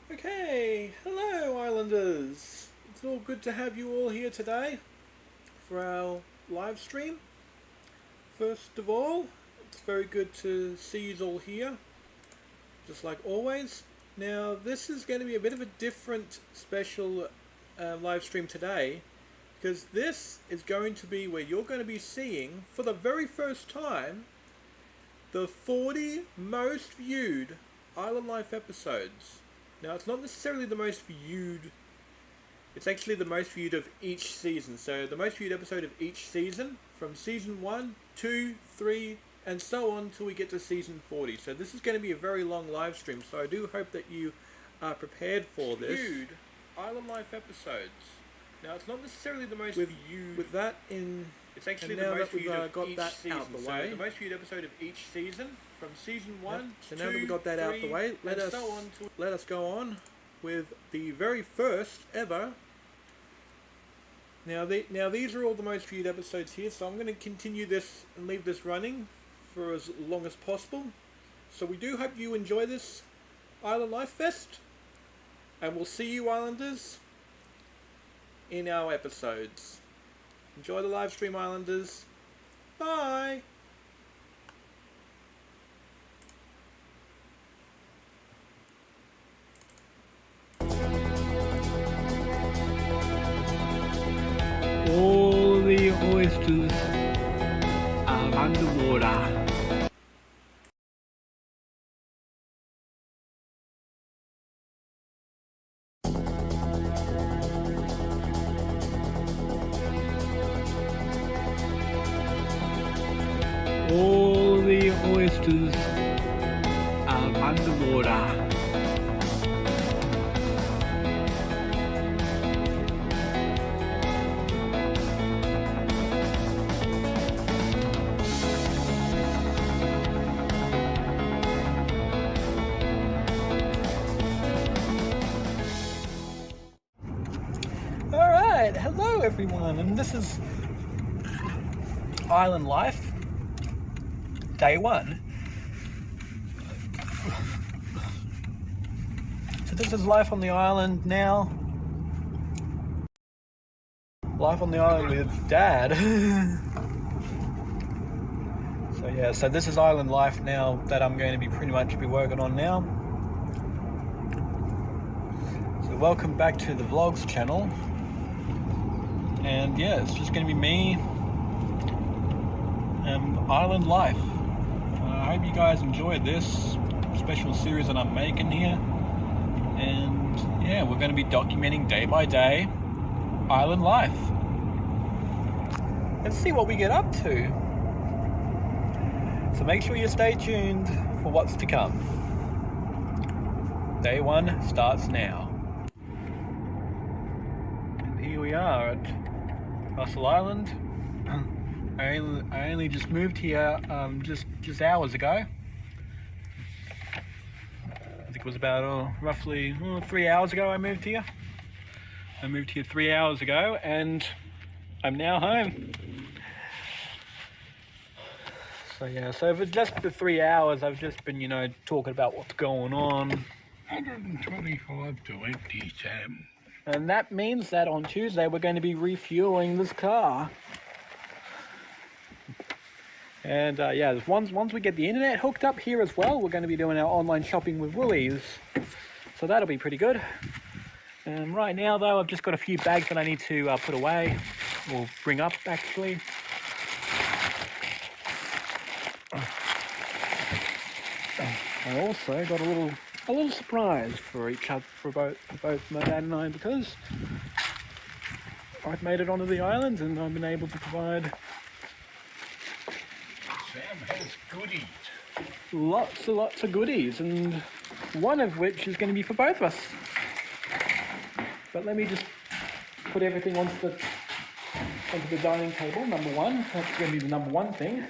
Okay, hello Islanders. It's all good to have you all here today for our live stream. First of all, it's very good to see you all here, just like always. Now, this is going to be a bit of a different special live stream today, because this is going to be where you're going to be seeing, for the very first time, the 40 most viewed Island Life episodes. Now, it's not necessarily the most viewed, it's actually the most viewed of each season. So, the most viewed episode of each season, from season 1, 2, 3, and so on until we get to season 40. So, this is going to be a very long live stream, so I do hope that you are prepared for this. Viewed Island Life episodes. Now, it's not necessarily the most viewed. With that in... It's actually the most viewed of each season. Out the way. So, the most viewed episode of each season, from season 1, yep. So 2, now that we got that 3, out the way, let us go on with the very first ever. Now these are all the most viewed episodes here, so I'm going to continue this and leave this running for as long as possible. So we do hope you enjoy this Island Life Fest, and we'll see you Islanders in our episodes. Enjoy the live stream, Islanders. Bye! All the oysters are underwater. All the oysters are underwater. Alright, hello everyone, and this is Island Life, day 1. So this is life on the island now. Life on the island with Dad. So this is Island Life now that I'm going to be pretty much working on now. So welcome back to the vlogs channel. And yeah, it's just going to be me and Island Life. I hope you guys enjoyed this special series that I'm making here. And yeah, we're going to be documenting day by day Island Life. Let's see what we get up to. So make sure you stay tuned for what's to come. Day 1 starts now. And here we are at Russell Island. I only just moved here just hours ago. I think it was about roughly 3 hours ago I moved here. I moved here 3 hours ago and I'm now home. So yeah, so for just the 3 hours I've just been, talking about what's going on. 125 to empty, Sam. And that means that on Tuesday we're going to be refueling this car. And yeah, once we get the internet hooked up here as well, we're going to be doing our online shopping with Woolies. So that'll be pretty good. And right now though, I've just got a few bags that I need to put away, or bring up actually. I also got a little surprise for both my dad and I, because I've made it onto the island and I've been able to provide Sam has goodies. lots and lots of goodies, and one of which is going to be for both of us. But let me just put everything onto the dining table, number 1. That's going to be the number 1 thing.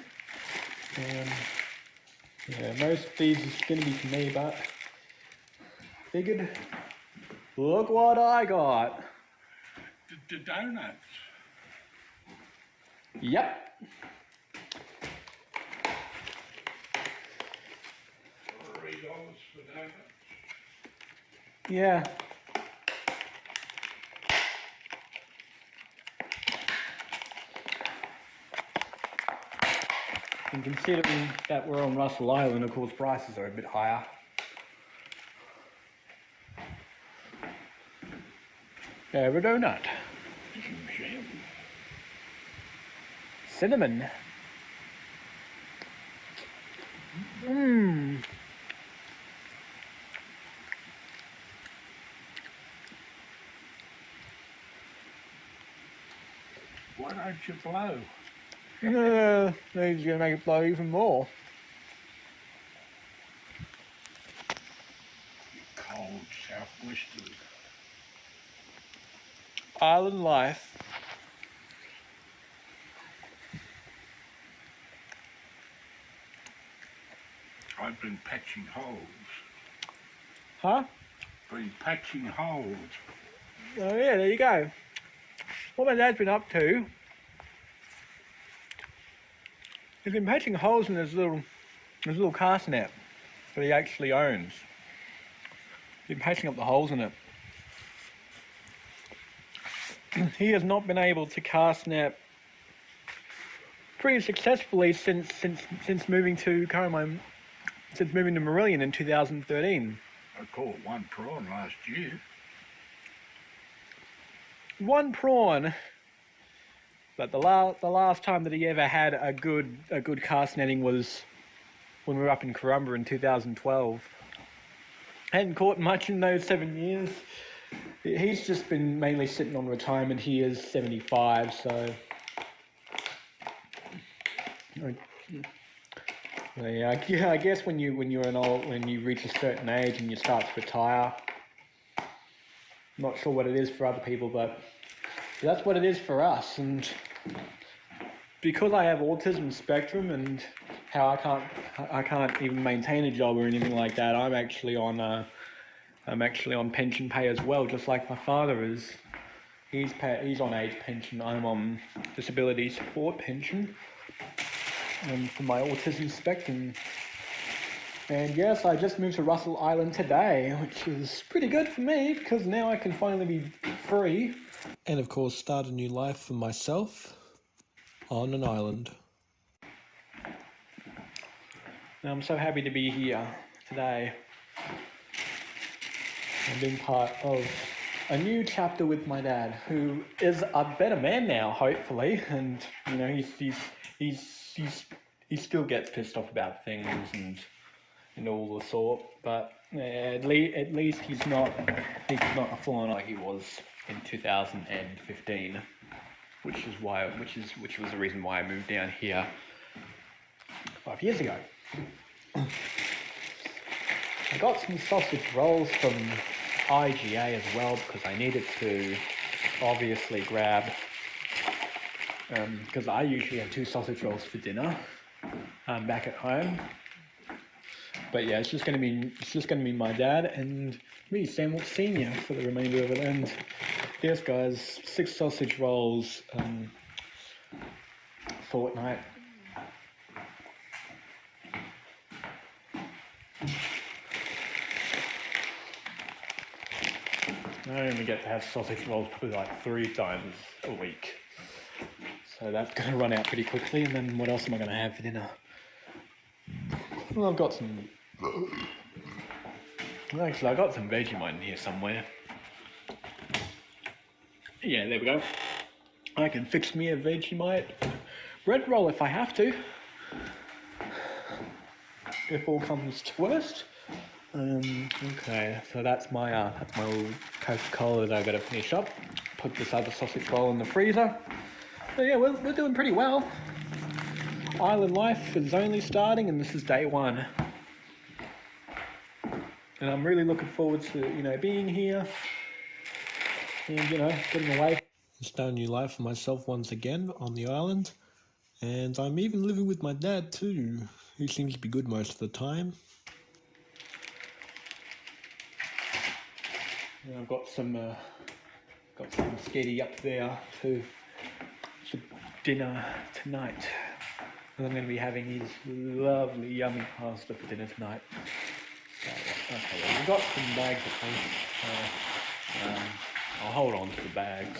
Yeah, most of these is going to be for me, but figured, look what I got. The donuts. Yep. $3 for donuts. Yeah. And considering that we're on Russell Island, of course, prices are a bit higher. Have a donut. Cinnamon. Mmm. Why don't you blow? Yeah, he's gonna make it blow even more. Cold southwesters. Island life. I've been patching holes. Huh? Been patching holes. Oh yeah, there you go. What my dad's been up to, he's been patching holes in his little cast net that he actually owns. He's been patching up the holes in it. He has not been able to cast net pretty successfully since moving to Marillion in 2013. I caught one prawn last year. One prawn, but the last time that he ever had a good cast netting was when we were up in Corumba in 2012. Hadn't caught much in those 7 years. He's just been mainly sitting on retirement. He is 75, so yeah, I guess when you reach a certain age and you start to retire. Not sure what it is for other people, but that's what it is for us. And because I have autism spectrum and how I can't even maintain a job or anything like that, I'm actually on pension pay as well, just like my father is. He's on age pension. I'm on disability support pension for my autism spectrum. And yes, I just moved to Russell Island today, which is pretty good for me because now I can finally be free. And of course, start a new life for myself on an island. And I'm so happy to be here today and being part of a new chapter with my dad, who is a better man now, hopefully. And you know, he still gets pissed off about things and all the sort, but at least he's not falling like he was in 2015, which was the reason why I moved down here 5 years ago. I got some sausage rolls from IGA as well because I needed to obviously grab because I usually have 2 sausage rolls for dinner back at home. But yeah, it's just gonna be my dad and me, Samuel Senior, for the remainder of it. And yes, guys, 6 sausage rolls, fortnight. I only get to have sausage rolls probably like 3 times a week, so that's gonna run out pretty quickly. And then what else am I gonna have for dinner? Well, I've got some Vegemite in here somewhere. Yeah, there we go. I can fix me a Vegemite bread roll if I have to. If all comes to worst. Okay, so that's my little Coca-Cola that I gotta finish up. Put this other sausage roll in the freezer. So yeah, we're doing pretty well. Island life is only starting, and this is day 1. And I'm really looking forward to, being here and, getting away. Start a new life for myself once again on the island. And I'm even living with my dad too, who seems to be good most of the time. And I've got some sketty up there for dinner tonight. And I'm going to be having his lovely yummy pasta for dinner tonight. So, Okay, we've got some bags of paint, so I'll hold on to the bags.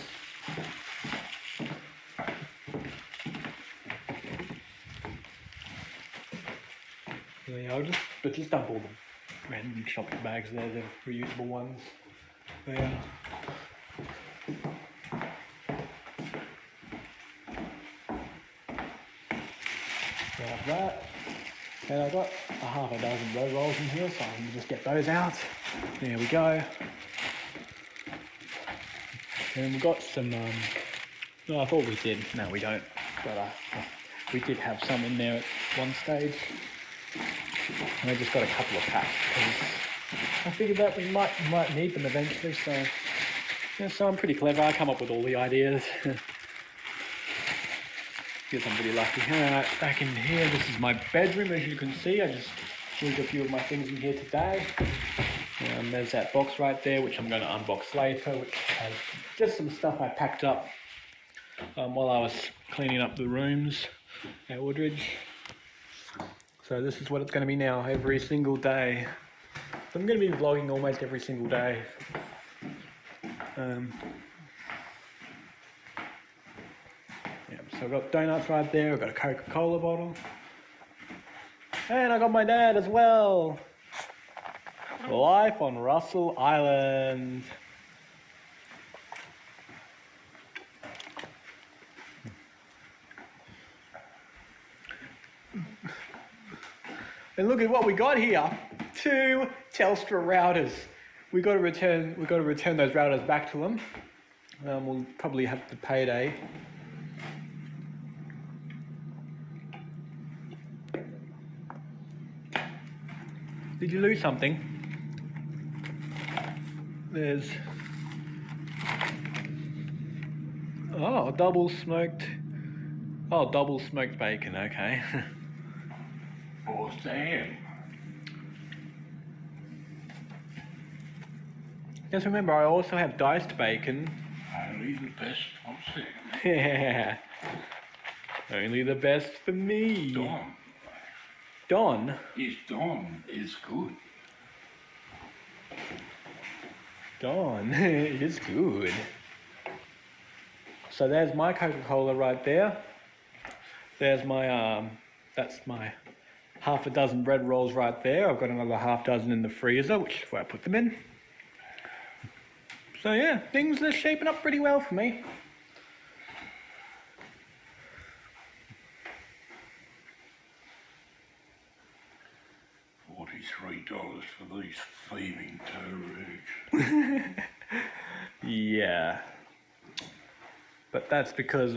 So yeah, I'll just dump all the random shopping bags there, the reusable ones. There. Grab that. And I've got a half a dozen bread rolls in here, so I can just get those out. There we go. And we've got some, no, I thought we did. No, we don't. But we did have some in there at one stage. And I just got a couple of packs because I figured that we might need them eventually. So, yeah, so I'm pretty clever. I come up with all the ideas. Guess I'm pretty lucky. Alright, back in here. This is my bedroom, as you can see. I just moved a few of my things in here today. There's that box right there, which I'm going to unbox later, which has just some stuff I packed up while I was cleaning up the rooms at Woodridge. So this is what it's going to be now, every single day. So I'm going to be vlogging almost every single day. So I've got donuts right there, I've got a Coca-Cola bottle. And I got my dad as well. Life on Russell Island. And look at what we got here. 2 Telstra routers. We got to return those routers back to them. We'll probably have to payday. Did you lose something? There's... Oh, double smoked bacon, okay. Oh, damn. Just remember, I also have diced bacon. Only the best I'm seeing. Yeah. Only the best for me. Don. Don? Yes, Don is good. Don is good. So there's my Coca-Cola right there. There's my, that's my half a dozen bread rolls right there. I've got another half dozen in the freezer, which is where I put them in. So yeah, things are shaping up pretty well for me. $43 for these thieving toe rags. Yeah. But that's because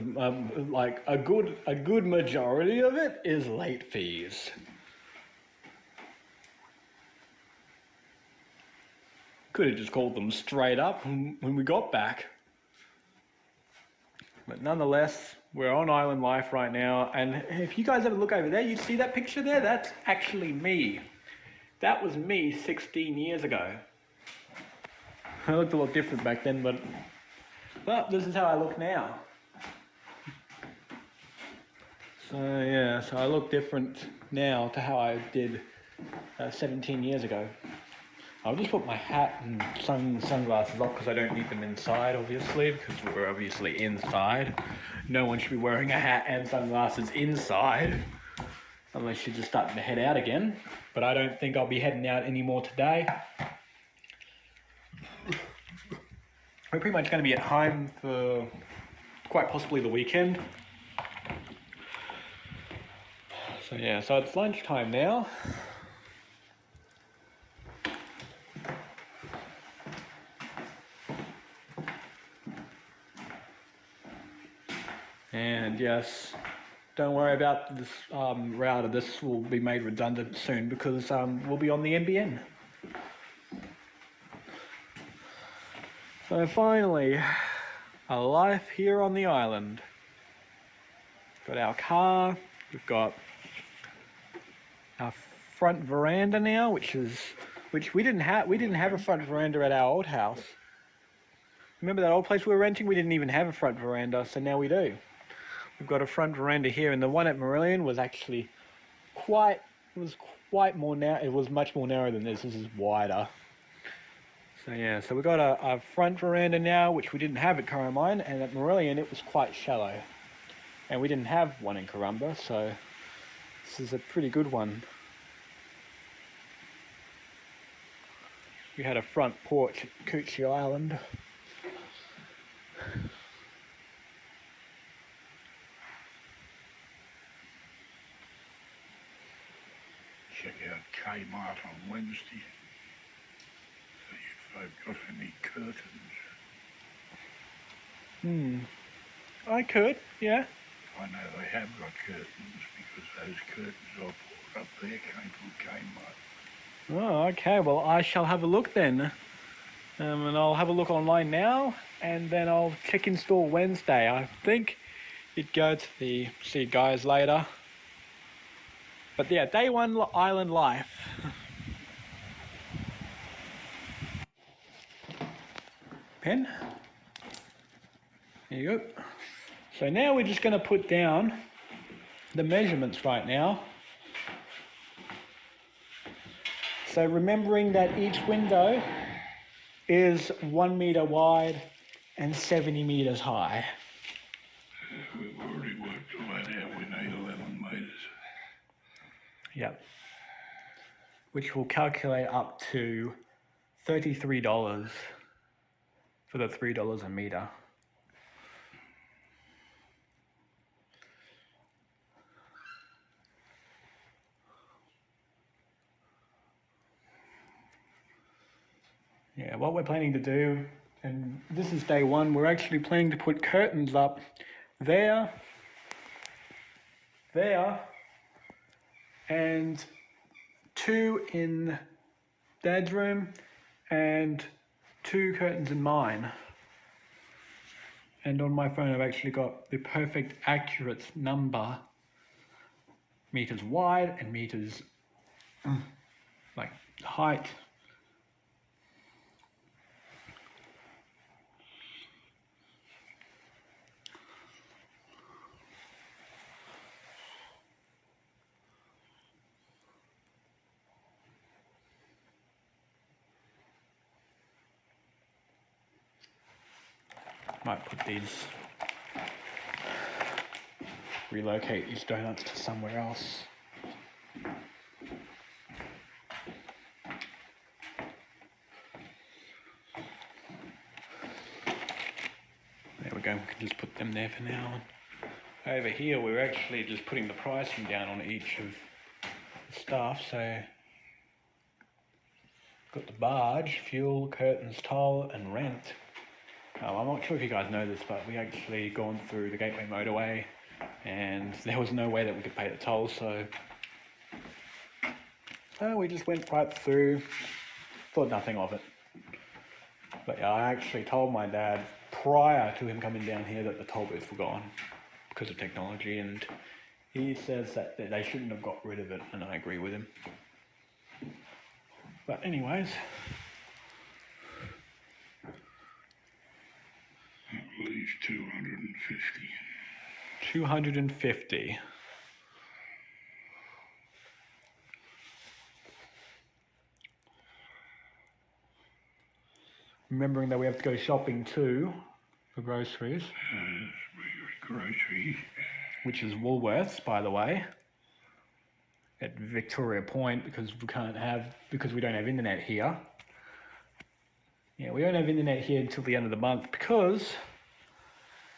like a good majority of it is late fees. Could have just called them straight up when we got back. But nonetheless, we're on island life right now, and if you guys ever look over there, you see that picture there? That's actually me. That was me 16 years ago. I looked a lot different back then, but this is how I look now. So yeah, so I look different now to how I did 17 years ago. I'll just put my hat and sunglasses off because I don't need them inside, obviously, because we're obviously inside. No one should be wearing a hat and sunglasses inside, unless you're just starting to head out again. But I don't think I'll be heading out anymore today. We're pretty much going to be at home for quite possibly the weekend. So yeah, so it's lunchtime now. And yes, don't worry about this router. This will be made redundant soon because we'll be on the NBN. So finally, a life here on the island. Got our car. We've got our front veranda now, which we didn't have. We didn't have a front veranda at our old house. Remember that old place we were renting? We didn't even have a front veranda, so now we do. We've got a front veranda here, and the one at Marillion was actually quite more narrow. It was much more narrow than this. This is wider. So yeah, so we've got a front veranda now, which we didn't have at Coromine, and at Marillion it was quite shallow. And we didn't have one in Corumba, so this is a pretty good one. We had a front porch at Coochie Island. Check out Kmart on Wednesday. See if they've got any curtains. I could, yeah. I know they have got curtains because those curtains I bought up there came from Kmart. Oh, okay. Well, I shall have a look then. And I'll have a look online now, and then I'll check in store Wednesday. I think you'd go to see you guys later. But yeah, day one island life. Pen. There you go. So now we're just going to put down the measurements right now. So remembering that each window is 1 meter wide and 70 meters high. We've already worked all that out. We need 11 metres. Yep. Which will calculate up to $33 for the $3 a meter. Yeah, what we're planning to do, and this is day one, we're actually planning to put curtains up there, and 2 in Dad's room, and 2 curtains in mine. And on my phone I've actually got the perfect accurate number, meters wide and meters like height. Might put these, relocate these donuts to somewhere else. There we go, we can just put them there for now. Over here we're actually just putting the pricing down on each of the stuff, so got the barge, fuel, curtains, toll and rent. I'm not sure if you guys know this, but we actually gone through the Gateway motorway and there was no way that we could pay the toll, so we just went right through, thought nothing of it. But yeah, I actually told my dad prior to him coming down here that the toll booths were gone because of technology, and he says that they shouldn't have got rid of it, and I agree with him. But anyways, At least 250. 250. Remembering that we have to go shopping too for groceries. Groceries. Which is Woolworths, by the way, at Victoria Point, because we don't have internet here. Yeah, we don't have internet here until the end of the month because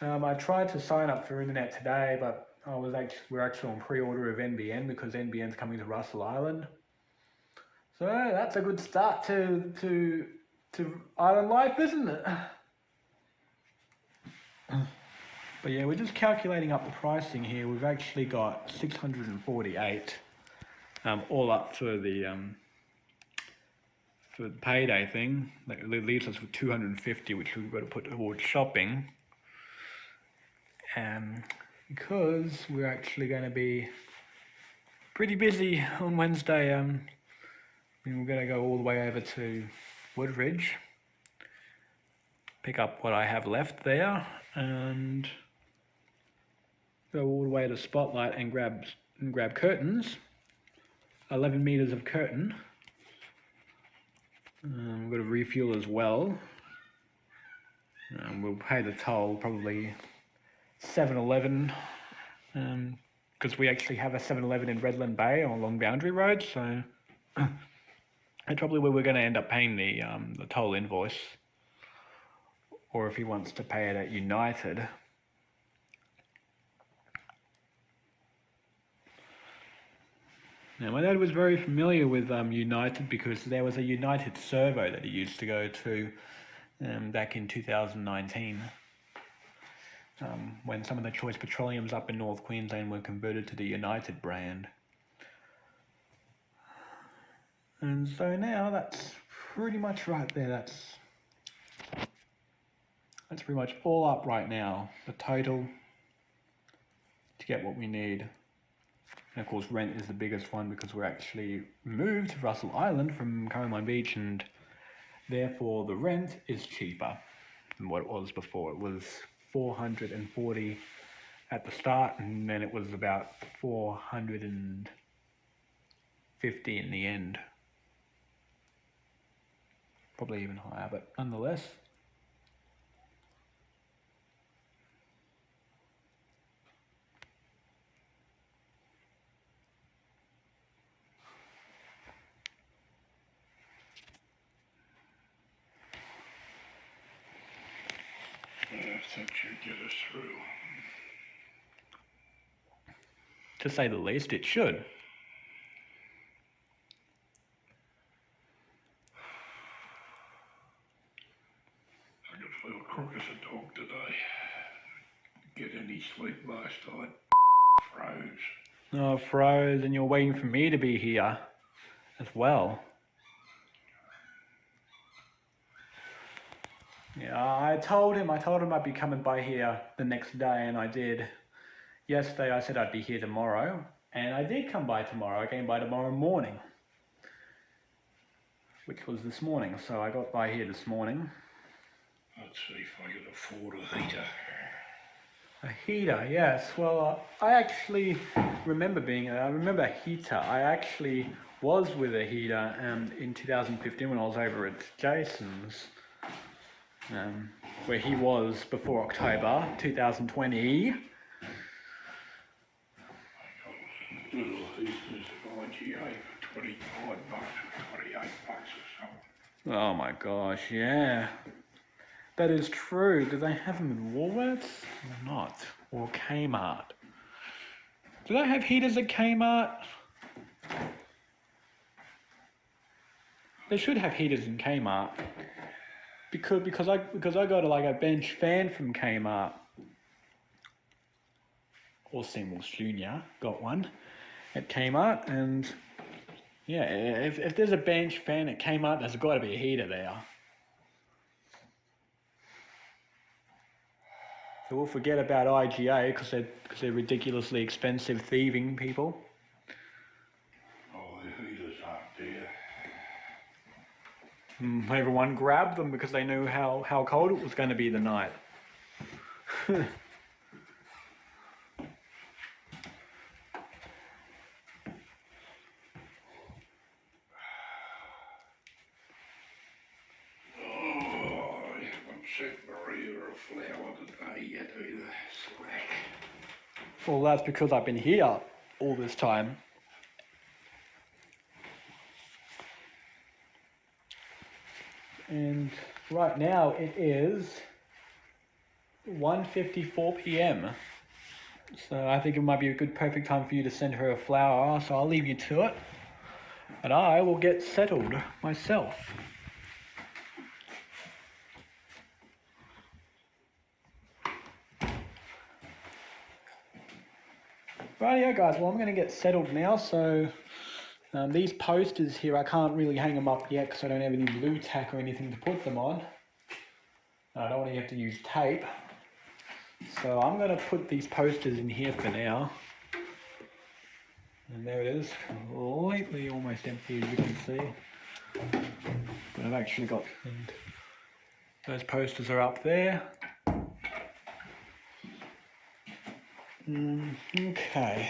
I tried to sign up for internet today, but we're actually on pre-order of NBN because NBN's coming to Russell Island. So that's a good start to island life, isn't it? But yeah, we're just calculating up the pricing here. We've actually got 648, all up for the payday thing. That leaves us with 250, which we've got to put towards shopping. Because we're actually going to be pretty busy on Wednesday. We're going to go all the way over to Woodridge, pick up what I have left there, and go all the way to Spotlight and grab curtains. 11 meters of curtain. We've got a refuel as well. We'll pay the toll, probably 7-Eleven, because we actually have a 7-Eleven in Redland Bay on Long Boundary Road, so that's probably where we're going to end up paying the toll invoice, or if he wants to pay it at United. Now, my dad was very familiar with United because there was a United servo that he used to go to back in 2019 when some of the Choice Petroleums up in North Queensland were converted to the United brand. And so now that's pretty much right there. That's pretty much all up right now, the total to get what we need. And of course, rent is the biggest one because we're actually moved to Russell Island from Caroline Beach, and therefore the rent is cheaper than what it was before. It was $440 at the start, and then it was about $450 in the end. Probably even higher, but nonetheless. I think you'd get us through. To say the least, it should. I could feel crook as a dog today. Get any sleep last night. Froze. Oh, froze, and you're waiting for me to be here as well. Yeah, I told him I'd be coming by here the next day, and I did. Yesterday I said I'd be here tomorrow, and I did come by tomorrow. I came by tomorrow morning, which was this morning, so I got by here this morning. Let's see if I can afford a heater. A heater, yes. Well, I actually remember I remember a heater. I actually was with a heater in 2015 when I was over at Jason's, where he was before October 2020. Little heaters of IGA for $25 or $28 or something. Oh my gosh, yeah. That is true. Do they have them in Woolworths or not? Or Kmart? Do they have heaters at Kmart? They should have heaters in Kmart. Because I got like a bench fan from Kmart. Or Seymour's Jr. got one at Kmart, and yeah, if there's a bench fan at Kmart, there's got to be a heater there. So we'll forget about IGA because they're ridiculously expensive thieving people. Oh, the heaters aren't there. Everyone grabbed them because they knew how cold it was going to be the night. Well, that's because I've been here all this time. And right now it is 1:54 p.m. So I think it might be a good perfect time for you to send her a flower, so I'll leave you to it. And I will get settled myself. Rightio guys, well I'm going to get settled now, so these posters here, I can't really hang them up yet because I don't have any blue tack or anything to put them on. I don't want to have to use tape. So I'm going to put these posters in here for now. And there it is, completely almost empty as you can see. But I've actually got, those posters are up there. Okay.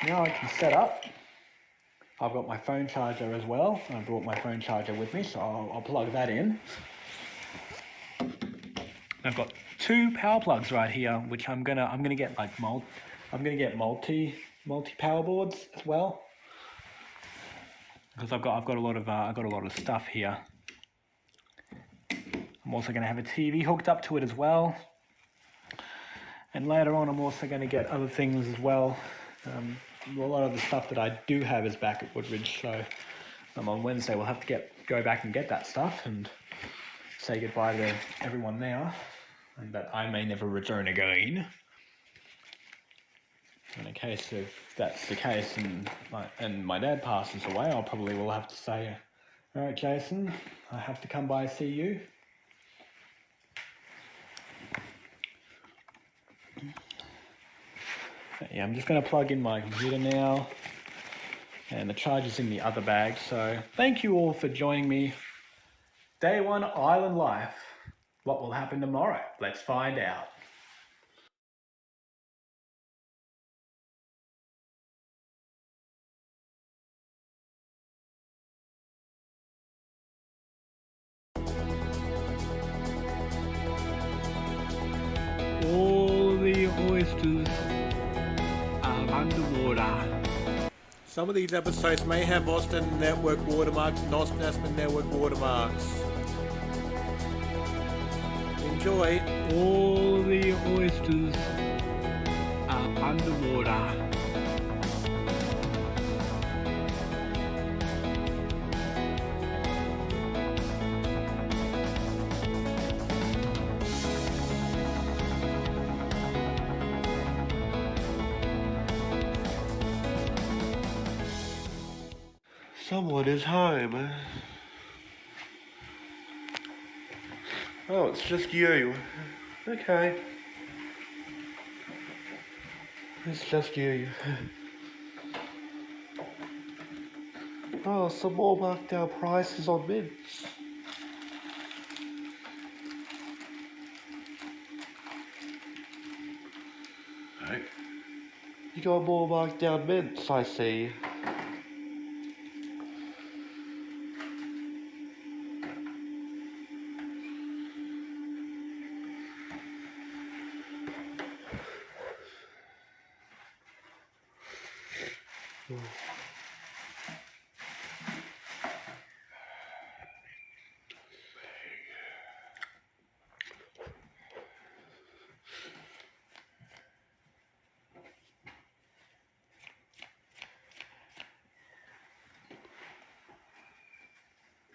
now I can set up. I've got my phone charger as well. I brought my phone charger with me, so I'll plug that in. I've got 2 power plugs right here, which I'm gonna get like multi power boards as well, because I've got a lot of stuff here. I'm also gonna have a TV hooked up to it as well, and later on I'm also gonna get other things as well. A lot of the stuff that I do have is back at Woodridge, so on Wednesday we'll have to go back and get that stuff and say goodbye to everyone there, and that I may never return again. In a case if that's the case and my dad passes away, I'll probably will have to say, all right, Jason, I have to come by and see you. Yeah, I'm just going to plug in my computer now, and the charger's in the other bag. So thank you all for joining me. Day 1 island life. What will happen tomorrow? Let's find out. All the oysters are underwater. Some of these episodes may have Austin Network watermarks and Austin Aspen Network watermarks. Enjoy. All the oysters are underwater. Someone is home. Oh, it's just you. Okay. It's just you. Oh, some more marked down prices on mints. Hey? You got more marked down mints, I see.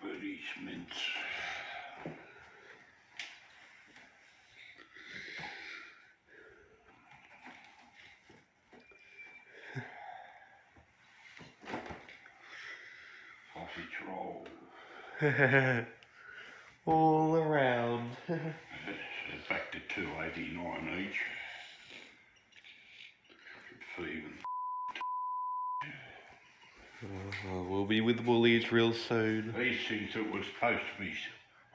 British mints. Sausage roll. All around. Back to $2.89 each. For even. We'll be with Woolies real soon. These things that were supposed to be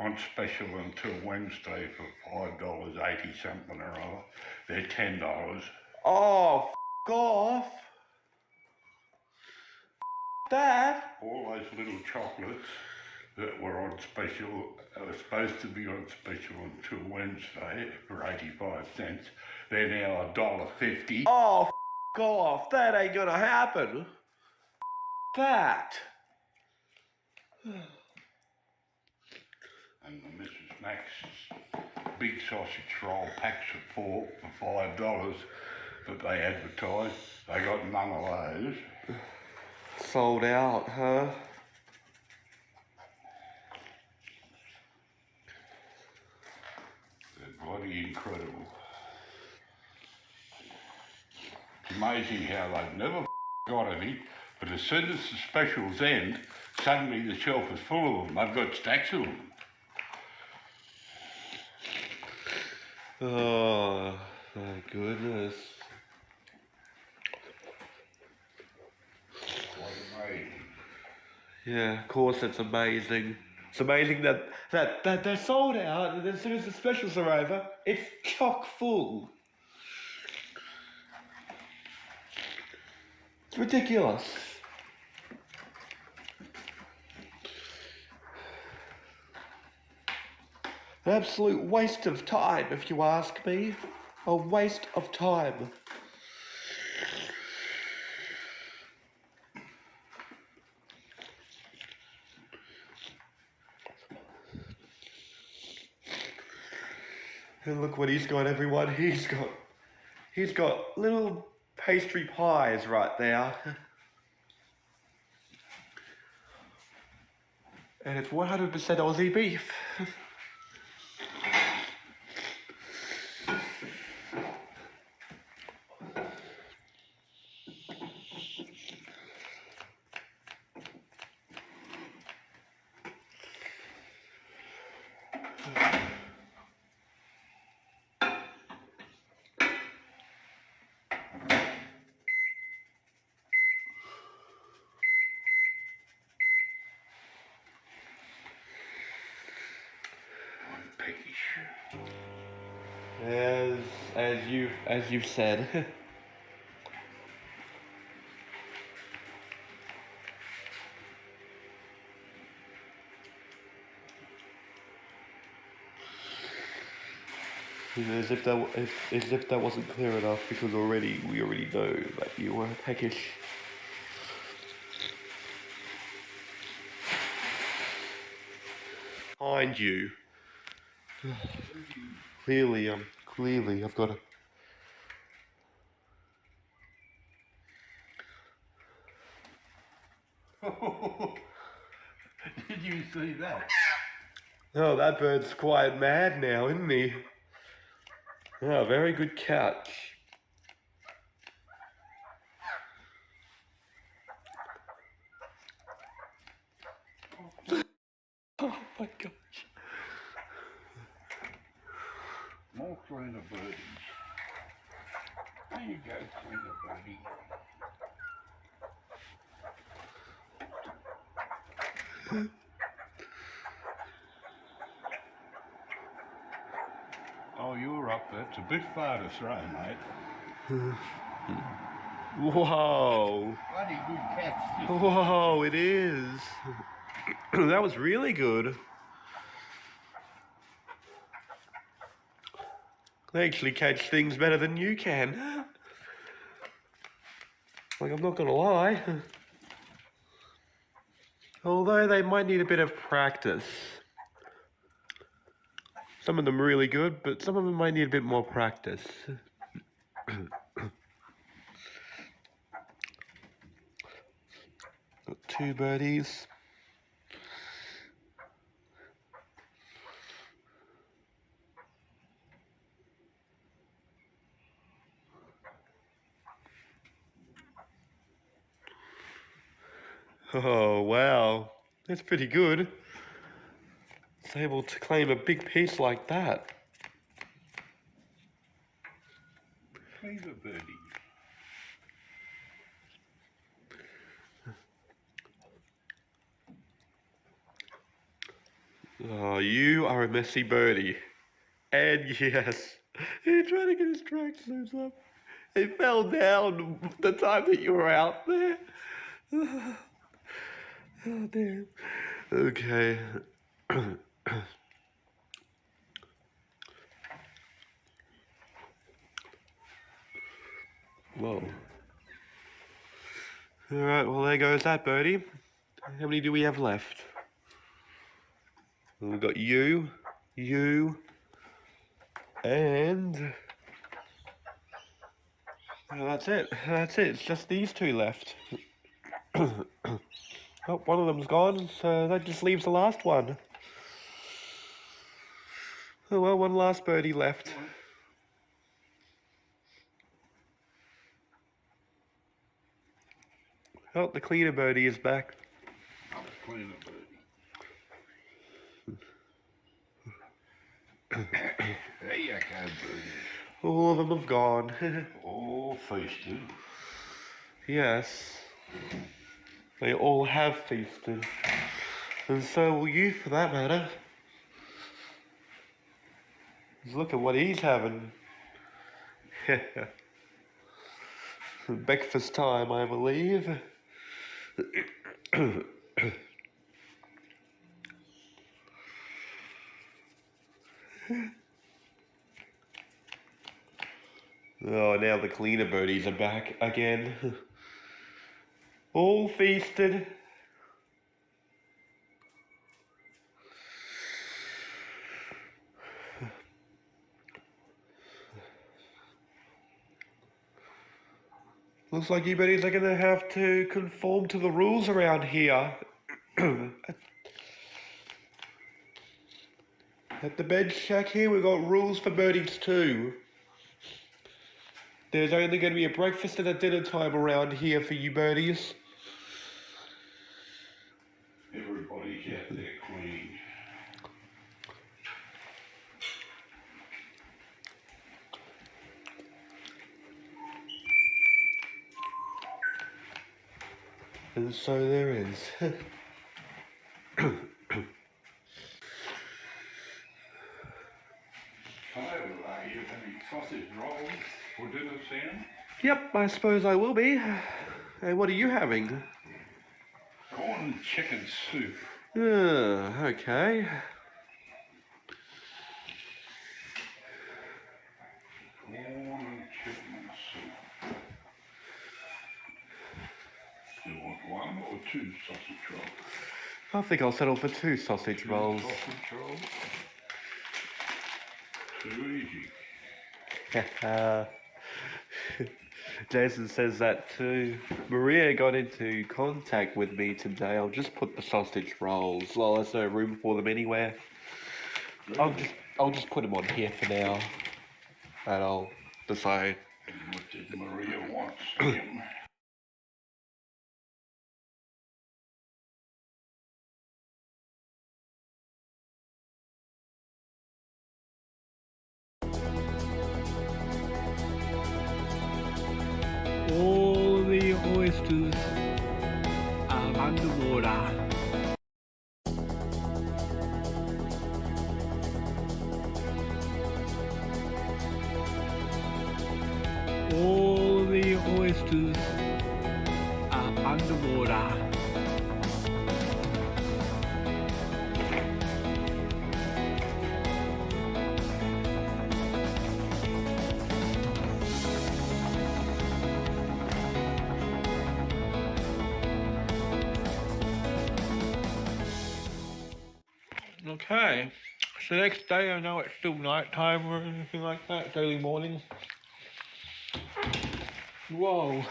on special until Wednesday for $5.80 something or other, they're $10. Oh, f*** off. That? All those little chocolates that were on special, were supposed to be on special until Wednesday for 85 cents. They're now $1.50. Oh, f*** off. That ain't gonna happen. That. And the Mrs. Max's big sausage roll packs of 4 for $5 that they advertised. They got none of those. Sold out, huh? They're bloody incredible. It's amazing how they've never got any, but as soon as the specials end, suddenly the shelf is full of them. They've got stacks of them. Oh, my goodness. Yeah, of course it's amazing. It's amazing that they're sold out, and as soon as the specials are over, it's chock full. It's ridiculous. An absolute waste of time, if you ask me. A waste of time. And look what he's got, everyone. He's got little pastry pies right there. And it's 100% Aussie beef. As you've said. As if that wasn't clear enough, because we already know that you were peckish. Behind you. Clearly I've got a... Did you see that? Oh, that bird's quite mad now, isn't he? Oh, very good catch. Oh my gosh. More cleaner birdies. There you go, cleaner birdie. Oh, you're up there. It's a bit far to throw, mate. Whoa. Bloody good catch. Whoa, it is. That was really good. They actually catch things better than you can. Like, I'm not gonna lie. Although they might need a bit of practice. Some of them are really good, but some of them might need a bit more practice. Got 2 birdies. Oh, wow. That's pretty good. It's able to claim a big piece like that. Cleaner birdie. Oh, you are a messy birdie. And yes, you're trying to get his track suits up. It fell down the time that you were out there. Oh, damn. Okay. Whoa. Alright, well there goes that birdie. How many do we have left? Well, we've got you, and... Well, that's it. It's just these 2 left. Oh, one of them's gone, so that just leaves the last one. Oh well, one last birdie left. Oh, the cleaner birdie is back. Cleaner birdie. There you go, birdie. All of them have gone. All feasted. Yes. They all have feasted. And so will you, for that matter. Just look at what he's having. breakfast time, I believe. Oh, now the cleaner birdies are back again. All feasted. Looks like you buddies are gonna have to conform to the rules around here. At the bed shack here, we've got rules for birdies too. There's only gonna be a breakfast and a dinner time around here for you birdies. Everybody's out there cleaning. And so there is. So, are you having sausage rolls for dinner, Sam? Yep, I suppose I will be. And what are you having? Corn and chicken soup. Okay. Corn and chicken soup. Do you want one or two sausage rolls? I think I'll settle for 2 sausage rolls. Sausage rolls. Too easy. Jason says that too. Maria got into contact with me today. I'll just put the sausage rolls. Well, there's no room for them anywhere. Really? I'll just put them on here for now. And I'll decide. And what did Maria want, Sam? All the oysters are underwater. All the oysters are underwater. Okay, so the next day I know it's still night time or anything like that, it's early morning. Whoa.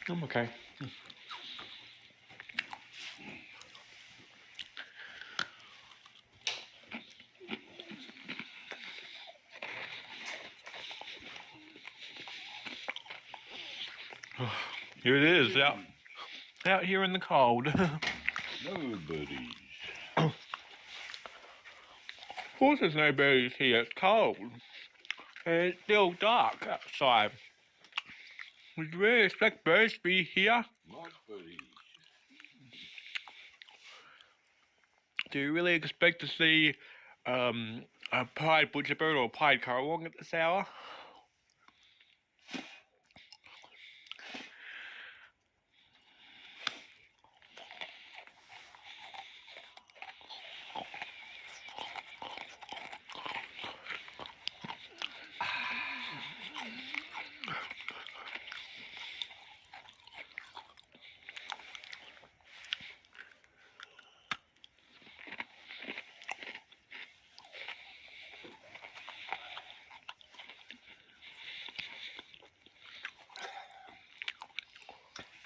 I'm okay. Here it is, out here in the cold. No birdies. Of course there's no birdies here, it's cold. And it's still dark outside. Would you really expect birds to be here? Not birdies. Do you really expect to see a pied butcherbird or a pied currawong at this hour?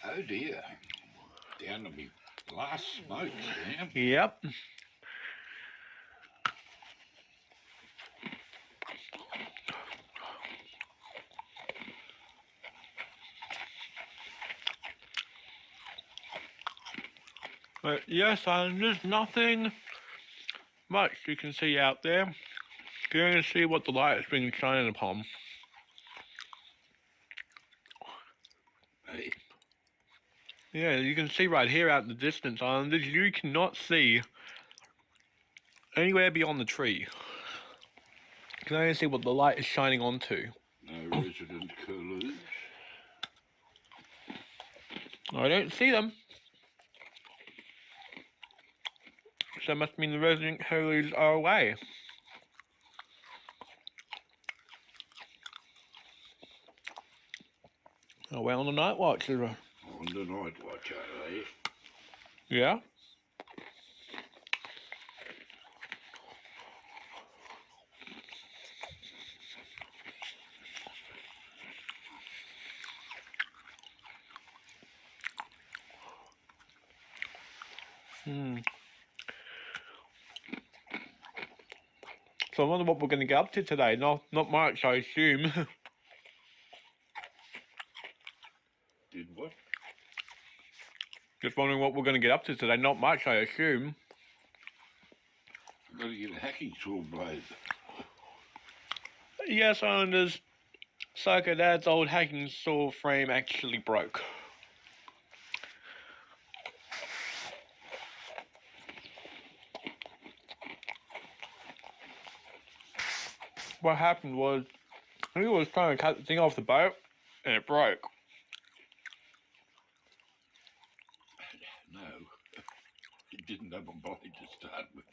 Oh dear. Down to me last smoke, Sam. Yep. But yes, there's nothing much you can see out there. You're going to see what the light has been shining upon. Yeah, you can see right here out in the distance, Islanders, you cannot see anywhere beyond the tree. You can only see what the light is shining onto. No resident colours. I don't see them. So that must mean the resident colours are away. Away on the night watch. On the night watch, are they? Yeah? So I wonder what we're going to get up to today. Not much, I assume. Did what? Just wondering what we're going to get up to today. Not much, I assume. I've got to get a hacking saw blade. Yes, Islanders. Psycho Dad's old hacking saw frame actually broke. What happened was, he was trying to cut the thing off the boat, and it broke. No, it didn't have a blade to start with.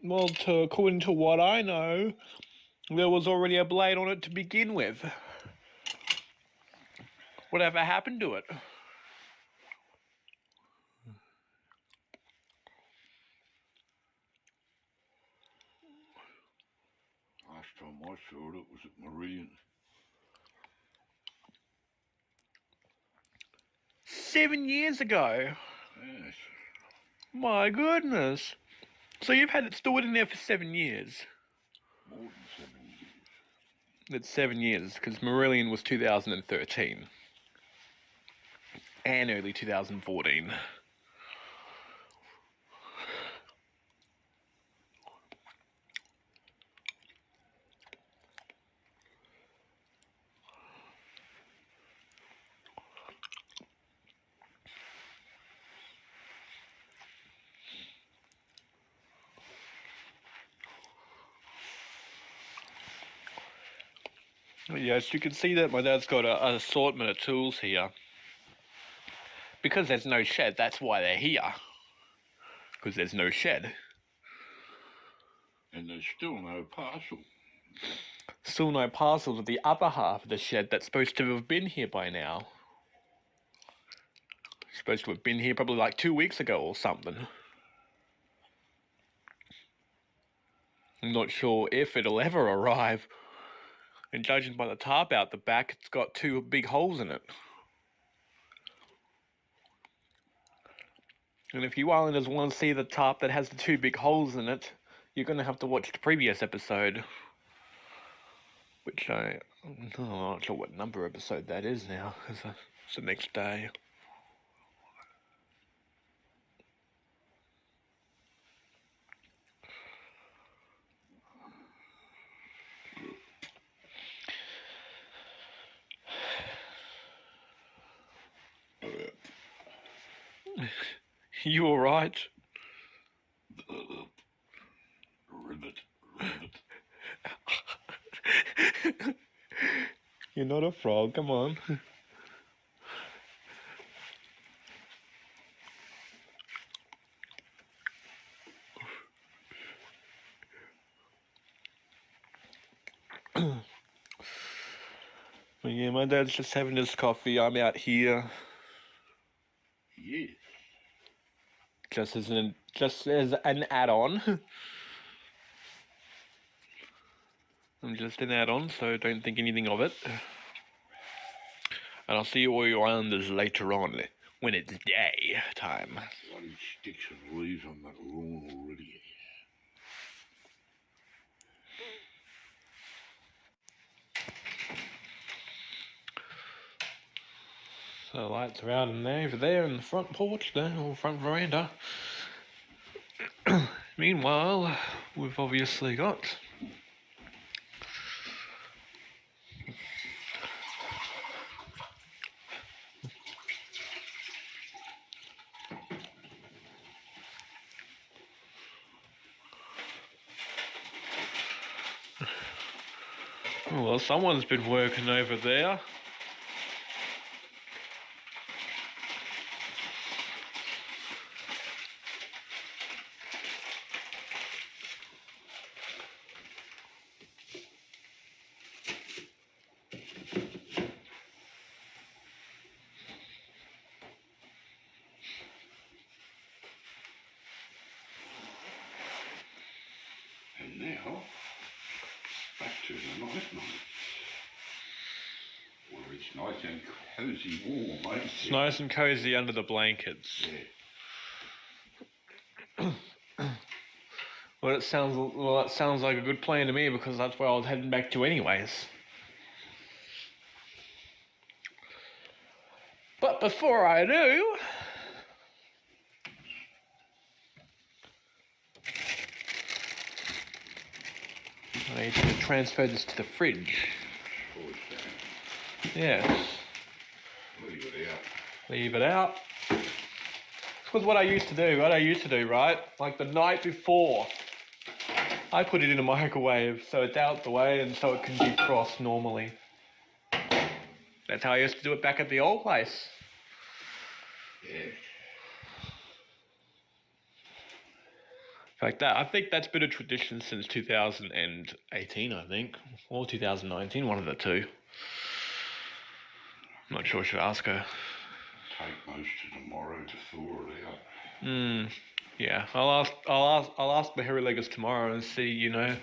Well, according to what I know, there was already a blade on it to begin with. Whatever happened to it? Last time I saw it, it was at Meridian. 7 years ago. Yes. My goodness. So you've had it stored in there for 7 years. More than 7 years. It's 7 years, because Marillion was 2013. And early 2014. Yes, you can see that my dad's got an assortment of tools here. Because there's no shed, that's why they're here. Because there's no shed. And there's still no parcel. Still no parcel to the other half of the shed that's supposed to have been here by now. Supposed to have been here probably like 2 weeks ago or something. I'm not sure if it'll ever arrive. And judging by the tarp out the back, it's got 2 big holes in it. And if you Islanders want to see the tarp that has the 2 big holes in it, you're going to have to watch the previous episode. Which I'm not sure what number episode that is now, because it's the next day. You alright? Ribbit. You're not a frog, come on. But yeah, my dad's just having his coffee. I'm out here. Yes. Just as an add-on. I'm just an add-on, so don't think anything of it. And I'll see all you Islanders later on, when it's day time. Bloody sticks and leaves on that lawn already. So the lights are out in there, over there in the front porch there, or front veranda. Meanwhile, we've obviously got Oh, well, someone's been working over there. And now, back to the night nights, where it's nice and cosy warm, eh? It's nice and cozy under the blankets. Yeah. Well, that sounds like a good plan to me, because that's where I was heading back to anyways. But before I do, I need to transfer this to the fridge. Yes. Leave it out. Leave it out. Because what I used to do, right? Like the night before, I put it in a microwave so it's out the way and so it can defrost normally. That's how I used to do it back at the old place. Yeah. In fact, I think that's been a tradition since 2018, I think. Or 2019, one of the two. I'm not sure, should ask her. Take most of tomorrow to thaw it out. Yeah, I'll ask the hairy leggers tomorrow and see, you know,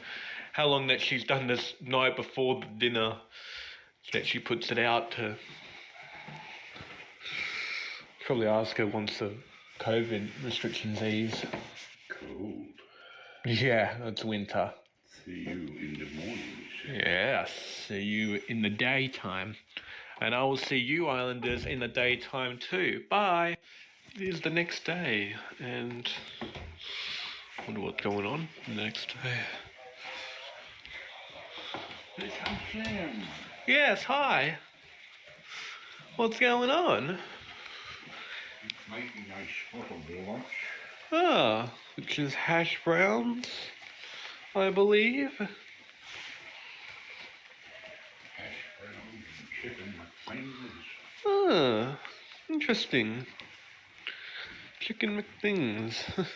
how long that she's done this night before the dinner that she puts it out to. Probably ask her once the COVID restrictions ease. Cold. Yeah, it's winter. See you in the morning. Yes, see you in the daytime. And I will see you Islanders in the daytime too. Bye. It is the next day, and I wonder what's going on the next day. Here comes Sam. Yes, hi. What's going on? Making a spot of lunch. Ah, which is hash browns, I believe. Hash browns and chicken McFingers. Ah, interesting. Chicken McThings. Birdies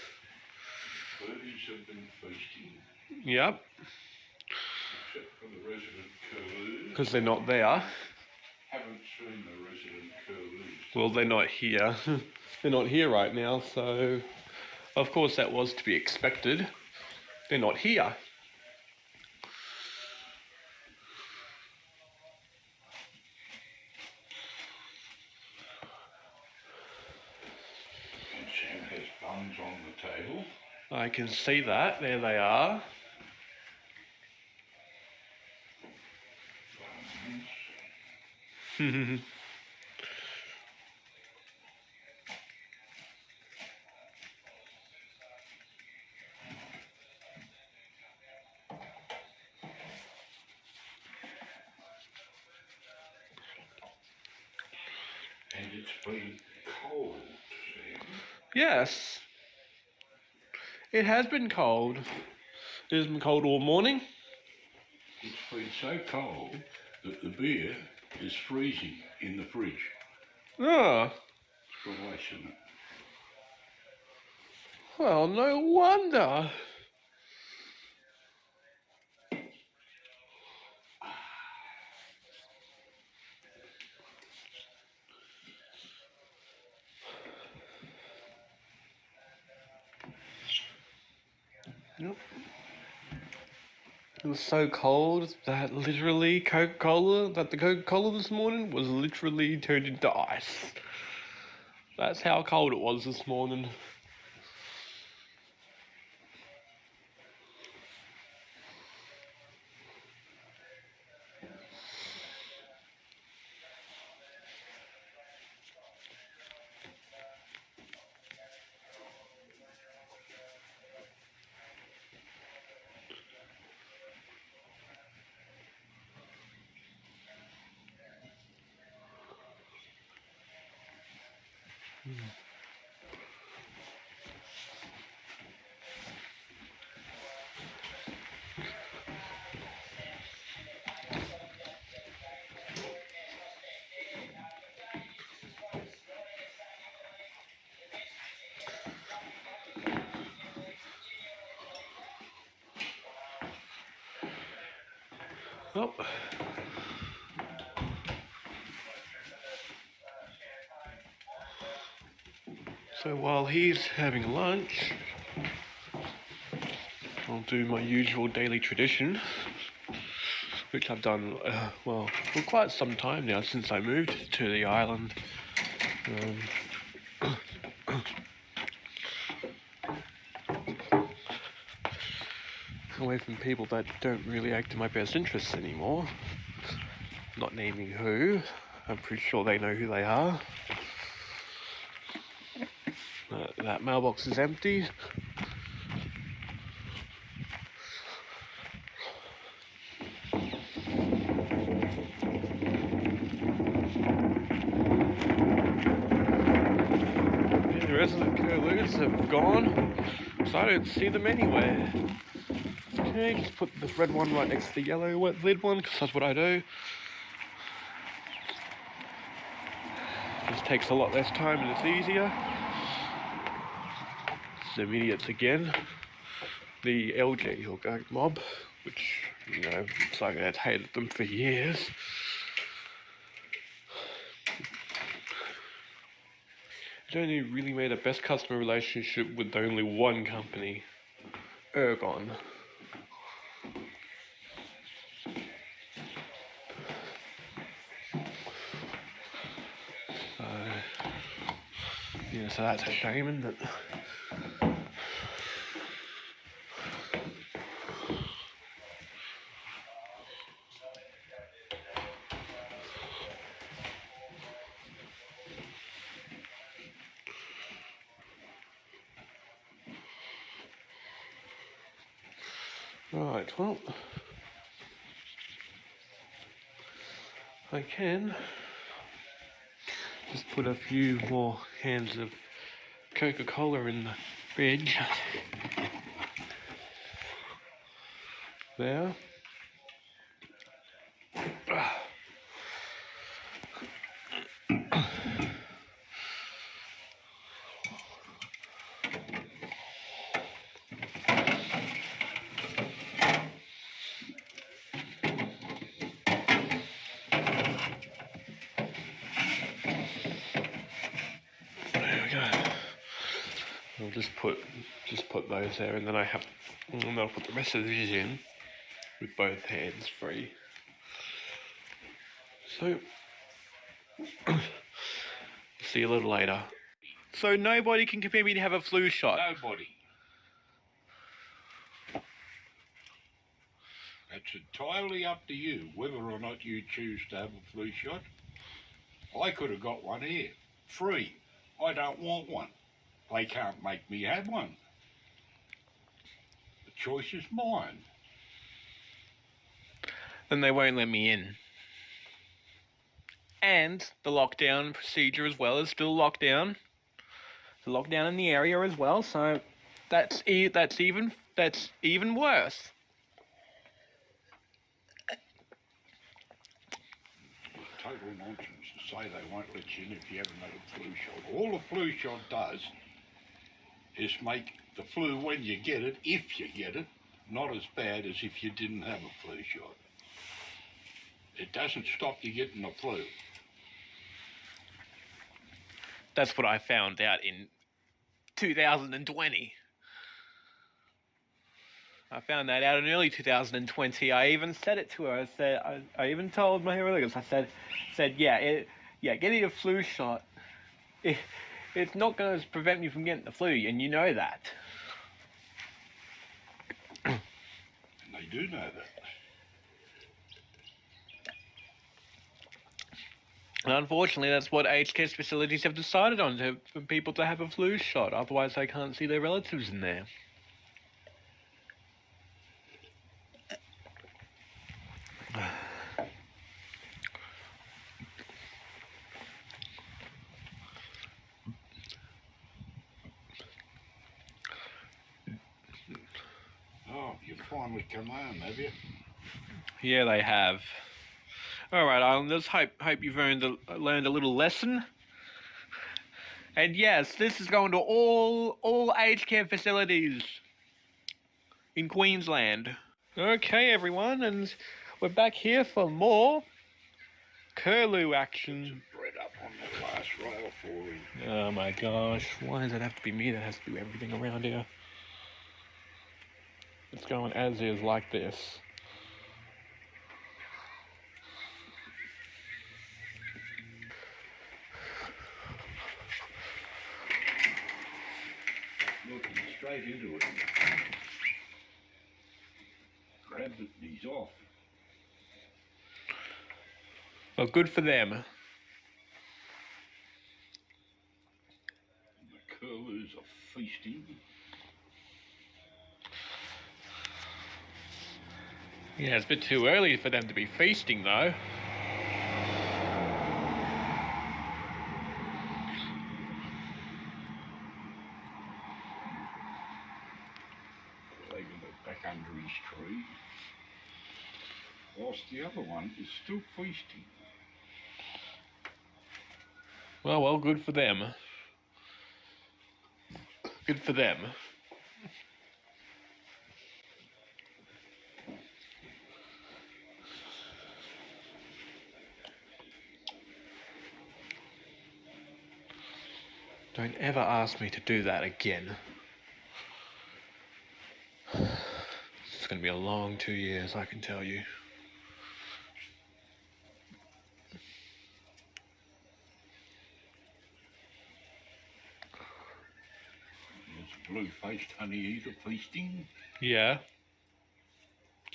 have been feasting, Yep, except for the resident curlews. because they're not there. Haven't seen the resident curlews. Well, they're not here. They're not here right now, so of course that was to be expected. They're not here. And Sam has buns on the table. I can see that. There they are. Buns. And it's been cold, Sam. Yes. It has been cold. It has been cold all morning. It's been so cold that the beer is freezing in the fridge. Ah, It's got ice in it. well, no wonder. Yep. It was so cold that literally the Coca-Cola this morning was literally turned into ice. That's how cold it was this morning. Well, so while he's having lunch, I'll do my usual daily tradition, which I've done, well, for quite some time now, since I moved to the island. Away from people that don't really act in my best interests anymore. Not naming who. I'm pretty sure they know who they are. That mailbox is empty. The rest of the curlews have gone, so I don't see them anywhere. Okay, just put the red one right next to the yellow lid one, because that's what I do. This takes a lot less time and it's easier. Some idiots again. The LG or Goat Mob, which, you know, it's like I've hated them for years. It only really made a best customer relationship with only one company, Ergon. Yeah, so that's a shame, isn't it? Right, well, I can just put a few more cans of Coca-Cola in the fridge. There. I'll just put those there, and then I'll put the rest of these in with both hands free. So see you a little later. So nobody can compare me to have a flu shot. Nobody. It's entirely up to you whether or not you choose to have a flu shot. I could have got one here, free. I don't want one. They can't make me have one. The choice is mine. Then they won't let me in. And the lockdown procedure as well is still lockdown. The lockdown in the area as well, so that's even worse. Total nonsense to say they won't let you in if you haven't had a flu shot. All a flu shot does is make the flu when you get it, if you get it, not as bad as if you didn't have a flu shot. It doesn't stop you getting the flu. That's what I found out in 2020. I found that out in early 2020. I even said it to her. I even told my relatives. I said, yeah, getting a flu shot. It's not going to prevent me from getting the flu, and you know that. And they do know that. And unfortunately, that's what aged care facilities have decided on, for people to have a flu shot. Otherwise, they can't see their relatives in there. Oh, you've finally come home, have you? Yeah, they have. All right, Islanders. Hope you've learned a little lesson. And yes, this is going to all aged care facilities in Queensland. Okay, everyone, and we're back here for more curlew action. Bread up on the last rail for him. Oh my gosh, why does it have to be me that has to do everything around here? It's going as is like this. Looking straight into it. Grabs it and he's off. Well, good for them. And the curlews are feasting. Yeah, it's a bit too early for them to be feasting though. Leaving it back under his tree. Whilst the other one is still feasting. Well, good for them. Good for them. Don't ever ask me to do that again. It's going to be a long 2 years, I can tell you. There's a blue-faced honey-eater feasting. Yeah.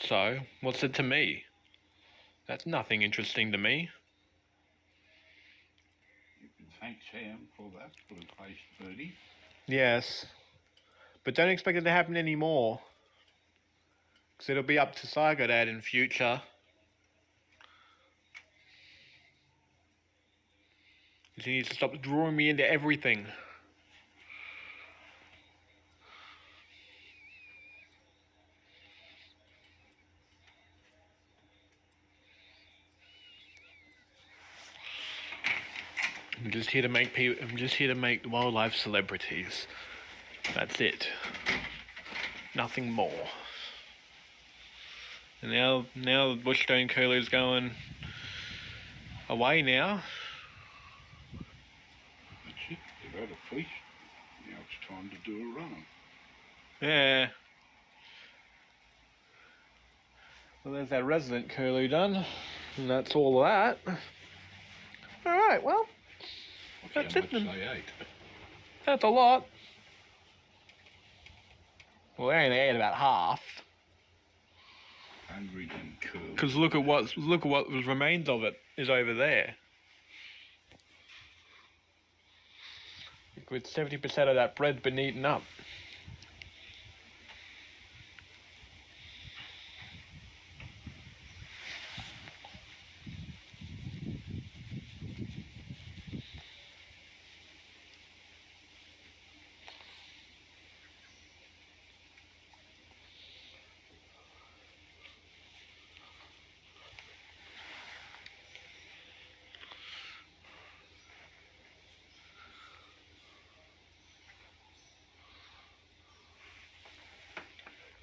So, what's it to me? That's nothing interesting to me. You can thank Sam for that blue-faced birdie. Yes. But don't expect it to happen anymore. Because it'll be up to Psychodad in future. Because he needs to stop drawing me into everything. I'm just here to make people. I'm just here to make wildlife celebrities. That's it. Nothing more. And now the bushstone curlew's going away now. That's it. They've had a feast. Now it's time to do a run. Yeah. Well, there's that resident curlew done, and that's all of that. All right. Well, that's it then. They ate. That's a lot. Well, they only ate about half. Hungry and curled. Because look at what was remains of it is over there. With 70% of that bread's been eaten up.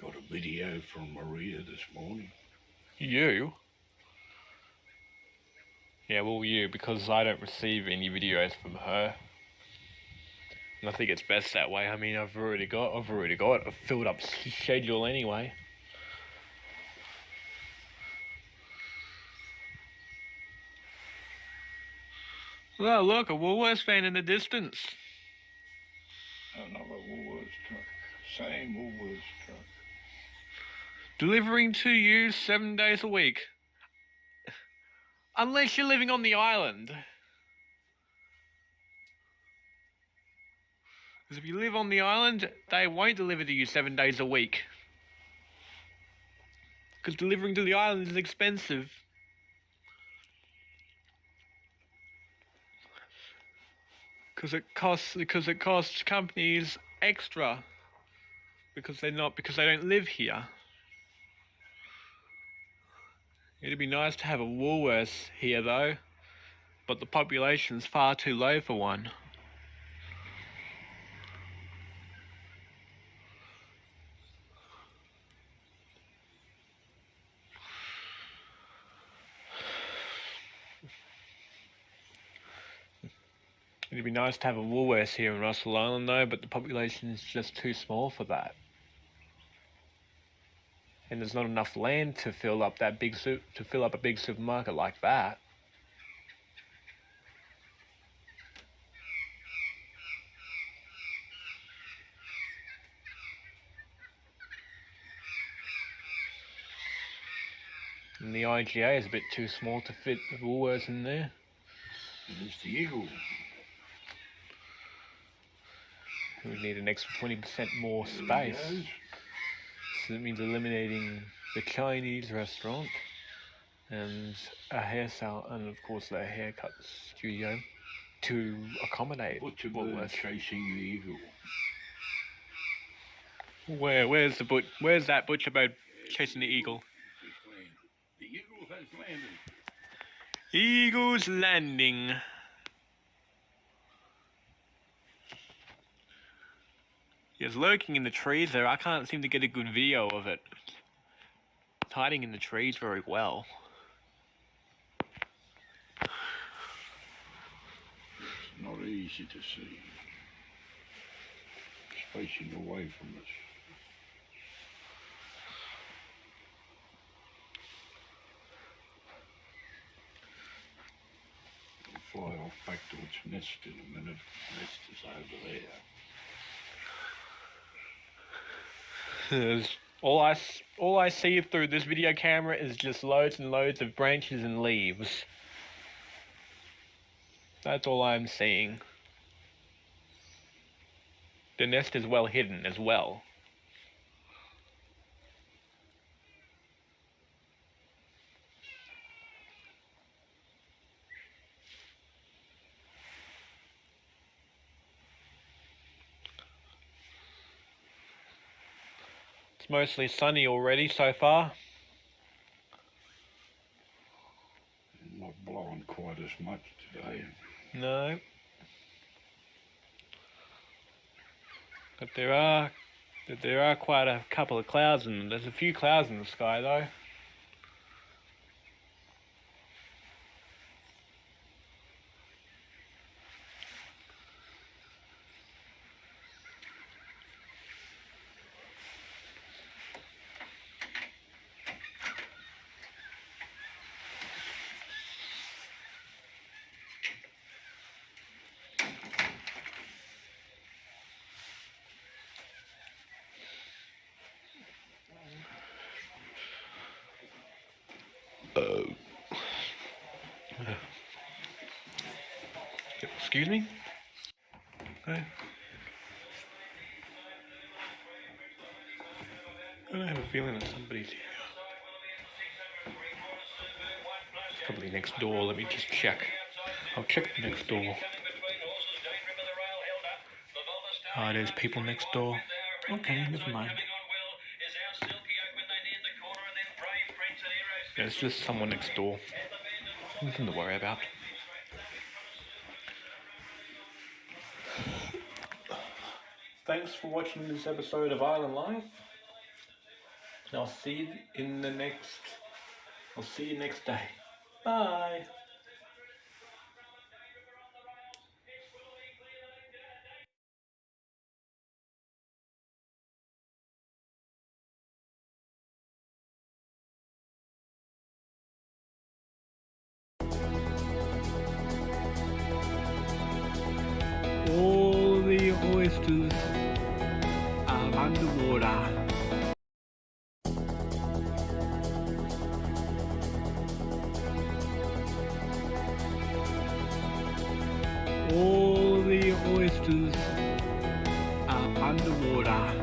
Got a video from Maria this morning. You? Yeah, well, you, because I don't receive any videos from her. And I think it's best that way. I mean, I've already got a filled up schedule anyway. Well, look, a Woolworths van in the distance. Another Woolworths truck. Same Woolworths truck. Delivering to you 7 days a week. Unless you're living on the island. Because if you live on the island, they won't deliver to you 7 days a week. Because delivering to the island is expensive. Because it costs companies extra. Because they don't live here. It'd be nice to have a Woolworths here though, but the population's far too low for one. It'd be nice to have a Woolworths here in Russell Island though, but the population is just too small for that. And there's not enough land to fill up a big supermarket like that. And the IGA is a bit too small to fit the Woolworths in there. There's the Eagle. We need an extra 20% more space. So that means eliminating the Chinese restaurant and a hair salon, and of course the haircut studio to accommodate Woolworths chasing the Eagle. Where's that butcher bird chasing the eagle? The eagle has landed. Eagle's landing. It's lurking in the trees there. I can't seem to get a good video of it. It's hiding in the trees very well. It's not easy to see. It's facing away from us. It'll fly off back to its nest in a minute. The nest is over there. All I see through this video camera is just loads and loads of branches and leaves. That's all I'm seeing. The nest is well hidden as well. It's mostly sunny already so far. Not blowing quite as much today. No. But there are quite a couple of clouds, and there's a few clouds in the sky though. Excuse me? Okay. I have a feeling that somebody's here. It's probably next door. Let me just check. I'll check next door. Ah, there's people next door. Okay, never mind. There's just someone next door. Nothing to worry about. Thanks for watching this episode of Island Life. I'll see you next day. Bye. All the oysters are underwater. All the oysters are underwater.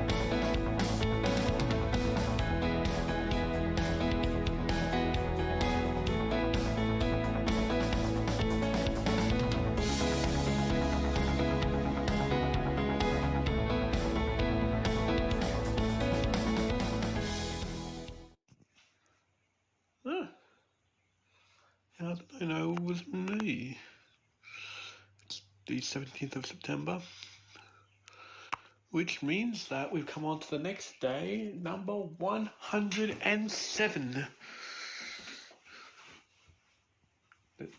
How did I know it was me? It's the 17th of September, which means that we've come on to the next day, number 107.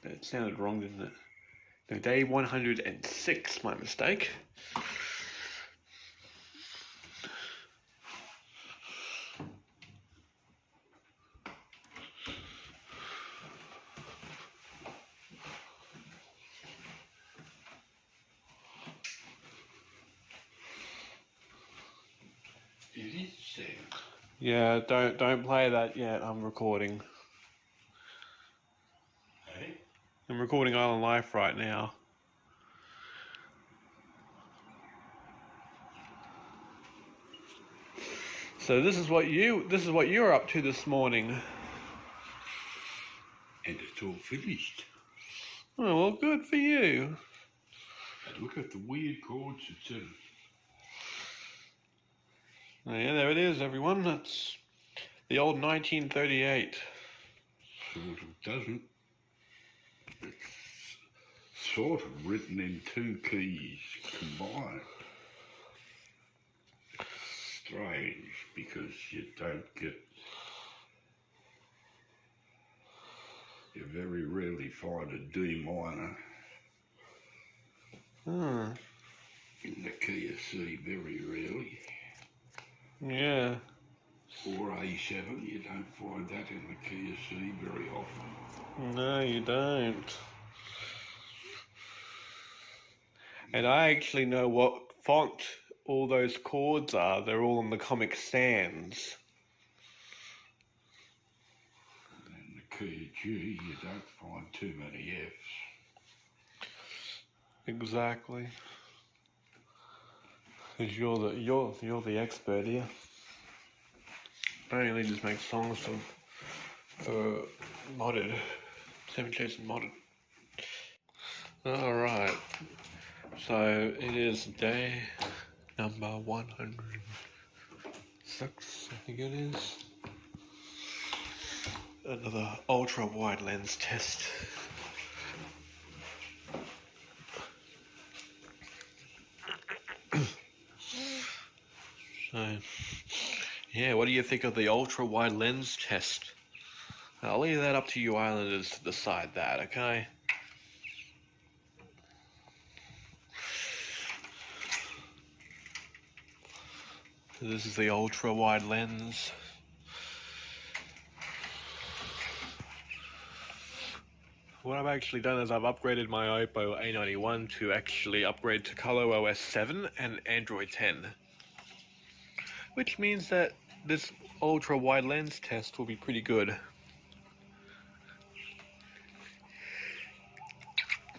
That sounded wrong, didn't it? No, day 106, my mistake. It is Sam. Yeah, don't play that yet. I'm recording. Hey? I'm recording Island Life right now. So this is what you're up to this morning. And it's all finished. Oh, well, good for you. And look at the weird chords it's in. Oh, yeah, there it is, everyone. That's the old 1938. Sort of doesn't. It's sort of written in two keys combined. Strange, because you very rarely find a D minor in the key of C, very rarely. Yeah. Or A7, you don't find that in the key of C very often. No, you don't. And I actually know what font all those chords are. They're all in the Comic Sans. And in the key of G, you don't find too many Fs. Exactly. Because you're the expert here. I only just make songs for modded. 7 Shades and modded. Alright. So it is day number 106, I think it is. Another ultra wide lens test. So, yeah, what do you think of the ultra wide lens test? I'll leave that up to you Islanders to decide that, okay? This is the ultra wide lens. What I've actually done is I've upgraded my OPPO A91 to actually upgrade to ColorOS 7 and Android 10. Which means that this ultra wide lens test will be pretty good.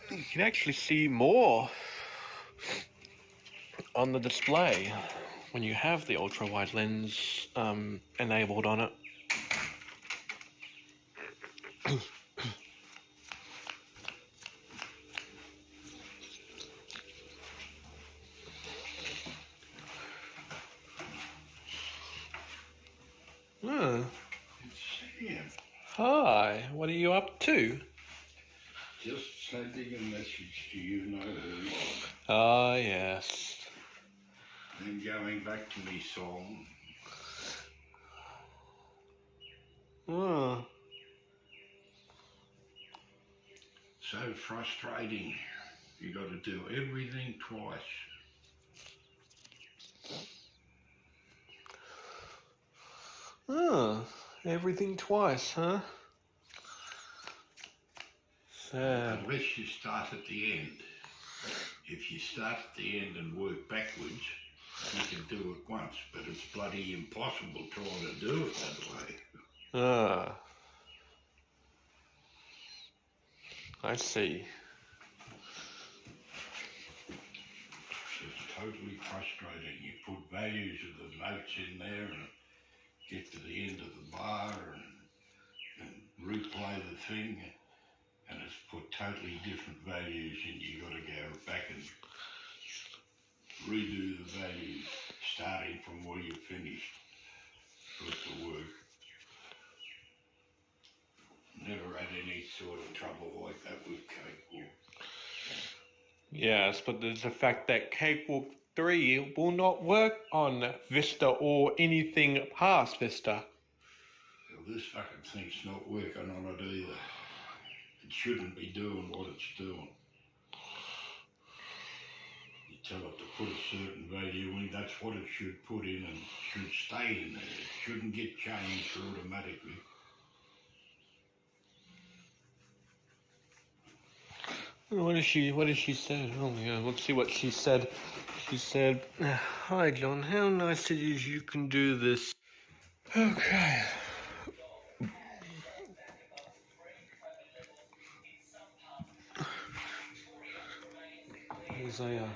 You can actually see more on the display when you have the ultra wide lens enabled on it. It's Sam. Hi, what are you up to? Just sending a message to you know who. Ah, yes. Then going back to me song. Oh. So frustrating. You got to do everything twice. Oh, everything twice, huh? Sad. Unless you start at the end. If you start at the end and work backwards, you can do it once, but it's bloody impossible trying to do it that way. Ah. I see. It's totally frustrating. You put values of the notes in there and get to the end of the bar and replay the thing, and it's put totally different values in. You got to go back and redo the values starting from where you finished for it to work. Never had any sort of trouble like that with Cakewalk. Yes, but there's the fact that Cakewalk 3 will not work on Vista or anything past Vista. Well, this fucking thing's not working on it either. It shouldn't be doing what it's doing. tell it to put a certain value in, that's what it should put in and should stay in there. It shouldn't get changed automatically. What did she say? Oh yeah, let's see what she said. She said, "Hi John, how nice it is you can do this." Okay. Here's a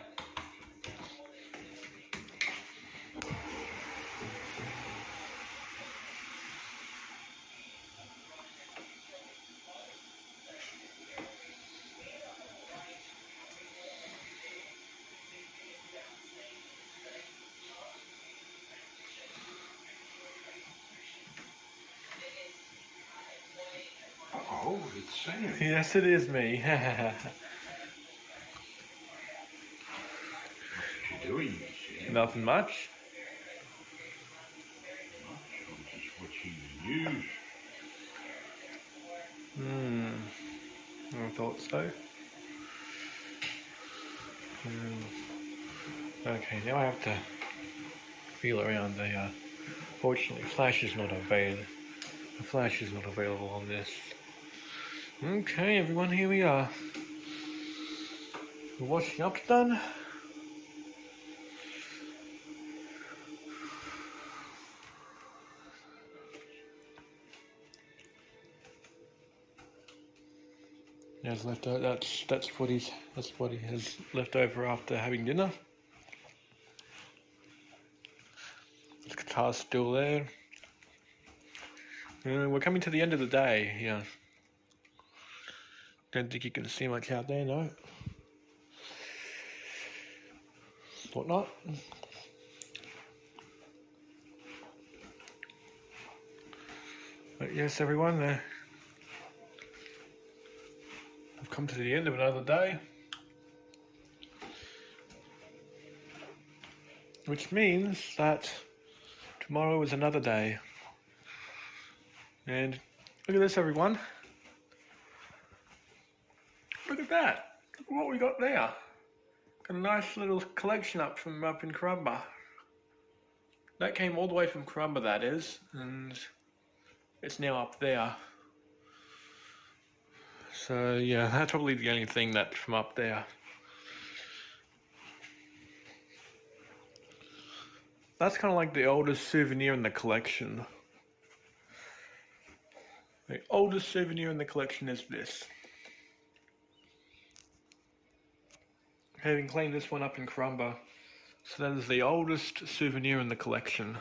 Oh, it's Sam. Yes, it is me. What you doing, Sam? Nothing much. I'm just watching the news. I thought so. Okay, now I have to feel around the. Fortunately, Flash is not available. The Flash is not available on this. Okay, everyone, here we are. The washing up's done. That's left over. That's what he has left over after having dinner. The guitar's still there. We're coming to the end of the day. Yeah. Don't think you can see much out there, no. Thought not. But yes, everyone, we've come to the end of another day. Which means that tomorrow is another day. And look at this, everyone. Look at that. Look at what we got there. Got a nice little collection up in Currumbin. That came all the way from Currumbin, that is, and it's now up there. So yeah, that's probably the only thing that's from up there. That's kind of like the oldest souvenir in the collection. The oldest souvenir in the collection is this. Having cleaned this one up in Currumbin, so that is the oldest souvenir in the collection.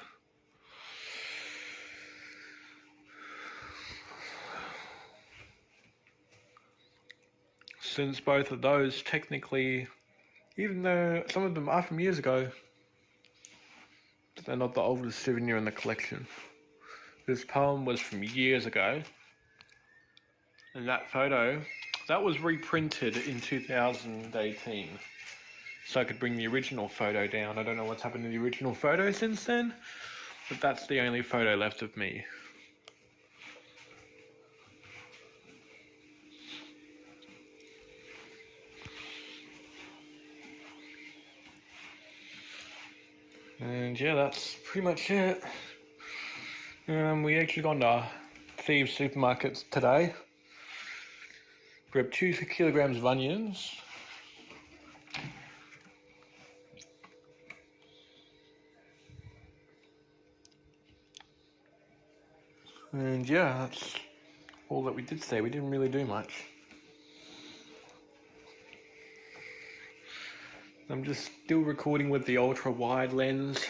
Since both of those technically, even though some of them are from years ago, they're not the oldest souvenir in the collection. This poem was from years ago, and that photo, that was reprinted in 2018. So I could bring the original photo down. I don't know what's happened to the original photo since then, but that's the only photo left of me. And yeah, that's pretty much it. We actually gone to Thieves Supermarkets today. Grabbed 2 kilograms of onions. And yeah, that's all that we did today. We didn't really do much. I'm just still recording with the ultra wide lens.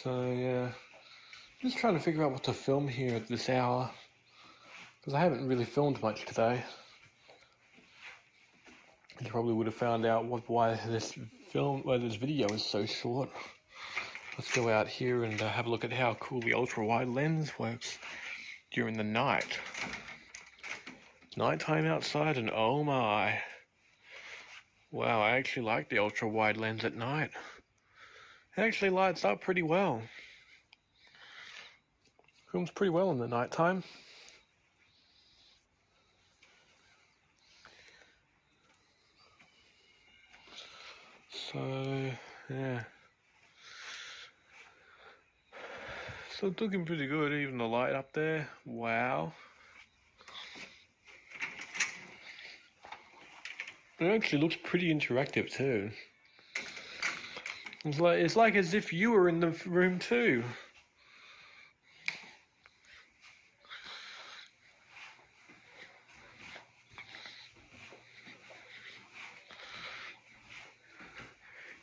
So yeah, just trying to figure out what to film here at this hour, because I haven't really filmed much today. You probably would have found out why this video is so short. Let's go out here and have a look at how cool the ultra wide lens works during the night. Nighttime outside, and oh my. Wow, I actually like the ultra wide lens at night. It actually lights up pretty well. Films pretty well in the night time. So yeah, so it's looking pretty good. Even the light up there, wow. It actually looks pretty interactive too. It's like as if you were in the room too.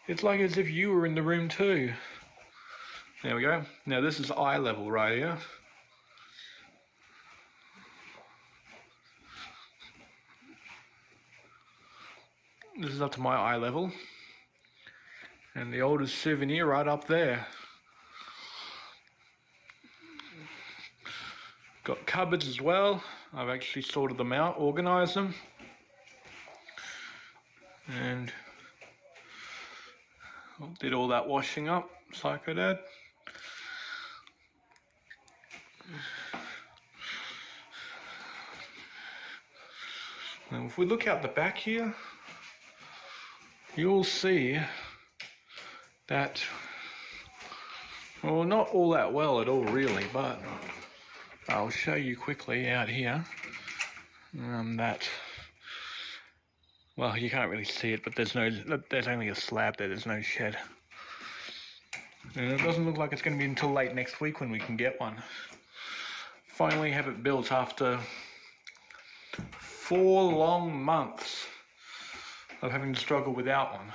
It's like as if you were in the room too. There we go. Now this is eye level right here. This is up to my eye level. And the oldest souvenir right up there. Got cupboards as well. I've actually sorted them out, organised them. And did all that washing up, Psycho Dad. Now if we look out the back here, you'll see that, well, not all that well at all really, but I'll show you quickly out here that, well, you can't really see it, but there's only a slab there, there's no shed. And it doesn't look like it's going to be until late next week when we can get one. Finally have it built after 4 long months of having to struggle without one.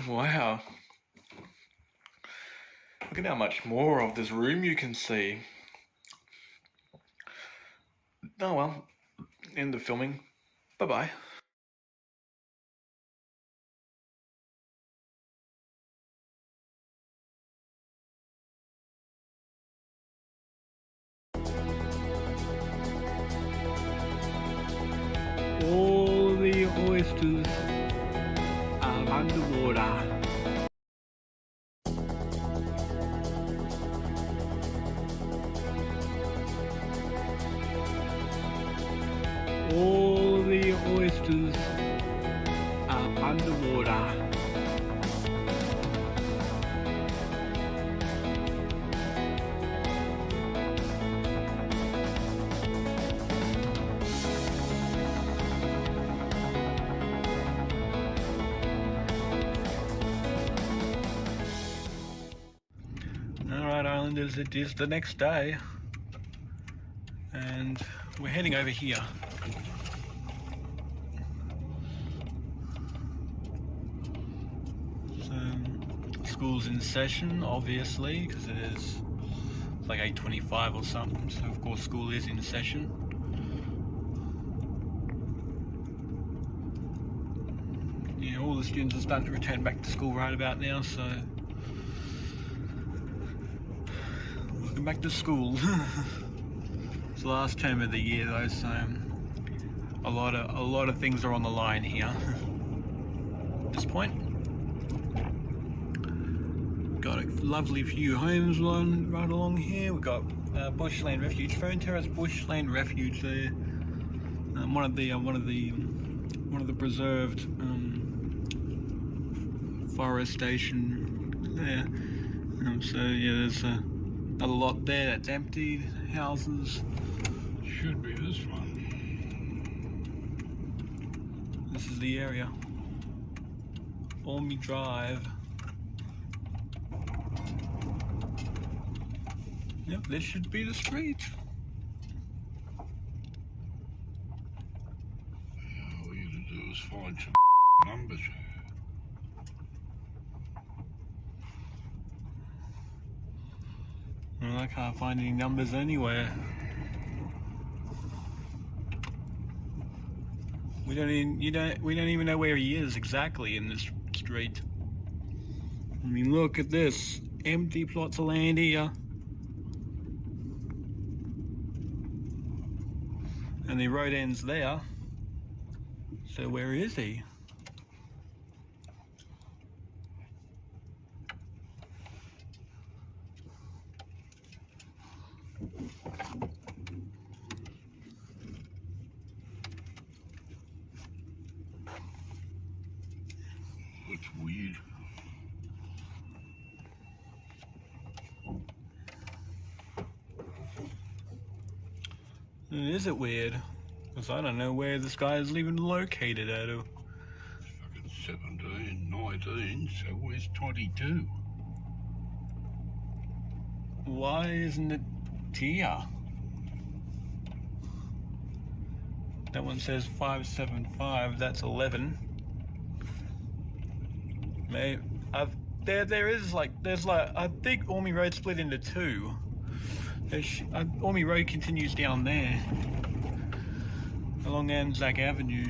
Wow. Look at how much more of this room you can see. Oh well, end of filming. Bye-bye. All the oysters are underwater. All the oysters are underwater. Alright Islanders, it is the next day and we're heading over here. School's in session, obviously, because it's like 8:25 or something, so of course school is in session. Yeah, all the students are starting to return back to school right about now, so welcome back to school. It's the last term of the year though, so a lot of things are on the line here at this point. Got a lovely few homes right along here. We've got Bushland Refuge, Fern Terrace Bushland Refuge there. One of the preserved forestation there. So yeah, there's a lot there that's emptied. Houses. Should be this one. This is the area. Ormy Drive. Yep, this should be the street. Yeah, all you gotta do is find some numbers. Well, I can't find any numbers anywhere. We don't even know where he is exactly in this street. I mean, look at this empty plots of land here. And the road ends there. So where is he? That's weird. Is it weird? Because I don't know where this guy is even located at. Fucking 17, 19, so where's 22? Why isn't it here? That one says 575, that's 11. Maybe, there's like, I think Ormy Road split into two. Ormy Road continues down there, along Anzac Avenue.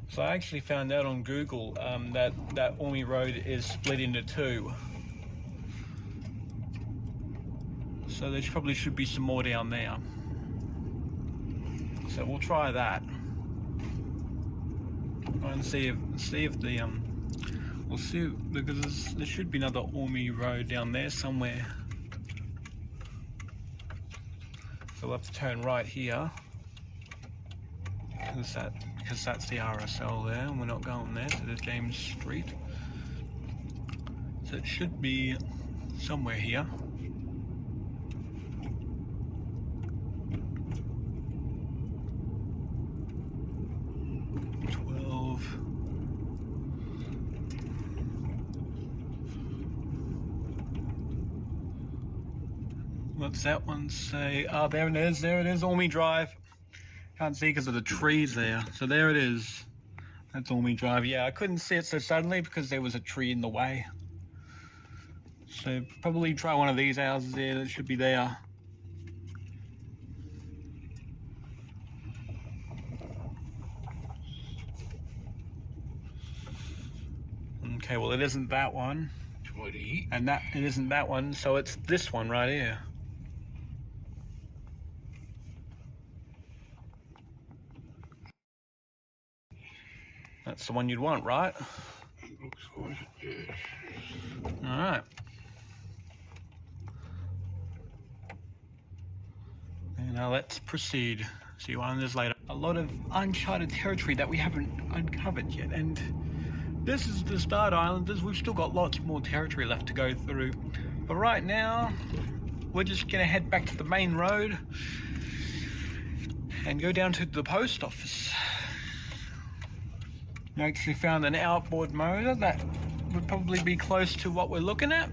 So I actually found out on Google that Ormy Road is split into two. So there probably should be some more down there. So we'll try that. And see if the we'll see, because there should be another Ormy Road down there somewhere. So we'll have to turn right here, because that's the RSL there, and we're not going there, so there's James Street. So it should be somewhere here. What's that one say? Oh, there it is, Ormy Drive. Can't see because of the trees there. So there it is. That's Ormy Drive. Yeah, I couldn't see it so suddenly because there was a tree in the way. So probably try one of these houses there, that should be there. Okay, well it isn't that one. 20. And that, it isn't that one, so it's this one right here. That's the one you'd want, right? Looks like it, yes. Alright. Now let's proceed. See you Islanders later. A lot of uncharted territory that we haven't uncovered yet, and this is the start, Islanders. We've still got lots more territory left to go through. But right now, we're just gonna head back to the main road and go down to the post office. I actually found an outboard motor that would probably be close to what we're looking at.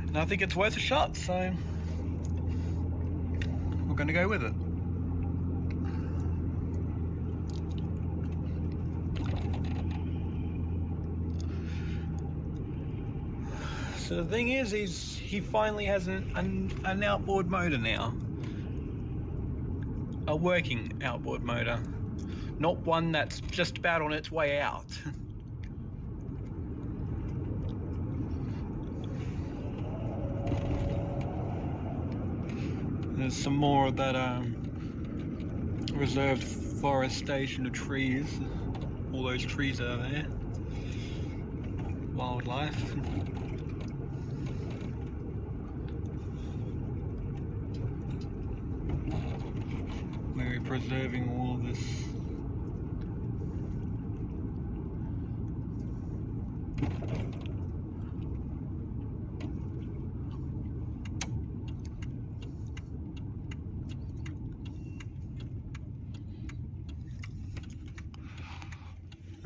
And I think it's worth a shot, so we're going to go with it. So the thing is, he finally has an outboard motor now. A working outboard motor, not one that's just about on its way out. There's some more of that reserved forestation of trees. All those trees are there. Wildlife. Maybe preserving all of this.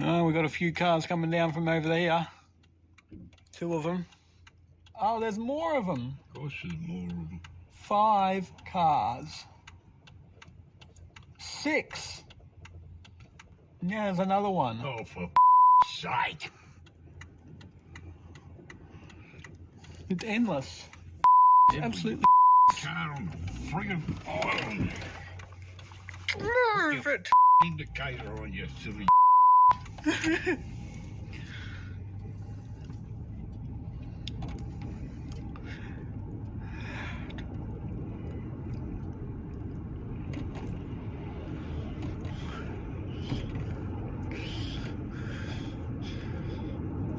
Oh, we've got a few cars coming down from over there. Two of them. Oh, there's more of them. Of course there's more of them. 5 cars. 6. Yeah, there's another one. Oh, for sake. It's endless. It's absolutely Car on the friggin' island. move it. Indicator on your silly.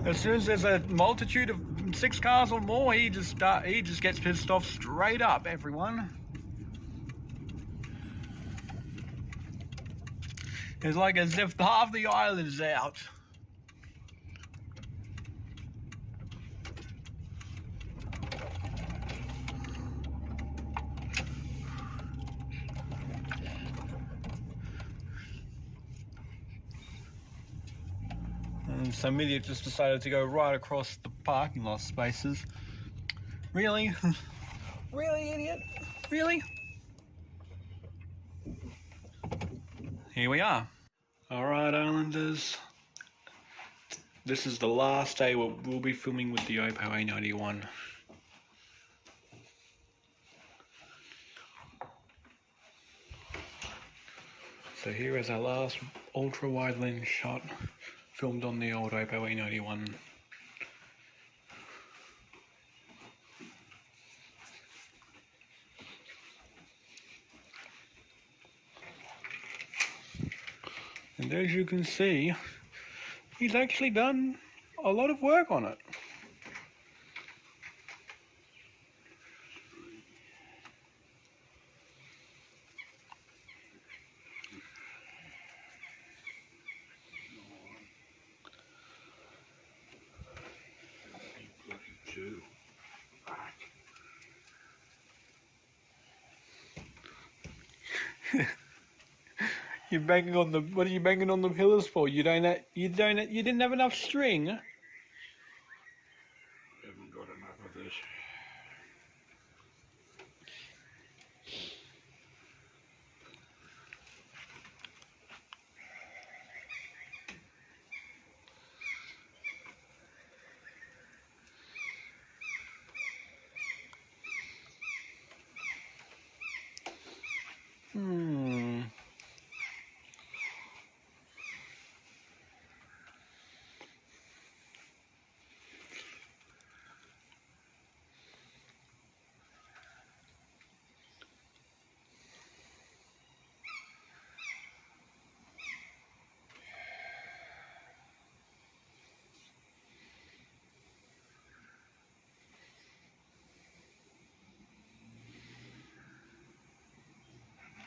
As soon as there's a multitude of 6 cars or more, he just gets pissed off straight up, everyone. It's like as if half the island is out. And some idiot just decided to go right across the parking lot spaces. Really? Really, idiot? Really? Here we are. Alright, Islanders. This is the last day we'll be filming with the OPPO A91. So here is our last ultra-wide lens shot filmed on the old OPPO A91. And as you can see, he's actually done a lot of work on it. You're banging on the. What are you banging on the pillars for? You didn't have enough string. Haven't got enough of this.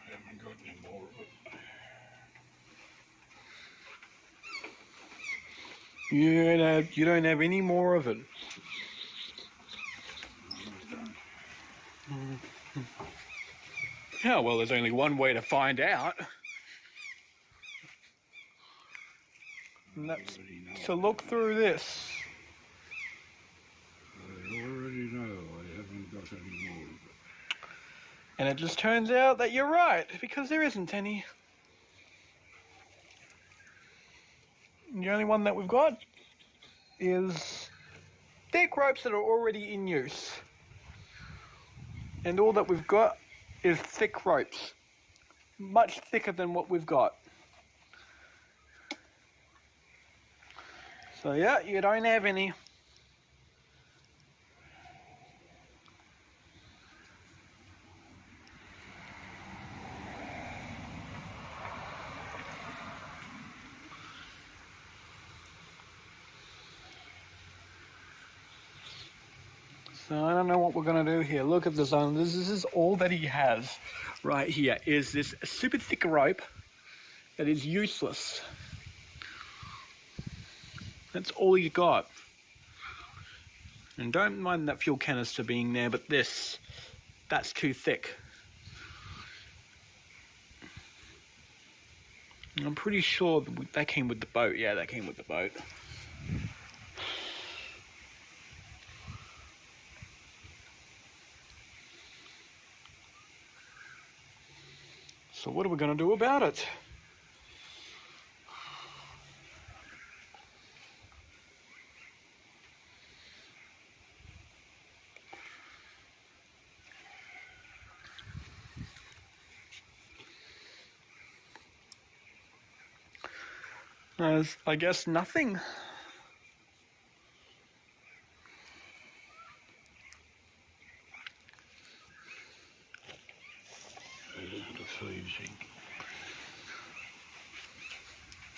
Haven't got any more of it. You don't have any more of it. Yeah, well, there's only one way to find out. And that's to look through this. I already know I haven't got any more of it. And it just turns out that you're right, because there isn't any. The only one that we've got is thick ropes that are already in use. And all that we've got is thick ropes. Much thicker than what we've got. So yeah, you don't have any. So I don't know what we're going to do here. Look at this. This is all that he has right here is this super thick rope that is useless. That's all you got. And don't mind that fuel canister being there, but that's too thick. I'm pretty sure that came with the boat. Yeah, that came with the boat. So what are we going to do about it? I guess nothing.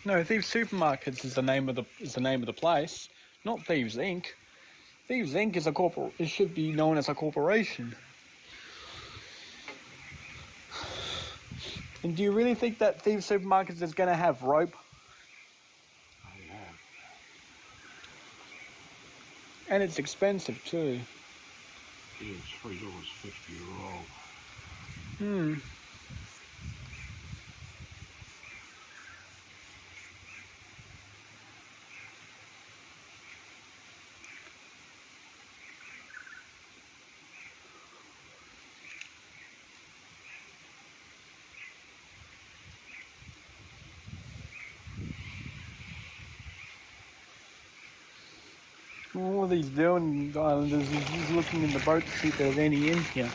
No, Thieves Supermarkets is the name of the place. Not Thieves Inc. Thieves Inc. is a it should be known as a corporation. And do you really think that Thieves Supermarkets is going to have rope? Yeah. And it's expensive too. Yeah, it's $3.50 a roll. Hmm. All he's doing, Islanders, is he's looking in the boat to see if there's any in here.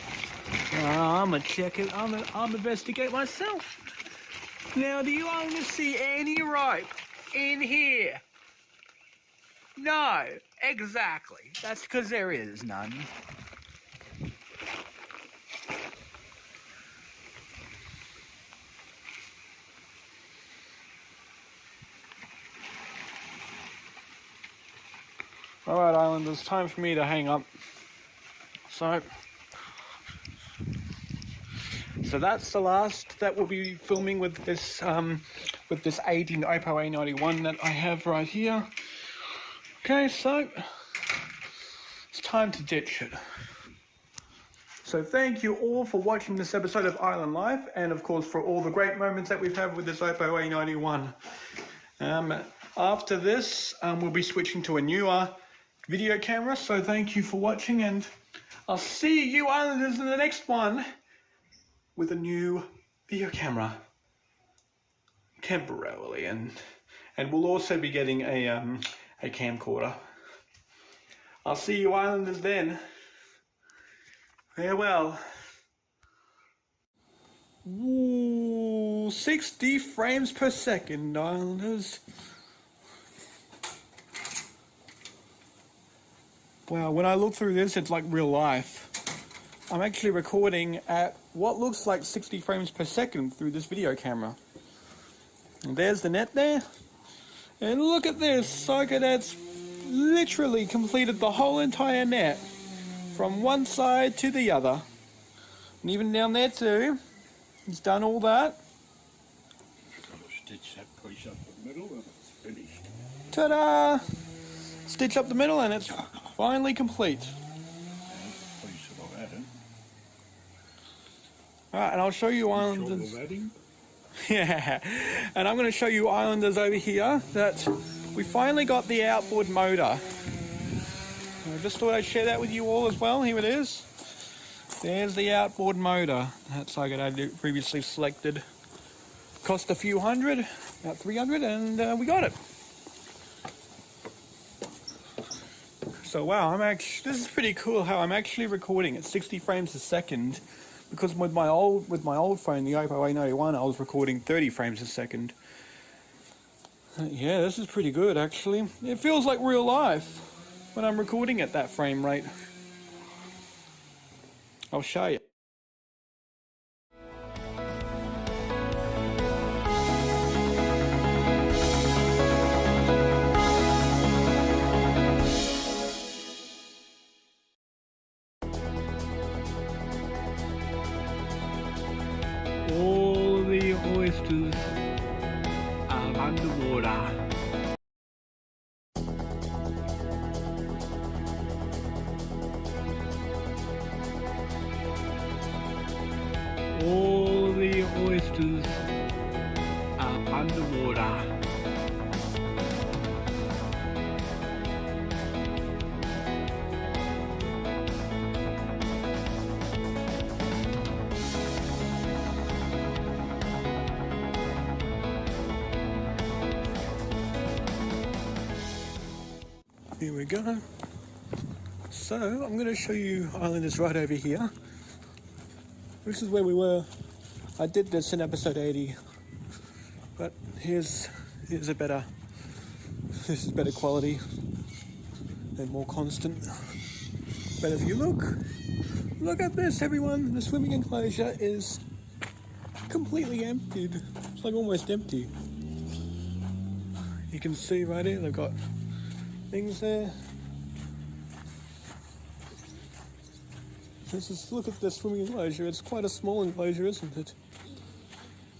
I'm gonna check it. I'm investigate myself. Now, do you Islanders see any rope in here? No, exactly. That's because there is none. Alright, Islanders, time for me to hang up. So that's the last that we'll be filming with this 18 OPPO A91 that I have right here. Okay, so it's time to ditch it. So thank you all for watching this episode of Island Life, and of course for all the great moments that we've had with this OPPO A91. After this, we'll be switching to a newer video camera, so thank you for watching, and I'll see you Islanders in the next one with a new video camera. Temporarily, and we'll also be getting a camcorder. I'll see you Islanders then. Farewell. Ooh, 60 frames per second, Islanders. Wow, when I look through this, it's like real life. I'm actually recording at what looks like 60 frames per second through this video camera. And there's the net there. And look at this, Soka, that's literally completed the whole entire net from one side to the other. And even down there too, he's done all that. Stitch that piece up the middle and it's finished. Ta-da! Stitch up the middle and it's finally complete. Piece that I've added. Alright, and I'll show you Islanders. Short of adding. Yeah, and I'm going to show you Islanders over here that we finally got the outboard motor. I just thought I'd share that with you all as well. Here it is. There's the outboard motor. That's like I previously selected. Cost a few hundred, about 300, and we got it. So wow, this is pretty cool how I'm actually recording at 60 frames a second. Because with my old phone, the OPPO A91, I was recording 30 frames a second. Yeah, this is pretty good actually. It feels like real life when I'm recording at that frame rate. I'll show you. All the oysters are underwater. All the oysters are underwater. Here we go. So I'm going to show you Islanders right over here. This is where we were. I did this in episode 80, but here's a better. This is better quality and more constant. But if you look at this, everyone. The swimming enclosure is completely emptied. It's like almost empty. You can see right here they've got things there. Look at the swimming enclosure. It's quite a small enclosure, isn't it?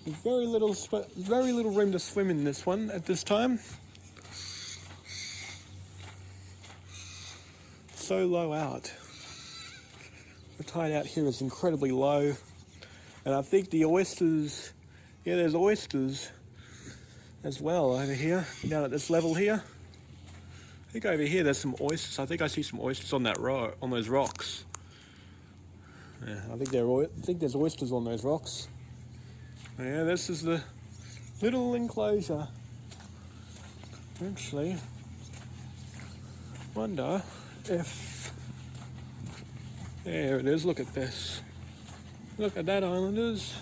There's very little room to swim in this one at this time. So low out. The tide out here is incredibly low, and I think the oysters, yeah, there's oysters as well over here, down at this level here. I think over here there's some oysters. I think I see some oysters on that on those rocks. Yeah, I think there's oysters on those rocks. Yeah, this is the little enclosure. Actually, wonder if... There it is, look at this. Look at that, Islanders.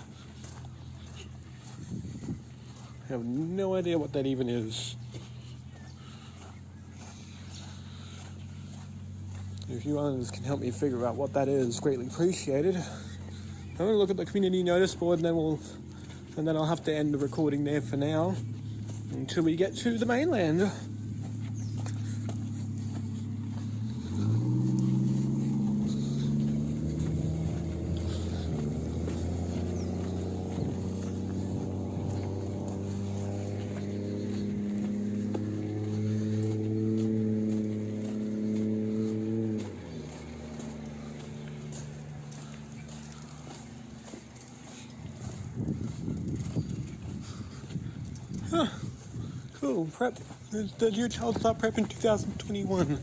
I have no idea what that even is. If you Islanders can help me figure out what that is, greatly appreciated. I'm going to look at the community notice board, and then I'll have to end the recording there for now until we get to the mainland. Huh. Cool. Prep. Did your child start prep in 2021?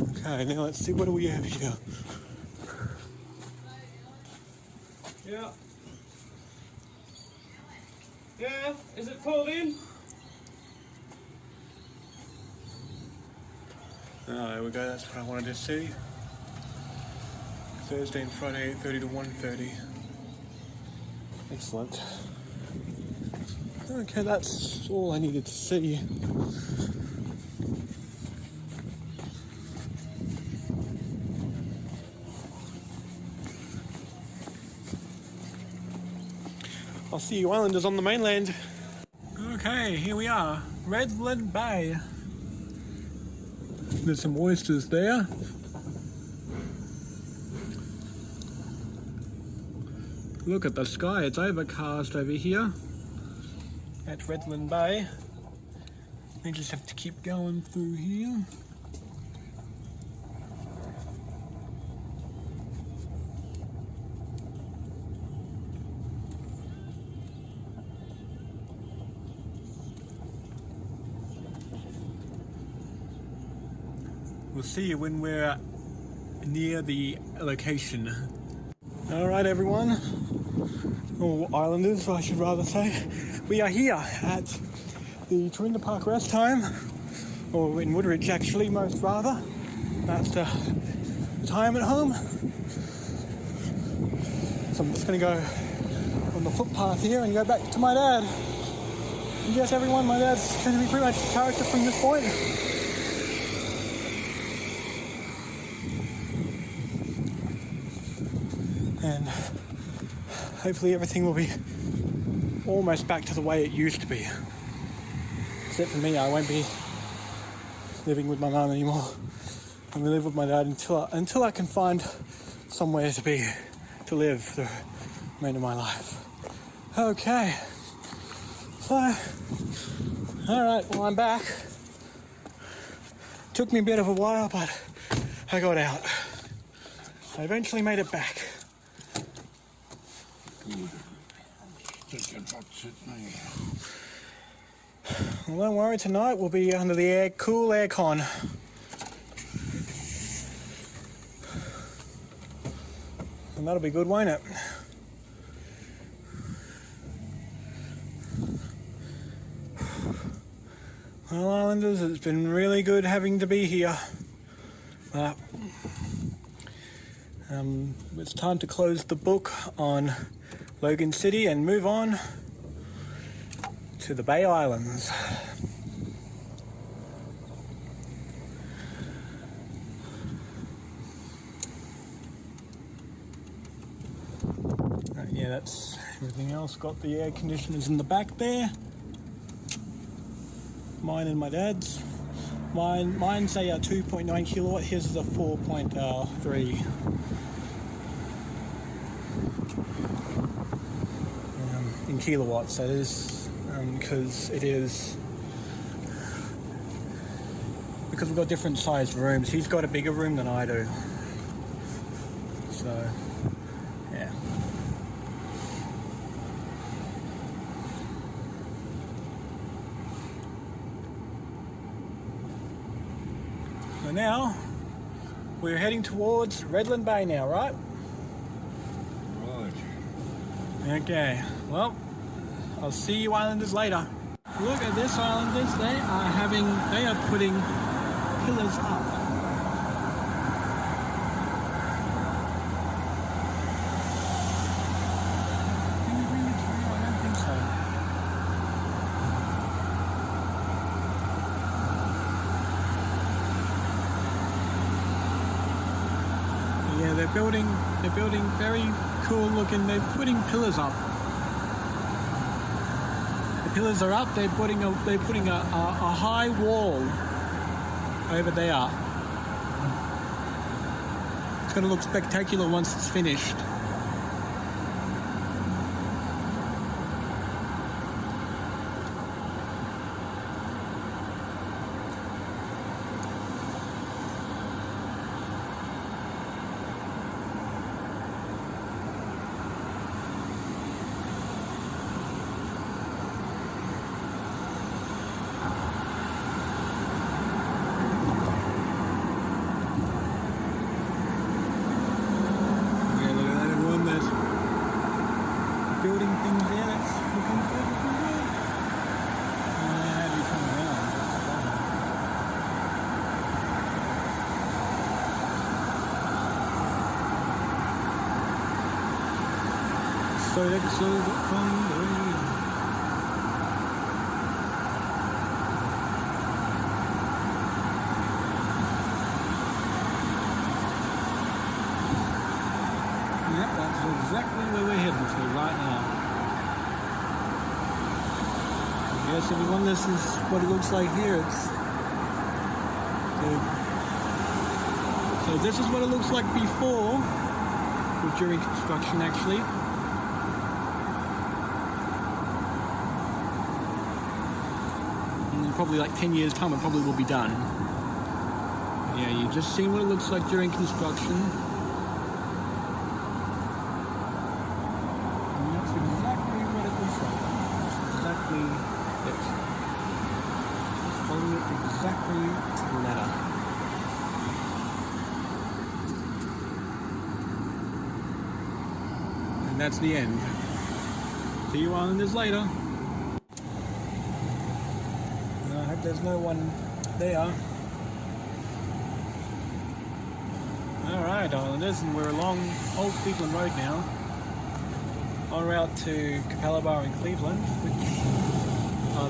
Okay, now let's see, what do we have here? Yeah. Yeah, is it pulled in? Oh, there we go, that's what I wanted to see. Thursday and Friday, 8:30 to 1:30. Excellent. Okay, that's all I needed to see. I'll see you Islanders on the mainland. Okay, here we are, Redland Bay. There's some oysters there. Look at the sky, it's overcast over here at Redland Bay. We just have to keep going through here. We'll see you when we're near the location. Alright everyone, or Islanders I should rather say, we are here at the Tarinda Park Rest Home, or in Woodridge actually, most rather. That's the retirement home. So I'm just going to go on the footpath here and go back to my dad. And yes everyone, my dad's going to be pretty much a character from this point. And hopefully everything will be almost back to the way it used to be. Except for me, I won't be living with my mum anymore. I'm gonna live with my dad until I can find somewhere to live for the remainder of my life. Okay. So, alright, well I'm back. Took me a bit of a while, but I got out. I eventually made it back. Well, don't worry, tonight we'll be under the cool aircon. And that'll be good, won't it? Well, Islanders, it's been really good having to be here. But it's time to close the book on Logan City and move on to the Bay Islands. Yeah, that's everything else. Got the air conditioners in the back there. Mine and my dad's. Mine's a 2.9 kilowatt, his is a 4.3. In kilowatts, that is, because we've got different sized rooms. He's got a bigger room than I do. So, yeah. So now, we're heading towards Redland Bay now, right? Right. Okay, well, I'll see you islanders later. Look at this, islanders. They are putting pillars up. Can you bring the tree? I don't think so. Yeah, they're building very cool looking. They're putting pillars up. The pillars are up. They're putting a high wall over there. It's going to look spectacular once it's finished. Building things there, that's looking good, how do you come around? So that's so fun. Yep, that's exactly where we're heading to right now. Yes, everyone, this is what it looks like here. So this is what it looks like before, or during construction actually. And then probably like 10 years time it probably will be done. Yeah, you just seen what it looks like during construction. Following it exactly to the letter. And that's the end. See you islanders later. And I hope there's no one there. Alright islanders, and we're along Old Cleveland Road now. En route to Capalaba in Cleveland, which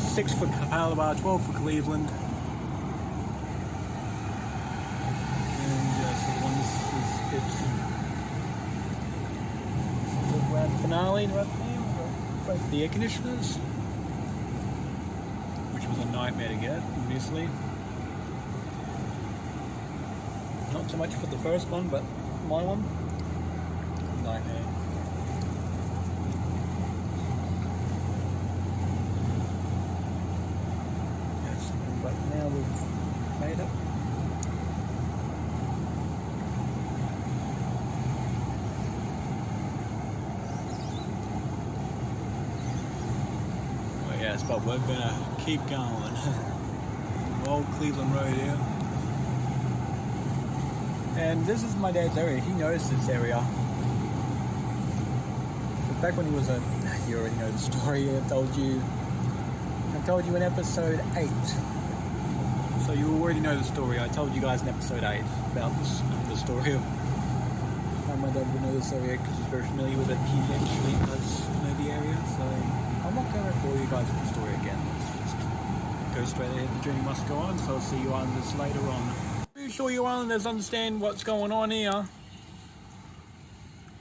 6 for Capalaba, 12 for Cleveland. And so this is the grand finale right there. Both the air conditioners, which was a nightmare to get, obviously. Not so much for the first one, but my one, nightmare. But now we've made it. Oh yes, but we're gonna keep going. Old Cleveland Road here. And this is my dad's area. He knows this area. But back when he was you already know the story. I told you in episode 8. So you already know the story. I told you guys in episode 8 about the story of how my dad would know this area because he's very familiar with it. He actually does know the area, so I'm not going to bore you guys with the story again. Let's just go straight ahead. The journey must go on, so I'll see you islanders later on. Pretty sure you islanders understand what's going on here,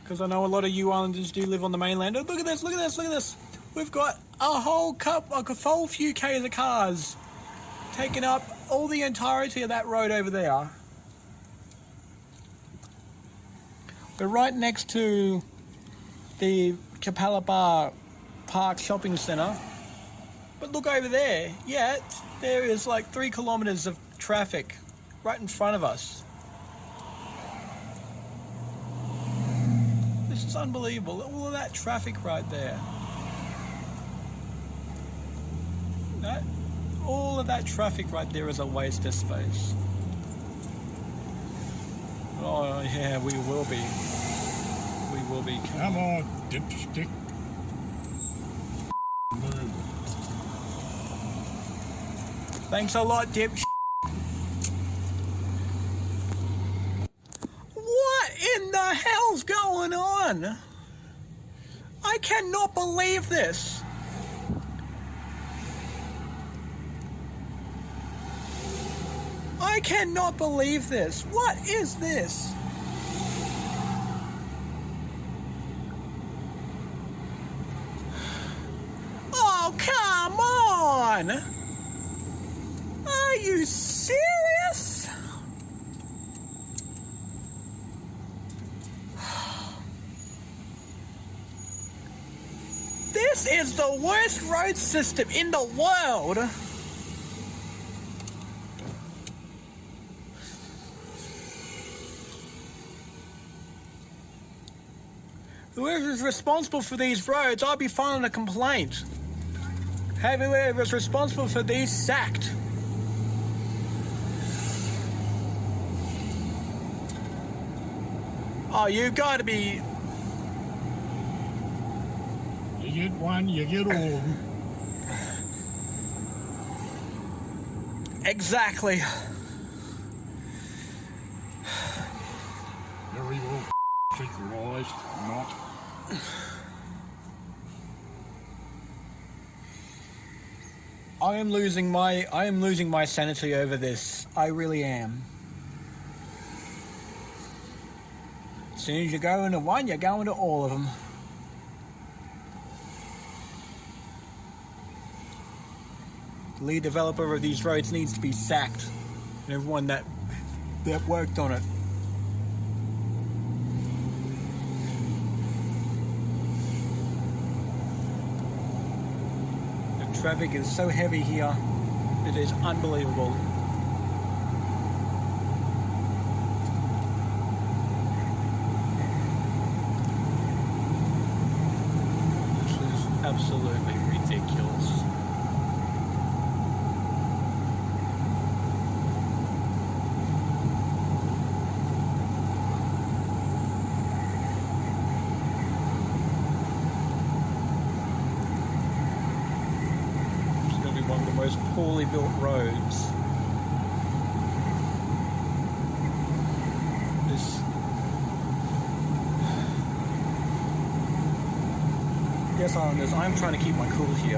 because I know a lot of you islanders do live on the mainland. Oh, look at this, look at this, look at this. We've got a whole few K's of cars taking up all the entirety of that road over there. We're right next to the Capalaba Park Shopping Centre. But look over there. Yeah, there is like 3 kilometres of traffic right in front of us. This is unbelievable. All of that traffic right there. All of that traffic right there is a waste of space. Oh yeah, we will be. We will be. Come on, dipstick. Move. Thanks a lot, dip. What in the hell's going on? I cannot believe this. I cannot believe this. What is this? Oh, come on! Are you serious? This is the worst road system in the world. Whoever's responsible for these roads, I'll be filing a complaint. Have whoever's responsible for these sacked. Oh, you gotta be... You get one, you get all. Exactly. Very well synchronized, not. I am losing my sanity over this. I really am. As soon as you go into one, you go into all of them. The lead developer of these roads needs to be sacked, and everyone that worked on it. The traffic is so heavy here, it is unbelievable. Absolutely ridiculous. It's going to be one of the most poorly built roads. Yes, Islanders, I'm trying to keep my cool here.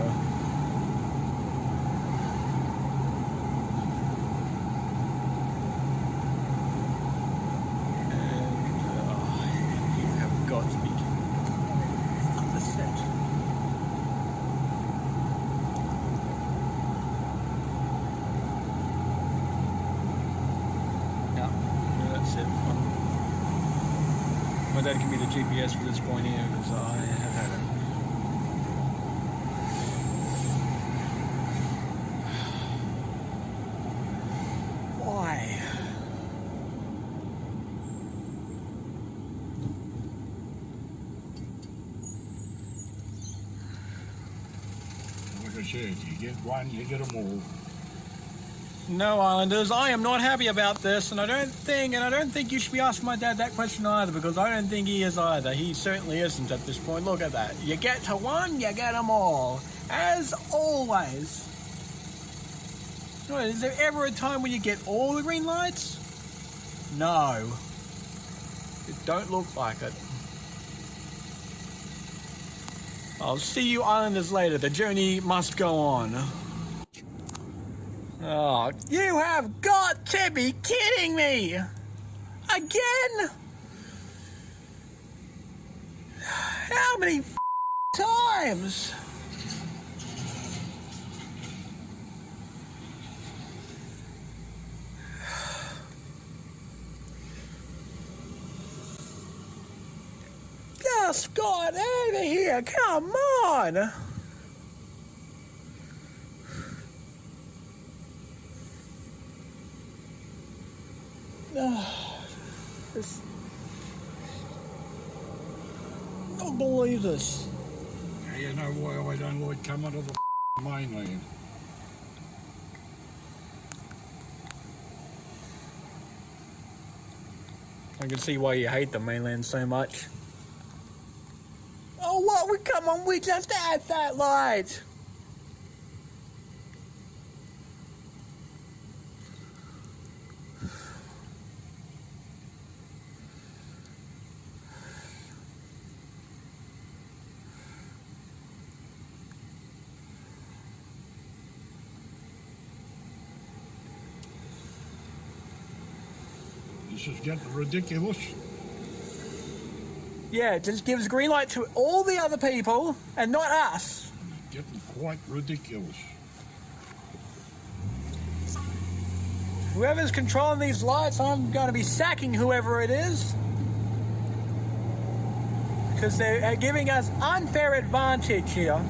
And you have got to be upset. No, that's it. My dad can be the GPS for this point here because I have had it. Like I said, you get one, you get them all. No, Islanders, I am not happy about this, and I don't think you should be asking my dad that question either, because I don't think he is either. He certainly isn't at this point. Look at that. You get to one, you get them all. As always. Is there ever a time when you get all the green lights? No. It don't look like it. I'll see you Islanders later. The journey must go on. Oh, you have got to be kidding me! Again? How many times? on over here. Come on. This, I don't believe this. Now you know why I don't like coming to the mainland. I can see why you hate the mainland so much. Oh, what? Come on, we just had that light. This is getting ridiculous. Yeah, it just gives green light to all the other people and not us. It's getting quite ridiculous. Whoever's controlling these lights, I'm going to be sacking whoever it is. Because they're giving us unfair advantage here.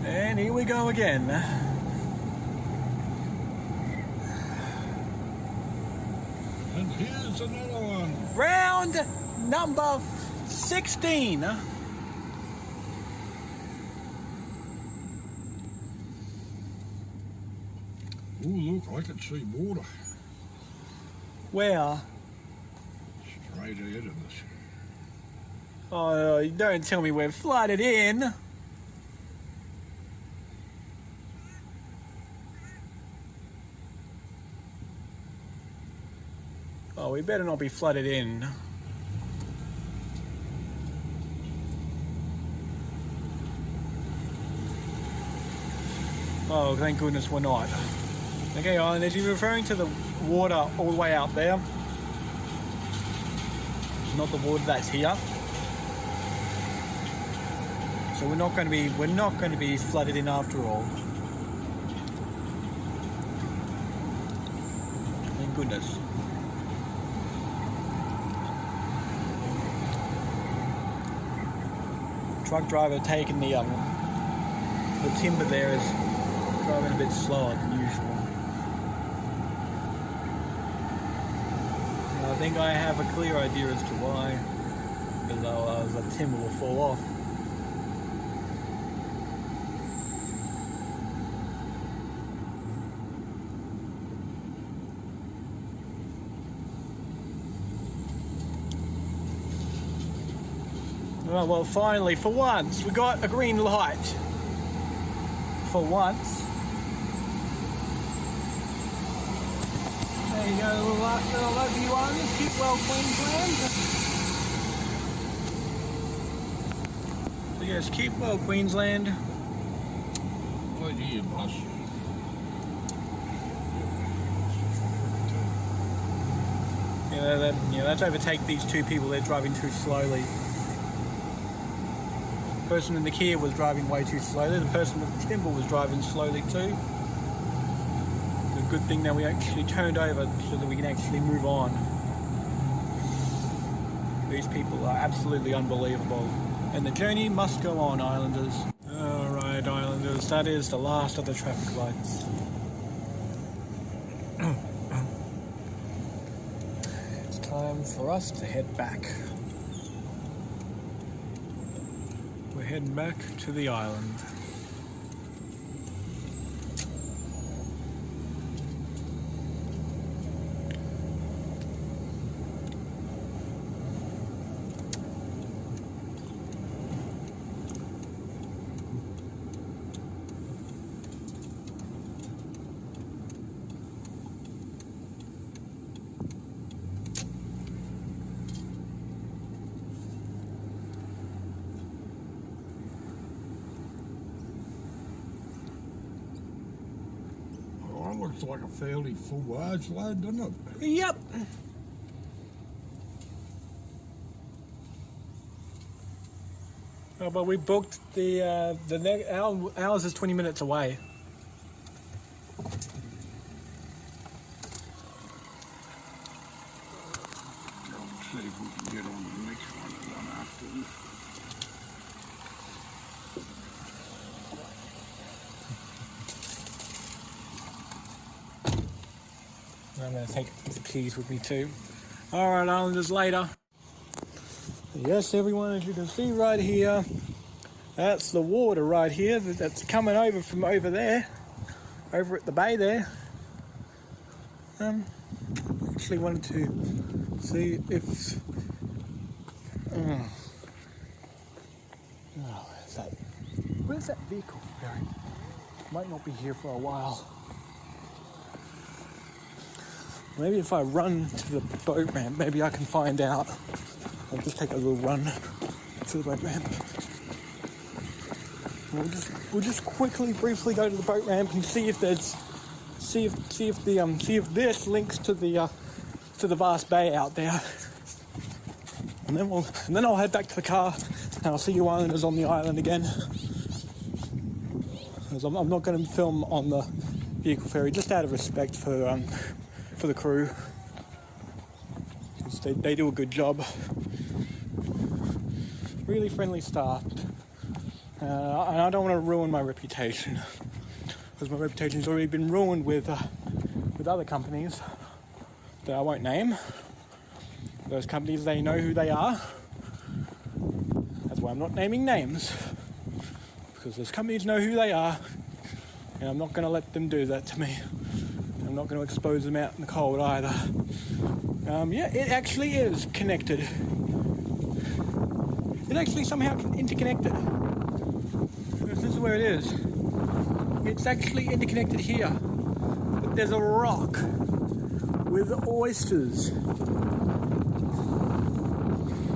And here we go again. And here's another one. Round number 16. Oh, look, I can see water Where? straight ahead of us. Oh, don't tell me we're flooded in. Oh, we better not be flooded in. Oh, thank goodness we're not. Okay, Islanders, you're referring to the water all the way out there. Not the water that's here. So we're not going to be flooded in after all. Thank goodness. Truck driver taking the timber there is driving a bit slower than usual. I think I have a clear idea as to why, because the timber will fall off. Oh, well, finally, for once, we got a green light. For once. There you go, little love you owners. Keep well, Queensland. So yes, keep well, Queensland. Right here, boss. Yeah, let's overtake these two people. They're driving too slowly. The person in the Kia was driving way too slowly. The person with the timber was driving slowly too. It's a good thing that we actually turned over so that we can actually move on. These people are absolutely unbelievable. And the journey must go on, Islanders. Alright, Islanders, that is the last of the traffic lights. It's time for us to head back. We're heading back to the island. Looks like a fairly full large load, doesn't it? Yep. Oh, but we booked ours is 20 minutes away. See if we can get on the next one after this. I'm going to take the keys with me too. Alright, Islanders, later. Yes, everyone, as you can see right here, that's the water right here that's coming over from over there, over at the bay there. Actually wanted to see if... where's that vehicle going? Might not be here for a while. Maybe if I run to the boat ramp, maybe I can find out. I'll just take a little run to the boat ramp. We'll just quickly, briefly go to the boat ramp and see if there's, see if this links to the vast bay out there. And then I'll head back to the car and I'll see you Islanders on the island again. Because I'm not going to film on the vehicle ferry, just out of respect for the crew. They do a good job. Really friendly staff. And I don't want to ruin my reputation, because my reputation's already been ruined with other companies that I won't name. Those companies, they know who they are. That's why I'm not naming names, because those companies know who they are, and I'm not going to let them do that to me. I'm not going to expose them out in the cold either. Yeah, it actually is connected. It actually somehow interconnected. This is where it is. It's actually interconnected here. But there's a rock with oysters.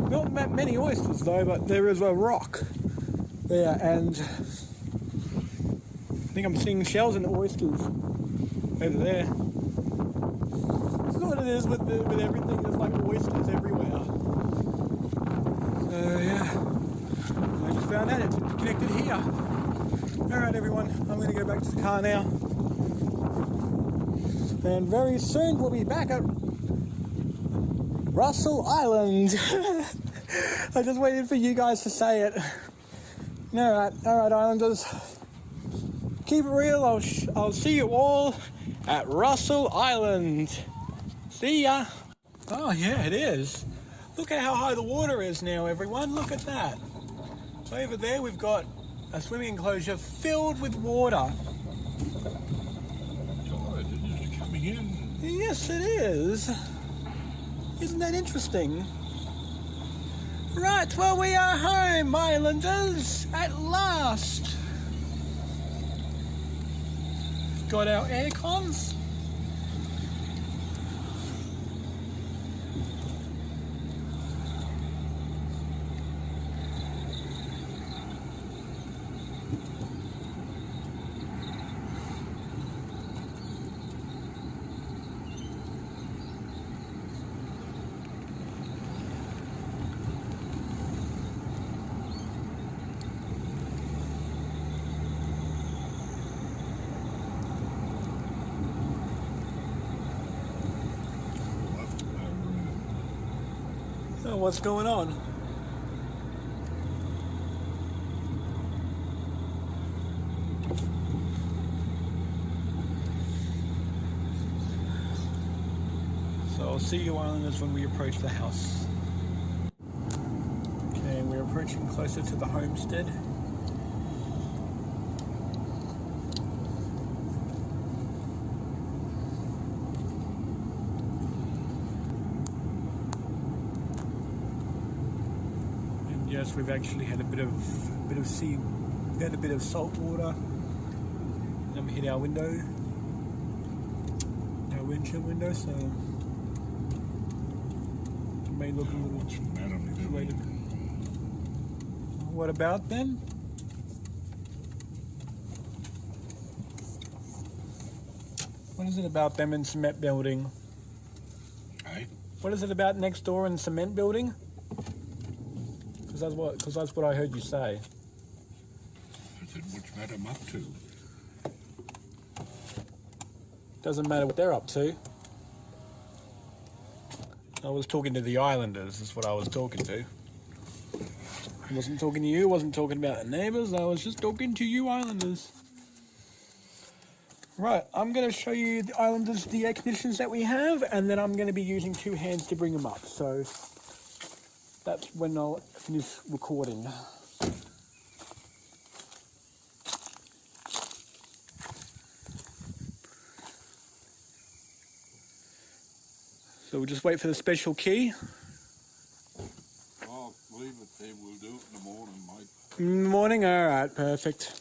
Not that many oysters though, but there is a rock there, and I think I'm seeing shells and oysters over there. This is what it is with everything. There's like oysters everywhere. So yeah, I just found out it's connected here. Alright everyone, I'm going to go back to the car now. And very soon we'll be back at Russell Island. I just waited for you guys to say it. Alright Islanders. Keep it real, I'll see you all at Russell Island. See ya. Oh yeah, it is. Look at how high the water is now, everyone. Look at that. Over there we've got a swimming enclosure filled with water. God, it is coming in. Yes, it is. Isn't that interesting? Right, well, we are home, Islanders, at last. Got our air cons. So what's going on? So I'll see you Islanders when we approach the house. Okay, we're approaching closer to the homestead. Yes, we've actually had a bit of sea, we had a bit of salt water. Then we hit our window, our windshield window, so it may look a little situated. What about them? What is it about them in cement building? Hey? What is it about next door in cement building? Because that's what I heard you say. I said, what's Madam up to? Doesn't matter what they're up to. I was talking to the islanders, is what I was talking to. I wasn't talking to you, wasn't talking about the neighbours, I was just talking to you islanders. Right, I'm going to show you the islanders, the air conditioners that we have, and then I'm going to be using 2 hands to bring them up. So that's when I'll finish recording. So we'll just wait for the special key. Oh, leave it there. We'll do it in the morning, mate. In the morning? Alright, perfect.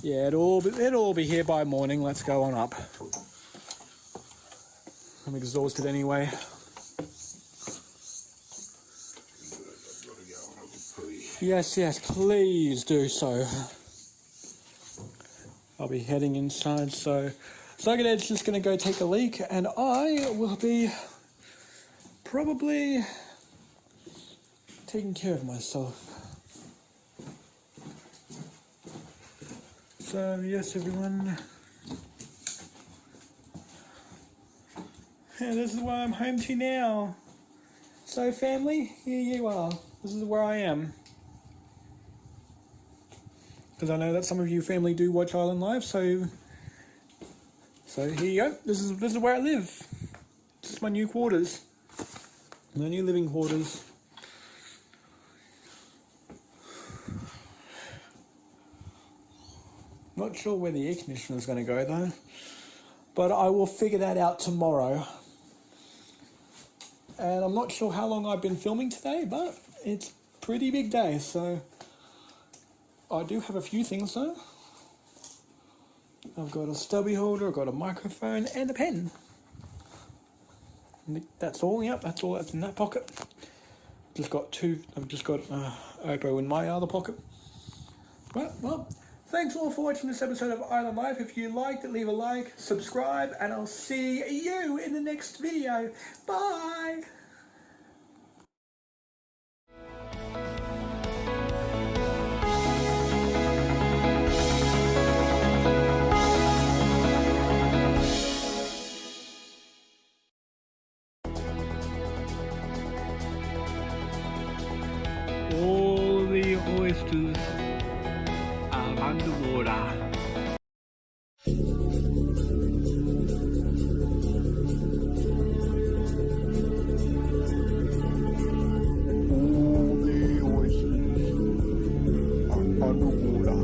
Yeah, it'll all be here by morning. Let's go on up. I'm exhausted anyway. Yes, please do so. I'll be heading inside, so Sluggad's just going to go take a leak, and I will be probably taking care of myself. So, yes, everyone. Yeah, this is where I'm home to now. So, family, here you are. This is where I am. Because I know that some of you family do watch Island Live, so here you go. This is where I live. This is my new quarters. My new living quarters. Not sure where the air conditioner is going to go though, but I will figure that out tomorrow. And I'm not sure how long I've been filming today, but it's a pretty big day, so I do have a few things though. I've got a stubby holder, I've got a microphone and a pen. And that's all, yep, that's all that's in that pocket. I've just got OPPO in my other pocket. Well, thanks all for watching this episode of Island Life. If you liked it, leave a like, subscribe, and I'll see you in the next video. Bye! All the oysters are underwater. All the oysters are underwater.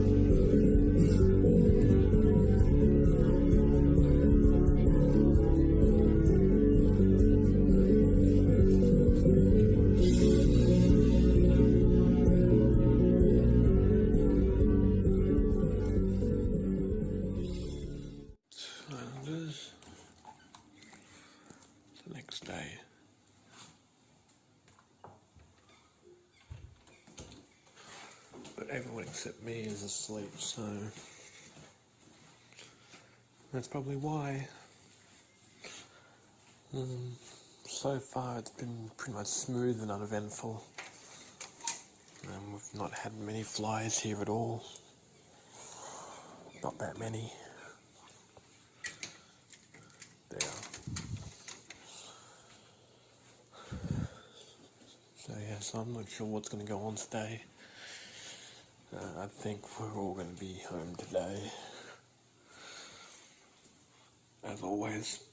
Islanders. It's the next day. But everyone except me is asleep, so that's probably why. So far it's been pretty much smooth and uneventful. We've not had many flies here at all. Not that many. There. So yes, I'm not sure what's going to go on today. I think we're all going to be home today. As always.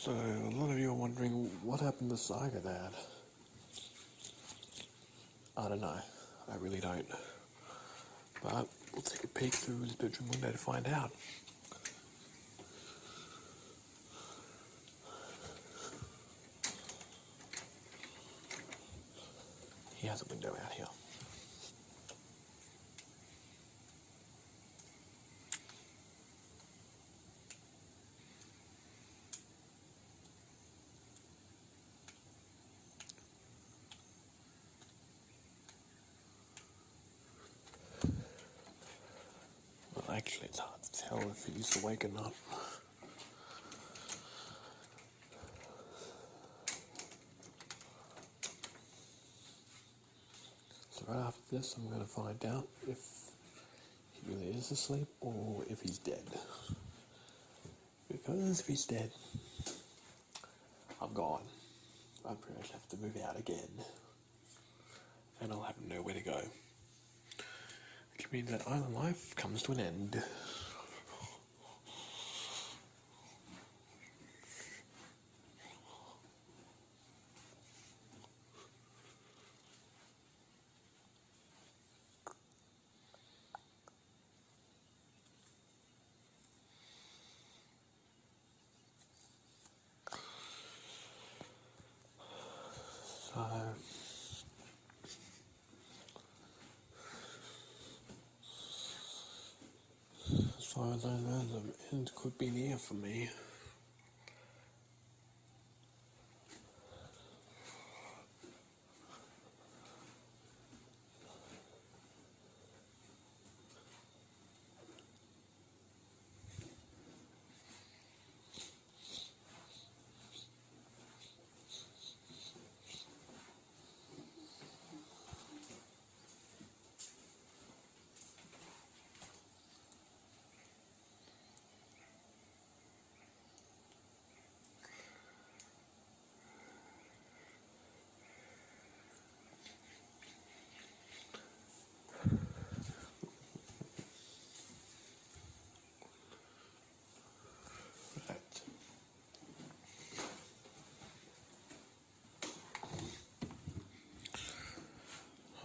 So, a lot of you are wondering what happened to Saga Dad. I don't know. I really don't. But we'll take a peek through his bedroom window to find out. He has a window out here. Actually, it's hard to tell if he's awake or not. So right after this, I'm going to find out if he really is asleep or if he's dead. Because if he's dead, I'm gone. I pretty much have to move out again. And I'll have nowhere to go. Which means that island life comes to an end. As far as I know, the end could be near for me.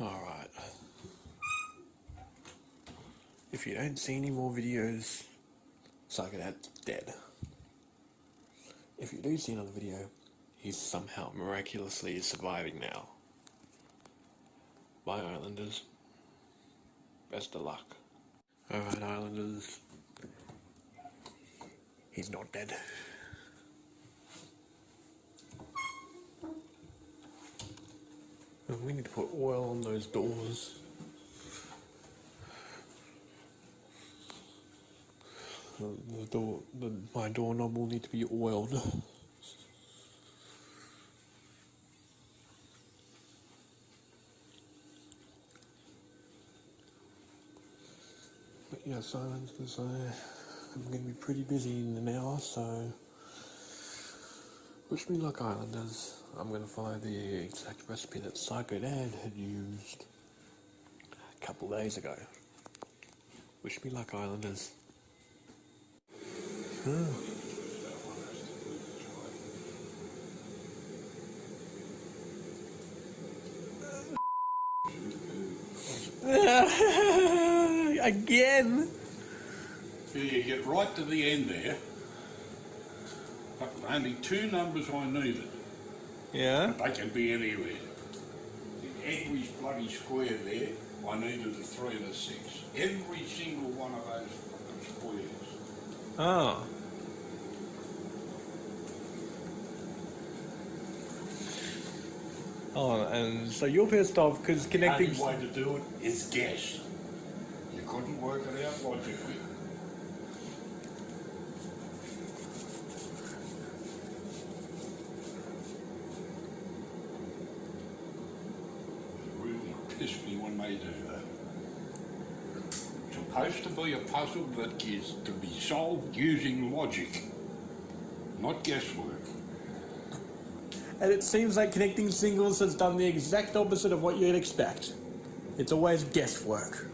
Alright. If you don't see any more videos, Psychodad's dead. If you do see another video, he's somehow miraculously surviving now. Bye, Islanders. Best of luck. Alright, Islanders. He's not dead. We need to put oil on those doors. My doorknob will need to be oiled. But yeah, silence, because I'm going to be pretty busy in an hour, so wish me luck, Islanders. I'm going to follow the exact recipe that Psychodad had used a couple days ago. Wish me luck, Islanders. Again? So you get right to the end there. But only two numbers I needed. Yeah? They can be anywhere. In every bloody square there, I needed a 3 and a 6. Every single one of those fucking squares. Oh. Oh, and so you're pissed off because connecting... The only way to do it is guess. You couldn't work it out logically. It really pissed me when they do that. It's supposed to be a puzzle that is to be solved using logic, not guesswork. And it seems like connecting singles has done the exact opposite of what you'd expect. It's always guesswork.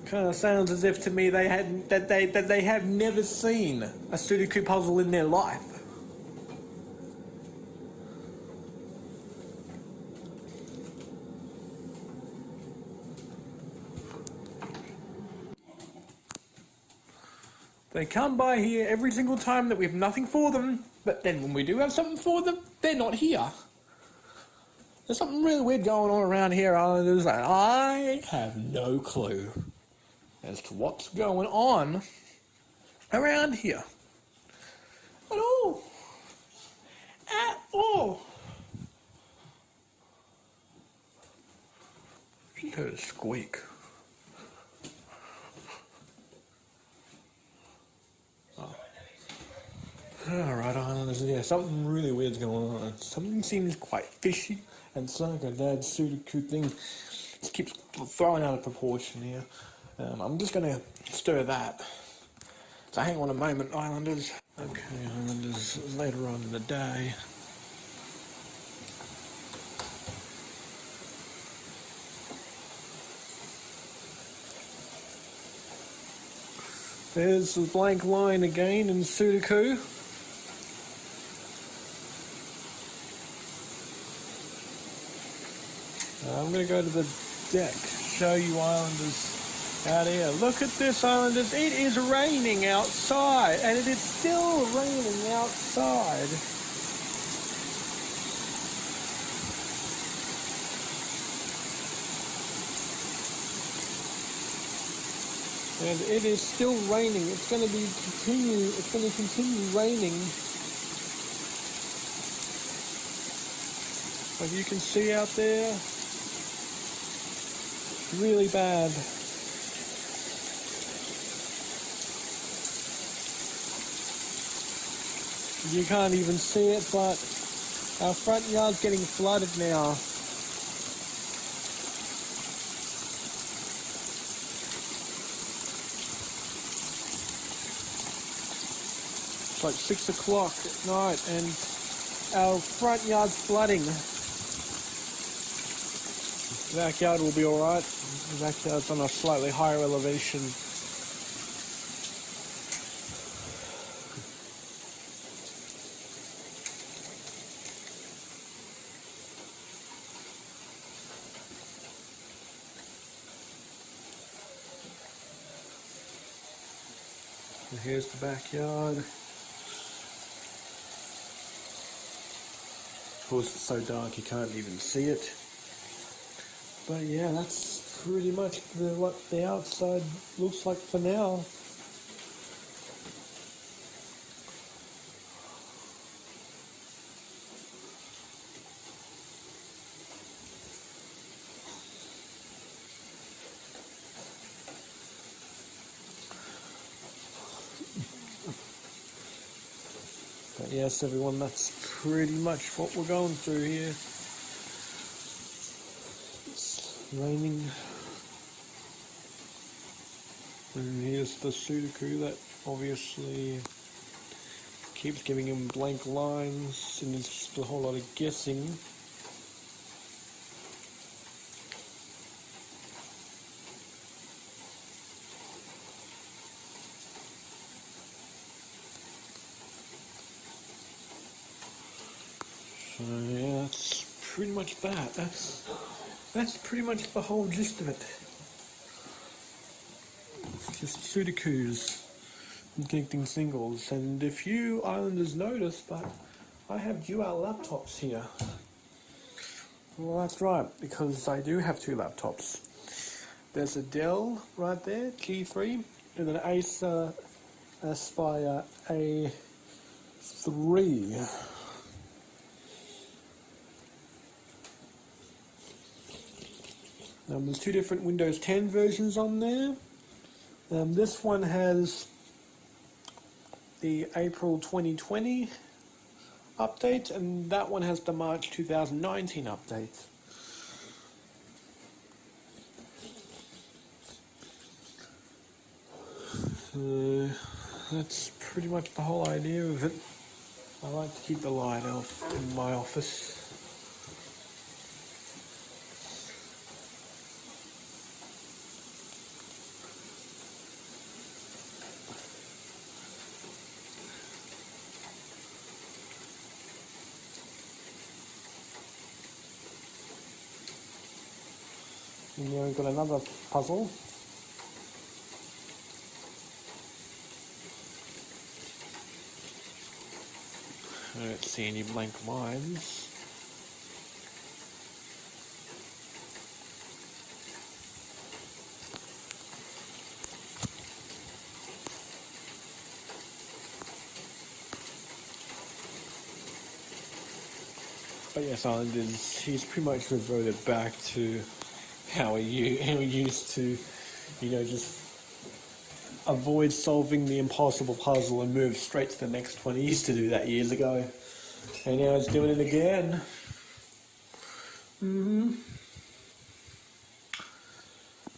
Kind of sounds as if to me they have never seen a Sudoku puzzle in their life. They come by here every single time that we have nothing for them, but then when we do have something for them, they're not here. There's something really weird going on around here, Islanders, and I have no clue as to what's going on around here. At all. At all. Heard a squeak. Oh. Alright, Islanders, yeah, something really weird's going on. Something seems quite fishy, and it's like a dad Sudoku thing. Just keeps throwing out of proportion here. I'm just gonna stir that. So hang on a moment, Islanders. Okay, Islanders, later on in the day. There's the blank line again in Sudoku. I'm going to go to the deck, show you Islanders out here. Look at this, Islanders. It is raining outside, and it is still raining outside. And it is still raining. It's going to continue raining. Like you can see out there, really bad. You can't even see it, but our front yard's getting flooded now. It's like 6 o'clock at night and our front yard's flooding. The backyard will be alright. The backyard's on a slightly higher elevation. And here's the backyard. Of course, it's so dark you can't even see it. But yeah, that's pretty much what the outside looks like for now. But yes, everyone, that's pretty much what we're going through here. It's raining. And here's the Sudoku that obviously keeps giving him blank lines, and it's just a whole lot of guessing. So yeah, that's pretty much that. That's pretty much the whole gist of it. Just Sudokus and connecting singles. And if you Islanders notice, but I have dual laptops here. Well, that's right, because I do have two laptops. There's a Dell right there, G3, and an Acer Aspire A3. There's two different Windows 10 versions on there. This one has the April 2020 update, and that one has the March 2019 update. That's pretty much the whole idea of it. I like to keep the light off in my office. And here we've got another puzzle. I don't see any blank lines. But yes, Islanders, he's pretty much reverted back to how we used to, just avoid solving the impossible puzzle and move straight to the next one. He used to do that years ago, and now he's doing it again.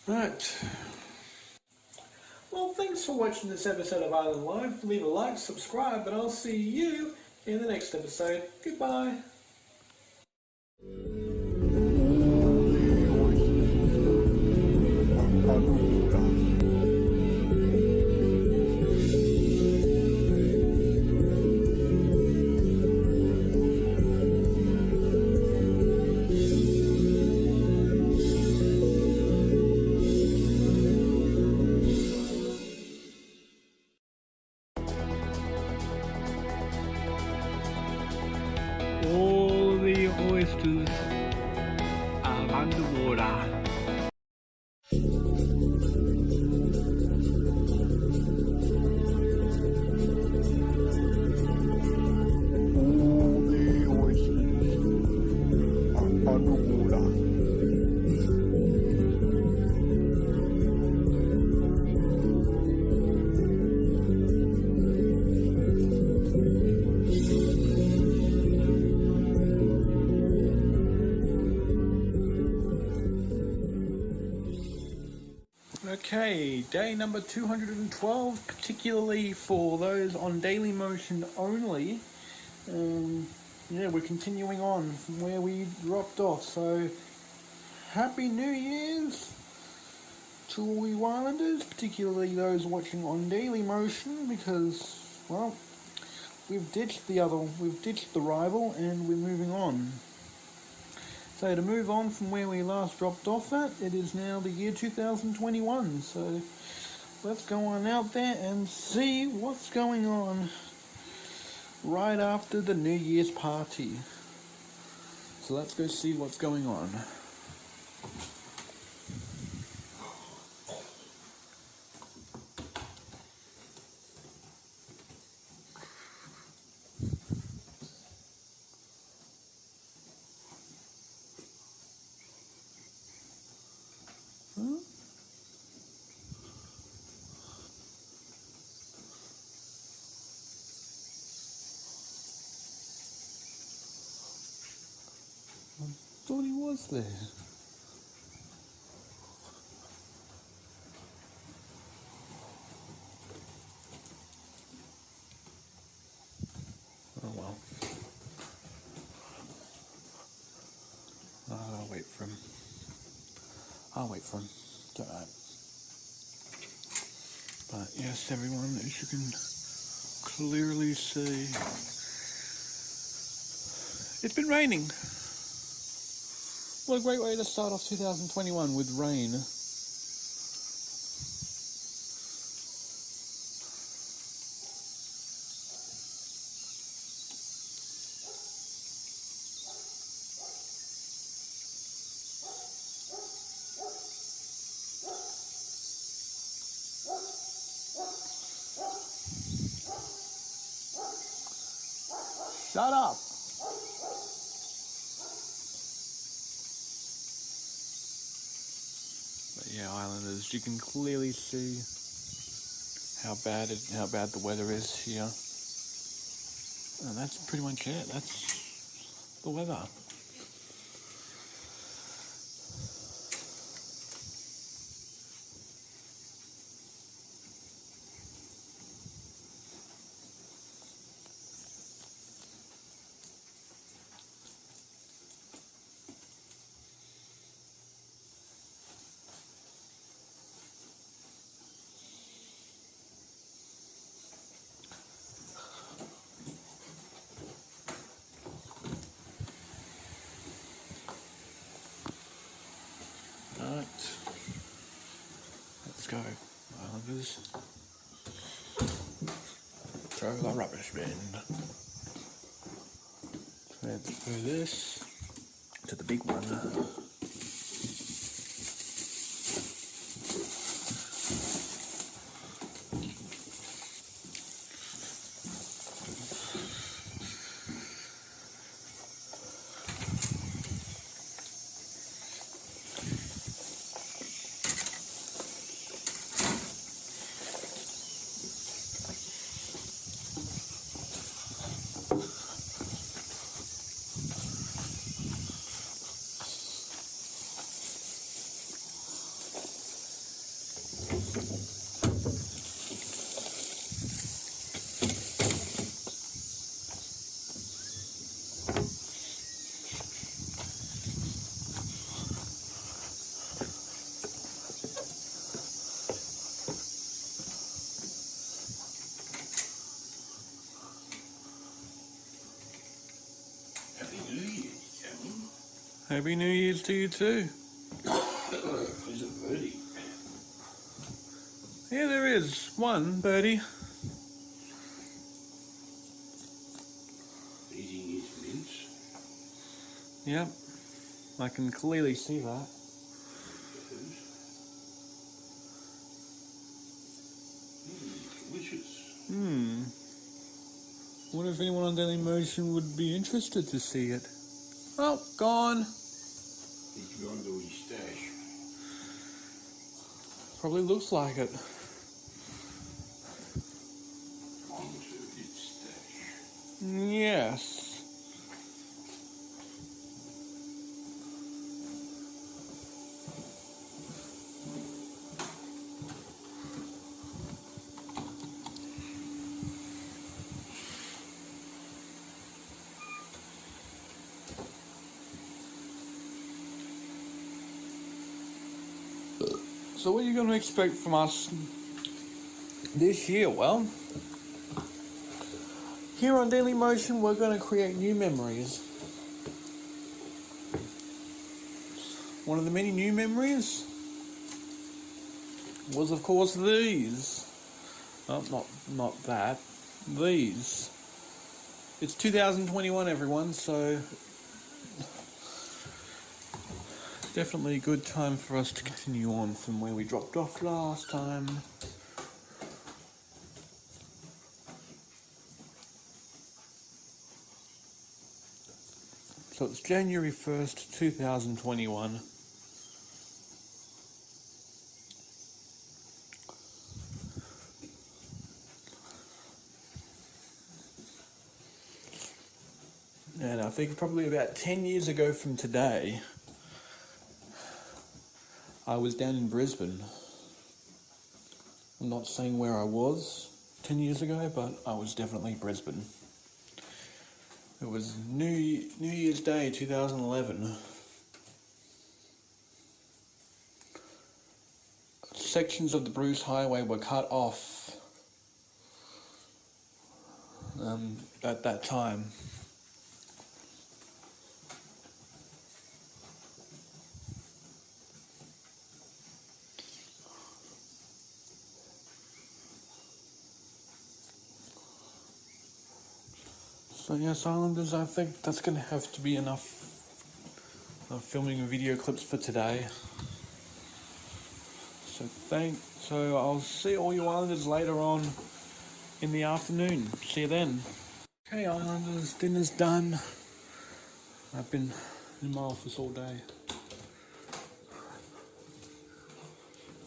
Right. Well, thanks for watching this episode of Island Live. Leave a like, subscribe, and I'll see you in the next episode. Goodbye. All the oysters are underwater. Okay, day number 212, particularly for those on Daily Motion only. Yeah, we're continuing on from where we dropped off. So, Happy New Year's to all you Islanders, particularly those watching on Daily Motion, because, well, we've ditched the rival and we're moving on. So to move on from where we last dropped off at, it is now the year 2021. So let's go on out there and see what's going on right after the New Year's party. So let's go see what's going on. Thought he was there. Oh well. I'll wait for him. It's alright. But yes, everyone, as you can clearly see, it's been raining. What a great way to start off 2021 with rain. Shut up! Yeah, Islanders, you can clearly see how bad the weather is here. And that's pretty much it. That's the weather. Let's go, Islanders. Throw the rubbish bin. Transfer this to the big one. Happy New Year's to you too. Is it birdie? Yeah, there is one birdie. Eating his mince. Yep, I can clearly see that. Delicious. Wonder if anyone on Daily Motion would be interested to see it. Oh, gone. He's gone to his stash. Probably looks like it. Onto his stash. Yes. So what are you going to expect from us this year? Well, here on Daily Motion, we're going to create new memories. One of the many new memories was, of course, these. Oh, not that. These. It's 2021, everyone, so definitely a good time for us to continue on from where we dropped off last time. So it's January 1st, 2021. And I think probably about 10 years ago from today, I was down in Brisbane. I'm not saying where I was 10 years ago, but I was definitely Brisbane. It was New Year's Day 2011. Sections of the Bruce Highway were cut off at that time. So yes, Islanders, I think that's going to have to be enough filming video clips for today. So I'll see all you Islanders later on in the afternoon. See you then. Okay, Islanders, dinner's done. I've been in my office all day.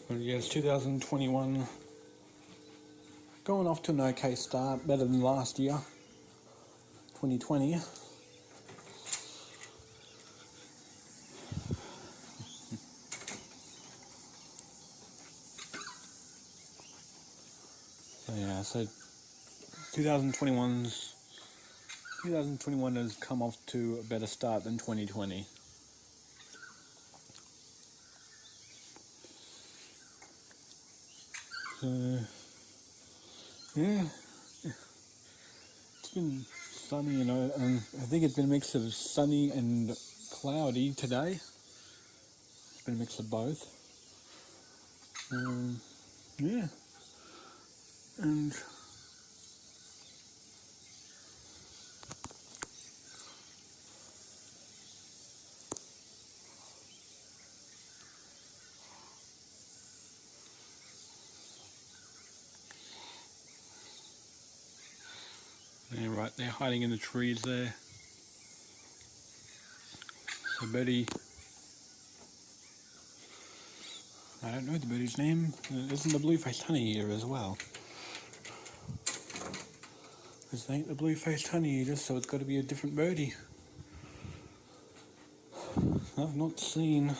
But yeah, it's 2021. Going off to an okay start, better than last year. 2020. So yeah, so 2021 has come off to a better start than 2020. So yeah, it's been sunny, you know, and I think it's been a mix of sunny and cloudy today. It's been a mix of both. Yeah, and yeah, right, they're hiding in the trees there. So Betty, I don't know the birdie's name. Isn't the blue-faced honeyeater as well? Because it ain't the blue-faced honeyeater, so it's got to be a different birdie. I've not seen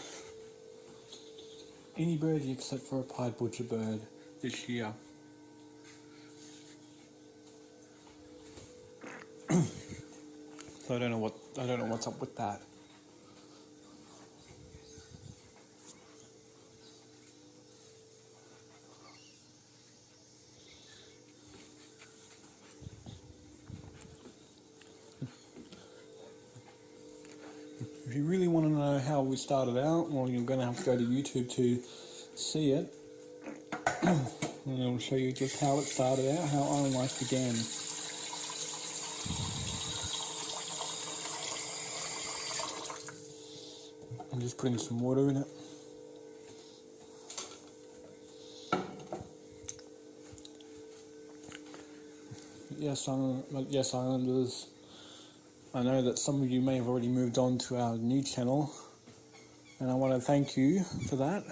any birdie except for a pied butcher bird this year. So I don't know what's up with that. If you really want to know how we started out, well, you're going to have to go to YouTube to see it. And I'll show you just how it started out, how Island Life began. I'm just putting some water in it. Yes, Islanders, I know that some of you may have already moved on to our new channel, and I want to thank you for that.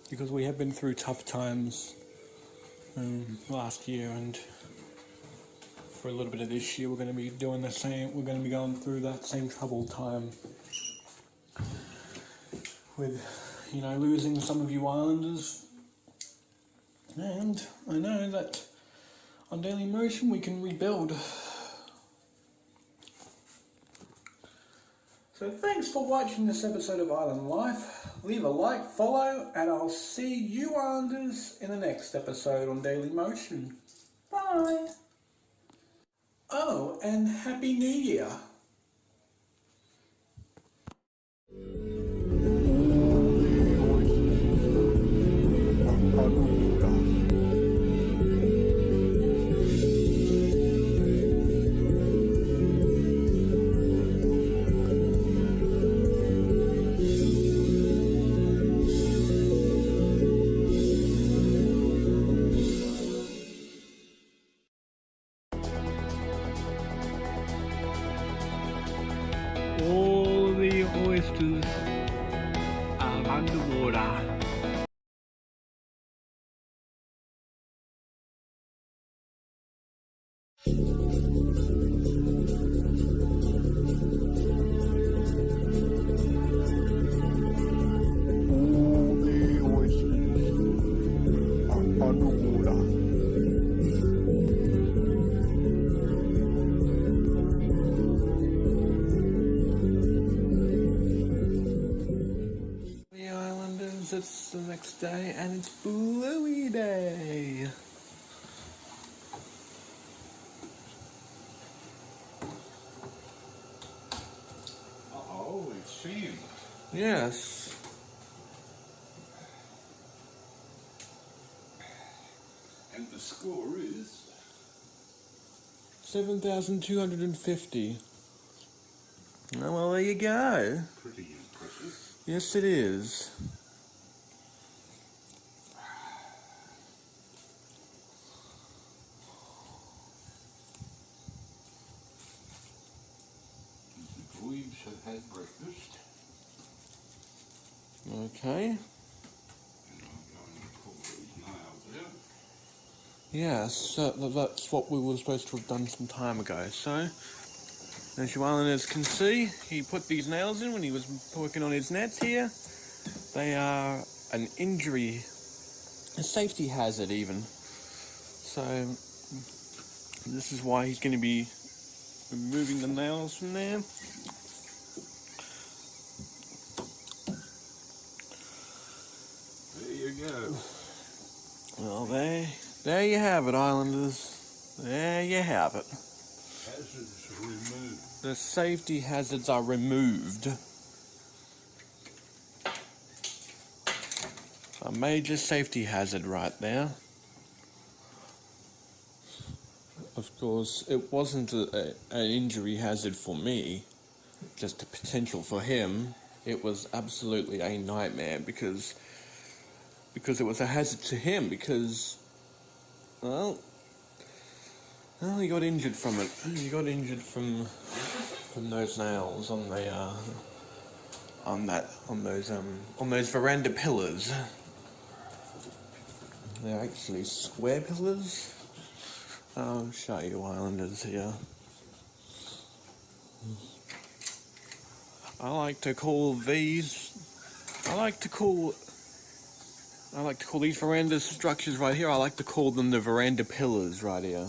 Because we have been through tough times last year, and for a little bit of this year we're going to be doing the same. We're going to be going through that same troubled time with, you know, losing some of you Islanders. And I know that on Daily Motion we can rebuild. So thanks for watching this episode of Island Life. Leave a like, follow, and I'll see you Islanders in the next episode on Daily Motion. Bye! Oh, and Happy New Year! All the oysters are underwater. All the oysters are underwater. The Islanders, it's the next day and it's Bluey Day. Oh, it's Sam. Yes. And the score is 7,250. Oh, well, there you go. pretty impressive. Yes, it is. The dweebs have had breakfast. Okay. And I'm going to pull these nails out. Yes, that's what we were supposed to have done some time ago. So, as you Islanders can see, he put these nails in when he was working on his nets here. They are an injury, a safety hazard even. So, this is why he's going to be removing the nails from there. There you go. Well, there you have it, Islanders. There you have it. Hazards removed. The safety hazards are removed. A major safety hazard right there. Of course, it wasn't an injury hazard for me, just a potential for him. It was absolutely a nightmare because it was a hazard to him because, well, he got injured from it. He got injured from those nails on the on those veranda pillars. They're actually square pillars. I'll show you Islanders here. I like to call these veranda structures right here, I like to call them the veranda pillars right here.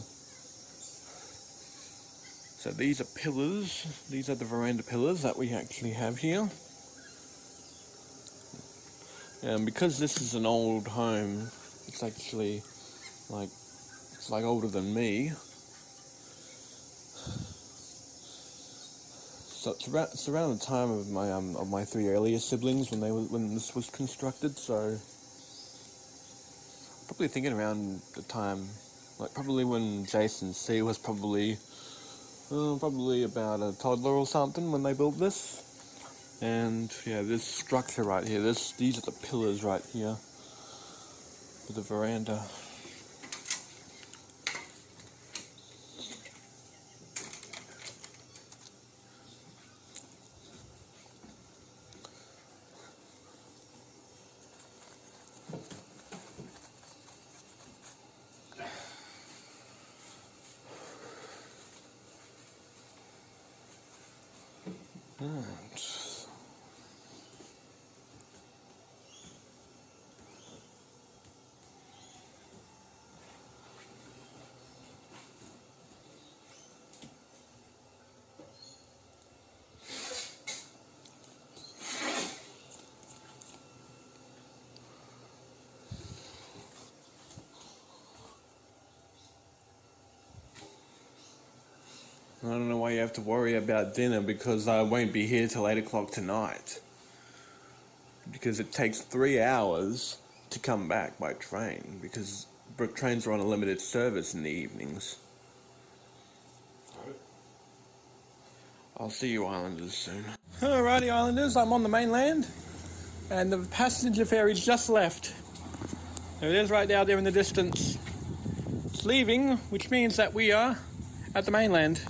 So these are pillars, these are the veranda pillars that we actually have here. And because this is an old home, it's actually like It's like older than me. So it's around the time of my three earlier siblings when this was constructed. So probably thinking around the time, like probably when Jason C was probably about a toddler or something when they built this. And yeah, this structure right here, these are the pillars right here for the veranda. I don't know why you have to worry about dinner, because I won't be here till 8 o'clock tonight. Because it takes 3 hours to come back by train, because trains are on a limited service in the evenings. I'll see you Islanders soon. Alrighty Islanders, I'm on the mainland, and the passenger ferry's just left. There it is right out there in the distance. It's leaving, which means that we are at the mainland.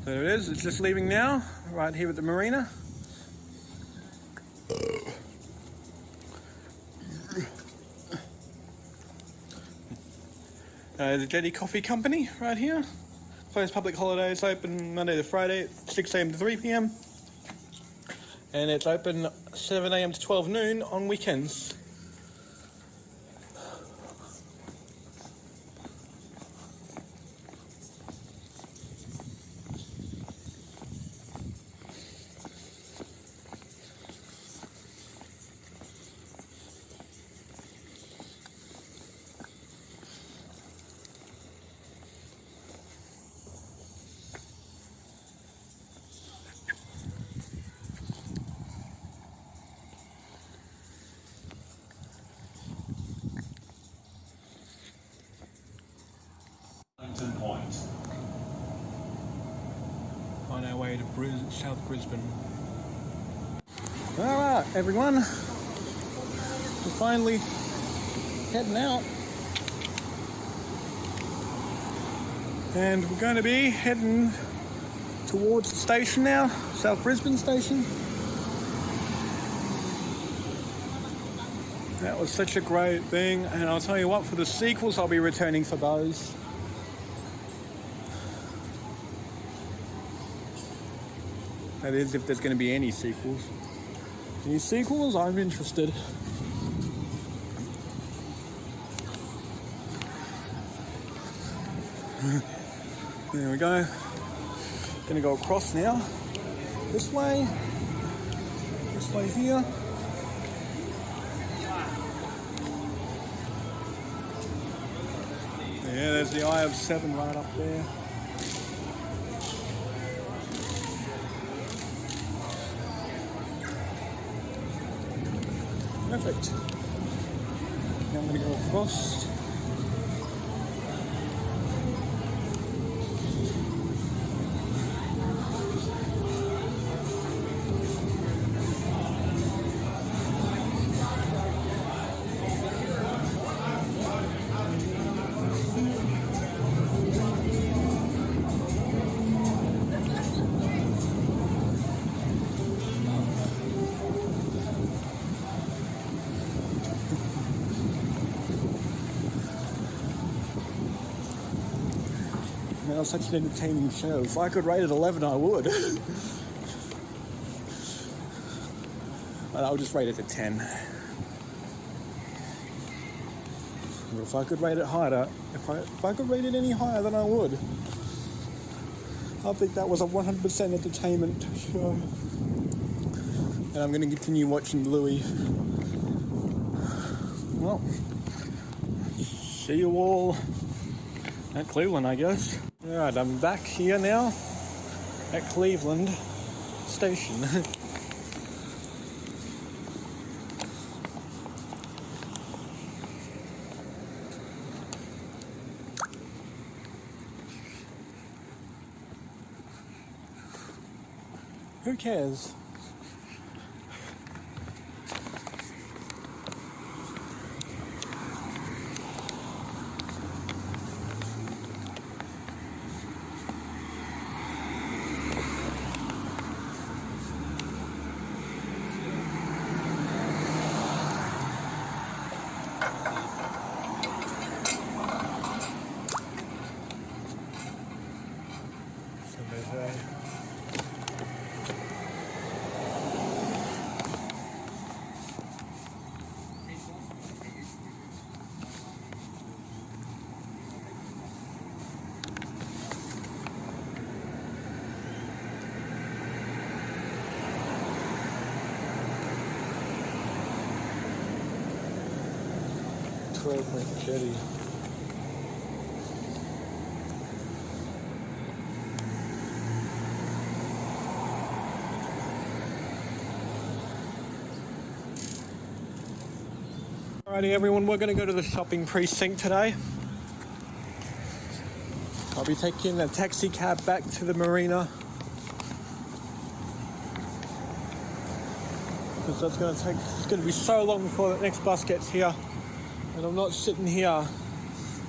There it is, it's just leaving now, right here at the marina. The Jetty Coffee Company, right here. Closed public holidays, open Monday to Friday, 6 AM to 3 PM. And it's open 7 AM to 12 noon on weekends. Point. On our way to South Brisbane. Alright everyone, we're finally heading out, and we're going to be heading towards the station now, South Brisbane station. That was such a great thing, and I'll tell you what, for the sequels I'll be returning for those. That is, if there's going to be any sequels. Any sequels, I'm interested. There we go. Gonna go across now. This way here. Yeah, there's the Eye of 7 right up there. Perfect. Now I'm going to go across. That was such an entertaining show. If I could rate it 11, I would. But I'll just rate it a 10. But if I could rate it higher, if I could rate it any higher, then I would. I think that was a 100% entertainment show. And I'm going to continue watching Bluey. Well, see you all at Cleveland, I guess. Alright, I'm back here now at Cleveland Station. Who cares? Jetty. Alrighty everyone, we're going to go to the shopping precinct today. I'll be taking a taxi cab back to the marina, because that's going to take, it's going to be so long before the next bus gets here, and I'm not sitting here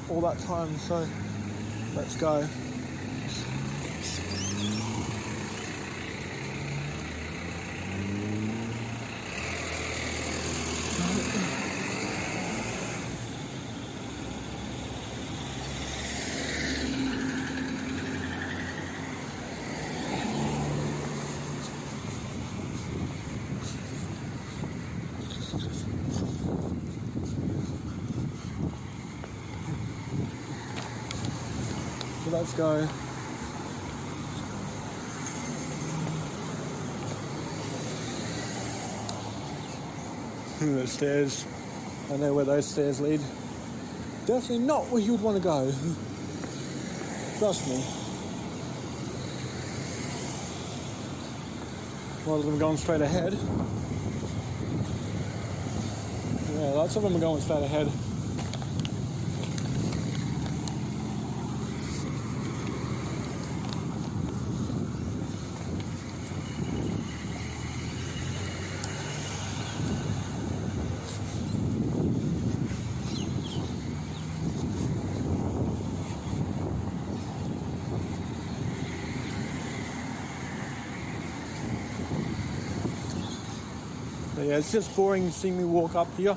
all that time, so let's go. Let's go. The stairs. I know where those stairs lead. Definitely not where you would want to go. Trust me. A lot of them are going straight ahead. Yeah, lots of them are going straight ahead. Yeah, it's just boring seeing me walk up here.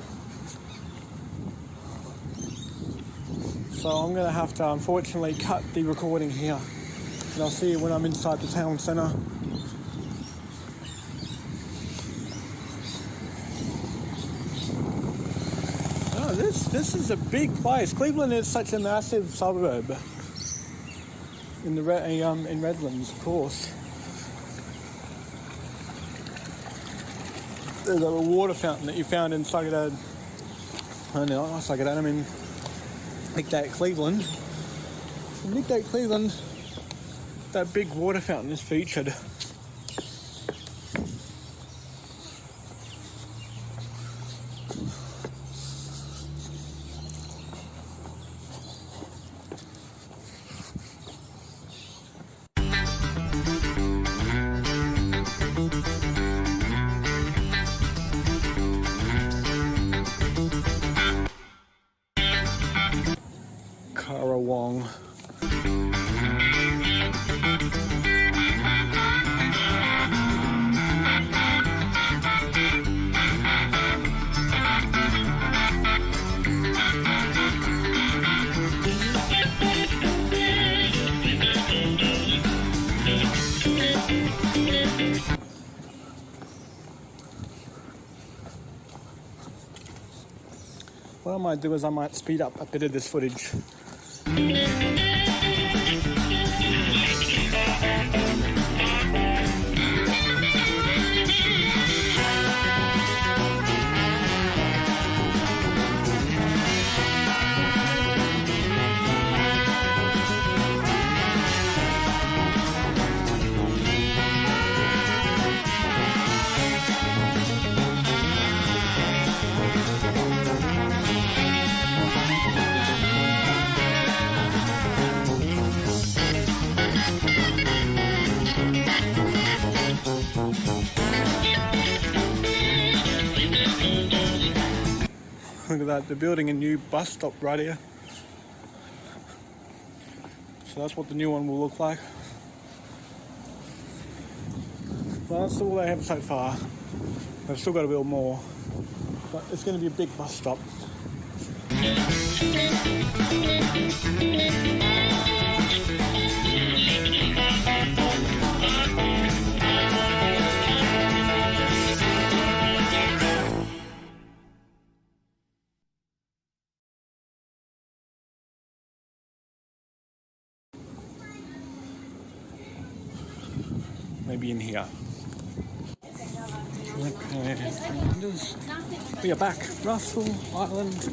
So I'm going to have to unfortunately cut the recording here. And I'll see you when I'm inside the town centre. Oh, this is a big place. Cleveland is such a massive suburb. In Redlands, of course. There's a water fountain that you found in Sudoku. I don't know, Sudoku. I mean, Macleay, Cleveland. In Macleay, Cleveland, that big water fountain is featured. What I might do is I might speed up a bit of this footage. Look at that, they're building a new bus stop right here. So that's what the new one will look like. Well, that's all they have so far. They've still got to build more. But it's going to be a big bus stop. Maybe in here. Okay, we are back. Russell Island.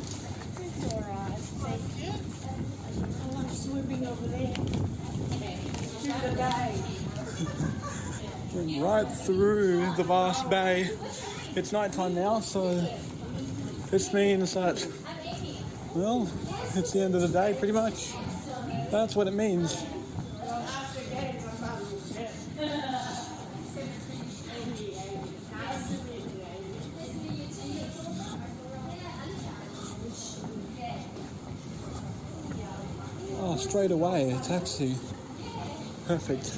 Right through the vast bay. It's night time now, so this means that, well, it's the end of the day pretty much. That's what it means. Oh, straight away, a taxi. Perfect.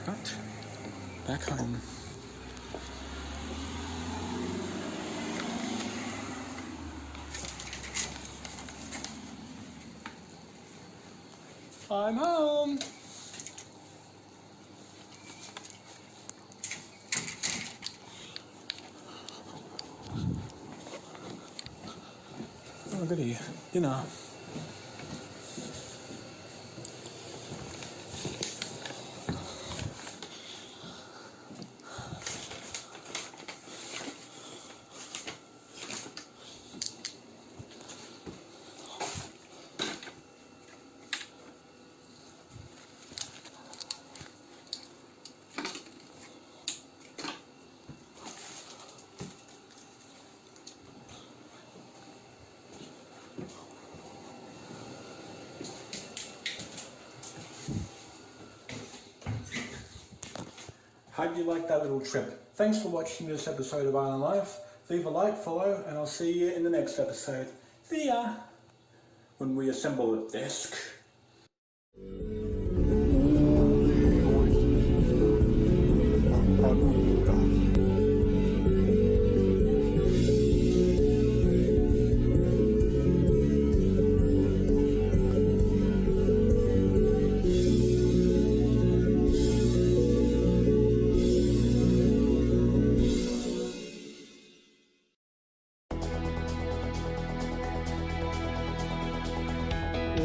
But, back home. I'm home. Oh, goody. Dinner. Hope you liked that little trip. Thanks for watching this episode of Island Life. Leave a like, follow, and I'll see you in the next episode. See ya! When we assemble the desk.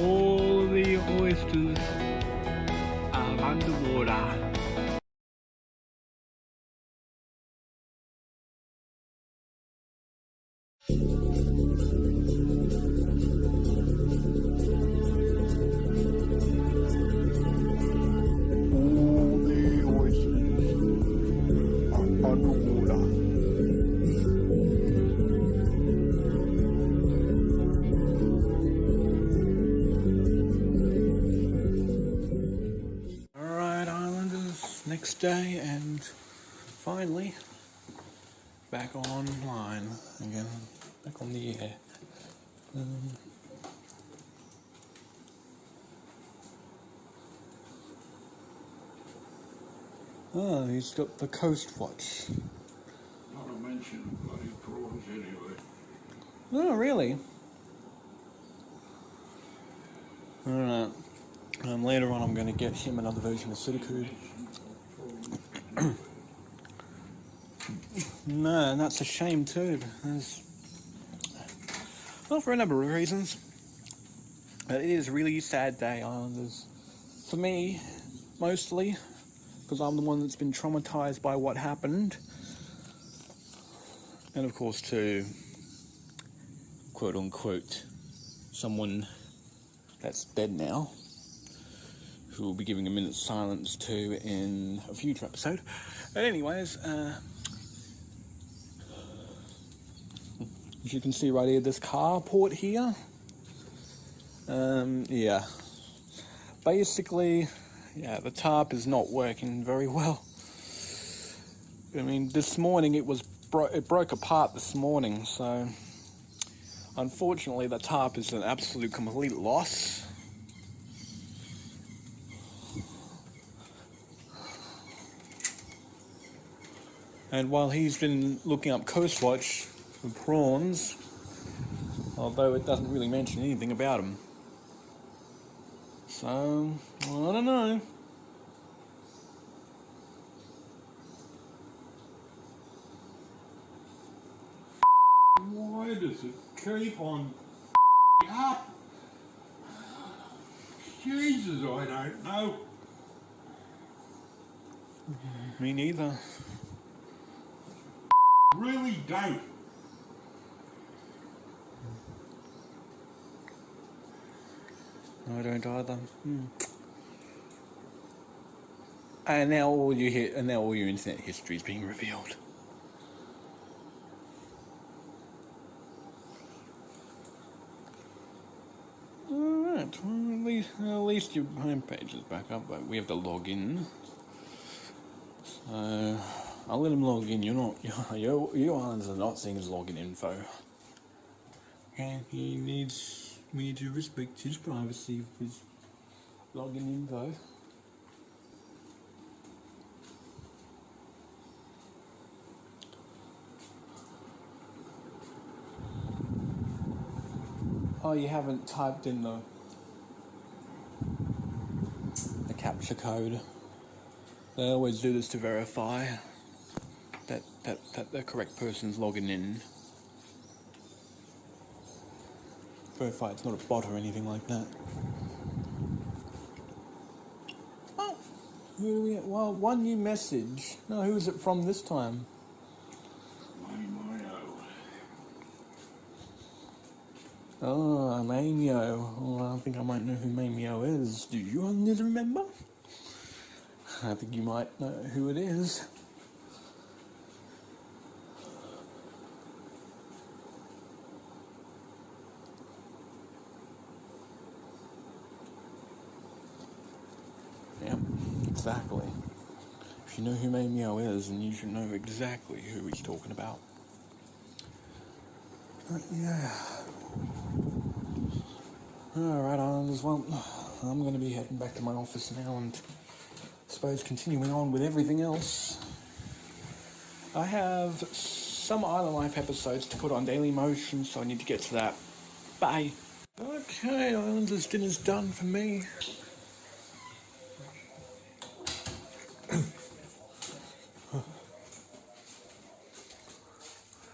All the oysters are underwater. Next day, and finally back online again, back on the air. Oh, he's got the Coast Watch. Not to mention bloody prawns anyway. Oh, really? Alright. Later on I'm going to get him another version of Sudoku. No, and that's a shame too. Well, for a number of reasons. It is a really sad day, Islanders. For me, mostly, because I'm the one that's been traumatized by what happened. And of course to, quote unquote, someone that's dead now, who we'll be giving a minute's silence to in a future episode. But anyways, as you can see right here, this carport here, yeah, basically, yeah, the tarp is not working very well. I mean, this morning it was it broke apart this morning, so unfortunately the tarp is an absolute complete loss. And while he's been looking up Coastwatch for prawns, although it doesn't really mention anything about them, so I don't know. Why does it keep on up? Jesus, I don't know. Me neither. Really don't. I don't either. And now all your internet history is being revealed. Alright, well, at least your homepage is back up, but we have to log in. So I'll let him log in. Your islands are not seeing his login info. And we need to respect his privacy with his login info. Oh, you haven't typed in the captcha code. They always do this to verify that the correct person's logging in. Verify it's not a bot or anything like that. Oh, who do we get? Well, one new message. No, who is it from this time? Oh, Mamio. Oh, I think I might know who Mamio is. Do you remember? I think you might know who it is. Yep, exactly. If you know who Mamio is, then you should know exactly who he's talking about. But yeah. Alright, Islanders, well, I'm going to be heading back to my office now and I suppose continuing on with everything else. I have some Island Life episodes to put on Daily Motion, so I need to get to that. Bye. Okay, Islanders, dinner's done for me.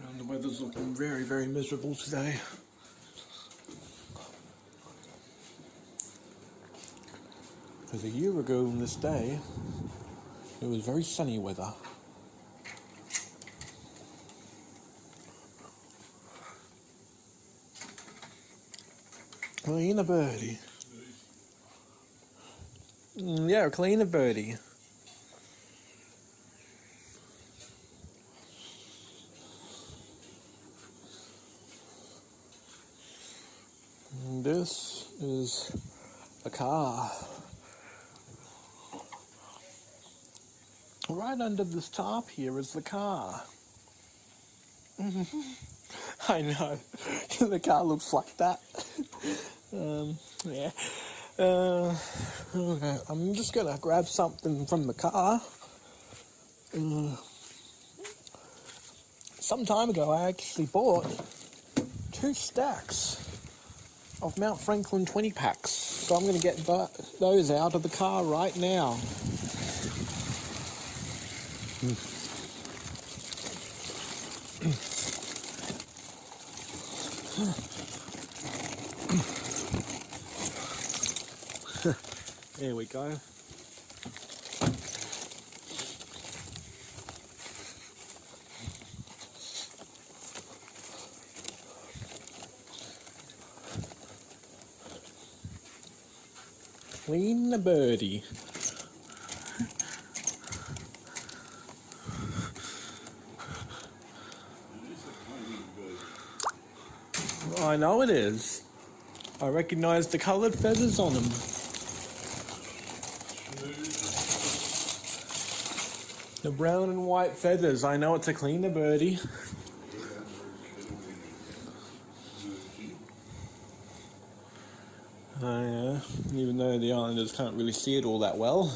And the weather's looking very, very miserable today. Because a year ago on this day, it was very sunny weather. Clean a birdie. Yeah, clean a birdie. And this is a car. Right under this tarp here is the car. I know. The car looks like that. Yeah. Okay. I'm just gonna grab something from the car. Some time ago, I actually bought 2 stacks of Mount Franklin 20 packs. So I'm gonna get those out of the car right now. There we go. Clean the birdie. I know it is. I recognise the coloured feathers on them. The brown and white feathers. I know it's a cleaner birdie. Even though the Islanders can't really see it all that well.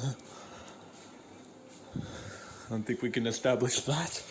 I don't think we can establish that.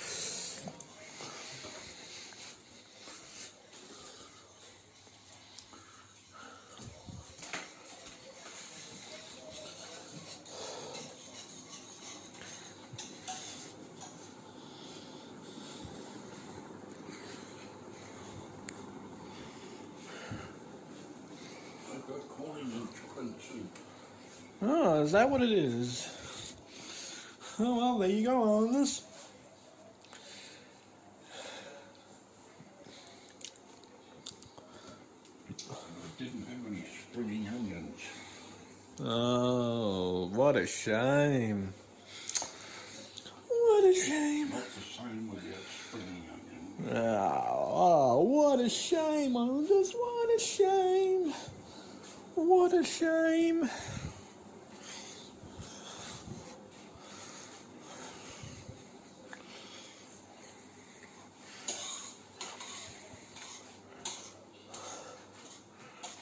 Oh, is that what it is? Oh, well, there you go, Islanders. I didn't have any springing onions. Oh, what a shame. What a shame. Not the same without springing onions. Oh, what a shame, Islanders. What a shame. What a shame.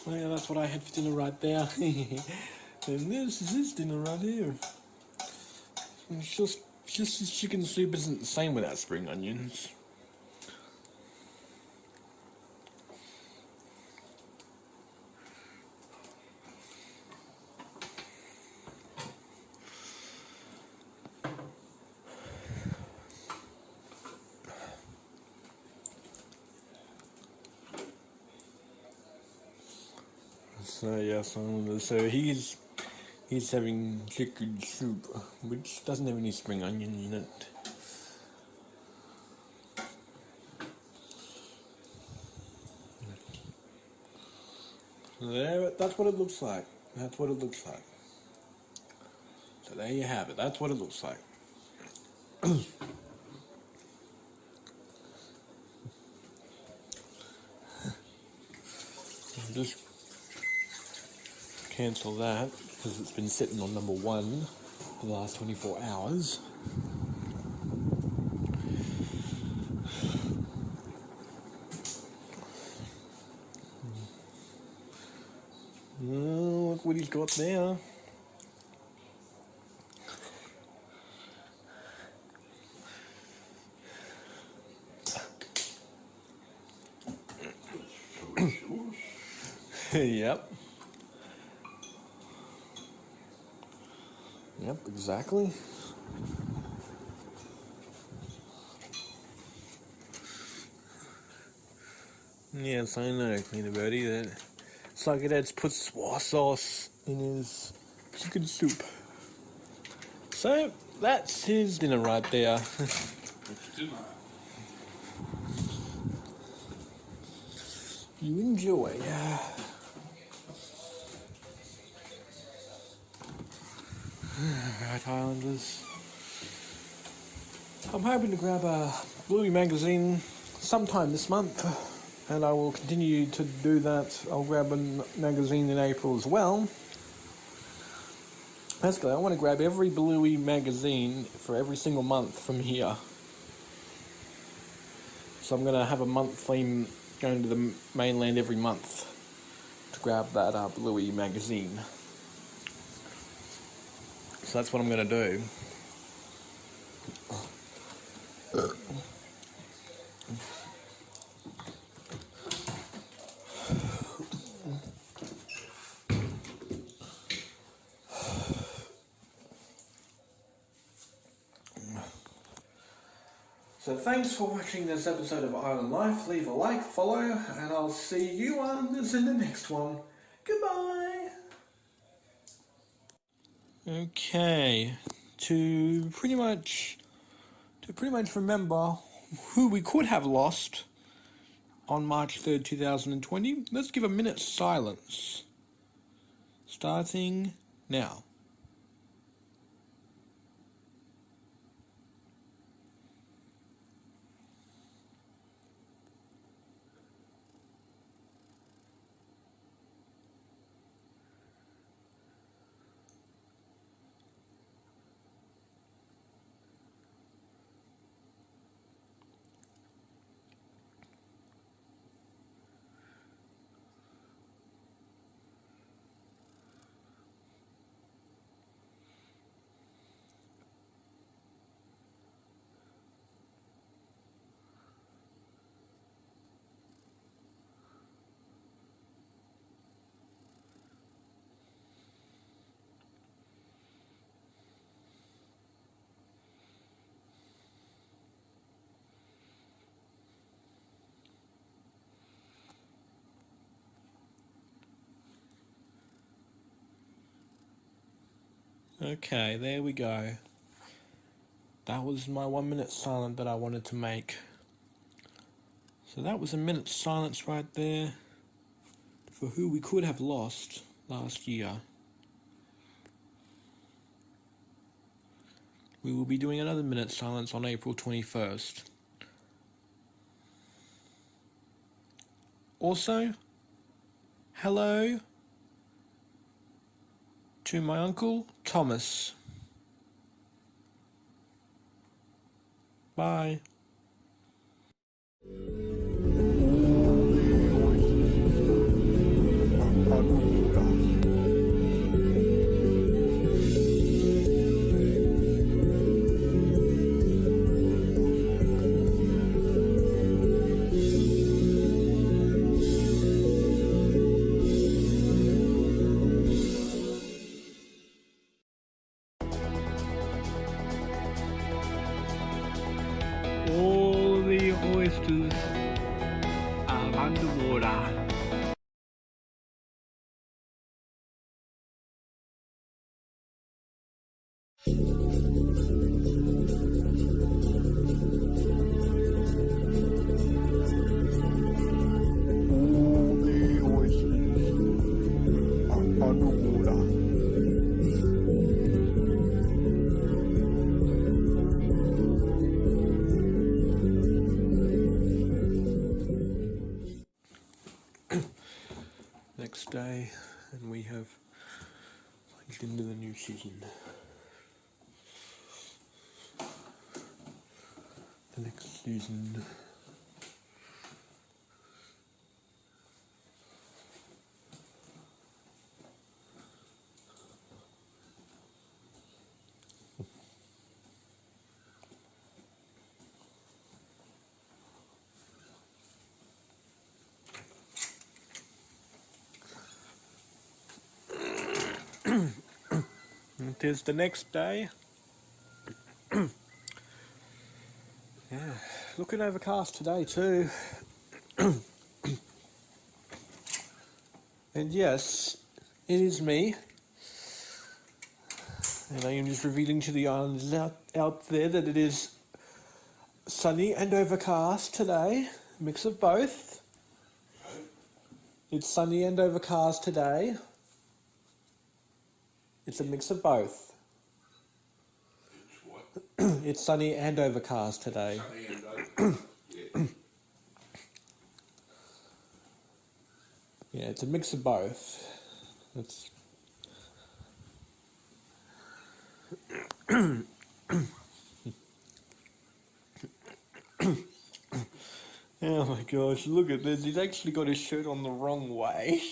Oh yeah, that's what I had for dinner right there. And this is his dinner right here. It's just his chicken soup isn't the same without spring onions. So yes, so he's having chicken soup, which doesn't have any spring onion in it. There, that's what it looks like. That's what it looks like. So there you have it. That's what it looks like. Just cancel that because it's been sitting on number 1 for the last 24 hours. Oh, look what he's got there. Yep. Yep, exactly. Yes, I know, Cleaner Birdie, that Suckerhead's put swa sauce in his chicken soup. So, that's his dinner right there. It's dinner. You enjoy. Right, Islanders. I'm hoping to grab a Bluey magazine sometime this month, and I will continue to do that. I'll grab a magazine in April as well. Basically, I want to grab every Bluey magazine for every single month from here. So I'm going to have a month theme going to the mainland every month to grab that Bluey magazine. So that's what I'm going to do. So thanks for watching this episode of Island Life. Leave a like, follow, and I'll see you Islanders in the next one. Goodbye! Okay, to pretty much remember who we could have lost on March 3rd, 2020, let's give a minute's silence. Starting now. Okay, there we go. That was my 1 minute silent that I wanted to make. So that was a minute's silence right there for who we could have lost last year. We will be doing another minute's silence on April 21st. Also, hello to my uncle Thomas. Bye. All the oysters are underwater. All the oysters are underwater. Next day, and we have plunged into the new season. The next season. It is the next day. Yeah, looking overcast today too. And yes, it is me. And I am just revealing to the islanders out there that it is sunny and overcast today. Mix of both. It's sunny and overcast today. It's a mix of both. It's what? It's sunny and overcast today. Sunny and overcast. Yeah. Yeah, it's a mix of both. It's oh my gosh, look at this. He's actually got his shirt on the wrong way.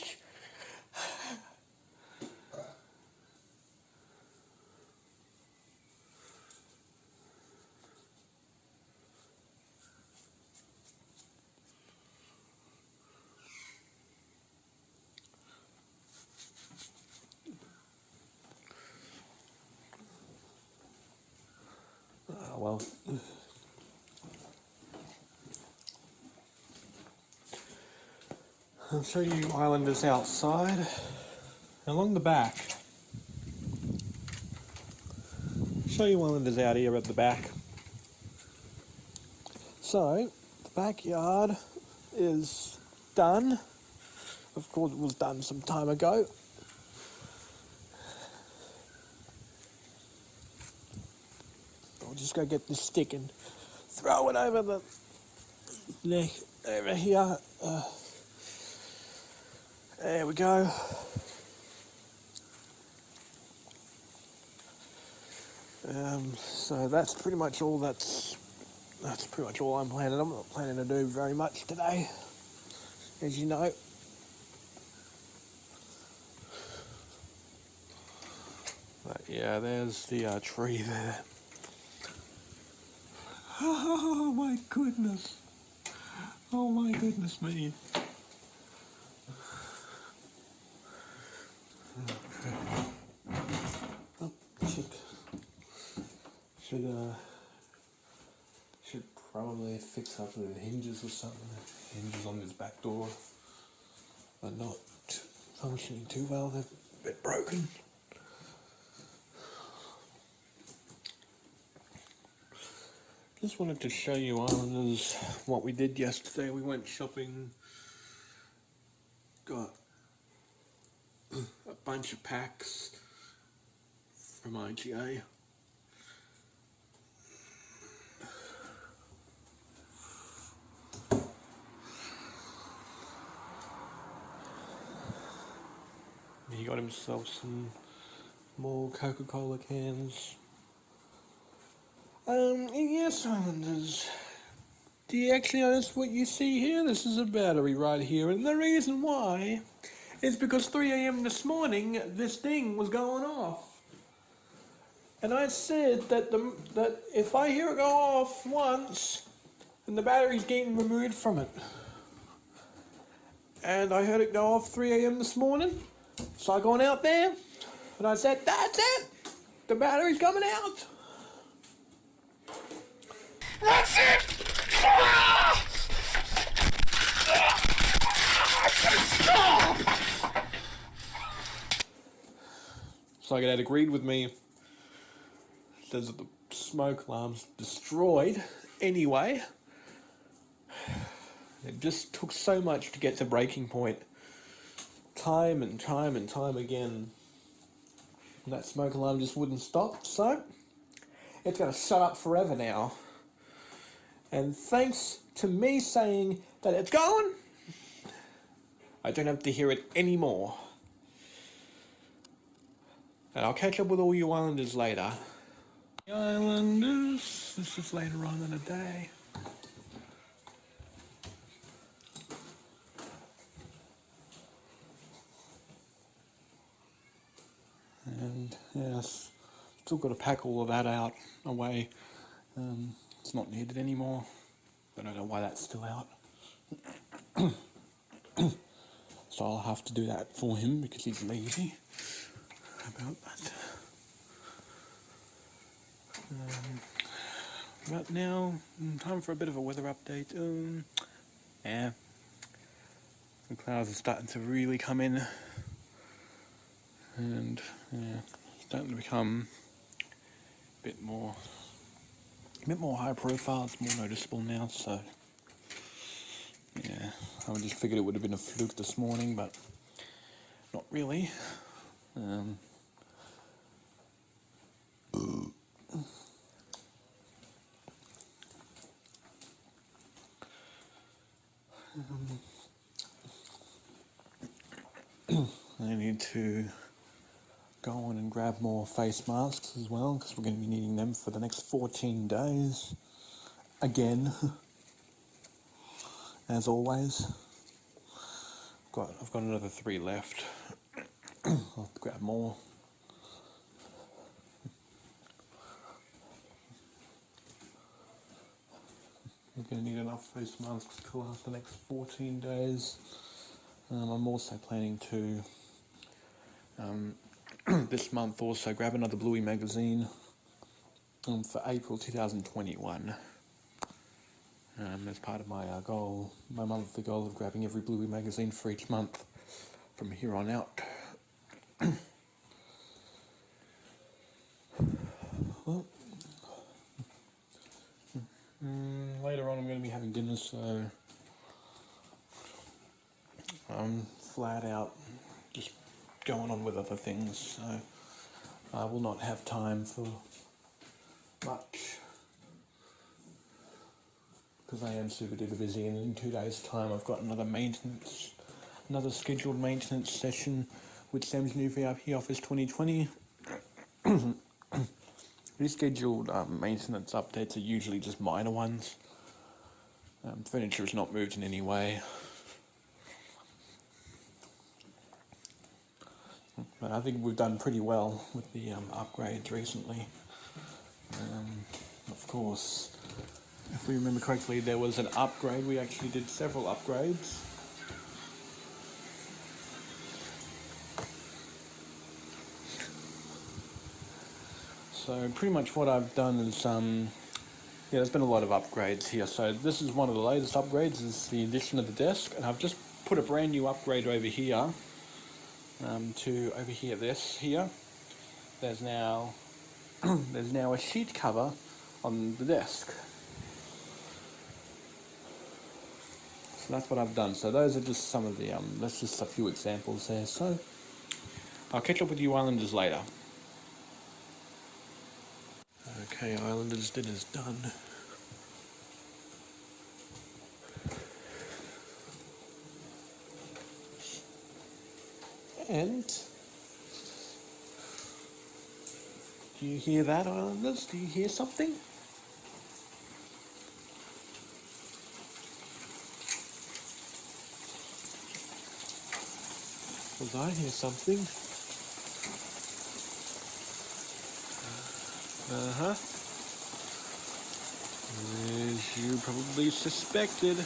Ah, well. I'll show you islanders outside. Along the back. Show you islanders out here at the back. So, the backyard is done. Of course, it was done some time ago. I'll just go get this stick and throw it over the neck over here. There we go. So that's pretty much all. That's pretty much all I'm planning. I'm not planning to do very much today, as you know. But yeah, there's the tree there. Oh my goodness. Oh my goodness me. Oh, should probably fix up the hinges or something. Hinges on this back door are not functioning too well. They're a bit broken. Just wanted to show you Islanders what we did yesterday. We went shopping, got a bunch of packs from IGA. He got himself some more Coca-Cola cans. Yes, Islanders. Do you actually notice what you see here? This is a battery right here, and the reason why is because 3 a.m. this morning, this thing was going off. And I said that that if I hear it go off once, then the battery's getting removed from it. And I heard it go off 3 a.m. this morning, so I gone out there, and I said, that's it! The battery's coming out! That's it! Stop! So it had agreed with me. Says that the smoke alarm's destroyed. Anyway, it just took so much to get to breaking point. Time and time and time again. And that smoke alarm just wouldn't stop, so it's going to shut up forever now. And thanks to me saying that it's gone, I don't have to hear it anymore. And I'll catch up with all you Islanders later. Islanders, this is later on in the day. And yes, still got to pack all of that out away. It's not needed anymore. I don't know why that's still out. So I'll have to do that for him because he's lazy about that. But now, time for a bit of a weather update. Yeah, the clouds are starting to really come in, and yeah, starting to become a bit more high profile. It's more noticeable now. So yeah, I just figured it would have been a fluke this morning, but not really. I need to go on and grab more face masks as well, because we're going to be needing them for the next 14 days. Again. As always. I've got another 3 left. I'll have to grab more. We're going to need enough face masks to last the next 14 days. I'm also planning to this month also grab another Bluey magazine for April 2021. As part of my my monthly goal of grabbing every Bluey magazine for each month from here on out. Well, later on I'm going to be having dinner, so I'm flat out just going on with other things, so I will not have time for much, because I am super duper busy, and in 2 days time I've got another scheduled maintenance session with Sam's new VIP Office 2020. These scheduled maintenance updates are usually just minor ones. Furniture is not moved in any way. But I think we've done pretty well with the upgrades recently. Of course, if we remember correctly, there was an upgrade. We actually did several upgrades. So pretty much what I've done is, there's been a lot of upgrades here. So this is one of the latest upgrades, is the addition of the desk, and I've just put a brand new upgrade over here. To over here, there's now a sheet cover on the desk, So that's what I've done. So those are just some of the, that's just a few examples there. So I'll catch up with you Islanders later. Okay, Islanders, dinner's done. And do you hear that, Islanders? Do you hear something? Because I hear something. As you probably suspected.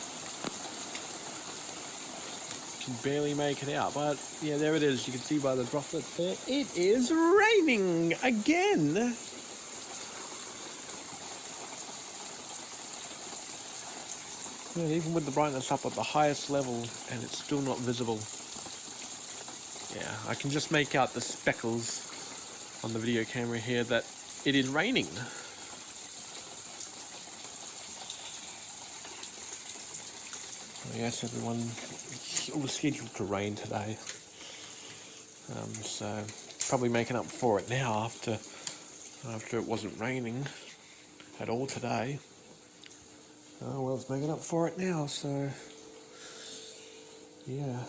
Can barely make it out, but yeah, there it is. You can see by the droplets there. It is raining again. Yeah, even with the brightness up at the highest level, and it's still not visible. Yeah, I can just make out the speckles on the video camera here that it is raining. Yes, everyone, it's all scheduled to rain today. So probably making up for it now after it wasn't raining at all today. Oh well, it's making up for it now. So yeah.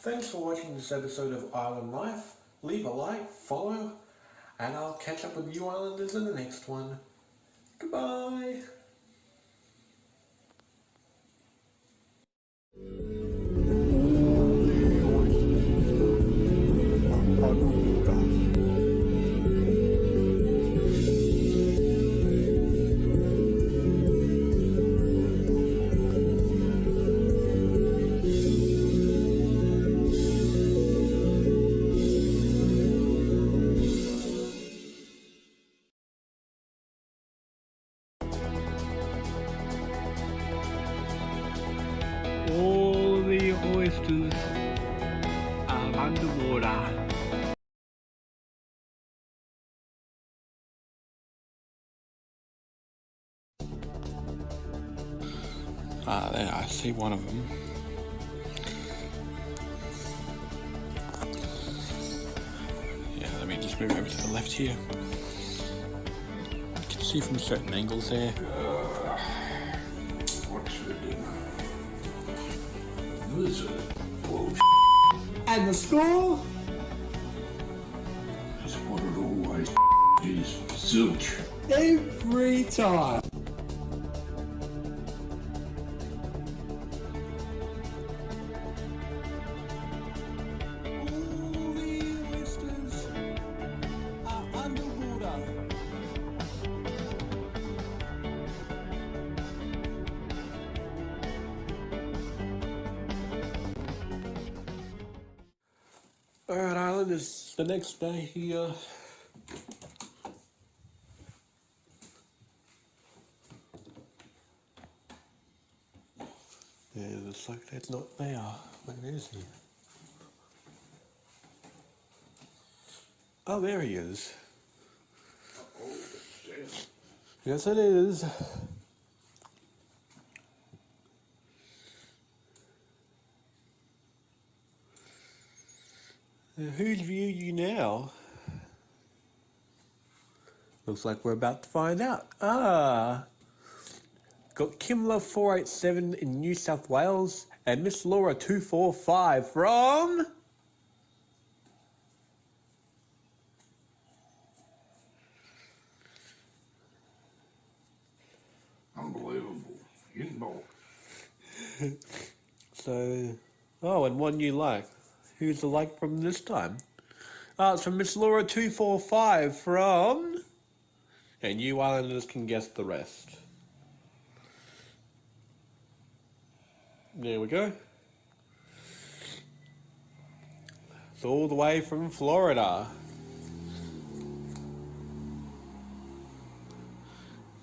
Thanks for watching this episode of Island Life. Leave a like, follow, and I'll catch up with you Islanders in the next one. Goodbye. All the oysters are underwater. There, I see one of them. Yeah, let me just move over to the left here. You can see from certain angles there. What's for dinner? Lizard. Oh, And the score? that's what it always is. Zilch. Every time. All the oysters are underwater. Alright, Island, is the next day here. Yeah, looks like that's not there. Where is he? Oh, there he is. Oh, it's Yes, it is. Who's viewed you now? Looks like we're about to find out. Got Kimla 487 in New South Wales and Miss Laura 245 from... unbelievable. Inbox. So, oh, and one you like. Who's the like from this time? Oh, it's from Miss Laura 245 from... And you Islanders can guess the rest. There we go. It's all the way from Florida.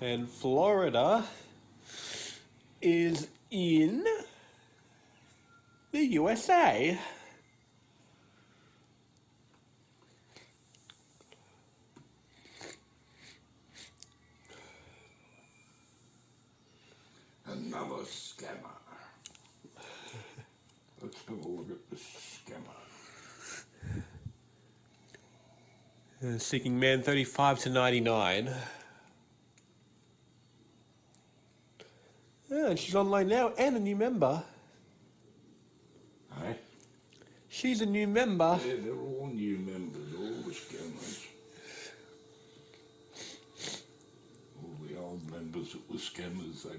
And Florida is in the USA. Another scammer. Let's have a look at the scammer. Seeking man 35 to 99. Yeah, she's online now and a new member. Hey? She's a new member. Yeah, they're all new members, all the scammers. All the old members that were scammers, they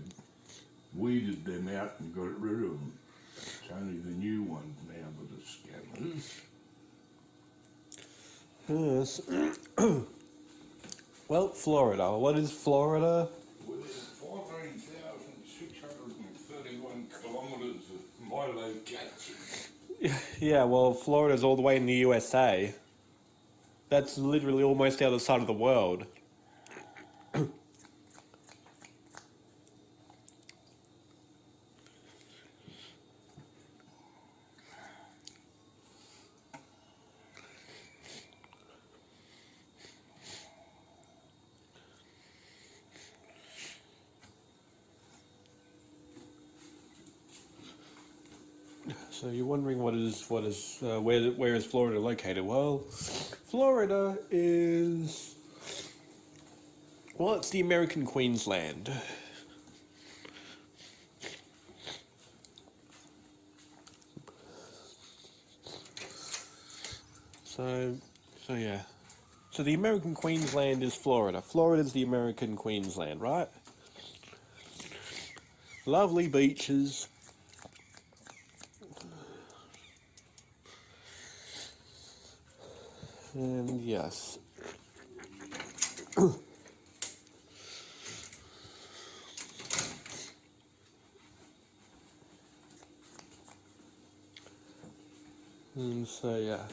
weeded them out and got rid of them. It's only the new ones now that are scammers. Yes. Well, Florida. What is Florida? Within 14,631 kilometres of my location. Yeah, well, Florida's all the way in the USA. That's literally almost the other side of the world. So you're wondering where is Florida located? Well, Florida is, well, it's the American Queensland. So yeah. So the American Queensland is Florida. Florida's the American Queensland, right? Lovely beaches. And yes. And so yeah.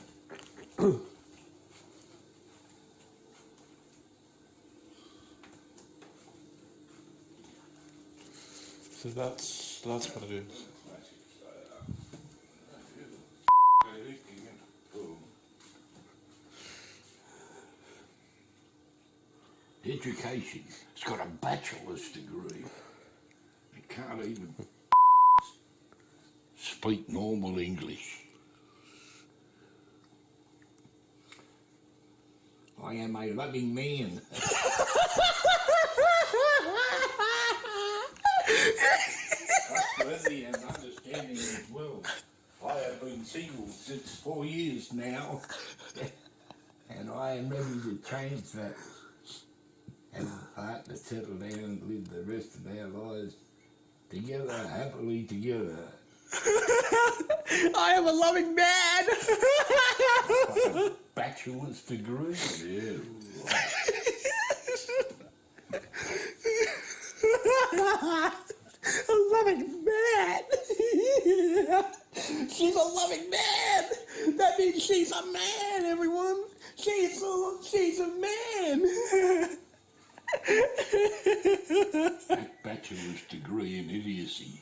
So that's what it is. Education. It's got a bachelor's degree. It can't even speak normal English. I am a loving man. Trustworthy and understanding as well. I have been single since 4 years now, and I am ready to change that. And a partner settle down and live the rest of our lives together, happily together. I am a loving man. Bachelor's degree? Yeah. A loving man. She's a loving man. That means she's a man, everyone. She's a man. Bachelor's degree in idiocy.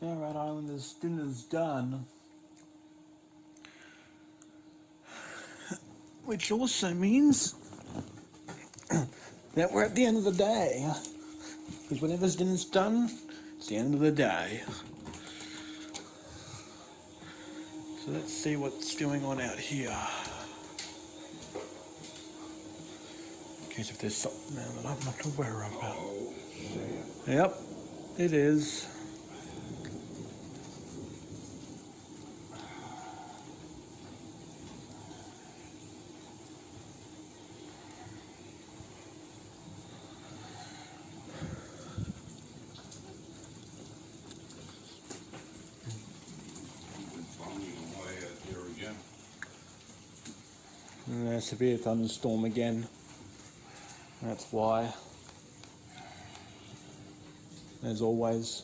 Alright, Islanders, dinner's done. Which also means that we're at the end of the day. Because whenever dinner's done, it's the end of the day. So let's see what's going on out here. In case if there's something there that I'm not aware of. Yep, it is. And a severe thunderstorm again. That's why. As always.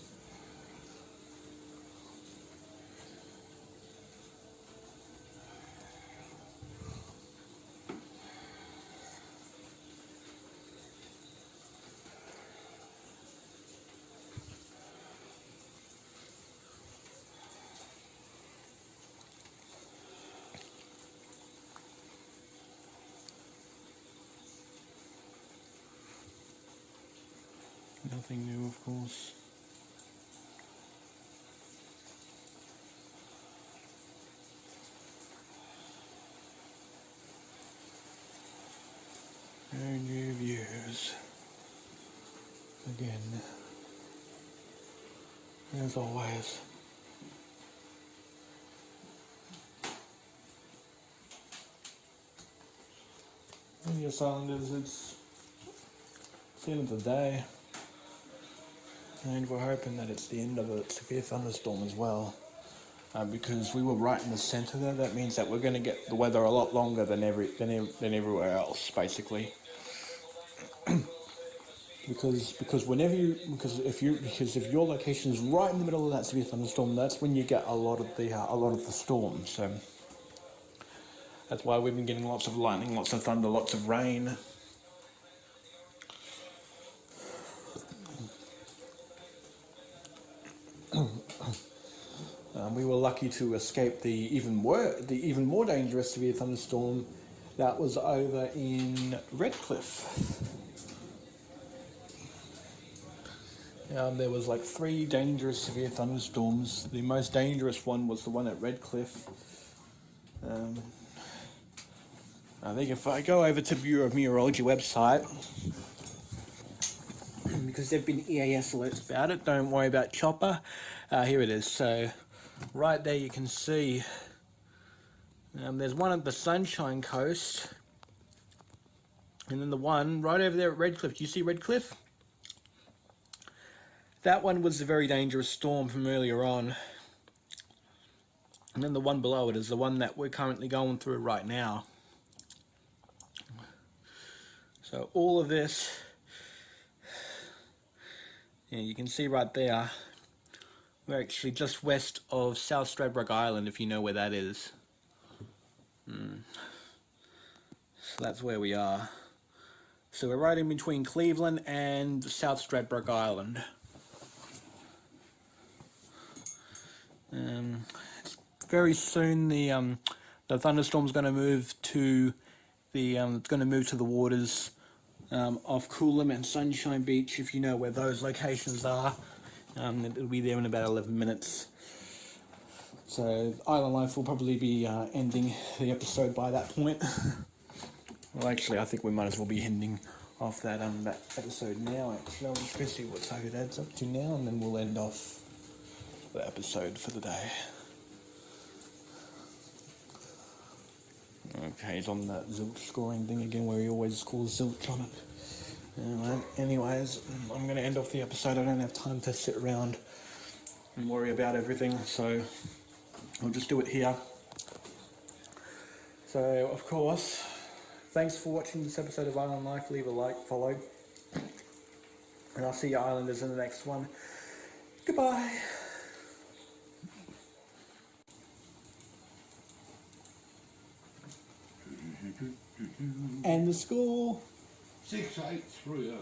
Nothing new, of course. No new views. Again. As always. And yes, Islanders, it's the end of the day. And we're hoping that it's the end of a severe thunderstorm as well. Because we were right in the centre there. That means that we're going to get the weather a lot longer than everywhere else, basically. because if your location is right in the middle of that severe thunderstorm, that's when you get a lot of the storm. So that's why we've been getting lots of lightning, lots of thunder, lots of rain. We were lucky to escape the even more dangerous severe thunderstorm that was over in Redcliffe. There was like 3 dangerous severe thunderstorms. The most dangerous one was the one at Redcliffe. I think if I go over to Bureau of Meteorology website, because there've been EAS alerts about it, don't worry about Chopper. Here it is. So right there you can see there's one at the Sunshine Coast, and then the one right over there at Redcliffe. Do you see Redcliffe? That one was a very dangerous storm from earlier on. And then the one below it is the one that we're currently going through right now. So all of this, you can see right there, we're actually just west of South Stradbroke Island, if you know where that is. So that's where we are. So we're right in between Cleveland and South Stradbroke Island. Very soon the thunderstorm's going to move to the waters off Coolum and Sunshine Beach, if you know where those locations are. It'll be there in about 11 minutes. So Island Life will probably be ending the episode by that point. Well, actually, I think we might as well be ending off that episode now. Actually, I'll just go see what Target adds up to now, and then we'll end off the episode for the day. Okay, he's on that zilch scoring thing again, where he always scores zilch on it. Anyways, I'm going to end off the episode. I don't have time to sit around and worry about everything, so I'll just do it here. So, of course, thanks for watching this episode of Island Life. Leave a like, follow, and I'll see you Islanders in the next one. Goodbye. And the score 6830.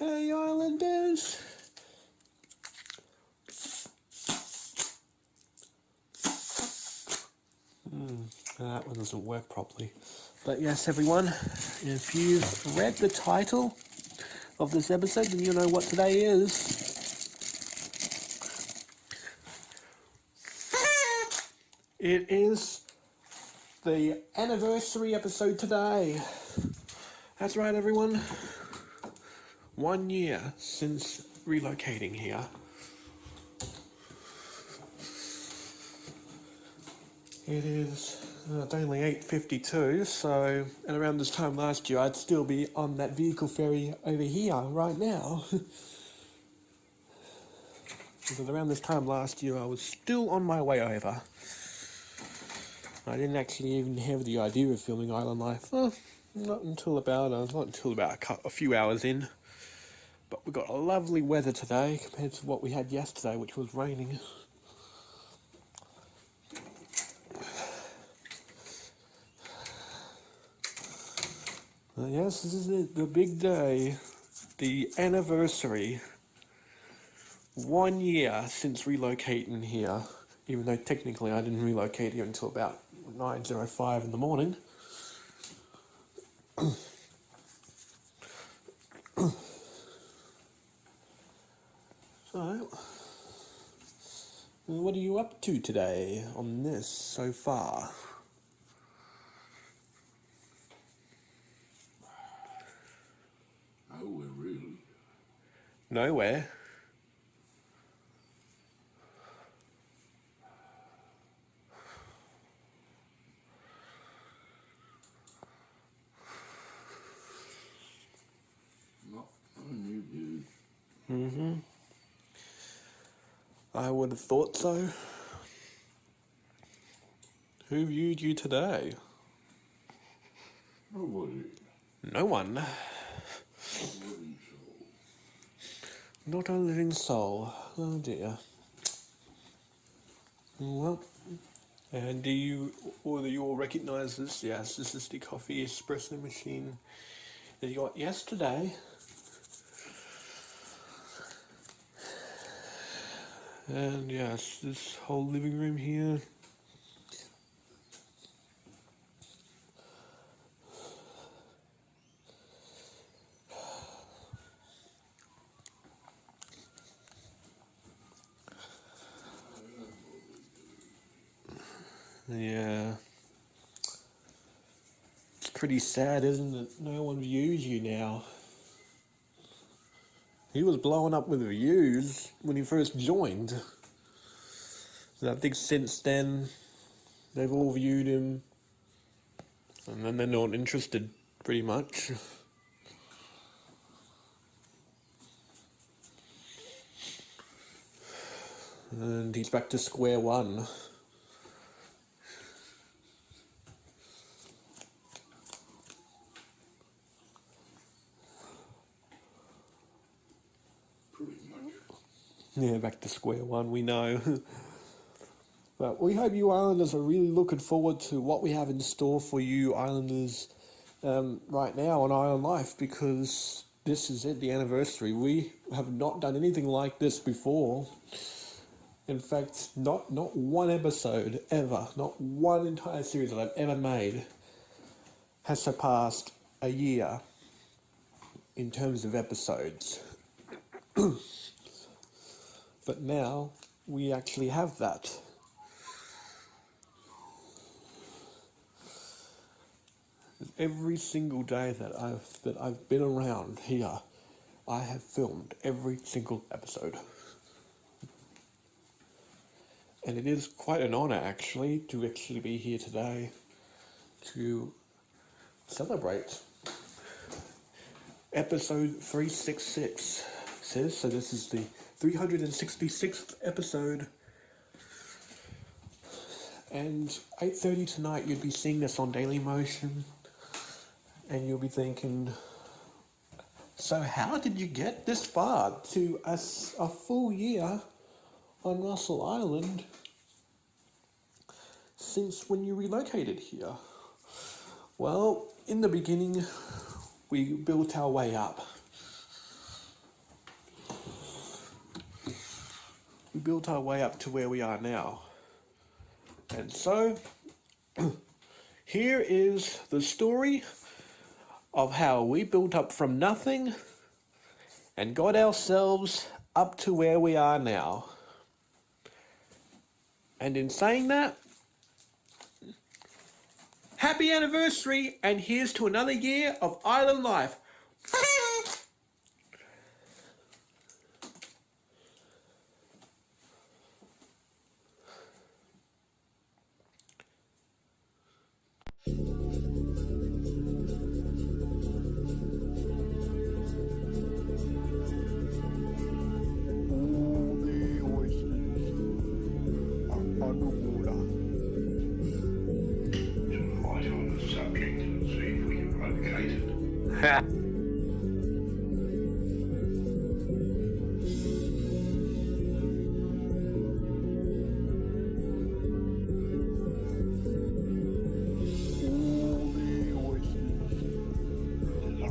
Okay, Islanders. That one doesn't work properly. But yes, everyone, if you've read the title of this episode, then you know what today is. It is the anniversary episode today. That's right, everyone. 1 year since relocating here. It is it's only 8:52, so at around this time last year I'd still be on that vehicle ferry over here right now. Because around this time last year I was still on my way over. I didn't actually even have the idea of filming Island Life. Well, not until about a few hours in. But we got a lovely weather today compared to what we had yesterday, which was raining. Yes, this is it, the big day, the anniversary. 1 year since relocating here, even though technically I didn't relocate here until about 9:05 in the morning. So, what are you up to today on this so far? Nowhere really. Nowhere. Not only you. I would have thought so. Who viewed you today? Nobody. No one. Living soul. Not a living soul. Oh dear. Well, and do you all recognise this? Yes, this is the coffee espresso machine that you got yesterday. And yes, this whole living room here. Yeah. It's pretty sad, isn't it? No one views you now. He was blowing up with views when he first joined. And I think since then, they've all viewed him. And then they're not interested, pretty much. And he's back to square one. Yeah, back to square one, we know. But we hope you Islanders are really looking forward to what we have in store for you Islanders right now on Island Life, because this is it, the anniversary. We have not done anything like this before. In fact, not one episode ever, not one entire series that I've ever made has surpassed a year in terms of episodes. But now we actually have that. Every single day that I've been around here, I have filmed every single episode. And it is quite an honor actually to be here today to celebrate episode 366. It says so. This is the 366th episode, and 8:30 tonight you'd be seeing this on Daily Motion, and you'll be thinking, so how did you get this far to a full year on Russell Island since when you relocated here? Well, in the beginning we built our way up. we built our way up to where we are now. And so, here is the story of how we built up from nothing and got ourselves up to where we are now. And in saying that, happy anniversary, and here's to another year of island life.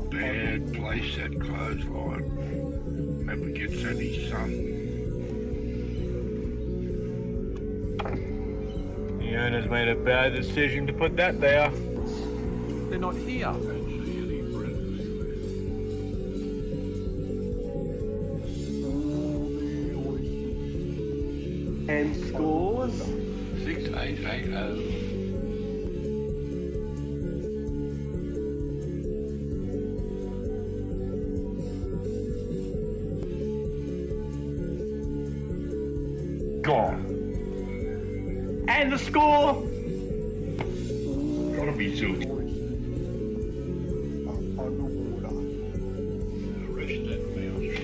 Bad place, that clothesline. Never gets any sun. The owner's made a bad decision to put that there. They're not here. And scores 6880. Gone. And the score. Gotta be Zooty. Arrest that mouse.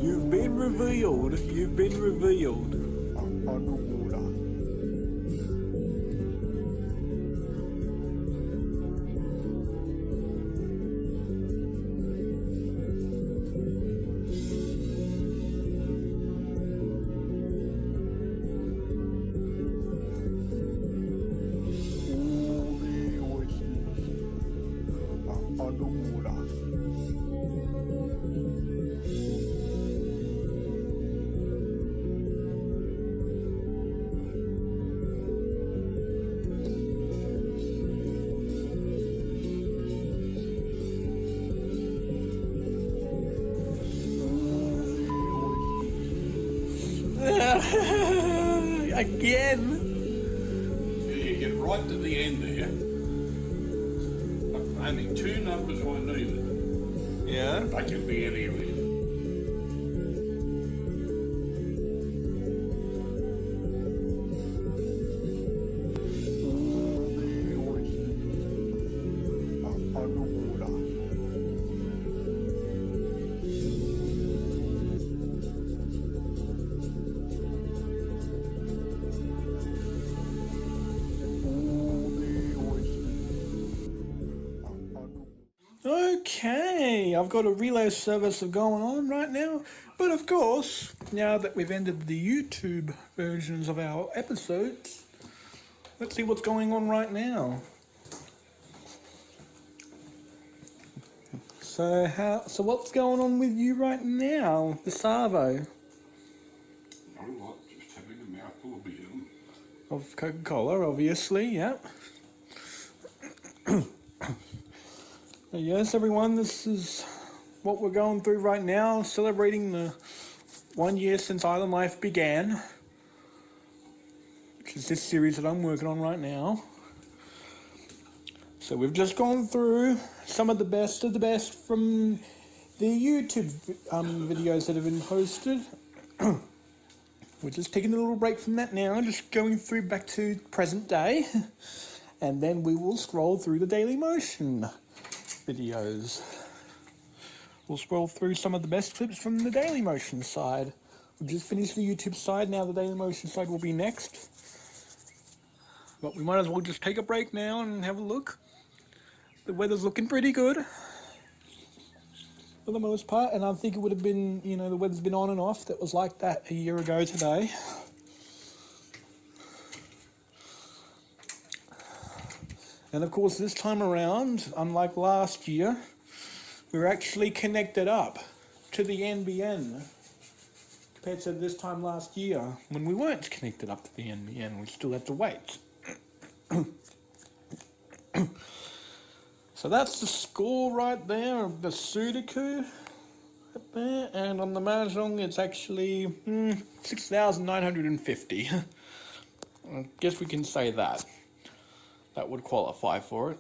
You've been revealed. You've been revealed. Again. You get right to the end there. Only two numbers I needed. Yeah. They can be anywhere. Okay, I've got a relay service going on right now, but of course, now that we've ended the YouTube versions of our episodes, let's see what's going on right now. So what's going on with you right now, the Savo? Not a lot, just having a mouthful of beer. Of Coca-Cola, obviously, yep. Yes, everyone, this is what we're going through right now, celebrating the 1 year since Island Life began, which is this series that I'm working on right now. So we've just gone through some of the best from the YouTube videos that have been posted. We're just taking a little break from that now, just going through back to present day, and then we will scroll through the Daily Motion videos. We'll scroll through some of the best clips from the Daily Motion side. We've just finished the YouTube side, now the Daily Motion side will be next. But we might as well just take a break now and have a look. The weather's looking pretty good for the most part, and I think it would have been, you know, the weather's been on and off. That was like that a year ago today. And of course, this time around, unlike last year, we're actually connected up to the NBN compared to this time last year when we weren't connected up to the NBN. We still had to wait. So that's the score right there of the Sudoku right there, and on the Mahjong it's actually 6,950. I guess we can say that. That would qualify for it.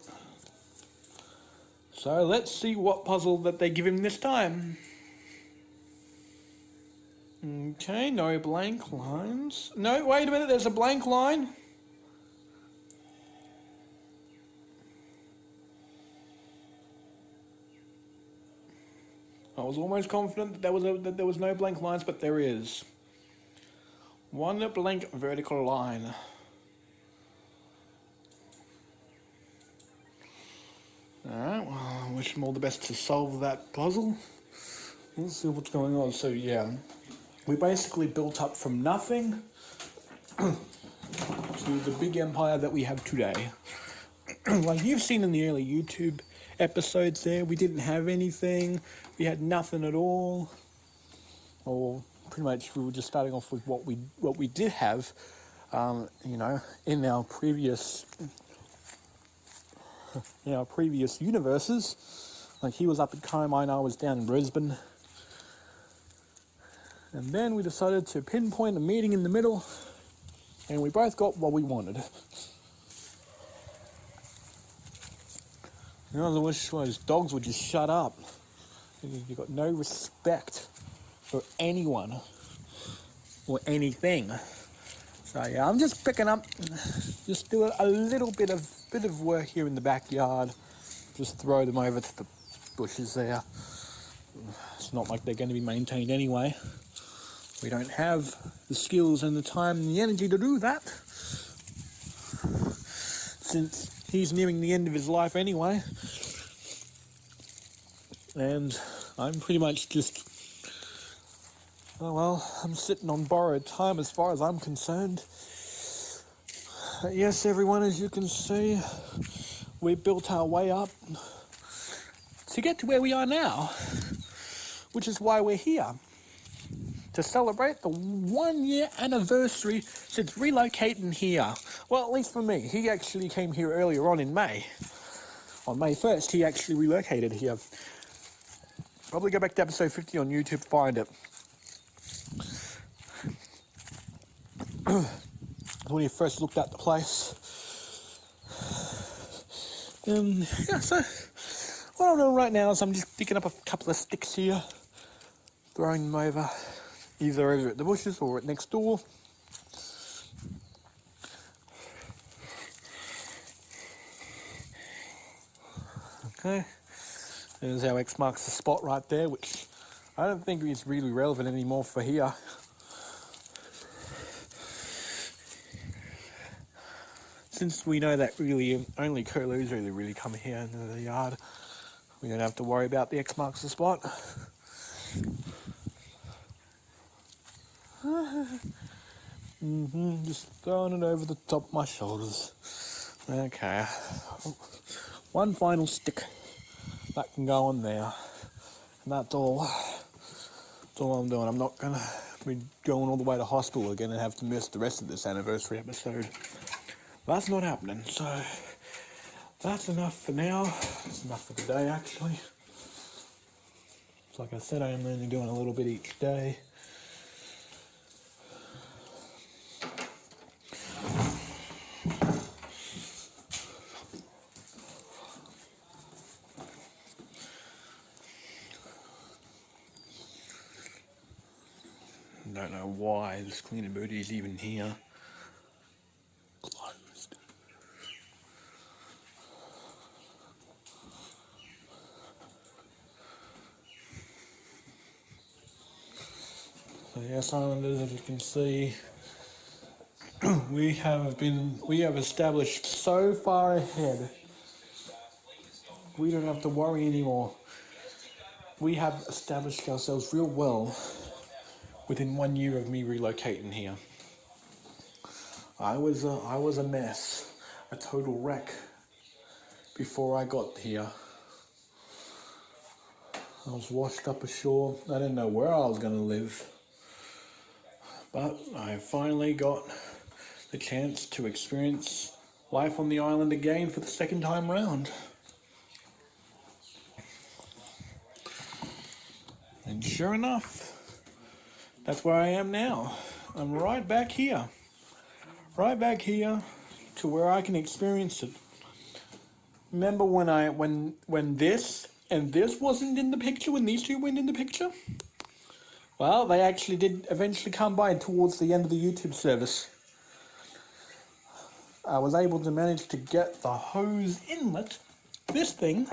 So let's see what puzzle that they give him this time. Okay, no blank lines. No, wait a minute, there's a blank line. I was almost confident that there was no blank lines, but there is. One blank vertical line. Alright, well, I wish them all the best to solve that puzzle. Let's see what's going on. So yeah, we basically built up from nothing to the big empire that we have today. Like you've seen in the early YouTube episodes there, we didn't have anything. We had nothing at all. Or pretty much we were just starting off with what we did have, you know, in our previous universes. Like he was up at Carmine, I was down in Brisbane. And then we decided to pinpoint a meeting in the middle, and we both got what we wanted. You know, I wish those dogs would just shut up. You've got no respect for anyone or anything. So yeah, I'm just picking up, just do a little bit of work here in the backyard. Just throw them over to the bushes there. It's not like they're going to be maintained anyway. We don't have the skills and the time and the energy to do that, since he's nearing the end of his life anyway. And I'm pretty much just, oh well, I'm sitting on borrowed time as far as I'm concerned. But yes, everyone, as you can see, we built our way up to get to where we are now, which is why we're here. To celebrate the 1 year anniversary since relocating here. Well, at least for me. He actually came here earlier on in May. On May 1st, he actually relocated here. Probably go back to episode 50 on YouTube to find it. When he first looked at the place. Yeah, so what I'm doing right now is I'm just picking up a couple of sticks here, throwing them over, either over at the bushes or at next door. Okay, there's our X marks the spot right there, which I don't think is really relevant anymore for here. Since we know that really only curlews really come here into the yard, we don't have to worry about the X marks the spot. Just throwing it over the top of my shoulders. Okay. One final stick that can go on there. And that's all. That's all I'm doing. I'm not going to be going all the way to hospital again and have to miss the rest of this anniversary episode. That's not happening. So that's enough for now. That's enough for today, actually. So like I said, I am only doing a little bit each day. Don't know why this cleaning booty is even here. Closed. So yes, Islanders, as you can see, we have established so far ahead. We don't have to worry anymore. We have established ourselves real well within 1 year of me relocating here. I was a mess, a total wreck before I got here. I was washed up ashore. I didn't know where I was going to live. But I finally got the chance to experience life on the island again for the second time round. And sure enough, that's where I am now. I'm right back here to where I can experience it. Remember when this and this wasn't in the picture, when these two went in the picture? Well, they actually did eventually come by towards the end of the YouTube service. I was able to manage to get the hose inlet, this thing,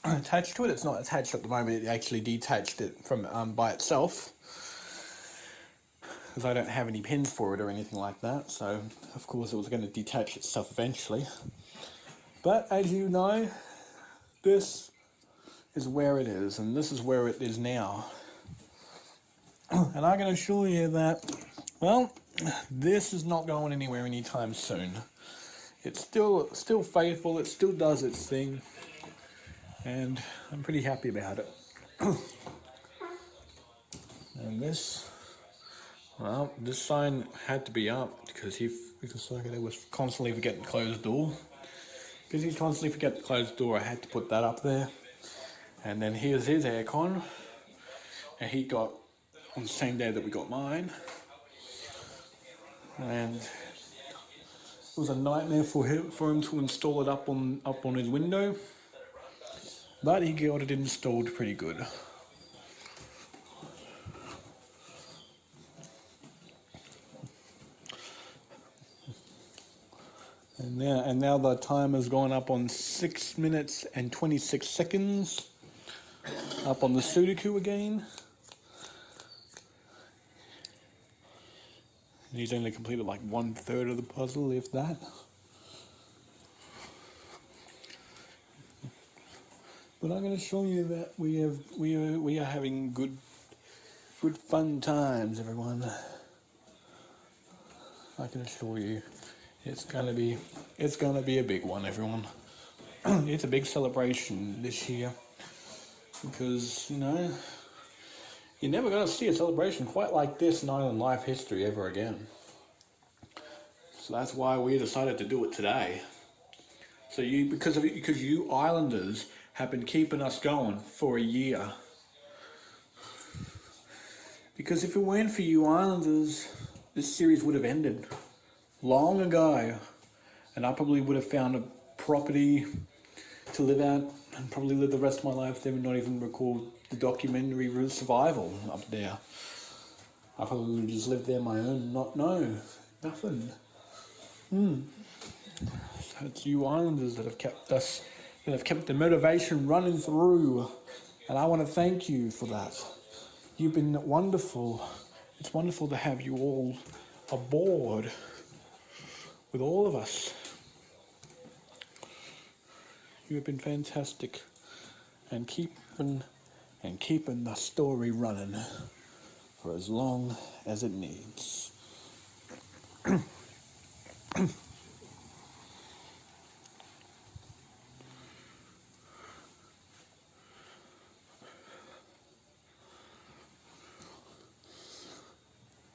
attached to it. It's not attached at the moment. It actually detached it from by itself, because I don't have any pins for it or anything like that. So of course it was going to detach itself eventually. But as you know, this is where it is, and this is where it is now. And I can assure you that, well, this is not going anywhere anytime soon. It's still faithful. It still does its thing. And I'm pretty happy about it. And this, well, this sign had to be up because I was constantly forgetting to close the door. Because he constantly forget to close the door, I had to put that up there. And then here's his aircon. And he got on the same day that we got mine. And it was a nightmare for him to install it up on his window. But he got it installed pretty good. And now the time has gone up on 6 minutes and 26 seconds. Up on the Sudoku again. And he's only completed like 1/3 of the puzzle, if that. But I'm going to show you that we are having good fun times, everyone. I can assure you, it's gonna be a big one, everyone. It's a big celebration this year because you're never gonna see a celebration quite like this in island life history ever again. So that's why we decided to do it today. So because you islanders have been keeping us going for a year. Because if it weren't for you islanders, this series would have ended long ago, and I probably would have found a property to live at and probably live the rest of my life there and not even record the documentary Survival up there. I probably would have just lived there my own, not know nothing. So it's you islanders that have kept the motivation running through, and I want to thank you for that. You've been wonderful. It's wonderful to have you all aboard with all of us. You have been fantastic and keeping the story running for as long as it needs.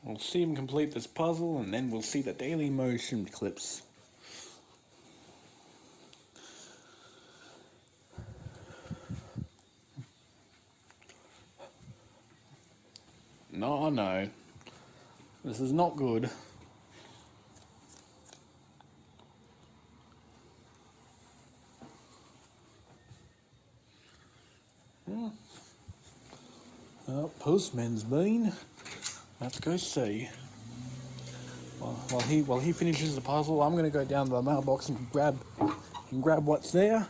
We'll see him complete this puzzle, and then we'll see the Daily Motion clips. No, this is not good. Well, postman's been. Let's go see. While he finishes the puzzle, I'm going to go down to the mailbox and grab what's there.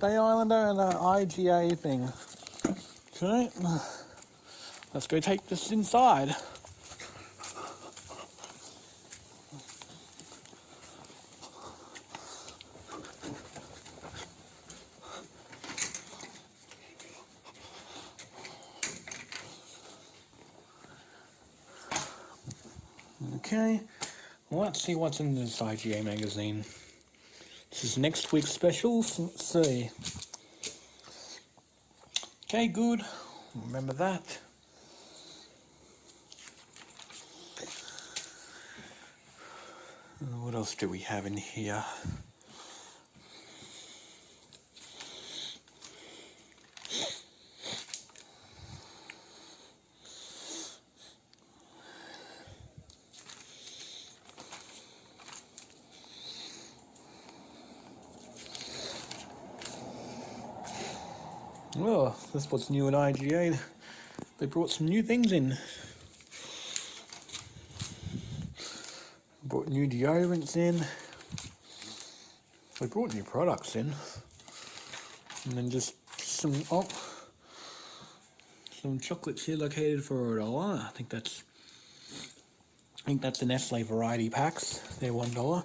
Day Islander and an IGA thing. Okay, let's go take this inside. Okay, well, let's see what's in this IGA magazine. This is next week's special, so let's see. Okay, good. Remember that. What else do we have in here? Oh, that's what's new at IGA. They brought some new things in. Brought new deodorants in. They brought new products in. And then just some chocolates here located for $1. I think that's the Nestle variety packs. They're $1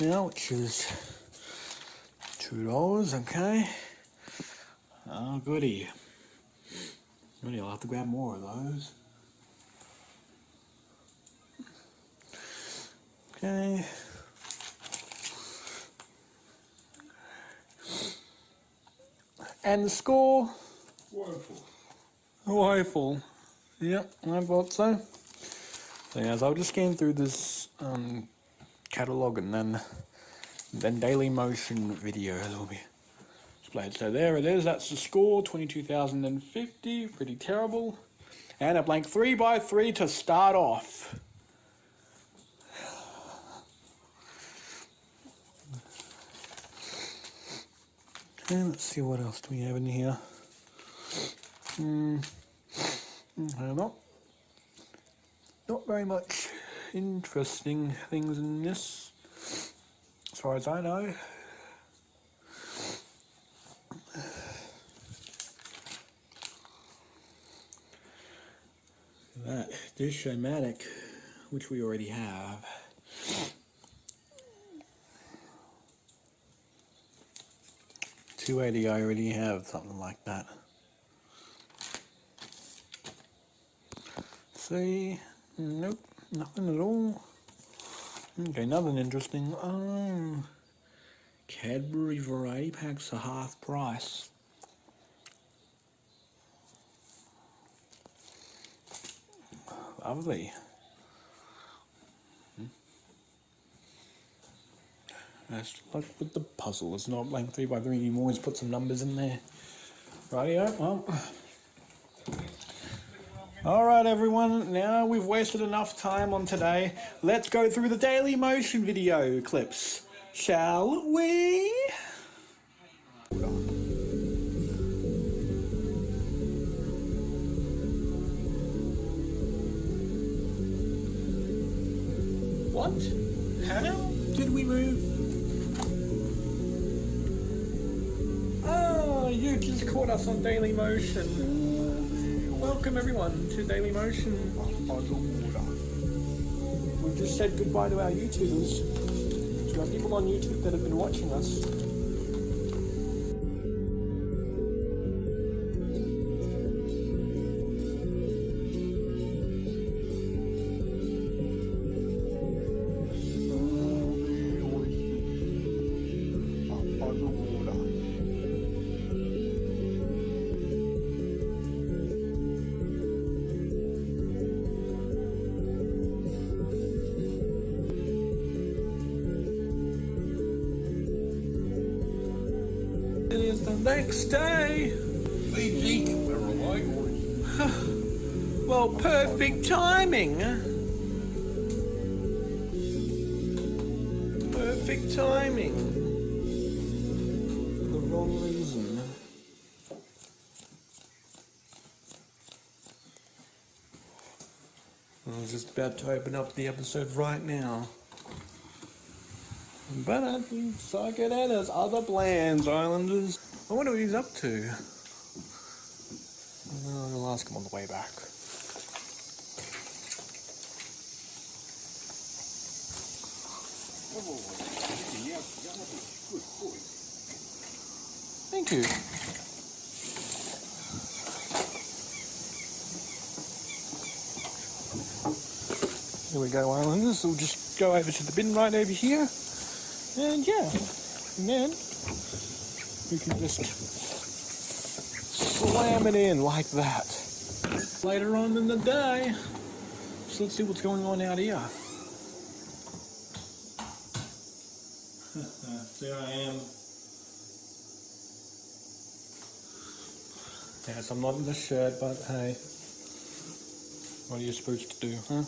now, which is $2, okay. Oh, goody. Goody, I'll have to grab more of those. Okay. And the score? Woeful. Yep, I thought so. So yes, I'll just scan through this catalogue, and then Daily Motion videos will be displayed. So there it is, that's the score, 22,050, pretty terrible. And a blank 3x3 to start off. And let's see what else do we have in here. Not very much interesting things in this, as far as I know. That dish Maniac, which we already have. $280, I already have something like that. See, nope, nothing at all. Okay, nothing interesting. Oh, Cadbury variety packs are half price. Lovely. That's like with the puzzle. It's not blank 3x3. You always put some numbers in there. Rightio. Well. Alright everyone, now we've wasted enough time on today. Let's go through the Daily Motion video clips, shall we? What? How did we move? Oh, you just caught us on Daily Motion. Welcome everyone to Daily Motion. We've just said goodbye to our YouTubers. There are people on YouTube that have been watching us. It is the next day. Easy, we're away. Well, perfect timing. Perfect timing. For the wrong reason. I was just about to open up the episode right now. But I think suck it out as other plans, Islanders. I wonder what he's up to. I'll ask him on the way back. Thank you. Here we go, Islanders. We'll just go over to the bin right over here. And yeah, and then we can just slam it in like that. Later on in the day, so let's see what's going on out here. There I am. Yes, I'm not in the shirt, but hey, what are you supposed to do, huh?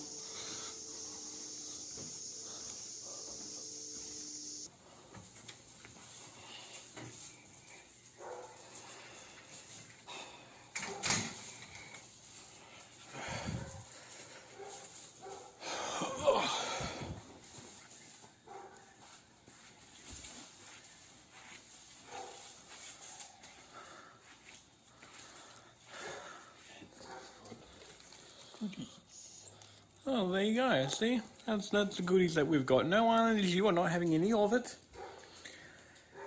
Oh, there you go. See, that's the goodies that we've got. No, Islanders, you are not having any of it.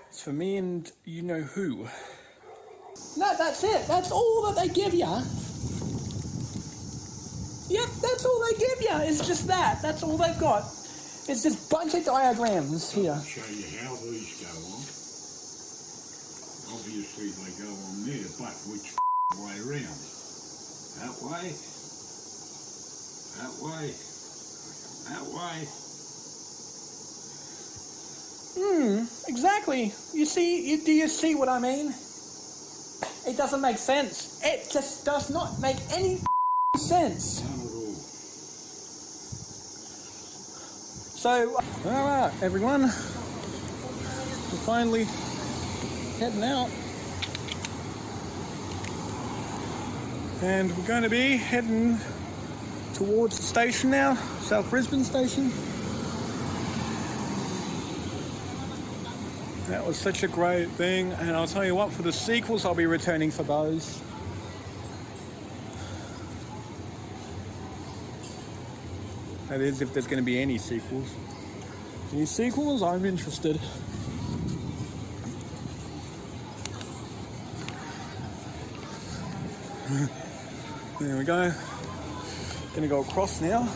It's for me and you know who. No, that's it. That's all that they give you. Yep, that's all they give you. It's just that. That's all they've got. It's just a bunch of diagrams here. I'll show you how these go on. Obviously they go on there, but which way round? That way? That way? That way? Exactly. You see, do you see what I mean? It doesn't make sense. It just does not make any sense. None at all. So, alright everyone, we're finally heading out. And we're going to be heading towards the station now, South Brisbane station. That was such a great thing, and I'll tell you what, for the sequels I'll be returning for those. That is, if there's going to be any sequels. Any sequels, I'm interested. There we go. Gonna go across now.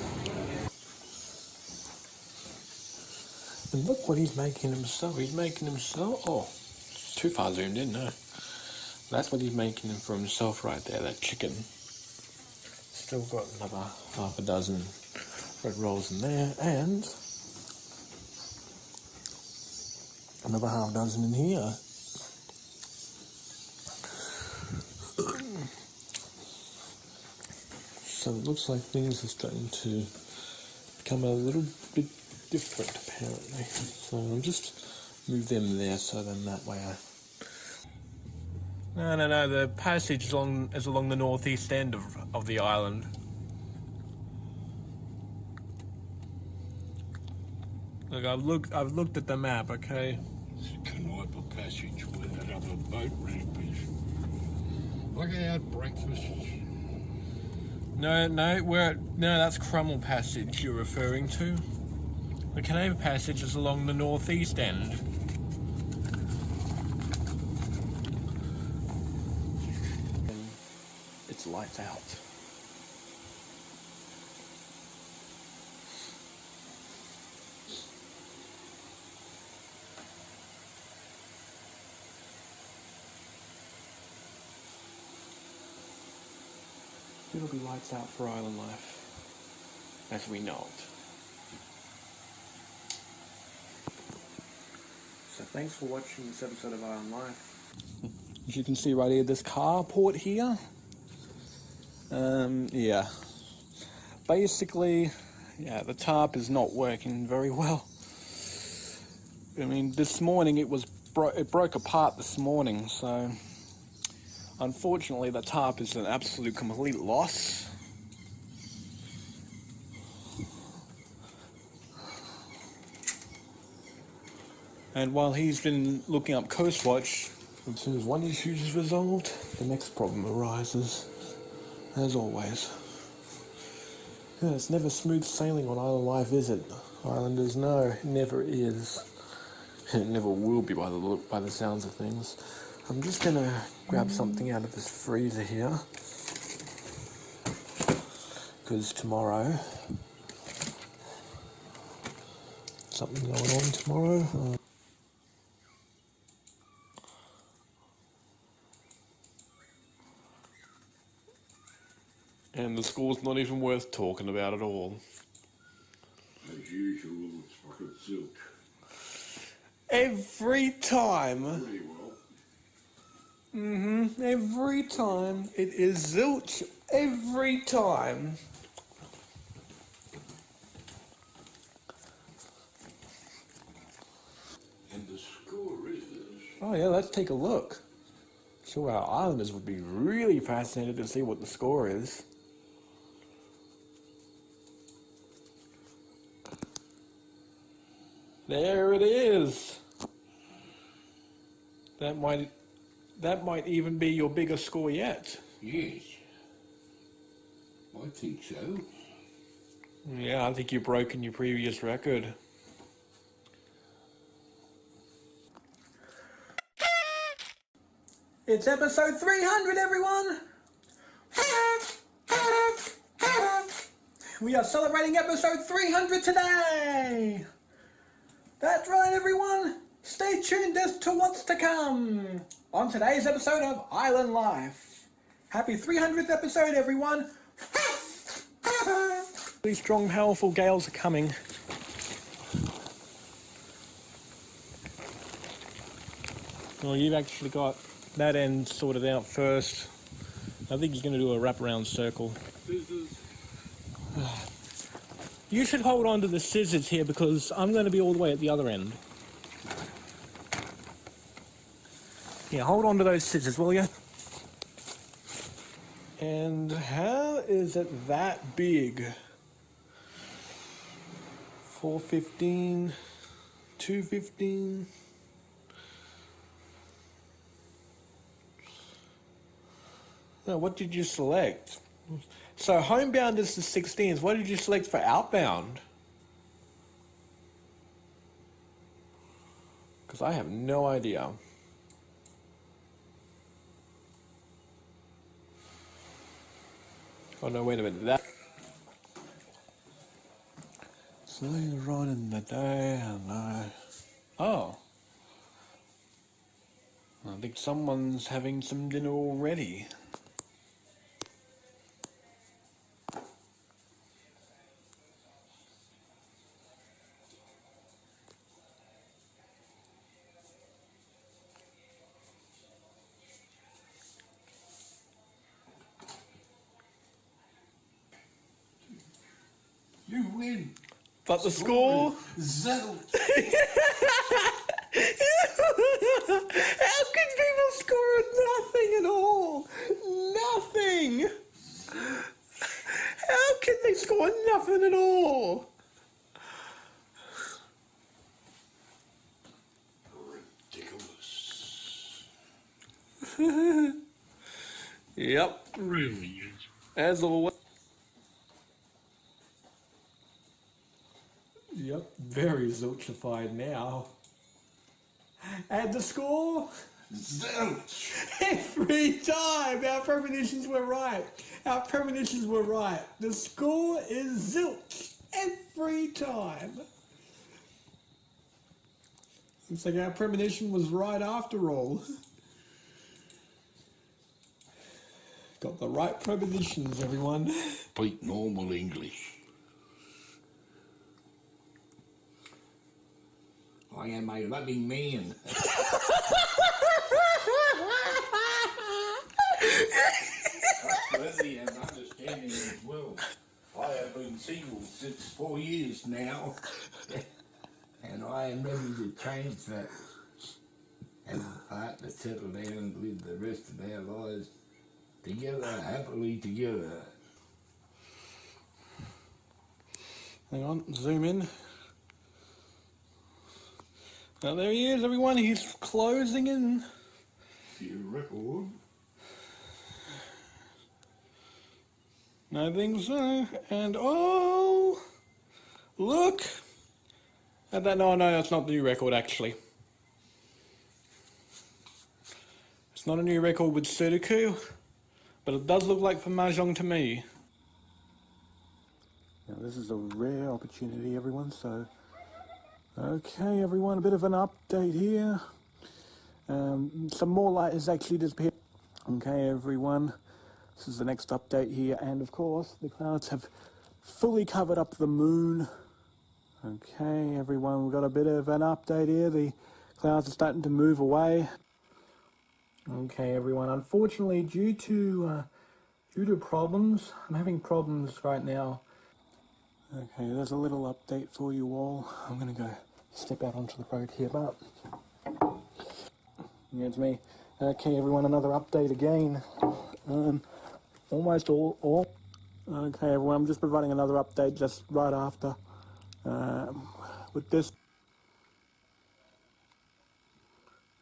And look what he's making himself. He's making himself. Oh, too far zoomed in, no. That's what he's making for himself right there, that chicken. Still got another half a dozen bread rolls in there, and another half dozen in here. So it looks like things are starting to become a little bit different, apparently. So I'll just move them there, so then that way I... No, the passage is along the northeast end of the island. Look, I've looked at the map, okay? It's a Canipa passage where that other boat ramp is. Look out, breakfast. No, that's Crummel Passage you're referring to. The canal passage is along the northeast end. And it's lights out. It'll be lights out for island life, as we know it. So thanks for watching this episode of Island Life. As you can see right here, this carport here. Yeah. Basically, yeah, the tarp is not working very well. I mean, this morning it broke apart this morning, so unfortunately the tarp is an absolute complete loss. And while he's been looking up Coastwatch, as soon as one issue is resolved, the next problem arises, as always. Yeah, it's never smooth sailing on Island Life, is it? Islanders, no, it never is. It never will be by the sounds of things. I'm just gonna grab something out of this freezer here, because tomorrow, something going on tomorrow. And the score's not even worth talking about at all. As usual, it's fucking silk. Every time. Pretty well. Every time. It is zilch. Every time. And the score is... Oh yeah, let's take a look. Sure, our islanders would be really fascinated to see what the score is. There it is. That might even be your biggest score yet. Yes. I think so. Yeah, I think you've broken your previous record. It's episode 300, everyone! We are celebrating episode 300 today! That's right, everyone! Stay tuned as to what's to come on today's episode of Island Life. Happy 300th episode, everyone! These strong, powerful gales are coming. Well, you've actually got that end sorted out first. I think you're going to do a wraparound circle. Scissors. You should hold on to the scissors here because I'm going to be all the way at the other end. Yeah, hold on to those scissors, will you? And how is it that big? 415, 215. Now, what did you select? So homebound is the 16s. What did you select for outbound? Because I have no idea. Oh no, wait a minute. That. So later on in the day, I know. Oh. I think someone's having some dinner already. You win. But the score? Zelt. How can people score nothing at all? Nothing! How can they score nothing at all? Ridiculous. Yep. Really is. As always. Yep, very zilchified now. And the score? Zilch! Every time! Our premonitions were right. Our premonitions were right. The score is zilch. Every time. Looks like our premonition was right after all. Got the right premonitions, everyone. Speak normal English. I am a loving man. Trustworthy and understanding as well. I have been single since 4 years now. And I am ready to change that. Have a partner, settle down and live the rest of our lives together, happily together. Hang on, zoom in. Now there he is, everyone. He's closing in. Your record. I think so. And oh, look at that. No, that's not the new record actually. It's not a new record with Sudoku, but it does look like for Mahjong to me. Now this is a rare opportunity, everyone, so okay, everyone, a bit of an update here. Some more light has actually disappeared. Okay, everyone, this is the next update here, and of course the clouds have fully covered up the moon. Okay, everyone, we've got a bit of an update here. The clouds are starting to move away. Okay, everyone, unfortunately, due to problems, I'm having problems right now. Okay, there's a little update for you all. I'm gonna go step out onto the road here, but yeah, it's me. Okay, everyone, another update again. Almost all. Okay, everyone, I'm just providing another update just right after with this.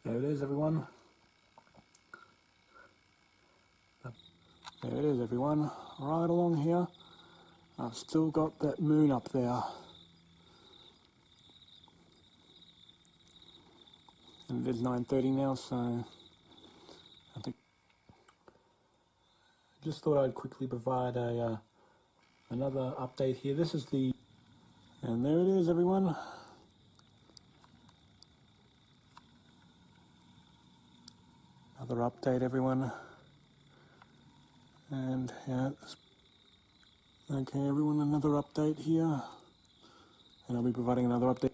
There it is, everyone. There it is, everyone. Right along here. I've still got that moon up there. And it is 9:30 now, so I think just thought I'd quickly provide a another update here. This is the, and there it is, everyone. Another update, everyone. And yeah, okay, everyone, another update here. And I'll be providing another update.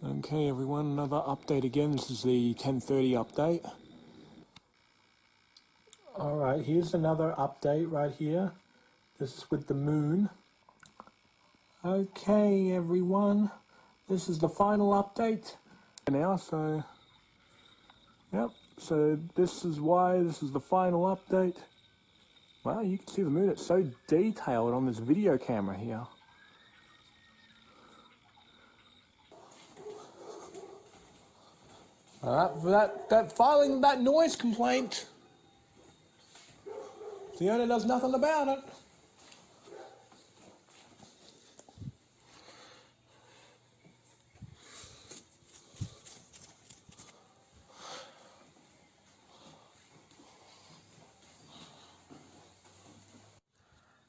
Okay, everyone, another update again. This is the 10:30 update. Alright, here's another update right here. This is with the moon. Okay, everyone, this is the final update now, so yep, so this is why this is the final update. Wow, you can see the moon. It's so detailed on this video camera here. For that filing that noise complaint, the owner does nothing about it.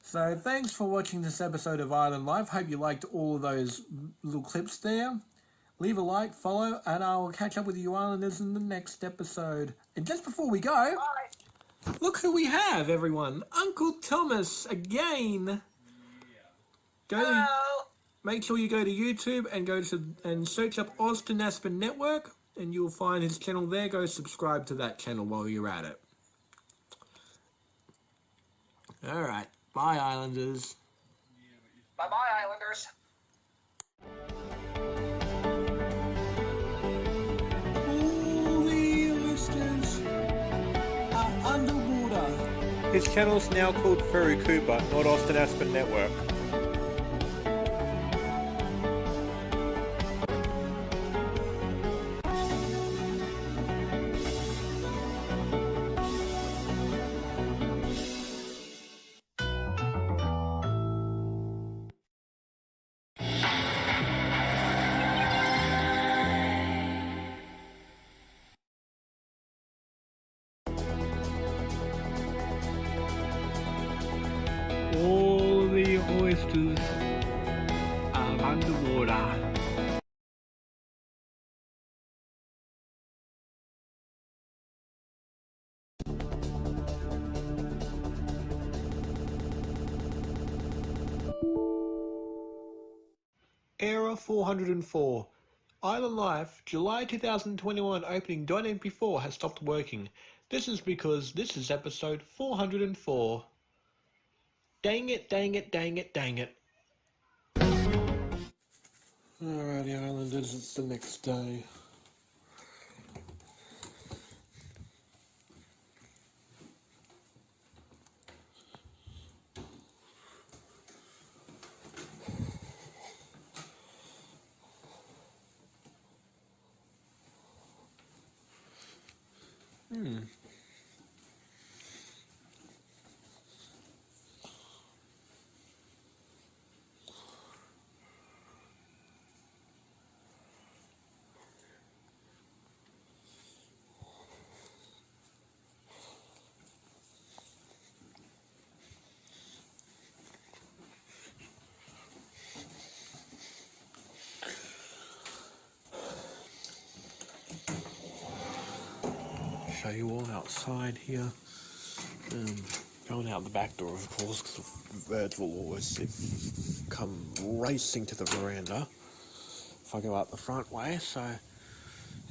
So thanks for watching this episode of Island Life. Hope you liked all of those little clips there. Leave a like, follow, and I'll catch up with you Islanders in the next episode. And just before we go, look who we have, everyone. Uncle Thomas again. Hello. Make sure you go to YouTube and search up Austin Aspen Network, and you'll find his channel there. Go subscribe to that channel while you're at it. All right. Bye, Islanders. Bye-bye, Islanders. All the listeners are underwater. His channel's now called Freakout, not Austin Aspen Network. oysters are underwater. Error 404. Island Life July 2021 opening .mp4 has stopped working. This is because this is episode 404. Dang it, dang it, dang it, dang it. Alrighty, Islanders, it's the next day. Show you all outside here. Going out the back door, of course, because the birds will always come racing to the veranda if I go out the front way. So,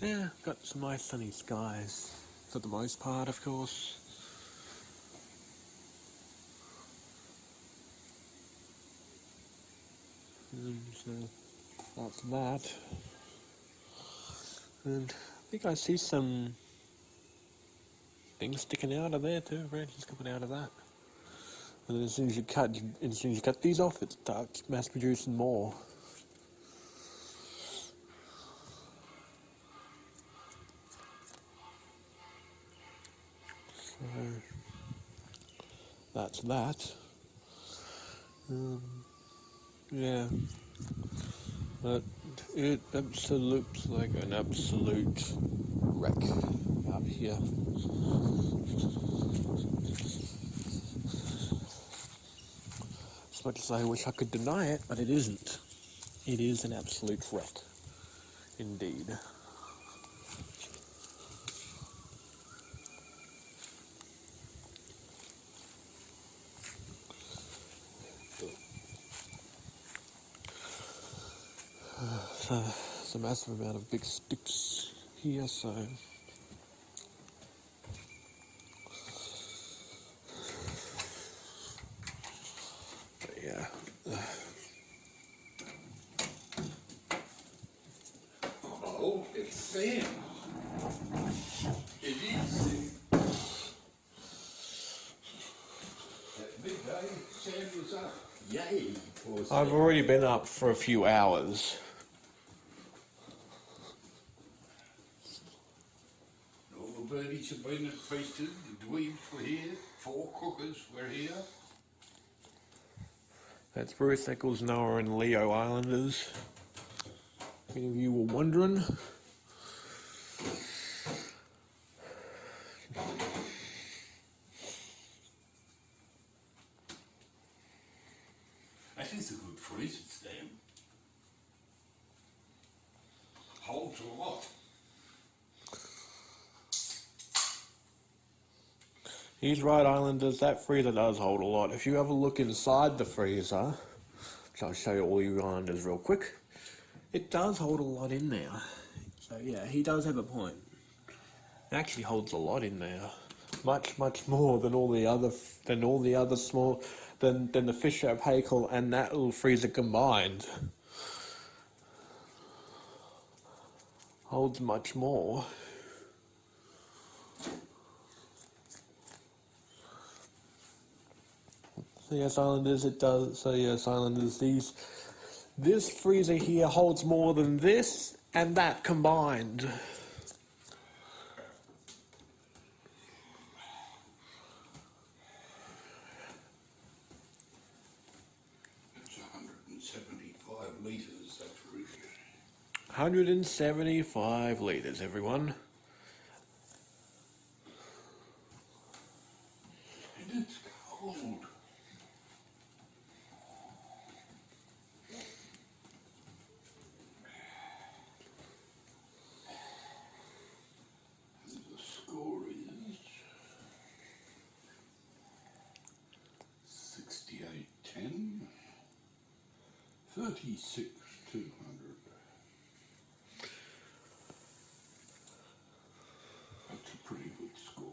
yeah, got some nice sunny skies for the most part, of course. So that's that. And I think I see some things sticking out of there too, branches coming out of that. And then as soon as you cut these off, it starts mass producing more. So that's that. Yeah, but it looks like an absolute wreck out here. As much as I wish I could deny it, but it isn't. It is an absolute wreck, indeed. So, there's a massive amount of big sticks here, so but yeah. Oh, it's Sam. It is. That big day, Sam was up. Yay. I've already been up for a few hours. All the birdies have been feasted, the dweebs were here, 4 cookers were here. That's Bruce, Eccles, Noah and Leo Islanders. If any of you were wondering. That is a good freezer, Sam. Holds a lot. He's right, Islanders, that freezer does hold a lot. If you have a look inside the freezer, which I'll show you all you Islanders real quick, it does hold a lot in there. So yeah, he does have a point. It actually holds a lot in there. Much, much more than all the other small, than the Fisher, Hakel and that little freezer combined. Holds much more. So yes, Islanders, it does. So yes, Islanders, this freezer here holds more than this and that combined. It's 175 litres, that freezer. 175 litres, everyone. And it's cold. 36,200. That's a pretty good score.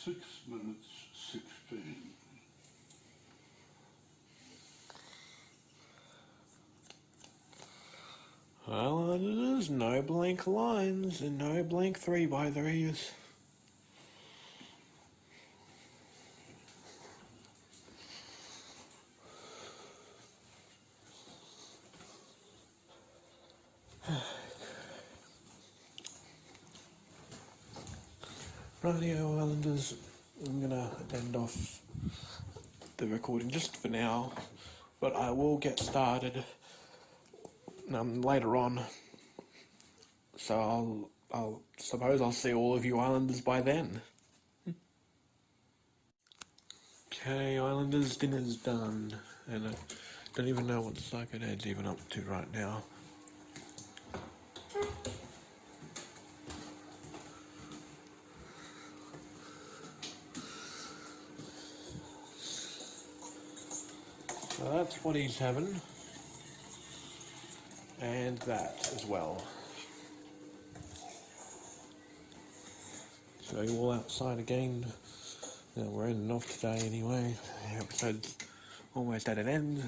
Six minutes 16. Well, there's no blank lines and no blank 3x3s. Radio Islanders, I'm gonna end off the recording just for now, but I will get started later on. So I'll suppose I'll see all of you Islanders by then. Okay, Islanders, dinner's done, and I don't even know what Psychodad's even up to right now. So that's what he's having, and that as well. So you all outside again. Now we're ending off today anyway. The episode's almost at an end.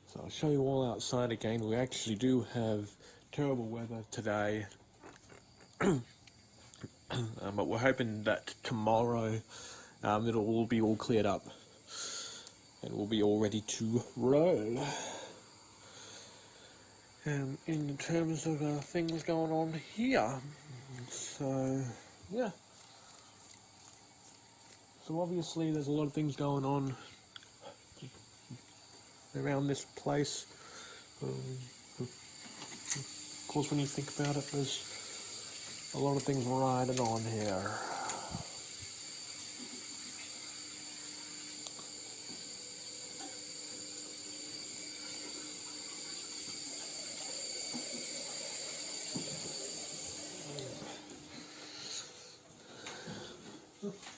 So I'll show you all outside again. We actually do have terrible weather today. But we're hoping that tomorrow it'll all be all cleared up and we'll be all ready to roll. In terms of things going on here, so yeah. So obviously there's a lot of things going on around this place. Of course, when you think about it, there's a lot of things riding on here.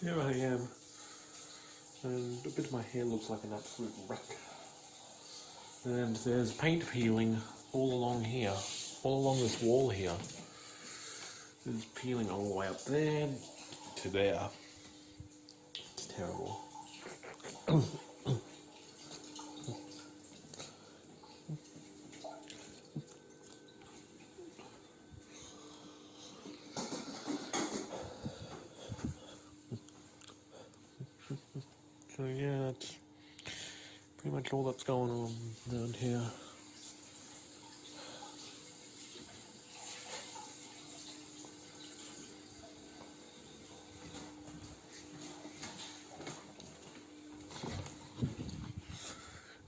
Here I am, and a bit of my hair looks like an absolute wreck. And there's paint peeling all along here, all along this wall here. There's peeling all the way up there to there. It's terrible. So yeah, that's pretty much all that's going on down here.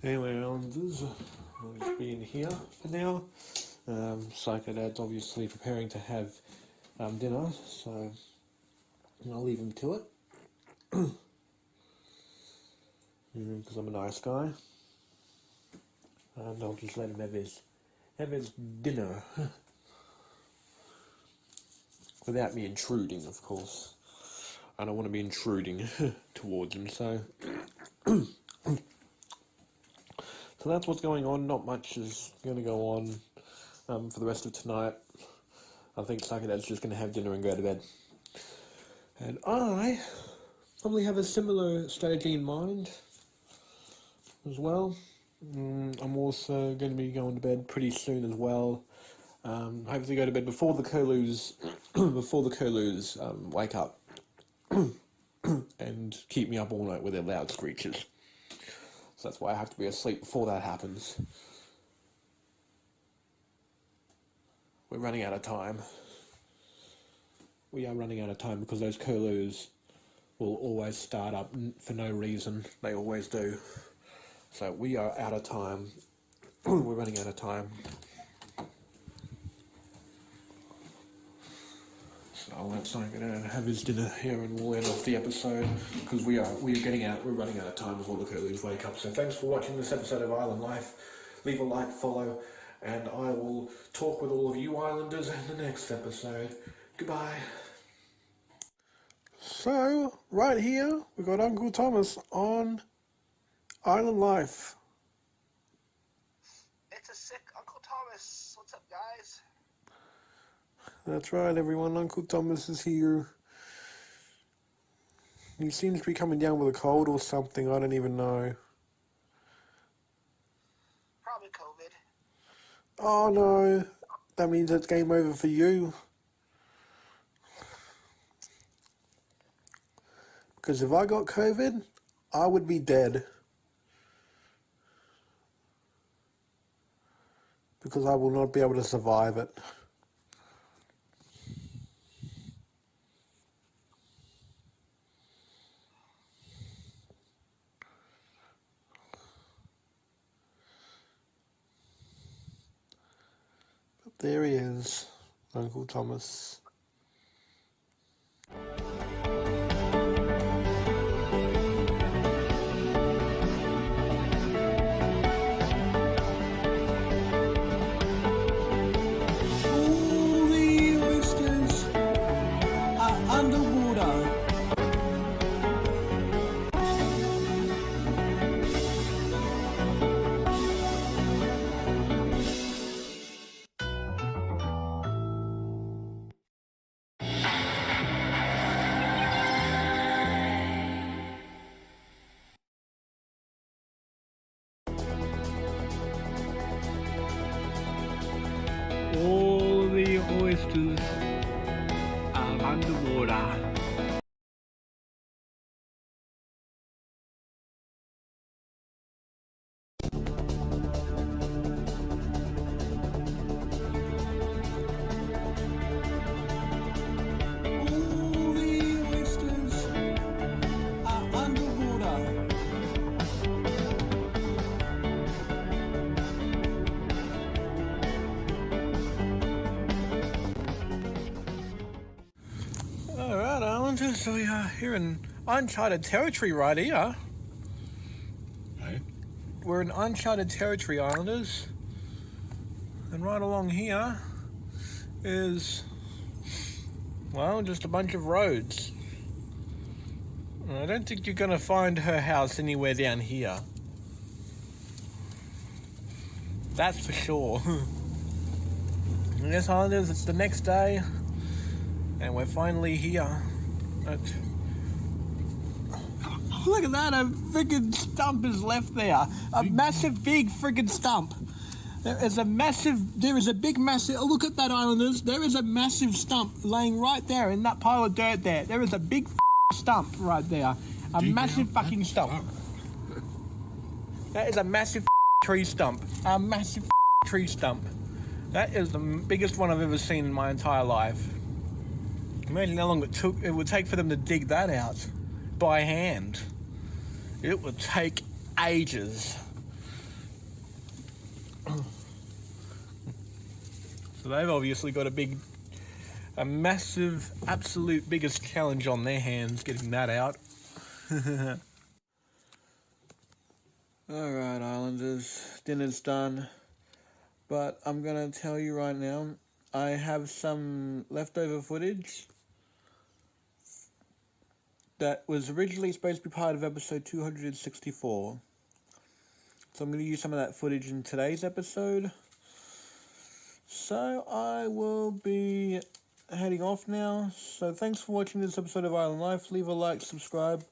Anyway, Islanders, I'll just be in here for now. Psychodad's obviously preparing to have dinner, so I'll leave him to it. Because I'm a nice guy, and I'll just let him have his dinner without me intruding, of course. I don't want to be intruding towards him, so so that's what's going on. Not much is going to go on for the rest of tonight. I think Psychodad's just going to have dinner and go to bed, and I probably have a similar strategy in mind as well. I'm also going to be going to bed pretty soon as well. Hopefully go to bed before the Curlews wake up and keep me up all night with their loud screeches. So that's why I have to be asleep before that happens. We're running out of time. We are running out of time because those Curlews will always start up for no reason. They always do. So we are out of time. We're running out of time. So I'll let Simon get out and have his dinner here, and we'll end off the episode because we're running out of time before the curlews wake up. So thanks for watching this episode of Island Life. Leave a like, follow, and I will talk with all of you Islanders in the next episode. Goodbye. So, right here, we've got Uncle Thomas on Island Life. It's a sick Uncle Thomas. What's up, guys? That's right, everyone. Uncle Thomas is here. He seems to be coming down with a cold or something. I don't even know. Probably COVID. Oh no, that means it's game over for you. Because if I got COVID, I would be dead. Because I will not be able to survive it. But there he is, Uncle Thomas. All the oysters are underwater. Alright, Islanders, so we are here in uncharted territory right here. Hey? We're in uncharted territory, Islanders. And right along here is, well, just a bunch of roads. I don't think you're going to find her house anywhere down here. That's for sure. Yes, Islanders, it's the next day. And we're finally here. Look at that, a freaking stump is left there. A massive, big freaking stump. There is a big massive, look at that, Islanders. There is a massive stump laying right there in that pile of dirt there. There is a big stump right there. A massive fucking stump. That is a massive tree stump. A massive tree stump. That is the biggest one I've ever seen in my entire life. Imagine how long it would take for them to dig that out by hand. It would take ages. So they've obviously got a massive, absolute biggest challenge on their hands getting that out. Alright, Islanders, dinner's done. But I'm gonna tell you right now, I have some leftover footage that was originally supposed to be part of episode 264. So I'm going to use some of that footage in today's episode. So I will be heading off now. So thanks for watching this episode of Island Life. Leave a like, subscribe,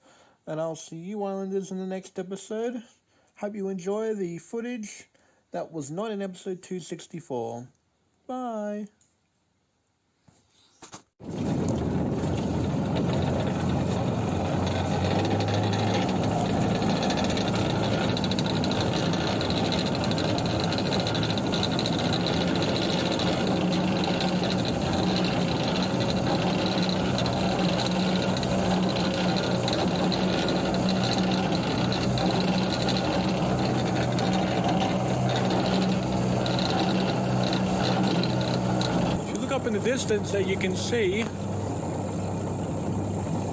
and I'll see you Islanders in the next episode. Hope you enjoy the footage that was not in episode 264. Bye. In the distance that you can see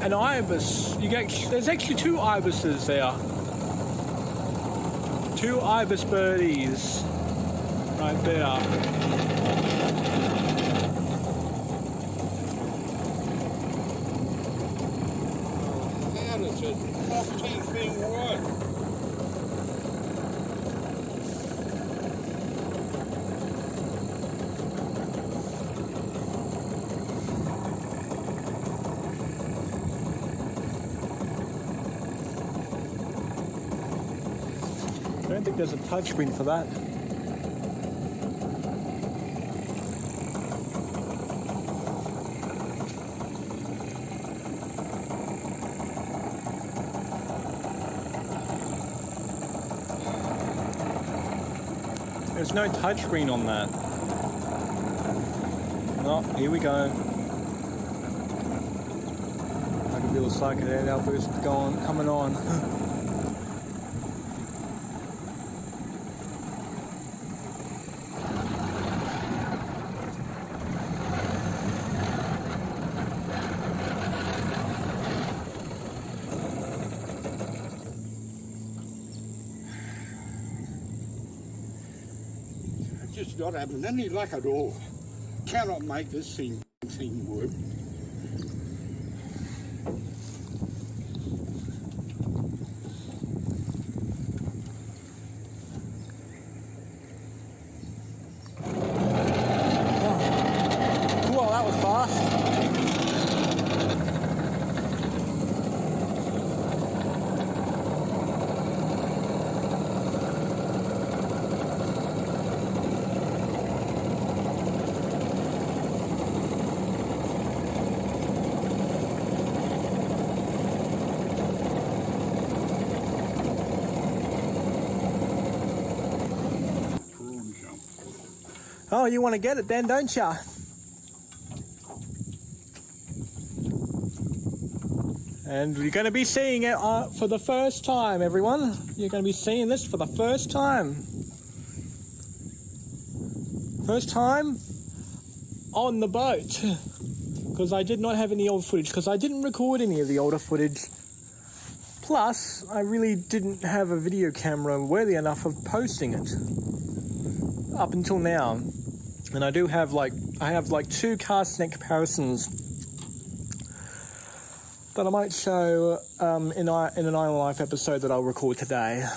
an ibis. There's actually 2 ibises there. 2 ibis birdies right there. How does this foxy thing work? I don't think there's a touchscreen for that. There's no touchscreen on that. Oh, here we go. I can feel the psychedelic boost coming on. Just not having any luck at all. Cannot make this thing work. Well, that was fast. Oh, you want to get it then, don't ya? And you're going to be seeing it for the first time, everyone. You're going to be seeing this for the first time. First time on the boat. Because I did not have any old footage, because I didn't record any of the older footage. Plus, I really didn't have a video camera worthy enough of posting it. Up until now. And I do have like 2 cast net comparisons that I might show in an Island Life episode that I'll record today.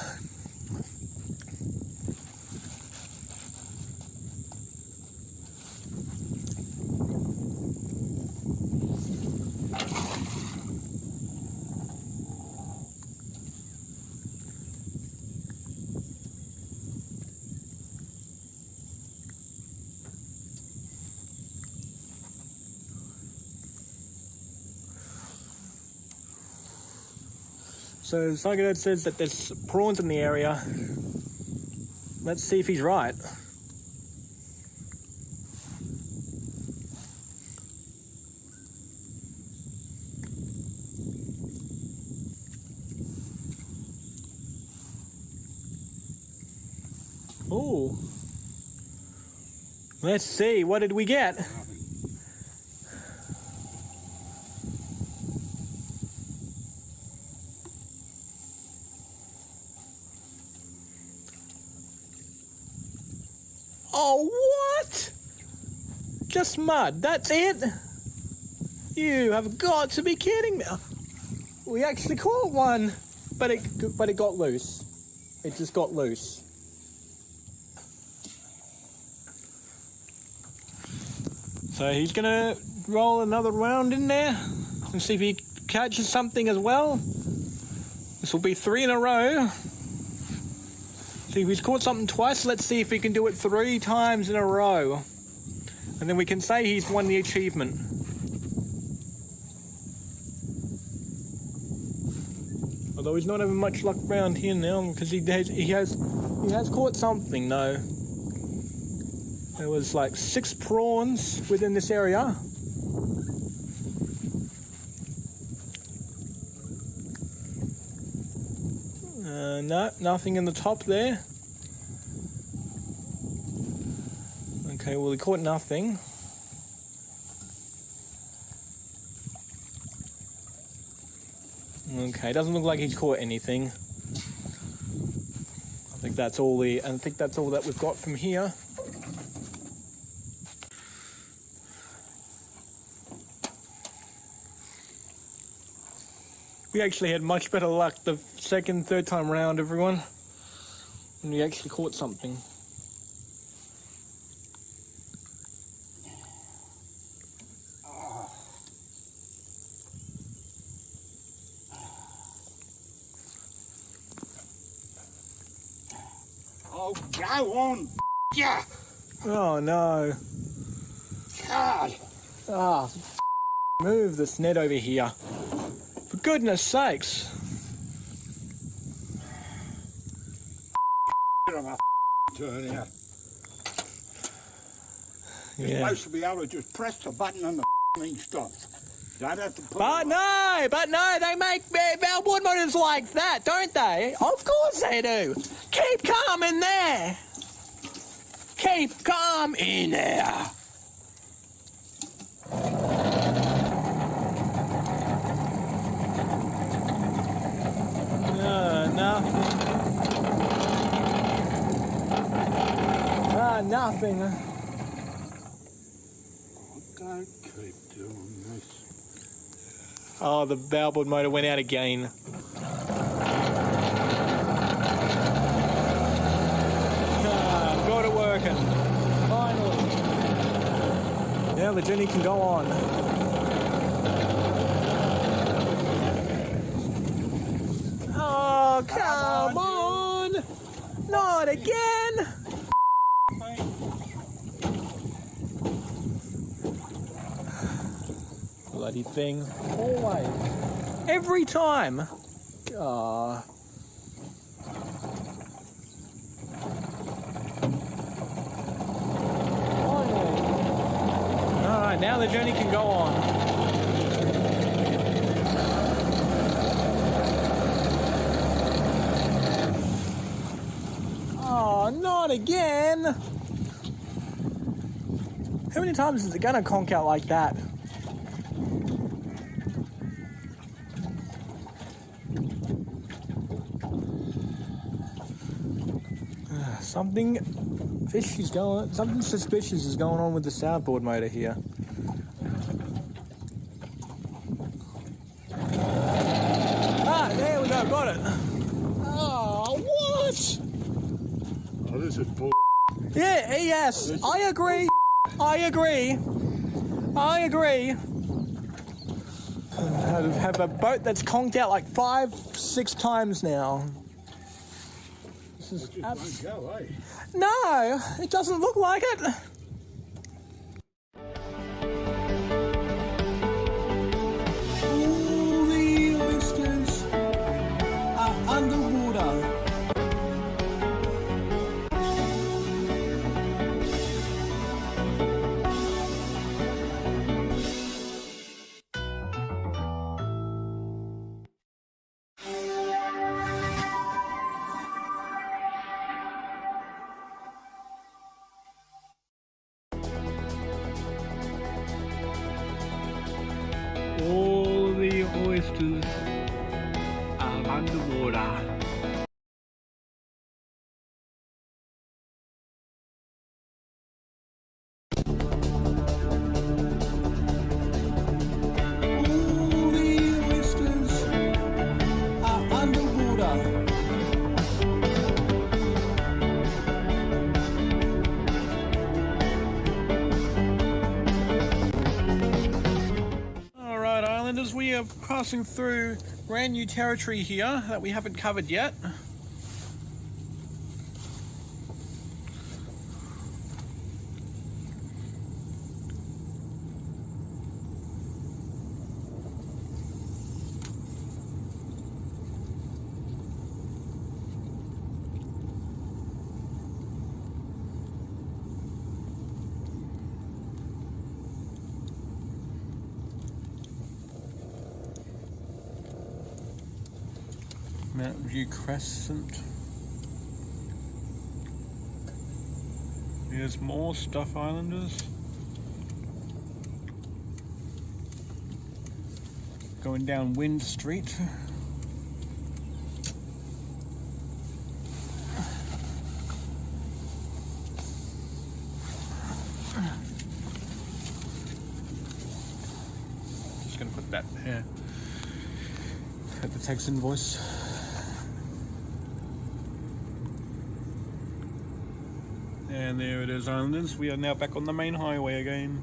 So Psychedelic says that there's prawns in the area. Let's see if he's right. Oh. Let's see, what did we get? Oh, what? Just mud, that's it? You have got to be kidding me. We actually caught one, but it got loose. It just got loose. So he's gonna roll another round in there and see if he catches something as well. This will be 3 in a row. See if he's caught something twice. Let's see if he can do it 3 times in a row. And then we can say he's won the achievement. Although he's not having much luck around here now because he has caught something though. There was like 6 prawns within this area. No, nothing in the top there. Okay, well he caught nothing. Okay, doesn't look like he's caught anything. I think that's all that we've got from here. We actually had much better luck the second, third time round, everyone, when we actually caught something. Oh, go on, yeah. Oh no. God. Ah, move this net over here. For goodness sakes. Bit of a turn out. You're Yeah. supposed to be able to just press the button and the thing stops. Don't have to put But no, they make board motors like that, don't they? Of course they do. Keep calm in there. Keep calm in there. Nothing. Don't keep doing this. Oh, the board motor went out again. Got it working. Finally. Now the journey can go on. Oh, come on! Not again! Bloody thing. Always. Every time. Ah. Alright, now the journey can go on. Oh, not again! How many times is it gonna conk out like that? Something suspicious is going on with the soundboard motor here. Ah, there we go, got it. Oh, what? Oh, this is bull. Yeah, yes, I agree. Have a boat that's conked out like 5-6 times now. This is Won't go, eh? No, it doesn't look like it. All the oysters are underwater. All the oysters are underwater. All the oysters are underwater. Alright, Islanders, we are passing through brand new territory here that we haven't covered yet. Mount View Crescent. There's more stuff, Islanders. Going down Wind Street. Yeah. At the tax invoice. And there it is, Islanders. We are now back on the main highway again.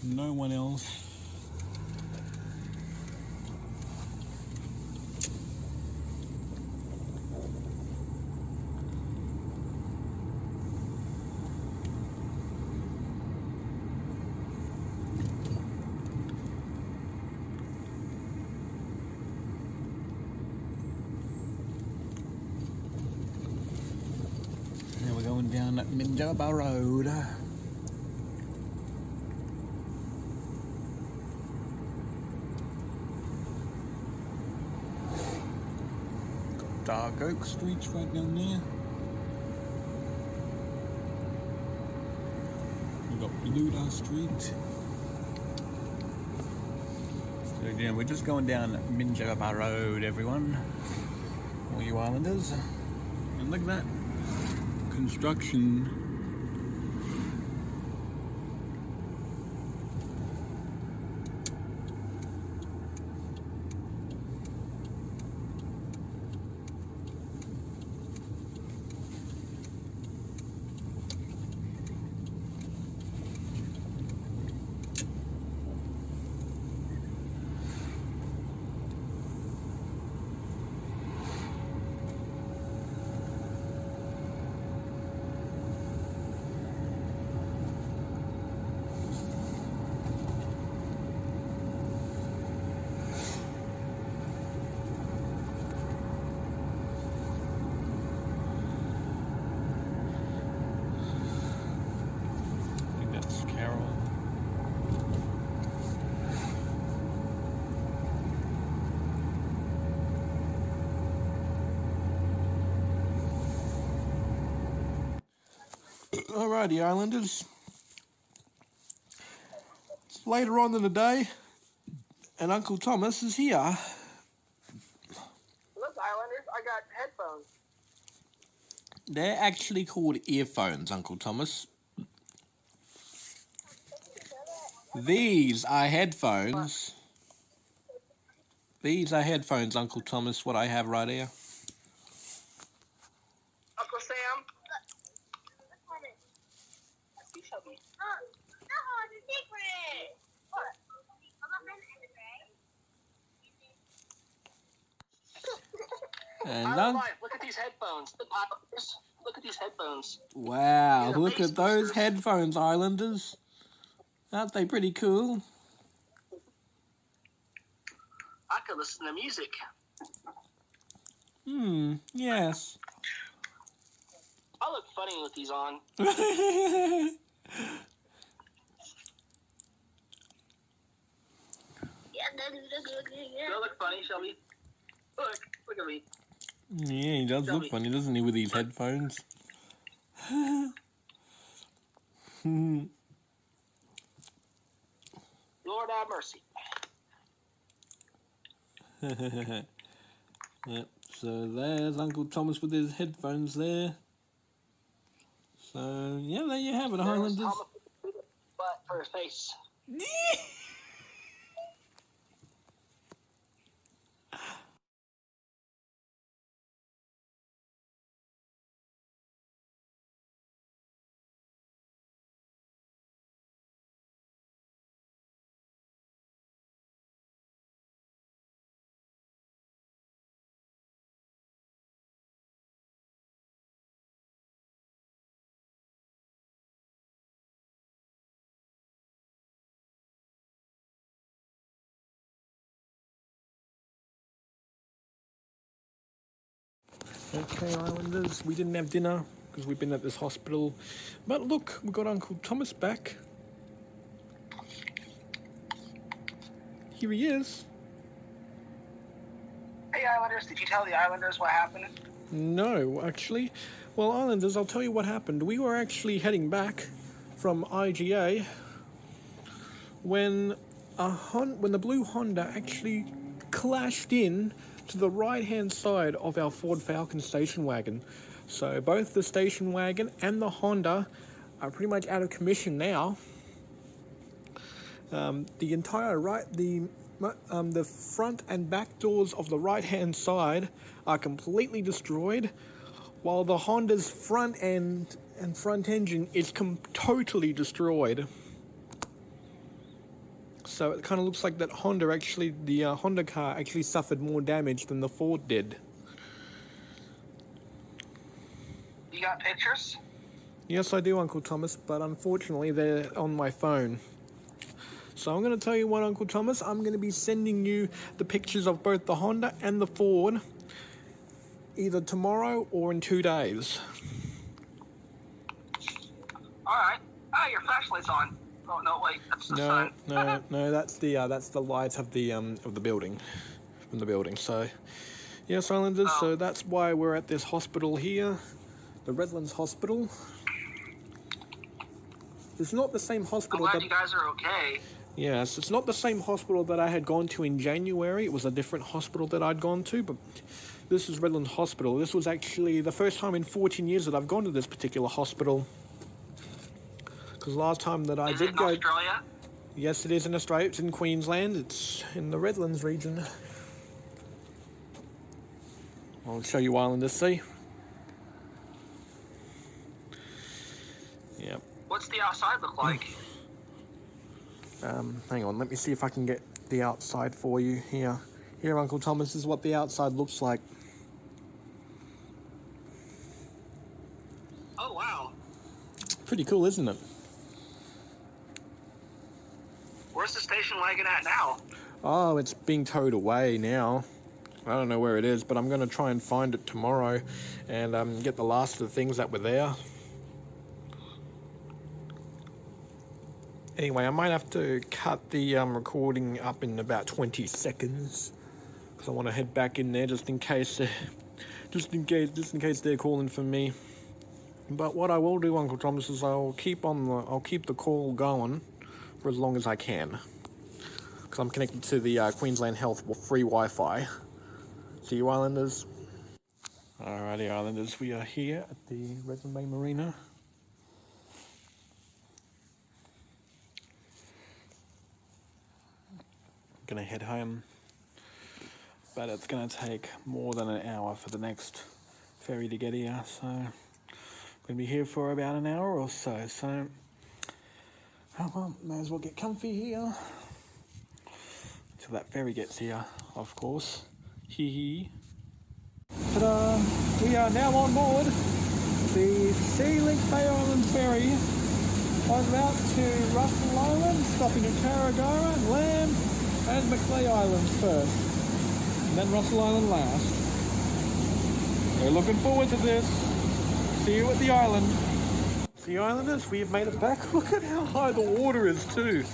No one else. Now we're going down that Minjaba Road. Dark Oak Street's right down there. We've got Bluey Street. So again, we're just going down Minjaba Road, everyone. All you Islanders. And look at that. Construction. Alrighty, Islanders. It's later on in the day, and Uncle Thomas is here. Look, Islanders, I got headphones. They're actually called earphones, Uncle Thomas. These are headphones. These are headphones, Uncle Thomas, what I have right here. Uncle Sam. And Look at these headphones. Look at these headphones. wow, look at those headphones, Islanders. Aren't they pretty cool? I could listen to music. Yes. I look funny with these on. Do I look funny, Shelby? Look at me. Yeah, he does look funny, doesn't he, with these headphones? Lord have mercy. Yep, so there's Uncle Thomas with his headphones there. So, yeah, there you have it, Highlanders. But for his face. Okay, Islanders, we didn't have dinner because we've been at this hospital. But look, we got Uncle Thomas back. Here he is. Hey, Islanders, did you tell the Islanders what happened? No, actually. Well, Islanders, I'll tell you what happened. We were actually heading back from IGA when the blue Honda actually clashed in to the right hand side of our Ford Falcon station wagon. So both the station wagon and the Honda are pretty much out of commission now. The entire the front and back doors of the right hand side are completely destroyed, while the Honda's front end and front engine is totally destroyed. So it kind of looks like that the Honda car actually suffered more damage than the Ford did. You got pictures? Yes, I do, Uncle Thomas, but unfortunately they're on my phone. So I'm going to tell you what, Uncle Thomas, I'm going to be sending you the pictures of both the Honda and the Ford either tomorrow or in 2 days. Alright. Ah, your flashlight's on. Oh, no, wait, that's the sun. No, that's the lights of the building, from the building. So, yes, Islanders, so that's why we're at this hospital here, the Redlands Hospital. It's not the same hospital. I'm glad you guys are okay. Yes, it's not the same hospital that I had gone to in January. It was a different hospital that I'd gone to, but this is Redlands Hospital. This was actually the first time in 14 years that I've gone to this particular hospital. Because last time that I did go... Is it in Australia? Yes, it is in Australia. It's in Queensland. It's in the Redlands region. I'll show you Islanders, see? Yep. What's the outside look like? Hang on, let me see if I can get the outside for you here. Here, Uncle Thomas, is what the outside looks like. Oh, wow. Pretty cool, isn't it? Where's the station wagon at now? Oh, it's being towed away now. I don't know where it is, but I'm going to try and find it tomorrow and get the last of the things that were there. Anyway, I might have to cut the recording up in about 20 seconds because I want to head back in there just in case they're calling for me. But what I will do, Uncle Thomas, is I'll keep the call going for as long as I can, because I'm connected to the Queensland Health free Wi-Fi. See you, Islanders. Alrighty, Islanders, we are here at the Redland Bay Marina. Gonna head home, but it's gonna take more than an hour for the next ferry to get here, so I'm gonna be here for about an hour or so. So, oh well, may as well get comfy here until that ferry gets here, of course. Hee hee. Ta-da! We are now on board the Sea Link Bay Island ferry on route to Russell Island, stopping at Tarragora, Lamb, and Macleay Islands first, and then Russell Island last. We're looking forward to this. See you at the island. See you, Islanders, we've made it back. Look at how high the water is too.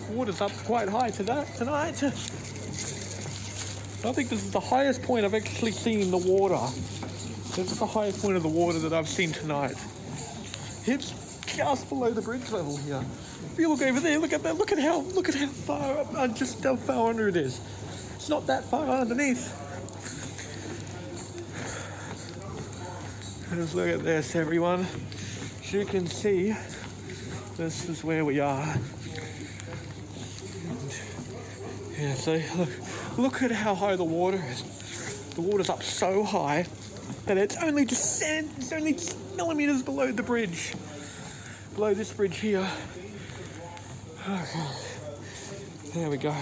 The water's up quite high tonight. I think this is the highest point I've actually seen the water. This is the highest point of the water that I've seen tonight. It's just below the bridge level here. If you look over there, look at that. Look at how far up, just how far under it is. It's not that far underneath. Just look at this, everyone. As you can see, this is where we are. Yeah, so look at how high the water is. The water's up so high that it's only just millimeters below the bridge. Below this bridge here. Okay. There we go.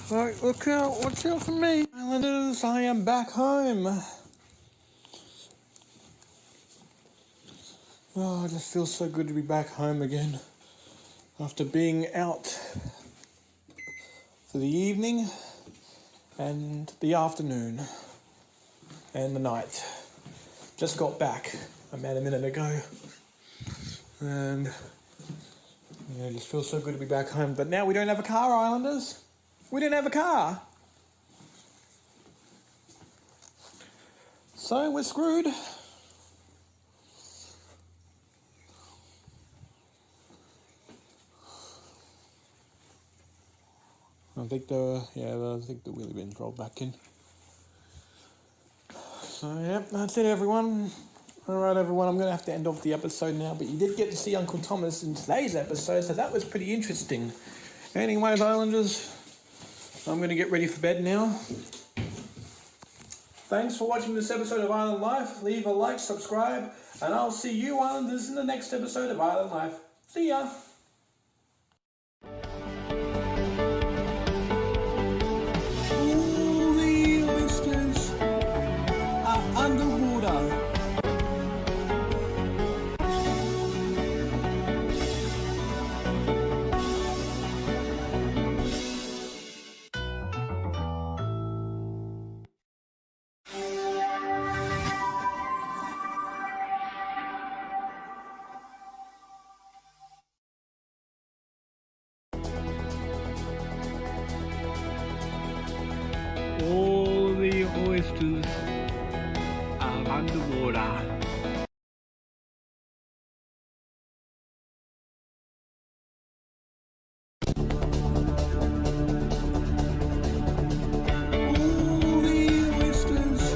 Right, look out, watch out for me. Islanders, I am back home. Oh, it just feels so good to be back home again. After being out for the evening and the afternoon and the night. Just got back about a minute ago, and yeah, it just feels so good to be back home. But now we don't have a car, Islanders. We don't have a car, so we're screwed. I think the wheelie bin's rolled back in. So yep, that's it everyone. Alright everyone, I'm going to have to end off the episode now, but you did get to see Uncle Thomas in today's episode, so that was pretty interesting. Anyways, Islanders, I'm going to get ready for bed now. Thanks for watching this episode of Island Life. Leave a like, subscribe, and I'll see you Islanders in the next episode of Island Life. See ya! All the oysters are underwater. All the oysters are underwater. All the oysters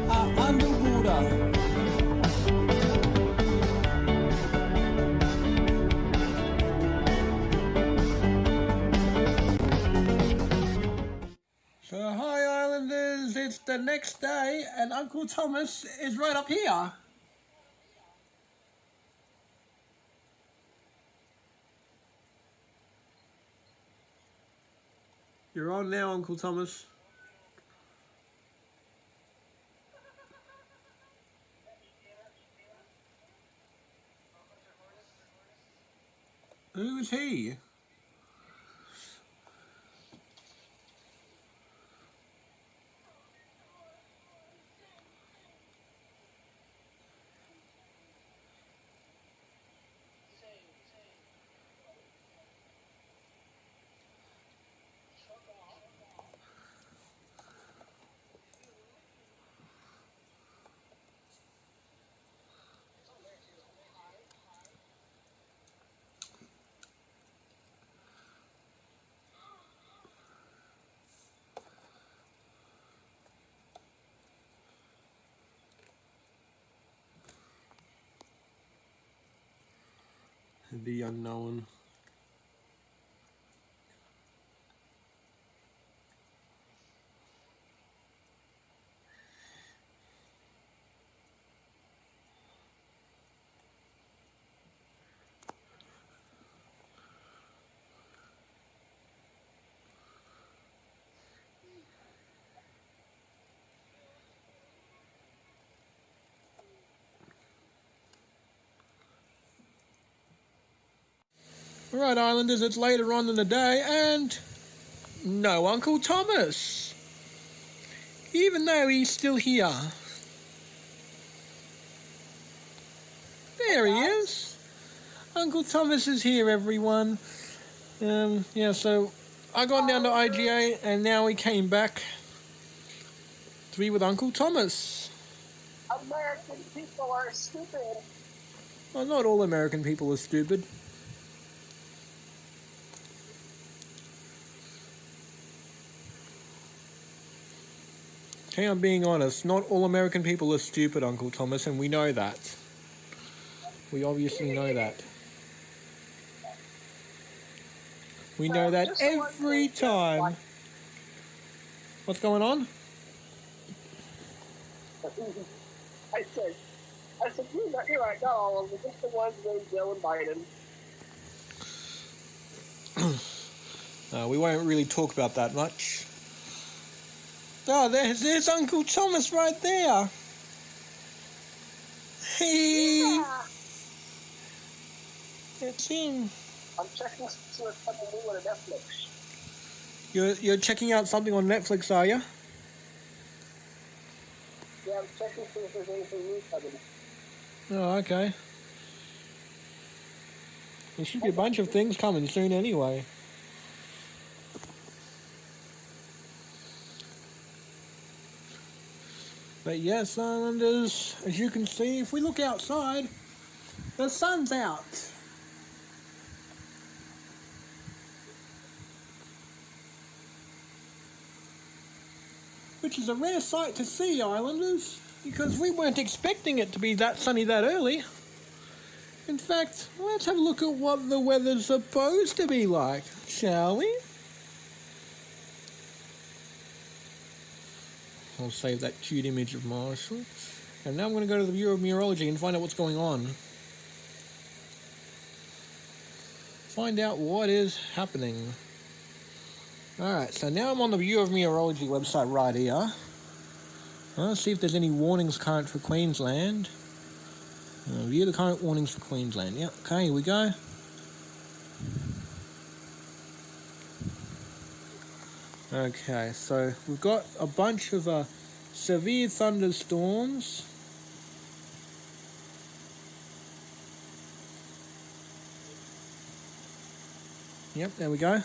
are underwater. So hi Islanders, it's the next day and Uncle Thomas is right up here. You're on now, Uncle Thomas. Who is he? The unknown. Alright Islanders, it's later on in the day and no Uncle Thomas. Even though he's still here. There he is. Uncle Thomas is here everyone. Yeah, so I got down to IGA and now we came back to be with Uncle Thomas. American people are stupid. Well, not all American people are stupid. Hey, I'm being honest, not all American people are stupid, Uncle Thomas, and we know that. We obviously know that. We know that every time. What's going on? I said, you're right, not all of them, just the ones named Joe and Biden. We won't really talk about that much. Oh, there's Uncle Thomas right there. Hey. Yeah. It's him. I'm checking to see what's coming new on Netflix. You're checking out something on Netflix, are you? Yeah, I'm checking to see if there's anything new coming. Oh, okay. There should be a bunch of things coming soon anyway. But yes, Islanders, as you can see, if we look outside, the sun's out. which is a rare sight to see, Islanders, because we weren't expecting it to be that sunny that early. In fact, let's have a look at what the weather's supposed to be like, shall we? I'll save that cute image of Marshall. And now I'm going to go to the Bureau of Meteorology and find out what's going on. Find out what is happening. Alright, so now I'm on the Bureau of Meteorology website right here. Let's see if there's any warnings current for Queensland. View the current warnings for Queensland. Yep, okay, here we go. Okay, so we've got a bunch of severe thunderstorms. Yep, there we go.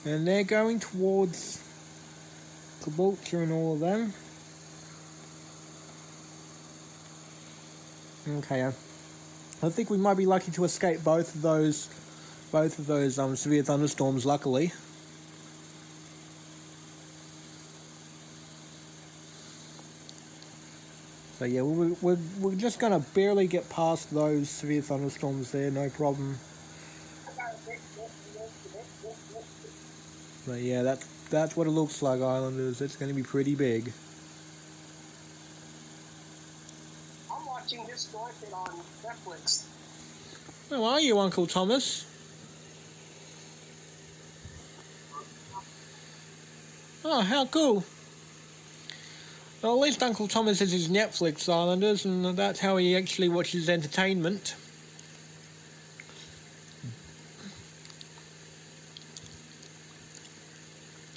And they're going towards Caboolture and all of them. Okay, I think we might be lucky to escape both of those severe thunderstorms, luckily. So yeah, we're just gonna barely get past those severe thunderstorms there, no problem. But yeah, that's what it looks like, Islanders. It's going to be pretty big. I'm watching this market on Netflix. How are you, Uncle Thomas? Oh, how cool. Well, at least Uncle Thomas has his Netflix, Islanders, and that's how he actually watches entertainment.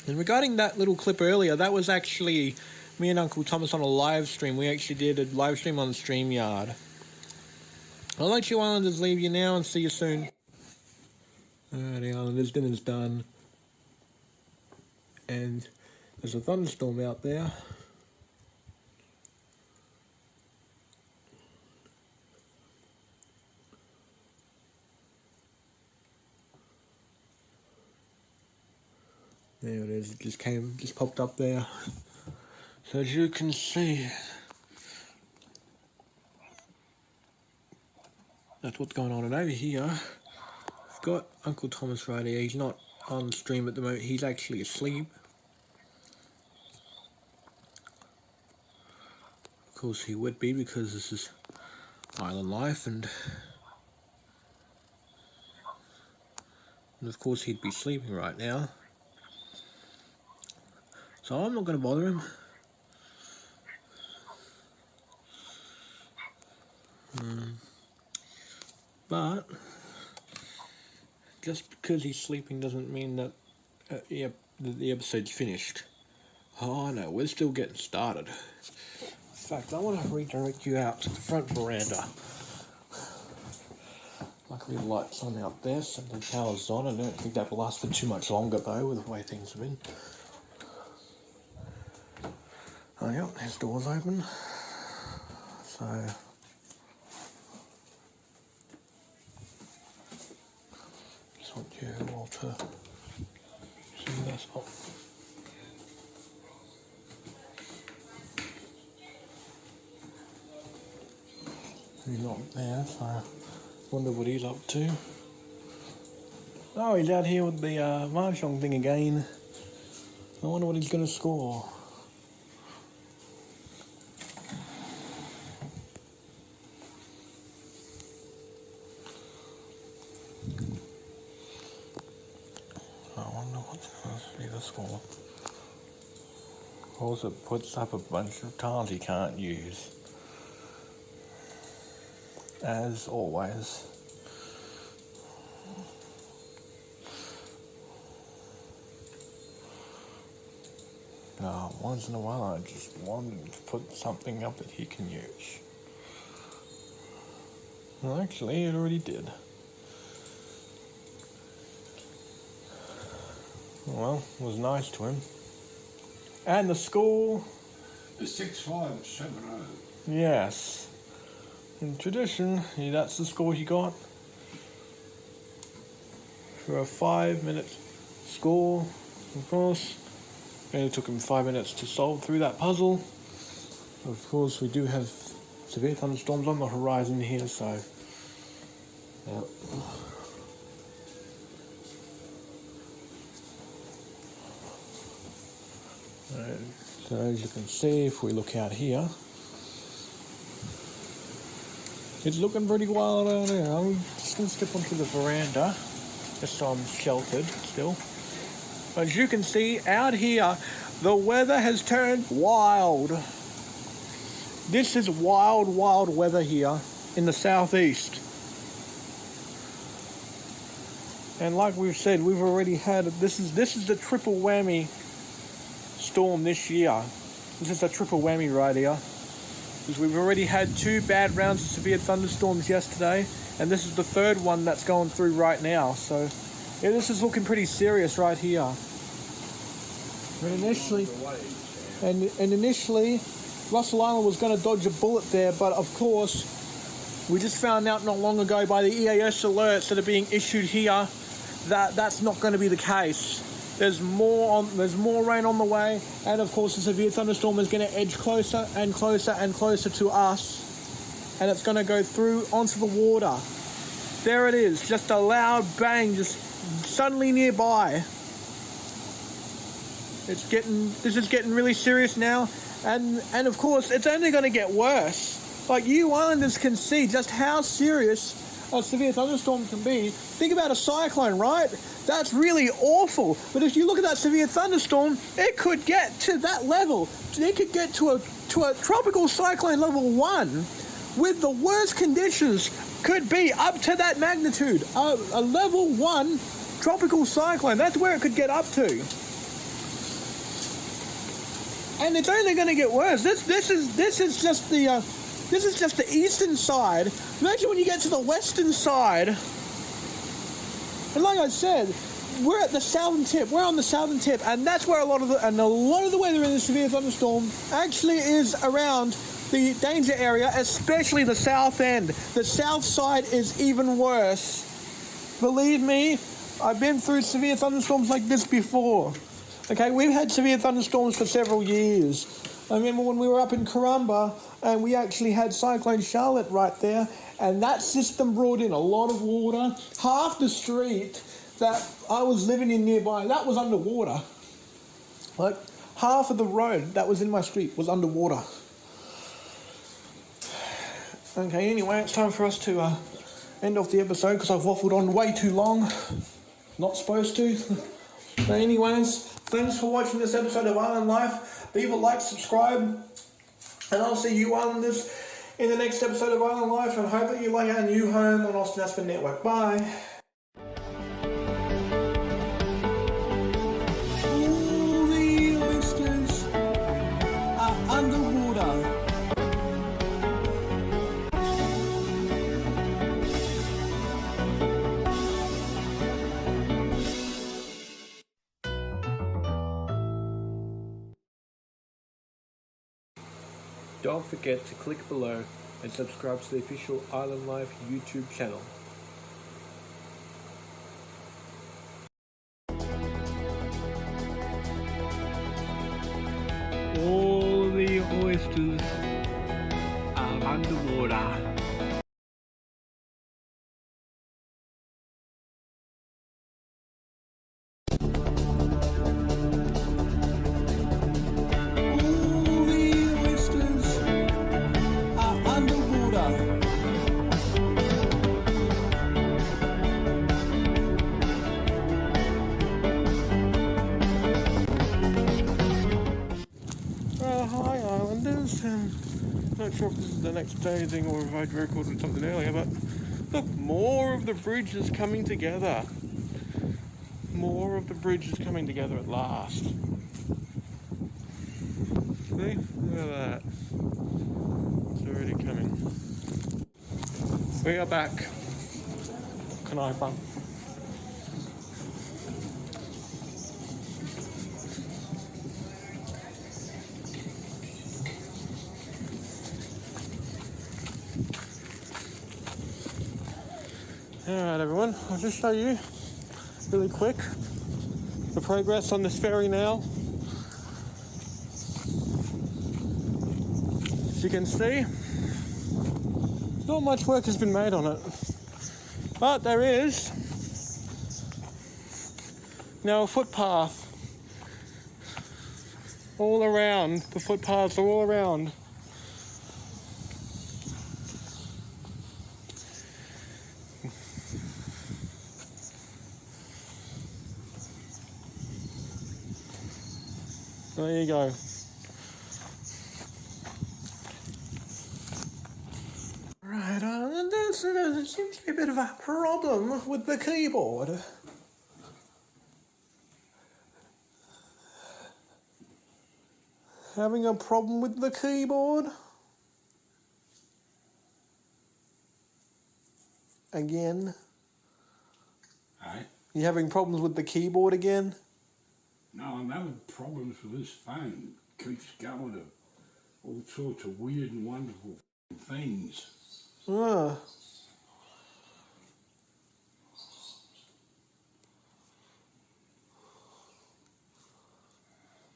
And regarding that little clip earlier, that was actually me and Uncle Thomas on a live stream. We actually did a live stream on StreamYard. I'll let you Islanders leave you now and see you soon. Alright, Islanders, dinner's done. And there's a thunderstorm out there. There it is, it just popped up there. So as you can see, that's what's going on. And over here, I've got Uncle Thomas right here. He's not on stream at the moment, he's actually asleep. Of course he would be, because this is island life, and of course he'd be sleeping right now. So I'm not going to bother him. But just because he's sleeping doesn't mean that the episode's finished. Oh no, we're still getting started. In fact, I want to redirect you out to the front veranda. Luckily the light's on out there, so the power's on. I don't think that will last for too much longer though, with the way things have been. Oh yep, his door's open. So just want you all to see this up. He's not there, so I wonder what he's up to. Oh, he's out here with the mahjong thing again. I wonder what he's going to score. Score. Also puts up a bunch of tiles he can't use, as always. Once in a while I just want him to put something up that he can use. Well, actually it already did. Well, it was nice to him. And the score? The 6-5-7-0. Yes. In tradition, that's the score he got. For a 5-minute score, of course. It took him 5 minutes to solve through that puzzle. Of course, we do have severe thunderstorms on the horizon here, so yeah. So as you can see, if we look out here, it's looking pretty wild out there. I'm just going to step onto the veranda, just so I'm sheltered still. As you can see, out here, the weather has turned wild. This is wild, wild weather here in the southeast. And like we've said, we've already had, this is the triple whammy storm this year. This is a triple whammy right here. Because we've already had 2 bad rounds of severe thunderstorms yesterday, and this is the 3rd one that's going through right now. So yeah, this is looking pretty serious right here. And initially, Russell Island was going to dodge a bullet there, but of course, we just found out not long ago by the EAS alerts that are being issued here that that's not going to be the case. There's more rain on the way, and of course the severe thunderstorm is going to edge closer and closer and closer to us, and it's going to go through onto the water. There it is, just a loud bang, just suddenly nearby. This is getting really serious now, and of course it's only going to get worse. Like, you islanders can see just how serious a severe thunderstorm can be. Think about a cyclone, right? That's really awful. But if you look at that severe thunderstorm, it could get to that level. It could get to a tropical cyclone level 1 with the worst conditions. Could be up to that magnitude. A level 1 tropical cyclone. That's where it could get up to. And it's only going to get worse. This is just the eastern side. Imagine when you get to the western side. And like I said, we're at the southern tip. We're on the southern tip, and that's where a lot of the weather in the severe thunderstorm actually is around the danger area, especially the south end. The south side is even worse. Believe me, I've been through severe thunderstorms like this before. Okay, we've had severe thunderstorms for several years. I remember when we were up in Karumba, and we actually had Cyclone Charlotte right there, and that system brought in a lot of water. Half the street that I was living in nearby, that was underwater. Like, half of the road that was in my street was underwater. Okay, anyway, it's time for us to end off the episode because I've waffled on way too long. Not supposed to. But anyways, thanks for watching this episode of Island Life. Leave a like, subscribe, and I'll see you Islanders in the next episode of Island Life, and hope that you like our new home on Austin Aspen Network. Bye. All the oysters are underwater. Don't forget to click below and subscribe to the official Island Life YouTube channel. All the oysters are underwater. Hi Islanders, not sure if this is the next day thing or if I'd recorded something earlier, but look, more of the bridge is coming together. More of the bridge is coming together at last. See? Look at that. It's already coming. We are back. Kanaipa. Alright everyone, I'll just show you really quick the progress on this ferry now. As you can see, not much work has been made on it. But there is now a footpath all around. The footpaths are all around. There you go. Right, there seems to be a bit of a problem with the keyboard. Having a problem with the keyboard? Again? Hey? You having problems with the keyboard again? No, I'm having problems with this phone. It keeps going to all sorts of weird and wonderful things. Ah.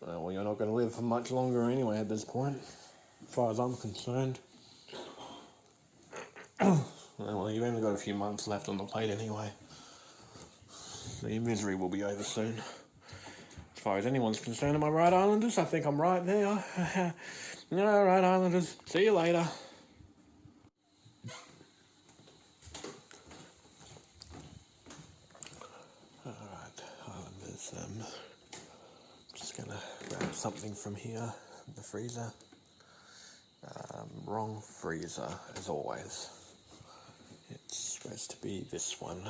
Well, you're not going to live for much longer anyway at this point, as far as I'm concerned. Well, you've only got a few months left on the plate anyway. So your misery will be over soon. As far as anyone's concerned, am I right, Islanders? I think I'm right there. All right, Islanders. See you later. All right, Islanders. Just gonna grab something from here, the freezer. Wrong freezer, as always. It's supposed to be this one.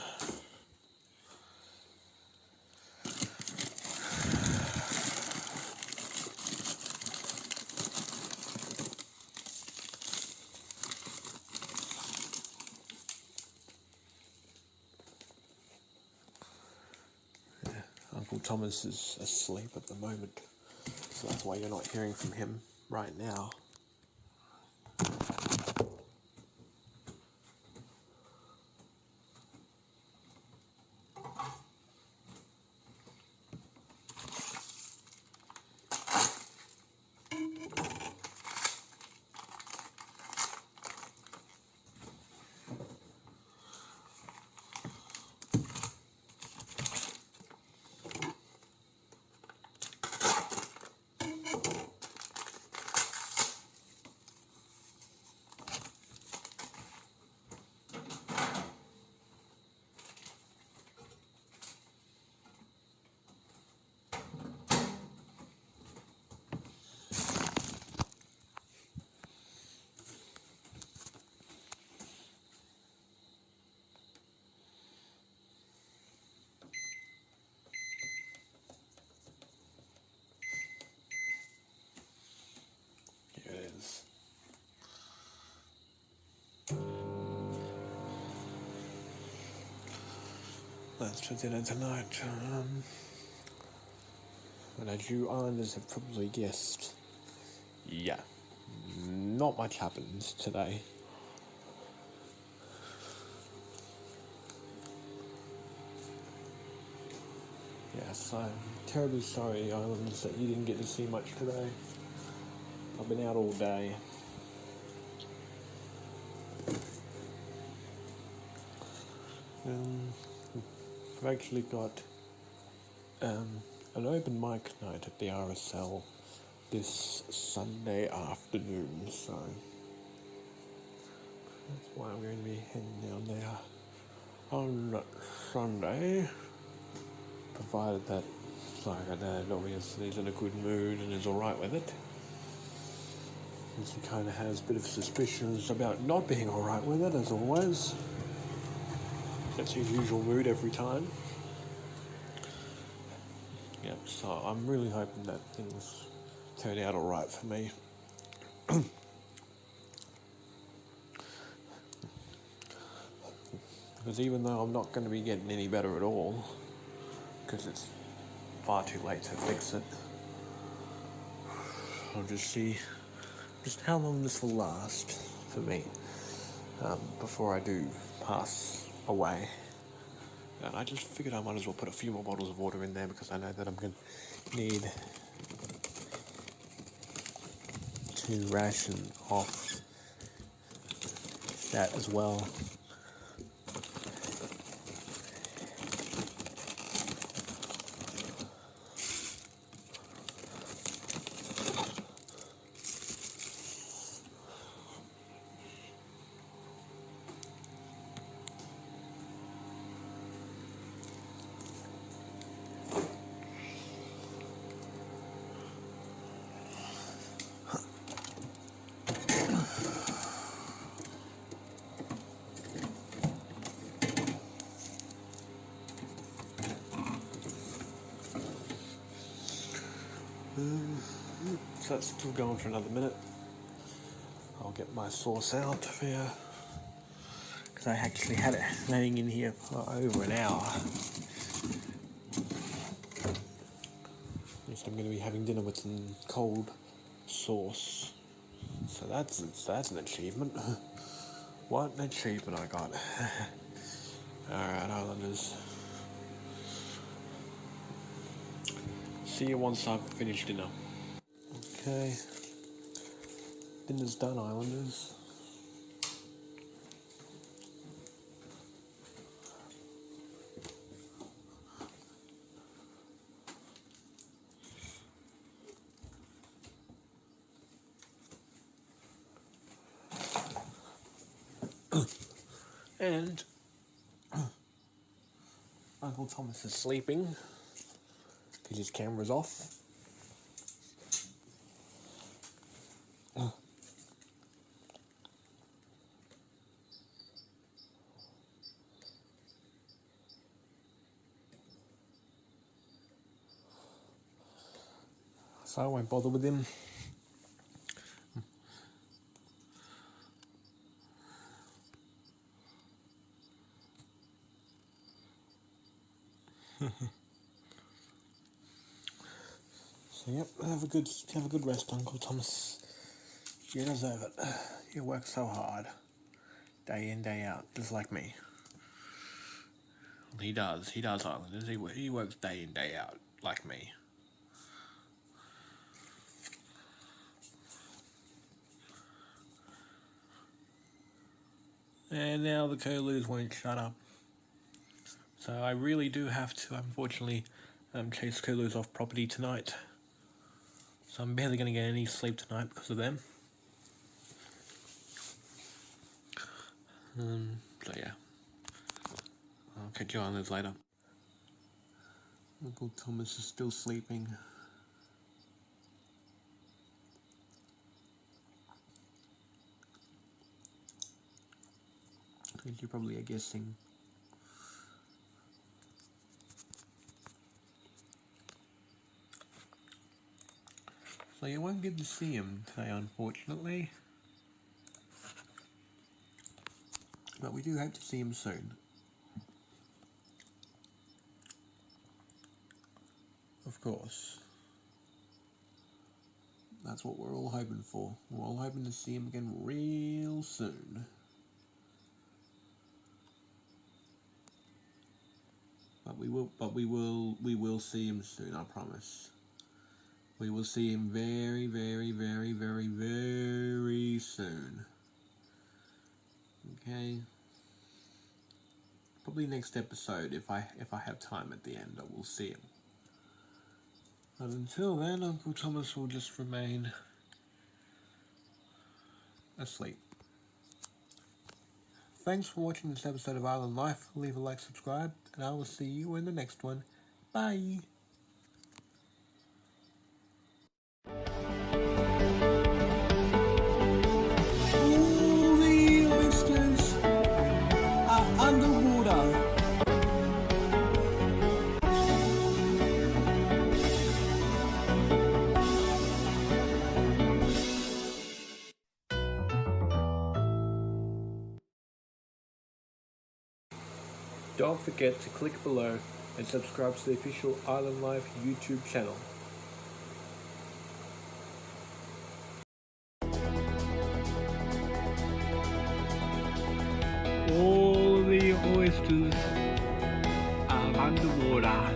Uncle Thomas is asleep at the moment, so that's why you're not hearing from him right now. Here it is. That's for dinner tonight. And as you Islanders have probably guessed, yeah, not much happens today. Yes, I'm terribly sorry, Islanders, that you didn't get to see much today. I've been out all day. I've actually got an open mic night at the RSL this Sunday afternoon, so that's why I'm going to be heading down there on Sunday, provided that Saga Dad obviously is in a good mood and is alright with it. He kind of has a bit of suspicions about not being alright with it, as always. That's his usual mood every time. Yep, so I'm really hoping that things turn out alright for me. Because even though I'm not going to be getting any better at all, because it's far too late to fix it, I'll just see just how long this will last for me before I do pass away. And I just figured I might as well put a few more bottles of water in there, because I know that I'm going to need to ration off that as well. So that's still going for another minute. I'll get my sauce out for you, because I actually had it laying in here for over an hour. Yes, I'm going to be having dinner with some cold sauce. So that's an achievement. What an achievement I got. Alright, Islanders. See you once I've finished dinner. Okay. Dinner's done, Islanders. And Uncle Thomas is sleeping because his camera's off. So I won't bother with him. So yep, have a good rest, Uncle Thomas. You deserve it. You work so hard, day in, day out, just like me. He does, Islanders. He works day in, day out, like me. And now the curlews won't shut up. So I really do have to, unfortunately, chase curlews off property tonight. So I'm barely going to get any sleep tonight because of them. So yeah. I'll catch you on this later. Uncle Thomas is still sleeping. As you probably are guessing. So you won't get to see him today, unfortunately. But we do hope to see him soon. Of course. That's what we're all hoping for. We're all hoping to see him again real soon. But we will see him soon, I promise. We will see him very, very, very, very, very soon. Okay. Probably next episode, if I have time at the end, I will see him. But until then, Uncle Thomas will just remain asleep. Thanks for watching this episode of Island Life. Leave a like, subscribe, and I will see you in the next one. Bye! All the oysters are underwater. Don't forget to click below and subscribe to the official Island Life YouTube channel. All the oysters are underwater.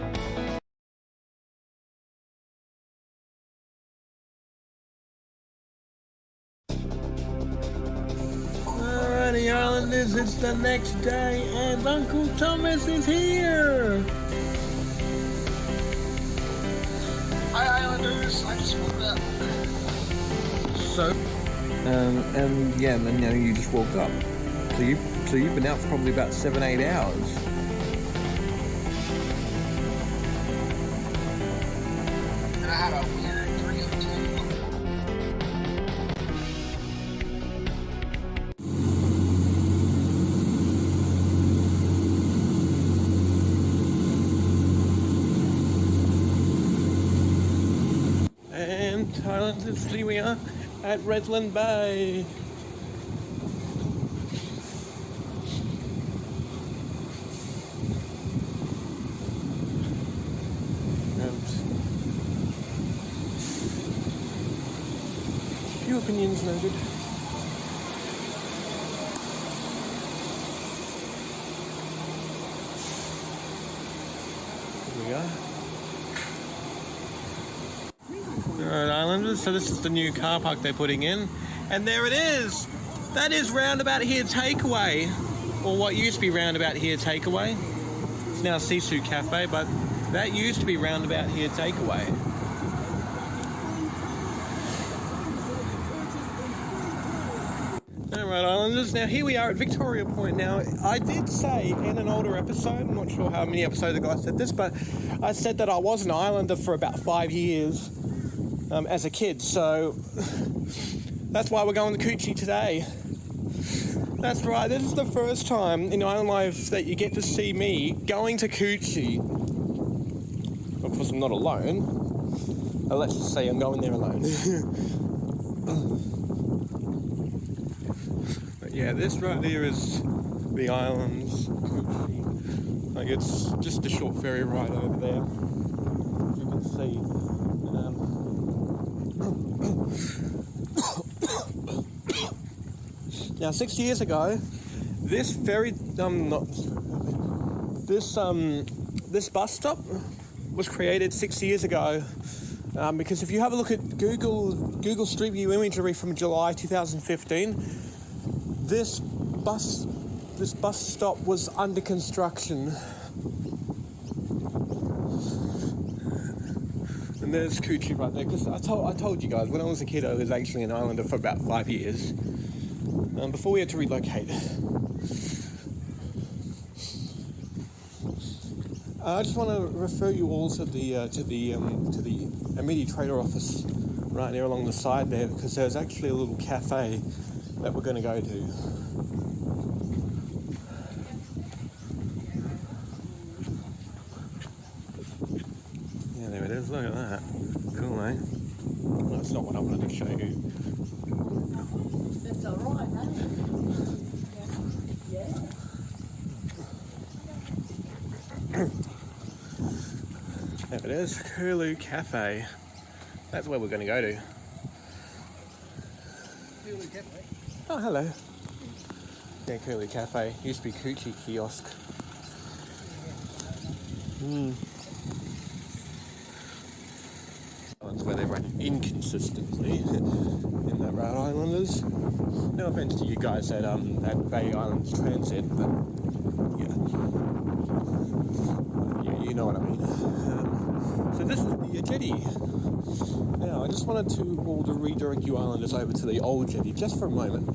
Islanders, it's the next day and Uncle Thomas is here! Hi Islanders, I just woke up. So, and then now you just woke up. So you've been out for probably about 7-8 hours. And I had a weird 302. And Thailand, here we are at Redland Bay. Few opinions noted. Here we are. Alright, Islanders, so this is the new car park they're putting in. And there it is! That is Roundabout Here Takeaway. Or what used to be Roundabout Here Takeaway. It's now Sisu Cafe, but that used to be Roundabout Here Takeaway. Alright, Islanders, now here we are at Victoria Point. Now, I did say in an older episode, I'm not sure how many episodes ago I said this, but I said that I was an Islander for about 5 years as a kid, so that's why we're going to Coochie today. That's right, this is the first time in island life that you get to see me going to Coochie. Of course, I'm not alone. Let's just say I'm going there alone. But yeah, this right here is the islands, Coochie. Like, it's just a short ferry ride over there. You can see. Now, 6 years ago, this ferry, this bus stop was created 6 years ago. Because if you have a look at Google Street View imagery from July 2015, this bus stop was under construction. And there's Coochie right there, because I told you guys, when I was a kid, I was actually an islander for about 5 years, before we had to relocate. I just want to refer you all to the immediate trader office right there along the side there, because there's actually a little cafe that we're going to go to. Yeah, there it is. Look at that. Cool, eh? Well, that's not what I wanted to show you. It's alright, eh? Yeah. There it is, Curlew Cafe. That's where we're going to go to. Oh, hello. Yeah, Curlew Cafe. Used to be Coochie Kiosk. That's where they run inconsistently in that Route Islanders. No offense to you guys at Bay Islands Transit, but yeah, you know what I mean. So this is the jetty. Now, I just wanted to redirect you Islanders over to the old jetty just for a moment.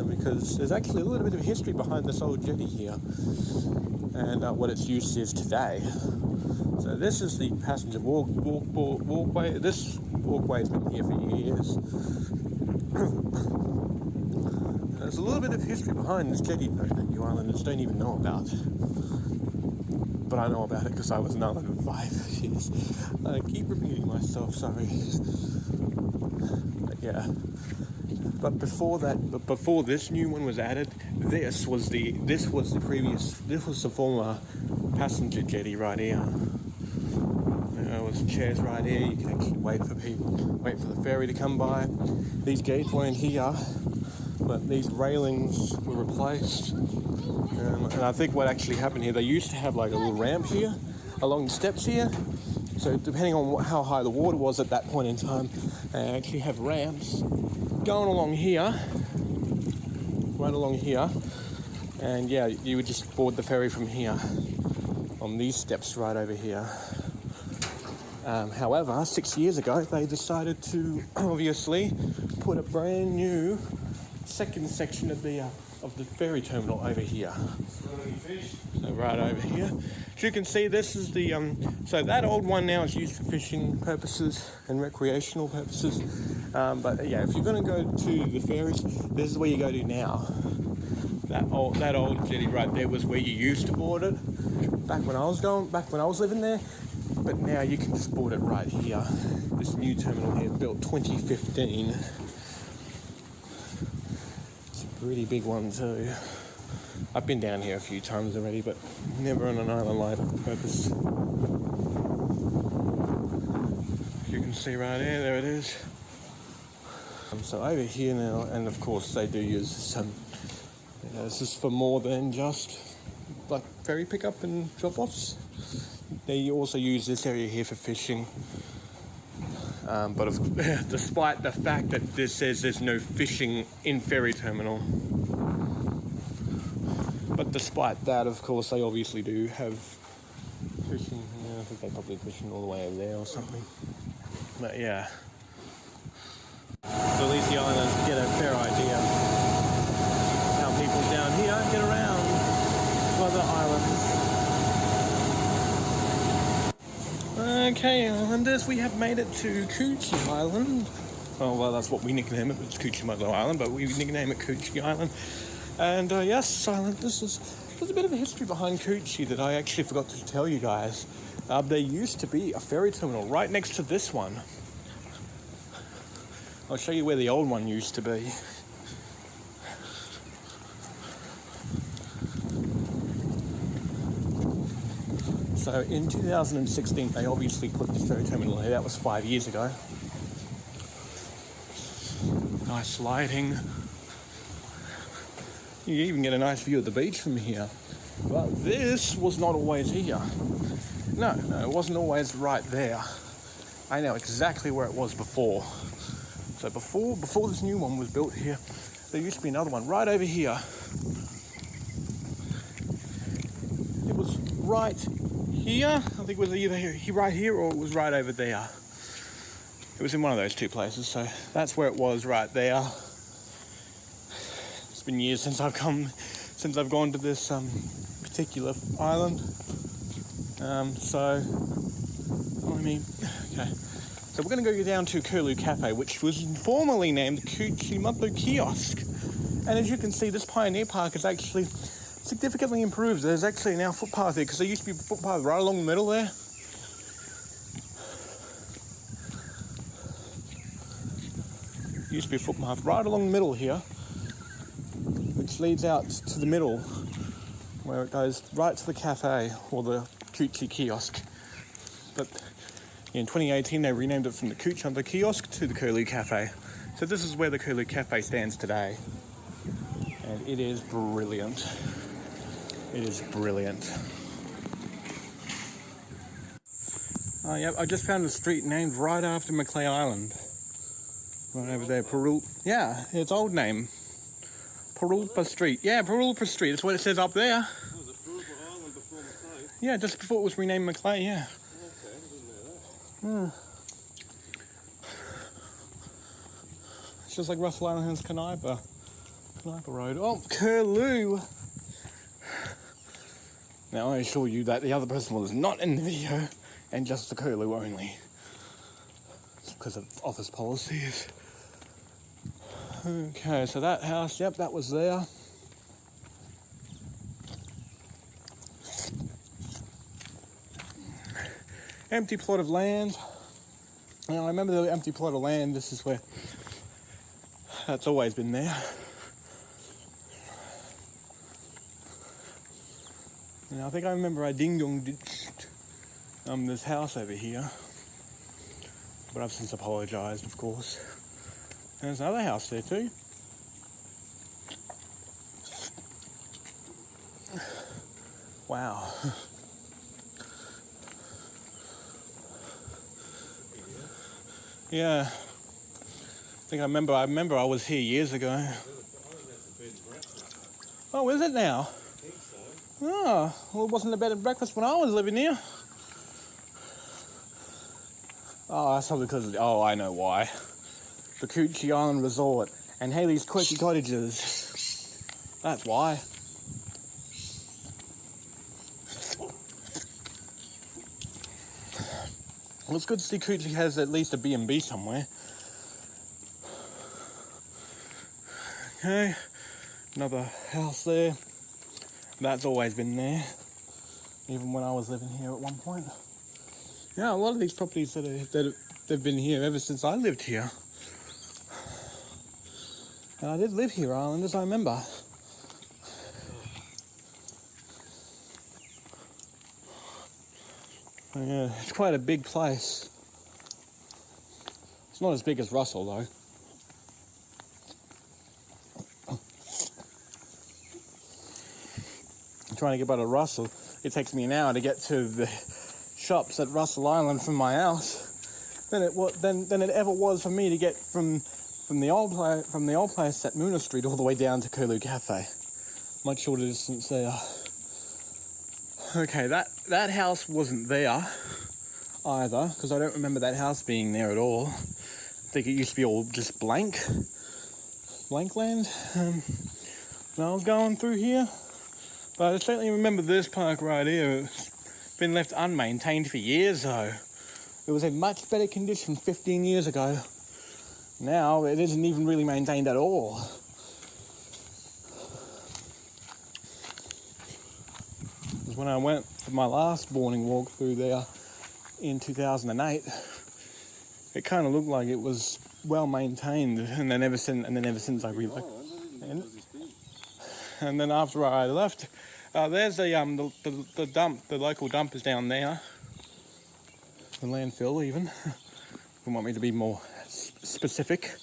Because there's actually a little bit of history behind this old jetty here and what its use is today. So this is the passenger walkway. This walkway's been here for years. There's a little bit of history behind this jetty though that you Islanders don't even know about. But I know about it because I was an Islander for 5 years. I keep repeating myself, sorry. But yeah. But before this new one was added, this was the former passenger jetty right here. There was chairs right here. You can actually wait for the ferry to come by. These gates weren't here, but these railings were replaced. And I think what actually happened here, they used to have like a little ramp here along the steps here. So depending on how high the water was at that point in time, they actually have ramps going along here right along here. And yeah, you would just board the ferry from here on these steps right over here. However, 6 years ago, they decided to obviously put a brand new second section of the ferry terminal over here. So right over here. As you can see, this is the so that old one now is used for fishing purposes and recreational purposes. But yeah, if you're going to go to the ferries, this is where you go to now. That old jetty right there was where you used to board it back when I was living there. But now you can just board it right here. This new terminal here, built 2015. It's a pretty big one too. I've been down here a few times already, but never on an island life purpose. You can see right there it is. So over here now, and of course they do use some. This is for more than just like ferry pickup and drop-offs. They also use this area here for fishing. But despite the fact that this says there's no fishing in ferry terminal. But despite that, of course, they obviously do have fishing. Yeah, I think they're probably fishing all the way over there or something. But yeah. So at least the islanders get a fair idea how people down here get around to other islands. Okay, islanders, we have made it to Coochie Island. Oh, well, that's what we nickname it. It's Coochie Mother Island, but we nickname it Coochie Island. And yes, islanders, there's a bit of a history behind Coochie that I actually forgot to tell you guys. There used to be a ferry terminal right next to this one. I'll show you where the old one used to be. So in 2016, they obviously put this ferry terminal here. That was 5 years ago. Nice lighting. You even get a nice view of the beach from here. But this was not always here. No, it wasn't always right there. I know exactly where it was before. So before this new one was built here, there used to be another one right over here. It was right here. I think it was either right here or it was right over there. It was in one of those two places, so that's where it was, right there. It's been years since I've gone to this particular island. So we're going to go down to Curlew Cafe, which was formerly named Coochie Mother Kiosk. And as you can see, this Pioneer Park is actually significantly improved. There's actually now a footpath there, because there used to be a footpath right along the middle there. Used to be a footpath right along the middle here, which leads out to the middle, where it goes right to the cafe, or the Coochie Kiosk. But in 2018, they renamed it from the Coochie Mother Kiosk to the Curlew Cafe. So this is where the Curlew Cafe stands today. And it is brilliant. It is brilliant. Oh, yep, I just found a street named right after Macleay Island. Right over there, yeah, its old name. Parulpa Street. Yeah, Parulpa Street, that's what it says up there. Oh, was it Parulpa Island before Macleay? Yeah, just before it was renamed Macleay, yeah. Okay, I didn't know that. It's just like Russell Island has Canipa Road. Oh, Curlew! Now I assure you that the other person was not in the video, and just the Curlew only. It's because of office policies. Okay, so that house, yep, that was there. Empty plot of land. Now I remember the empty plot of land, this is where that's always been there. And I think I remember I ding-dong ditched this house over here. But I've since apologised, of course. And there's another house there too. Wow. Yeah. I remember I was here years ago. Oh, is it now? I think so. Oh, well, it wasn't a bed and breakfast when I was living here. Oh, that's probably because oh, I know why. The Coochie Island Resort and Haley's Quirky Cottages. That's why. Well, it's good to see Coochie has at least a B&B somewhere. Okay, another house there. That's always been there, even when I was living here at one point. Yeah, a lot of these properties they've been here ever since I lived here. And I did live here, Islanders, I remember. Yeah, it's quite a big place. It's not as big as Russell, though. I'm trying to get by to Russell. It takes me an hour to get to the shops at Russell Island from my house than it ever was for me to get from the old place at Moona Street all the way down to Curlew Cafe. Much shorter distance there. Okay, that house wasn't there either, because I don't remember that house being there at all. I think it used to be all just blank land when I was going through here. But I certainly remember this park right here. It's been left unmaintained for years though. It was in much better condition 15 years ago. Now it isn't even really maintained at all. When I went for my last morning walk through there in 2008, it kind of looked like it was well maintained, and then ever since I relocated. And then after I left, there's the dump. The local dump is down there. The landfill, even. If you want me to be more specific.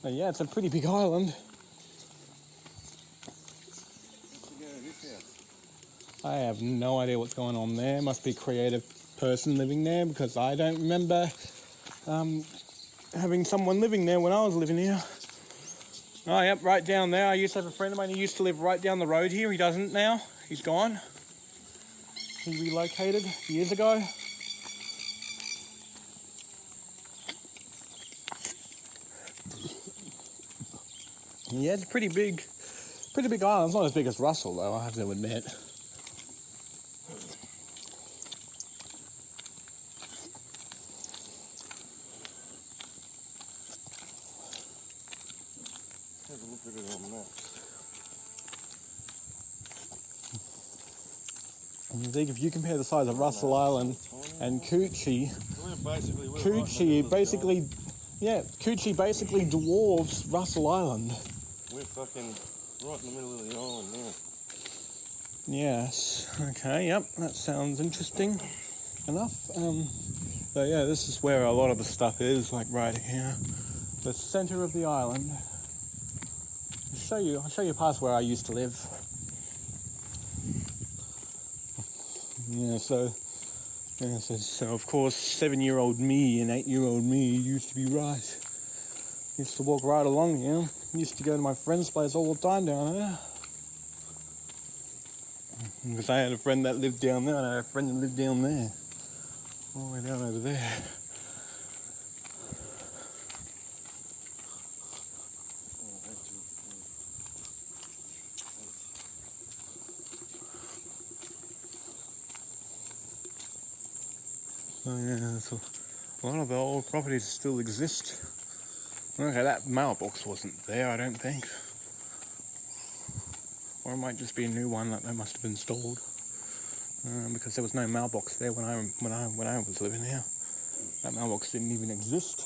But yeah, it's a pretty big island. I have no idea what's going on there. Must be a creative person living there, because I don't remember having someone living there when I was living here. Oh, yep, right down there. I used to have a friend of mine who used to live right down the road here. He doesn't now. He's gone. He relocated years ago. Yeah, it's a pretty big island. It's not as big as Russell, though, I have to admit. Have a look at it on maps. I think if you compare the size of Russell Island and Coochie, Coochie basically dwarfs Russell Island. We're fucking right in the middle of the island now. Yes. Okay. Yep. That sounds interesting enough. So yeah, this is where a lot of the stuff is, like right here, the center of the island. I'll show you past where I used to live. Yeah. So of course, 7-year-old me and 8-year-old me used to be right. Used to walk right along here. Used to go to my friend's place all the time down there. Because I had a friend that lived down there, and I had a friend that lived down there. All the way down over there. So yeah, so a lot of the old properties still exist. Okay, that mailbox wasn't there, I don't think. Or it might just be a new one that they must have installed, because there was no mailbox there when I was living here. That mailbox didn't even exist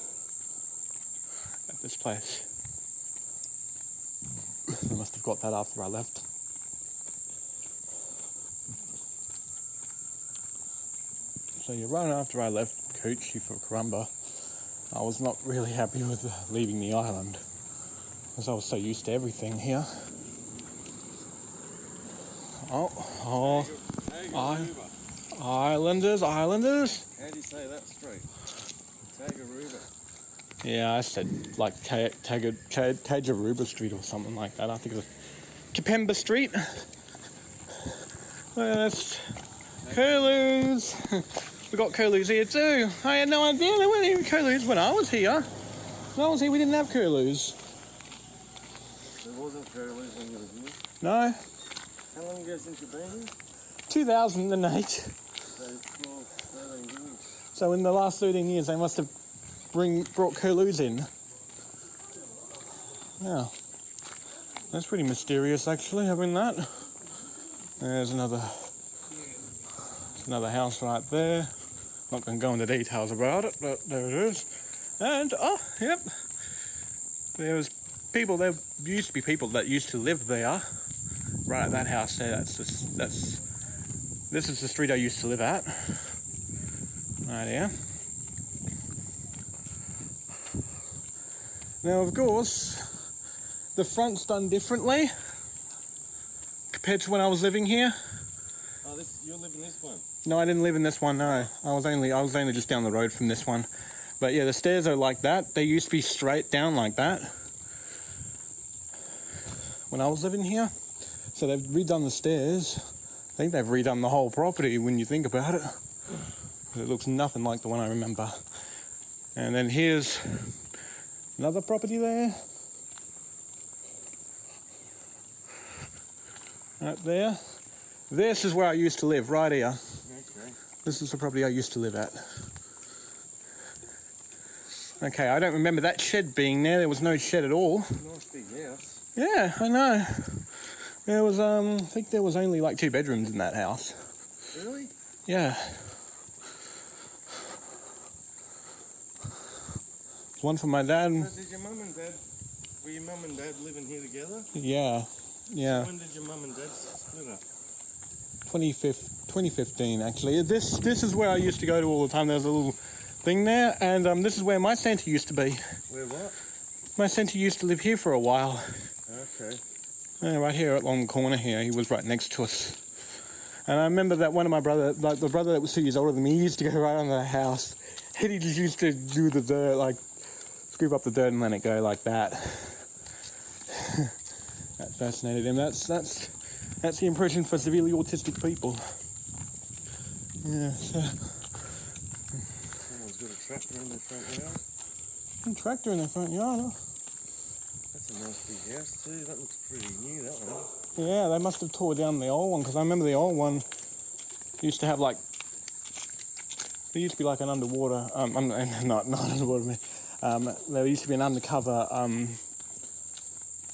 at this place. They must have got that after I left. So yeah, right after I left Coochie for Corumba, I was not really happy with leaving the island, because I was so used to everything here. Islanders. How'd you say that straight. Tagaruba. Yeah, I said like Tajaruba Street or something like that. I think it was Kapemba Street. Well, that's curlews. We got curlews here too. I had no idea there weren't even curlews when I was here. When I was here, we didn't have curlews. There wasn't curlews when you were here. No. How long ago since you've been here? 2008. So 12, 13 years. So in the last 13 years, they must have brought curlews in. Yeah. That's pretty mysterious, actually, having that. There's another house right there. Not going to go into details about it, but there it is. And, oh, yep. There used to be people that used to live there. Right at that house there, this is the street I used to live at. Right here. Now, of course, the front's done differently compared to when I was living here. Oh, you live in this one? No, I didn't live in this one, no. I was only just down the road from this one. But yeah, the stairs are like that. They used to be straight down like that when I was living here. So they've redone the stairs. I think they've redone the whole property when you think about it. It looks nothing like the one I remember. And then here's another property there. Right there. This is where I used to live, right here. Okay. This is the property I used to live at. Okay, I don't remember that shed being there. There was no shed at all. Nice big house. Yeah, I know. There was, I think there was only like 2 bedrooms in that house. Really? Yeah. One for my dad. So did your mum and dad, were your mum and dad living here together? Yeah, yeah. When did your mum and dad split up? 2015 actually. This is where I used to go to all the time. There's a little thing there, and this is where my Santa used to be. Where what? My Santa used to live here for a while. Okay. Yeah, right here along the corner here. He was right next to us. And I remember that one of my brothers, like the brother that was 2 years older than me, he used to go right under the house. And he just used to do the dirt, like scoop up the dirt and let it go like that. That fascinated him. That's the impression for severely autistic people. Yeah, so. Someone's got a tractor in their front yard. A tractor in their front yard, huh? That's a nice big house too. That looks pretty new, that one. Yeah, they must have tore down the old one, because I remember the old one used to have like, there used to be like an underwater, not underwater, man. There used to be an undercover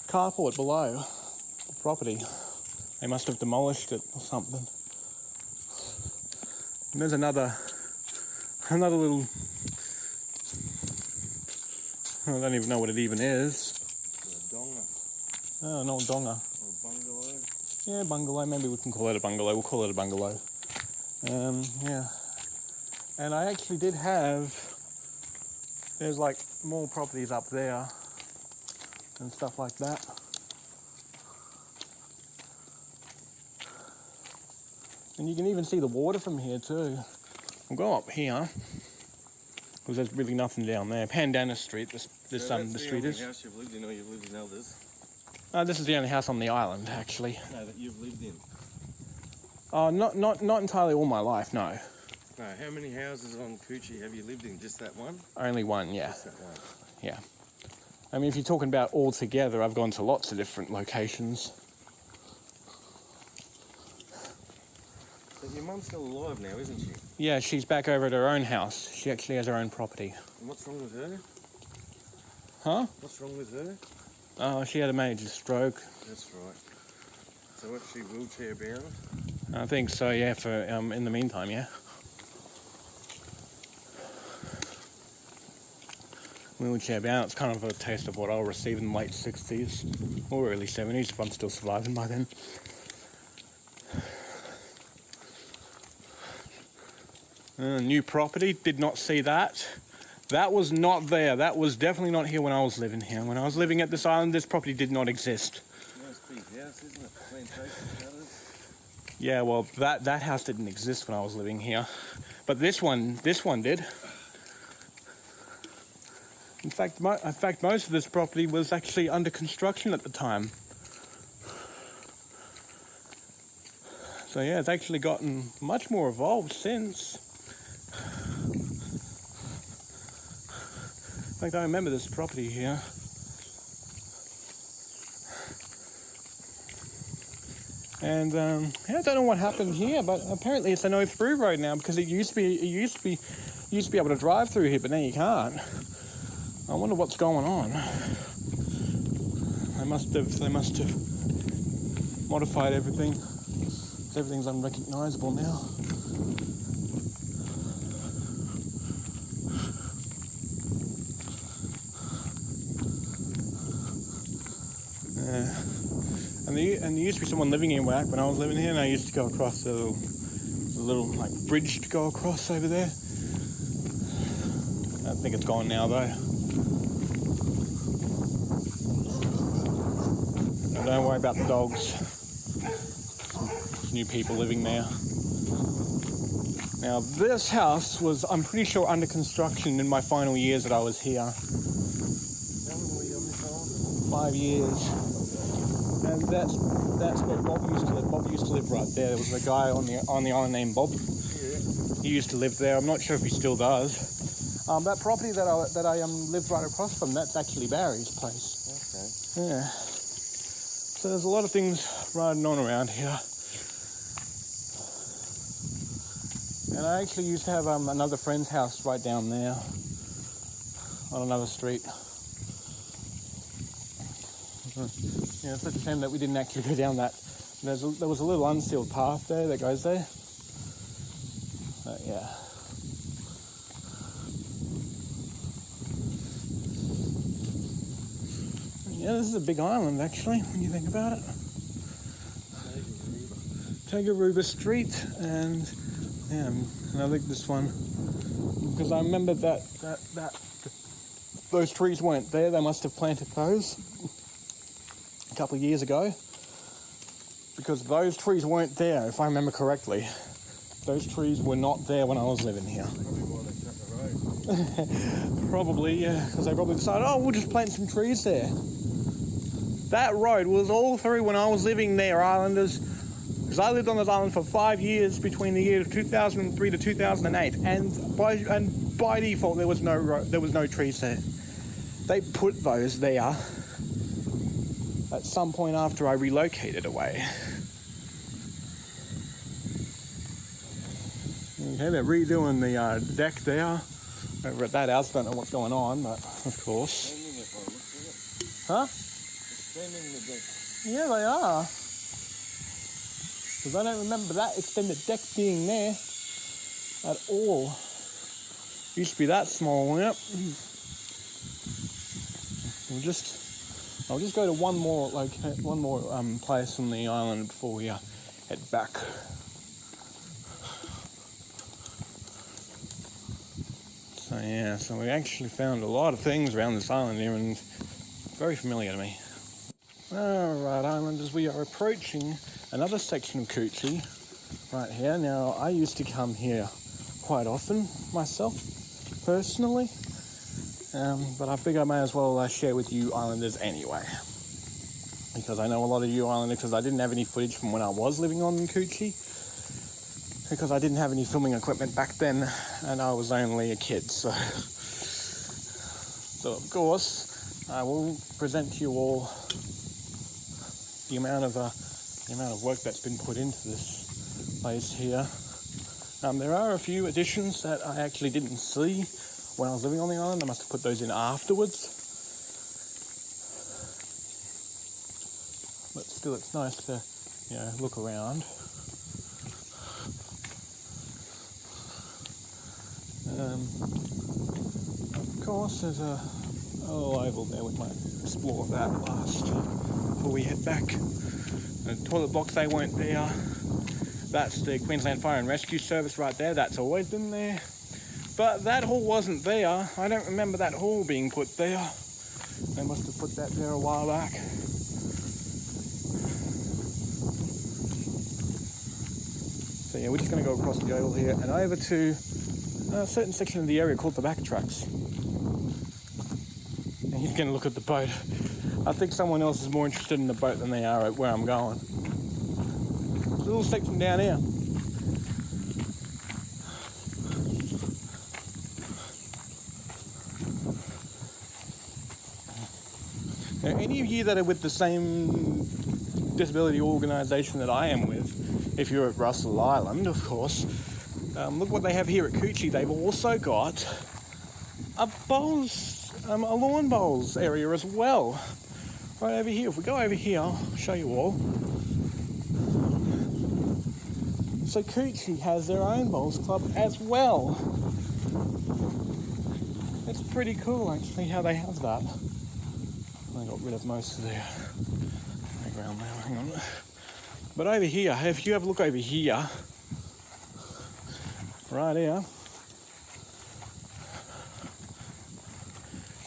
carport below the property. They must have demolished it or something. And there's another little, I don't even know what it even is. A donga. Oh, an old donga. Or a bungalow. Yeah, bungalow. Maybe we can call it a bungalow. We'll call it a bungalow. Yeah. And I actually did have, there's like more properties up there and stuff like that. And you can even see the water from here too. We'll go up here because there's really nothing down there. Pandana Street, the street is. So that's the only house you've lived in, or you've lived in others? This is the only house on the island, actually. No, that you've lived in. Not entirely all my life, no. No, how many houses on Coochie have you lived in? Just that one? Only one, yeah. Just that one. Yeah. I mean, if you're talking about all together, I've gone to lots of different locations. So your mum's still alive now, isn't she? Yeah, she's back over at her own house. She actually has her own property. And what's wrong with her? Huh? What's wrong with her? Oh, she had a major stroke. That's right. So what's she, wheelchair bound? I think so, yeah, for in the meantime, yeah. Wheelchair bound, it's kind of a taste of what I'll receive in the late 60s or early 70s if I'm still surviving by then. New property, did not see that. That was not there. That was definitely not here when I was living here. When I was living at this island, this property did not exist. Nice big house, isn't it? Plantation colours. Yeah, well, that house didn't exist when I was living here, but this one did. In fact, most of this property was actually under construction at the time. So yeah, it's actually gotten much more evolved since. In fact, I remember this property here. And yeah, I don't know what happened here, but apparently it's a no-through road now, because it used to be able to drive through here, but now you can't. I wonder what's going on. They must have modified everything. Everything's unrecognizable now. Yeah. And there used to be someone living here back when I was living here, and I used to go across the little like bridge to go across over there. I think it's gone now though. Don't worry about the dogs. There's new people living there. Now this house was, I'm pretty sure, under construction in my final years that I was here. 5 years. And that's where Bob used to live. Bob used to live right there. There was a guy on the island named Bob. He used to live there. I'm not sure if he still does. That property that I lived right across from, that's actually Barry's place. Okay. Yeah. So there's a lot of things riding on around here. And I actually used to have another friend's house right down there on another street. Yeah, it's such a shame that we didn't actually go down that. There was a little unsealed path there that goes there. But yeah. Yeah, this is a big island actually, when you think about it. Tagaruba Street, and yeah, and I think this one, because I remember that those trees weren't there. They must have planted those a couple of years ago, because those trees weren't there, if I remember correctly. Those trees were not there when I was living here. Probably, yeah, because they probably decided, oh, we'll just plant some trees there. That road was all through when I was living there, Islanders, because I lived on this island for 5 years between the year of 2003 to 2008, and by default there was no trees there. They put those there at some point after I relocated away. Okay, they're redoing the deck there over at that house. Don't know what's going on, but of course. Huh? Extending the deck. Yeah, they are. Because I don't remember that extended deck being there at all. Used to be that small, yep. I'll just go to one more place on the island before we head back. So yeah, so we actually found a lot of things around this island here, and very familiar to me. Alright, Islanders, we are approaching another section of Coochie right here. Now, I used to come here quite often myself, personally, but I figure I may as well share with you Islanders anyway, because I know a lot of you Islanders, because I didn't have any footage from when I was living on Coochie, because I didn't have any filming equipment back then, and I was only a kid, so of course I will present to you all the amount of work that's been put into this place here. There are a few additions that I actually didn't see when I was living on the island. I must have put those in afterwards. But still, it's nice to, look around. Of course, there's a little oval there. We might explore that last before we head back. The toilet blocks, they weren't there. That's the Queensland Fire and Rescue Service right there. That's always been there. But that hall wasn't there. I don't remember that hall being put there. They must have put that there a while back. So yeah, we're just going to go across the oval here and over to a certain section of the area called the backtracks. And he's going to look at the boat. I think someone else is more interested in the boat than they are at where I'm going. There's a little section down here. Now, any of you that are with the same disability organisation that I am with, if you're at Russell Island, of course, look what they have here at Coochie. They've also got a lawn bowls area as well. Right over here. If we go over here, I'll show you all. So Coochie has their own bowls club as well. It's pretty cool actually how they have that. I got rid of most of their playground now, hang on. But over here, if you have a look over here, right here,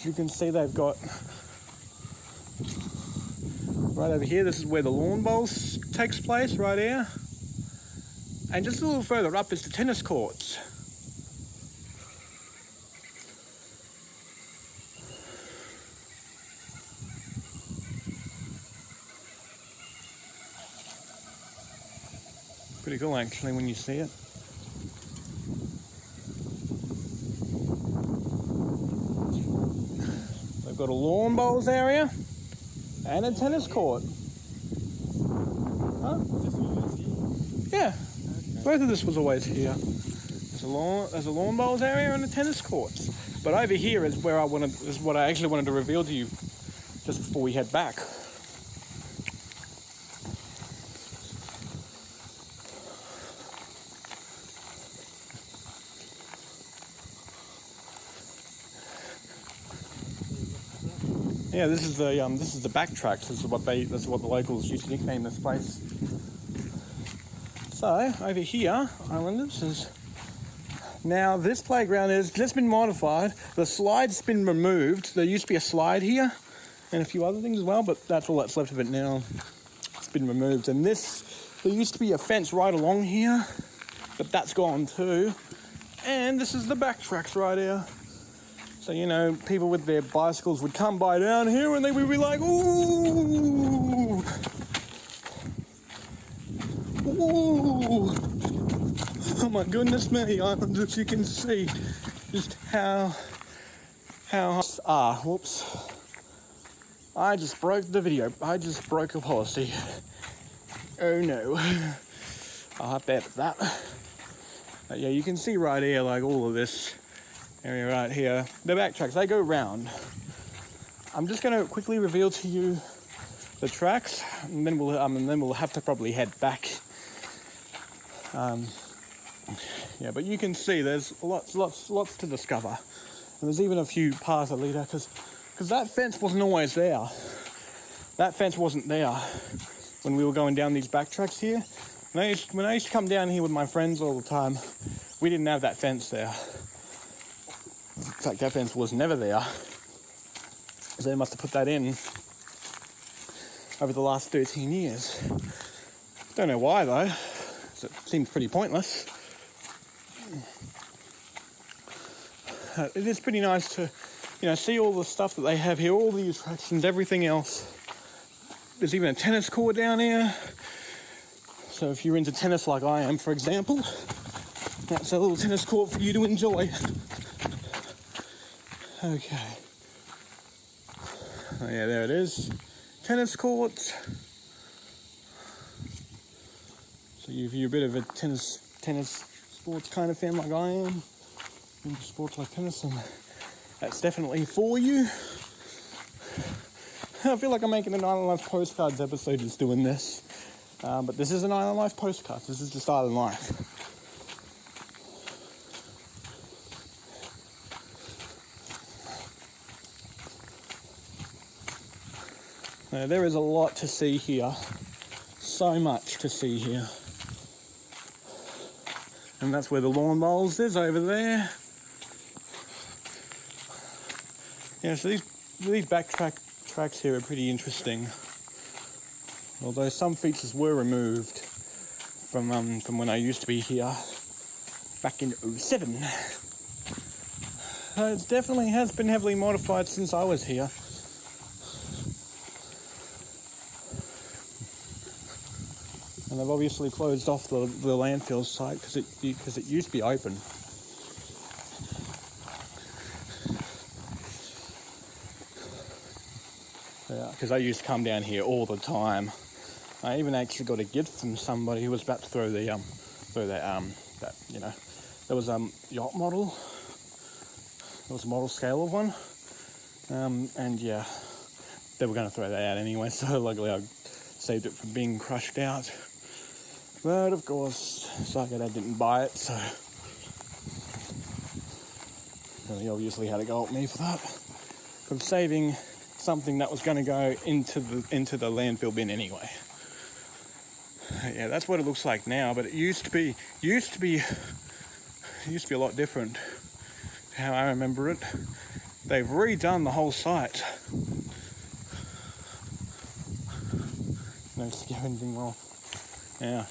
you can see they've got, right over here, this is where the lawn bowls takes place, right here. And just a little further up is the tennis courts. Pretty cool actually when you see it. They've got a lawn bowls area and a tennis court. Huh? Yeah, both of this was always here. There's a lawn bowls area and a tennis courts. But over here is where is what I actually wanted to reveal to you just before we head back. Yeah, this is the backtracks. This is what the locals used to nickname this place. So over here, Islanders, is now this playground has just been modified. The slide's been removed. There used to be a slide here and a few other things as well, but that's all that's left of it now. It's been removed. And there used to be a fence right along here, but that's gone too. And this is the backtracks right here. So, you know, people with their bicycles would come by down here and they would be like, ooh, ooh. Oh my goodness me, Islanders, you can see just how whoops. I just broke the video. I just broke a policy. Oh no. I'll have to edit that. But yeah, you can see right here, like all of this area right here, the backtracks, they go round. I'm just going to quickly reveal to you the tracks, and then we'll have to probably head back. Yeah, but you can see there's lots to discover, and there's even a few paths that lead out because that fence wasn't always there. That fence wasn't there when we were going down these backtracks here. When I used to come down here with my friends all the time, we didn't have that fence there. In fact, that fence was never there. So they must have put that in over the last 13 years. Don't know why though, 'cause it seems pretty pointless. It is pretty nice to, you know, see all the stuff that they have here, all the attractions, everything else. There's even a tennis court down here. So if you're into tennis like I am, for example, that's a little tennis court for you to enjoy. Okay. Oh yeah, there it is. Tennis courts. So if you're a bit of a tennis sports kind of fan like I am, into sports like tennis, and that's definitely for you. I feel like I'm making an Island Life Postcards episode just doing this. But this is an Island Life postcard. This is just Island Life. Now, there is a lot to see here. So much to see here. And that's where the lawn bowls is, over there. Yeah, so these tracks here are pretty interesting. Although some features were removed from when I used to be here back in '07. It definitely has been heavily modified since I was here. And they've obviously closed off the landfill site because it used to be open. Yeah, because I used to come down here all the time. I even actually got a gift from somebody who was about to throw there was a yacht model. There was a model scale of one, and yeah, they were going to throw that out anyway. So luckily I saved it from being crushed out. But of course, Psycho Dad didn't buy it, so he obviously had to go at me for that. For saving something that was going to go into the landfill bin anyway. Yeah, that's what it looks like now, but it used to be a lot different. How I remember it, they've redone the whole site. No scavenging well. Yeah,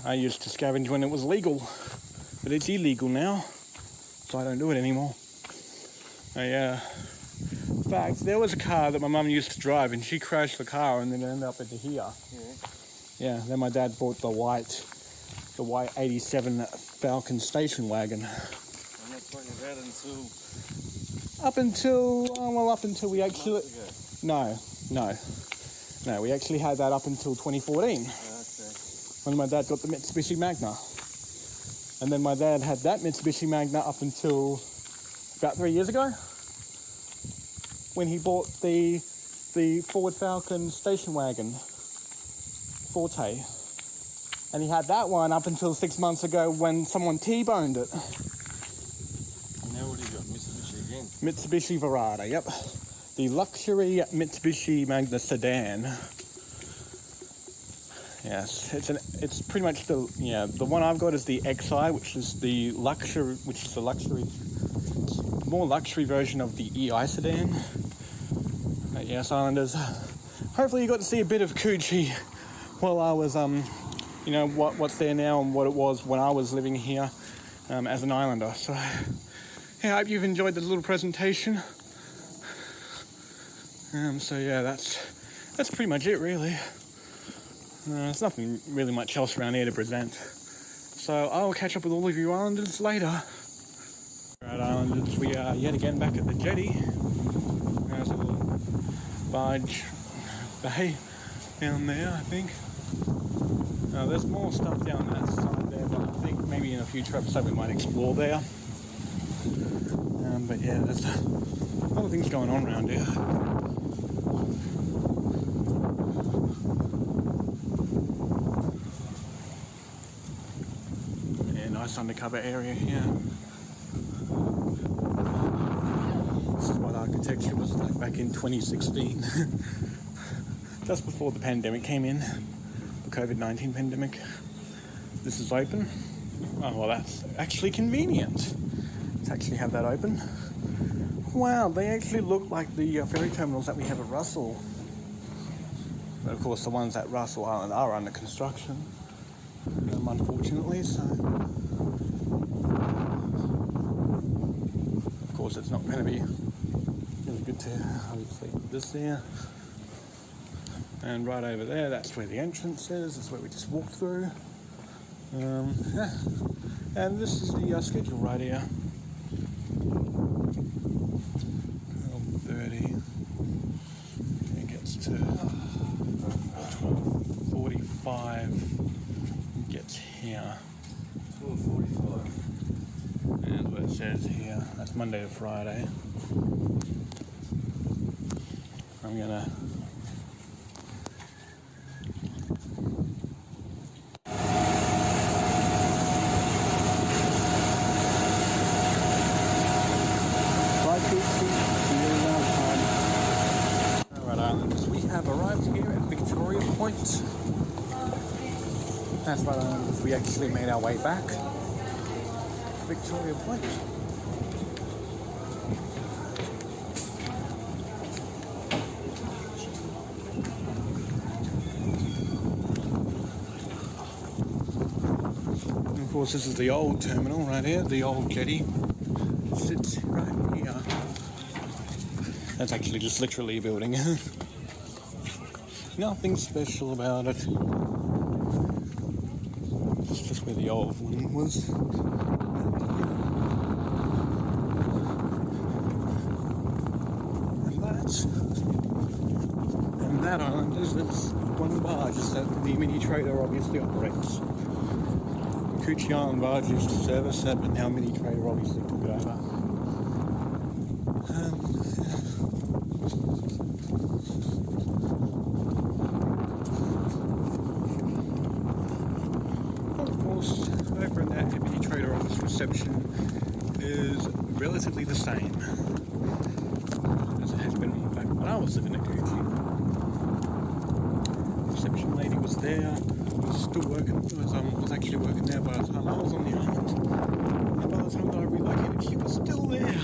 I used to scavenge when it was legal, but it's illegal now, so I don't do it anymore. In fact, there was a car that my mum used to drive, and she crashed the car, and then it ended up into here. Yeah. Then my dad bought the white '87 Falcon station wagon. And that's what you had Up until we actually... No, we actually had that up until 2014. Okay. When my dad got the Mitsubishi Magna. And then my dad had that Mitsubishi Magna up until about 3 years ago, when he bought the Ford Falcon station wagon, Forte. And he had that one up until 6 months ago when someone T-boned it. And now what do you got? Mitsubishi again? Mitsubishi Verada, yep. The luxury Mitsubishi Magna sedan. Yes, it's pretty much the one I've got is the XI, which is the more luxury version of the EI sedan. Yes, Islanders. Hopefully you got to see a bit of Coochie while I was what's there now and what it was when I was living here as an Islander. So yeah, I hope you've enjoyed the little presentation. So yeah, that's pretty much it really. There's nothing really much else around here to present. So I'll catch up with all of you Islanders later. Alright Islanders, we are yet again back at the jetty. There's a little barge bay down there, I think. There's more stuff down that side there, but I think maybe in a future episode we might explore there. But yeah, there's a lot of things going on around here. Yeah, nice undercover area here. This is what architecture was like back in 2016. Just before the pandemic came in. COVID-19 pandemic. This is open. Oh, well, that's actually convenient to actually have that open. Wow, they actually look like the ferry terminals that we have at Russell. But of course, the ones at Russell Island are under construction, unfortunately, so... Of course, it's not going to be really good to obviously put this there. And right over there, that's where the entrance is. That's where we just walked through. Yeah. And this is the schedule right here. 12:30. It gets to 12:45. It gets here. 12:45. And what it says here. That's Monday to Friday. I'm gonna... That's right, we actually made our way back to Victoria Point. course, this is the old terminal right here, the old jetty. It sits right here. That's actually just literally a building. Nothing special about it. It's just where the old one was. And that island is one of the barges that the mini trader obviously operates. Coochie Island barge used to service that, but now mini trader obviously took it over. Of course, over in that mini trader office reception is relatively the same as it has been back when I was living at Coochie. The reception lady was there, was still working, was actually working there by the time I was on the island. And by the time that I relocated, she was still there.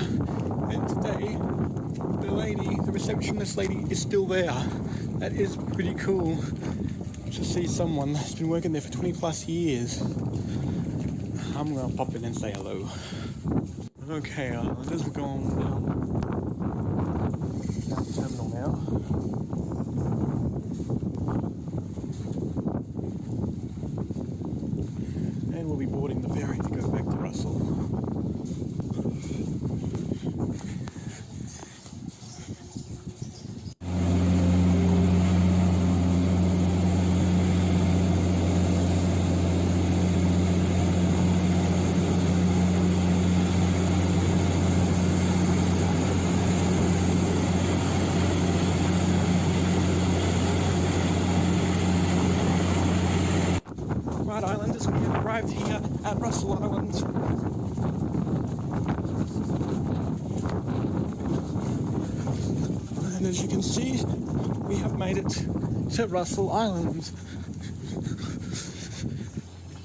And today, the receptionist lady is still there. That is pretty cool to see someone that's been working there for 20 plus years. I'm gonna pop in and say hello. Okay, Islanders, we're going down the terminal now. And we'll be boarding the ferry to go back to Russell. Right, Islanders, we have arrived here at Russell Island. And as you can see, we have made it to Russell Island.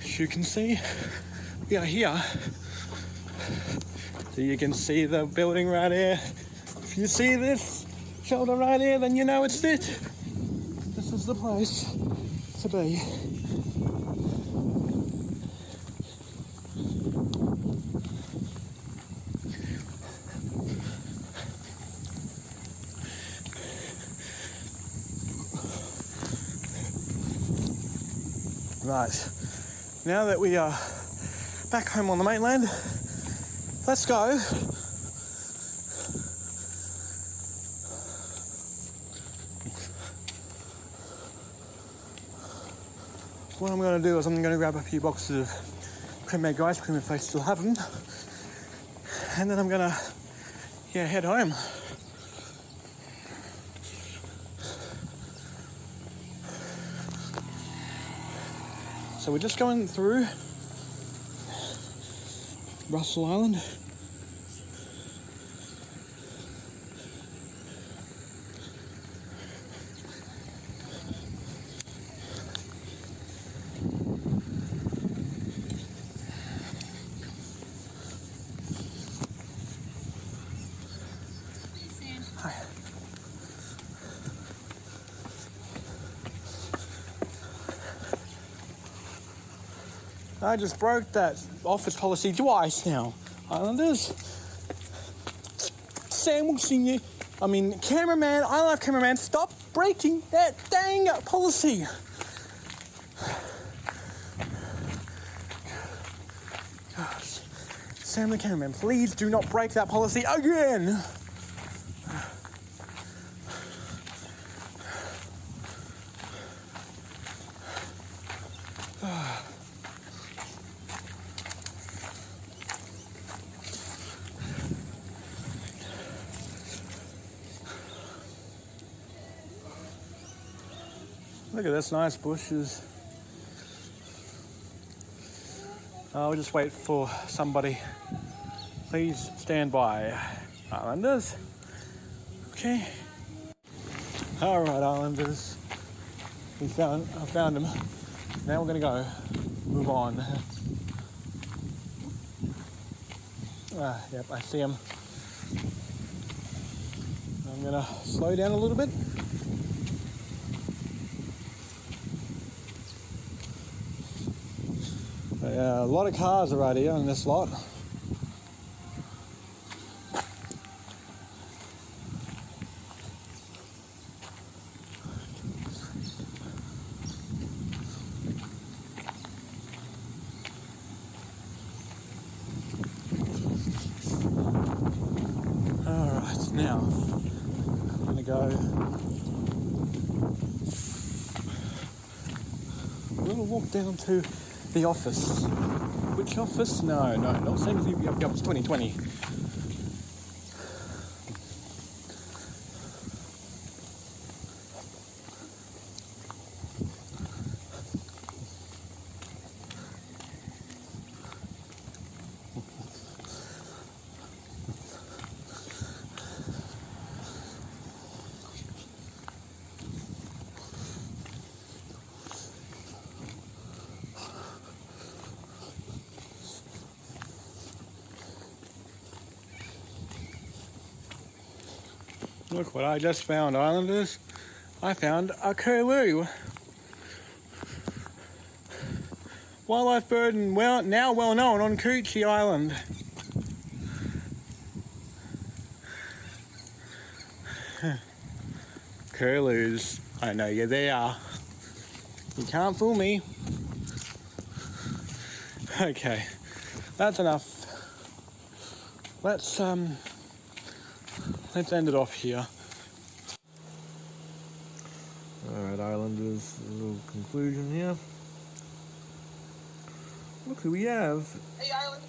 As you can see, we are here. So you can see the building right here. If you see this shoulder right here, then you know it's it. This is the place to be. Right, now that we are back home on the mainland, let's go. What I'm going to do is I'm going to grab a few boxes of cream egg ice cream if I still have them, and then I'm going to head home. So we're just going through Russell Island. Hi. I just broke that office policy twice now, Islanders. Sam will see you. I mean, cameraman, I love cameraman, stop breaking that dang policy. Gosh. Sam the cameraman, please do not break that policy again. Look at this, nice bushes. I'll just wait for somebody. Please stand by, Islanders. Okay. All right, Islanders. I found him. Now we're gonna go. Move on. Yep, I see him. I'm gonna slow down a little bit. A lot of cars right here in this lot. Alright, now I'm going to go. I'm going to walk down to the office. Which office? No, not St. Yup, it's 2020. Look what I just found, Islanders. I found a curlew. Wildlife bird and now well known on Coochie Island. Curlews, I know you're there. You can't fool me. Okay, that's enough. Let's end it off here. Alright, Islanders, a little conclusion here. Look who we have. Hey, Island.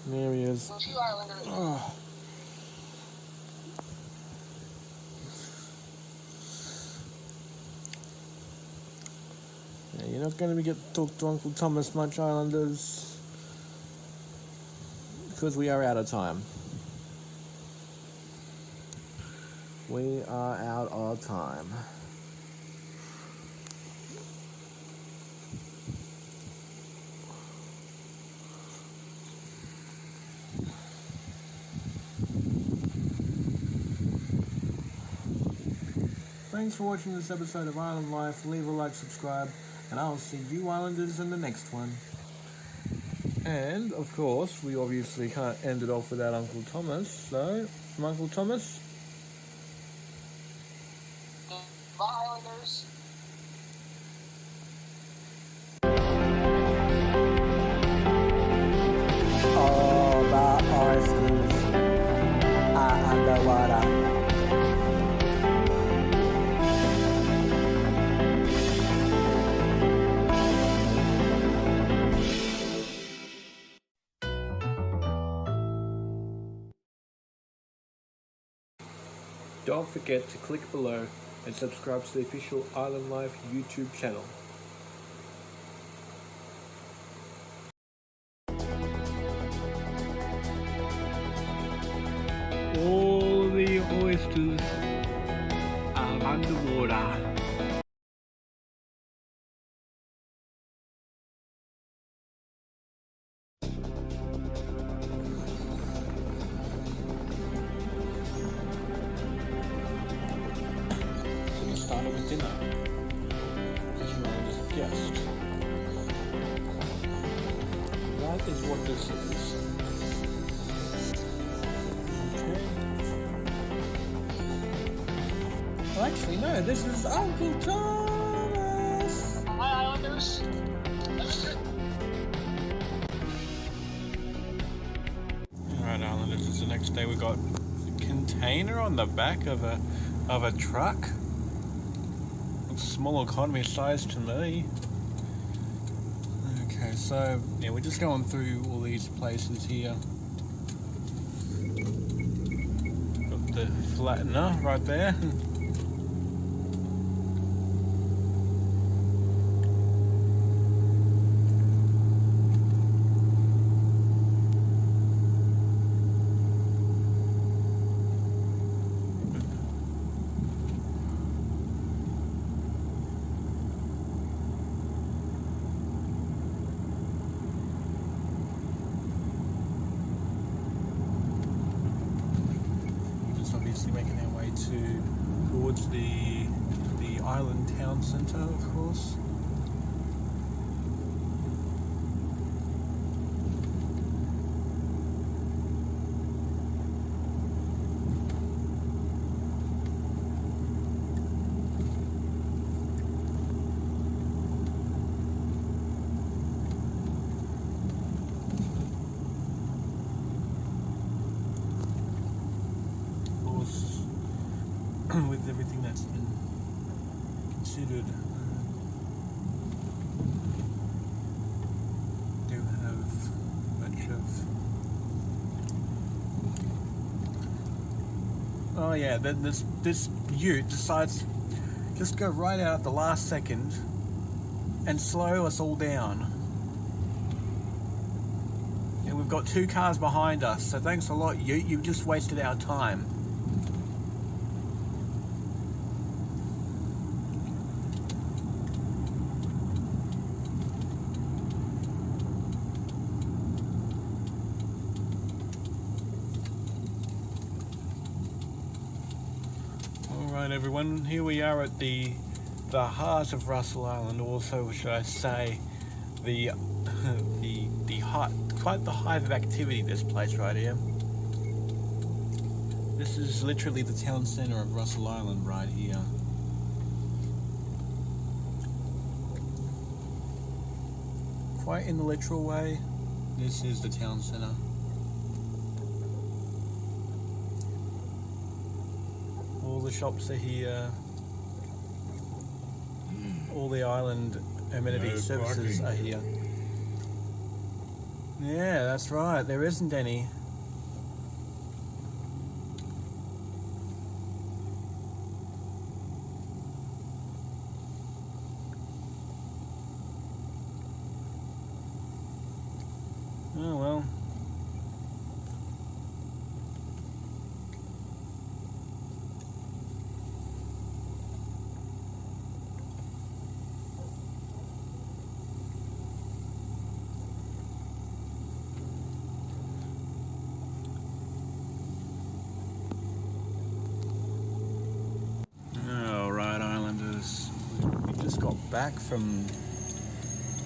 There he is. Two Islanders. Oh. Yeah, you're not going to get to talk to Uncle Thomas much, Islanders, because we are out of time. We are out of time. Thanks for watching this episode of Island Life. Leave a like, subscribe, and I'll see you Islanders in the next one. And, of course, we obviously can't end it off without Uncle Thomas, so, from Uncle Thomas. Bye, Islanders. Oh, the oysters are underwater. Don't forget to click below and subscribe to the official Island Life YouTube channel. All the oysters are underwater. Started with dinner, as you might have just guessed. That is what this is. Okay. Well, actually, no, this is Uncle Thomas! Hi, Islanders. Alright, Islanders, this is the next day. We got a container on the back of a truck. Small economy size to me. Okay, so yeah, we're just going through all these places here. Got the flattener right there. making our way towards the island town centre, of course. With everything that's been considered, do have much of. Oh yeah, then this ute decides just go right out at the last second and slow us all down. And we've got 2 cars behind us, so thanks a lot, ute. You've just wasted our time. Alright everyone, here we are at the heart of Russell Island, also should I say the heart, quite the hive of activity, this place right here. This is literally the town centre of Russell Island right here. Quite in the literal way, this is the town centre. All the shops are here. All the island amenity services are here. Yeah, that's right. There isn't any. Oh well. Back from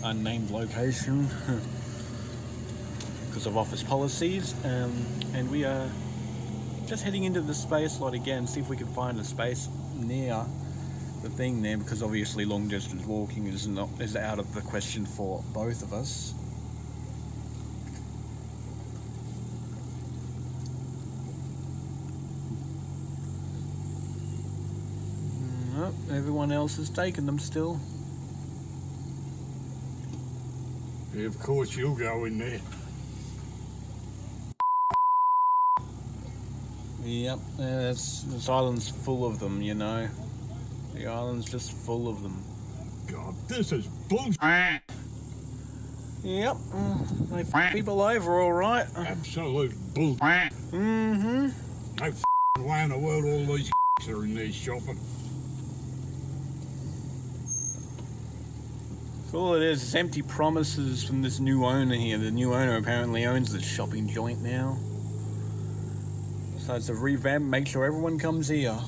unnamed location because of office policies, and we are just heading into the space lot again, see if we can find a space near the thing there, because obviously long distance walking is out of the question for both of us. Everyone else has taken them still. Yeah, of course you'll go in there. Yep, this island's full of them, you know. The island's just full of them. God, this is bullshit. Yep, they f people over all right. Absolute bullshit. Mm-hmm. No f***ing way in the world all these are in there shopping. All it is empty promises from this new owner here. The new owner apparently owns the shopping joint now. Decides to revamp, make sure everyone comes here.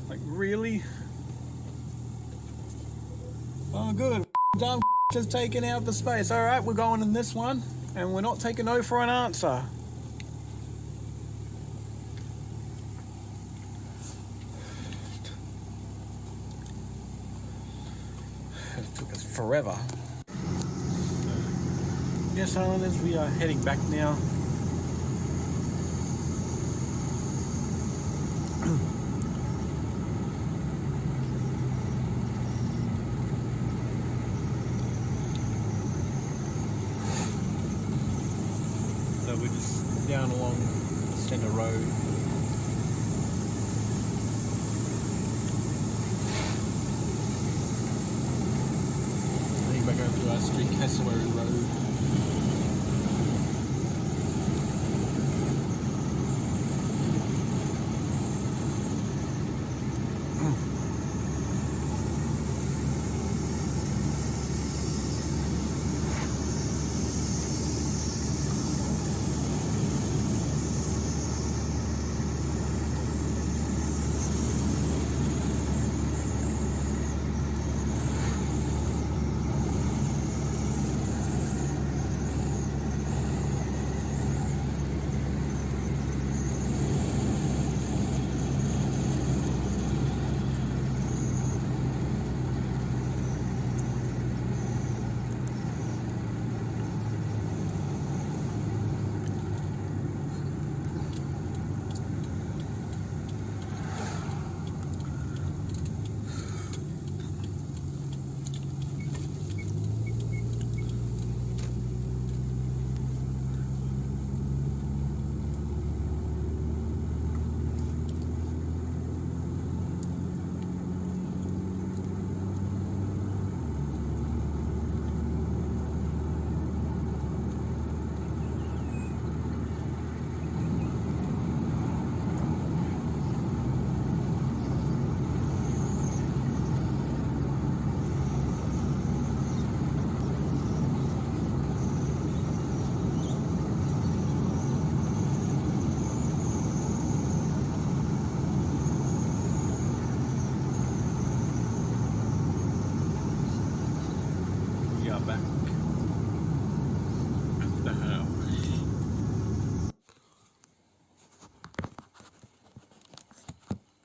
Like, really? Oh, good. Dumb just taking out the space. Alright, we're going in this one, and we're not taking no for an answer. It took us forever. Yes, Islanders, we are heading back now. So we're just down along Centre Road. Back over to our street, Cassowary Road.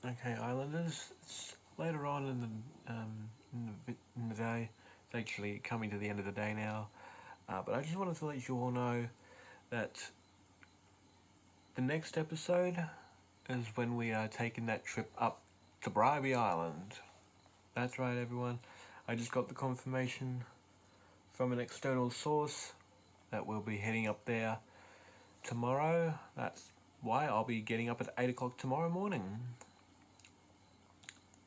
Okay, Islanders. It's later on in the day. It's actually coming to the end of the day now. But I just wanted to let you all know that the next episode is when we are taking that trip up to Bribey Island. That's right, everyone. I just got the confirmation from an external source that we'll be heading up there tomorrow. That's why I'll be getting up at 8 o'clock tomorrow morning.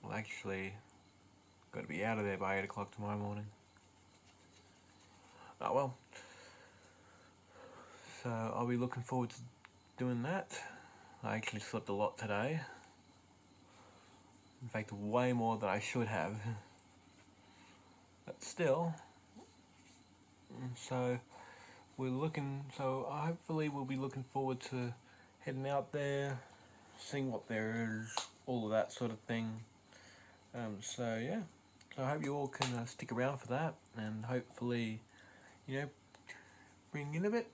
Well, actually, got to be out of there by 8 o'clock tomorrow morning. Oh well. So I'll be looking forward to doing that. I actually slept a lot today. In fact, way more than I should have. But still. So hopefully we'll be looking forward to heading out there, seeing what there is, all of that sort of thing. So yeah, so I hope you all can stick around for that, and hopefully, bring in a bit.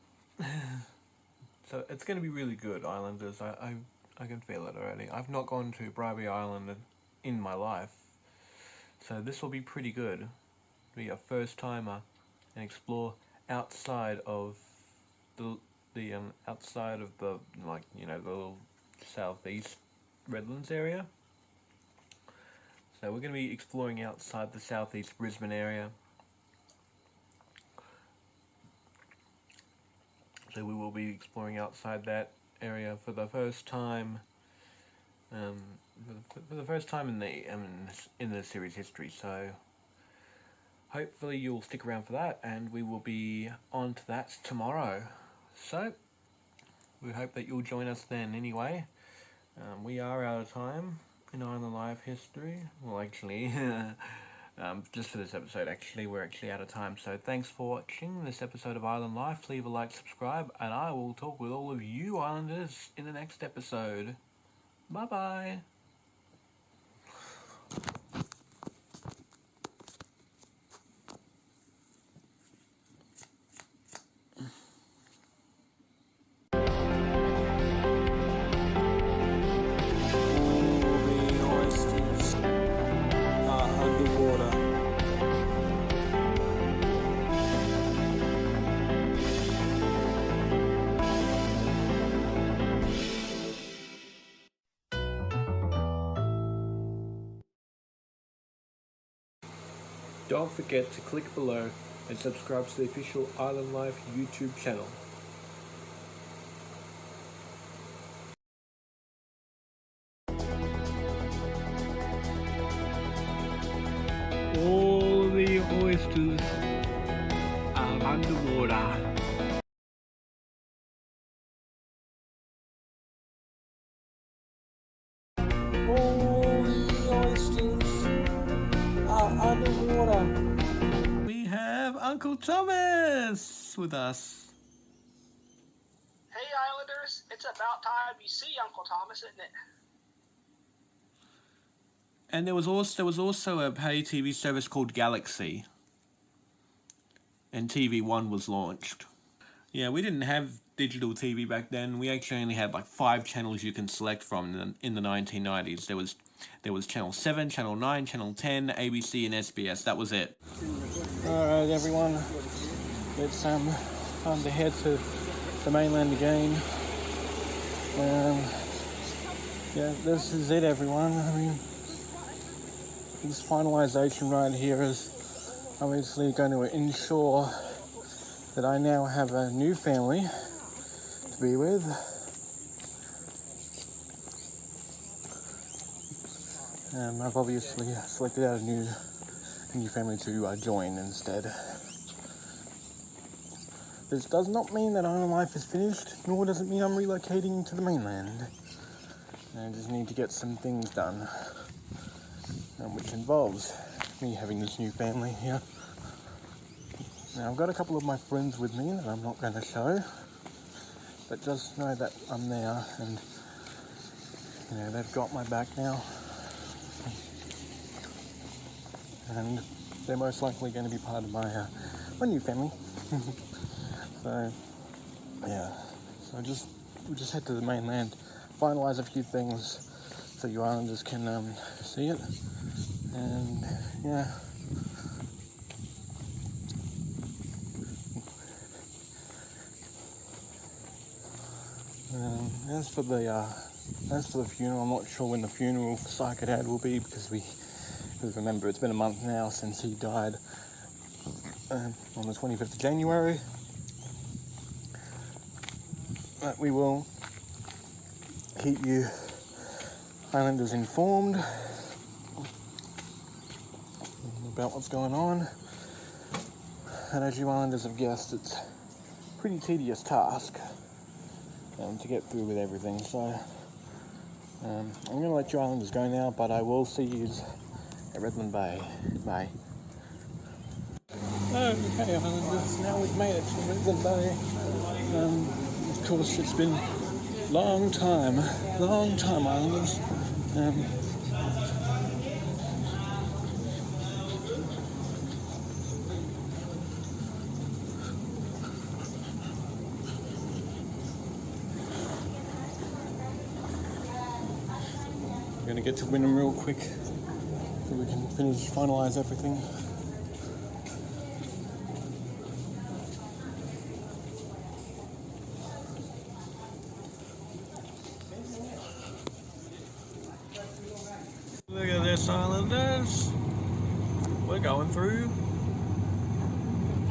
So it's going to be really good, Islanders. I can feel it already. I've not gone to Bribey Island in my life, so this will be pretty good. It'll be a first timer and explore outside of the outside of the the little southeast Redlands area. So we're going to be exploring outside the southeast Brisbane area. So we will be exploring outside that area for the first time. For the first time in the series history. So hopefully you'll stick around for that, and we will be on to that tomorrow. So we hope that you'll join us then. Anyway, we are out of time in Island Life history. Well, actually, just for this episode, we're actually out of time. So thanks for watching this episode of Island Life. Leave a like, subscribe, and I will talk with all of you Islanders in the next episode. Bye bye. Don't forget to click below and subscribe to the official Island Life YouTube channel. All the oysters are underwater. All the oysters are underwater. We have Uncle Thomas with us. Hey Islanders, it's about time you see Uncle Thomas, isn't it? And there was also a pay TV service called Galaxy, and TV1 was launched. Yeah, we didn't have digital TV back then. We actually only had like 5 channels you can select from in the 1990s. There was Channel 7, Channel 9, Channel 10, ABC, and SBS. That was it. Alright, everyone. It's time to head to the mainland again. Yeah, this is it, everyone. I mean, this finalisation right here is obviously going to ensure that I now have a new family to be with. And I've obviously selected out a new family to join instead. This does not mean that Island Life is finished, nor does it mean I'm relocating to the mainland. I just need to get some things done, which involves me having this new family here. Now, I've got a couple of my friends with me that I'm not going to show, but just know that I'm there, and they've got my back now, and they're most likely going to be part of my new family. So yeah, so we just head to the mainland, finalise a few things, so you islanders can see it. And yeah. As for the funeral, I'm not sure when the funeral for Psycho Dad will be, because remember, it's been a month now since he died on the 25th of January. But we will keep you islanders informed about what's going on. And as you islanders have guessed, it's a pretty tedious task to get through with everything. So I'm going to let you islanders go now, but I will see you at Redland Bay. Bye. Okay, islanders, now we've made it to Redland Bay. Of course, it's been a long time, islanders. We're going to get to Wynnum real quick so we can finalise everything. Look at this, islanders. We're going through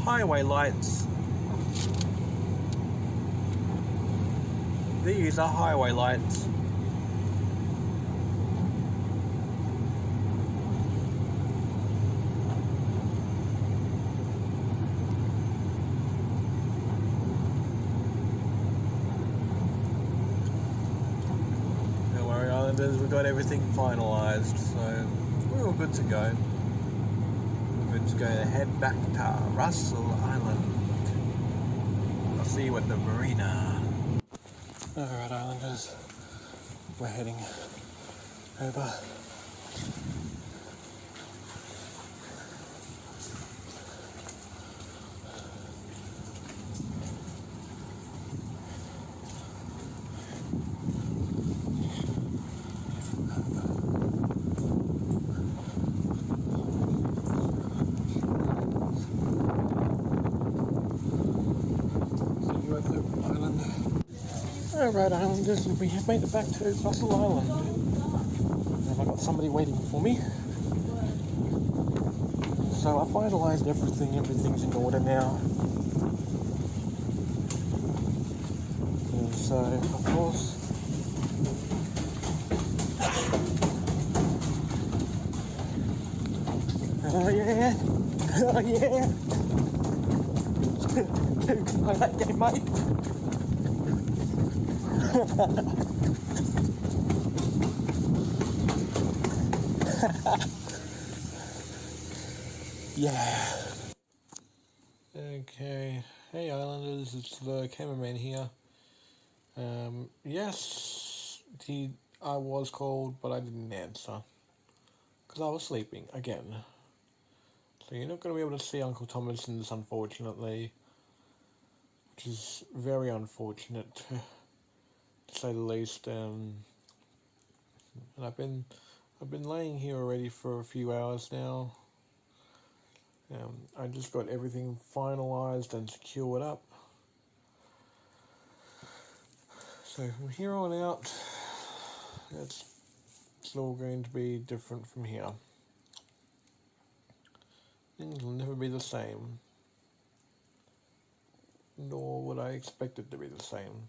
highway lights. These are highway lights. We've got everything finalised, so we're all good to go. We're good to go to head back to Russell Island. I'll see you at the marina. Alright, islanders, we're heading over. Alright, islanders, we have made it back to Russell Island. And I've got somebody waiting for me. So I finalised everything, everything's in order now. And so, of course, oh yeah, oh yeah. I like that, mate. Yeah. Okay. Hey islanders, it's the cameraman here. Yes, I was called, but I didn't answer because I was sleeping again. So you're not going to be able to see Uncle Thomas in this, unfortunately, which is very unfortunate, to say the least. And I've been laying here already for a few hours now. I just got everything finalised and secured up. So from here on out, it's all going to be different from here. Things will never be the same, nor would I expect it to be the same.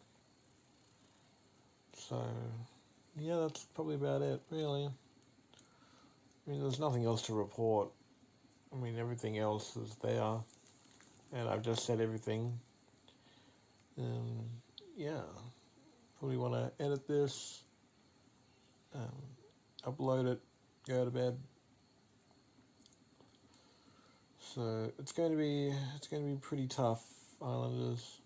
So, yeah, that's probably about it, really. I mean, there's nothing else to report. I mean, everything else is there, and I've just said everything. Yeah, probably want to edit this, upload it, go to bed. So it's going to be pretty tough, islanders.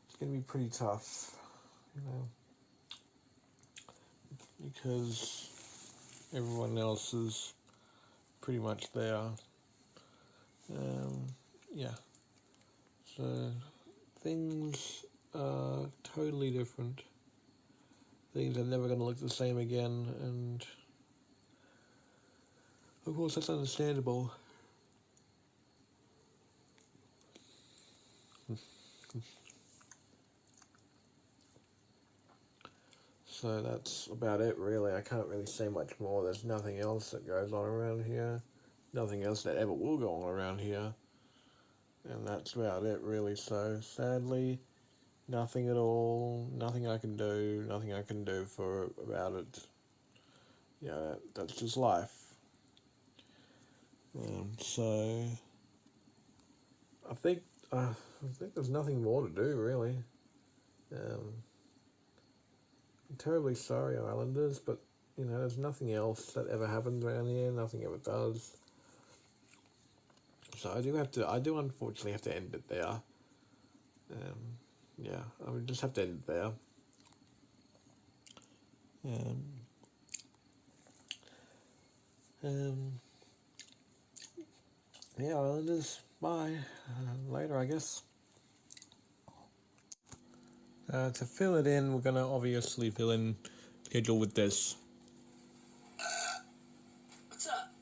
It's going to be pretty tough, you know, because everyone else is pretty much there. Yeah. So things are totally different. things are never going to look the same again, and of course that's understandable. So that's about it, really. I can't really say much more. There's nothing else that goes on around here. Nothing else that ever will go on around here. And that's about it, really. So, sadly, nothing at all. Nothing I can do. Nothing I can do about it. Yeah, that's just life. So, I think there's nothing more to do, really. I'm terribly sorry, Islanders, but there's nothing else that ever happens around here. Nothing ever does. So I do unfortunately have to end it there. Yeah, I would just have to end it there. Yeah, Islanders, bye. Later, I guess. To fill it in, we're going to obviously fill in schedule with this. What's up?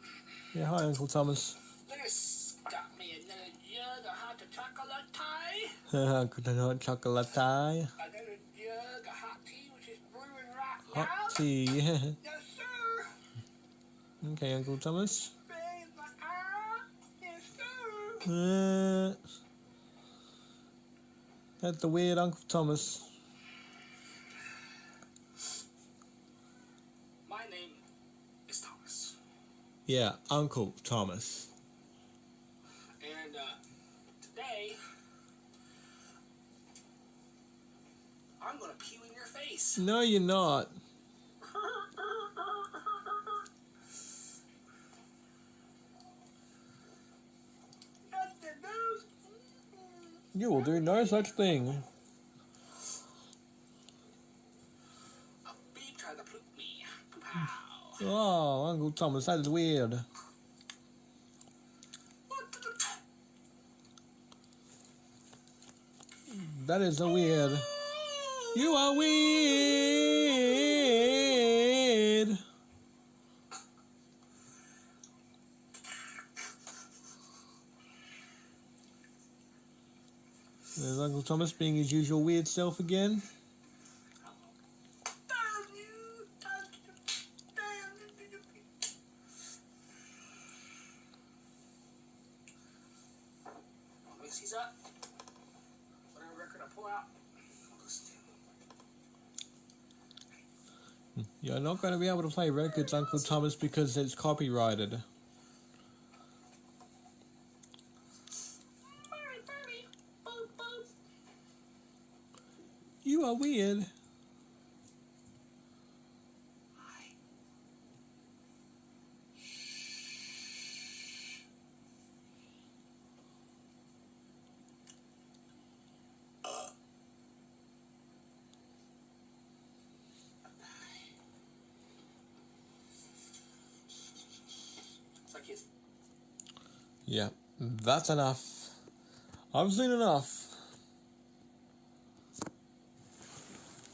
Yeah, hi, Uncle Thomas. There's got me another jug of hot chocolate tie. Hot chocolate tie. Another jug of hot tea, which is brewing right now. Hot tea, yeah. Yes, sir. Okay, Uncle Thomas. Yes, sir. That's the weird Uncle Thomas. My name is Thomas. Yeah, Uncle Thomas. And today, I'm gonna pew in your face. No, you're not. You will do no such thing. A bee tried to poop me. Pow. Oh, Uncle Thomas, that is weird. That is so weird. You are weird. There's Uncle Thomas being his usual weird self again. Mixie's up. Whatever record I pull out, I'll listen to. You're not going to be able to play records, Uncle Thomas, because it's copyrighted. You are weird. Yeah, that's enough. I've seen enough.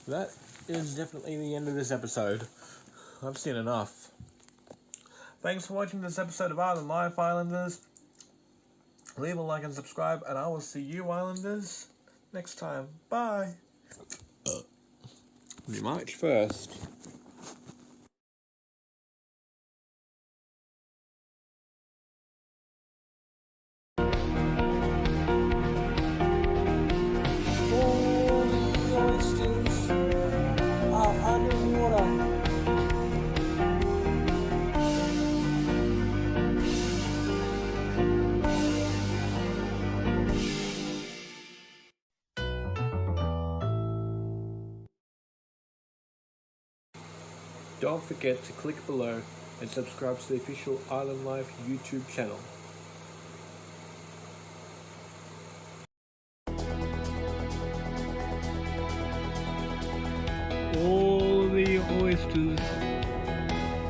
That is definitely the end of this episode. I've seen enough. Thanks for watching this episode of Island Life, Islanders. Leave a like and subscribe, and I will see you, Islanders, next time. Bye. March 1st. Don't forget to click below and subscribe to the official Island Life YouTube channel. All the oysters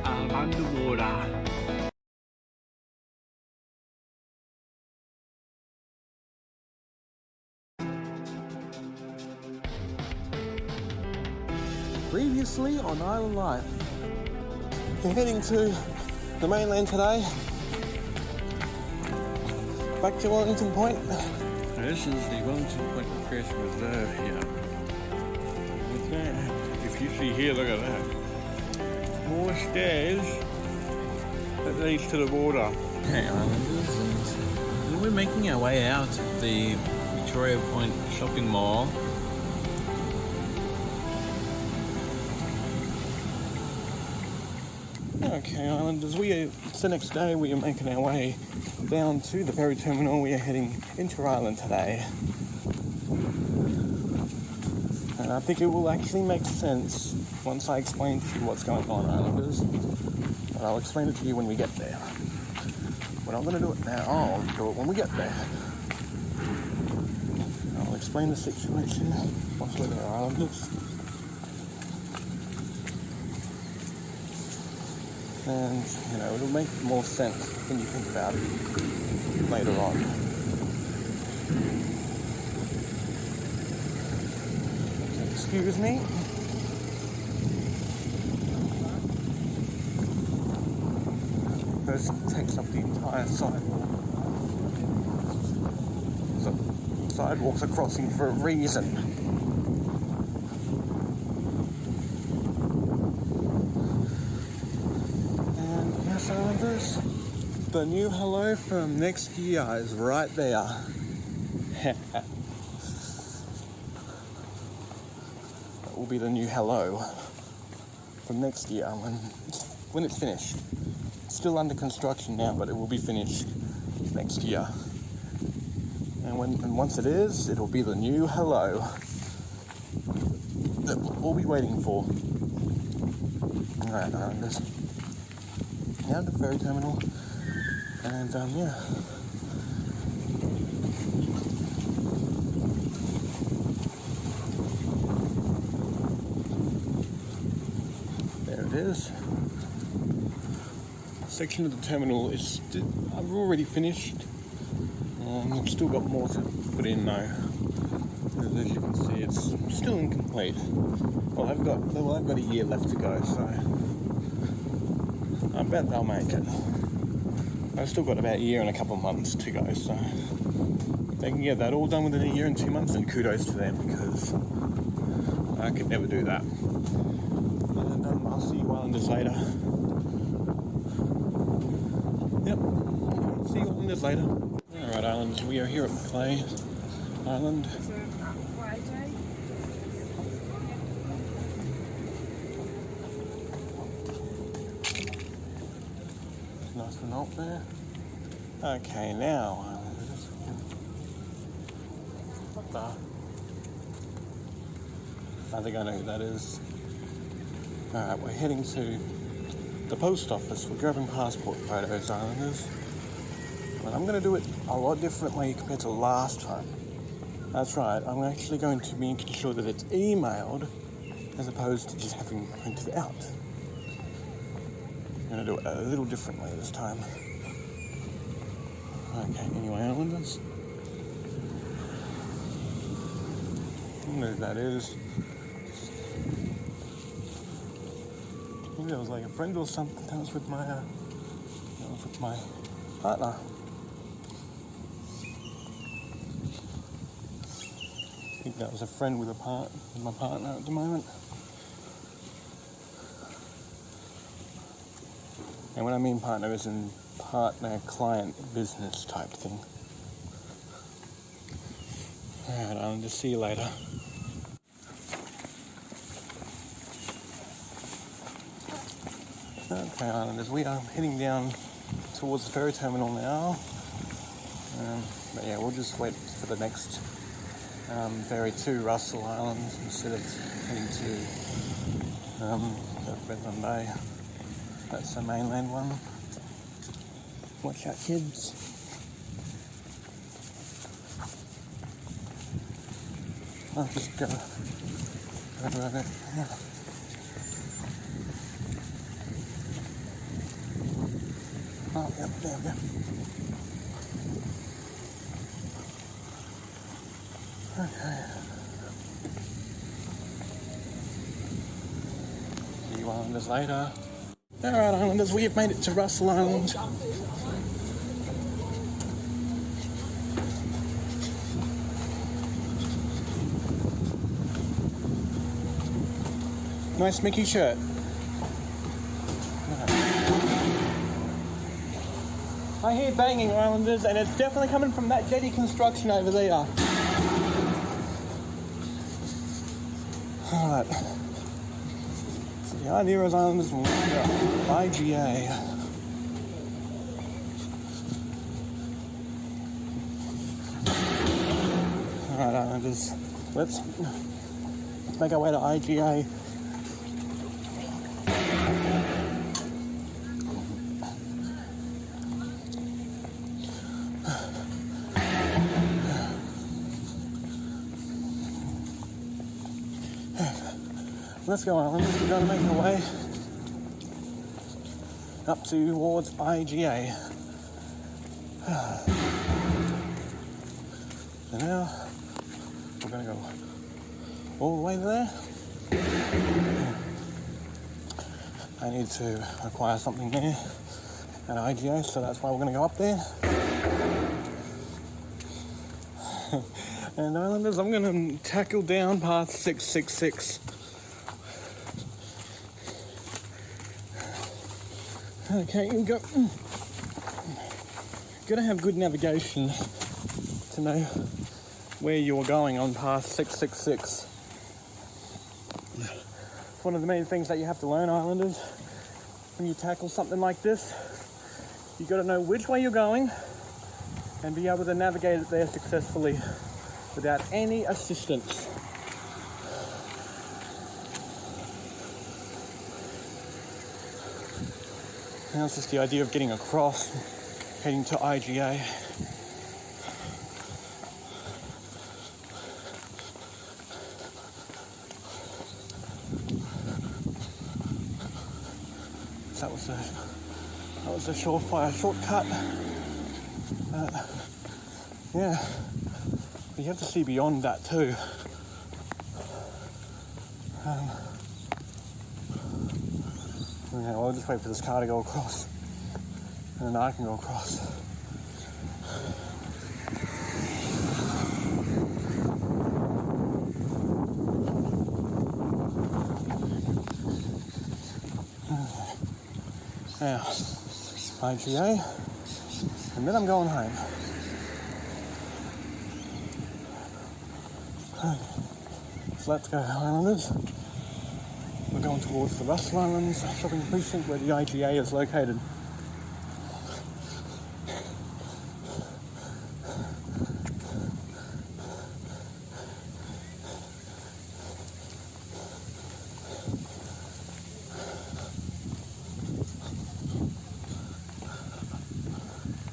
are underwater. Previously on Island Life. We're heading to the mainland today. Back to Wellington Point. This is the Wellington Point Recreation Reserve here. Look at that. If you see here, look at that. More stairs that leads to the border. Okay, Islanders, and we're making our way out of the Victoria Point shopping mall. Okay, Islanders, it's the next day. We are making our way down to the ferry terminal. We are heading into Ireland today. And I think it will actually make sense once I explain to you what's going on, Islanders. But I'll explain it to you when we get there. But I'm going to do it now. I'll do it when we get there. I'll explain the situation once we're there, Islanders. And, you know, it'll make more sense when you think about it later on. Okay, excuse me. First takes up the entire sidewalk. So, sidewalks are crossing for a reason. Islanders, the new hello from next year is right there. That will be the new hello from next year when it's finished. It's still under construction now, but it will be finished next year. And once it is, it'll be the new hello that we'll all be waiting for. Alright, Islanders. Down to the ferry terminal, and yeah. There it is. A section of the terminal is I've already finished. I've still got more to put in though. As you can see, it's still incomplete. Well, I've got a year left to go, so I bet they'll make it. I've still got about a year and a couple of months to go, so if they can get that all done within a year and 2 months, then kudos to them, because I could never do that. And I'll see you Islanders later. Yep, see you Islanders later. Alright, Islanders, we are here at Macleay Island. Nice and out there. Okay, now what the? I think I know who that is. Alright, we're heading to the post office for grabbing passport photos, Islanders. But I'm going to do it a lot differently compared to last time. That's right, I'm actually going to be making sure that it's emailed as opposed to just having printed out. I'm going to do it a little differently this time. Okay, anyway, Islanders. I don't know who that is. I think that was like a friend or something. That was with my partner. I think that was a friend with my partner at the moment. And when I mean partner, as in partner, client, business type thing. Alright, I'll just see you later. Okay, Islanders, we are heading down towards the ferry terminal now. But yeah, we'll just wait for the next ferry to Russell Island instead of heading to Redland Bay. That's the mainland one. Watch out, kids. I'll just go over it. Yeah. Oh, yep, there we go. Okay. you Islanders later. Alright Islanders, we have made it to Russell Island. Nice Mickey shirt. I hear banging Islanders, and it's definitely coming from that jetty construction over there. Alright. So the idea is Islanders will wander IGA. Alright Islanders, let's make our way to IGA. Let's go Islanders, we're going to make our way up towards IGA. So now we're going to go all the way there. I need to acquire something there at IGA, so that's why we're going to go up there. And Islanders, I'm going to tackle down path 666. Okay, you go. Gotta have good navigation to know where you're going on path 666. One of the main things that you have to learn, Islanders, when you tackle something like this, you gotta know which way you're going and be able to navigate it there successfully without any assistance. Now it's just the idea of getting across, heading to IGA. That was a surefire shortcut. Yeah, but you have to see beyond that too. Yeah, well, I'll just wait for this car to go across, and then I can go across. Now, IGA, and then I'm going home. So let's go, Islanders. We're going towards the Russell Islands shopping precinct where the IGA is located.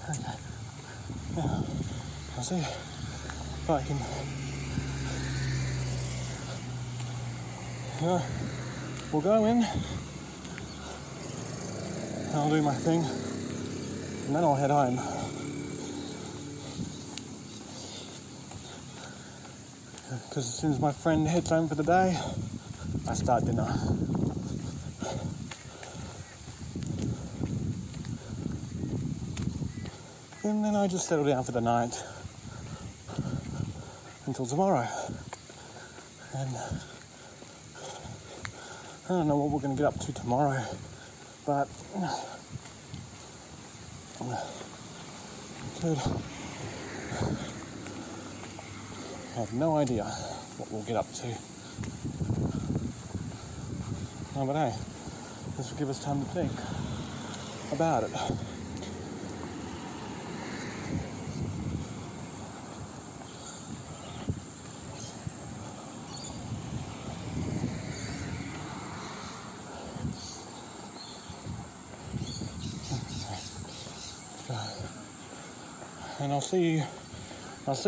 Okay. Now, I'll see if I can. We'll go in, I'll do my thing, and then I'll head home. Because as soon as my friend heads home for the day, I start dinner. And then I just settle down for the night until tomorrow. And I don't know what we're going to get up to tomorrow, but I have no idea what we'll get up to. Oh, but hey, this will give us time to think about it. And I'll see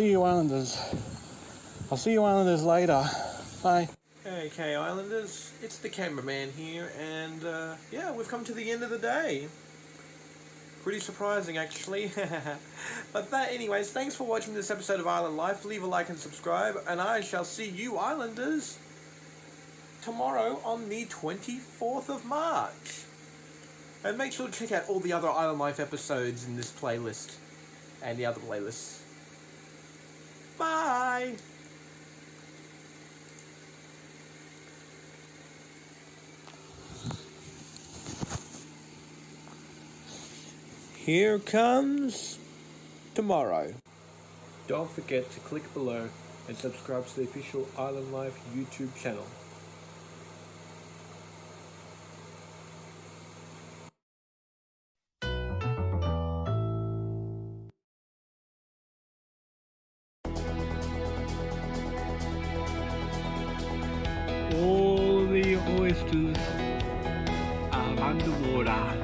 you Islanders. I'll see you Islanders later. Bye. Okay, Islanders, it's the cameraman here, and yeah, we've come to the end of the day. Pretty surprising, actually. But anyways, thanks for watching this episode of Island Life. Leave a like and subscribe, and I shall see you Islanders tomorrow on the 24th of March. And make sure to check out all the other Island Life episodes in this playlist and the other playlists. Bye! Here comes tomorrow. Don't forget to click below and subscribe to the official Island Life YouTube channel. All the oysters are underwater.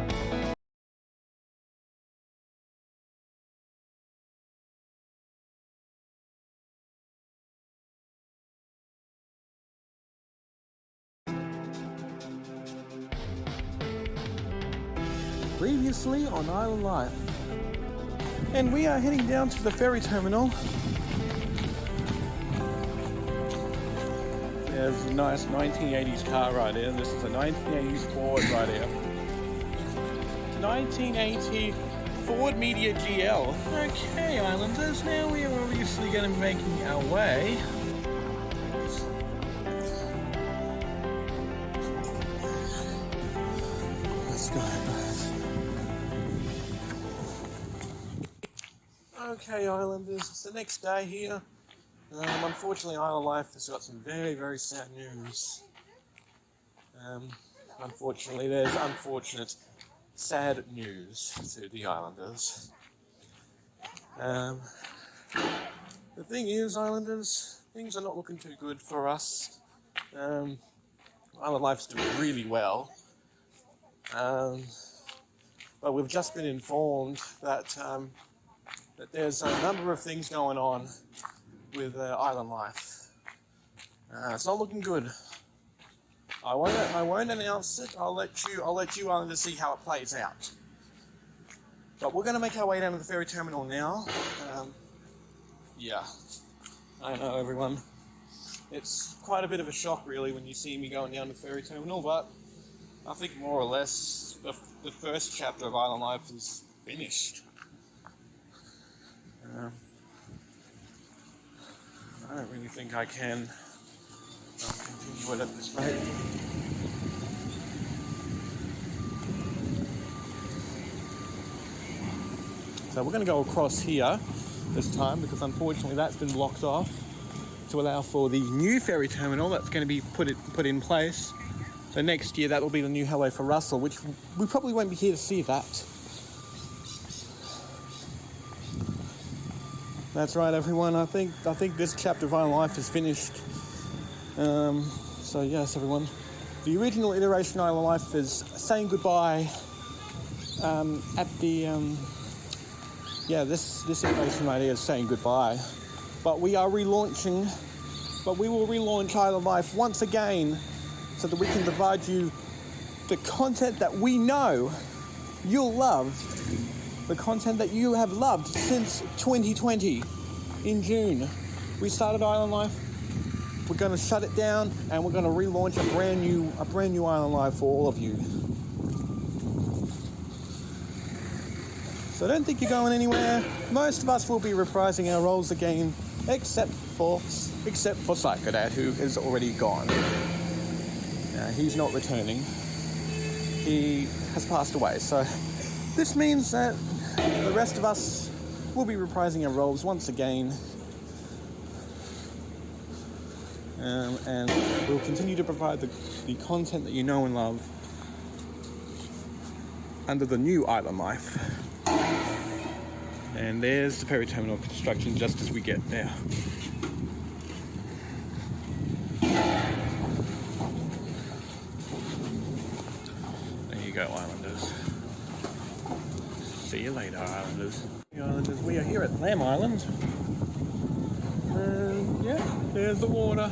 Previously on Island Life. And we are heading down to the ferry terminal. There's a nice 1980s car right here. This is a 1980s Ford right here. It's a 1980 Ford Media GL. Okay, Islanders, now we are obviously going to be making our way. Let's go, guys. Okay, Islanders, it's the next day here. Unfortunately, Island Life has got some very, very sad news. Unfortunately, there's unfortunate, sad news to the Islanders. The thing is, Islanders, things are not looking too good for us. Island Life's doing really well. But we've just been informed that that there's a number of things going on with Island Life. It's not looking good. I won't announce it. I'll let you Islanders see how it plays out. But we're going to make our way down to the ferry terminal now. Yeah, I know, everyone. It's quite a bit of a shock, really, when you see me going down to the ferry terminal. But I think more or less the first chapter of Island Life is finished. I don't really think I can continue it at this rate. So we're going to go across here this time because unfortunately that's been blocked off to allow for the new ferry terminal that's going to be put in place. So next year that will be the new Hello for Russell, which we probably won't be here to see that. That's right, everyone. I think this chapter of Island Life is finished. So yes, everyone. The original iteration of Island Life is saying goodbye at the this iteration right here is saying goodbye. But we will relaunch Island Life once again so that we can provide you the content that we know you'll love. The content that you have loved since 2020 in June. We started Island Life. We're going to shut it down and we're going to relaunch a brand new Island Life for all of you. So don't think you're going anywhere. Most of us will be reprising our roles again, except for Psychodad, who is already gone. He's not returning. He has passed away. So this means that the rest of us will be reprising our roles once again. And we'll continue to provide the content that you know and love under the new Island Life. And there's the ferry terminal construction just as we get there. There you go, Islanders. See you later, Islanders. Islanders, we are here at Lamb Island. Yeah, there's the water.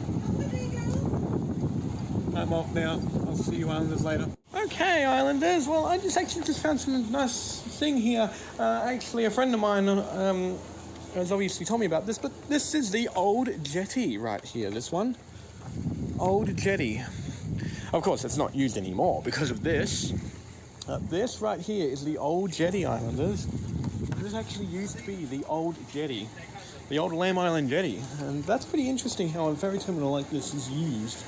I'm off now. I'll see you Islanders later. Okay, Islanders. Well, I just found some nice thing here. Actually, a friend of mine has obviously told me about this, but this is the old jetty right here. This one, old jetty. Of course, it's not used anymore because of this. This right here is the old jetty, Islanders. This actually used to be the old jetty, the old Lamb Island jetty, and that's pretty interesting how a ferry terminal like this is used,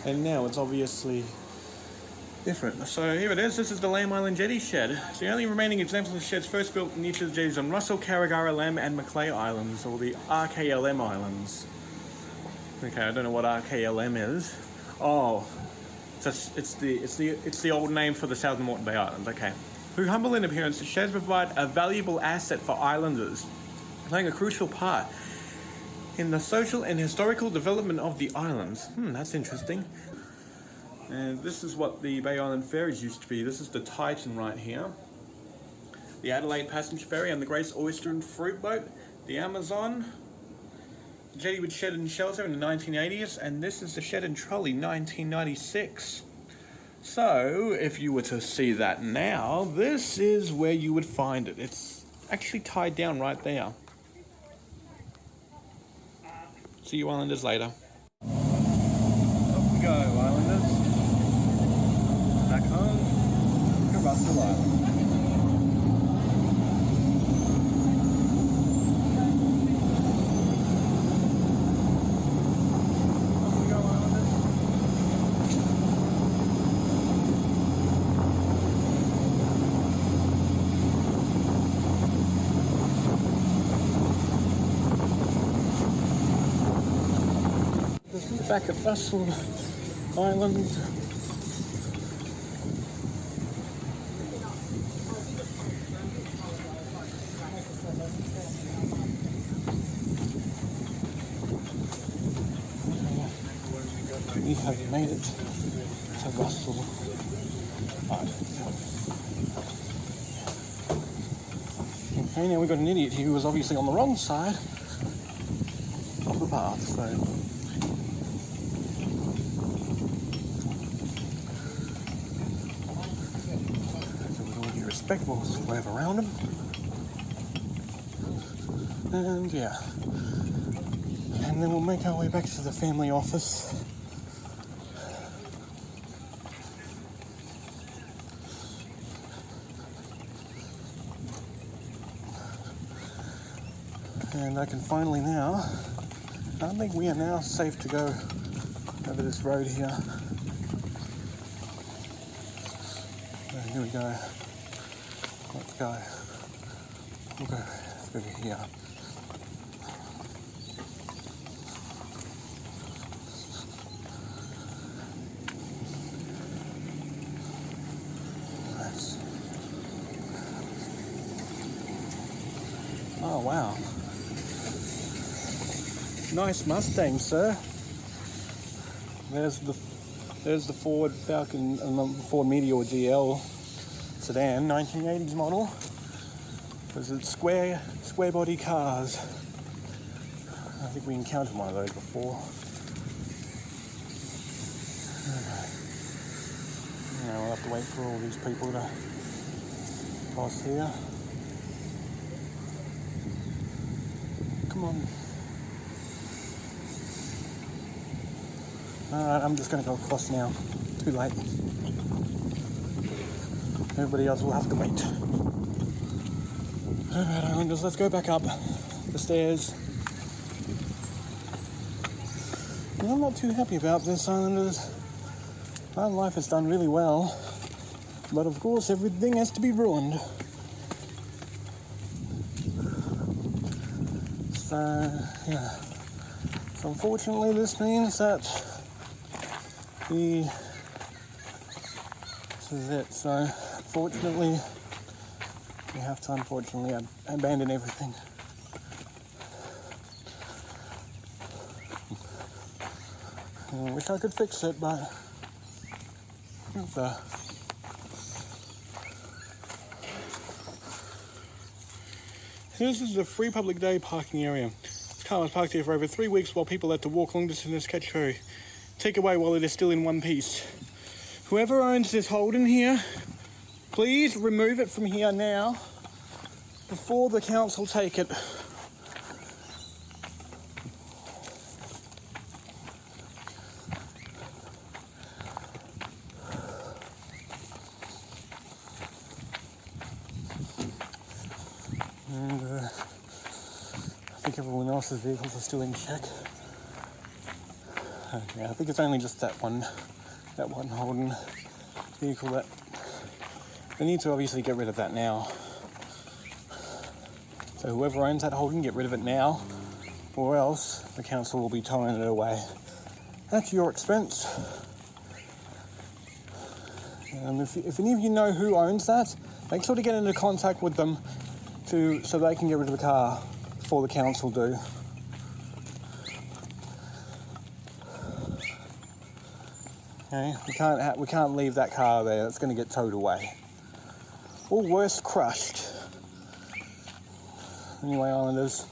and now it's obviously different. So here it is. This is the Lamb Island jetty shed. It's the only remaining example of sheds first built in each of the jetties on Russell, Carragara, Lamb, and Macleay Islands, or the RKLM Islands. Okay, I don't know what RKLM is. Oh, it's the old name for the Southern Moreton Bay Islands. Okay. Through humble in appearance, the sheds provide a valuable asset for islanders, playing a crucial part in the social and historical development of the islands. That's interesting. And this is what the Bay Island ferries used to be. This is the Titan right here. The Adelaide passenger ferry and the Grace Oyster and Fruit boat. The Amazon. The jetty with shed and shelter in the 1980s. And this is the shed and trolley, 1996. So, if you were to see that now, this is where you would find it. It's actually tied down right there. See you Islanders later. Off we go, Islanders. Back home to Russell Island. Off we go, Islanders. This is back at Russell Island. We have made it to Russell Island. Okay, now we've got an idiot here who was obviously on the wrong side of the path, so with all due respect, we'll swerve around him. And yeah. And then we'll make our way back to the family office. And I can finally now, I think we are now safe to go over this road here. So here we go. Let's go. We'll go through here. Oh wow. Nice Mustang, sir. There's the Ford Falcon, Ford Meteor GL sedan, 1980s model. Those are square body cars. I think we encountered one of those before. Now we'll have to wait for all these people to pass here. Come on. Alright, I'm just going to go across now. Too late. Everybody else will have to wait. Alright, Islanders, let's go back up the stairs. And I'm not too happy about this, Islanders. My life has done really well. But of course, everything has to be ruined. So, yeah. So unfortunately, this means that this is it. So, fortunately, we have to unfortunately abandon everything. I wish I could fix it, but not there. This is the Free Public Day parking area. This car was parked here for over 3 weeks while people had to walk long distance to catch ferry. Take away while it is still in one piece. Whoever owns this Holden here, please remove it from here now before the council take it. think everyone else's vehicles are still in check. Yeah, I think it's only just that one Holden vehicle that they need to obviously get rid of that now. So whoever owns that Holden, get rid of it now, or else the council will be towing it away at your expense. If any of you know who owns that, make sure to get into contact with them so they can get rid of the car before the council do. Okay, we can't leave that car there. It's going to get towed away, or worse, crushed. Anyway, Islanders,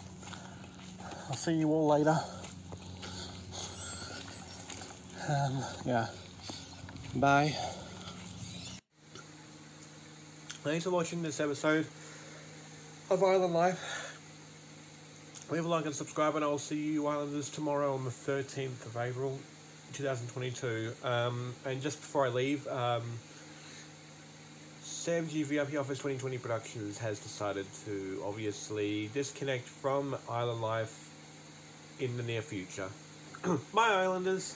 I'll see you all later. Yeah, bye. Thanks for watching this episode of Island Life. Leave a like and subscribe, and I'll see you Islanders tomorrow on the 13th of April 2022. And just before I leave, SevG VIP Office 2020 Productions has decided to obviously disconnect from Island Life in the near future. Bye, Islanders.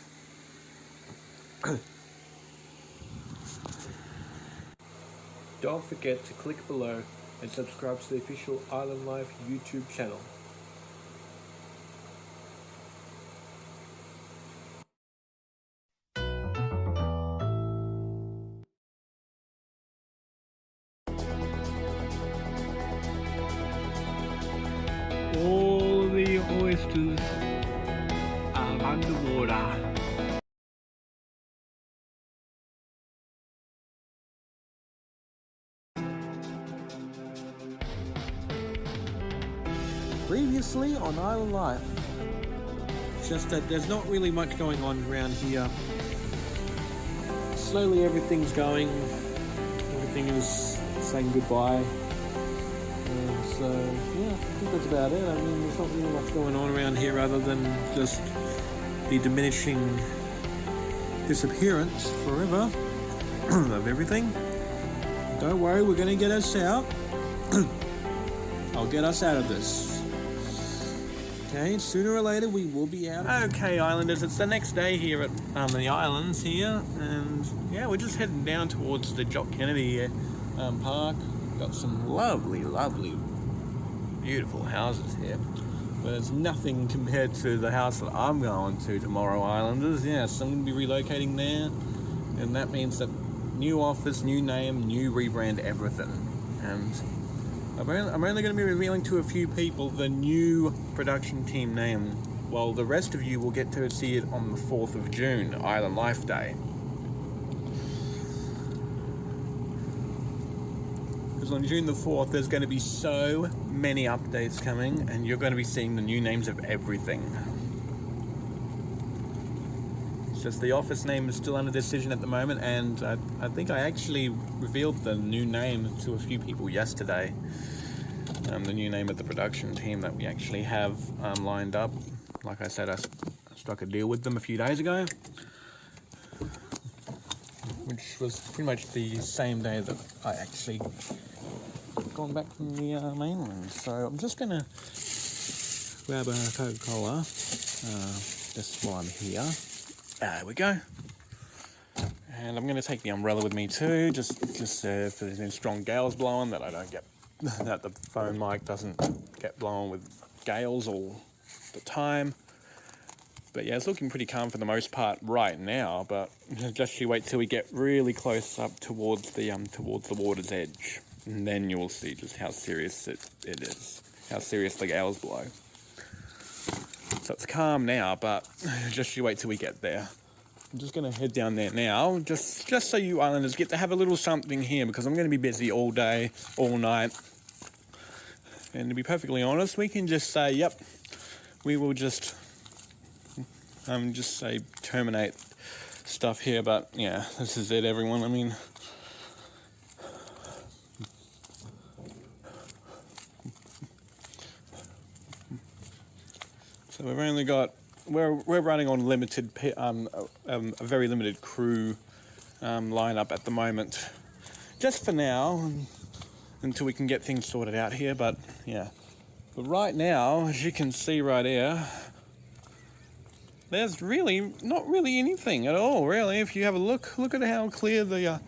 Don't forget to click below and subscribe to the official Island Life YouTube channel. All the oysters are underwater. Previously on Island Life. It's just that there's not really much going on around here. Slowly everything's going. Everything is saying goodbye. So, yeah, I think that's about it. I mean, there's not really much going on around here other than just the diminishing disappearance forever of everything. Don't worry, we're going to get us out. I'll get us out of this. Okay, sooner or later we will be out. Okay, Islanders, it's the next day here at the islands here, and yeah, we're just heading down towards the Jock Kennedy Park. Got some lovely, beautiful houses here, but it's nothing compared to the house that I'm going to tomorrow, Islanders. Yes, I'm going to be relocating there, and that means that new office, new name, new rebrand, everything. And I'm only going to be revealing to a few people the new production team name, while the rest of you will get to see it on the 4th of June, Island Life Day. Because on June the 4th, there's going to be so many updates coming, and you're going to be seeing the new names of everything. It's just the office name is still under decision at the moment, and I think I actually revealed the new name to a few people yesterday. The new name of the production team that we actually have lined up. Like I said, I struck a deal with them a few days ago, which was pretty much the same day that I actually gone back from the mainland. So I'm just gonna grab a Coca-Cola just while I'm here. There we go. And I'm gonna take the umbrella with me too, just if there's any strong gales blowing, that I don't get, that the phone mic doesn't get blown with gales all the time. But yeah, it's looking pretty calm for the most part right now, but just you wait till we get really close up towards the water's edge, and then you will see just how serious it is, how serious the gales blow. So it's calm now, but just you wait till we get there. I'm just going to head down there now, just so you Islanders get to have a little something here, because I'm going to be busy all day, all night. And to be perfectly honest, we can just say, yep, we will just say terminate stuff here. But yeah, this is it, everyone. I mean, so we've only got, we're running on limited, a very limited crew lineup at the moment, just for now, until we can get things sorted out here. But yeah, But right now, as you can see right here, there's really not really anything at all, really. If you have a look at how clear the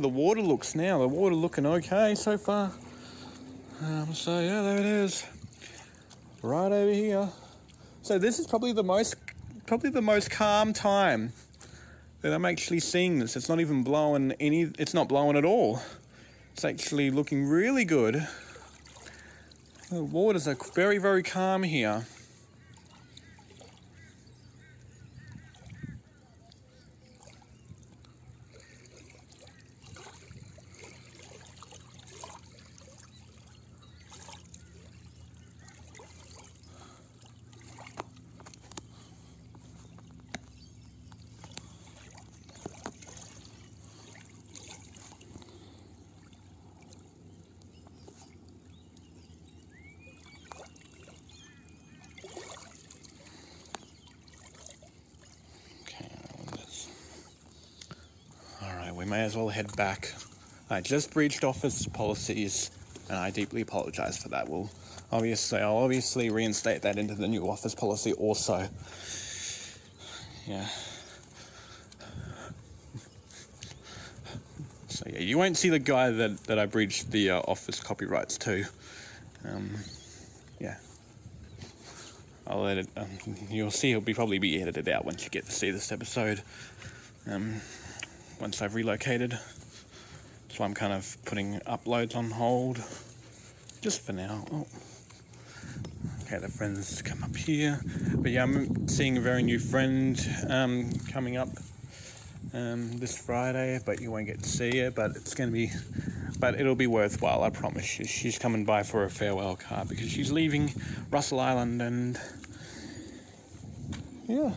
water looks now. The water looking okay so far. So yeah, there it is, right over here. So this is probably the most calm time that I'm actually seeing this. It's not even blowing it's not blowing at all. It's actually looking really good. The waters are very, very calm here. We may as well head back. I just breached office policies and I deeply apologize for that. I'll obviously reinstate that into the new office policy also. Yeah. So yeah, you won't see the guy that I breached the office copyrights to. Yeah. I'll edit. You'll see he'll probably be edited out once you get to see this episode. Once I've relocated. So I'm kind of putting uploads on hold. Just for now. Oh. Okay, the friends come up here. But yeah, I'm seeing a very new friend coming up this Friday, but you won't get to see her, but it'll be worthwhile, I promise you. She's coming by for a farewell card because she's leaving Russell Island and yeah,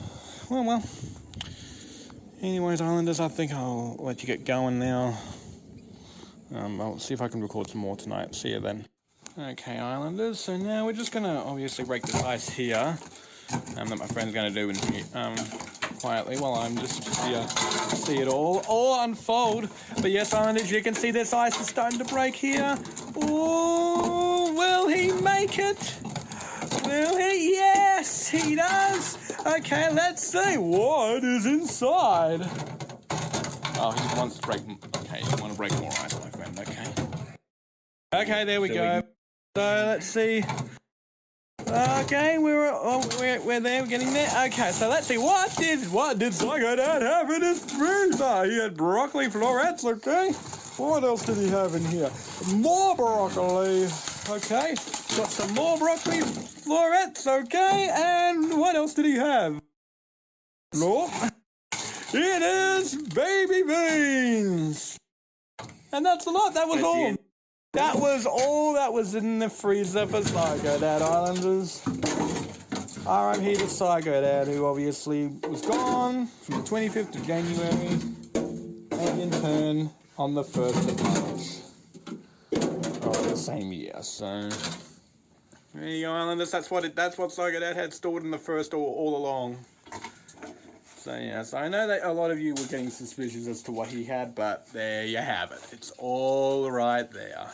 well. Anyways, Islanders, I think I'll let you get going now. I'll see if I can record some more tonight. See you then. Okay, Islanders, so now we're just going to obviously break this ice here that my friend's going to do quietly while I'm just here to see it all unfold. But yes, Islanders, you can see this ice is starting to break here. Oh, will he make it? Will he? Yes, he does. Okay, let's see what is inside. Oh, he wants to break. Okay, you want to break more ice, my friend. Okay. Okay, there we go. So let's see. Okay, we're there. We're getting there. Okay, so let's see what did Psycho Dad have in his freezer? He had broccoli florets. Okay. What else did he have in here? More broccoli. Okay, got some more broccoli florets. Okay, and what else did he have? No, it is baby beans. And that's a lot. That was all. That was all that was in the freezer for Psycho Dad, Islanders. R.I.P. to Psycho Dad, who obviously was gone from the 25th of January and in turn on the 1st of March of the same year. So there you go, Islanders. That's what Psycho Dad had stored in the first all along. So yeah, so I know that a lot of you were getting suspicious as to what he had, but there you have it. It's all right there.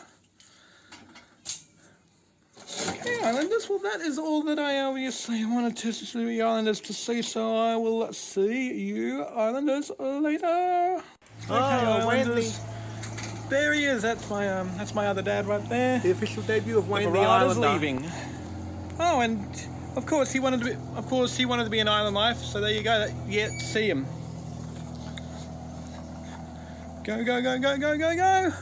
Okay, Islanders, well that is all that I obviously wanted to see the Islanders to see, so I will see you Islanders later. Okay, Islanders. There he is, that's my other dad right there. The official debut of Wayne the Islander Islander. Leaving. Oh, and of course he wanted to be an island life, so there you go. Yeah, see him. Go, go, go, go, go, go, go.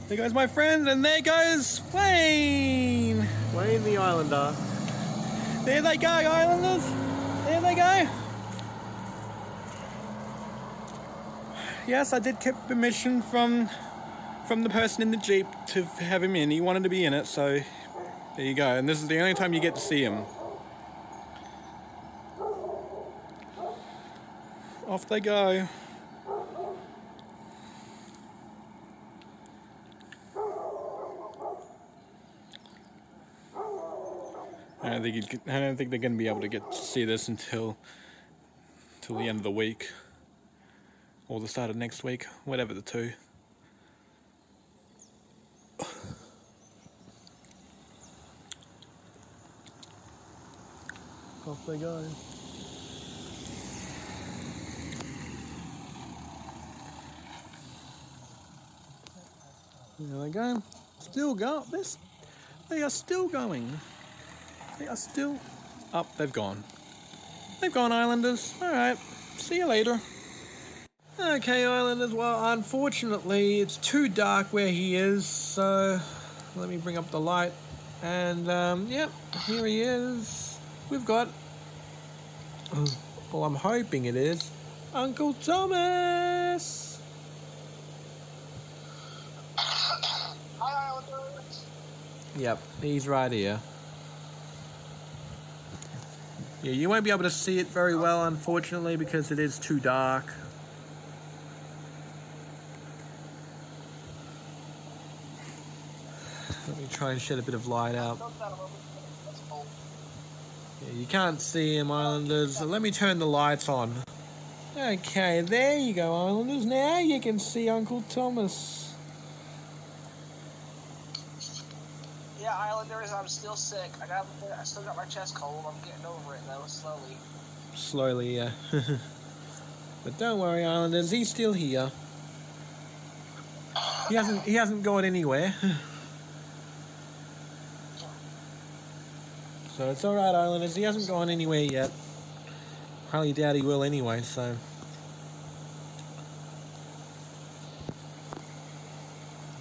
There goes my friend, and there goes Wayne. Wayne the Islander. There they go, Islanders. There they go. Yes, I did get permission from the person in the Jeep to have him in. He wanted to be in it, so there you go. And this is the only time you get to see him. Off they go. I don't think they're going to be able to get to see this until the end of the week. Or the start of next week, whatever the two. Off they go. There they go. Still go. They are still going. They are still up. They've gone. They've gone, Islanders. All right. See you later. Okay, Islanders. Well, unfortunately, it's too dark where he is. So let me bring up the light. And yep, here he is. We've got. Well, I'm hoping it is Uncle Thomas. Hi, Islanders. Yep, he's right here. Yeah, you won't be able to see it very well, unfortunately, because it is too dark. Let me try and shed a bit of light out. Yeah, you can't see him, Islanders. So let me turn the lights on. Okay, there you go, Islanders. Now you can see Uncle Thomas. Yeah, Islanders, I'm still sick. I still got my chest cold. I'm getting over it though, slowly. Slowly, yeah. But don't worry, Islanders. He's still here. He hasn't gone anywhere. So it's alright, Islanders. He hasn't gone anywhere yet. Highly doubt he will anyway, so.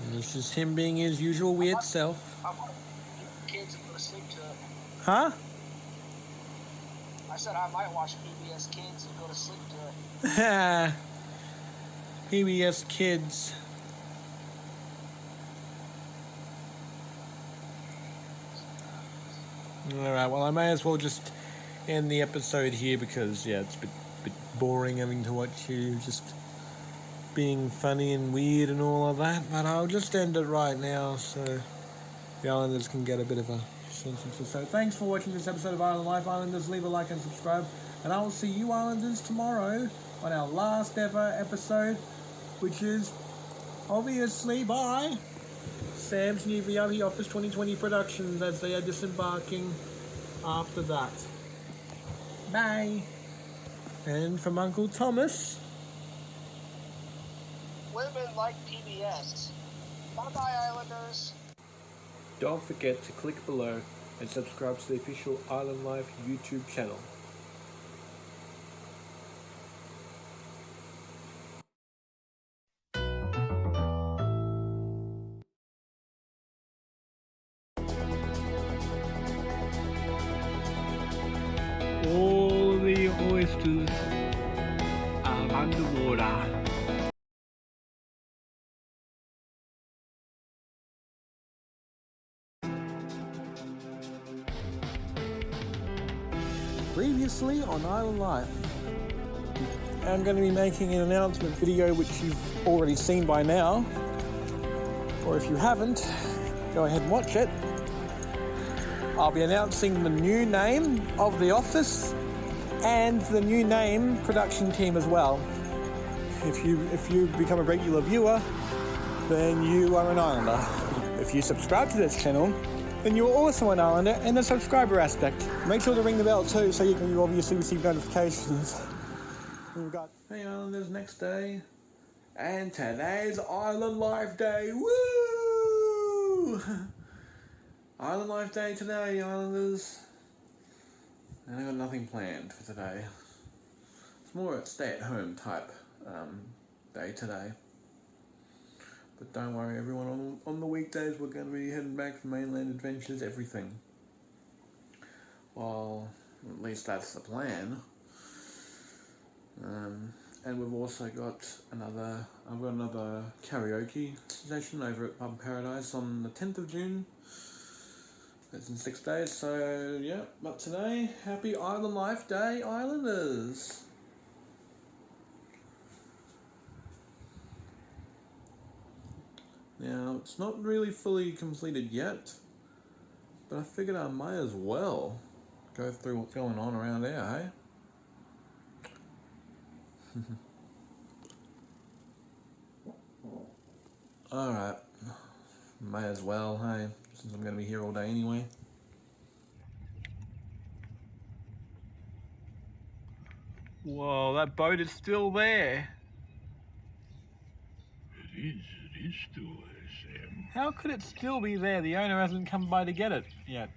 And this is him being his usual weird self. Kids and go to sleep to it. Huh? I said I might watch PBS Kids and go to sleep to it. PBS Kids. Alright, well I may as well just end the episode here because, yeah, it's a bit boring having to watch you just being funny and weird and all of that, but I'll just end it right now so the Islanders can get a bit of a sense of it. So thanks for watching this episode of Island Life. Islanders, leave a like and subscribe, and I will see you Islanders tomorrow on our last ever episode, which is obviously by Sam's new reality Office 2020 Productions as they are disembarking after that. Bye. And from Uncle Thomas. Women like PBS. Bye-bye, Islanders. Don't forget to click below and subscribe to the official Island Life YouTube channel. All the oysters are underwater. Previously on Island Life. I'm going to be making an announcement video which you've already seen by now. Or if you haven't, go ahead and watch it. I'll be announcing the new name of the office and the new name production team as well. If you become a regular viewer, then you are an Islander. If you subscribe to this channel, then you're also an Islander in the subscriber aspect. Make sure to ring the bell too so you obviously receive notifications. We've got Hey Islanders next day. And today's Island Life Day. Woo! Island Life Day today, Islanders. And I got nothing planned for today. It's more a stay-at-home type day today. But don't worry, everyone. On the weekdays, we're going to be heading back for mainland adventures, everything. Well, at least that's the plan. And we've also got I've got another karaoke session over at Pub Paradise on the 10th of June. That's in 6 days, so yeah. But today, happy Island Life Day, Islanders! Now, it's not really fully completed yet, but I figured I might as well go through what's going on around there, hey? Alright, may as well, hey, since I'm going to be here all day anyway. Whoa, that boat is still there. It is still there, Sam. How could it still be there? The owner hasn't come by to get it yet.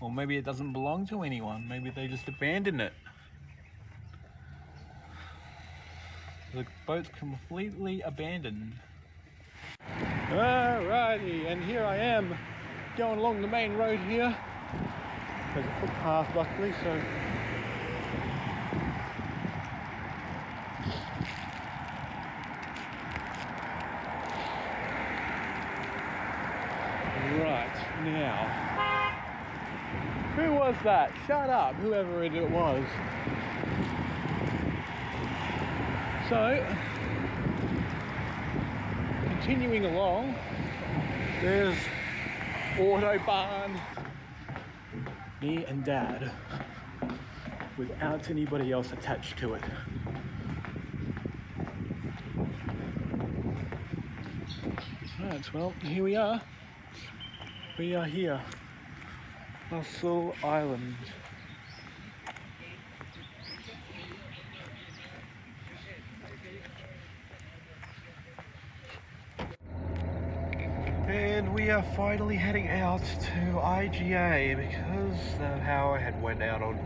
Or maybe it doesn't belong to anyone. Maybe they just abandoned it. The boat's completely abandoned. Alrighty, and here I am going along the main road here. There's a footpath luckily, so right now. Who was that? Shut up, whoever it was. So, continuing along, there's Autobahn, me and Dad, without anybody else attached to it. Right, well, here we are. We are here. Muscle Island. And we are finally heading out to IGA because the power had went out on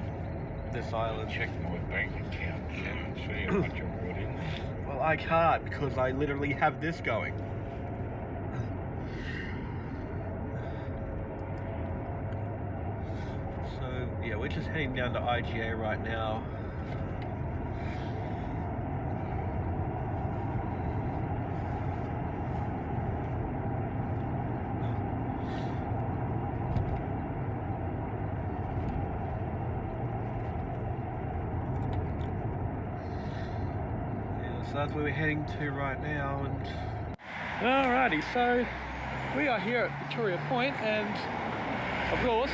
this island. Check my bank account and see how much I brought in. Well, I can't because I literally have this going. So, yeah, we're just heading down to IGA right now. So that's where we're heading to right now. And alrighty, so we are here at Victoria Point, and of course,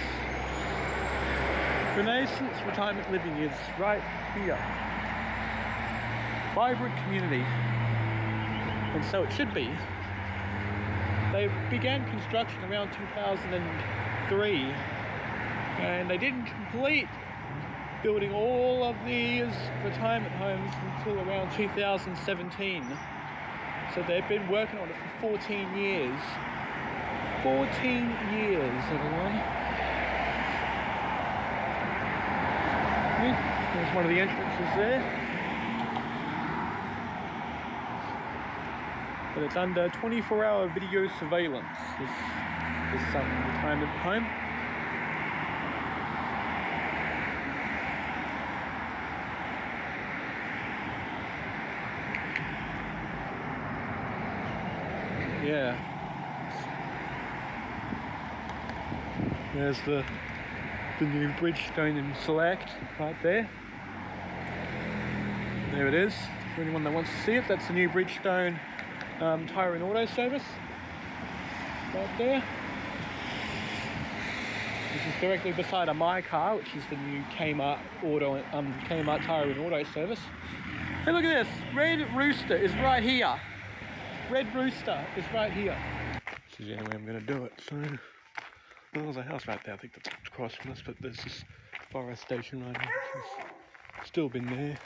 Renaissance Retirement Living is right here. Vibrant community, and so it should be. They began construction around 2003, and they didn't complete building all of these retirement homes until around 2017. So they've been working on it for 14 years. 14 years, everyone. There's one of the entrances there. But it's under 24-hour video surveillance, this retirement home. Yeah. There's the new Bridgestone in Select right there. There it is. For anyone that wants to see it, that's the new Bridgestone Tyre and Auto Service. Right there. This is directly beside my car, which is the new Kmart Tyre and Auto Service. Hey, look at this. Red Rooster is right here. Red Rooster is right here. This is the only way I'm going to do it. So, well, there's a house right there. I think that's across from us, but there's this forest station right here, which has still been there.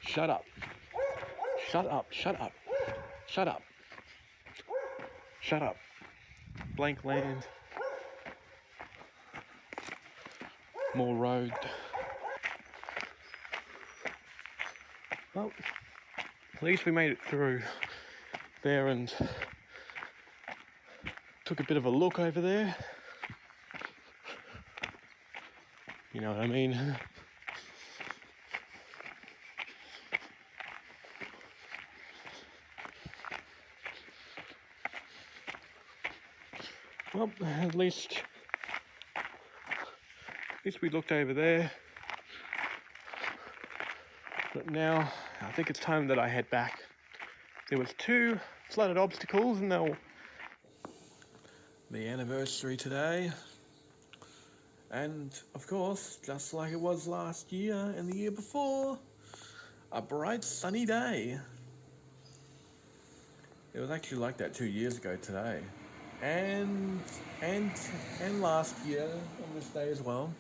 Shut up. Shut up. Shut up. Shut up. Shut up. Blank land. More road. Well, at least we made it through there and took a bit of a look over there. You know what I mean? Well, at least we looked over there. But now, I think it's time that I head back. There was 2 flooded obstacles, and the anniversary today. And, of course, just like it was last year and the year before, a bright sunny day. It was actually like that 2 years ago today. and last year on this day as well.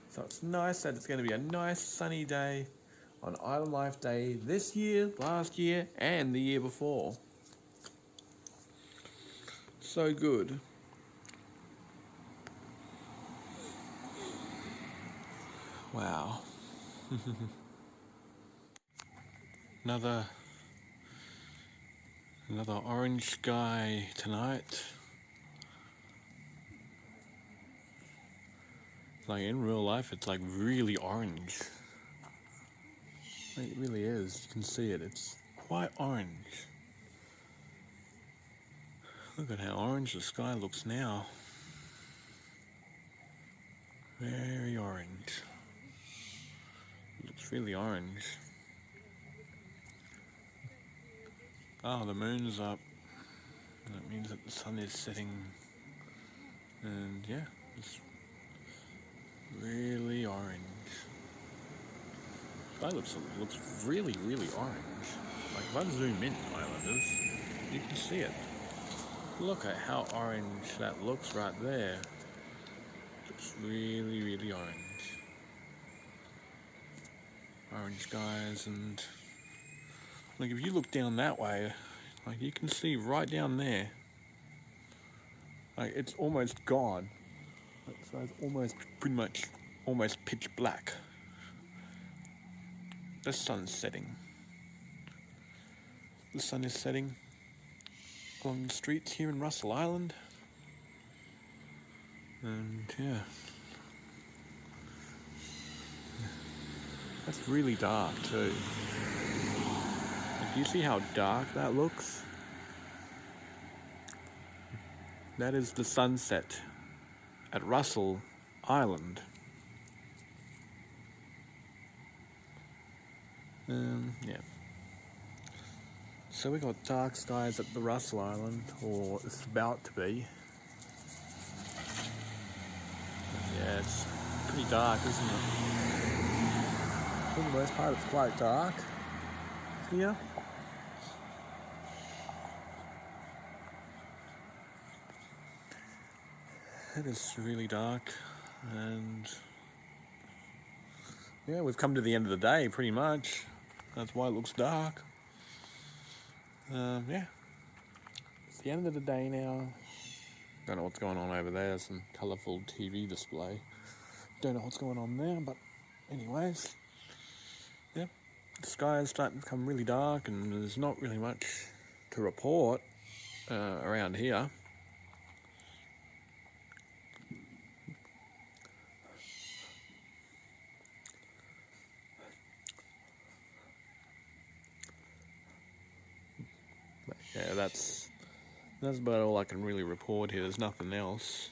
So it's nice that it's going to be a nice sunny day on Island Life Day this year, last year, and the year before. So good. Wow. Another orange sky tonight. Like in real life, it's like really orange. It really is. You can see it. It's quite orange. Look at how orange the sky looks now. Very orange. It looks really orange. Oh, the moon's up. That means that the sun is setting. And yeah, it's really orange. That looks really, really orange. Like if I zoom in, Islanders, you can see it. Look at how orange that looks right there. It's really, really orange. Orange skies, and like if you look down that way, like you can see right down there. Like it's almost gone. So it's almost pretty much almost pitch black. The sun's setting. The sun is setting along the streets here in Russell Island. And yeah. That's really dark too. Like, do you see how dark that looks? That is the sunset at Russell Island. Yeah. So we got dark skies at the Russell Island, or it's about to be. Yeah, it's pretty dark, isn't it? For the most part, it's quite dark here. It is really dark, and yeah, we've come to the end of the day pretty much. That's why it looks dark. Yeah, it's the end of the day now. Don't know what's going on over there. Some colourful TV display. Don't know what's going on there, but anyways, yeah, the sky is starting to become really dark, and there's not really much to report around here. Yeah, that's about all I can really report here. There's nothing else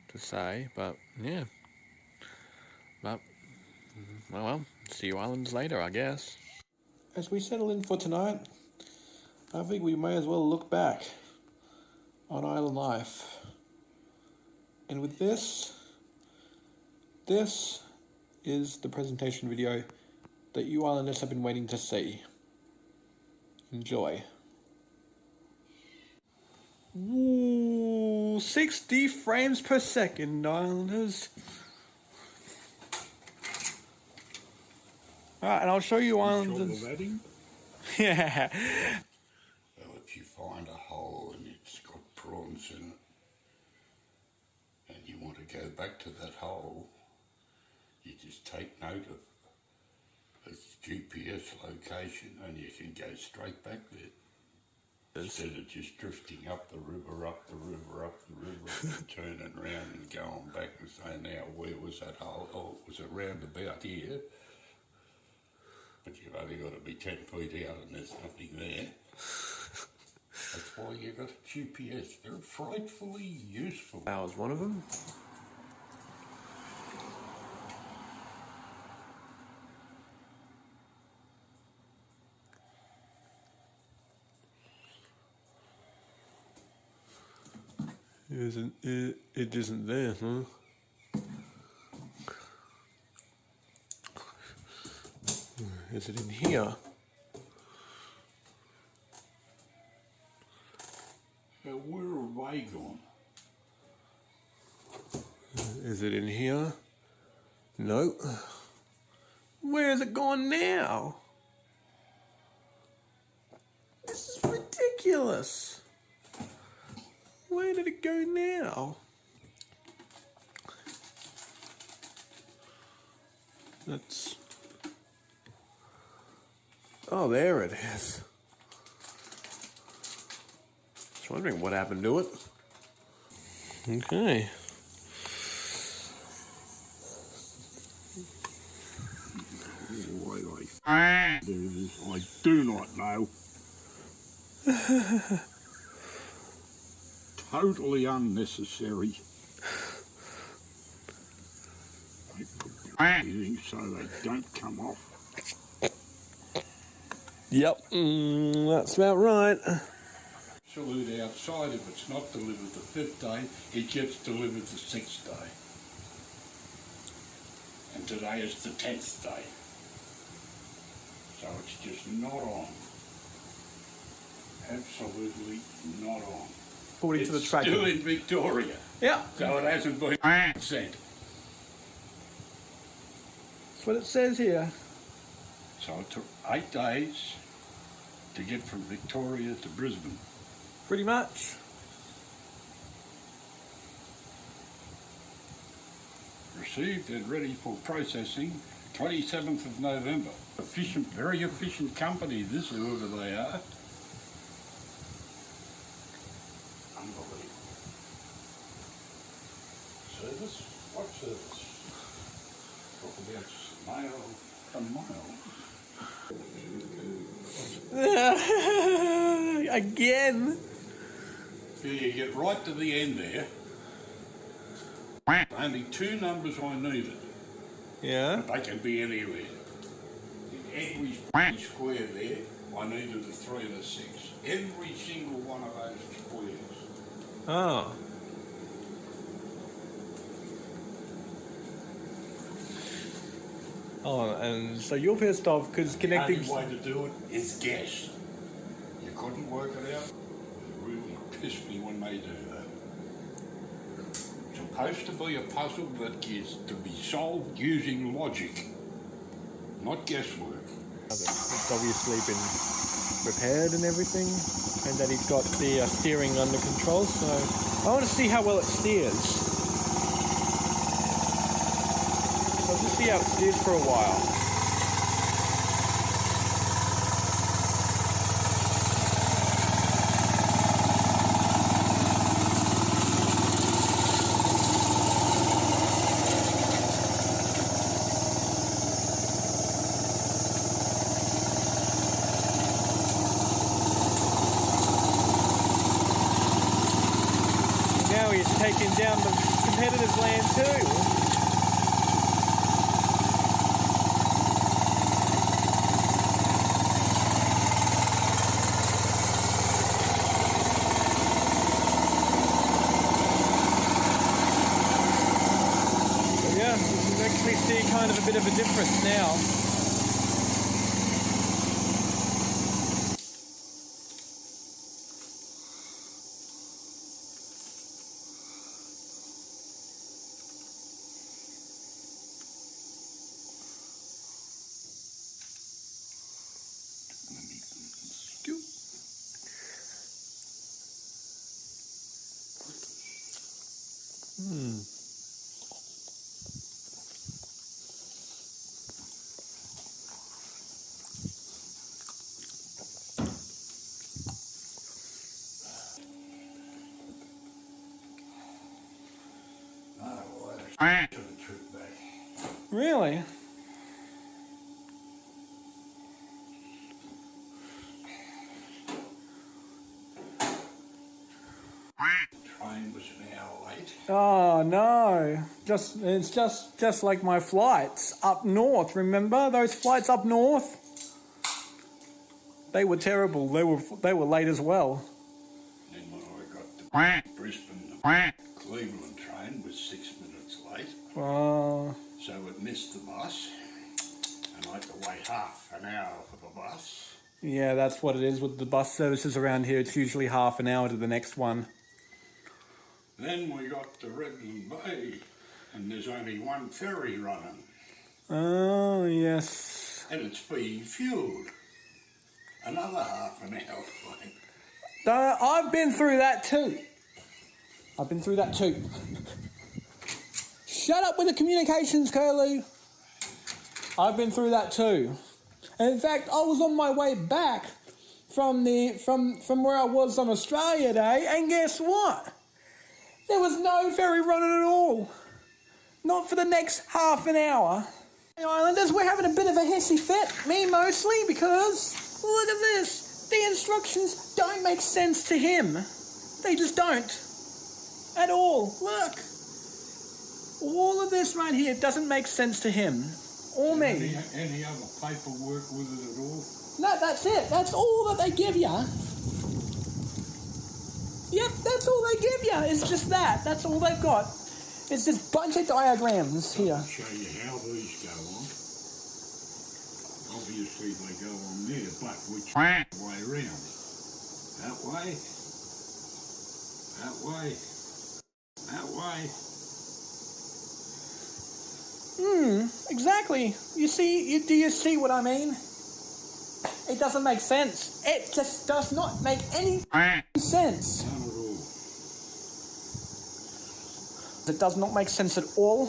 to say, but yeah. But, well, see you islands later, I guess. As we settle in for tonight, I think we may as well look back on island life. And with this is the presentation video that you islanders have been waiting to see. Enjoy. Ooh, 60 frames per second, islanders. Alright, and I'll show you islanders. Yeah. Well, if you find a hole and it's got prawns in it, and you want to go back to that hole, you just take note of its GPS location and you can go straight back there. Instead of just drifting up the river, and turning around and going back and saying, now, where was that hole? Oh, it was around about here. But you've only got to be 10 feet out and there's nothing there. That's why you've got a GPS. They're frightfully useful. That was one of them. It isn't there, huh? Is it in here? We're away way gone? Is it in here? No. Where has it gone now? This is ridiculous. Where did it go now? That's... Oh, there it is. Just wondering what happened to it. Okay. Why they do this, I do not know. Totally unnecessary. They put everything so they don't come off. Yep, that's about right. Absolute outside, if it's not delivered the 5th day, it gets delivered the 6th day. And today is the 10th day. So it's just not on. Absolutely not on. According to the tracker. Still in Victoria. Yeah. So it hasn't been sent. That's what it says here. So it took 8 days to get from Victoria to Brisbane. Pretty much. Received and ready for processing 27th of November. Efficient, very efficient company, this, whoever they are. Unbelievable. Service? What service? Talk about mail from mile. Again. Here you get right to the end there. Only 2 numbers I needed. Yeah. They can be anywhere. In every square there, I needed a 3 and a 6. Every single one of those squares. Oh. Oh, and so you're pissed off because connecting... The only way to do it is guess. You couldn't work it out. It really pissed me when they do that. It's supposed to be a puzzle that is to be solved using logic, not guesswork. It's obviously been repaired and everything, and that he's got the steering under control, so I want to see how well it steers. So I'll just see how it steers for a while. Now he's taking down the competitor's land too. So yeah, you can actually see kind of a bit of a difference now. Really? Train was an hour late. Oh no! It's just like my flights up north. Remember those flights up north? They were terrible. They were late as well. Then when I got to Brisbane, the Cleveland train was 6 minutes late. Oh. So it missed the bus, and I had to wait half an hour for the bus. Yeah, that's what it is with the bus services around here. It's usually half an hour to the next one. Then we got the Redland Bay, and there's only one ferry running, Oh, yes. and it's being fuelled. Another half an hour away. I've been through that too. I've been through that too. Shut up with the communications, Curly. I've been through that too. And in fact, I was on my way back from where I was on Australia Day, and guess what? There was no ferry running at all. Not for the next half an hour. Hey, Islanders, we're having a bit of a hissy fit. Me mostly, because look at this. The instructions don't make sense to him. They just don't. At all. Look. All of this right here doesn't make sense to him. Or me. Any other paperwork with it at all? No, that's it. That's all that they give you. Yep, that's all they give you. It's just that. That's all they've got. It's this bunch of diagrams here. I'll show you how these go on. Obviously they go on there, but which way round? That way? That way? That way? Exactly. You see, do you see what I mean? It doesn't make sense. It just does not make any sense. None at all. It does not make sense at all.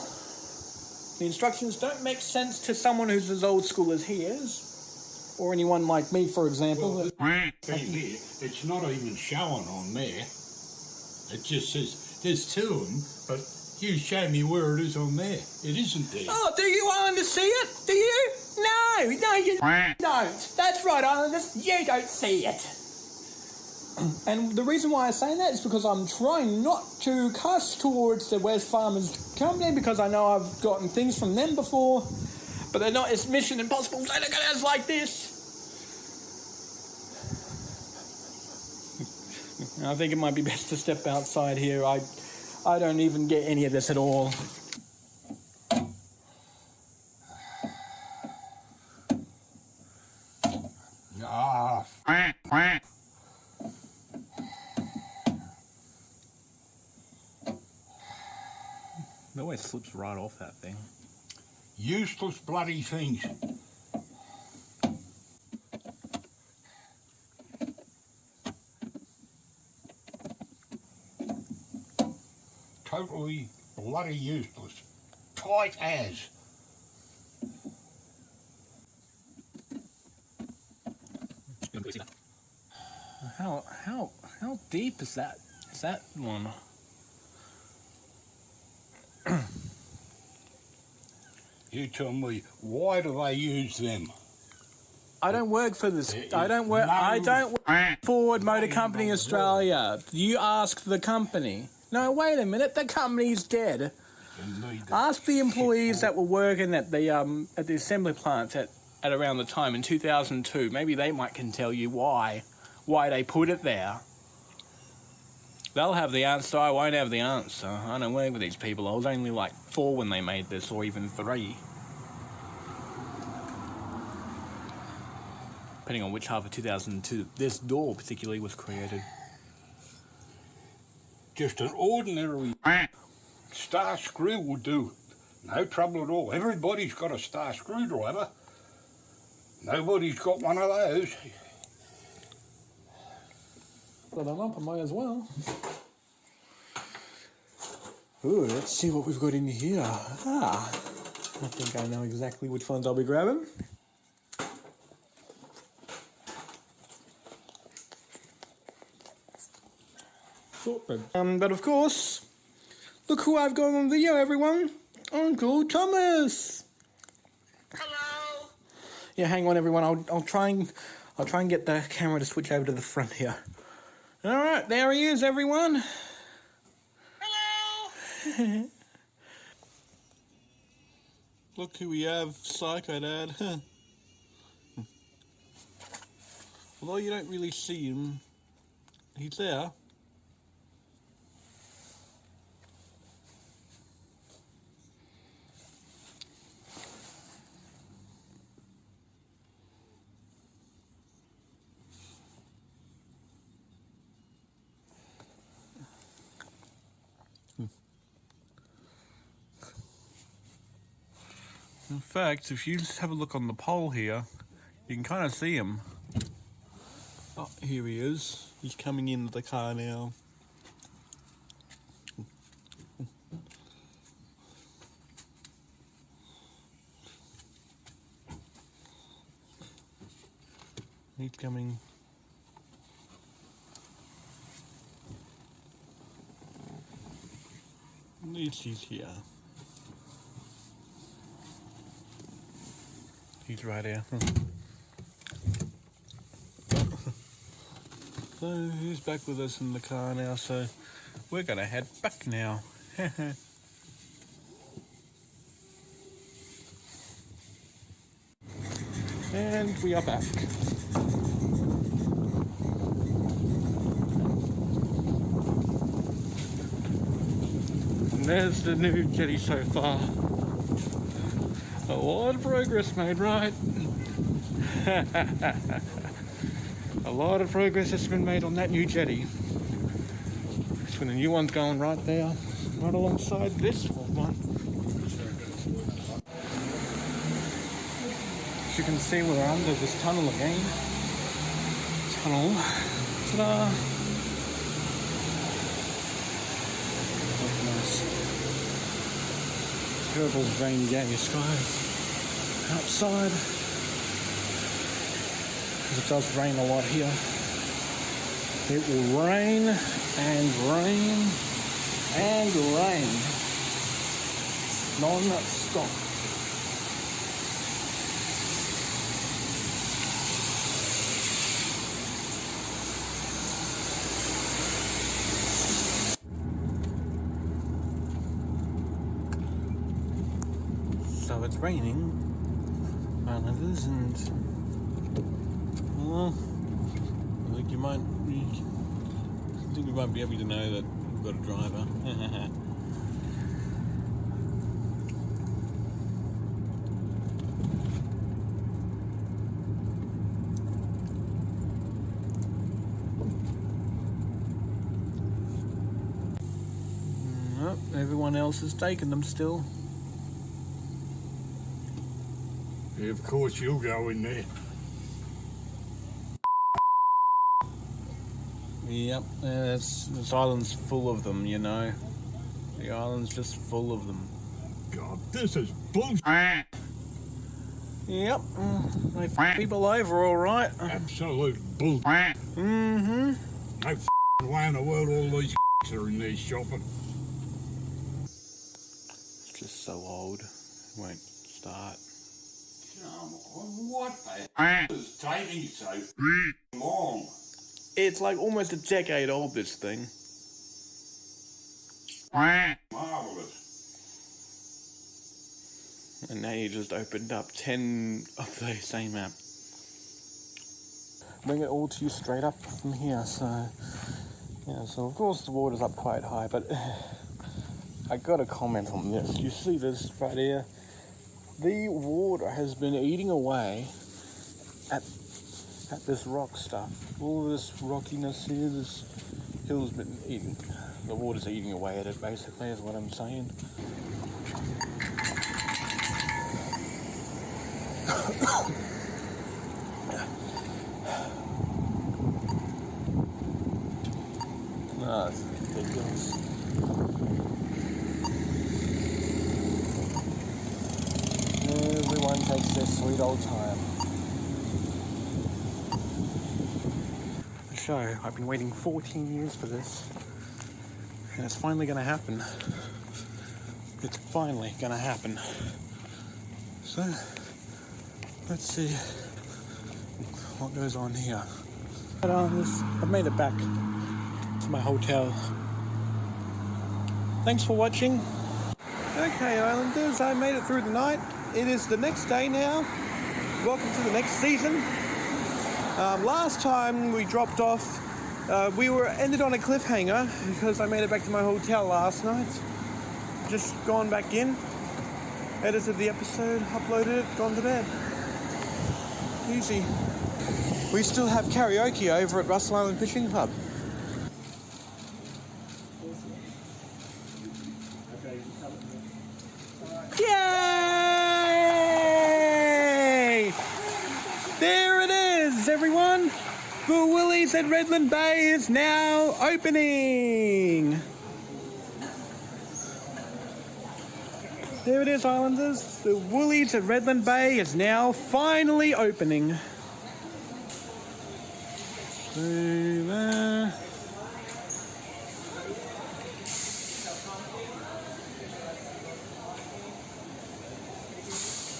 The instructions don't make sense to someone who's as old school as he is, or anyone like me, for example. Well, it's not even showing on there. It just says there's two of them, but you show me where it is on there. It isn't there. Oh, do you Islanders see it? Do you? No, you don't. That's right, Islanders. You don't see it. And the reason why I'm saying that is because I'm trying not to cuss towards the West Farmers Company, because I know I've gotten things from them before, but they're not as Mission Impossible. They look at us like this. I think it might be best to step outside here. I don't even get any of this at all. Ah, It always slips right off that thing. useless bloody things. Totally bloody useless. Tight as. How deep is that? Is that one? You tell me, why do they use them? I don't work for this. I don't work for Ford Motor Company Australia. You ask the company. No, wait a minute. The company's dead. Ask the employees that were working at the assembly plants at around the time in 2002. Maybe they can tell you why they put it there. They'll have the answer. I won't have the answer. I don't work with these people. I was only like 4 when they made this, or even 3. Depending on which half of 2002 this door particularly was created. Just an ordinary star screw will do. No trouble at all. Everybody's got a star screwdriver. Nobody's got one of those. Well, I'm up. I might as well. Ooh, let's see what we've got in here. I think I know exactly which ones I'll be grabbing. But of course, look who I've got on video, everyone. Uncle Thomas. Hello. Yeah, hang on, everyone. I'll try and get the camera to switch over to the front here. All right, there he is, everyone. Hello. Look who we have, Psycho Dad. Although you don't really see him, he's there. In fact, if you just have a look on the pole here, you can kind of see him. Oh, here he is. He's coming into the car now. He's coming. At least he's here. He's right here. So he's back with us in the car now, so we're gonna head back now. And we are back. And there's the new jetty so far. A lot of progress made, right? A lot of progress has been made on that new jetty. So the new one's going right there, right alongside this old one. As you can see, we're under this tunnel again. Tunnel. Ta-da! Nice. Terrible rainy day skies outside. It does rain a lot here. It will rain and rain and rain non-stop. So it's raining, and it isn't. Well, I think you might be happy to know that we've got a driver. Nope, everyone else has taken them still. Yeah, of course you'll go in there. Yep, this island's full of them, you know. The island's just full of them. God, this is bullshit. Yep, they f people over all right. Absolute bullshit. Mm-hmm. No way in the world all these are in there shopping. It's just so old, it won't start. What the is taking so long? It's like almost a decade old, this thing. Marvellous. And now you just opened up 10 of the same app. Bring it all to you straight up from here, so... Yeah, so of course the water's up quite high, but... I gotta comment on this. You see this right here? The water has been eating away at this rock stuff. All this rockiness here, this hill's been eating. The water's eating away at it, basically, is what I'm saying. No, it's ridiculous. Everyone takes their sweet old time. So, I've been waiting 14 years for this, and it's finally going to happen. It's finally going to happen. So, let's see what goes on here. But I've made it back to my hotel. Thanks for watching. Okay, Islanders, I made it through the night. It is the next day now. Welcome to the next season. Last time we dropped off, we ended on a cliffhanger because I made it back to my hotel last night. Just gone back in, edited the episode, uploaded it, gone to bed. Easy. We still have karaoke over at Russell Island Fishing Club. Yay! The Woolies at Redland Bay is now opening. There it is, Islanders. The Woolies at Redland Bay is now finally opening. Through there.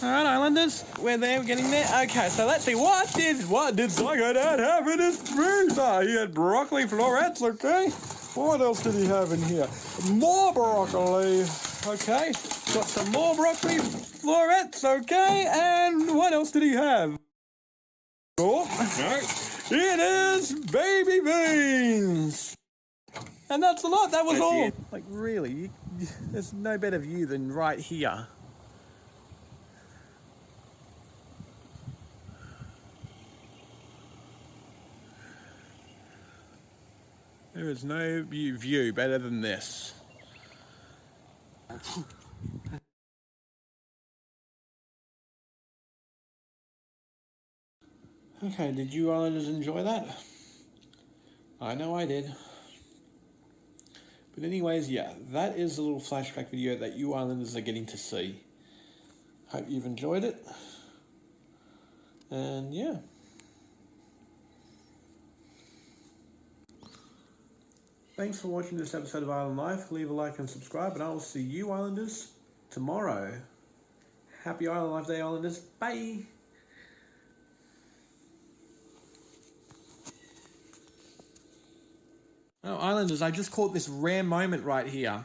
Alright, Islanders, we're there, we're getting there. Okay, so let's see, what did Psycho Dad have in his freezer? He had broccoli florets, okay. What else did he have in here? More broccoli, okay. Got some more broccoli florets, okay. And what else did he have? Oh, no. It is baby beans. And that's a lot, that was all. Like, really, there's no better view than right here. There is no view better than this. Okay, did you Islanders enjoy that? I know I did. But anyways, yeah, that is a little flashback video that you Islanders are getting to see. Hope you've enjoyed it. And yeah. Thanks for watching this episode of Island Life. Leave a like and subscribe, and I will see you Islanders tomorrow. Happy Island Life Day, Islanders. Bye! Oh, Islanders, I just caught this rare moment right here.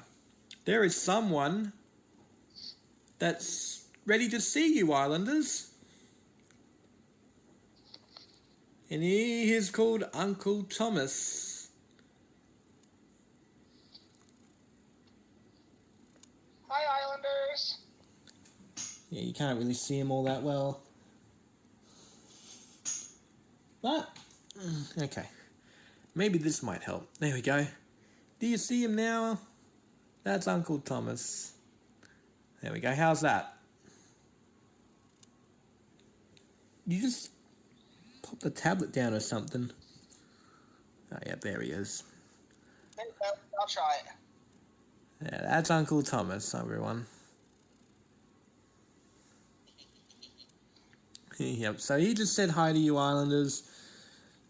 There is someone that's ready to see you, Islanders. And he is called Uncle Thomas. Hi, Islanders. Yeah, you can't really see him all that well. But, okay. Maybe this might help. There we go. Do you see him now? That's Uncle Thomas. There we go. How's that? You just pop the tablet down or something. Oh, yeah, there he is. There you go. I'll try it. Yeah, that's Uncle Thomas, everyone. Yep, so he just said hi to you Islanders.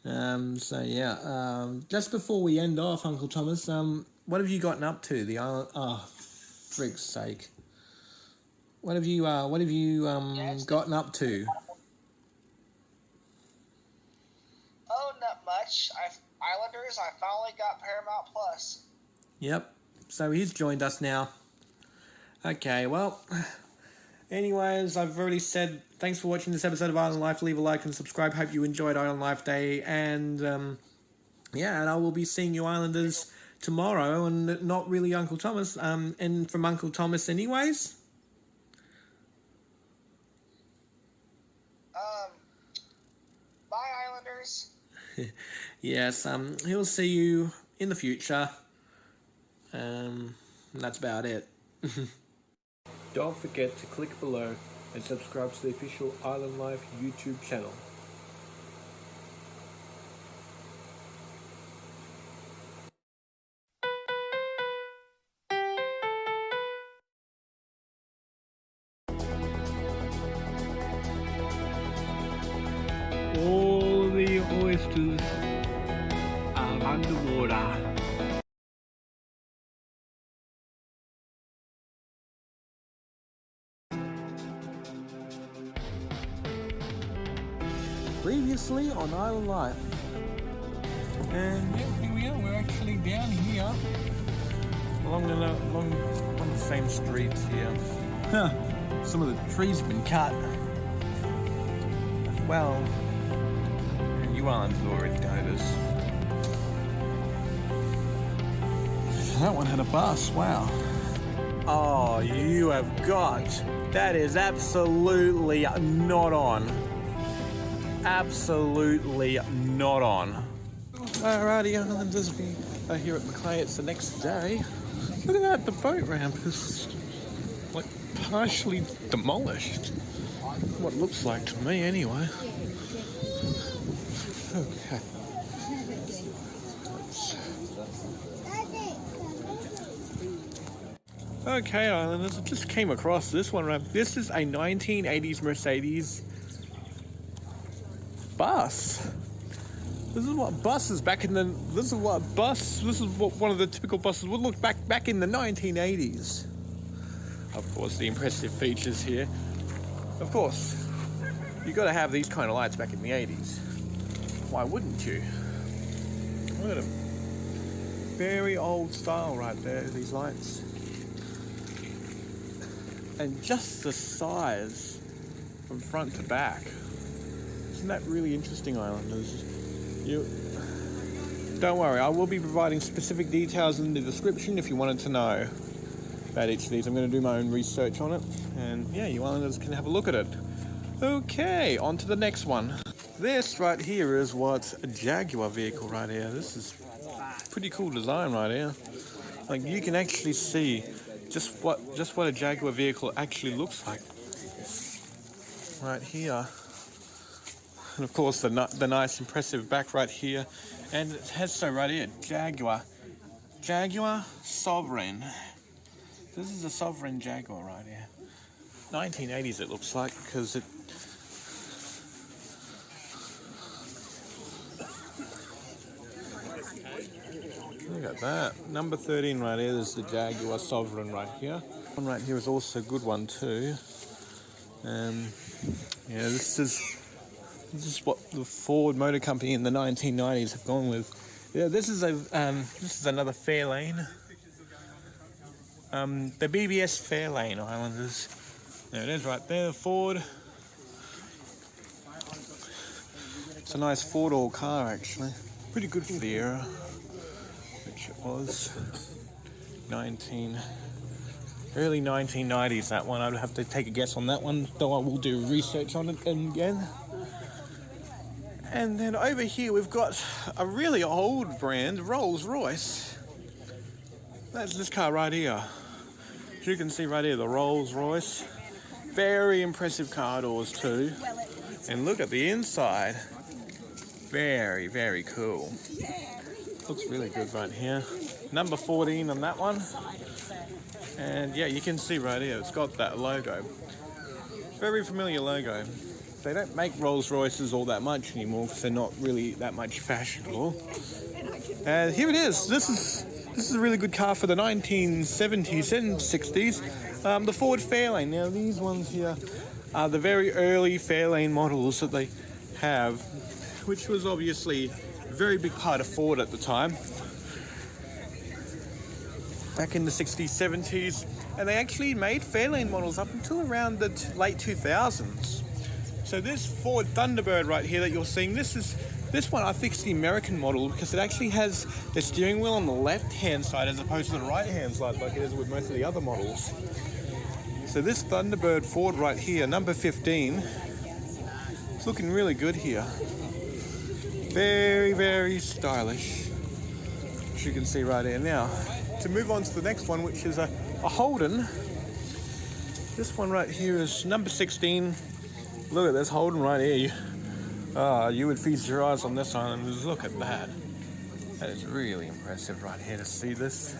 So yeah, just before we end off, Uncle Thomas, what have you gotten up to? The island, oh, frig's sake. What have you gotten up to? Oh, not much. Islanders, I finally got Paramount Plus. Yep, so he's joined us now. Okay, well, anyways, I've already said thanks for watching this episode of Island Life. Leave a like and subscribe. Hope you enjoyed Island Life Day. And, yeah, and I will be seeing you Islanders tomorrow. And not really Uncle Thomas. And from Uncle Thomas anyways. Bye, Islanders. Yes, he'll see you in the future. And that's about it. Don't forget to click below and subscribe to the official Island Life YouTube channel. All the oysters are underwater. Previously on Island Life. And yeah, here we are. We're actually down here along the same streets here. Some of the trees have been cut as well. And you Islanders already noticed. That one had a bus. Wow. Oh, you have got. That is absolutely not on. Absolutely not on. Alrighty, Islanders, we are here at Macleay. It's the next day. Look at that, the boat ramp is like partially demolished. What it looks like to me, anyway. Okay. Okay, Islanders, I just came across this one, right? This is a 1980s Mercedes bus. This is what buses back in the. This is what one of the typical buses would look back in the 1980s. Of course, the impressive features here. Of course, you got to have these kind of lights back in the 80s. Why wouldn't you? Look at them. Very old style right there, these lights. And just the size from front to back. Isn't that really interesting, Islanders? Don't worry, I will be providing specific details in the description if you wanted to know about each of these. I'm going to do my own research on it. And yeah, you Islanders can have a look at it. Okay, on to the next one. This right here is what a Jaguar vehicle right here. This is pretty cool design right here. Like you can actually see just what a Jaguar vehicle actually looks like right here. And of course the nice impressive back right here, and it has so right here Jaguar Sovereign. This is a Sovereign Jaguar right here. 1980s it looks like, because it look at that. Number 13 right here is the Jaguar Sovereign right here. One right here is also a good one too. Yeah, this is what the Ford Motor Company in the 1990s have gone with. Yeah, this is another Fairlane. The BBS Fairlane, Islanders. There it is right there, Ford. It's a nice four-door car actually. Pretty good for the era, which it was. Early 1990s, that one. I'd have to take a guess on that one, though I will do research on it again. And then over here we've got a really old brand, Rolls-Royce. That's this car right here. As you can see right here, the Rolls-Royce. Very impressive car doors too. And look at the inside. Very, very cool. Looks really good right here. Number 14 on that one. And yeah, you can see right here, it's got that logo. Very familiar logo. They don't make Rolls Royces all that much anymore because they're not really that much fashionable. And here it is. This is a really good car for the 1970s and 60s. The Ford Fairlane. Now these ones here are the very early Fairlane models that they have, which was obviously a very big part of Ford at the time. Back in the 60s, 70s, and they actually made Fairlane models up until around the late 2000s. So this Ford Thunderbird right here that you're seeing, this one I think is the American model because it actually has the steering wheel on the left-hand side as opposed to the right-hand side like it is with most of the other models. So this Thunderbird Ford right here, number 15, it's looking really good here. Very, very stylish, as you can see right here. Now, to move on to the next one, which is a Holden. This one right here is number 16. Look at this Holden right here. You would feast your eyes on this one and just look at that. That is really impressive right here to see this.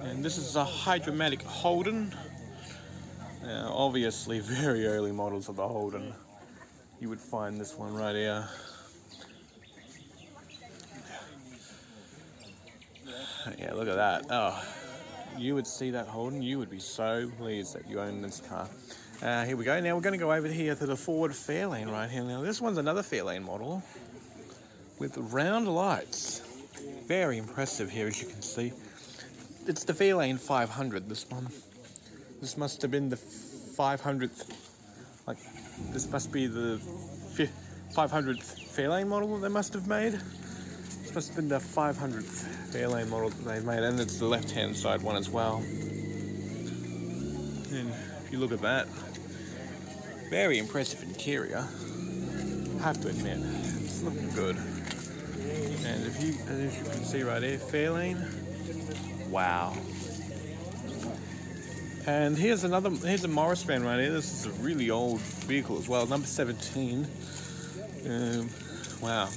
And this is a Hydromatic Holden. Now, obviously, very early models of the Holden. You would find this one right here. Yeah, look at that. Oh, you would see that Holden. You would be so pleased that you own this car. Here we go. Now we're going to go over here to the Ford Fairlane right here. Now this one's another Fairlane model with round lights. Very impressive here, as you can see. It's the Fairlane 500, this one. This must have been the 500th, like, this must be the 500th Fairlane model that they must have made. This must have been the 500th Fairlane model that they made, and it's the left-hand side one as well. And if you look at that, very impressive interior, I have to admit, it's looking good. And as you can see right here, Fairlane, wow. And here's a Morris van right here. This is a really old vehicle as well, number 17. Wow.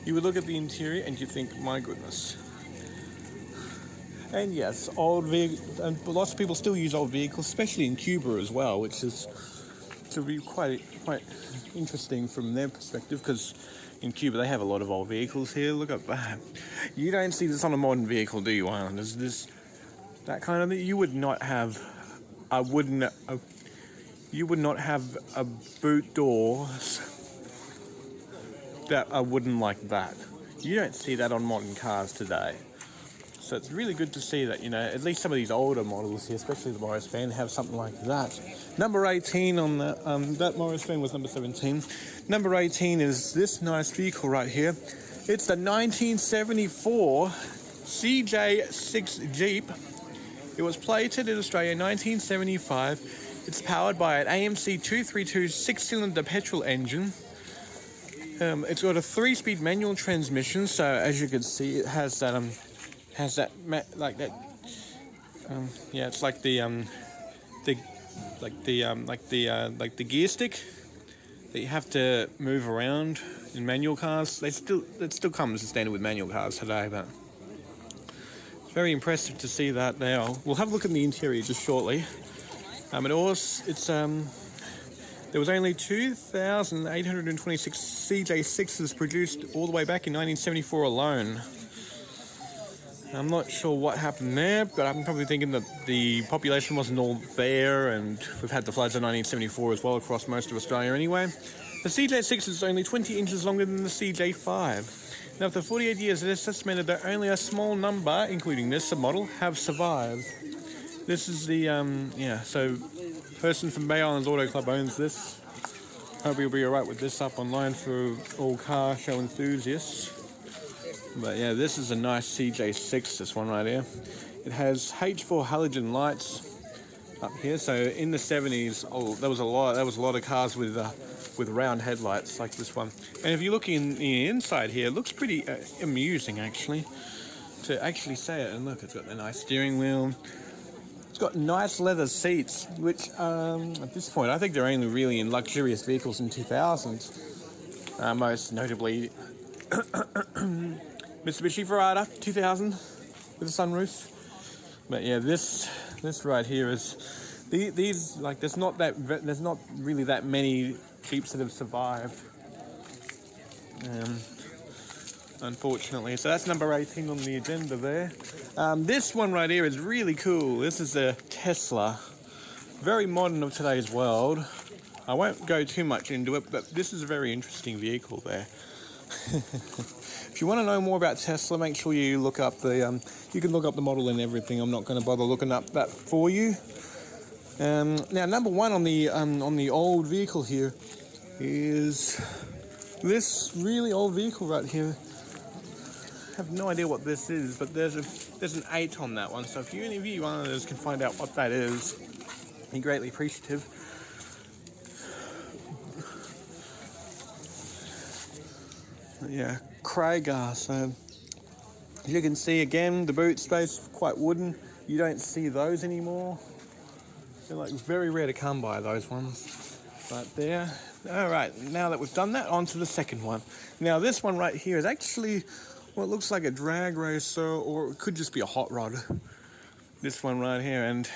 You would look at the interior and you think, my goodness, And yes, old vehicles, and lots of people still use old vehicles, especially in Cuba as well, which is to be quite interesting from their perspective, because in Cuba they have a lot of old vehicles here. Look at that. You don't see this on a modern vehicle, do you, Islanders? That kind of thing. You would not have a boot doors that are wooden like that. You don't see that on modern cars today. So it's really good to see that, at least some of these older models here, especially the Morris van, have something like that. Number 18 on the, that Morris van was number 17. Number 18 is this nice vehicle right here. It's the 1974 CJ6 Jeep. It was plated in Australia in 1975. It's powered by an AMC 232 6-cylinder petrol engine. It's got a 3-speed manual transmission, so as you can see, it has that it's like the gear stick that you have to move around in manual cars. It still comes as standard with manual cars today, but it's very impressive to see that now. We'll have a look at the interior just shortly. There was only 2,826 CJ6s produced all the way back in 1974 alone. I'm not sure what happened there, but I'm probably thinking that the population wasn't all there, and we've had the floods of 1974 as well across most of Australia anyway. The CJ6 is only 20 inches longer than the CJ5. Now, after 48 years, it is estimated that only a small number, including this model, have survived. This is the, so person from Bay Islands Auto Club owns this. Hope you'll be alright with this up online for all car show enthusiasts. But yeah, this is a nice CJ6, this one right here. It has H4 halogen lights up here. So in the 70s, there was a lot of cars with round headlights like this one. And if you look in the inside here, it looks pretty amusing actually to actually say it. And look, it's got the nice steering wheel. It's got nice leather seats, which at this point I think they're only really in luxurious vehicles in 2000s. Most notably Mitsubishi Verada 2000 with a sunroof. But yeah, this right here is these like there's not really that many Jeeps that have survived, unfortunately. So that's number 18 on the agenda there. This one right here is really cool. This is a Tesla, very modern of today's world. I won't go too much into it, but this is a very interesting vehicle there. If you want to know more about Tesla, make sure you look up the you can look up the model and everything. I'm not going to bother looking up that for you. Now, number one on the old vehicle here is this really old vehicle right here. I have no idea what this is, but there's an 8 on that one. So if any of you others can find out what that is, I'd be greatly appreciative. Yeah, Craigar. So as you can see again, the boot space is quite wooden. You don't see those anymore. They're like very rare to come by, those ones. But there. All right, now that we've done that, on to the second one. Now this one right here is actually what looks like a drag racer, or it could just be a hot rod. This one right here, and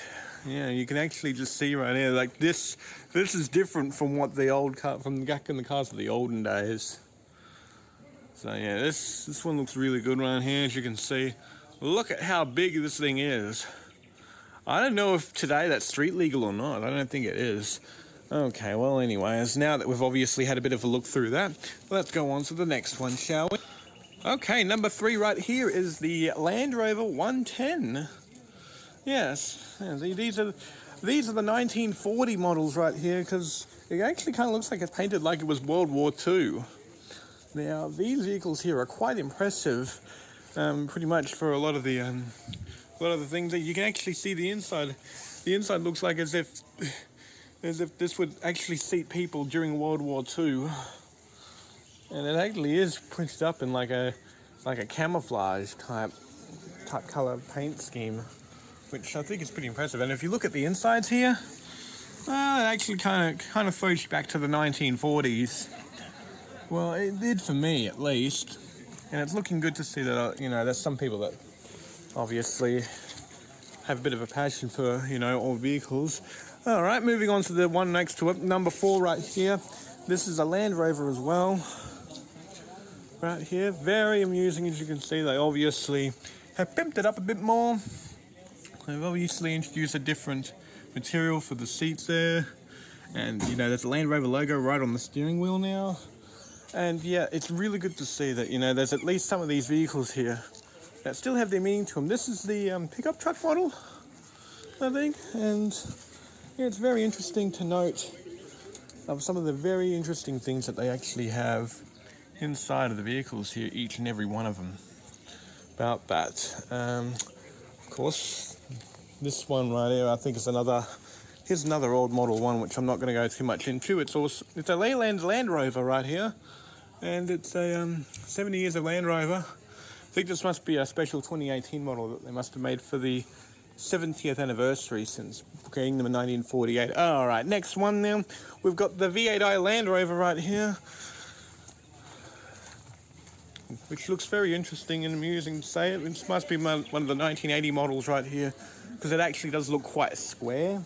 yeah, you can actually just see right here, like this is different from what the old car, from back in the cars of the olden days. So yeah, this one looks really good right here, as you can see. Look at how big this thing is. I don't know if today that's street legal or not. I don't think it is. Okay, well anyways, now that we've obviously had a bit of a look through that, let's go on to the next one, shall we? Okay, number 3 right here is the Land Rover 110. Yes, yeah, these are the 1940 models right here, because it actually kind of looks like it's painted like it was World War II. Now, these vehicles here are quite impressive, pretty much for a lot of the things that you can actually see the inside. The inside looks like as if this would actually seat people during World War II. And it actually is printed up in like a camouflage type color paint scheme, which I think is pretty impressive. And if you look at the insides here, it actually kind of floats you back to the 1940s. Well, it did for me at least, and it's looking good to see that there's some people that obviously have a bit of a passion for, you know, old vehicles. All right, moving on to the one next to it, number 4 right here. This is a Land Rover as well. Right here, very amusing, as you can see. They obviously have pimped it up a bit more. They've obviously introduced a different material for the seats there. And, you know, there's a Land Rover logo right on the steering wheel now. And, yeah, it's really good to see that, you know, there's at least some of these vehicles here that still have their meaning to them. This is the pickup truck model, I think. And, yeah, it's very interesting to note of some of the very interesting things that they actually have inside of the vehicles here, each and every one of them. About that. Of course, this one right here, I think is another. Here's another old model one, which I'm not going to go too much into. It's a Leyland Land Rover right here, and it's a 70 years of Land Rover. I think this must be a special 2018 model that they must have made for the 70th anniversary since creating them in 1948. All right, next one now. We've got the V8i Land Rover right here, which looks very interesting and amusing to say it. This must be one of the 1980 models right here, because it actually does look quite square.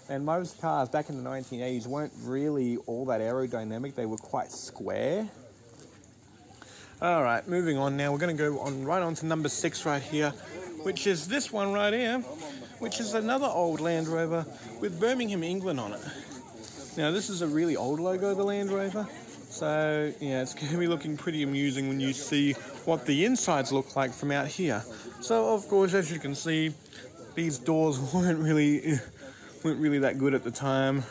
And most cars back in the 1980s weren't really all that aerodynamic. They were quite square. All right, moving on now. We're going to go on right on to number 6 right here, which is this one right here, which is another old Land Rover with Birmingham, England on it. Now, this is a really old logo, the Land Rover. So, yeah, it's going to be looking pretty amusing when you see what the insides look like from out here. So, of course, as you can see, these doors weren't really that good at the time.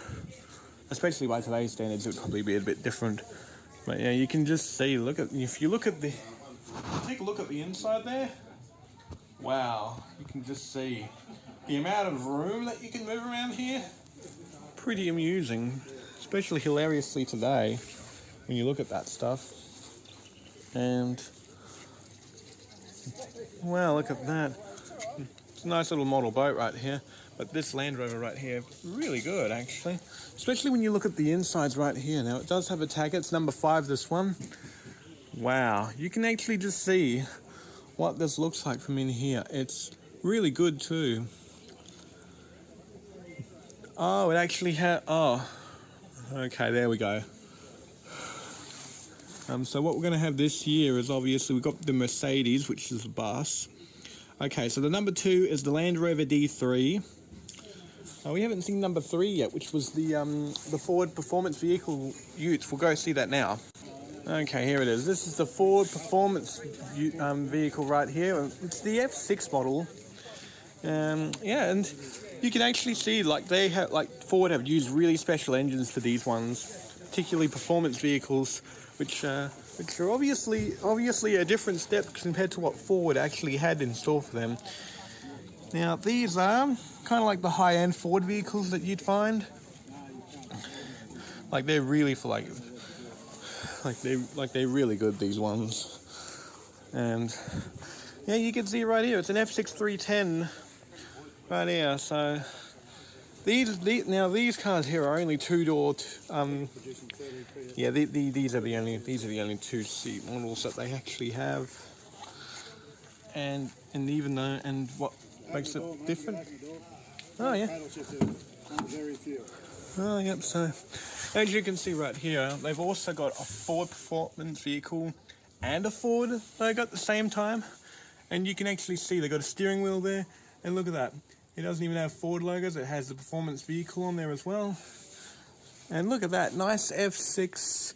Especially by today's standards, it would probably be a bit different. But, yeah, you can just see, if you take a look at the inside there, wow, you can just see the amount of room that you can move around here. Pretty amusing, especially hilariously today when you look at that stuff. And, wow, look at that. It's a nice little model boat right here. But this Land Rover right here, really good actually. Especially when you look at the insides right here. Now, it does have a tag. It's number 5, this one. Wow, you can actually just see what this looks like from in here. It's really good too. Oh, it actually had, oh, okay, there we go. So what we're going to have this year is obviously we've got the Mercedes, which is a bus. Okay, so the number 2 is the Land Rover D3. We haven't seen number 3 yet, which was the Ford Performance Vehicle Utes. We'll go see that now. Okay, here it is. This is the Ford Performance vehicle right here. It's the F6 model. Yeah, and you can actually see Ford have used really special engines for these ones, particularly performance vehicles, which are obviously a different step compared to what Ford actually had in store for them. Now, these are kind of like the high-end Ford vehicles that you'd find. Like, they're really they're really good, these ones. And yeah, you can see right here, it's an F6 310 right here. So these cars here are only 2-door. Yeah, these are the only 2-seat models that they actually have. And even though, and what makes it different? Oh yeah. Oh yep. So as you can see right here, they've also got a Ford Performance vehicle and a Ford logo at the same time, and you can actually see they've got a steering wheel there. And look at that. It doesn't even have Ford logos. It has the Performance vehicle on there as well. And look at that, nice F6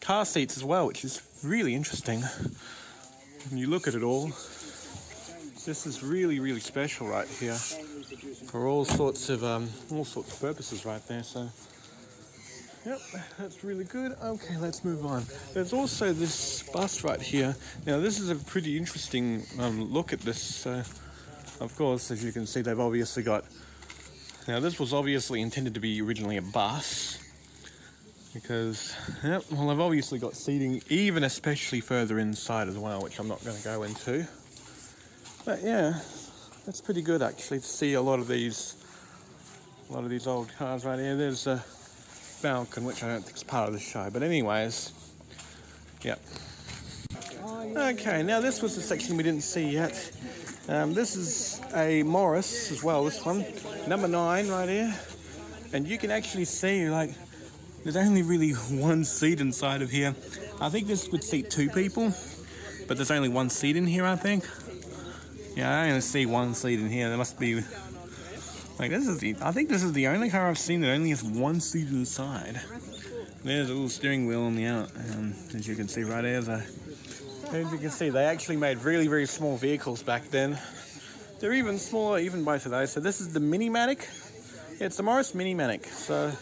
car seats as well, which is really interesting. When you look at it all, this is really, really special right here for all sorts of purposes right there. So, yep, that's really good. Okay, let's move on. There's also this bus right here. Now, this is a pretty interesting look at this. Of course, as you can see, they've obviously got. Now, this was obviously intended to be originally a bus, because, yep, well, I've obviously got seating, even especially further inside as well, which I'm not going to go into. But yeah, that's pretty good actually to see a lot of these old cars right here. There's a Falcon, which I don't think is part of the show, but anyways, yep. Okay, now this was the section we didn't see yet. This is a Morris as well, this one. Number 9 right here. And you can actually see, like, there's only really one seat inside of here. I think this would seat 2 people, but there's only one seat in here, I think. Yeah, I only see one seat in here. There must be, like, I think this is the only car I've seen that only has one seat inside. There's a little steering wheel on the out, as you can see right there. As you can see, they actually made really, very small vehicles back then. They're even smaller even by today. So this is the Maniac. Yeah, it's the Morris Maniac. So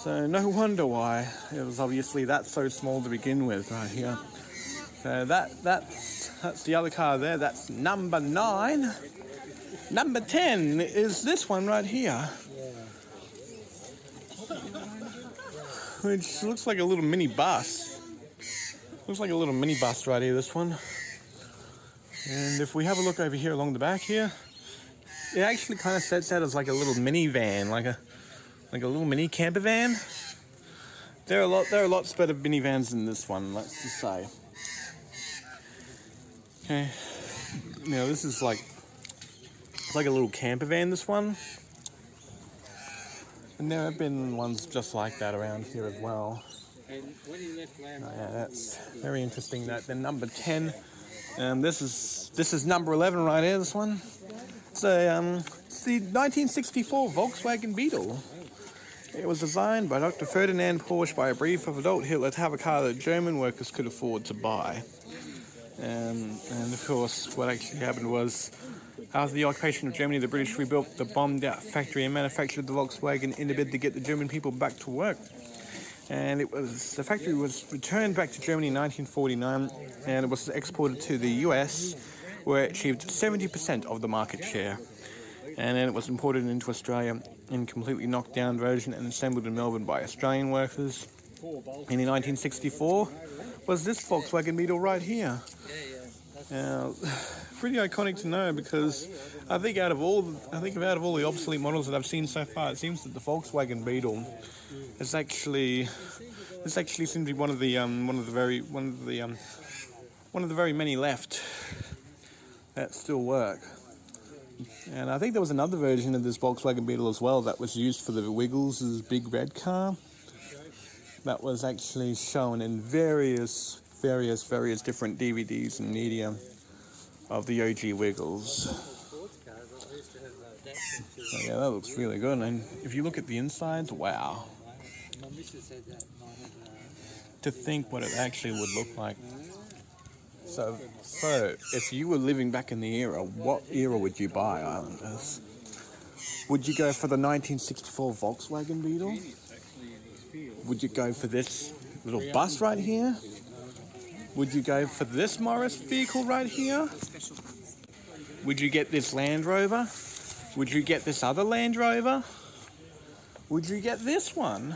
no wonder why it was obviously that so small to begin with right here. So that's the other car there. That's number 9. Number 10 is this one right here, which looks like a little mini bus. Looks like a little mini bus right here, this one. And if we have a look over here along the back here, it actually kind of sets out as like a little minivan, like a little mini camper van. There are lots better minivans than this one, let's just say. Okay. Now this is like a little camper van, this one. And there have been ones just like that around here as well. Oh, yeah, that's very interesting. That then number 10, this is number 11 right here. This one, it's the 1964 Volkswagen Beetle. It was designed by Dr. Ferdinand Porsche by a brief of adult Hitler to have a car that German workers could afford to buy. And of course, what actually happened was, after the occupation of Germany, the British rebuilt the bombed-out factory and manufactured the Volkswagen in a bid to get the German people back to work. And the factory was returned back to Germany in 1949, and it was exported to the US, where it achieved 70% of the market share. And then it was imported into Australia in a completely knocked down version and assembled in Melbourne by Australian workers. And in 1964 was this Volkswagen Beetle right here. Now, pretty iconic to know, because I think out of all the obsolete models that I've seen so far, it seems that the Volkswagen Beetle is actually seems to be one of the very many left that still work. And I think there was another version of this Volkswagen Beetle as well that was used for the Wiggles' big red car. That was actually shown in various different DVDs and media of the OG Wiggles. So yeah, that looks really good. And if you look at the insides, wow. To think what it actually would look like. So if you were living back in the era, what era would you buy, Islanders? Would you go for the 1964 Volkswagen Beetle? Would you go for this little bus right here? Would you go for this Morris vehicle right here? Would you get this Land Rover? Would you get this other Land Rover? Would you get this one?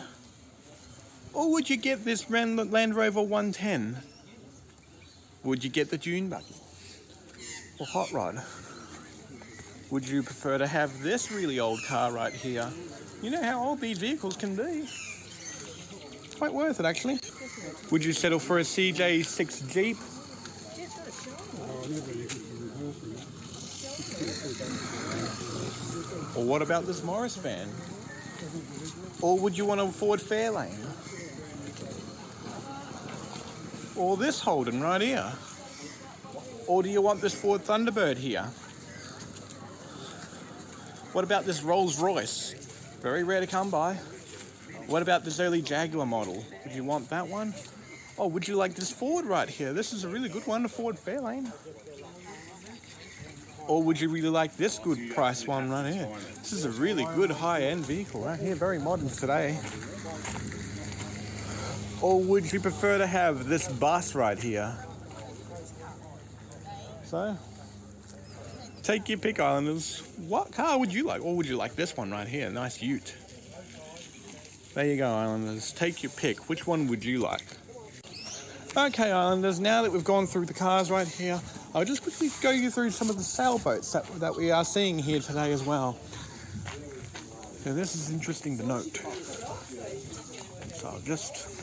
Or would you get this Land Rover 110? Would you get the Dune buggy? Or hot rod? Would you prefer to have this really old car right here? You know how old these vehicles can be. Quite worth it, actually. Would you settle for a CJ6 Jeep? Or what about this Morris van? Or would you want a Ford Fairlane? Or this Holden right here? Or do you want this Ford Thunderbird here? What about this Rolls Royce? Very rare to come by. What about this early Jaguar model? Would you want that one? Oh, would you like this Ford right here? This is a really good one, a Ford Fairlane. Or would you really like this good price one right here? This is a really good high-end vehicle right here, very modern today. Or would you prefer to have this bus right here? So, take your pick, Islanders. What car would you like? Or would you like this one right here? Nice ute. There you go, Islanders. Take your pick. Which one would you like? Okay, Islanders, now that we've gone through the cars right here, I'll just quickly go you through some of the sailboats that we are seeing here today as well. So this is interesting to note. So I'll just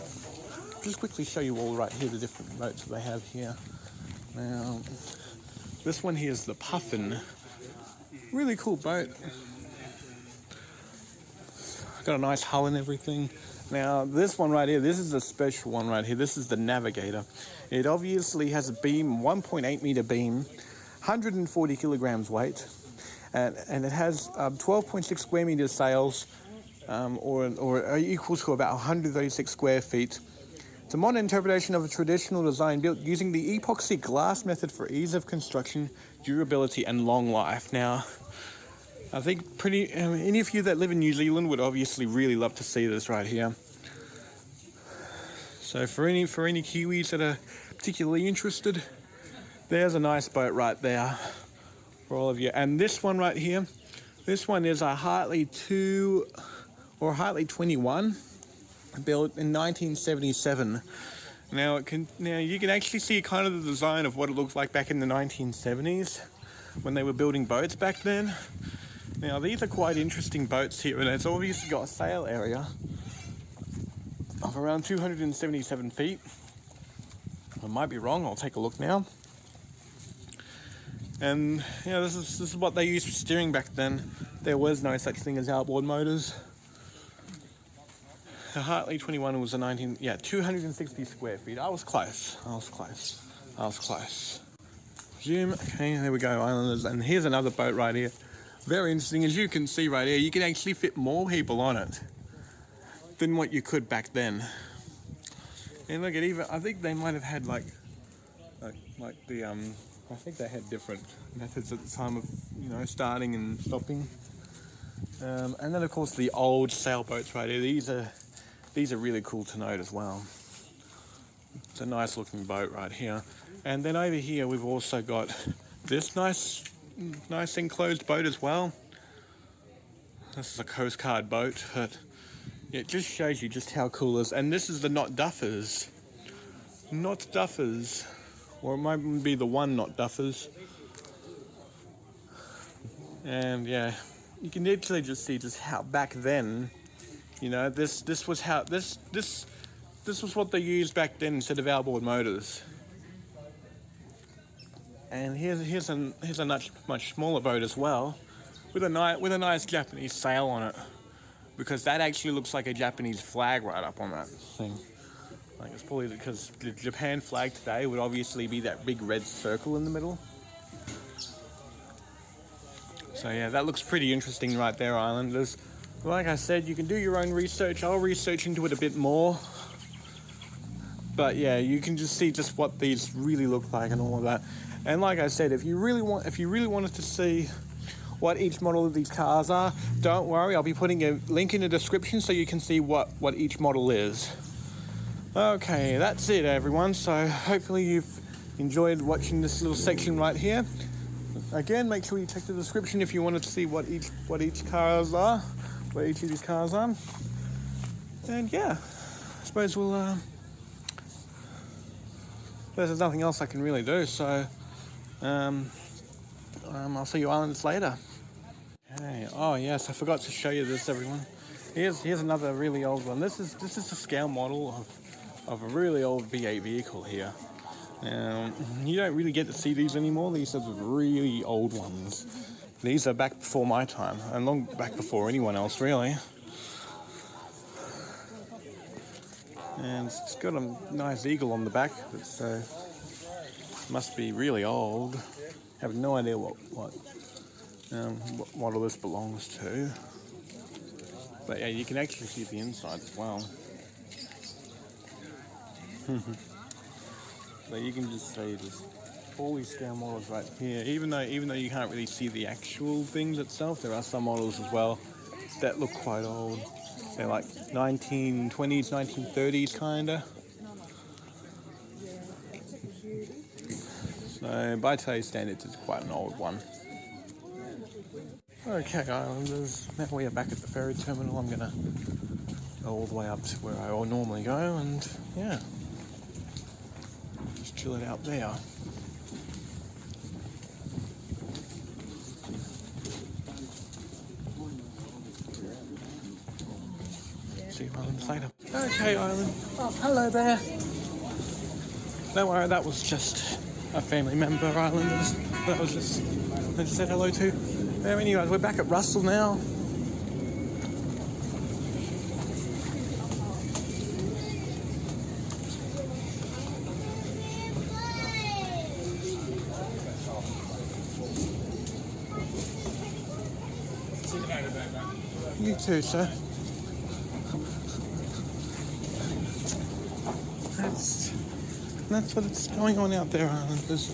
quickly show you all right here the different boats that they have here. Now, This one here is the Puffin. Really cool boat. Got a nice hull and everything. Now this one right here, this is a special one right here. This is the Navigator. It obviously has a beam, 1.8 meter beam, 140 kilograms weight, and it has 12.6 square meter sails, or equal to about 136 square feet. It's a modern interpretation of a traditional design built using the epoxy glass method for ease of construction, durability, and long life. Now, I think any of you that live in New Zealand would obviously really love to see this right here. So for any Kiwis that are particularly interested, there's a nice boat right there for all of you. And this one right here, this one is a Hartley 2 or Hartley 21, built in 1977. Now you can actually see kind of the design of what it looked like back in the 1970s when they were building boats back then. Now these are quite interesting boats here, and it's obviously got a sail area of around 277 feet. I might be wrong, I'll take a look now. And yeah, this is what they used for steering back then. There was no such thing as outboard motors. The Hartley 21 was a 260 square feet. I was close. Zoom. Okay, there we go, Islanders. And here's another boat right here. Very interesting. As you can see right here, you can actually fit more people on it than what you could back then. And look at I think they might have had like the I think they had different methods at the time of starting and stopping. And then of course the old sailboats right here. These are really cool to note as well. It's a nice looking boat right here. And then over here we've also got this nice enclosed boat as well. This is a Coast Guard boat, but it just shows you just how cool it is. And this is the Not Duffers. Not Duffers. Or it might be the one Not Duffers. And yeah, you can literally just see just how back then, this was what they used back then instead of outboard motors. And here's a much smaller boat as well, with a nice Japanese sail on it, because that actually looks like a Japanese flag right up on that thing. Like it's probably because the Japan flag today would obviously be that big red circle in the middle. So yeah, that looks pretty interesting right there, Islanders. Like I said, you can do your own research. I'll research into it a bit more. But yeah, you can just see just what these really look like and all of that. And like I said, if you really wanted to see what each model of these cars are, don't worry, I'll be putting a link in the description so you can see what each model is. Okay, that's it everyone. So hopefully you've enjoyed watching this little section right here. Again, make sure you check the description if you wanted to see what each cars are, what each of these cars are. And yeah, I suppose there's nothing else I can really do, so I'll see you Islanders later. Okay. Oh yes, I forgot to show you this, everyone. Here's another really old one. This is a scale model of a really old V8 vehicle here. You don't really get to see these anymore. These are the really old ones. These are back before my time, and long back before anyone else really. And it's got a nice eagle on the back, so must be really old. Have no idea what model this belongs to. But yeah, you can actually see the inside as well. So you can just see just all these scale models right here. Even though you can't really see the actual things itself, there are some models as well that look quite old. They're like 1920s, 1930s kinda. So by today's standards, it's quite an old one. Okay, Islanders, now we are back at the ferry terminal. I'm gonna go all the way up to where I normally go, and yeah, just chill it out there. See you Islanders later. Okay, Island. Oh, hello there. Don't worry, that was just a family member islanders that I just said hello to. Anyways, we're back at Russell now. You too, sir. That's what's going on out there, Islanders.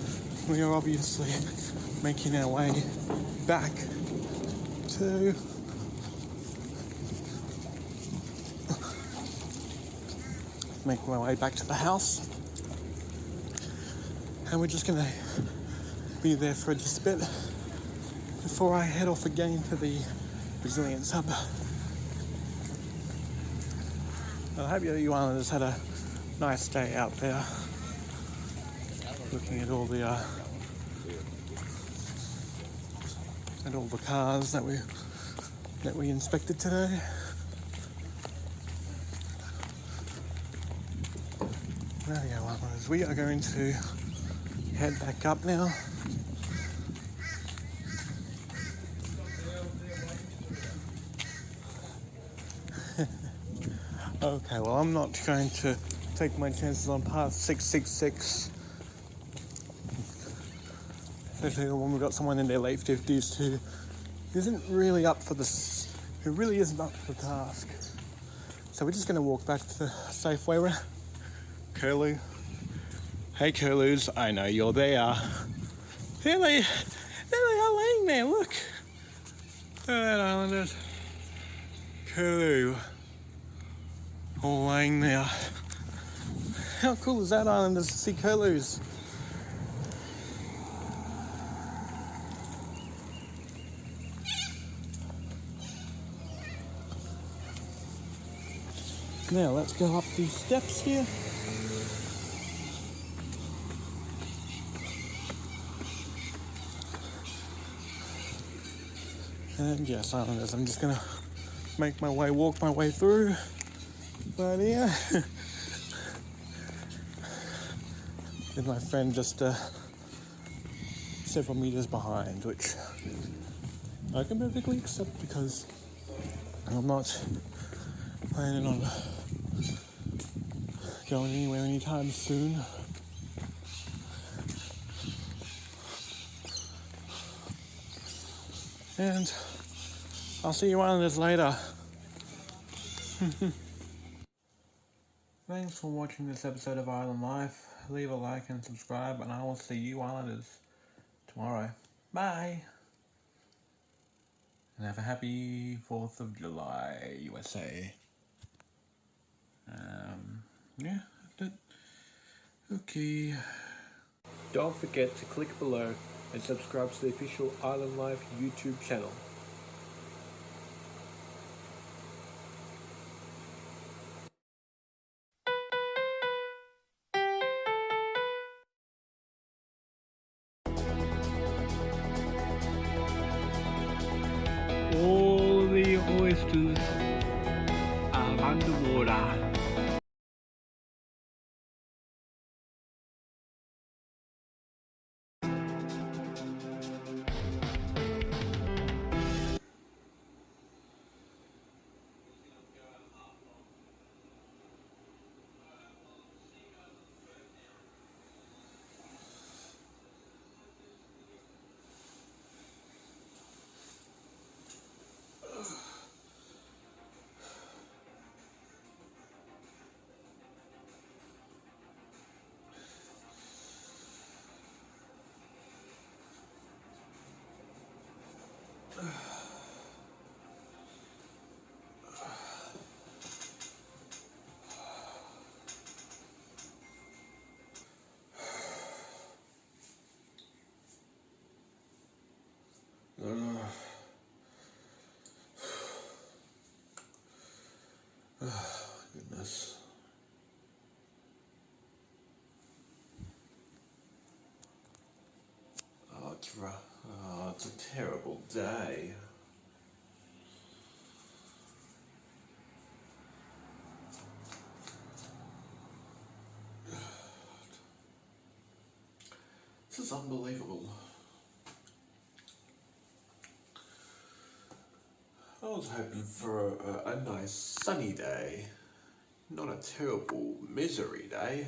We are obviously making our way back to the house, and we're just gonna be there for just a bit before I head off again to the Brazilian sub. I hope you Islanders had a nice day out there, looking at all the cars that we inspected today. There you go, Islanders. We are going to head back up now. Okay, well, I'm not going to take my chances on path 666. Especially when we've got someone in their late 50s who really isn't up for the task. So we're just going to walk back to the Safeway. Curlew. Hey, Curlews, I know you're there. There they are laying there, look. Look at that, Islanders. Curlew. All laying there. How cool is that, Islanders, to see curlews? Now let's go up these steps here. And yes, Islanders, I'm just gonna walk my way through. But yeah, with my friend just several meters behind, which I can perfectly accept because I'm not planning on going anywhere anytime soon. And I'll see you Islanders later. Thanks for watching this episode of Island Life. Leave a like and subscribe, and I will see you Islanders tomorrow. Bye! And have a happy 4th of July, USA. Yeah, that's it. Okay. Don't forget to click below and subscribe to the official Island Life YouTube channel. All the oysters are underwater. Goodness. Oh, it's rough. Oh, it's a terrible day. This is unbelievable. I was hoping for a nice sunny day, not a terrible misery day.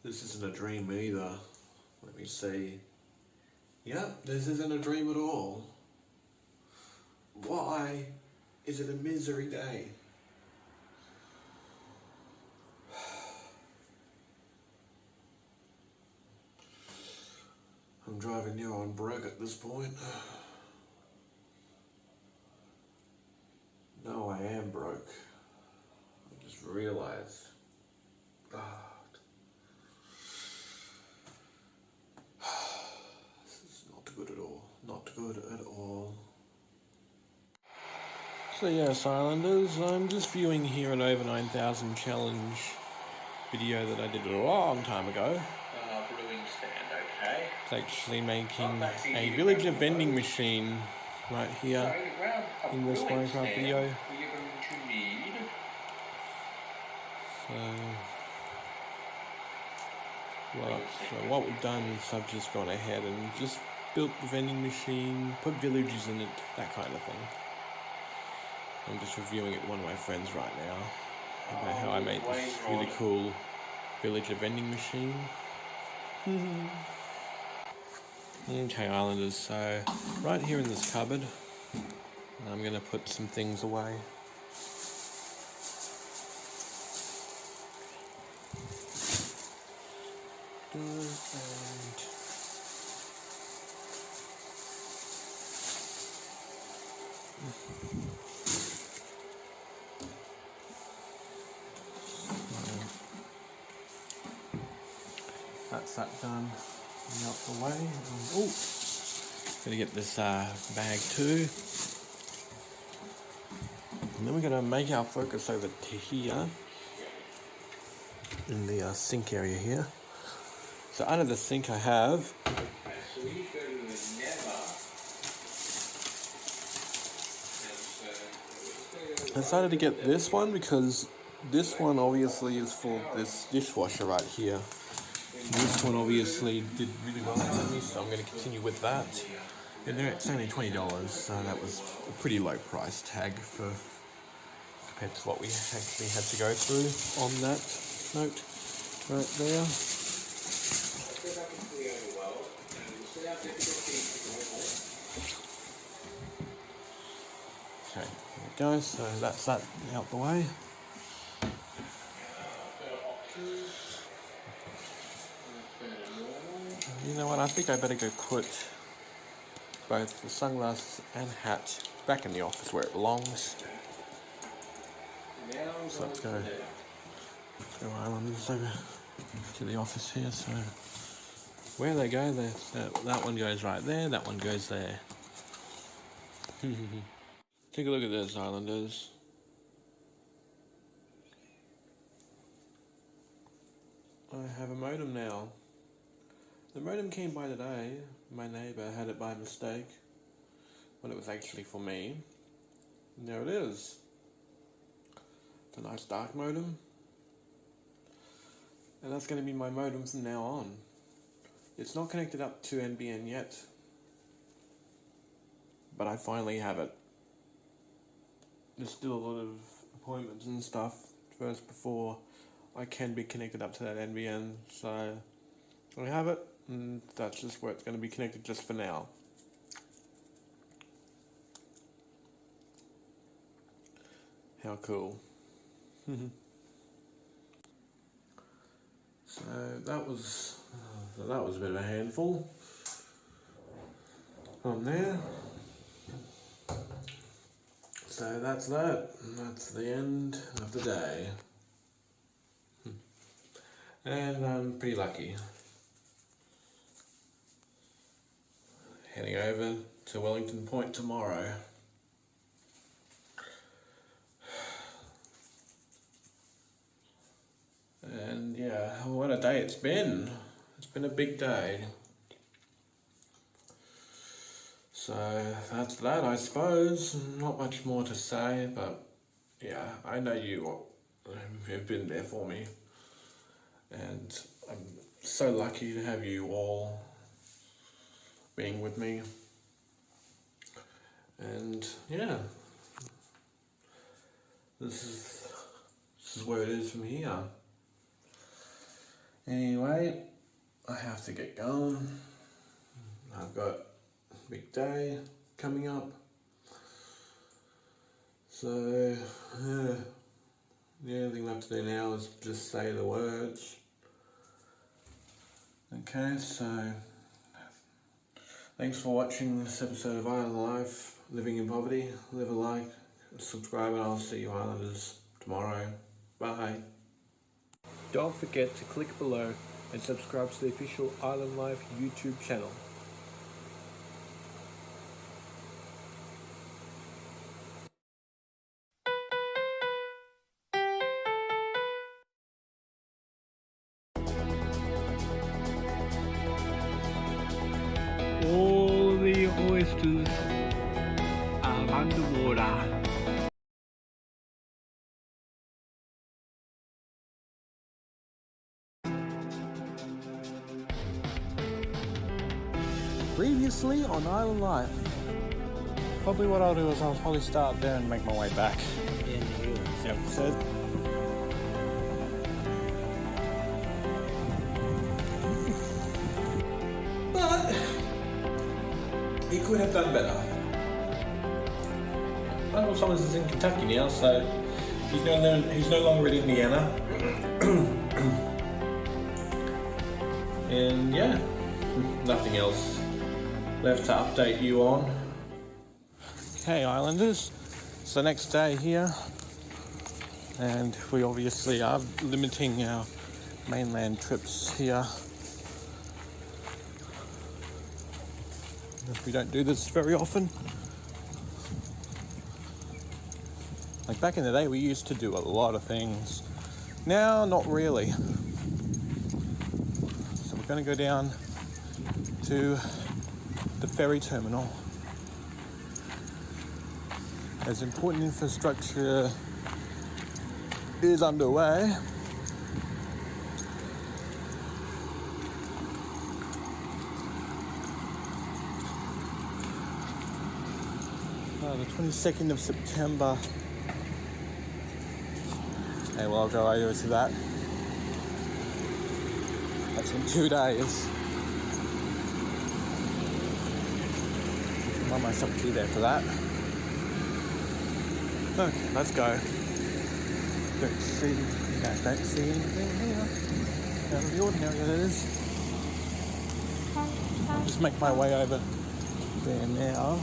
This isn't a dream either. Let me see. Yep, this isn't a dream at all. Why is it a misery day? I'm driving near on broke at this point. No, I am broke. I just realized. This is not good at all. Not good at all. So yes, Islanders, I'm just viewing here an over 9,000 challenge video that I did a long time ago. Brewing stand, okay. It's actually making a villager vending machine right here in this Minecraft video. So what we've done is I've just gone ahead and just built the vending machine, put villagers in it, that kind of thing. I'm just reviewing it with one of my friends right now about how I made this really cool villager vending machine. Okay, Islanders, so right here in this cupboard, I'm going to put some things away. That's that done and out the way. Oh, gotta get this bag too. And then we're gonna make our focus over to here in the sink area here. So under the sink I have I decided to get this one because this one obviously is for this dishwasher right here. This one obviously did really well for me, so I'm going to continue with that. And it's only $20, so that was a pretty low price tag for compared to what we actually had to go through on that note right there. Okay, there we go, so that's that out the way. You know what, I think I better go put both the sunglasses and hat back in the office where it belongs. So let's go Islanders over to the office here. So where they go, that one goes right there, that one goes there. Take a look at this, Islanders. I have a modem now. The modem came by today. My neighbour had it by mistake when it was actually for me. And there it is. It's a nice dark modem. And that's going to be my modem from now on. It's not connected up to NBN yet. But I finally have it. There's still a lot of appointments and stuff first before I can be connected up to that NBN. So I have it. And that's just where it's going to be connected just for now. How cool. So that was a bit of a handful on there. So that's that. That's the end of the day. And I'm pretty lucky. Heading over to Wellington Point tomorrow. And yeah, what a day it's been. It's been a big day. So that's that, I suppose. Not much more to say, but yeah, I know you have been there for me, and I'm so lucky to have you all being with me. And yeah, this is where it is from here. Anyway, I have to get going. I've got a big day coming up. So, the only thing left to do now is just say the words. Okay, so thanks for watching this episode of Island Life, Living in Poverty. Leave a like, subscribe, and I'll see you Islanders tomorrow. Bye. Don't forget to click below and subscribe to the official Island Life YouTube channel. All the oysters are underwater. Previously on Island Life. Probably what I'll do is I'll probably start there and make my way back. Yep. So But he could have done better. Uncle Thomas is in Kentucky now, so he's no longer in Indiana. And yeah, nothing else left to update you on. Okay, Islanders, it's the next day here, and we obviously are limiting our mainland trips here. We don't do this very often. Like back in the day, we used to do a lot of things. Now, not really. So we're going to go down to the ferry terminal. As important infrastructure is underway, the 22nd of September. Okay, well, I'll go over to that. That's in 2 days. I'll myself be there for that. Okay, let's go. Don't see anything here. Out of the ordinary, that is. I'll just make my way over there now.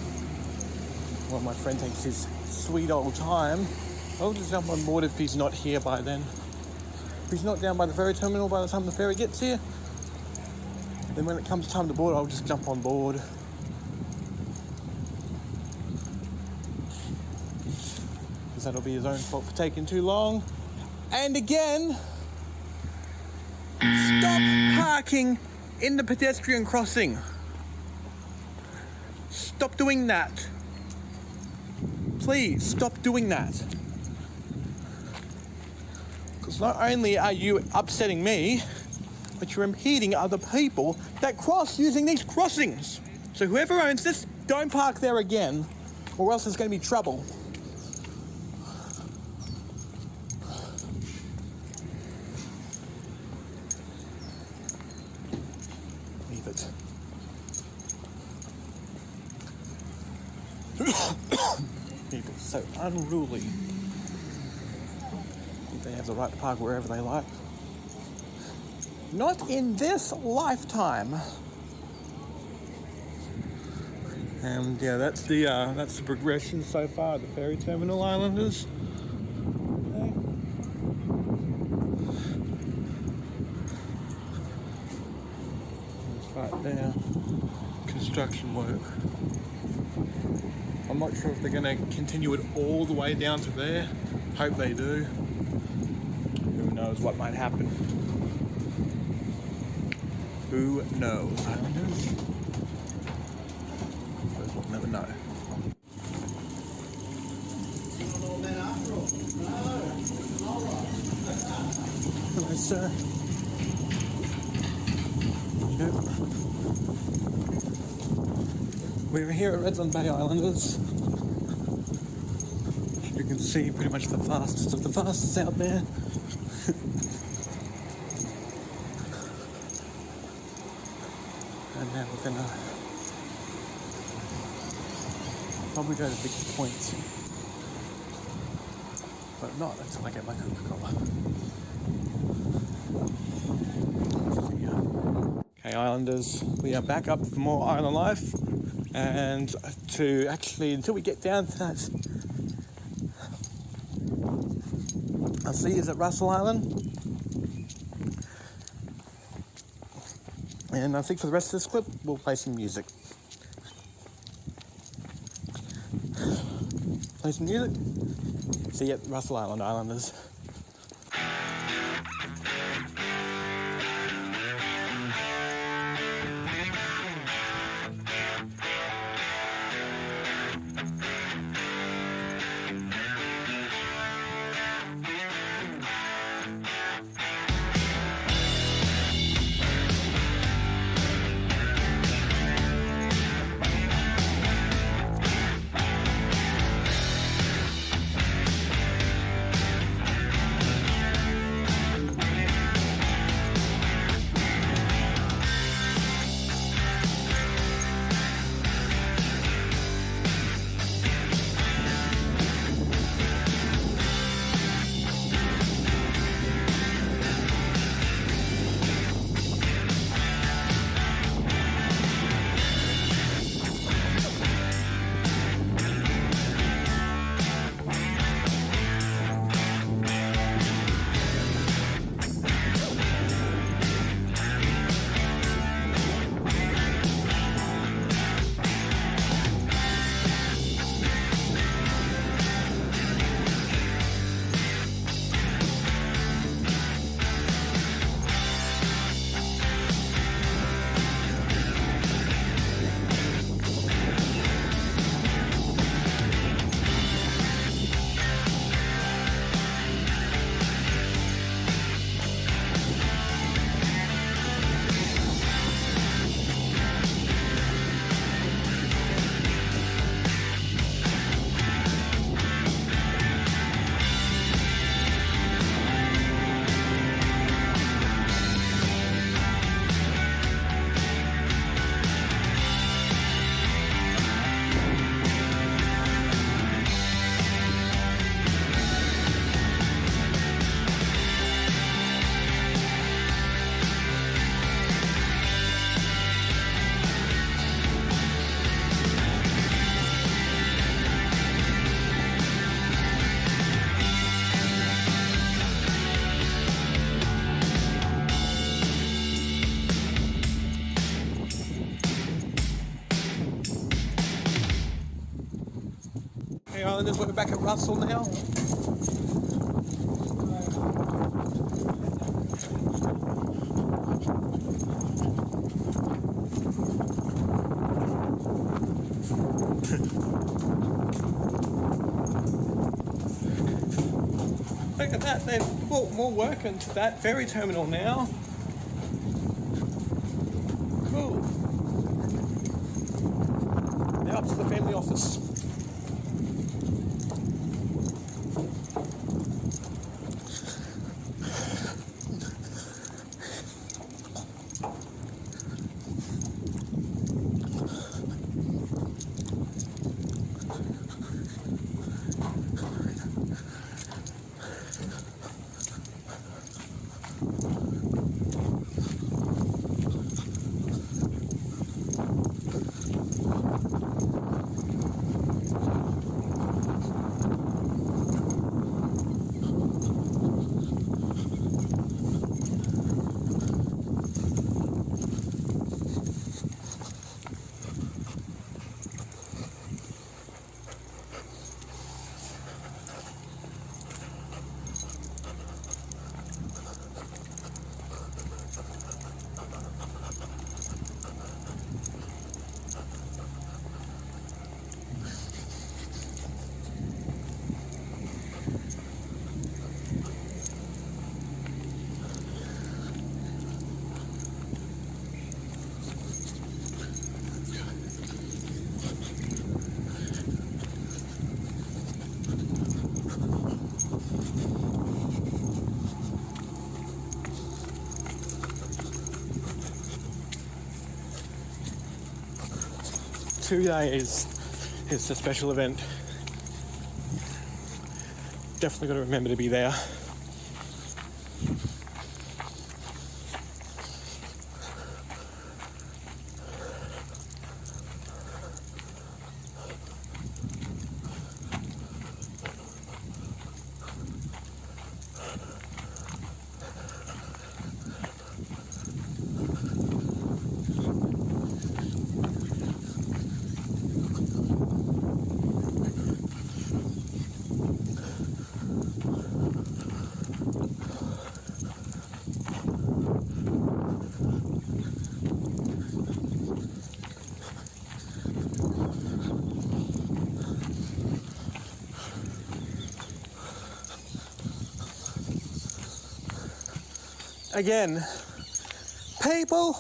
While my friend takes his sweet old time. I'll just jump on board if he's not here by then. If he's not down by the ferry terminal by the time the ferry gets here, then when it comes time to board, I'll just jump on board. Because that'll be his own fault for taking too long. And again, stop parking in the pedestrian crossing. Stop doing that. Please stop doing that. Because not only are you upsetting me, but you're impeding other people that cross using these crossings. So whoever owns this, don't park there again, or else there's going to be trouble. Leave it. People are so unruly. Think they have the right to park wherever they like. Not in this lifetime. And yeah, that's the progression so far at the ferry terminal, Islanders. Okay. It's right there. Construction work. I'm not sure if they're going to continue it all the way down to there. Hope they do. Who knows what might happen. Who knows, Islanders? Suppose we'll never know. Not all men after all. No, all right. sir. Yep. We're here at Redland Bay Islanders. You can see pretty much the fastest of the fastest out there. And now we're gonna probably go to Victor Point, but not until I get my Coca-Cola. Okay, Islanders, we are back up for more island life, and until we get down to that, I'll see you at Russell Island. And I think for the rest of this clip, we'll play some music. Play some music. See you at Russell Island, Islanders. Hey Islanders, we're back at Russell now. Look at that, they've put more work into that ferry terminal now. Cool. Now up to the family office. 2 days. It's a special event. Definitely got to remember to be there. Again, people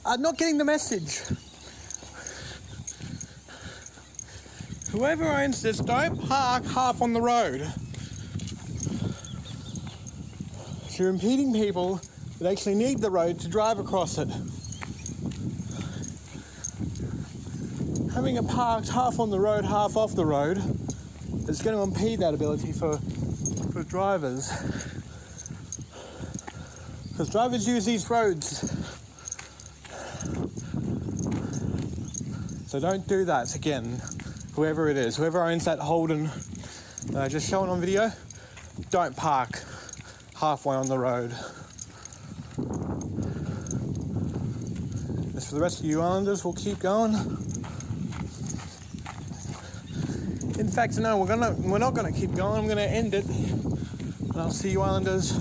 are not getting the message. Whoever owns this, don't park half on the road. So you're impeding people that actually need the road to drive across it. Having it parked half on the road, half off the road, is going to impede that ability for drivers. Because drivers use these roads. So don't do that again, whoever it is. Whoever owns that Holden that I just shown on video, don't park halfway on the road. As for the rest of you islanders, we'll keep going. In fact, no, we're not gonna keep going. I'm gonna end it. And I'll see you islanders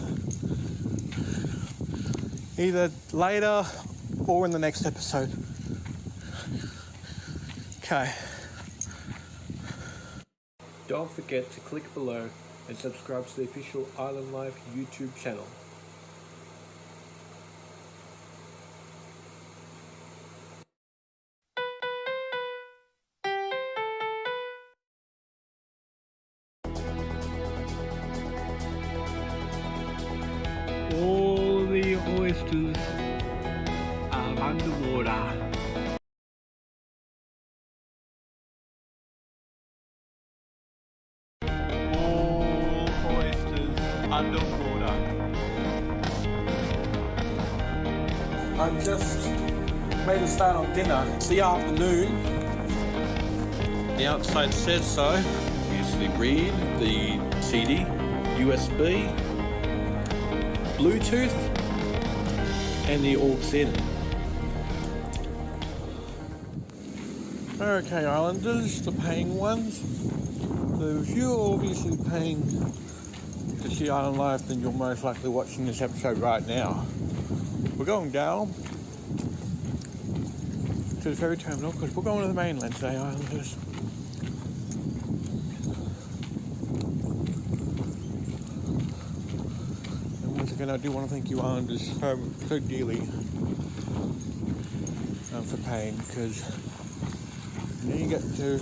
either later or in the next episode. Okay. Don't forget to click below and subscribe to the official Island Life YouTube channel. All the oysters are underwater. All oysters underwater. I've just made a start on dinner. It's the afternoon. The outside says so. Usually read the CD, USB, Bluetooth, and the aux in. Okay, Islanders, the paying ones. So if you're obviously paying to see Island Life, then you're most likely watching this episode right now. We're going down to the ferry terminal because we're going to the mainland today, Islanders. And I do want to thank you Islanders so dearly for paying, because you get to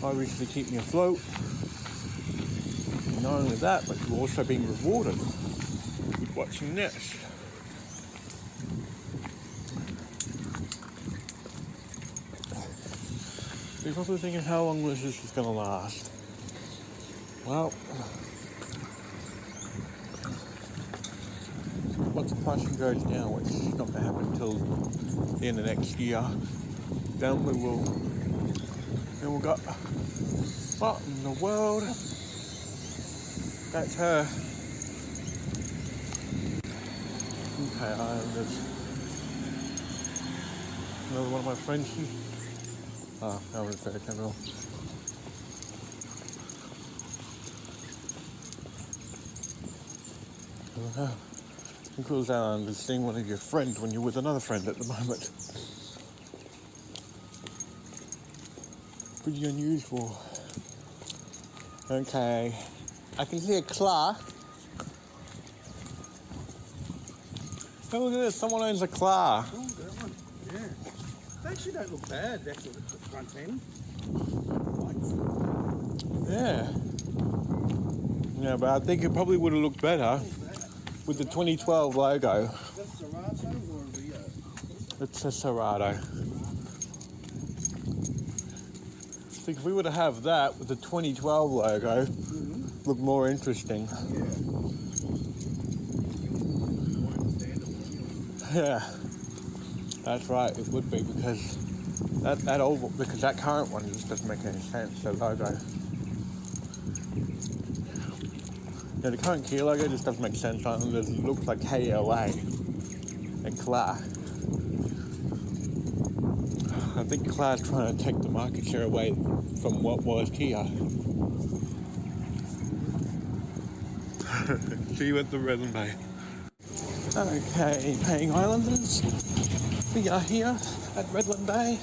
obviously keep me afloat. And not only that, but you're also being rewarded with watching this. You're probably thinking, how long was this going to last? Well, once the pricing goes down, which is not going to happen until the end of next year, then we'll go, what in the world? That's her. Okay, Islanders. Another one of my friends. Oh, that was very terminal. It goes down to seeing one of your friends when you're with another friend at the moment. Pretty unusual. Okay, I can see a car. Oh, look at this, someone owns a car. Oh, that one. Yeah. They actually don't look bad, actually, at the front end. Yeah. Yeah, but I think it probably would have looked better with the 2012 logo. That's Serato or Rio? It's a Serato. think if we were to have that with the 2012 logo, look more interesting. Yeah, that's right. It would be because that current one just doesn't make any sense. The logo. Yeah, the current Kia logo just doesn't make sense. It looks like KLA and Clark. I think Clark's trying to take the market share away from what was Kia. See you at the Redland Bay. Okay, paying islanders. We are here at Redland Bay.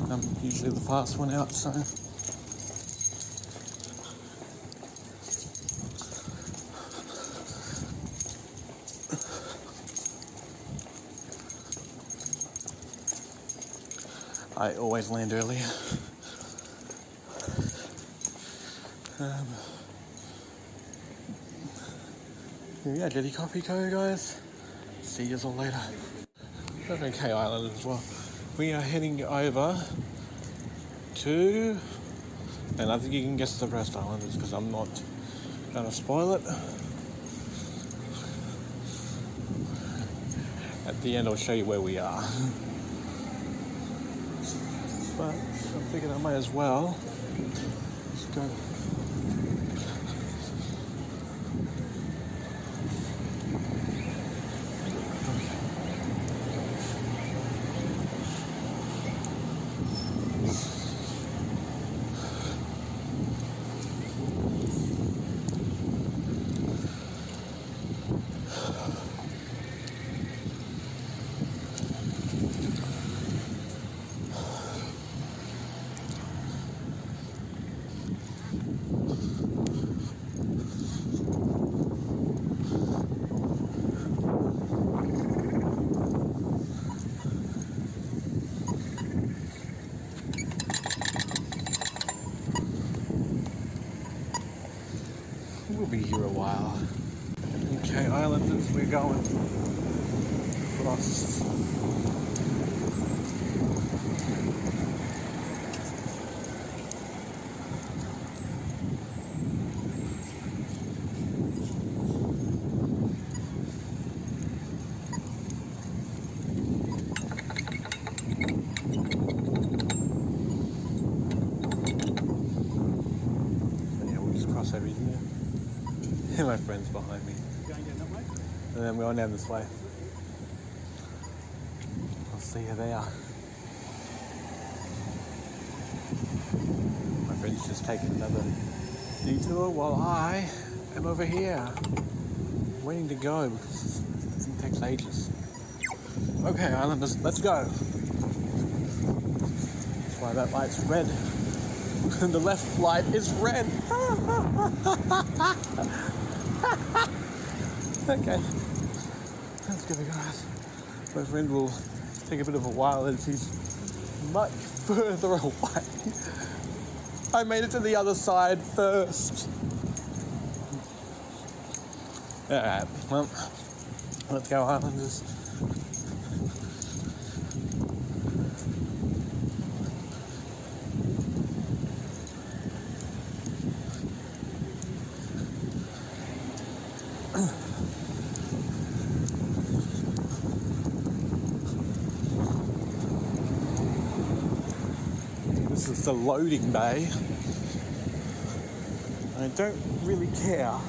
I'm usually the fast one out, so. I always land early. Yeah, Jetty Coffee Co, guys. See you all later. Okay, Island as well. We are heading over to, and I think you can guess the rest islanders because I'm not gonna spoil it. At the end, I'll show you where we are. But I figured I might as well just go. We'll be here a while. Okay, Islanders, we're going across. Yeah, we'll just cross over here. My friend's behind me. Going down that way? And then we're on down this way. I'll see you there. My friend's just taking another detour while I am over here. Waiting to go because it takes ages. Okay, Islanders, let's go. That's why that light's red. And the left light is red. Okay, let's go, guys. My friend will take a bit of a while as he's much further away. I made it to the other side first. Alright, well, let's go, Islanders. This is the loading bay. I don't really care.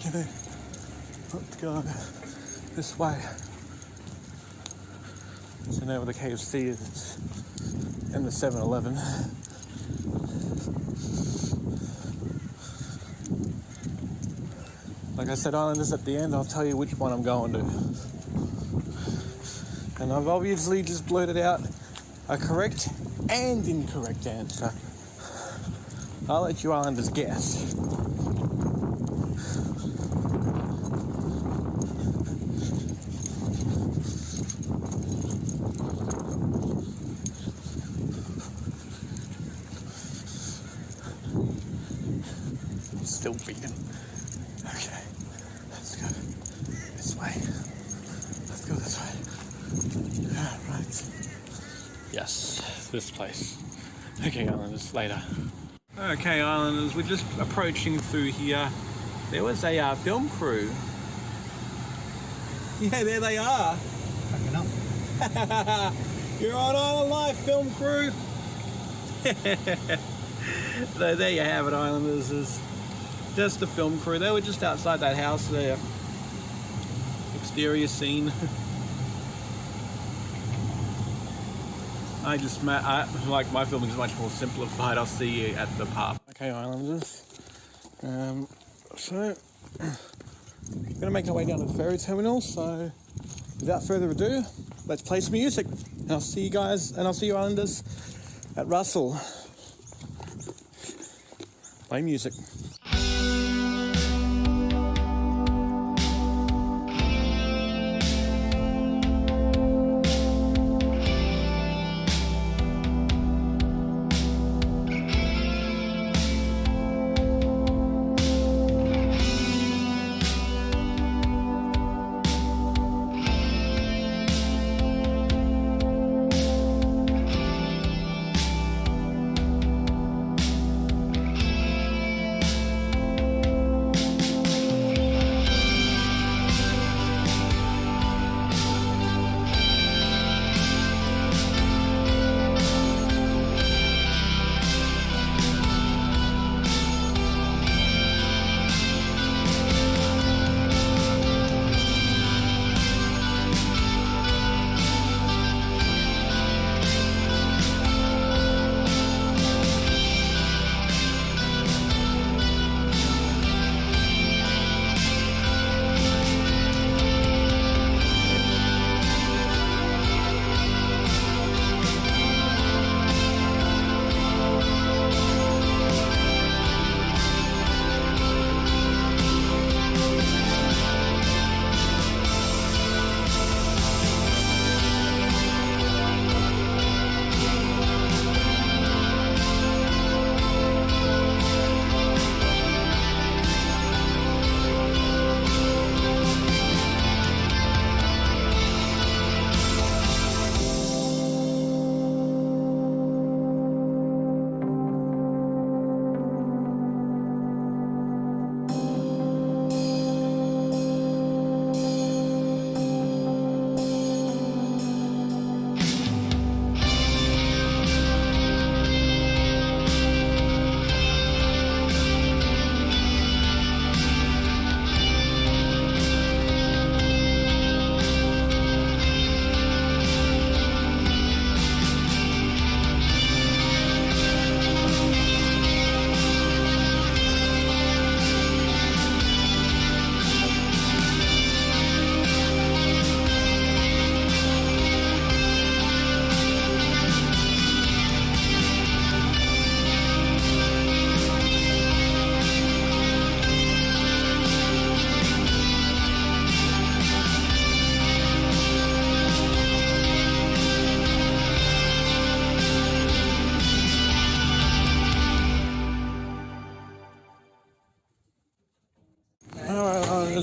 Okay, let's go this way. So now where the KFC is and the 7-Eleven. Like I said, Islanders, at the end, I'll tell you which one I'm going to. And I've obviously just blurted out a correct and incorrect answer. I'll let you Islanders guess. still beating. Okay, let's go this way. Let's go this way. Yeah, right. Yes, this place. Okay, Islanders, later. Okay, Islanders, we're just approaching through here. There was a film crew. Yeah, there they are. Packing up. You're on a live film crew. So there you have it, Islanders. Is just the film crew. They were just outside that house there. Exterior scene. I like my filming is much more simplified. I'll see you at the pub. Okay, Islanders. So we're gonna make our way down to the ferry terminal. So without further ado, let's play some music. And I'll see you guys, and I'll see you Islanders at Russell. Play music.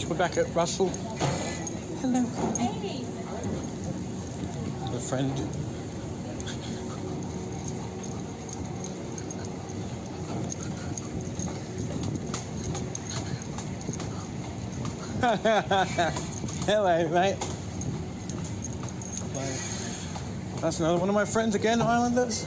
We're back at Russell. Hello. Hey. A friend. Hello, mate. That's another one of my friends again, Islanders.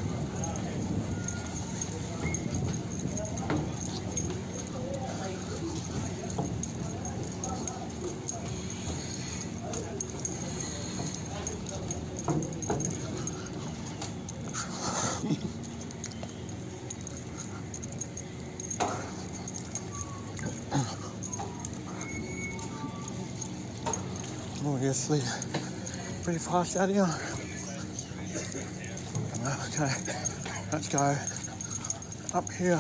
Obviously, pretty fast out here. Okay, let's go up here.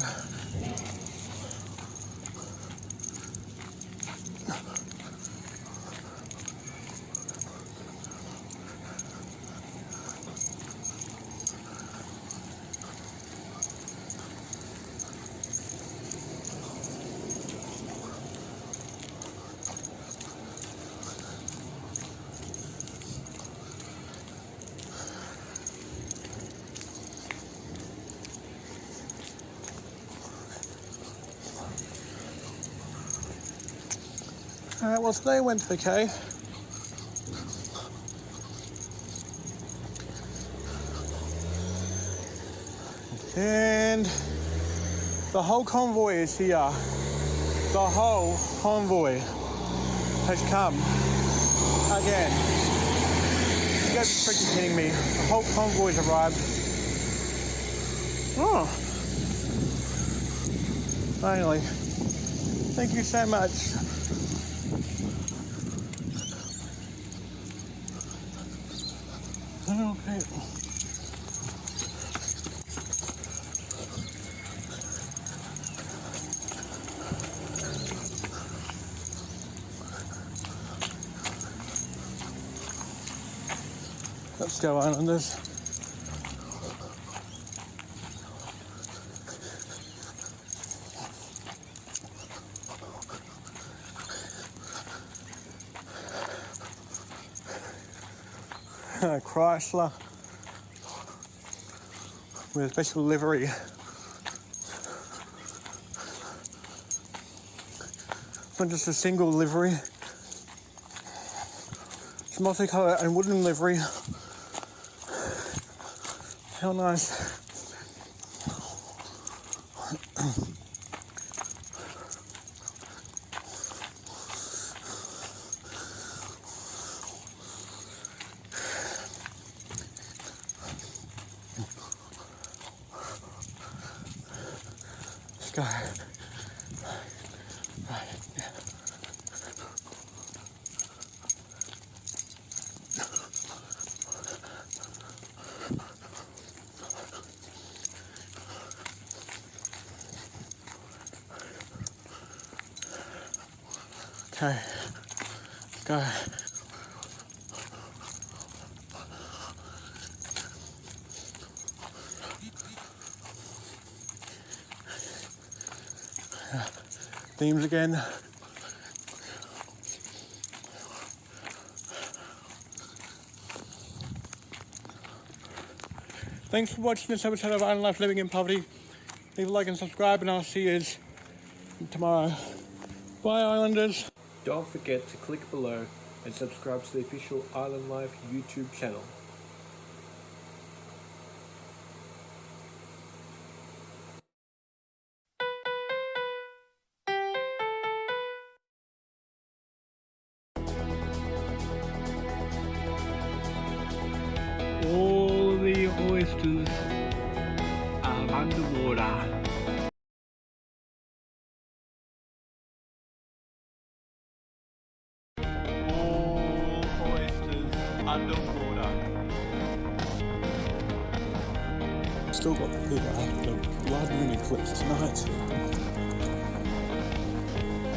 Alright, well today went okay. And the whole convoy is here. The whole convoy has come again. You guys are freaking kidding me. The whole convoy's arrived. Oh. Finally. Thank you so much. Okay. Let's go, Islanders. Chrysler with a special livery. It's not just a single livery. It's multicolour and wooden livery. How nice. Let's go. Right. Okay, let's go. Themes again. Thanks for watching this episode of Island Life Living in Poverty. Leave a like and subscribe, and I'll see you tomorrow. Bye, Islanders. Don't forget to click below and subscribe to the official Island Life YouTube channel. All the oysters are underwater. Underwater. Still got the blood moon eclipse tonight.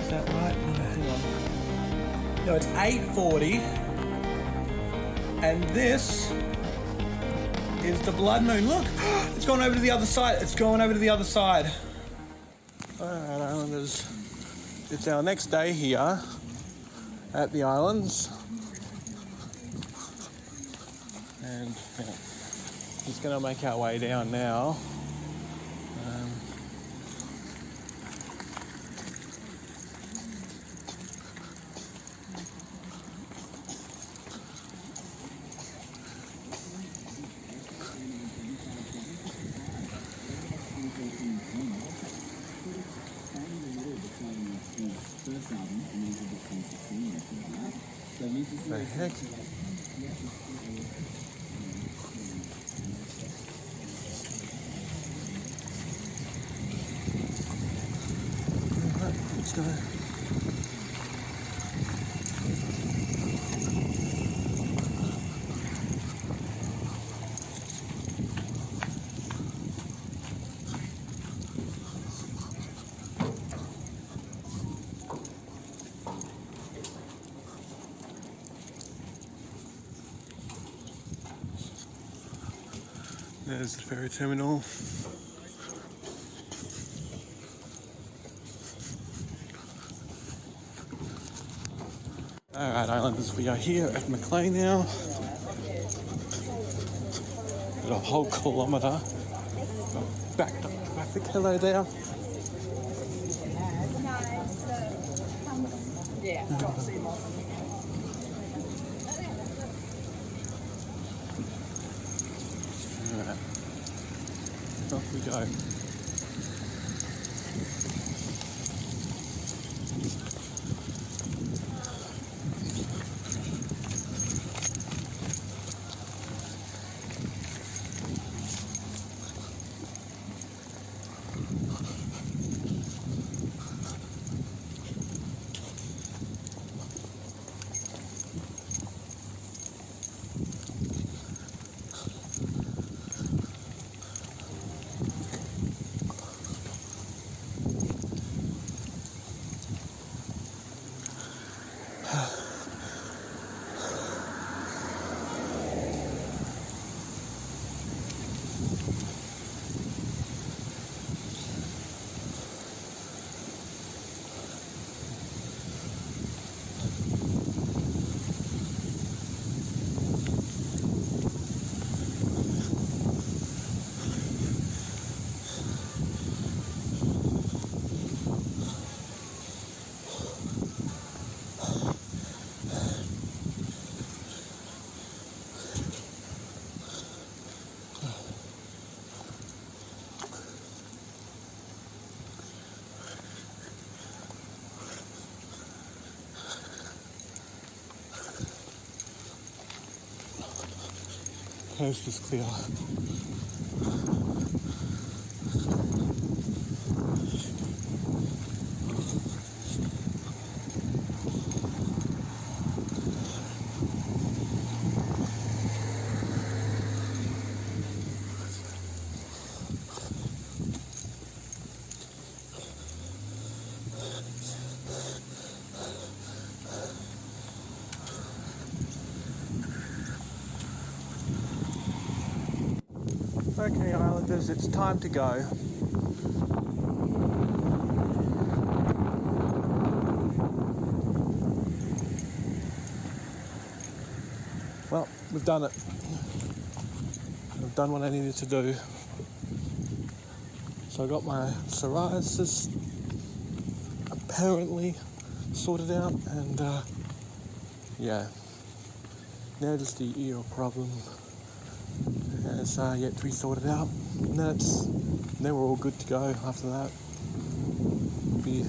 Is that right? No, hang on. No, it's 8:40. And this is the blood moon. Look! It's gone over to the other side. It's going over to the other side. Alright, Islanders. It's our next day here at the islands. And yeah, just going to make our way down now. The heck? Let's go. There's the ferry terminal. Alright, Islanders, we are here at Macleay now. Got a whole kilometre of backed up traffic. Hello there. Yeah. Alright. Off we go. Coast is clear. Okay, Islanders, it's time to go. Well, we've done it. I've done what I needed to do. So I got my psoriasis apparently sorted out, and yeah, now just the ear problem has yet to be sorted out. And then we're all good to go after that. We'll be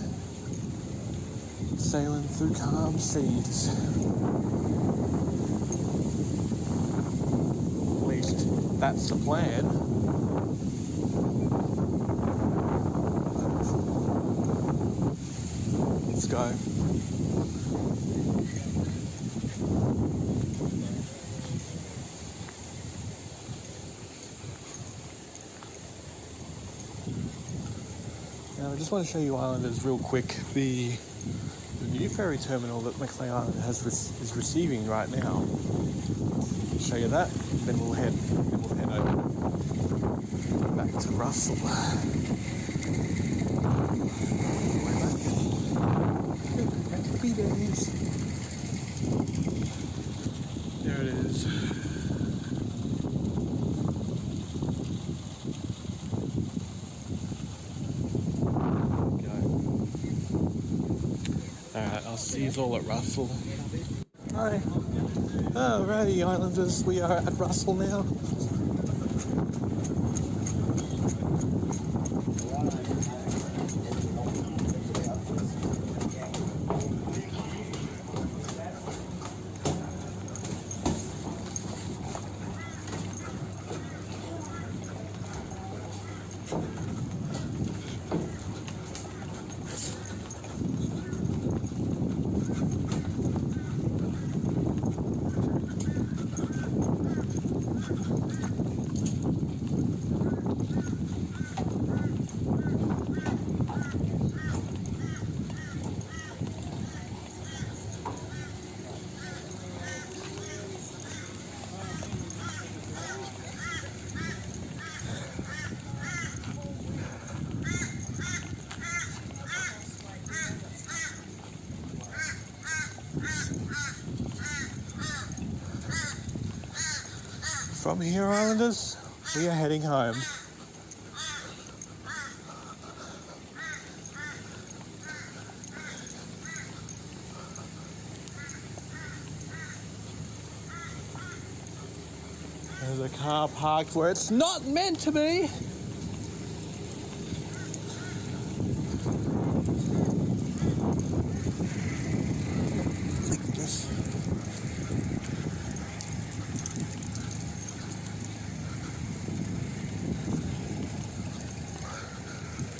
sailing through calm seas. At least that's the plan. Let's go. Now I just want to show you Islanders real quick the new ferry terminal that Macleay Island is receiving right now. Show you that, then we'll head over back to Russell. Happy days. There it is. Alright, I'll see you all at Russell. Hi. Alrighty, Islanders, we are at Russell now. From here, Islanders, we are heading home. There's a car parked where it's not meant to be.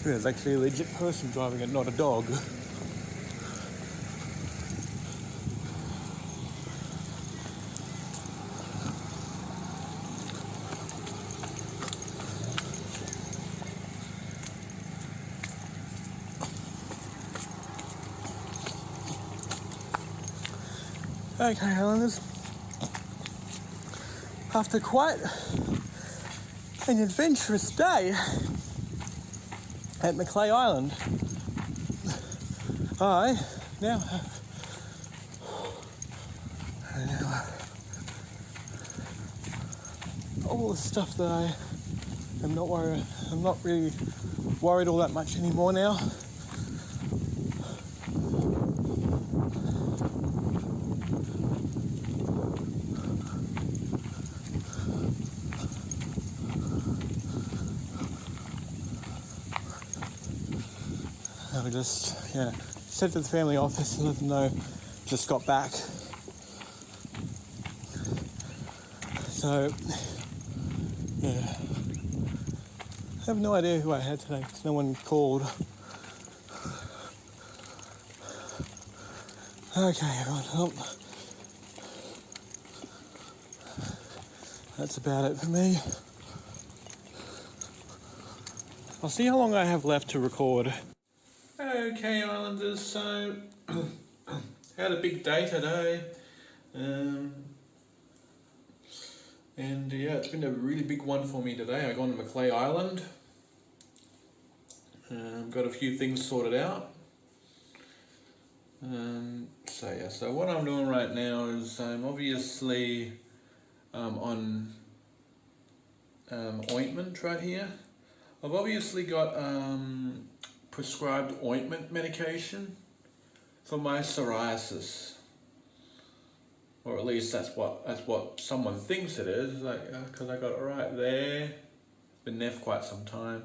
There's actually a legit person driving it, not a dog. Okay, Islanders. After quite an adventurous day at Macleay Island, I now have all the stuff that I am not worried. I'm not really worried all that much anymore now. I just, said to the family office and let them know just got back. So, yeah. I have no idea who I had today because no one called. Okay, everyone. Well, that's about it for me. I'll see how long I have left to record. Okay, Islanders, so had a big day today, and it's been a really big one for me today. I gone to Macleay Island, got a few things sorted out. So what I'm doing right now is I'm obviously on ointment right here. I've obviously got prescribed ointment medication for my psoriasis, or at least that's what someone thinks it is. Like, because I got it right there, been there for quite some time.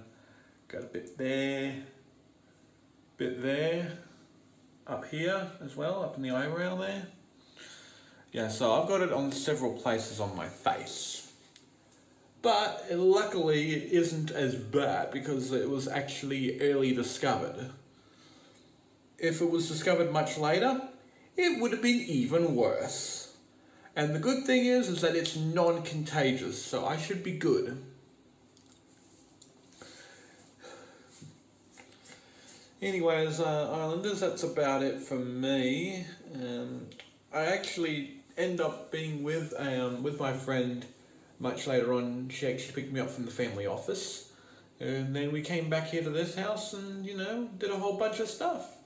Got a bit there, up here as well, up in the eyebrow there. Yeah, so I've got it on several places on my face. But luckily it isn't as bad because it was actually early discovered. If it was discovered much later, it would have been even worse. And the good thing is that it's non-contagious, so I should be good. Anyways, Islanders, that's about it for me. I actually end up being with my friend much later on. She actually picked me up from the family office, and then we came back here to this house and, did a whole bunch of stuff.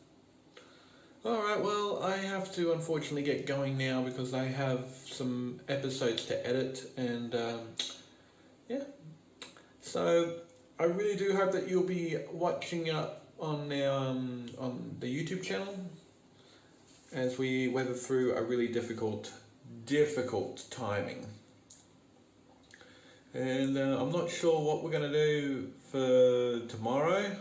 Alright, well, I have to unfortunately get going now because I have some episodes to edit, and so I really do hope that you'll be watching up on the YouTube channel as we weather through a really difficult timing. And I'm not sure what we're going to do for tomorrow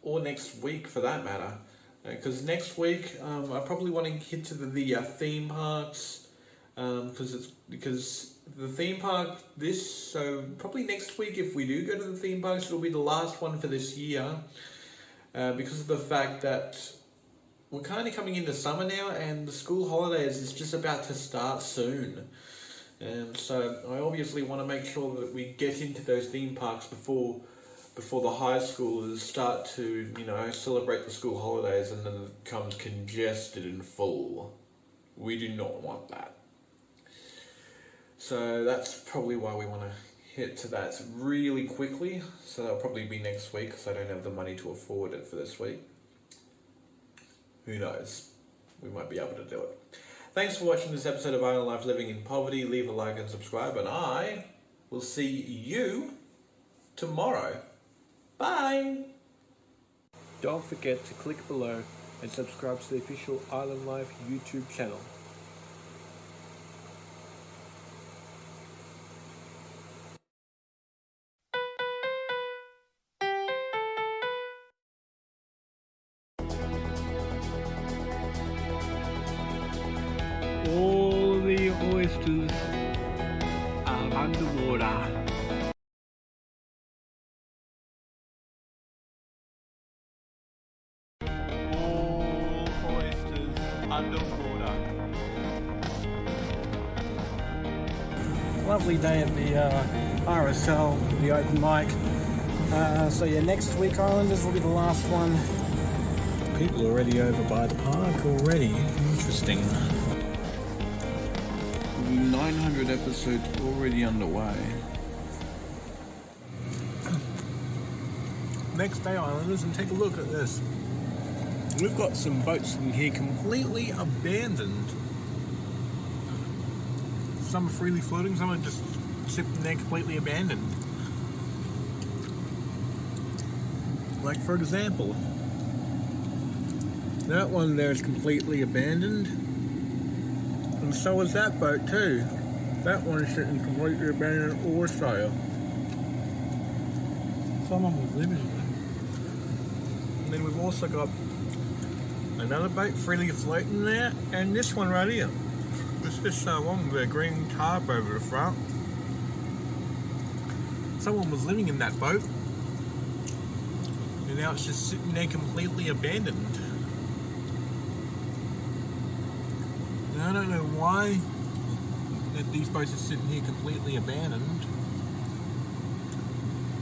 or next week for that matter, because next week I probably want to get to the theme parks, because the theme park so probably next week, if we do go to the theme parks, it'll be the last one for this year, because of the fact that we're kind of coming into summer now and the school holidays is just about to start soon. And so I obviously want to make sure that we get into those theme parks before the high schoolers start to, celebrate the school holidays and then it becomes congested and full. We do not want that. So that's probably why we want to hit to that really quickly. So that'll probably be next week because I don't have the money to afford it for this week. Who knows? We might be able to do it. Thanks for watching this episode of Island Life Living in Poverty. Leave a like and subscribe, and I will see you tomorrow. Bye! Don't forget to click below and subscribe to the official Island Life YouTube channel. underwater. All oysters underwater. Lovely day at the RSL, the open mic. So yeah, next week Islanders will be the last one. People are already over by the park already. Interesting. 900 episodes already underway. Next day Islanders, and take a look at this. We've got some boats in here completely abandoned. Some are freely floating, some are just sitting there completely abandoned. Like for example, that one there is completely abandoned, and so is that boat too. That one is sitting completely abandoned also. Someone was living in it. And then we've also got another boat freely floating there, and this one right here. This one with a green tarp over the front. Someone was living in that boat, and now it's just sitting there completely abandoned. And I don't know why that these boats are sitting here completely abandoned,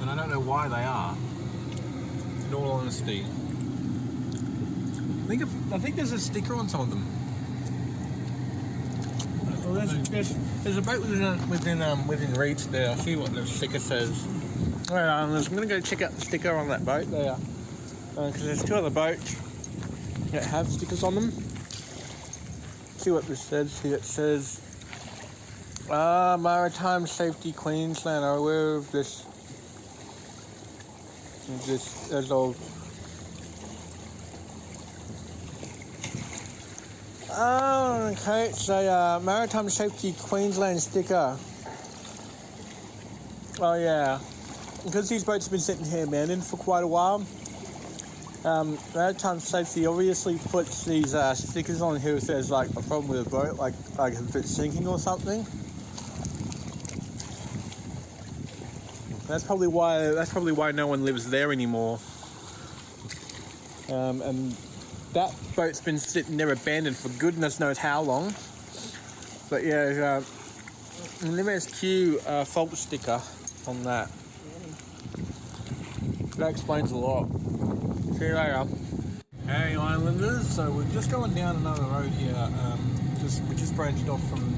and I don't know why they are, in all honesty. I think there's a sticker on some of them. Well, there's a boat within reach there. I'll see what the sticker says. Alright, I'm going to go check out the sticker on that boat there, because there's two other boats that have stickers on them. See what this says here. It says, Maritime Safety Queensland are aware of this as of okay, it's a Maritime Safety Queensland sticker. Oh yeah, because these boats have been sitting here abandoned for quite a while. Maritime Safety obviously puts these stickers on here if there's like a problem with a boat, like if it's sinking or something. That's probably why no one lives there anymore. And that boat's been sitting there abandoned for goodness knows how long. But yeah, MSQ fault sticker on that. That explains a lot. See you later. Hey Islanders, so we're just going down another road here. We just branched off from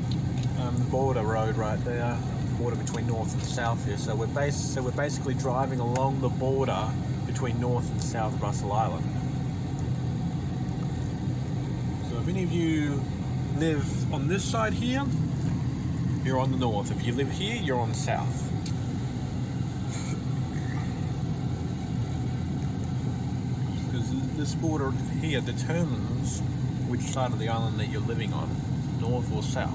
the border road right there, border between North and South here. So we're basically driving along the border between North and South Russell Island. So if any of you live on this side here, you're on the north. If you live here, you're on the south. This border here determines which side of the island that you're living on, north or south.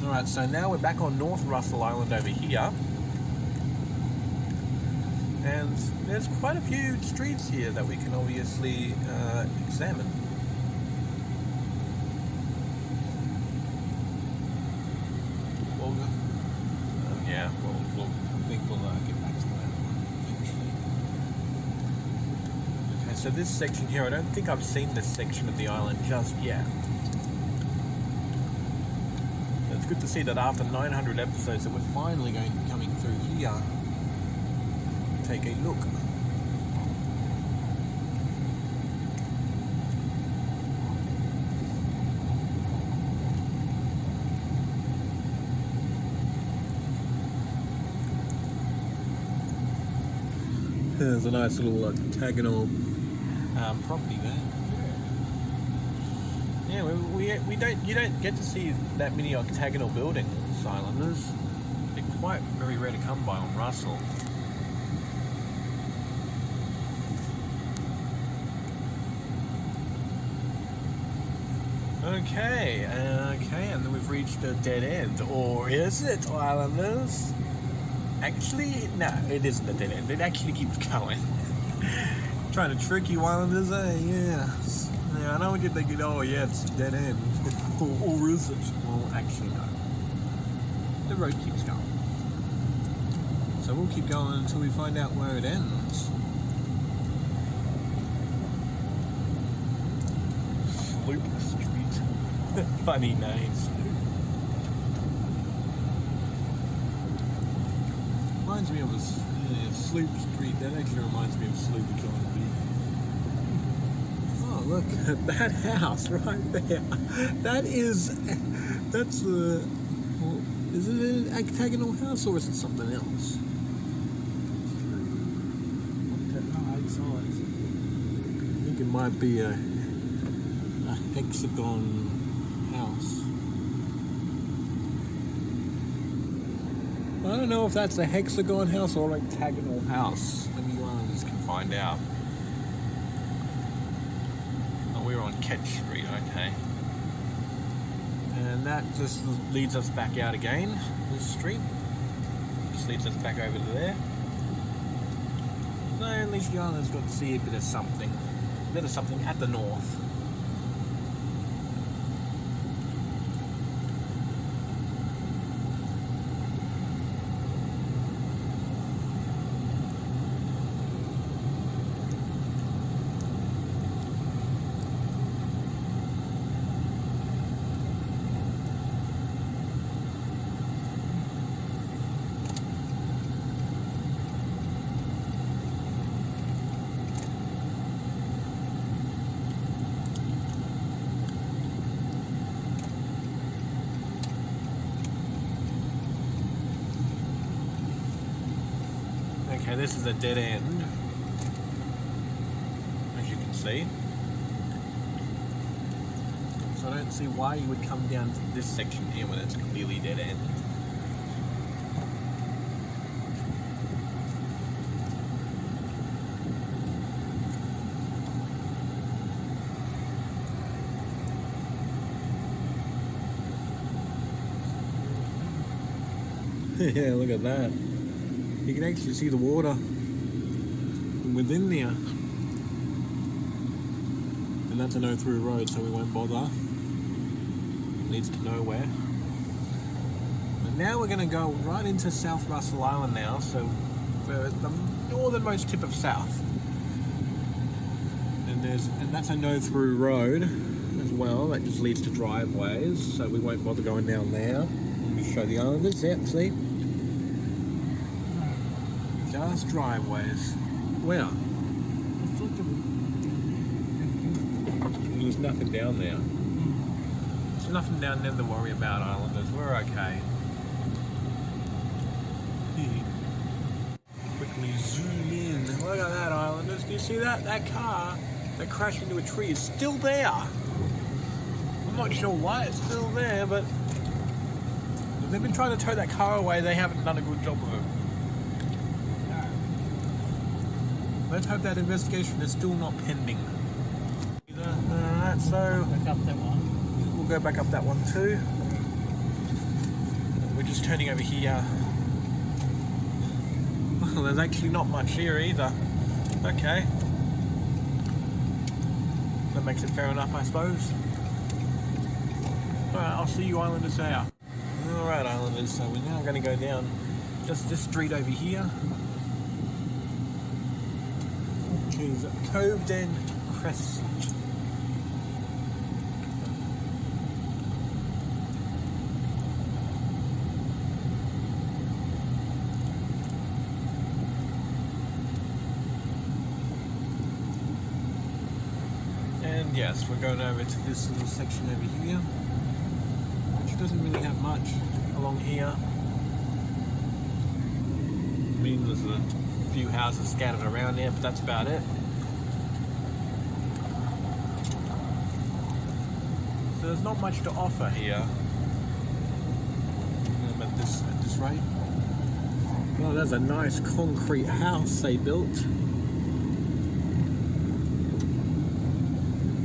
Alright, so now we're back on North Russell Island over here. And there's quite a few streets here that we can obviously examine. So this section here, I don't think I've seen this section of the island just yet. So it's good to see that after 900 episodes that we're finally going to be coming through here. Take a look. There's a nice little octagonal property there. Yeah, you don't get to see that many octagonal buildings, Islanders. They're quite very rare to come by on Russell. Okay, and then we've reached a dead end, or is it, Islanders? Actually, no, it isn't a dead end. It actually keeps going. Trying to trick you islanders, eh? Yeah. Yeah, I know what you're thinking, oh yeah, it's a dead end. or is it? Well, actually no. The road keeps going. So we'll keep going until we find out where it ends. Sloop Street. Funny name, Sloop. Reminds me of a Sloop Street. That actually reminds me of Sloop John B. Oh, look at that house right there. That's a, well, is it an octagonal house or is it something else? I think it might be a hexagon house. I don't know if that's a hexagon house or an octagonal house. Maybe you islanders can find out. Oh, we're on Ketch Street, okay. And that just leads us back out again, this street. Just leads us back over to there. So at least the islanders got to see a bit of something. A bit of something at the north. Okay, this is a dead end, as you can see. So I don't see why you would come down to this section here when it's clearly dead end. Yeah, look at that. You can actually see the water within there. And that's a no-through road, so we won't bother. It leads to nowhere. But now we're going to go right into South Russell Island now, so we're at the northernmost tip of South. And that's a no-through road as well, that just leads to driveways, so we won't bother going down there. Let me show the islanders, yeah, see? Just driveways. Where? There's nothing down there. There's nothing down there to worry about, islanders. We're okay. Quickly zoom in. Look at that, islanders. Do you see that? That car that crashed into a tree is still there. I'm not sure why it's still there, but if they've been trying to tow that car away, they haven't done a good job of it. Let's hope that investigation is still not pending. So Back up that one. we'll go back up that one too. We're just turning over here. Well, there's actually not much here either. Okay. That makes it fair enough, I suppose. Alright, I'll see you islanders there. Alright, islanders, so we're now going to go down just this street over here. Is Coveden Crescent. And yes, we're going over to this little section over here, which doesn't really have much along here. I mean, there's a few houses scattered around there, but that's about it. So there's not much to offer here. At this rate. Oh, there's a nice concrete house they built.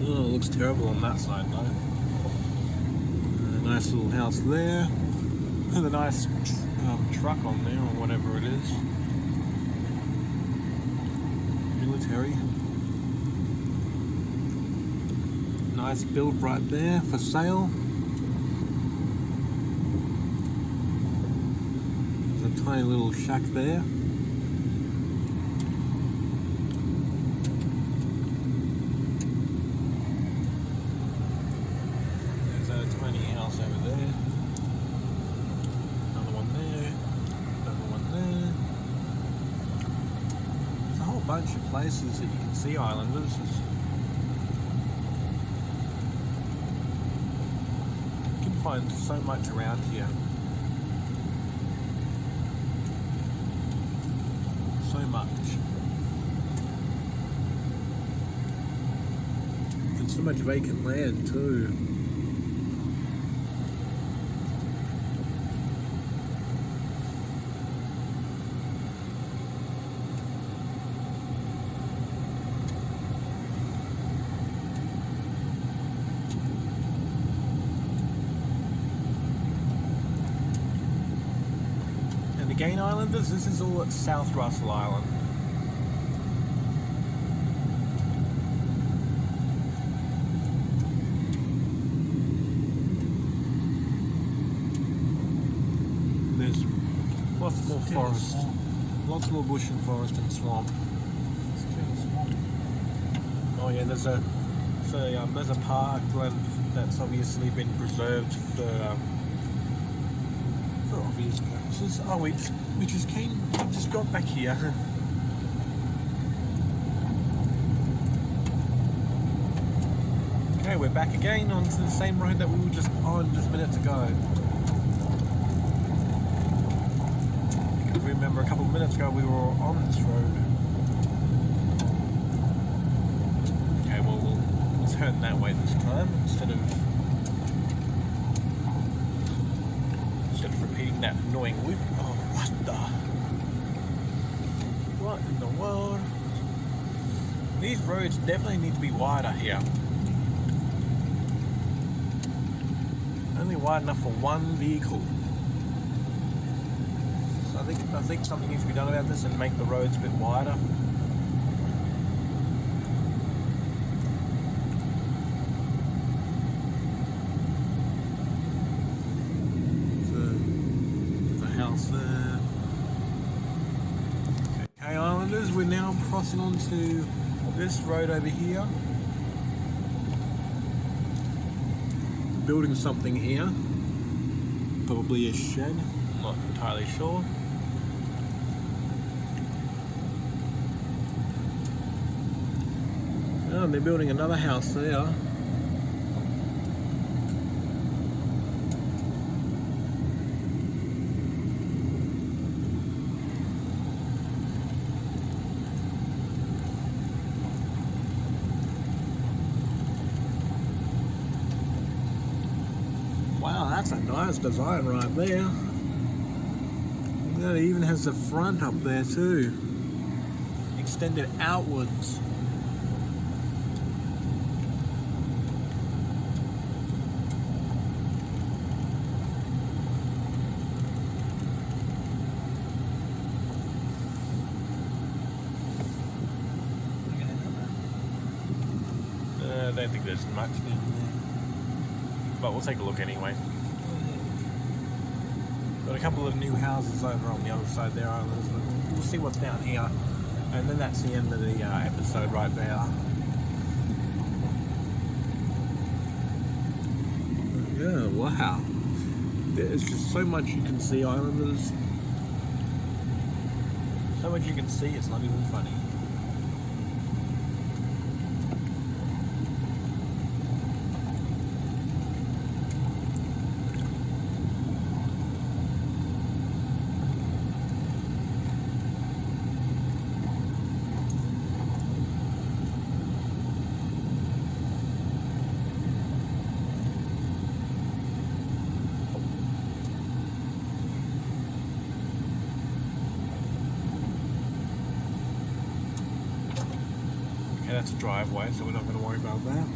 Oh, it looks terrible on that side though. A nice little house there. And a nice truck on there, or whatever it is. Military. nice build right there for sale. There's a tiny little shack there. There's a tiny house over there. Another one there. Another one there. There's a whole bunch of places that you can see islanders. You can find so much around here. So much. And so much vacant land too. And again, islanders, this is all at South Russell Island. There's lots more forest, lots more bush and forest and swamp. Oh yeah, there's a parkland that's obviously been preserved for obvious purposes. Oh, we just got back here. Okay, we're back again onto the same road that we were just on just minutes ago. If you remember, a couple of minutes ago we were on this road. Okay, well we'll turn that way this time instead of repeating that annoying loop. Oh, what in the world? These roads definitely need to be wider here. Only wide enough for one vehicle. So I think something needs to be done about this and make the roads a bit wider. There. Okay, islanders, we're now crossing onto this road over here. Building something here. Probably a shed, I'm not entirely sure. Oh, they're building another house there. Wow, that's a nice design right there. It even has the front up there too. Extended outwards. I don't think there's much in there. But we'll take a look anyway. Got a couple of new houses over on the other side there, islanders. We'll see what's down here. And then that's the end of the episode right there. Yeah, wow. There's just so much you can see, islanders. So much you can see, it's not even funny. Okay, that's a driveway, so we're not going to worry about that.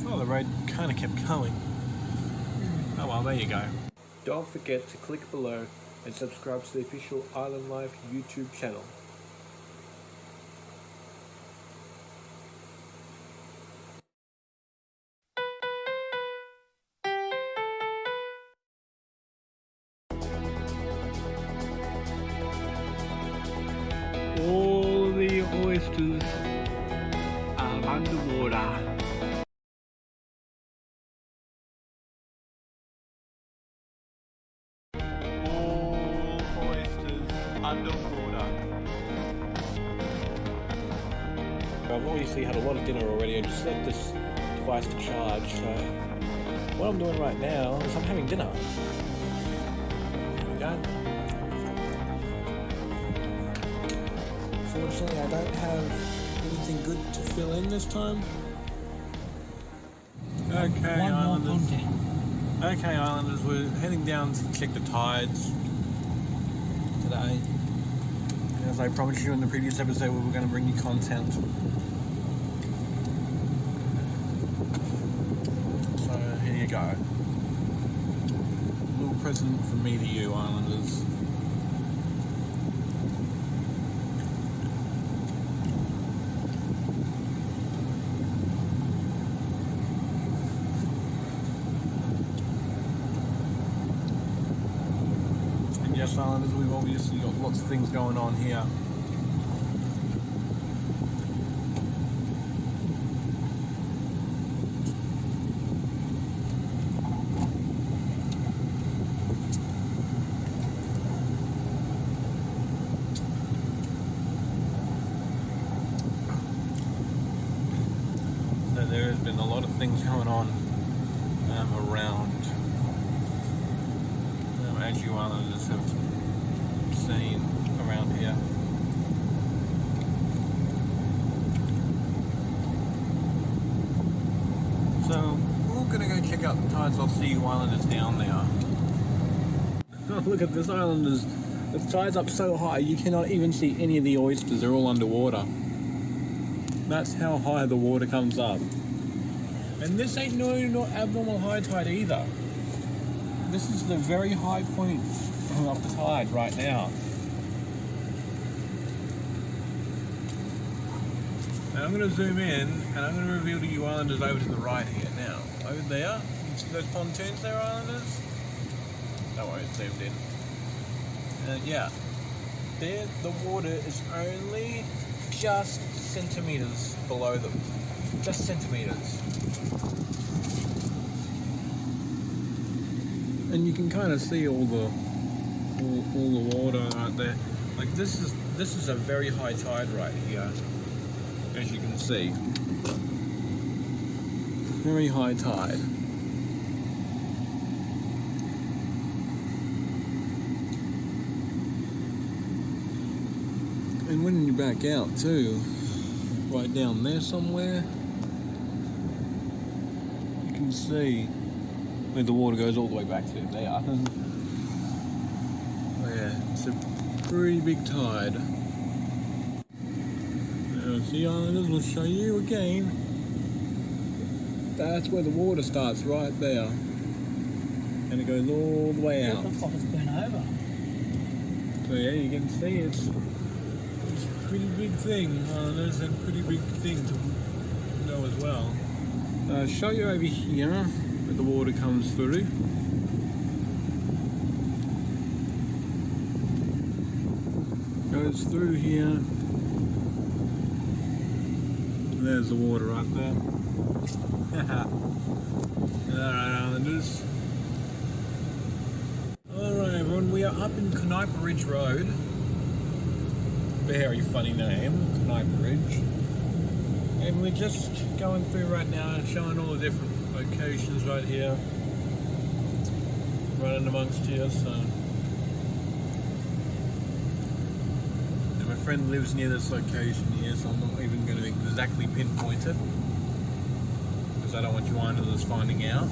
Oh, the road kind of kept going. Oh well, there you go. Don't forget to click below and subscribe to the official Island Life YouTube channel. underwater. All oysters underwater. I've obviously had a lot of dinner already and just let this device to charge, so what I'm doing right now is I'm having dinner. There we go. Fortunately, I don't have anything good to fill in this time. Okay, Islanders. Okay, Islanders, we're heading down to check the tides today. As I promised you in the previous episode, we were going to bring you content. So here you go. A little present from me to you, Islanders. Yes, Islanders, we've obviously got lots of things going on here. So there has been a lot of things going on around. As you Islanders have seen around here. So we're gonna go check out the tides. I'll see you Islanders down there. Oh, look at this, Islanders. The tide's up so high you cannot even see any of the oysters. They're all underwater. That's how high the water comes up. And this ain't no abnormal high tide either. This is the very high point of the tide right now. Now I'm going to zoom in and I'm going to reveal to you Islanders over to the right here now. Over there, you see those pontoons there, Islanders? Don't worry, it's zoomed in. Yeah, there the water is only just centimetres below them. Just centimetres. And you can kind of see all the water right there. Like this is a very high tide right here, as you can see. Very high tide. And when you back out too, right down there somewhere, you can see where the water goes all the way back to there. Oh yeah, it's a pretty big tide. Now, see Islanders, we'll show you again. That's where the water starts, right there. And it goes all the way out. It looks like it's been over. So yeah, you can see it's a pretty big thing, Islanders, and a pretty big thing to know as well. I'll show you over here. The water comes through. Goes through here. There's the water right there. Alright, Islanders. Alright, everyone, we are up in Canipa Ridge Road. Very funny name, Canipa Ridge. And we're just going through right now and showing all the different locations right here, running amongst here. So, and my friend lives near this location here, so I'm not even going to exactly pinpoint it because I don't want you Islanders finding out.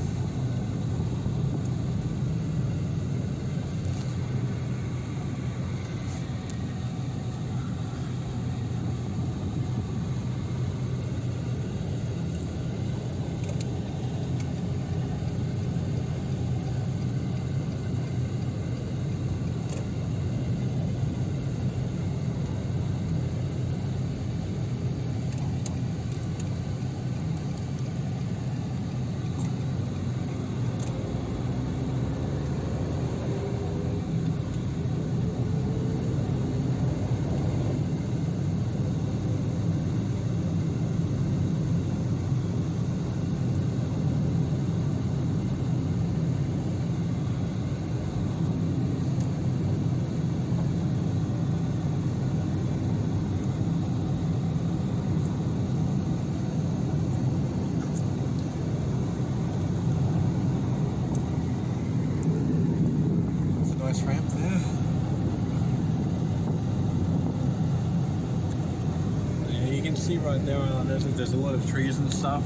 right there, there's a lot of trees and stuff.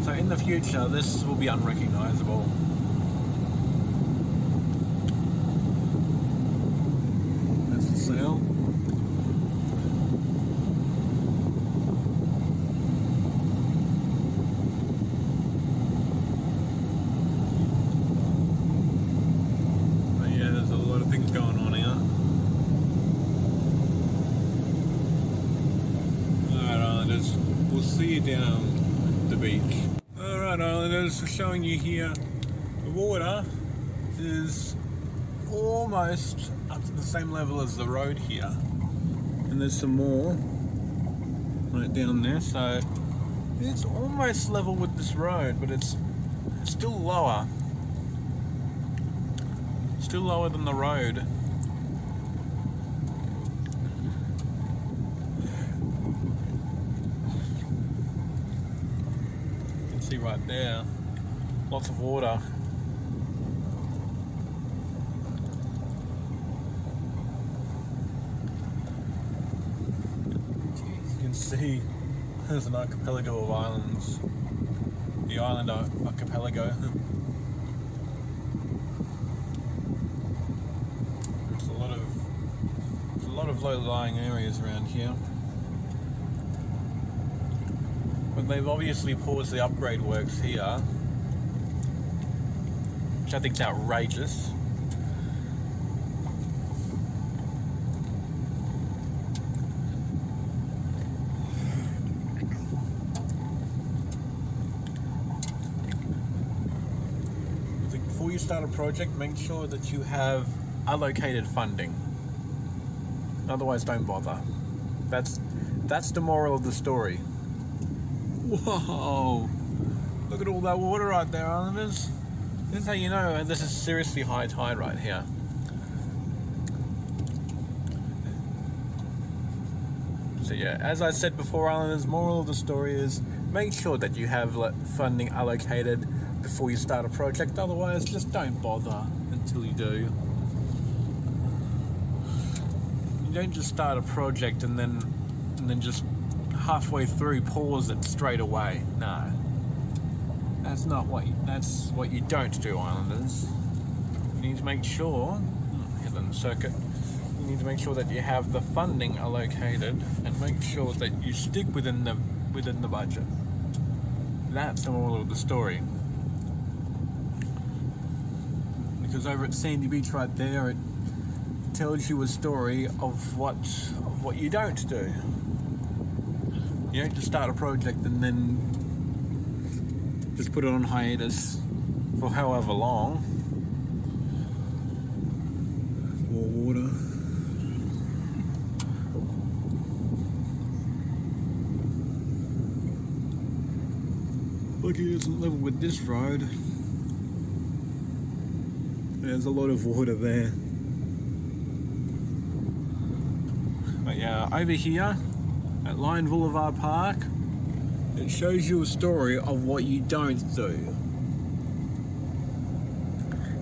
So in the future, this will be unrecognizable. That's the sail. But yeah, there's a lot of things going on here. Alright, Islanders, we'll see you down the beach. Alright, Islanders, we're showing you here the water is almost up to the same level as the road here, and there's some more right down there, so it's almost level with this road, but it's still lower than the road. You can see right there, lots of water. You can see there's an archipelago of islands. The island archipelago. There's a lot of low-lying areas around here. But they've obviously paused the upgrade works here, which I think is outrageous. Before you start a project, make sure that you have allocated funding. Otherwise, don't bother. That's the moral of the story. Whoa! Look at all that water right there, Islanders. This is how you know this is seriously high tide right here. So yeah, as I said before, Islanders, moral of the story is make sure that you have funding allocated before you start a project. Otherwise, just don't bother until you do. You don't just start a project and then just halfway through pause it straight away. No, that's what you don't do, Islanders. You need to make sure, hidden circuit. You need to make sure that you have the funding allocated and make sure that you stick within the budget. That's the moral of the story. Because over at Sandy Beach right there, it tells you a story of what you don't do. You don't just start a project and then just put it on hiatus for however long. More water. Lucky it isn't level with this road. There's a lot of water there. But yeah, over here at Lion Boulevard Park, it shows you a story of what you don't do.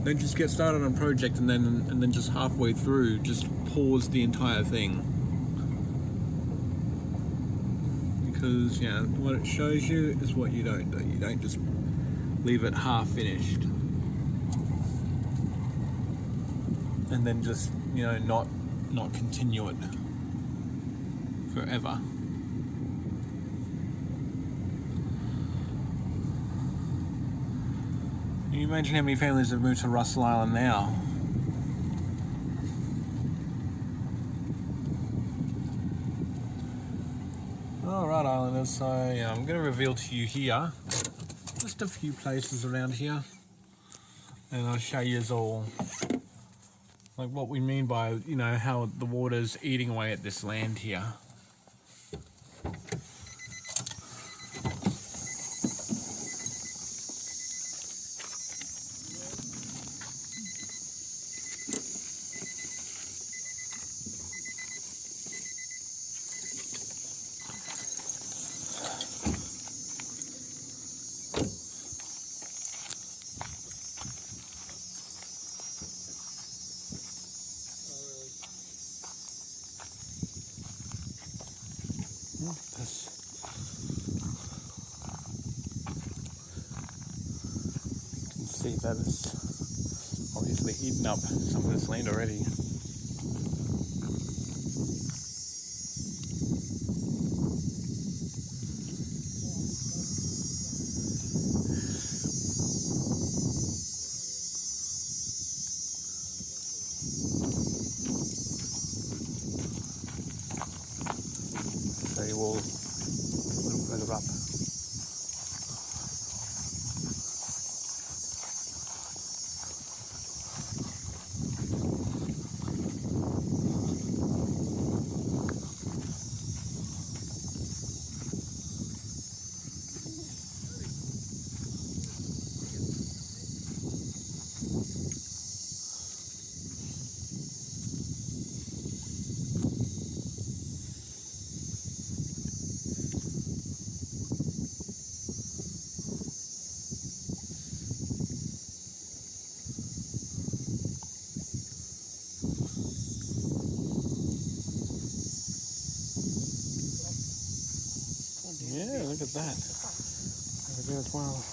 Don't just get started on a project and then just halfway through just pause the entire thing. Because yeah, what it shows you is what you don't do. You don't just leave it half finished. And then just, you know, not continue it forever. Can you imagine how many families have moved to Russell Island now? Alright, Islanders, so yeah, I'm going to reveal to you here just a few places around here, and I'll show you all like what we mean by, you know, how the water's eating away at this land here. see that it's obviously eaten up some of this land already. So you will a little further up. Yeah, look at that. Over there as well.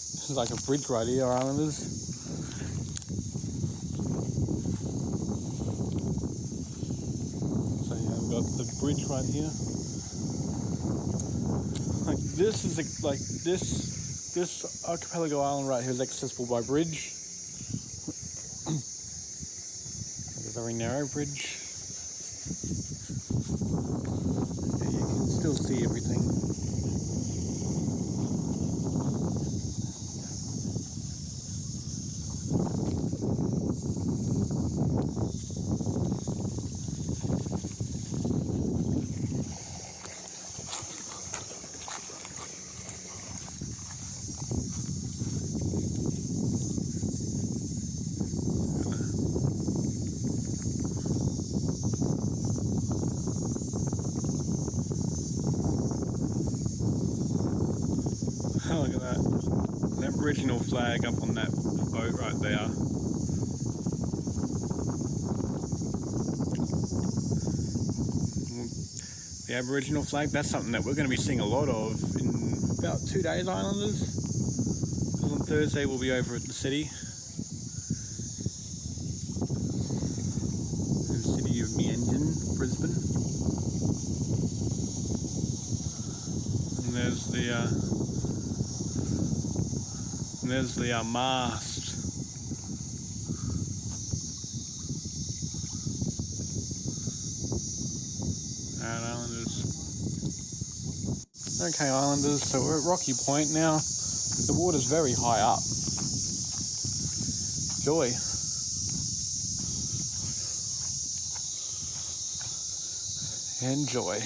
This is like a bridge right here, Islanders. So yeah, we've got the bridge right here. Like this is like this archipelago island right here is accessible by bridge. Like a very narrow bridge. Still see everything. Look at that. That Aboriginal flag up on that boat right there. The Aboriginal flag, that's something that we're going to be seeing a lot of in about 2 days, Islanders. Because on Thursday we'll be over at the city. The city of Meanjin, Brisbane. And there's the mast. Alright, Islanders. Okay, Islanders, so we're at Rocky Point now. The water's very high up. Joy. Enjoy.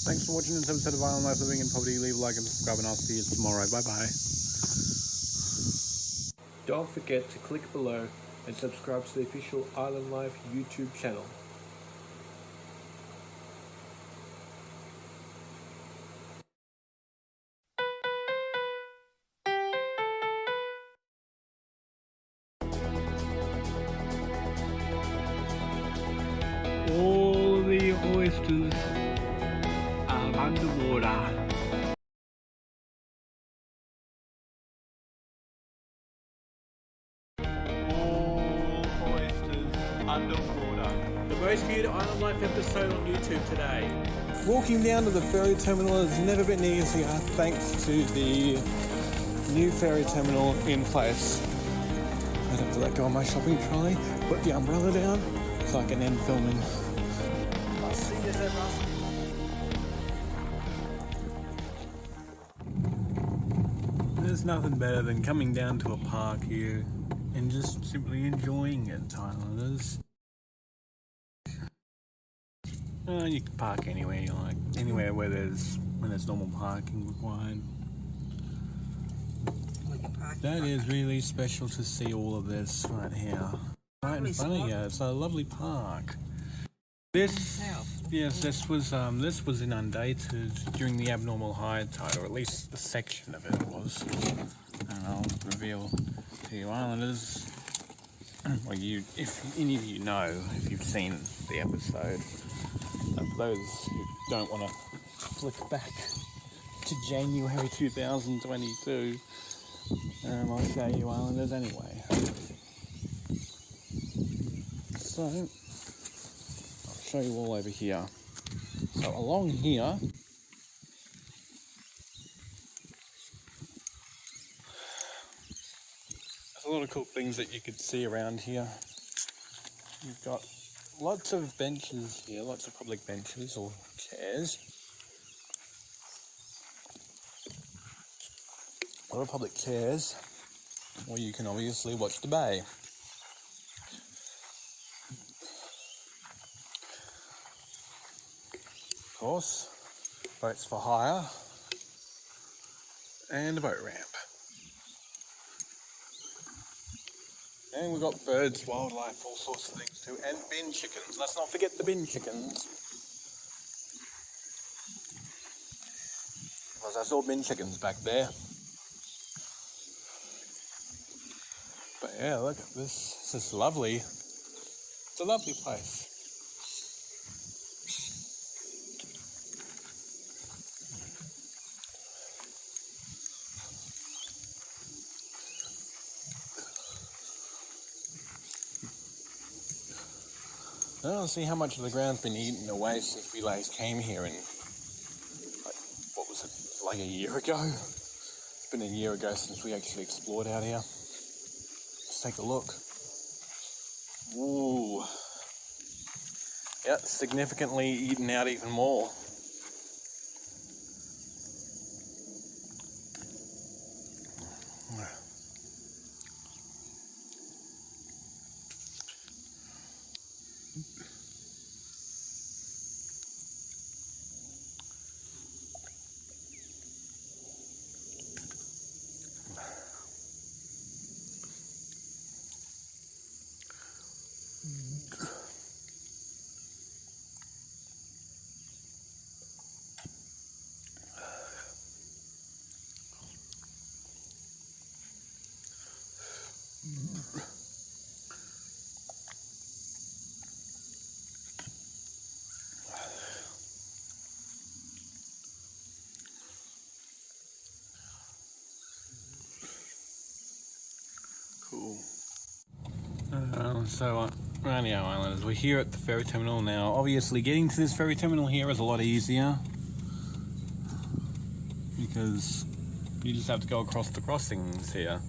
Thanks for watching this episode of Island Life Living and Poverty. Leave a like and subscribe, and I'll see you tomorrow. Bye bye. Don't forget to click below and subscribe to the official Island Life YouTube channel. All the oysters are underwater. All oysters underwater. The most viewed Island Life episode on YouTube today. Walking down to the ferry terminal has never been easier thanks to the new ferry terminal in place. I have to let go of my shopping trolley, put the umbrella down so I can end filming. I'll see you ever. There's nothing better than coming down to a park here and just simply enjoying it, Islanders. You can park anywhere you like, anywhere where there's normal parking required. That is really special to see all of this right here, right in front of you. It's a lovely park. This was inundated during the abnormal high tide, or at least a section of it was. And I'll reveal to you Islanders, well, if any of you know, if you've seen the episode, for those who don't want to flick back to January 2022, I'll show you Islanders anyway. So, I'll show you all over here. So along here, there's a lot of cool things that you could see around here. You've got lots of benches here, lots of public benches or chairs. A lot of public chairs where you can obviously watch the bay. Of course, boats for hire and a boat ramp. And we've got birds, wildlife, all sorts of things too, and bin chickens. Let's not forget the bin chickens. Because I saw bin chickens back there. But yeah, look at this. This is lovely. It's a lovely place. I don't see how much of the ground's been eaten away since we last came here in, what was it, like a year ago? It's been a year ago since we actually explored out here. Let's take a look. Ooh. Yeah, significantly eaten out even more. Cool. Rightio Islanders, we're here at the ferry terminal now. Obviously getting to this ferry terminal here is a lot easier because you just have to go across the crossings here.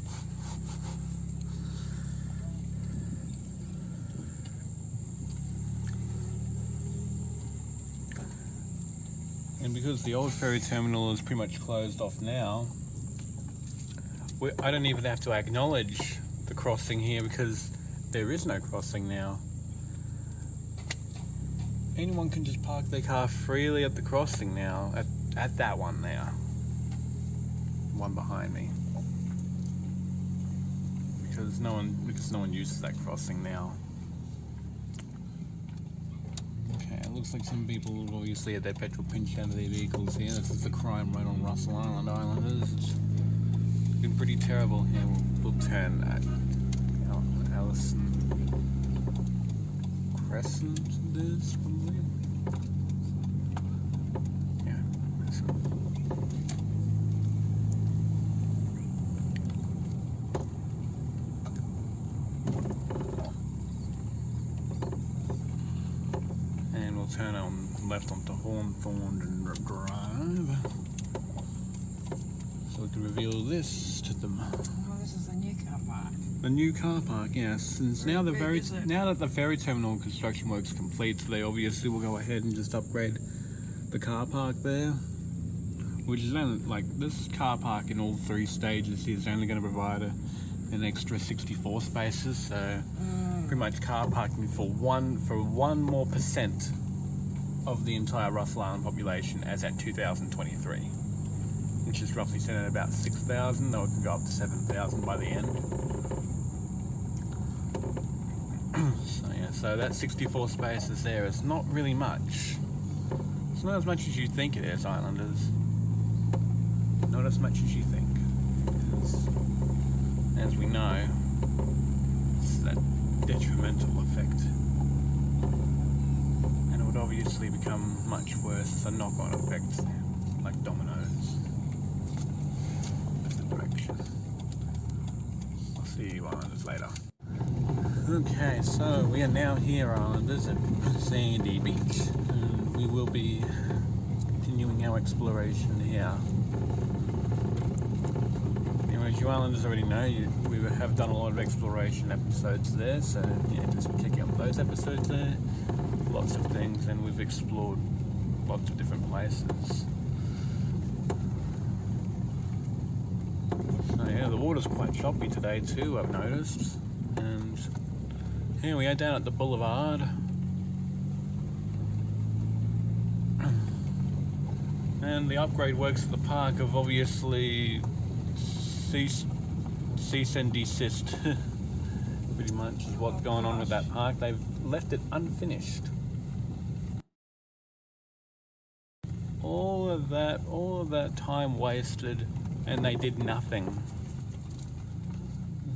And because the old ferry terminal is pretty much closed off now, I don't even have to acknowledge the crossing here because there is no crossing now. Anyone can just park their car freely at the crossing now, at that one there. One behind me. Because no one uses that crossing now. Okay, it looks like some people obviously had their petrol pinched out of their vehicles here. This is the crime rate on Russell Island, Islanders. It's been pretty terrible here. We'll turn at Allison Crescent it is, probably. Yeah, that's cool. And we'll turn on left onto Hawthorne Drive. So to reveal this to them. Oh, this is the new car park. The new car park, yes. Since now that the ferry terminal construction work's complete, so they obviously will go ahead and just upgrade the car park there. Which is only, like, this car park in all 3 stages is only going to provide an extra 64 spaces, so pretty much car parking for one more percent of the entire Russell Island population as at 2023, which is roughly set at about 6,000, though it can go up to 7,000 by the end. So yeah, so that 64 spaces there is not really much. It's not as much as you think it is, Islanders. Not as much as you think. Because, as we know, it's that detrimental effect. And it would obviously become much worse as a knock-on effect, like dominoes. Opposite direction. I'll see you Islanders later. Okay, so we are now here, Islanders, at Sandy Beach, and we will be continuing our exploration here. As you Islanders already know, we have done a lot of exploration episodes there, so yeah, just check out those episodes there. Lots of things, and we've explored lots of different places. So yeah, the water's quite choppy today too, I've noticed. And here we are down at the boulevard. And the upgrade works for the park have obviously cease and desist. Pretty much is what's going on with that park. They've left it unfinished. All of that time wasted, and they did nothing.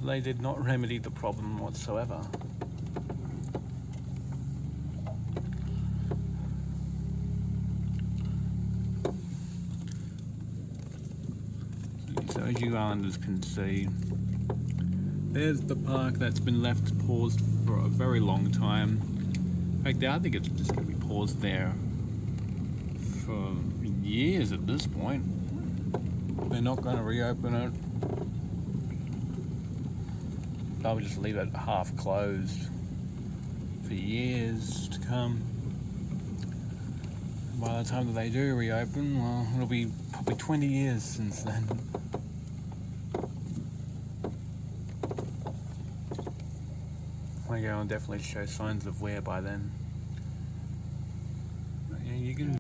They did not remedy the problem whatsoever. So as you Islanders can see, there's the park that's been left paused for a very long time. In fact, I think it's just going to be paused there for years at this point. They're not going to reopen it. They'll just leave it half closed for years to come. By the time that they do reopen, well, it'll be probably 20 years since then. I'll definitely show signs of wear by then. But yeah, you can.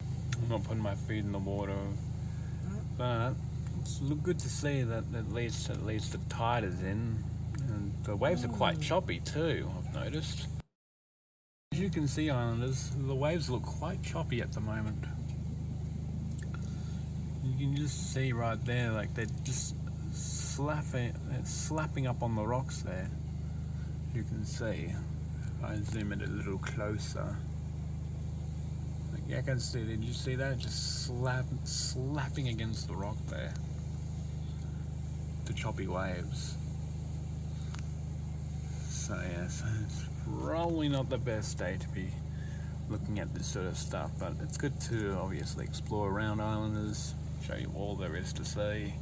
I'm not putting my feet in the water, but it's good to see that at least the tide is in, and the waves are quite choppy too. I've noticed. As you can see, Islanders, the waves look quite choppy at the moment. You can just see right there, like they're just slapping up on the rocks there. You can see. If I zoom in a little closer. Like, yeah, I can see. Did you see that? Just slapping against the rock there. The choppy waves. So yeah, so it's probably not the best day to be looking at this sort of stuff, but it's good to obviously explore around Islanders, show you all there is to see.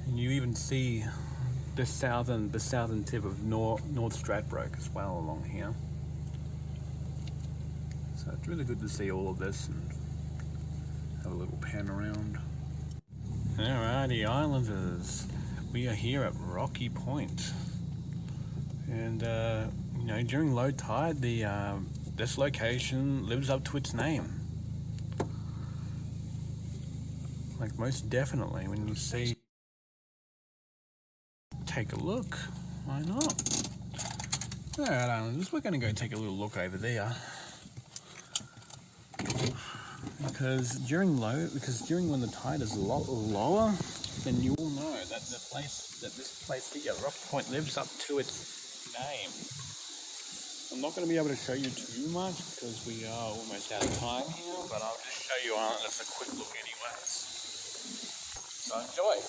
And you even see the southern tip of North Stradbroke as well along here. So it's really good to see all of this and have a little pan around. Alrighty, Islanders. We are here at Rocky Point. And you know, during low tide, this location lives up to its name. Like, most definitely, when you see. Take a look. Why not? Alright, Islanders, we're going to go take a little look over there. Because during when the tide is a lot lower, then you all know that this place here, Rocky Point, lives up to its name. I'm not going to be able to show you too much because we are almost out of time here, but I'll just show you Islanders a quick look anyways. So enjoy.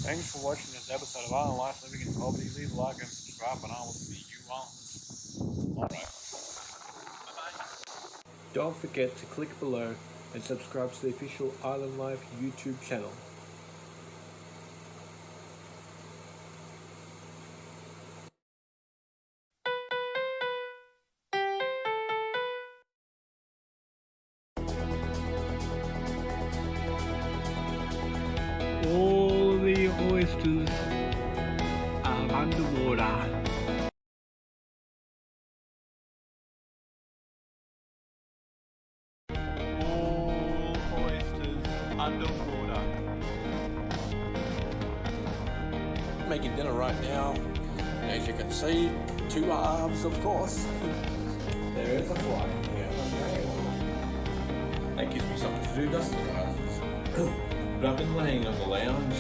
Thanks for watching this episode of Island Life Living in Poverty. Leave a like and subscribe, and I will see you on tomorrow. Don't forget to click below and subscribe to the official Island Life YouTube channel. All the oysters are underwater. All oysters underwater. Making dinner right now. As you can see, 2 halves, of course. There is a fly here. That gives me something to do, doesn't it, guys? But I've been laying on the lounge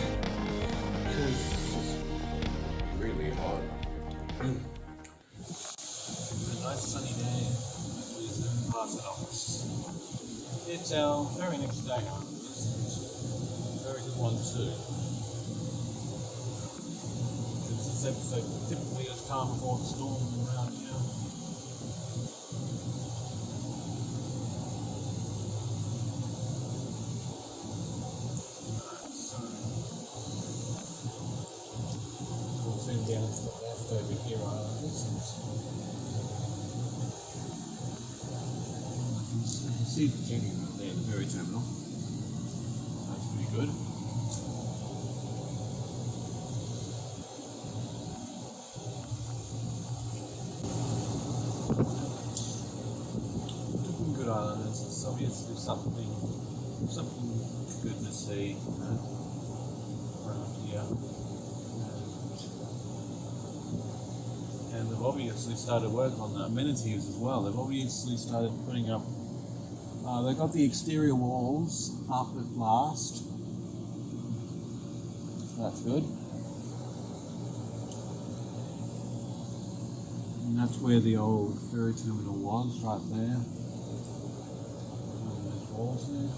because it's really hot. A nice sunny day in the Parson office. It's our very next day. Very good one too. This episode typically is time before the storm around here. Down to the left over here, Islanders. You can see the jetty right there, the ferry terminal. That's pretty good. Looking good, Islanders. It's obviously something good to see around here. And they've obviously started work on the amenities as well. They've obviously started putting up, they've got the exterior walls up at last. That's good. And that's where the old ferry terminal was, right there. Those walls there.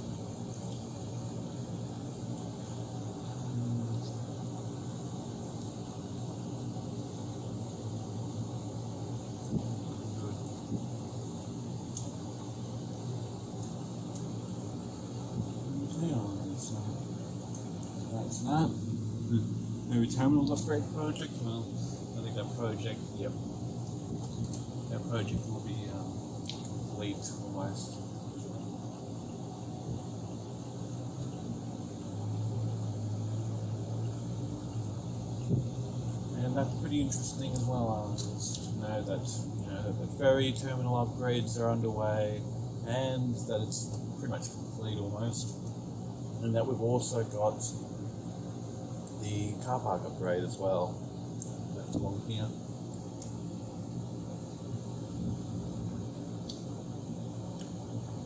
That's that. Maybe terminals upgrade project. Well, I think that project, yep, that project will be complete almost. And that's pretty interesting as well, to know that the ferry terminal upgrades are underway, and that it's pretty much complete almost. And that we've also got the car park upgrade as well, left along here.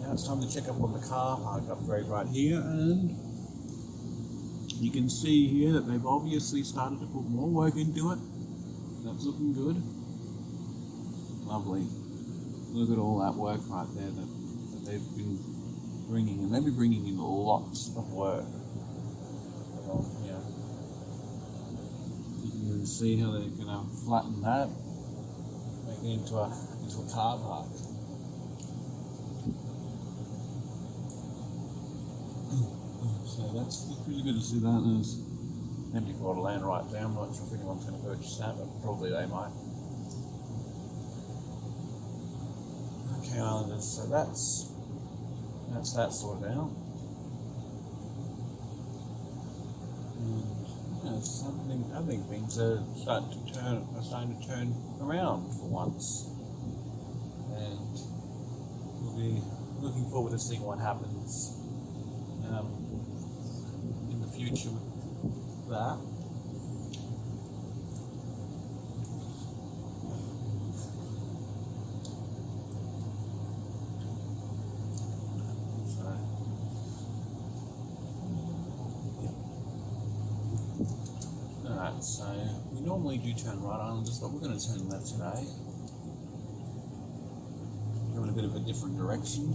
Now it's time to check up on the car park upgrade right here, and you can see here that they've obviously started to put more work into it. That's looking good. Lovely. Look at all that work right there that they've been bringing, and they'll be bringing in lots of work. Yeah. You can see how they're going to flatten that, make it into a car park. So that's really good to see that. There's an empty plot of land right there. I'm not sure if anyone's going to purchase that, but probably they might. Okay, Islanders, so that's that sorted out. And something, I think things are starting to turn around for once. And we'll be looking forward to seeing what happens in the future with that. Alright, so we normally do turn right Islanders, but we're going to turn left today. Going a bit of a different direction.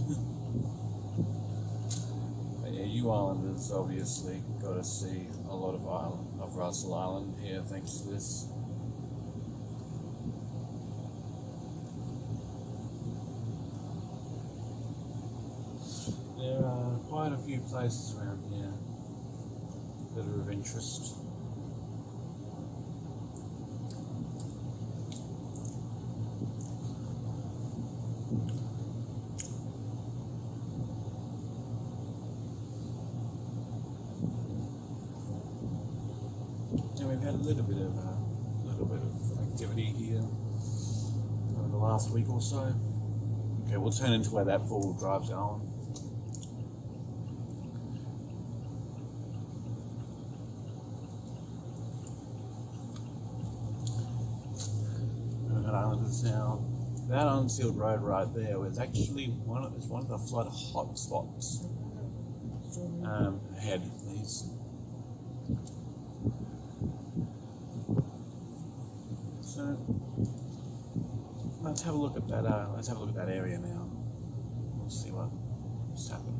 But yeah, you islanders obviously got to see a lot of Russell Island here thanks to this. There are quite a few places around here that are of interest. And we've had a little bit of activity here over the last week or so. Okay, we'll turn into where that four-wheel drive's going. Islanders now. That unsealed road right there was actually one of the flood hot spots ahead. So let's have a look at that. Let's have a look at that area now. We'll see what's happened.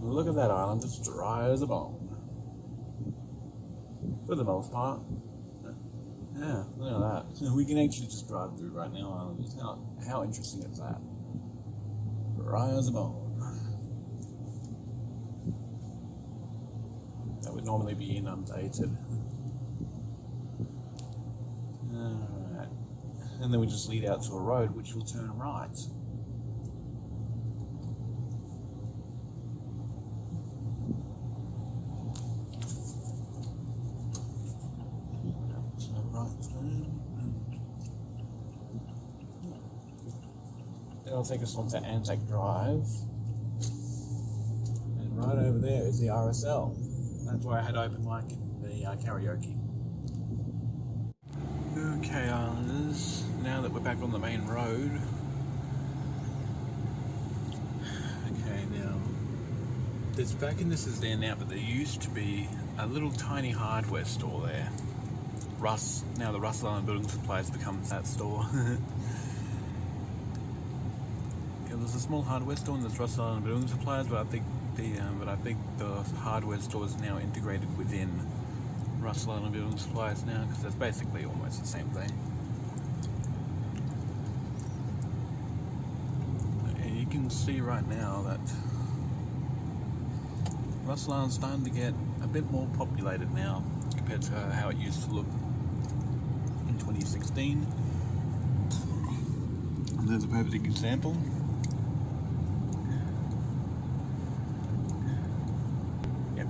Look at that island. It's dry as a bone for the most part. Yeah, look at that. So we can actually just drive through right now. How interesting is that? Dry as a bone. That would normally be inundated. Alright. And then we just lead out to a road which will turn right. It'll take us onto Anzac Drive, and right over there is the RSL. That's where I had open mic and the karaoke. Okay, Islanders, now that we're back on the main road. Okay, now there's this is there now, but there used to be a little tiny hardware store there. Now the Russell Island Building Supplies becomes that store. There's a small hardware store and there's Russell Island Building Supplies, but I think the hardware store is now integrated within Russell Island Building Supplies now, because it's basically almost the same thing. And you can see right now that Russell Island's starting to get a bit more populated now compared to how it used to look in 2016. And there's a perfect example.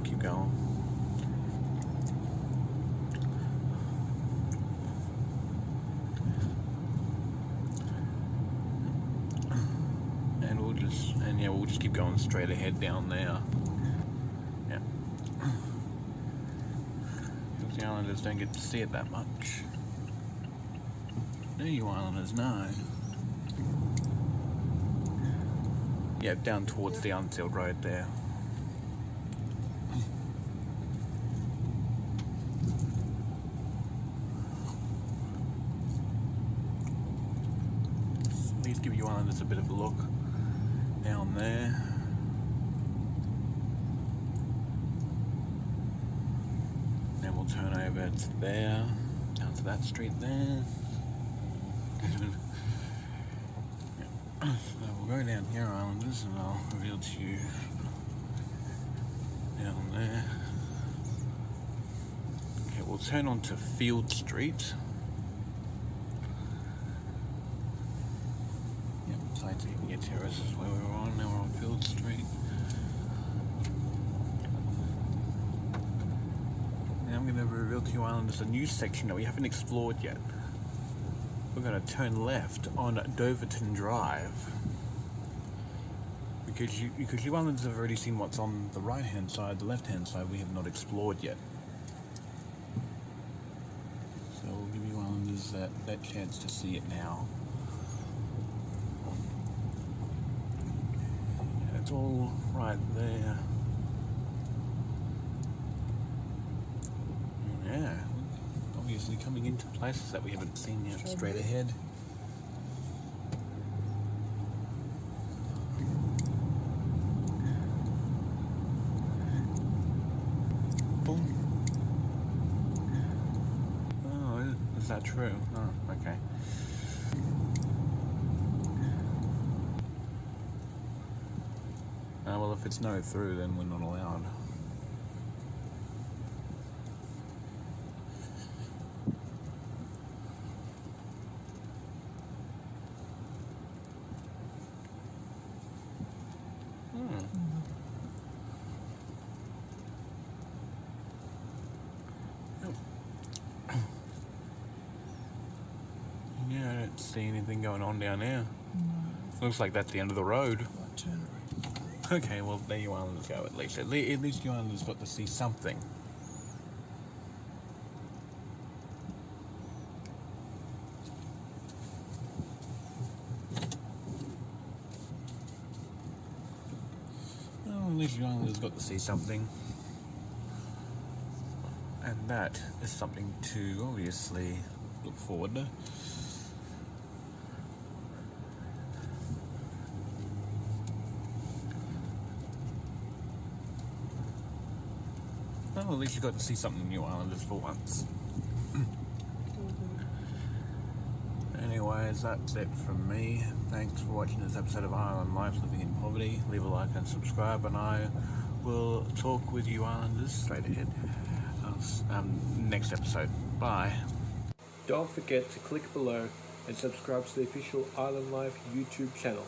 Keep going. And we'll just keep going straight ahead down there. Yeah. Because the Islanders don't get to see it that much. No, you Islanders, no. Yeah, down towards the unsealed road there. Give you Islanders a bit of a look down there. Then we'll turn over to there, down to that street there. So we'll go down here, Islanders, and I'll reveal to you down there. Okay, we'll turn onto Field Street. So you can get terraces where we were on. Now we're on Field Street. Now I'm going to reveal to you, Islanders, a new section that we haven't explored yet. We're going to turn left on Doverton Drive. Because you Islanders have already seen what's on the right-hand side, the left-hand side we have not explored yet. So we'll give you Islanders that chance to see it now. It's all right there. Yeah, obviously coming into places that we haven't seen yet straight ahead. that true? Oh, okay. Well, if it's no through, then we're not allowed. Yeah, I don't see anything going on down there. Looks like that's the end of the road. Okay, well, there you Islanders go, at least. At least you Islanders got to see something. Well, at least you Islanders got to see something. And that is something to obviously look forward to. Well, at least you got to see something new, Islanders, for once. Anyways, that's it from me. Thanks for watching this episode of Island Life Living in Poverty. Leave a like and subscribe, and I will talk with you Islanders straight ahead. Next episode. Bye. Don't forget to click below and subscribe to the official Island Life YouTube channel.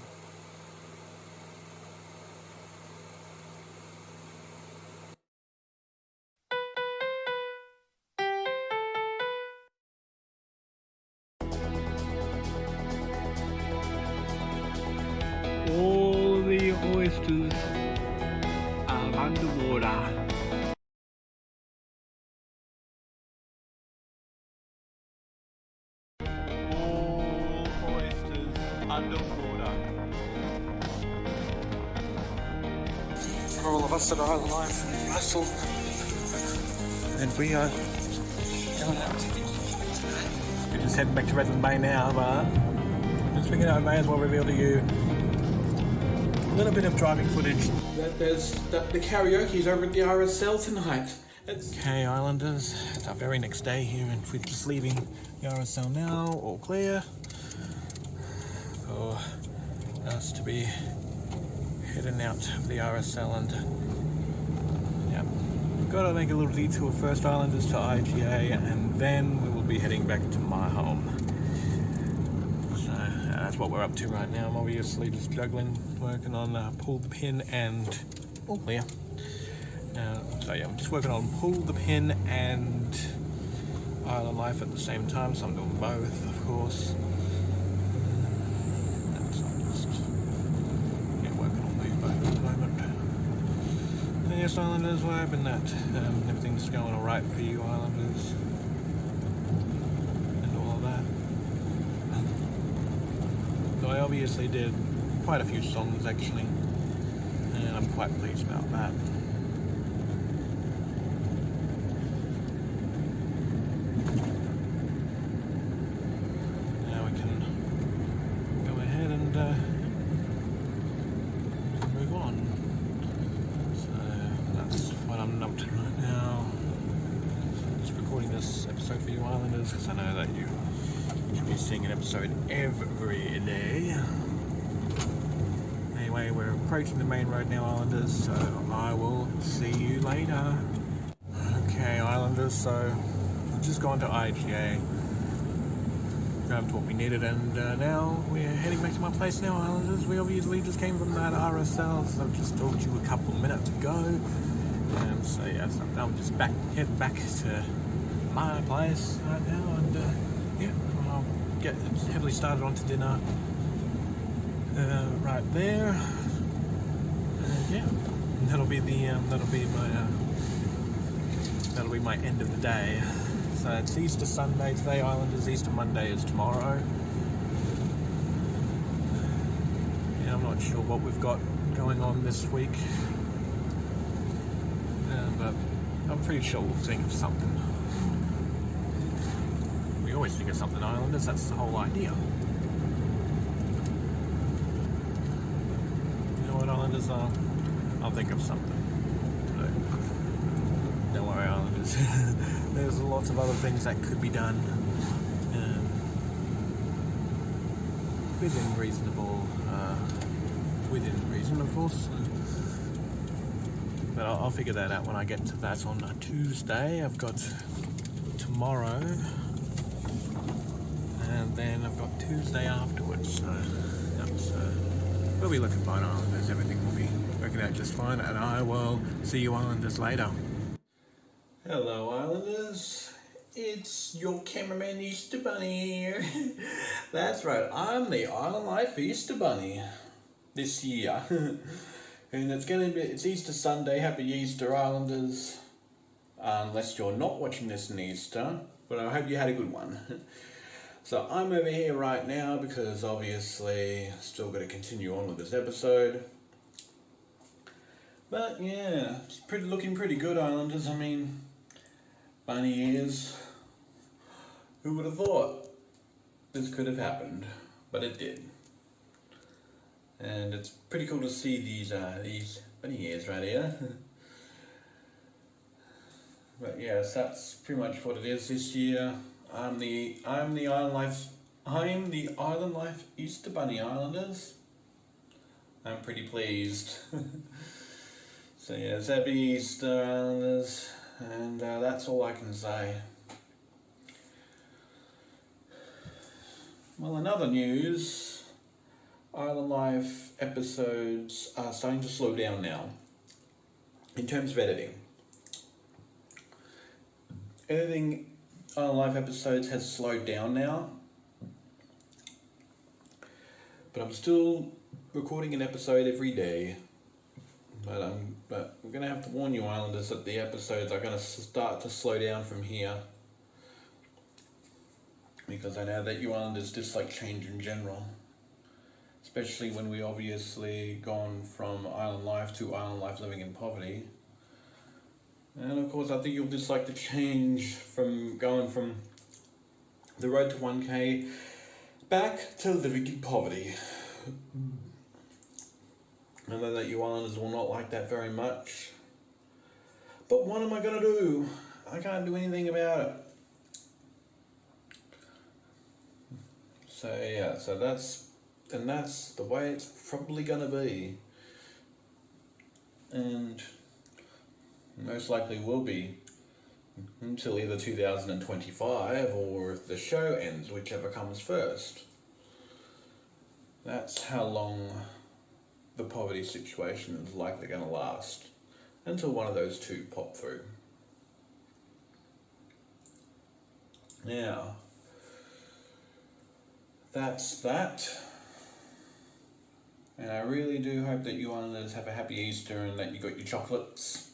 All the oysters are underwater. All oysters underwater. For all of us at Island Life in Russell, and we are going out. We're just heading back to Redland Bay now, but just figured I may as well reveal to you a little bit of driving footage. There's the karaoke is over at the RSL tonight. Okay, Islanders, it's our very next day here, and we're just leaving the RSL now, all clear for us to be heading out of the RSL. And yeah, we've got to make a little detour first, Islanders, to IGA, and then we will be heading back to my home. So that's what we're up to right now. I'm obviously just juggling, working on pull the pin and all clear. So yeah, I'm just working on pull the pin and Island Life at the same time, so I'm doing both, of course. And so I'm just working on these both at the moment. And yes, Islanders, we're hoping that everything's going alright for you Islanders and all of that. So I obviously did quite a few songs actually, and I'm quite pleased about that. Move on. So that's what I'm up to right now. Just recording this episode for you Islanders, because I know that you should be seeing an episode every day. Anyway, we're approaching the main road now, Islanders, so I will see you later. Okay, Islanders, so we've just gone to IGA. Grabbed what we needed, and now we're heading back to my place now, Islanders. We obviously just came from that RSL, so I've just told you a couple of minutes ago. So yeah, so now we're just heading back to my place right now, and yeah, I'll get heavily started onto dinner right there. Yeah, and that'll be my end of the day. So it's Easter Sunday today, Islanders. Easter Monday is tomorrow. Yeah, I'm not sure what we've got going on this week, but I'm pretty sure we'll think of something. We always think of something, Islanders. That's the whole idea. You know what, Islanders? I'll think of something. Don't worry, Islanders. There's lots of other things that could be done. within reasonable, within reason, of course. But I'll figure that out when I get to that on a Tuesday. I've got tomorrow, and then I've got Tuesday afterwards. So that's, we'll be looking fine, Islanders. Everything will be working out just fine, and I will see you Islanders later. Hello, Islanders. It's your cameraman Easter Bunny here. That's right, I'm the Island Life Easter Bunny this year. And it's Easter Sunday. Happy Easter, Islanders. Unless you're not watching this in Easter, but I hope you had a good one. So I'm over here right now because obviously still got to continue on with this episode. But yeah, it's looking pretty good, Islanders. I mean, bunny ears. Who would have thought this could have happened? But it did. And it's pretty cool to see these bunny ears right here. But yes, that's pretty much what it is this year. I'm the Island Life Easter Bunny, Islanders. I'm pretty pleased. So yes, happy Easter, Islanders, and that's all I can say. Well, in other news, Island Life episodes are starting to slow down now in terms of editing. Editing Island Life episodes has slowed down now, but I'm still recording an episode every day. But we're going to have to warn you, Islanders, that the episodes are going to start to slow down from here, because I know that you Islanders dislike change in general. Especially when we obviously gone from Island Life to Island Life Living in Poverty. And of course I think you'll dislike the change from going from the road to 1K back to living in poverty. I know that you Islanders will not like that very much. But what am I going to do? I can't do anything about it. So yeah, that's the way it's probably gonna be, and most likely will be until either 2025 or if the show ends, whichever comes first. That's how long the poverty situation is likely gonna last, until one of those two pop through. Now, that's that. And I really do hope that you Islanders have a happy Easter and that you got your chocolates.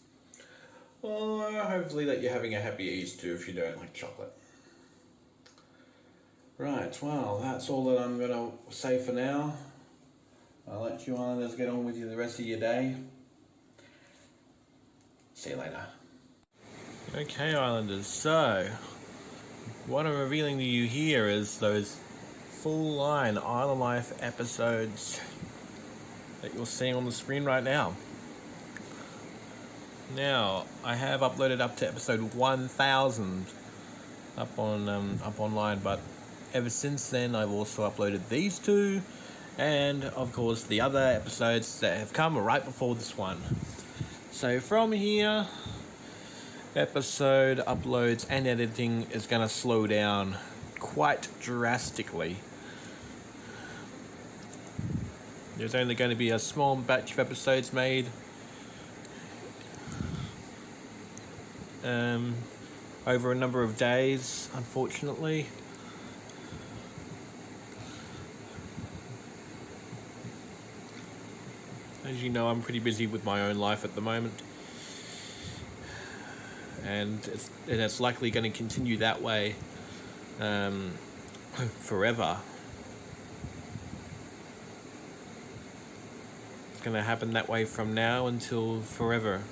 Or hopefully that you're having a happy Easter if you don't like chocolate. Right, well, that's all that I'm going to say for now. I'll let you Islanders get on with the rest of your day. See you later. Okay, Islanders, so what I'm revealing to you here is those full-line Island Life episodes that you're seeing on the screen right now. Now, I have uploaded up to episode 1000 up online, but ever since then I've also uploaded these two, and of course the other episodes that have come right before this one. So from here, episode uploads and editing is going to slow down quite drastically. There's only going to be a small batch of episodes made over a number of days, unfortunately. As you know, I'm pretty busy with my own life at the moment, and it's likely going to continue that way forever. It's going to happen that way from now until forever.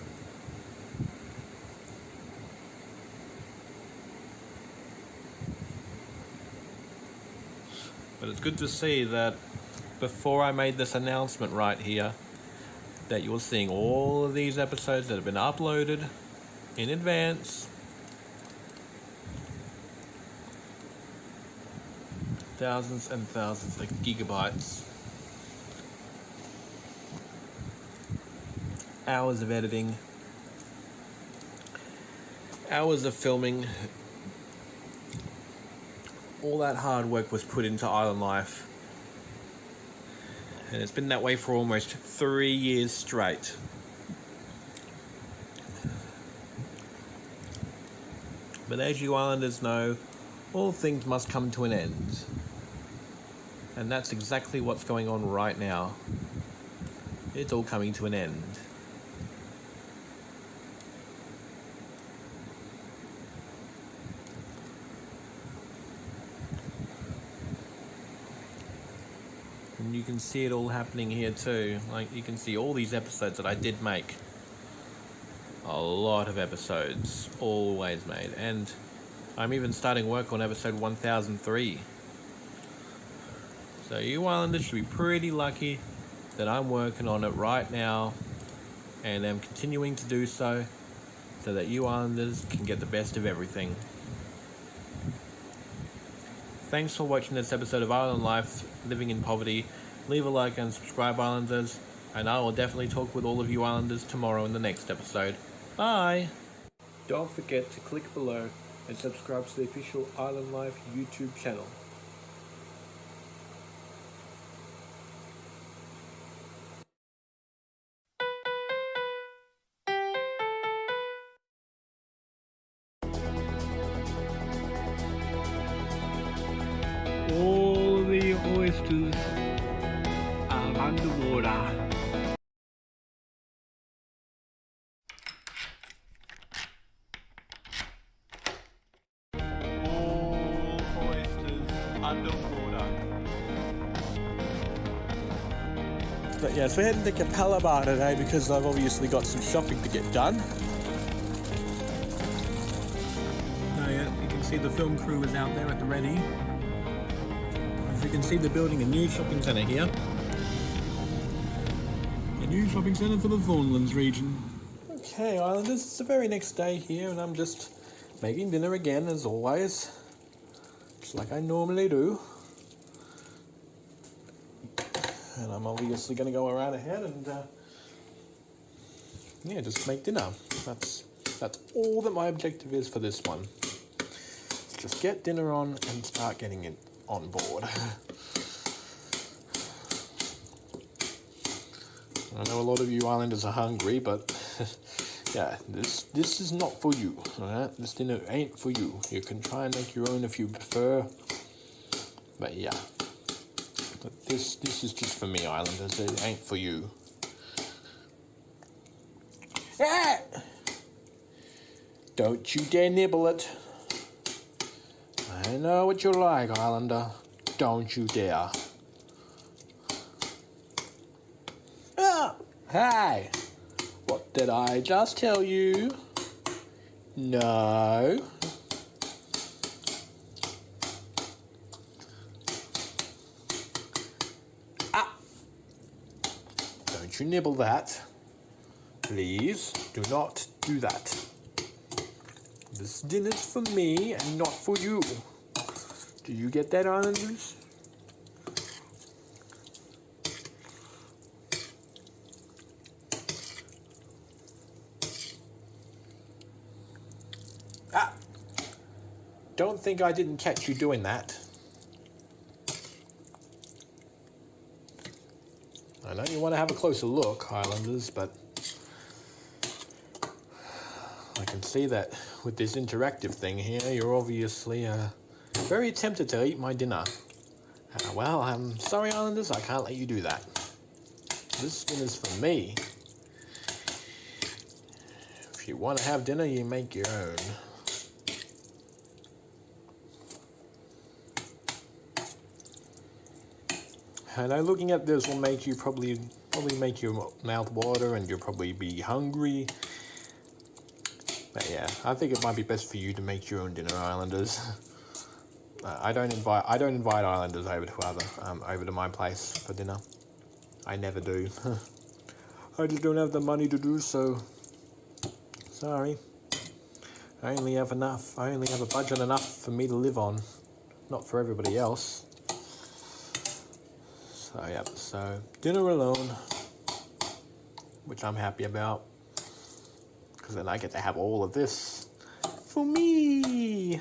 But it's good to see that before I made this announcement right here, that you're seeing all of these episodes that have been uploaded in advance. thousands and thousands of gigabytes, hours of editing, hours of filming. All that hard work was put into Island Life, and it's been that way for almost 3 years straight. But as you Islanders know, all things must come to an end. And that's exactly what's going on right now. It's all coming to an end. And you can see it all happening here too. Like, you can see all these episodes that I did make. A lot of episodes, always made. And I'm even starting work on episode 1003. So you Islanders should be pretty lucky that I'm working on it right now, and I'm continuing to do so that you Islanders can get the best of everything. Thanks for watching this episode of Island Life, Living in Poverty. Leave a like and subscribe, Islanders, and I will definitely talk with all of you Islanders tomorrow in the next episode. Bye! Don't forget to click below and subscribe to the official Island Life YouTube channel. All the oysters are underwater. Underwater. But yeah, so we're heading to Capella Bar today because I've obviously got some shopping to get done. Oh yeah, you can see the film crew is out there at the ready. As you can see, they're building a new shopping centre here. A new shopping centre for the Thornlands region. Okay, Islanders, it's the very next day here and I'm just making dinner again as always. Just like I normally do. And I'm obviously going to go around ahead and yeah, just make dinner. That's all that my objective is for this one. Just get dinner on and start getting it on board. I know a lot of you Islanders are hungry, but yeah, this is not for you, alright? This dinner ain't for you. You can try and make your own if you prefer, but yeah. But this is just for me, Islanders. It ain't for you. Ah! Don't you dare nibble it. I know what you're like, Islander. Don't you dare. Ah! Hey! What did I just tell you? No. Ah! Don't you nibble that. Please do not do that. This dinner's for me and not for you. Do you get that, Islanders? Ah! Don't think I didn't catch you doing that. I know you want to have a closer look, Islanders, but I can see that with this interactive thing here, you're obviously very tempted to eat my dinner. Well, I'm sorry, Islanders, I can't let you do that. This dinner's for me. If you want to have dinner, you make your own. I know looking at this will make you probably make your mouth water and you'll probably be hungry. But yeah, I think it might be best for you to make your own dinner, Islanders. I don't invite Islanders over to my place for dinner. I never do. I just don't have the money to do so. Sorry. I only have a budget enough for me to live on, not for everybody else. So yeah, so dinner alone, which I'm happy about, because then I get to have all of this for me.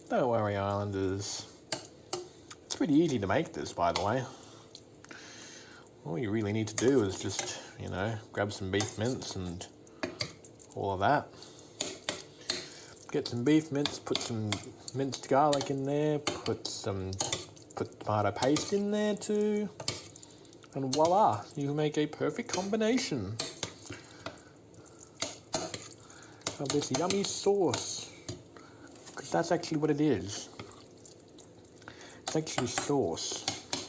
Don't worry, Islanders. It's pretty easy to make this, by the way. All you really need to do is just, you know, grab some beef mince and all of that. Get some beef mince, put some minced garlic in there, put tomato paste in there too, and voila, you make a perfect combination of this yummy sauce. Because that's actually what it is. It's actually sauce.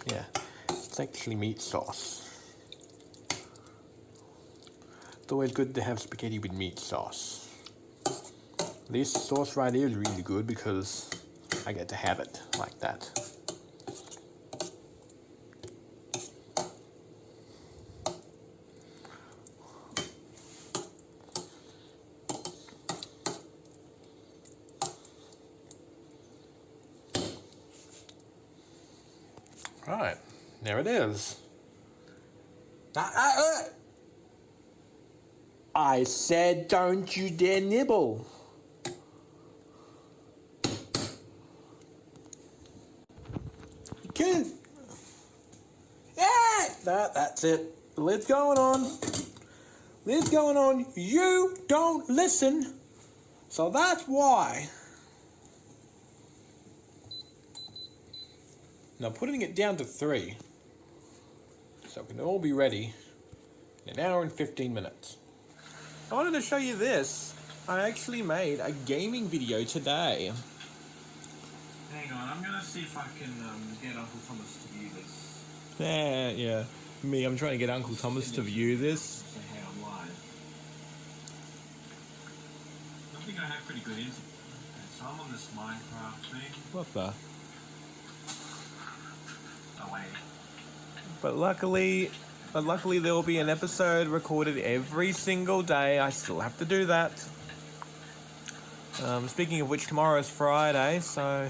Yeah, it's actually meat sauce. It's always good to have spaghetti with meat sauce. This sauce right here is really good because I get to have it like that. Right, there it is. I said don't you dare nibble. Kid. Yeah, that's it. The lid's going on. Lid's going on. You don't listen. So that's why. Now putting it down to 3, so it can all be ready in an hour and 15 minutes. I wanted to show you this. I actually made a gaming video today. Hang on, I'm gonna see if I can get Uncle Thomas to view this. Yeah. Me, I'm trying to get Uncle Thomas to view this. Say hey, I'm live. I think I have pretty good internet. So I'm on this Minecraft thing. What the? Oh wait. But luckily there will be an episode recorded every single day. I still have to do that. Speaking of which, tomorrow is Friday, so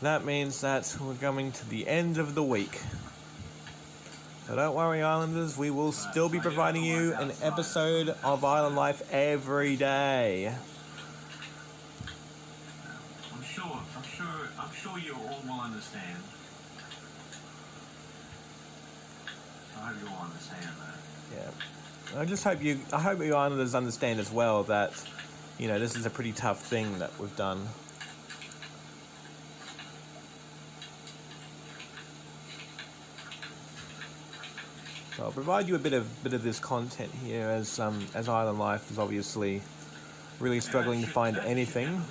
that means that we're coming to the end of the week. So don't worry, Islanders, we will still be providing you an episode of Island Life every day. I'm sure you all will understand. I hope you all understand that. Yeah. I hope you Islanders understand as well that, you know, this is a pretty tough thing that we've done. So I'll provide you a bit of this content here as Island Life is obviously really struggling to find anything.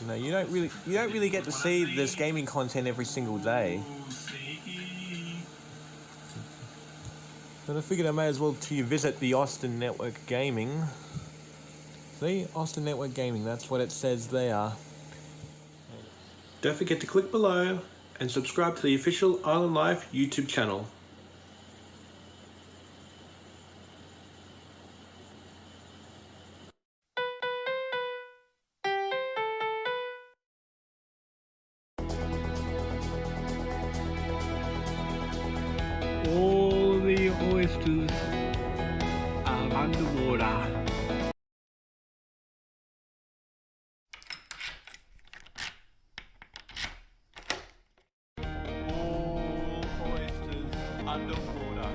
You know, you don't really get to see this gaming content every single day. But I figured I may as well to you visit the Austin Network Gaming. See, Austin Network Gaming, that's what it says there. Don't forget to click below and subscribe to the official Island Life YouTube channel. All the oysters are underwater. All oysters underwater.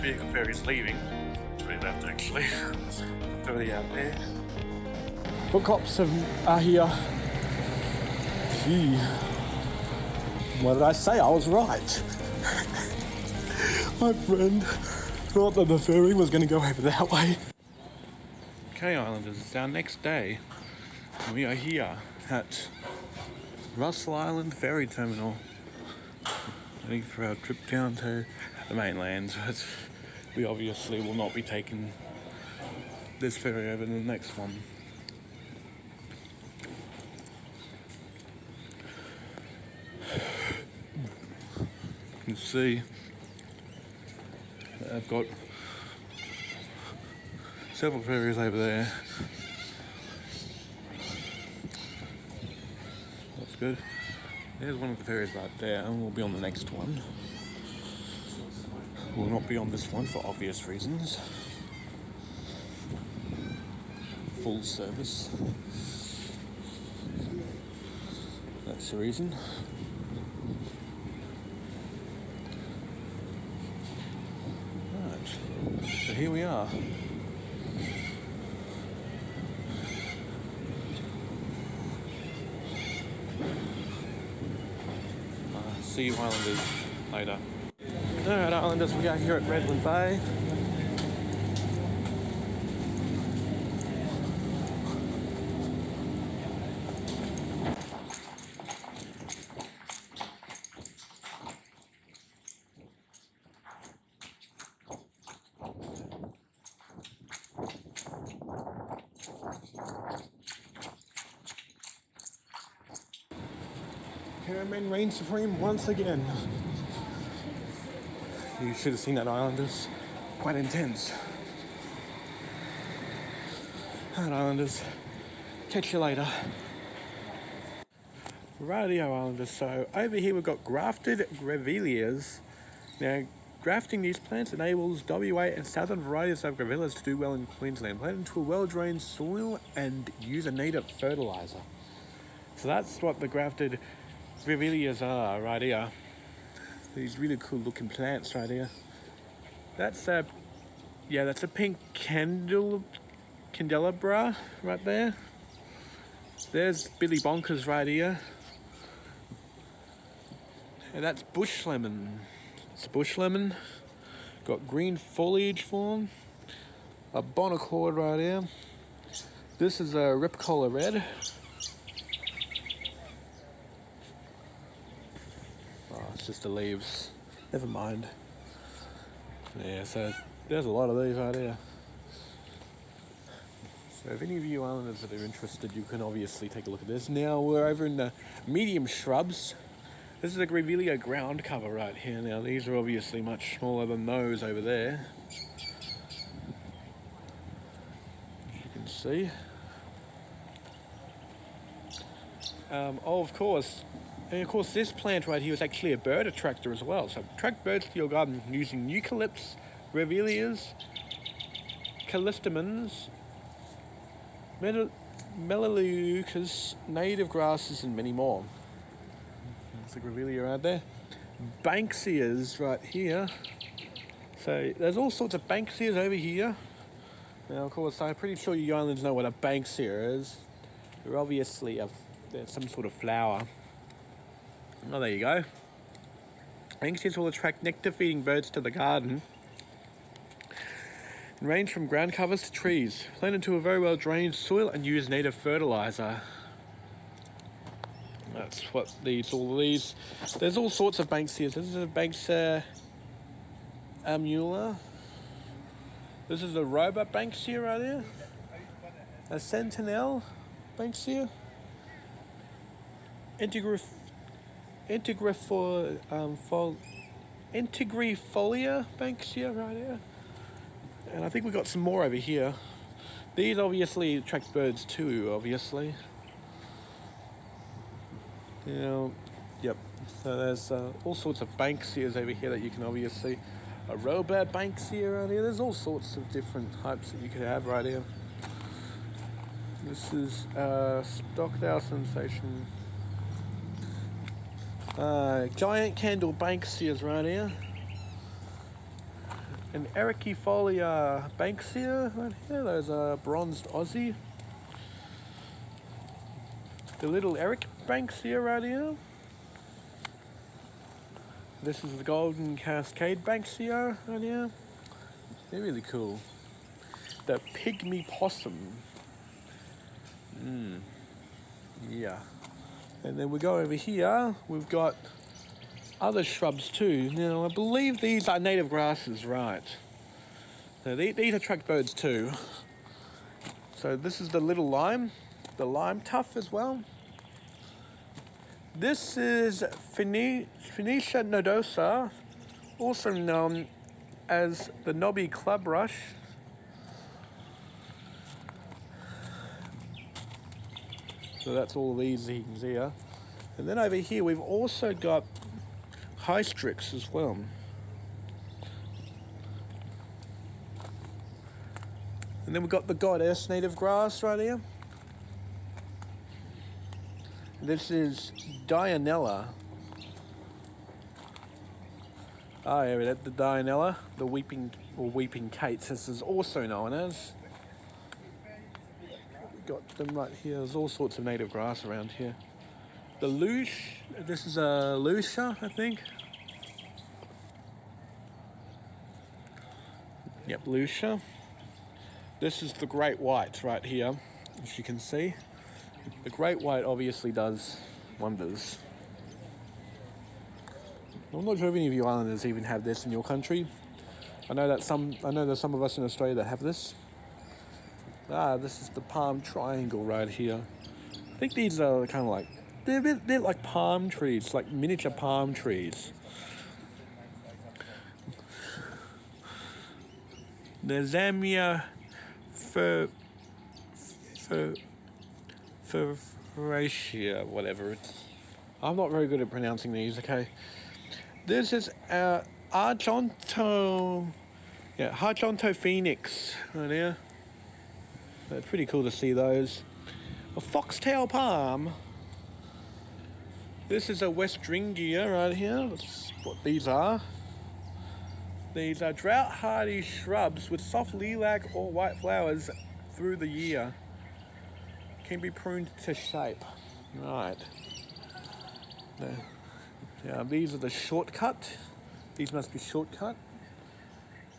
Vehicle ferry's leaving. It's already left actually. It's already out there. The cops are here. Gee. What did I say? I was right. My friend thought that the ferry was going to go over that way. Okay, Islanders, it's our next day. We are here at Russell Island Ferry Terminal, waiting for our trip down to the mainland, but we obviously will not be taking this ferry over to the next one. You can see I've got several ferries over there. That's good. There's one of the fairies right there, and we'll be on the next one. We'll not be on this one for obvious reasons. Full service. That's the reason. Right, so here we are. See you Islanders later. Alright Islanders, we are here at Redland Bay. Caramel reign supreme once again. You should have seen that Islanders. Quite intense. Alright Islanders, catch you later. Rightio Islanders, so over here we've got grafted grevilleas. Now grafting these plants enables WA and southern varieties of grevilleas to do well in Queensland. Plant into a well-drained soil and use a native fertiliser. So that's what the grafted grevilleas are right here. These really cool looking plants right here. That's a, yeah, that's a pink candelabra right there. There's Billy Bonkers right here. And that's bush lemon. It's a bush lemon. Got green foliage form. A bonaccord right here. This is a ripcola red. It's just the leaves. Never mind. Yeah, so there's a lot of these right here. So if any of you Islanders that are interested, you can obviously take a look at this. Now we're over in the medium shrubs. This is a Grevillea ground cover right here. Now these are obviously much smaller than those over there. As you can see. Oh, of course. And of course this plant right here is actually a bird attractor as well. So attract birds to your garden using eucalypts, grevilleas, callistemons, melaleucas, native grasses and many more. There's a grevillea right there. Banksias right here. So there's all sorts of Banksias over here. Now of course I'm pretty sure you islanders know what a Banksia is. They're obviously they're some sort of flower. Oh, there you go. Banksias will attract nectar-feeding birds to the garden and range from ground covers to trees. Plant into a very well-drained soil and use native fertiliser. That's what all these. There's all sorts of Banksias. This is a Banksia amula. This is a Roba Banksia right here. A Sentinel Banksia. Integrifolia Banksia right here. And I think we've got some more over here. These obviously attract birds too, obviously. Yep. So there's all sorts of Banksias over here that you can obviously. A Roba Banksia right here. There's all sorts of different types that you could have right here. This is Stockdale Sensation. Giant candle Banksias right here. An Ericifolia Banksia right here. There's a bronzed Aussie. The little Eric Banksia right here. This is the Golden Cascade Banksia right here. They're really cool. The Pygmy Possum. Yeah. And then we go over here, we've got other shrubs too. Now, I believe these are native grasses, right? So these attract birds too. So this is the little lime, the lime tuff as well. This is Phoenicia nodosa, also known as the knobby club rush. So that's all these things here. And then over here we've also got Hystrix as well. And then we've got the Goddess native grass right here. This is Dianella. Oh yeah, the Dianella, the weeping Kates, this is also known as. We've got them right here. There's all sorts of native grass around here. The Lush, this is a Lucia, I think. Yep, Lucia. This is the Great White right here, as you can see. The Great White obviously does wonders. I'm not sure if any of you islanders even have this in your country. I know there's some of us in Australia that have this. This is the palm triangle right here. I think these are kind of like, they're like palm trees, like miniature palm trees. The Zamia Feracia, whatever it's. I'm not very good at pronouncing these, okay? This is Argento Phoenix right here. It's pretty cool to see those. A foxtail palm. This is a Westringia right here. That's what these are. These are drought-hardy shrubs with soft lilac or white flowers through the year. Can be pruned to shape. Right. Now these are the shortcut. These must be shortcut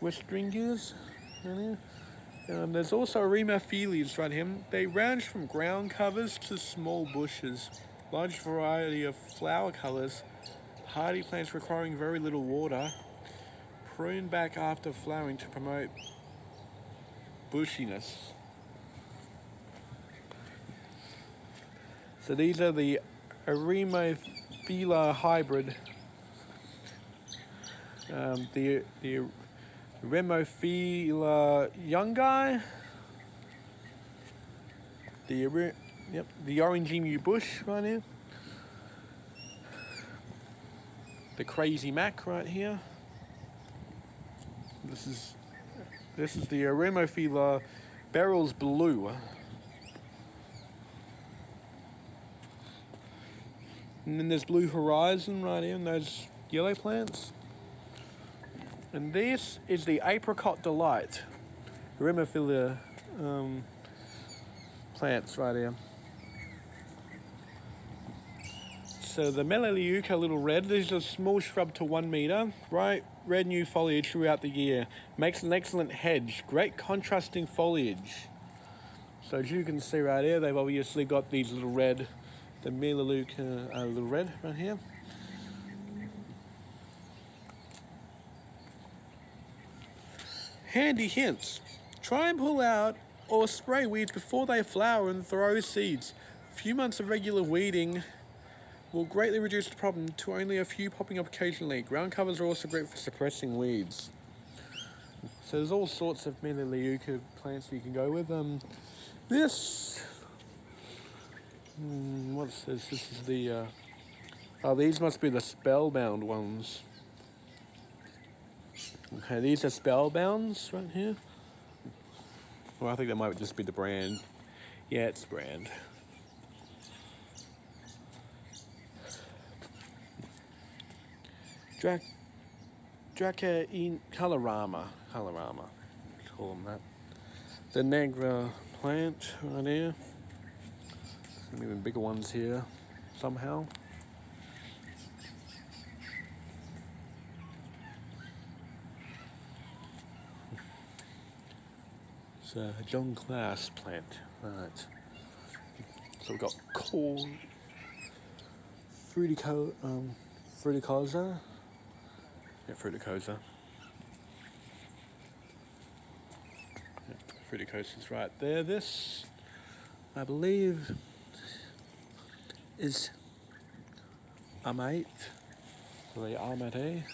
Westringias. There's also Remastering right here. They range from ground covers to small bushes. Large variety of flower colours. Hardy plants requiring very little water. Prune back after flowering to promote bushiness. So these are the Aremophila hybrid. The Remophila youngi. The orange emu bush right here. The crazy Mac right here. This is the Aremophila Beryl's Blue. And then there's Blue Horizon right here, and those yellow plants. And this is the Apricot Delight. Aremophila plants right here. So the Melaleuca Little Red, this is a small shrub to 1 meter. Bright red new foliage throughout the year. Makes an excellent hedge. Great contrasting foliage. So as you can see right here, they've obviously got these little red, the Melaleuca Little Red right here. Handy hints. Try and pull out or spray weeds before they flower and throw seeds. A few months of regular weeding will greatly reduce the problem to only a few popping up occasionally. Ground covers are also great for suppressing weeds. So there's all sorts of Melaleuca plants you can go with. What's this? This is the, these must be the spellbound ones. Okay, these are spellbounds right here. Well, I think that might just be the brand. Yeah, it's brand. Draca in Colorama, call them that. The Negra plant right here. Some even bigger ones here, somehow. It's a John Glass plant, right. So we've got cool Fruticosa. Yeah, Fruticosa. Yeah, Fruticosa's right there. This, I believe, is Amate. The Amate.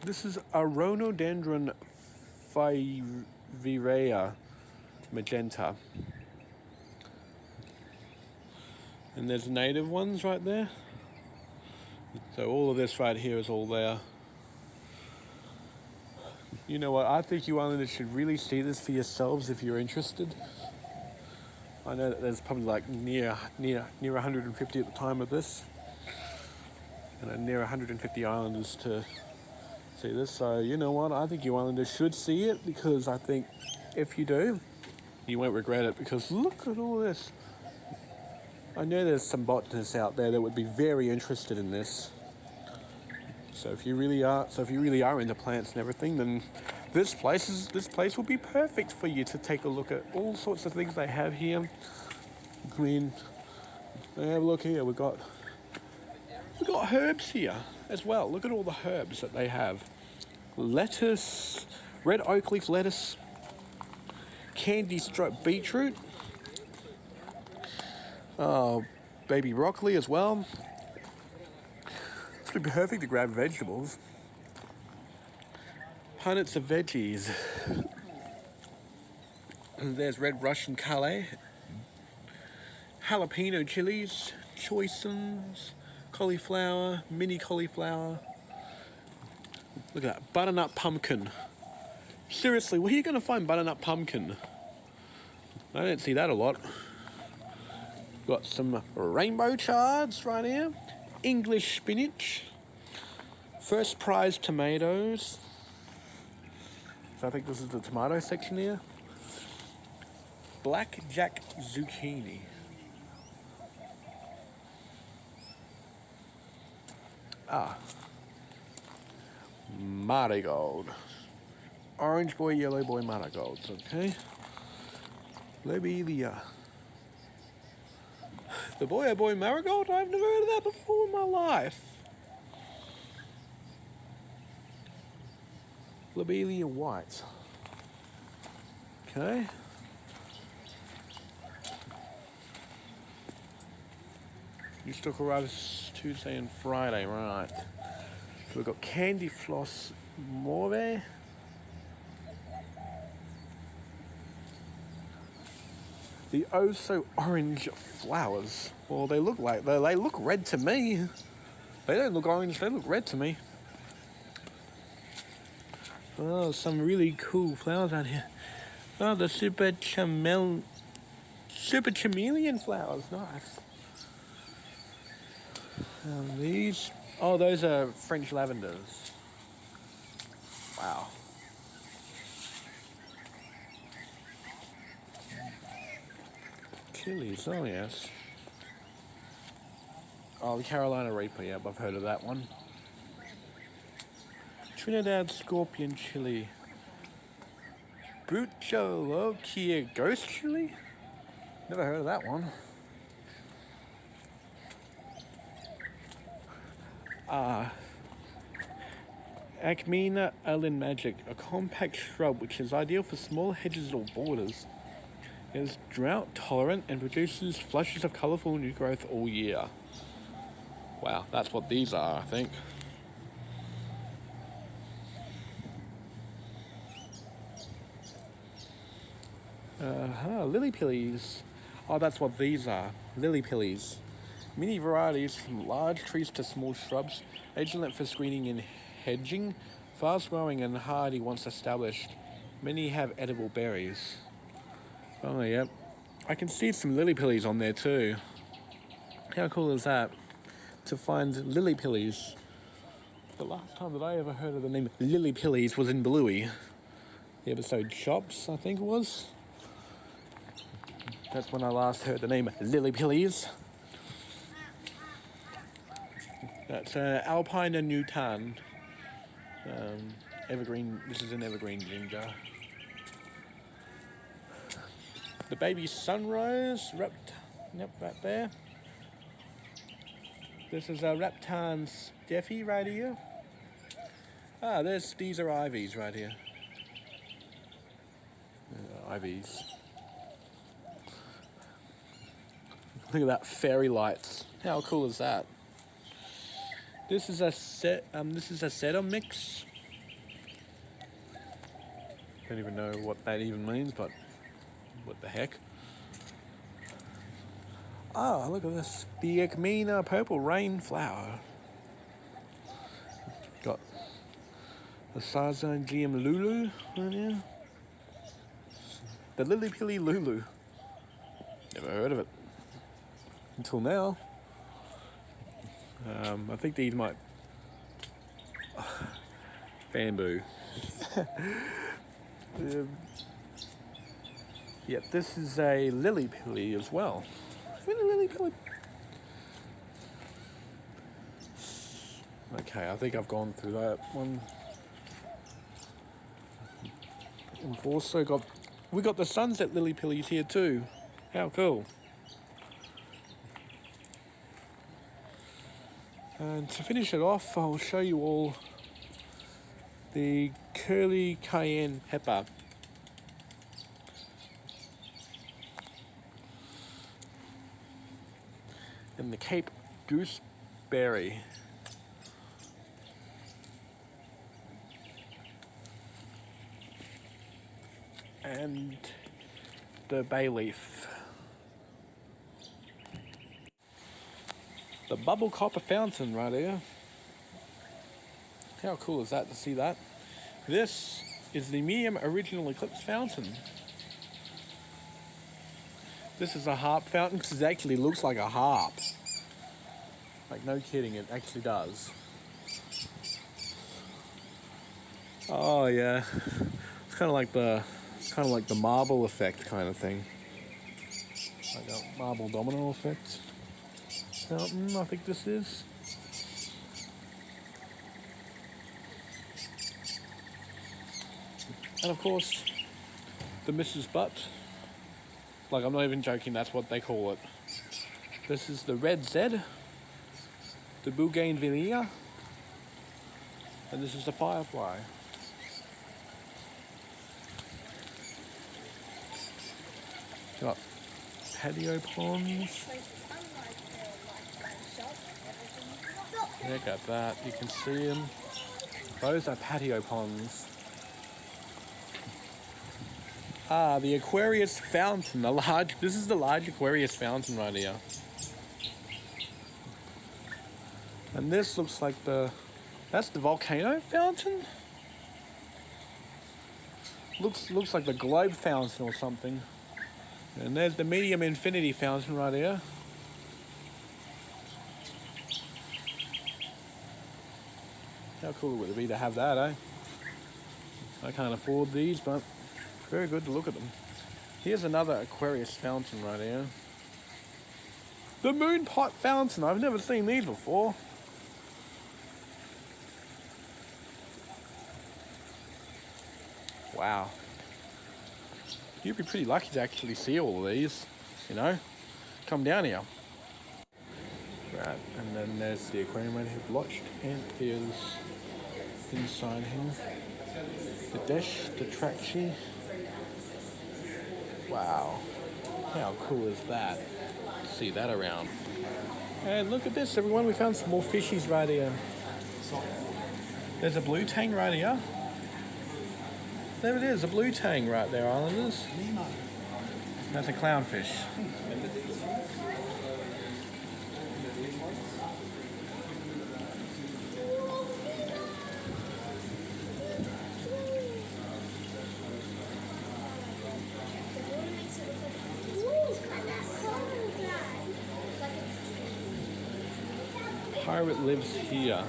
This is Aronodendron Virea magenta. And there's native ones right there. So all of this right here is all there. You know what, I think you Islanders should really see this for yourselves if you're interested. I know that there's probably like near 150 at the time of this. And near 150 Islanders to see this. So you know what, I think you Islanders should see it, because I think if you do, you won't regret it, because look at all this. I know there's some botanists out there that would be very interested in this. So if you really are into plants and everything, then this place will be perfect for you to take a look at all sorts of things they have here. I mean, have a look here. We've got herbs here as well. Look at all the herbs that they have. Lettuce, red oak leaf lettuce, candy striped beetroot, baby broccoli as well. This would be perfect to grab vegetables. Punnets of veggies. There's red Russian Calais, jalapeno chilies, choices, cauliflower, mini cauliflower. Look at that, butternut pumpkin. Seriously, where are you going to find butternut pumpkin? I don't see that a lot. Got some rainbow chards right here. English spinach. First prize tomatoes. So I think this is the tomato section here. Blackjack zucchini. Marigold. Orange boy, yellow boy, marigolds, okay? Lobelia. The boy, oh boy, marigold? I've never heard of that before in my life. Lobelia white. Okay. You still arrive Tuesday and Friday, right? So we've got candy floss Morve. The oh so orange flowers. Well, they look red to me. They don't look orange, they look red to me. Oh, some really cool flowers out here. Oh, the super chameleon flowers, nice. These, oh, those are French lavenders. Wow. Chilies, oh yes. Oh, the Carolina Reaper, yeah, I've heard of that one. Trinidad Scorpion Chili. Bucholokia Ghost Chili? Never heard of that one. Acmina Allen Magic, a compact shrub which is ideal for small hedges or borders. It is drought tolerant and produces flushes of colourful new growth all year. Wow, that's what these are, I think. Lily pillies. Oh, that's what these are. Lily pillies. Many varieties from large trees to small shrubs, excellent for screening and hedging, fast growing and hardy once established. Many have edible berries. Oh, yep. I can see some lily pillies on there too. How cool is that? To find lily pillies. The last time that I ever heard of the name lily pillies was in Bluey. The episode Chops, I think it was. That's when I last heard the name lily pillies. That's Alpine and Newton. Evergreen, this is an evergreen ginger. The baby sunrose, right there. This is a Reptan Steffi right here. These are ivies right here. Ivies. Look at that, fairy lights. How cool is that? This is a sedum mix. Don't even know what that even means, but what the heck? Ah, look at this. The Ekmina Purple Rainflower. Got the Sarzine GM Lulu right here. The Lily Pilly Lulu. Never heard of it until now. I think these might... Bamboo. Yeah, this is a Lily Pilly as well. Really Lily Pilly. Okay, I think I've gone through that one. We've also got... We got the Sunset Lily Pillies here too. How cool. And to finish it off, I'll show you all the Curly Cayenne Pepper. And the Cape Gooseberry. And the bay leaf. The bubble copper fountain right here. How cool is that to see that? This is the medium original eclipse fountain. This is a harp fountain because it actually looks like a harp. Like, no kidding, it actually does. Oh yeah, it's kind of like the marble effect kind of thing, like a marble domino effect. Fountain, I think this is. And of course, the Mrs. Butt. Like, I'm not even joking, that's what they call it. This is the Red Z, the Bougainvillea, and this is the Firefly. Got patio ponds. Look at that, you can see them. Those are patio ponds. Ah, the Aquarius fountain, this is the large Aquarius fountain right here. And this looks like that's the volcano fountain? Looks like the globe fountain or something. And there's the medium infinity fountain right here. How cool would it be to have that, eh? I can't afford these, but very good to look at them. Here's another Aquarius fountain right here. The moon pot fountain. I've never seen these before. Wow. You'd be pretty lucky to actually see all of these, you know. Come down here. Right, and then there's the aquarium right here, blotched, and here's inside here. The dish, the traxi. Wow, how cool is that? See that around. And look at this, everyone, we found some more fishies right here. There's a blue tang right here. There it is, a blue tang right there, Islanders. That's a clownfish. Pirate lives here.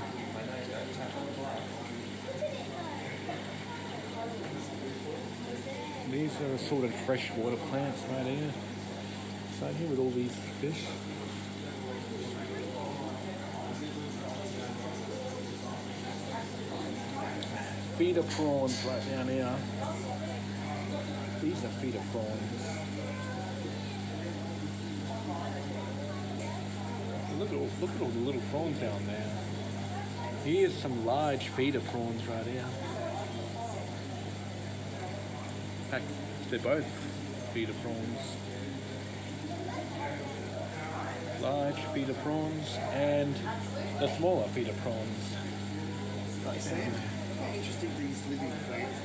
These are assorted freshwater plants right here. So here with all these fish. Feeder prawns right down here. These are feeder prawns. Look at all the little prawns down there. Here's some large feeder prawns right here. In fact, they're both feeder prawns. Large feeder prawns and the smaller feeder prawns. Right there. How interesting these living plants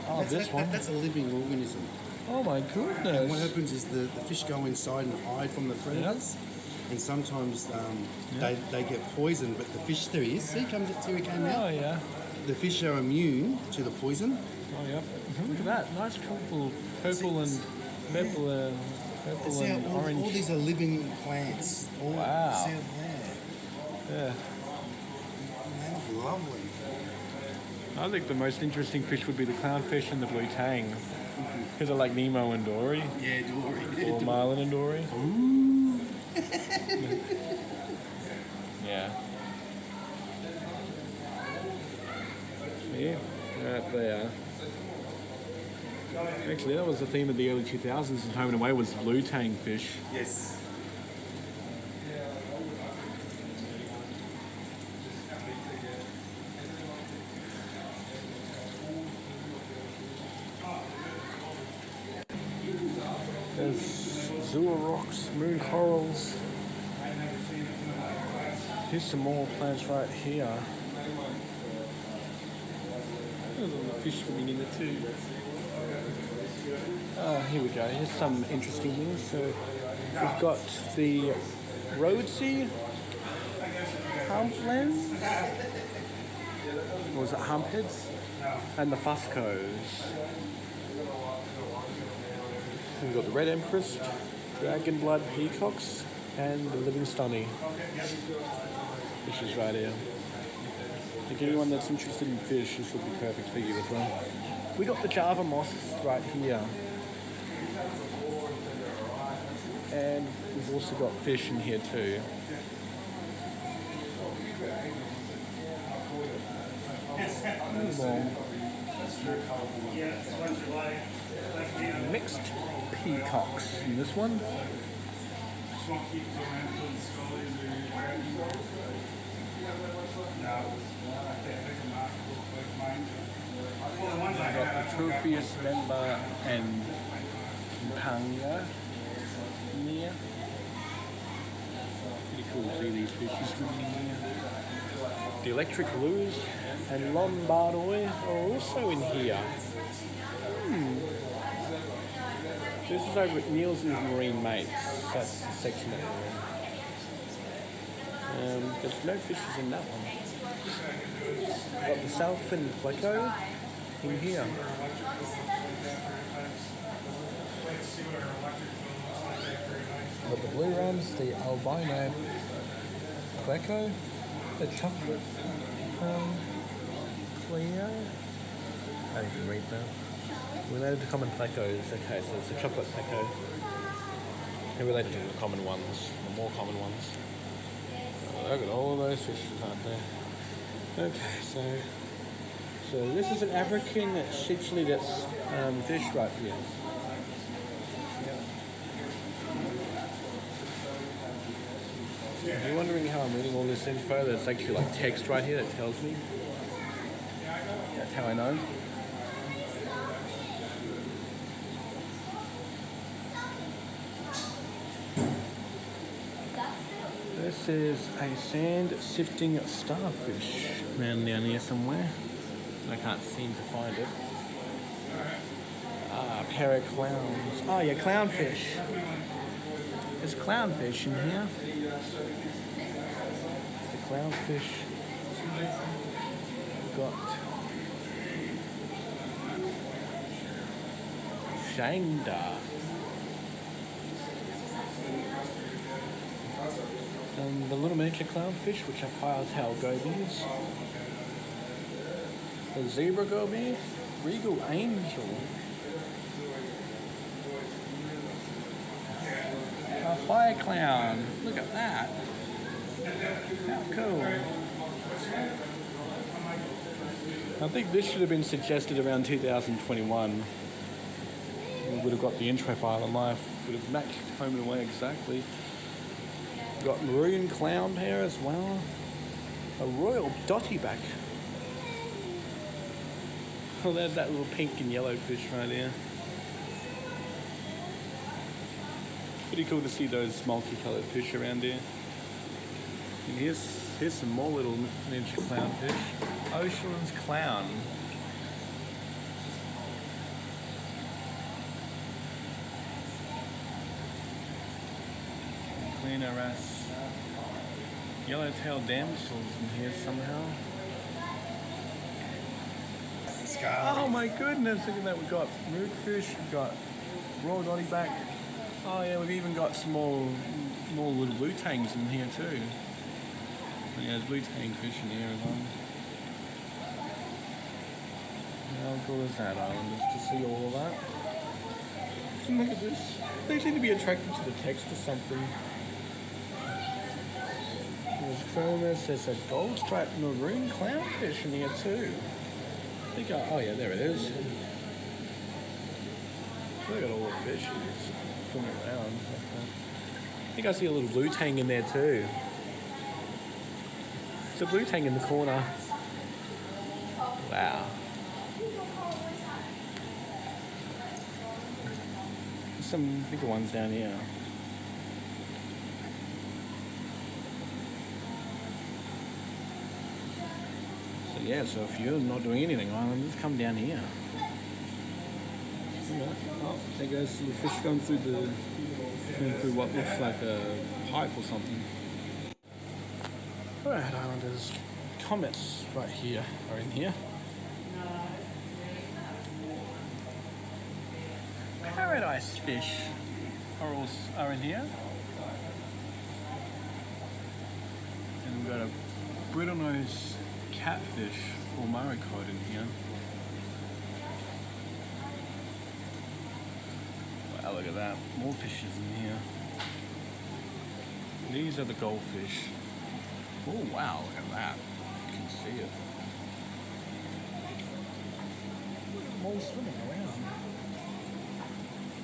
are. Oh, this one. That's a living organism. Oh my And goodness. what happens is the fish go inside and hide from the predators. And sometimes they get poisoned, but the fish, there he is. See, here he came Oh out. yeah. The fish are immune to the poison. Oh yeah. Look at that. Nice colourful purple and purple See how and all orange. these are living plants. All, Wow. See out there. Yeah. That's lovely. I think the most interesting fish would be the clownfish and the blue tang. Because I like Nemo and Dory. Yeah, Dory. Or Marlin and Dory. Ooh. Yeah. Yeah, right there. Actually, that was the theme of the early 2000s in Home and Away was blue tang fish. Yes. There's Zua rocks, moon corals. Here's some more plants right here. There's a little fish swimming in there too. Oh, here we go. Here's some interesting things. So we've got the Rhodesy humplands. Or was it humpheads? And the Fuscos. We've got the Red Empress, Dragon Blood Peacocks, and the Livingstone, which is right here. If anyone that's interested in fish, this will be perfect for you as well. We got the Java moss right here. And we've also got fish in here too. Mixed peacocks in this one. We've got the Tropheus Member and Campania here. Pretty cool to see these fishes swimming in here. The Electric Blues and Lombardoi are also in here. This is over at Nielsen's Marine Mates. That's the section that we're in. There's no fishes in that one. Got the Southern Pleco in here. Got the blue rams, the albino Pleco, the chocolate Cleo. I don't even read that. Related to common plecos. Okay, so it's a chocolate pleco. They're related to the common ones, the more common ones. Look at all of those fishes, aren't there? Okay, so this is an African cichlid fish right here. If you're wondering how I'm reading all this info, there's actually like text right here that tells me. That's how I know. This is a sand sifting starfish around down here somewhere. I can't seem to find it. Ah, pair of clowns. Oh yeah, clownfish. There's clownfish in here. The clownfish. We've got Shangda. And the little miniature clownfish, which are fire-tail gobies. The zebra goby, regal angel. A fire clown. Look at that. How cool. I think this should have been suggested around 2021. We would have got the intro file in life. Would have matched Home and Away exactly. Got maroon clown hair as well. A royal dotty back. Oh, there's that little pink and yellow fish right here. Pretty cool to see those multicoloured fish around here. And here's some more little miniature clownfish. Ocean's clown. Marina wrasse. Yellow-tailed damsels in here somehow. Oh my goodness, look at that. We've got moodfish, we've got raw dotty back. Oh yeah, we've even got some more little blue tangs in here too. Yeah, there's blue tang fish in here as well. How cool is that, Islanders, to see all of that? And look at this. They seem to be attracted to the text or something. There's chromis, there's a gold striped maroon clownfish in here too. I think oh yeah, there it is. Look at all the fish just swimming around. I think I see a little blue tang in there too. It's a blue tang in the corner. Wow. There's some bigger ones down here. So yeah, so if you're not doing anything, Islanders, come down here. Oh, there goes the fish going through what looks like a pipe or something. Alright, Islanders, comets right here are in here. Paradise fish are in here. And we've got a brittlenose catfish or maricod in here. Wow, look at that. More fishes in here. These are the goldfish. Oh wow, look at that. You can see it. More swimming around.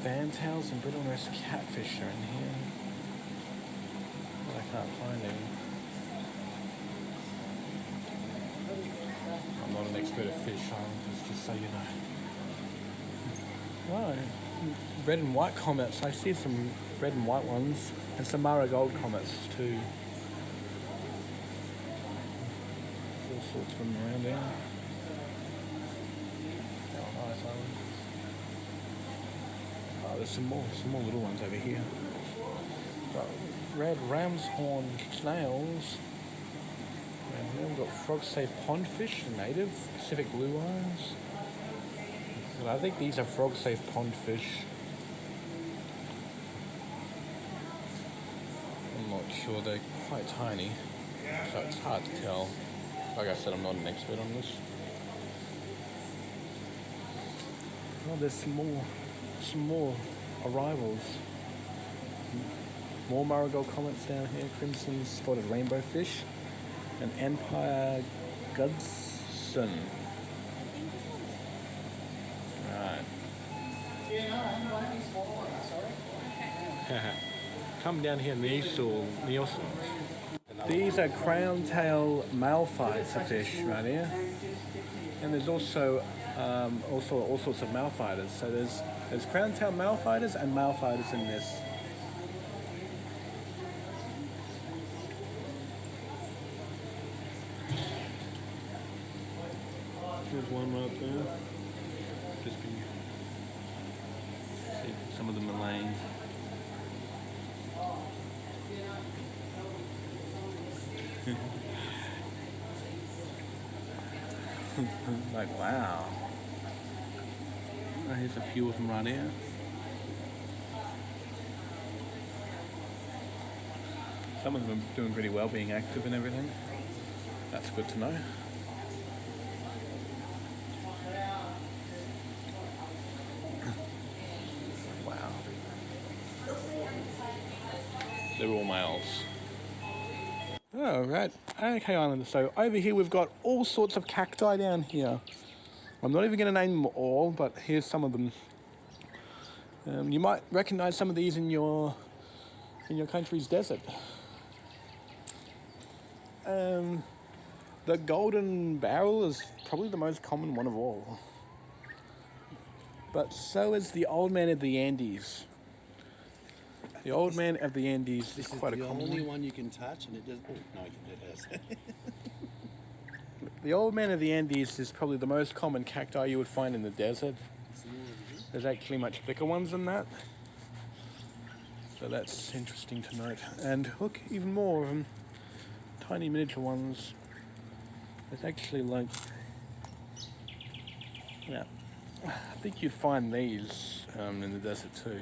Fantails and brittlenose catfish are in here. But I can't find any. I'm not an expert at fish, just so you know. Right. Red and white comets. I see some red and white ones. And some marigold comets too. All sorts of them around there. Oh, nice one. Oh, there's some more little ones over here. Got red ram's horn snails. And then we've got frog-safe pondfish, native, Pacific blue eyes. And I think these are frog-safe pondfish. I'm not sure, they're quite tiny, so it's hard to tell. Like I said, I'm not an expert on this. Oh, there's some more arrivals. More marigold comets down here, crimson spotted rainbow fish, and Empire Gudson. Right. Come down here, Nielsen. These are crown tail malfighter fish right here, and there's also all sorts of malfighters. So there's crown tail malfighters and malfighters in this. There's one right there. Just been see some of them are laying. Like wow. Oh, here's a few of them right here. Some of them are doing pretty well, being active and everything. That's good to know. Wow. They're all males. Oh, right. Okay, Islanders. So over here we've got all sorts of cacti down here. I'm not even going to name them all, but here's some of them. You might recognize some of these in your country's desert. The golden barrel is probably the most common one of all. But so is the old man of the Andes. The old man of the Andes is quite a common one. This is the only one you can touch, and it doesn't. Oh, no, it has. The old man of the Andes is probably the most common cacti you would find in the desert. There's actually much thicker ones than that. So that's interesting to note. And look, even more of them, tiny miniature ones. There's actually like, yeah, I think you'd find these in the desert too.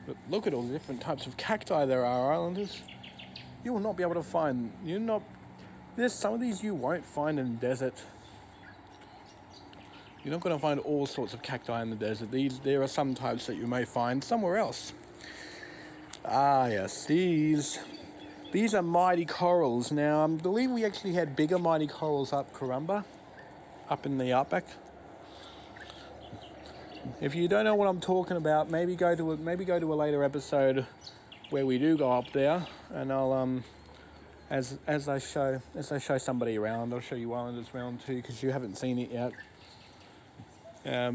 But look at all the different types of cacti there are, Islanders. You will not be able to find, there's some of these you won't find in the desert. You're not going to find all sorts of cacti in the desert. There are some types that you may find somewhere else. Ah, yes, these are mighty corals. Now, I believe we actually had bigger mighty corals up Karumba, up in the outback. If you don't know what I'm talking about, maybe go to a later episode where we do go up there, and I'll as I show somebody around, I'll show you Islanders around too, because you haven't seen it yet.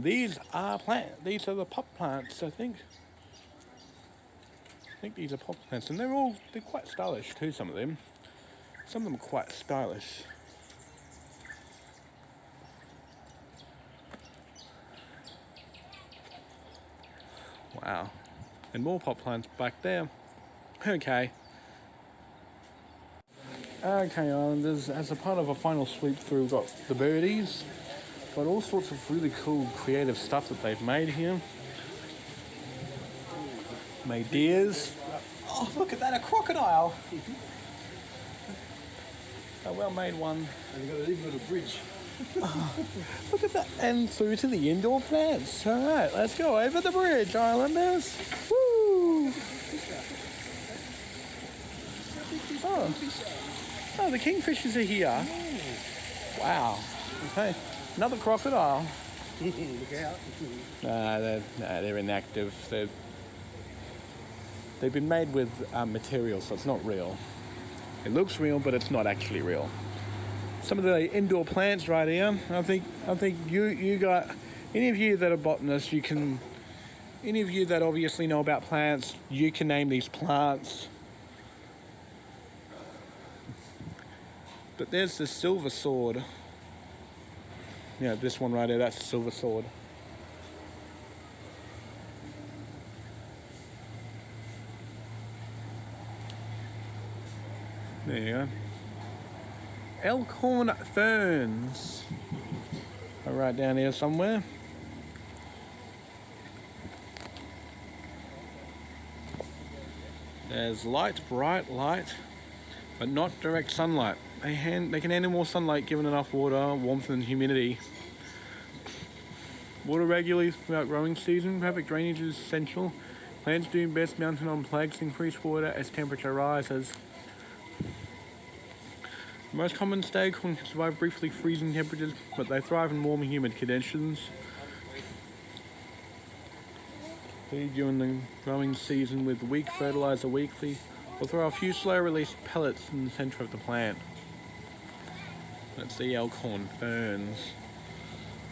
These are these are the pop plants, I think. I think these are pop plants, and they're quite stylish too, some of them. Some of them are quite stylish. Wow. And more pop plants back there. Okay. Okay, Islanders, as a part of a final sweep through, we've got the birdies. Got all sorts of really cool creative stuff that they've made here. Made deers. Oh, look at that, a crocodile. A well-made one. And you've got even got a bridge. Oh, look at that. And through to the indoor plants. All right, let's go over the bridge, Islanders. Woo! Oh, the kingfishers are here. Wow. Okay. Another crocodile. Look out. They're inactive. They've been made with material, so it's not real. It looks real, but it's not actually real. Some of the indoor plants right here. I think you got, any of you that are botanists, any of you that obviously know about plants, you can name these plants. But there's the silver sword. Yeah, this one right there, that's the silver sword. There you go. Elkhorn ferns are right down here somewhere. There's bright light, but not direct sunlight. They can handle more sunlight given enough water, warmth and humidity. Water regularly throughout growing season. Perfect drainage is essential. Plants do best mounted on plaques, increase water as temperature rises. The most common staghorn can survive briefly freezing temperatures, but they thrive in warm and humid conditions. Feed during the growing season with weak fertilizer weekly, or throw a few slow release pellets in the center of the plant. That's the elkhorn ferns.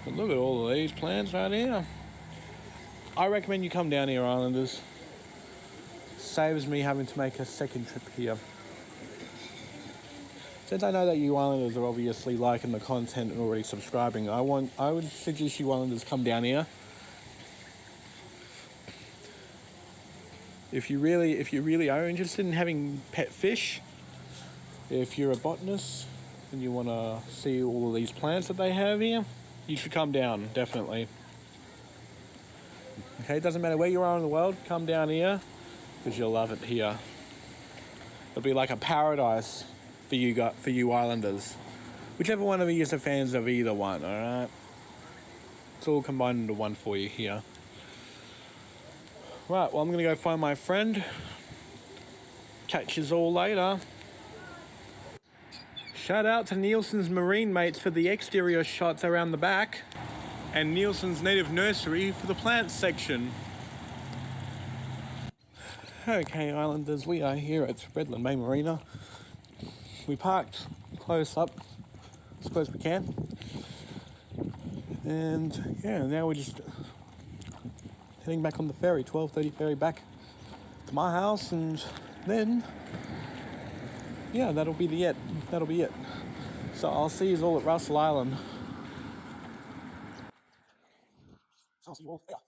But look at all of these plants right here. I recommend you come down here, Islanders. Saves me having to make a second trip here. Since I know that you Islanders are obviously liking the content and already subscribing, I would suggest you Islanders come down here. If you really are interested in having pet fish, if you're a botanist and you want to see all of these plants that they have here, you should come down, definitely. Okay, it doesn't matter where you are in the world, come down here, because you'll love it here. It'll be like a paradise for you Islanders. Whichever one of you is a fans of either one, alright? It's all combined into one for you here. Right, well, I'm going to go find my friend. Catch yous all later. Shout out to Nielsen's marine mates for the exterior shots around the back, and Nielsen's native nursery for the plants section. Okay, Islanders, we are here at Redland Bay Marina. We parked close up as close as we can, and yeah, now we're just heading back on the ferry, 12:30 ferry back to my house, and then yeah, that'll be it. So I'll see you all at Russell Island. I'll see you all there.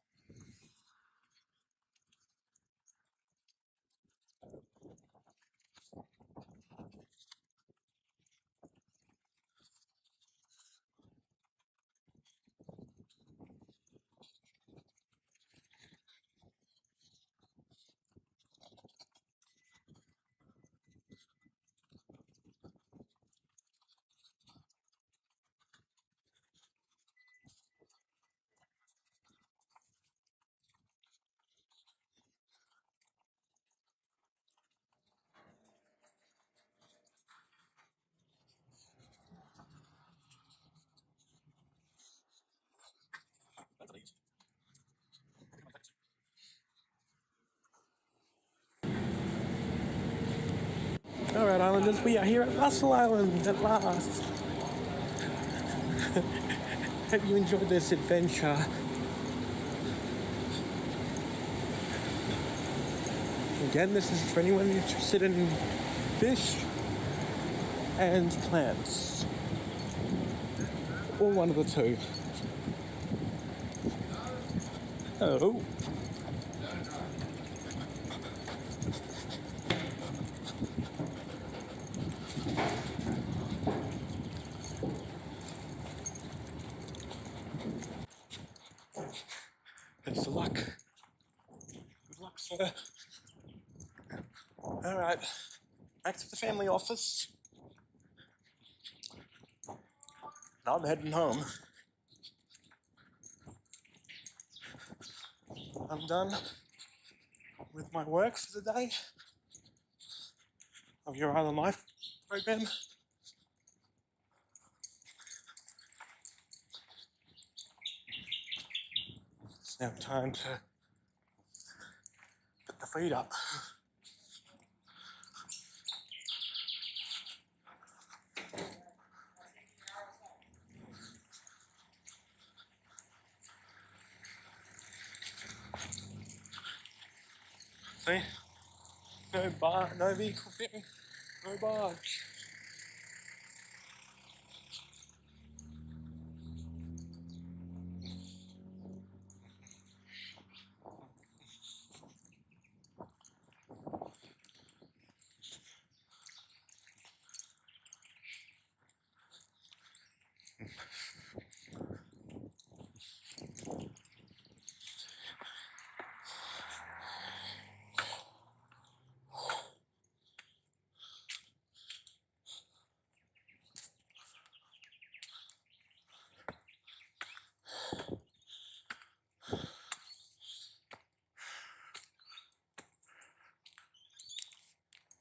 Alright, Islanders, we are here at Russell Island at last. Hope you enjoyed this adventure. Again, this is for anyone interested in fish and plants. Or one of the two. Oh. Best of luck. Good luck, sir. Alright, back to the family office. Now I'm heading home. I'm done with my work for the day of your Island Life program. It's now time to put the feet up. See? No bar, no vehicle fitting, no barge.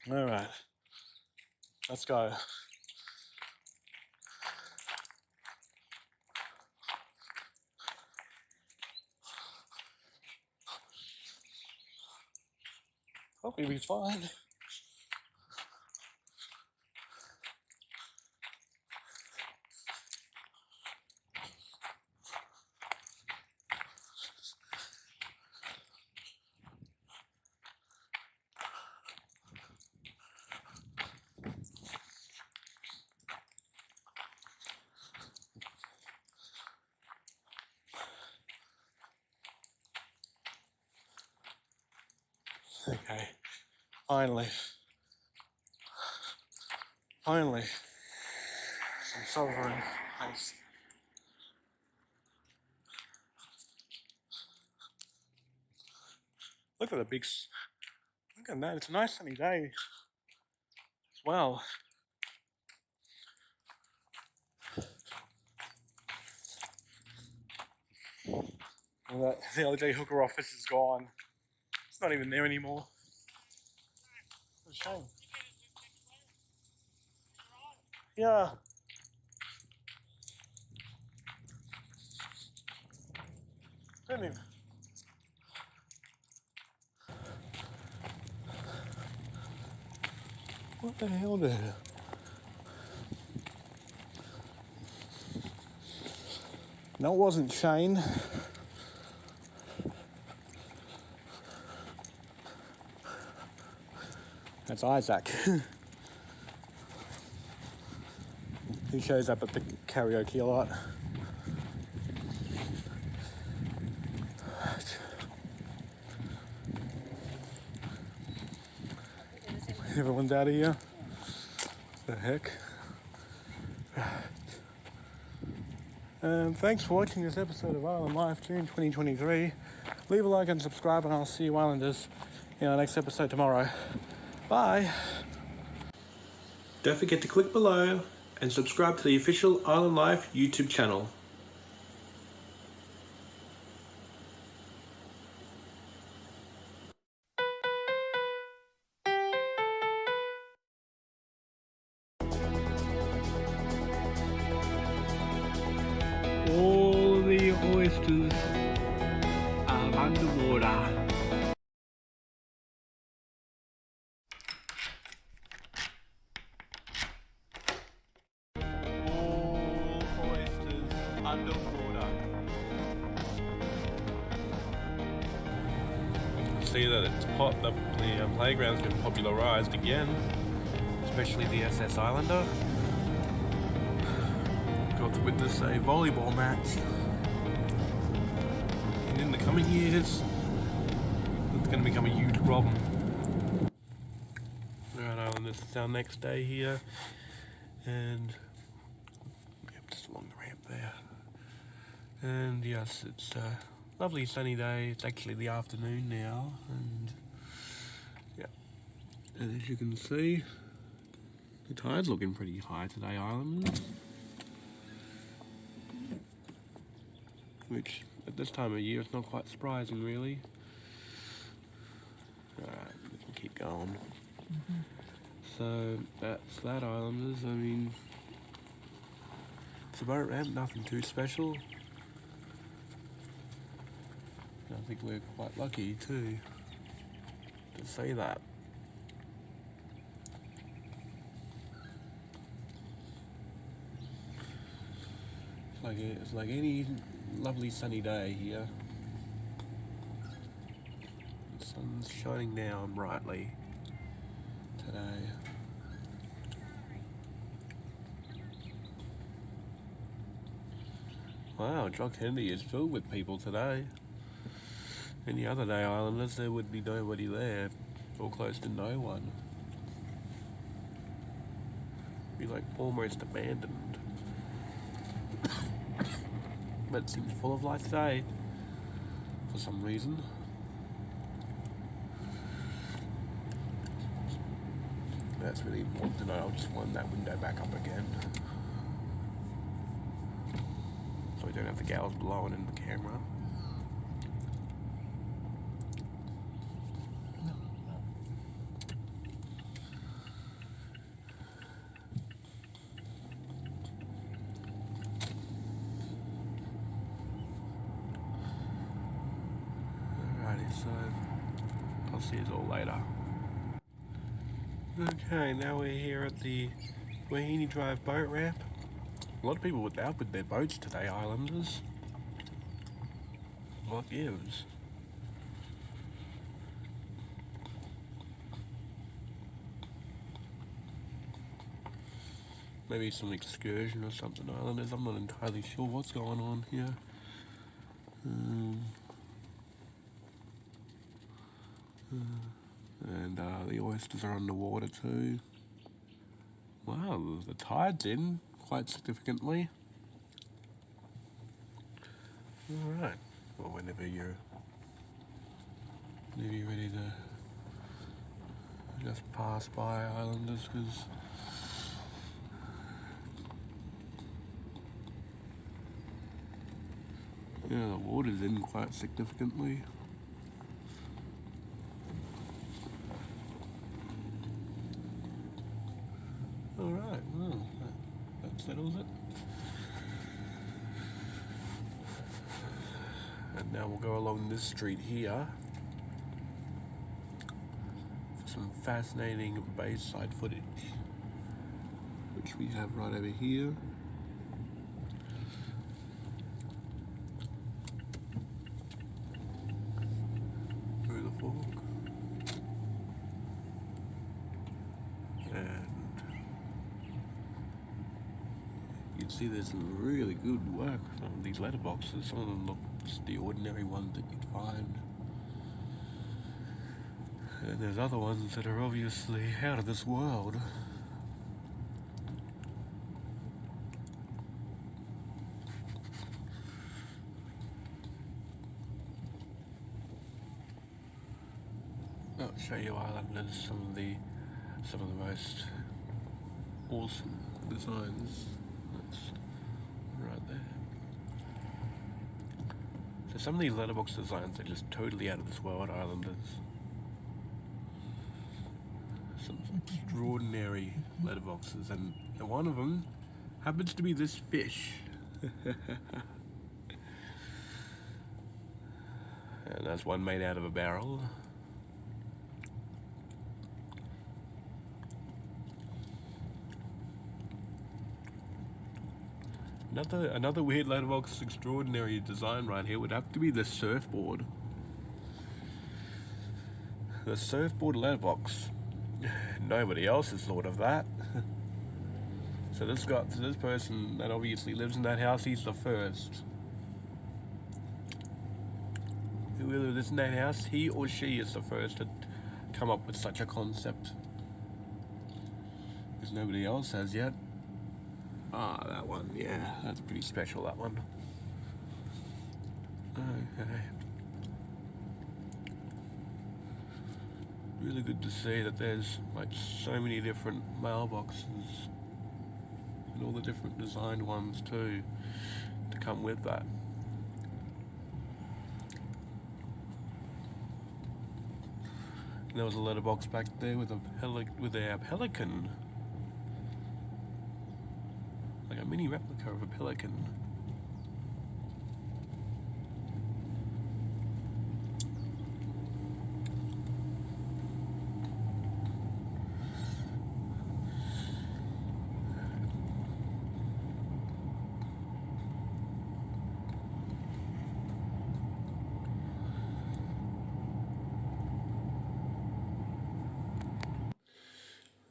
All right, let's go. Hope you'll be fine. Okay, finally, some sovereign place. Look at the big, look at that, it's a nice sunny day as well. And that, the other day hooker office is gone. It's not even there anymore. What a shame. Yeah. Didn't even. What the hell did it? No, it wasn't Shane. That's Isaac. He shows up at the karaoke a lot. Everyone's out of here. The heck? Thanks for watching this episode of Island Life, June 2023. Leave a like and subscribe, and I'll see you Islanders in our next episode tomorrow. Bye. Don't forget to click below and subscribe to the official Island Life YouTube channel. All the oysters are underwater. see that the playground's been popularised again, especially the SS Islander. Got to witness a volleyball match, and in the coming years, it's going to become a huge problem. Alright, Islanders, it's our next day here, and yep, just along the ramp there. And yes, it's a lovely sunny day. It's actually the afternoon now, and yeah, and as you can see, the tide's looking pretty high today, Islanders. Which, at this time of year, it's not quite surprising, really. Alright, we can keep going. So, that's that, Islanders. I mean, it's a boat ramp, nothing too special. I think we're quite lucky, too, to say that. It's like any lovely sunny day here. The sun's shining down brightly today. Wow, Jock Kennedy is filled with people today. Any other day, Islanders, there would be nobody there, or close to no one. Be like almost abandoned. But it seems full of life today, for some reason. That's really important to know. I'll just wind that window back up again, so we don't have the gals blowing in the camera. So I'll see you all later. Okay, now we're here at the Wahine Drive boat ramp. A lot of people were out with their boats today, Islanders. What gives? Maybe some excursion or something, Islanders. I'm not entirely sure what's going on here. And the oysters are underwater too. Wow, the tide's in quite significantly. Alright, well, whenever you're ready to just pass by, Islanders, because yeah, the water's in quite significantly. Alright, well, that settles it. And now we'll go along this street here for some fascinating bayside footage, which we have right over here. Through the fork. And you can see there's some really good work on these letterboxes. Some of them look just the ordinary ones that you'd find. And there's other ones that are obviously out of this world. I'll show you Islanders some of the most awesome designs. That's right there. So some of these letterbox designs are just totally out of this world, Islanders. Some extraordinary letterboxes, and one of them happens to be this fish. And that's one made out of a barrel. Another weird letterbox extraordinary design right here would have to be the surfboard. the surfboard letterbox. Nobody else has thought of that. So this person that obviously lives in that house, he's the first. Whoever lives in that house, he or she is the first to come up with such a concept. Because nobody else has yet. Ah, that one, yeah, that's pretty special, that one. Okay. Really good to see that there's like so many different mailboxes and all the different designed ones too to come with that. And there was a letterbox back there with a pelican, like a mini replica of a pelican.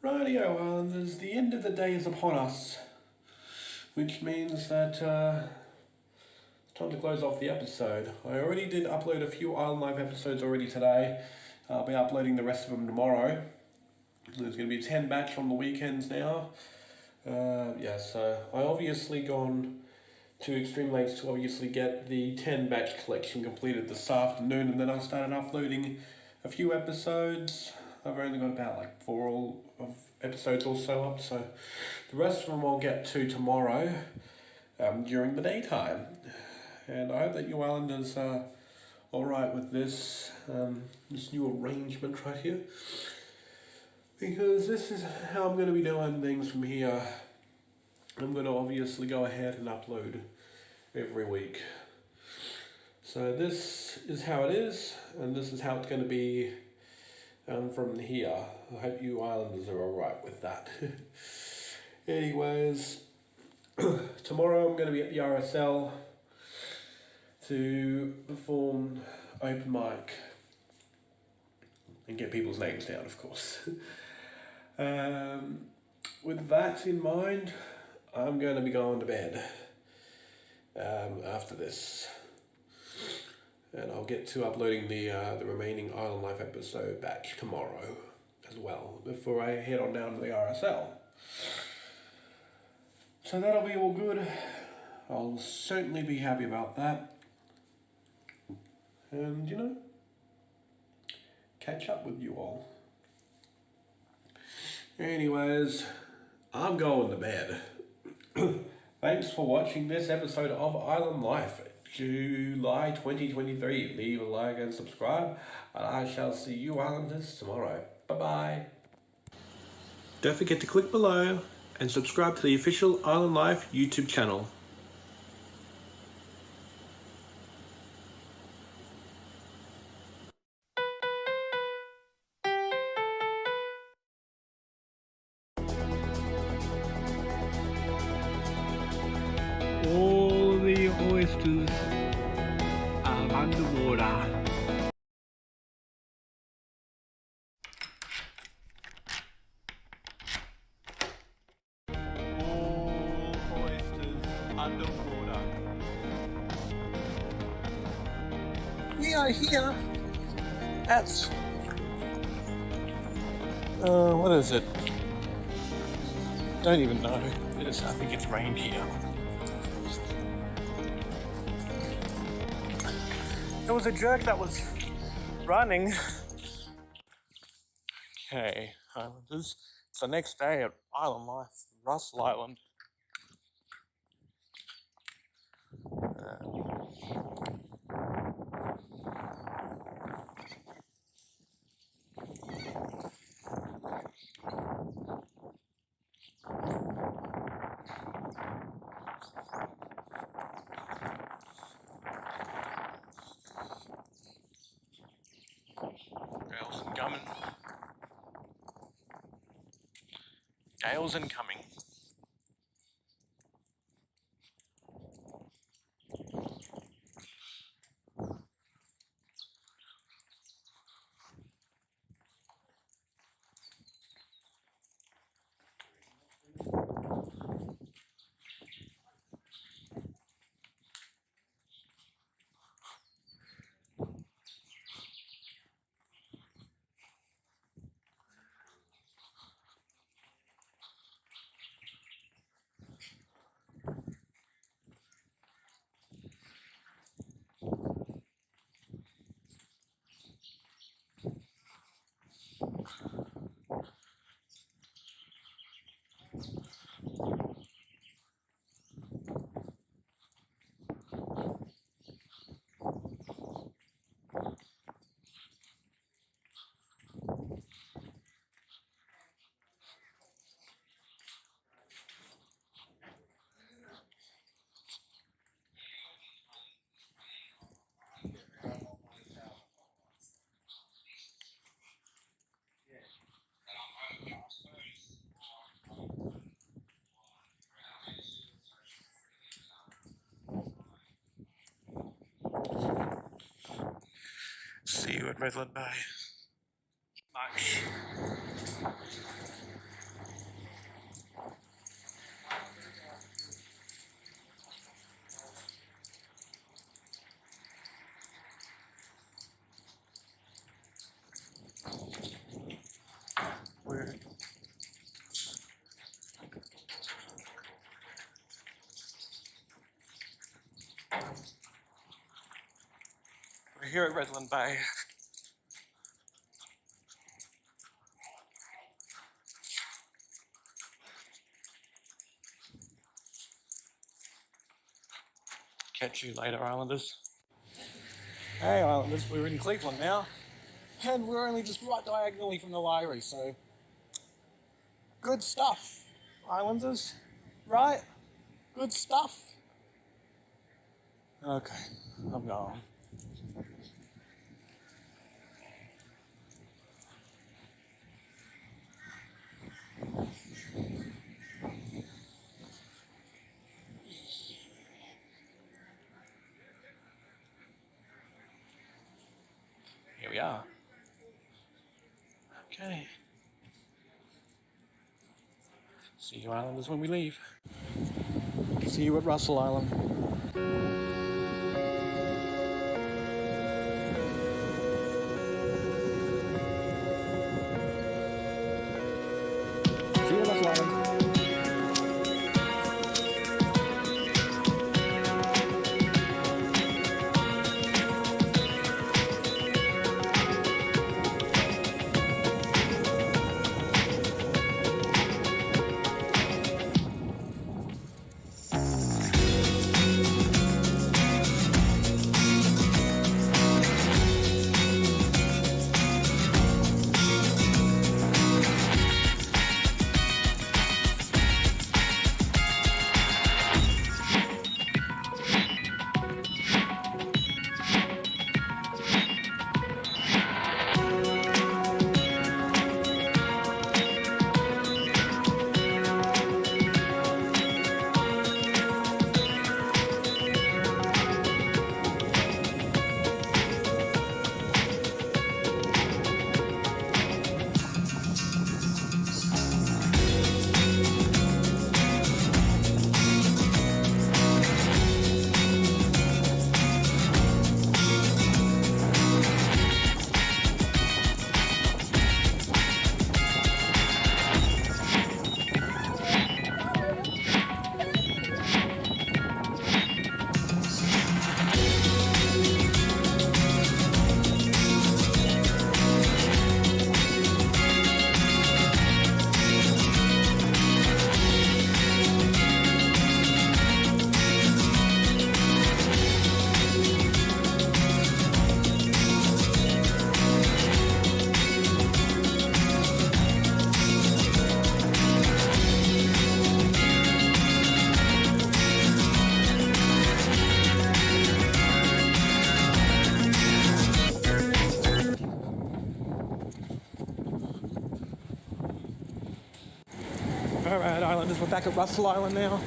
Rightio, Islanders, the end of the day is upon us, which means that it's time to close off the episode. I already did upload a few Island Life episodes already today. I'll be uploading the rest of them tomorrow. There's going to be a 10 batch on the weekends now. Yeah, so I obviously gone to extreme lengths to obviously get the 10 batch collection completed this afternoon, and then I started uploading a few episodes. I've only got about like 4 of episodes or so up, so the rest of them I'll get to tomorrow during the daytime. And I hope that you Islanders are alright with this new arrangement right here, because this is how I'm going to be doing things from here. I'm going to obviously go ahead and upload every week. So this is how it is, and this is how it's going to be from here. I hope you Islanders are alright with that. Anyways, tomorrow I'm going to be at the RSL to perform open mic and get people's names down, of course. With that in mind, I'm going to be going to bed after this. And I'll get to uploading the remaining Island Life episode batch tomorrow as well, before I head on down to the RSL. So that'll be all good. I'll certainly be happy about that. And, you know, catch up with you all. Anyways, I'm going to bed. Thanks for watching this episode of Island Life, July 2023. Leave a like and subscribe, and I shall see you Islanders tomorrow. Bye-bye. Don't forget to click below and subscribe to the official Island Life YouTube channel. All the oysters are underwater. All oysters underwater. We are here at what is it? Don't even know. I think it's rained here. There was a jerk that was running. Okay, Islanders. It's the next day at Island Life, Russell Island. Gales incoming. Gales incoming. See you at Redland Bay. Much. We're here at Redland Bay. Catch you later, Islanders. Hey, Islanders, we're in Cleveland now. And we're only just right diagonally from the library, so... Good stuff, Islanders. Right? Good stuff. Okay, I'm going. Here we are. Okay. See you Islanders when we leave. See you at Russell Island. See you at Russell Island. Alright, Islanders, we're back at Russell Island now.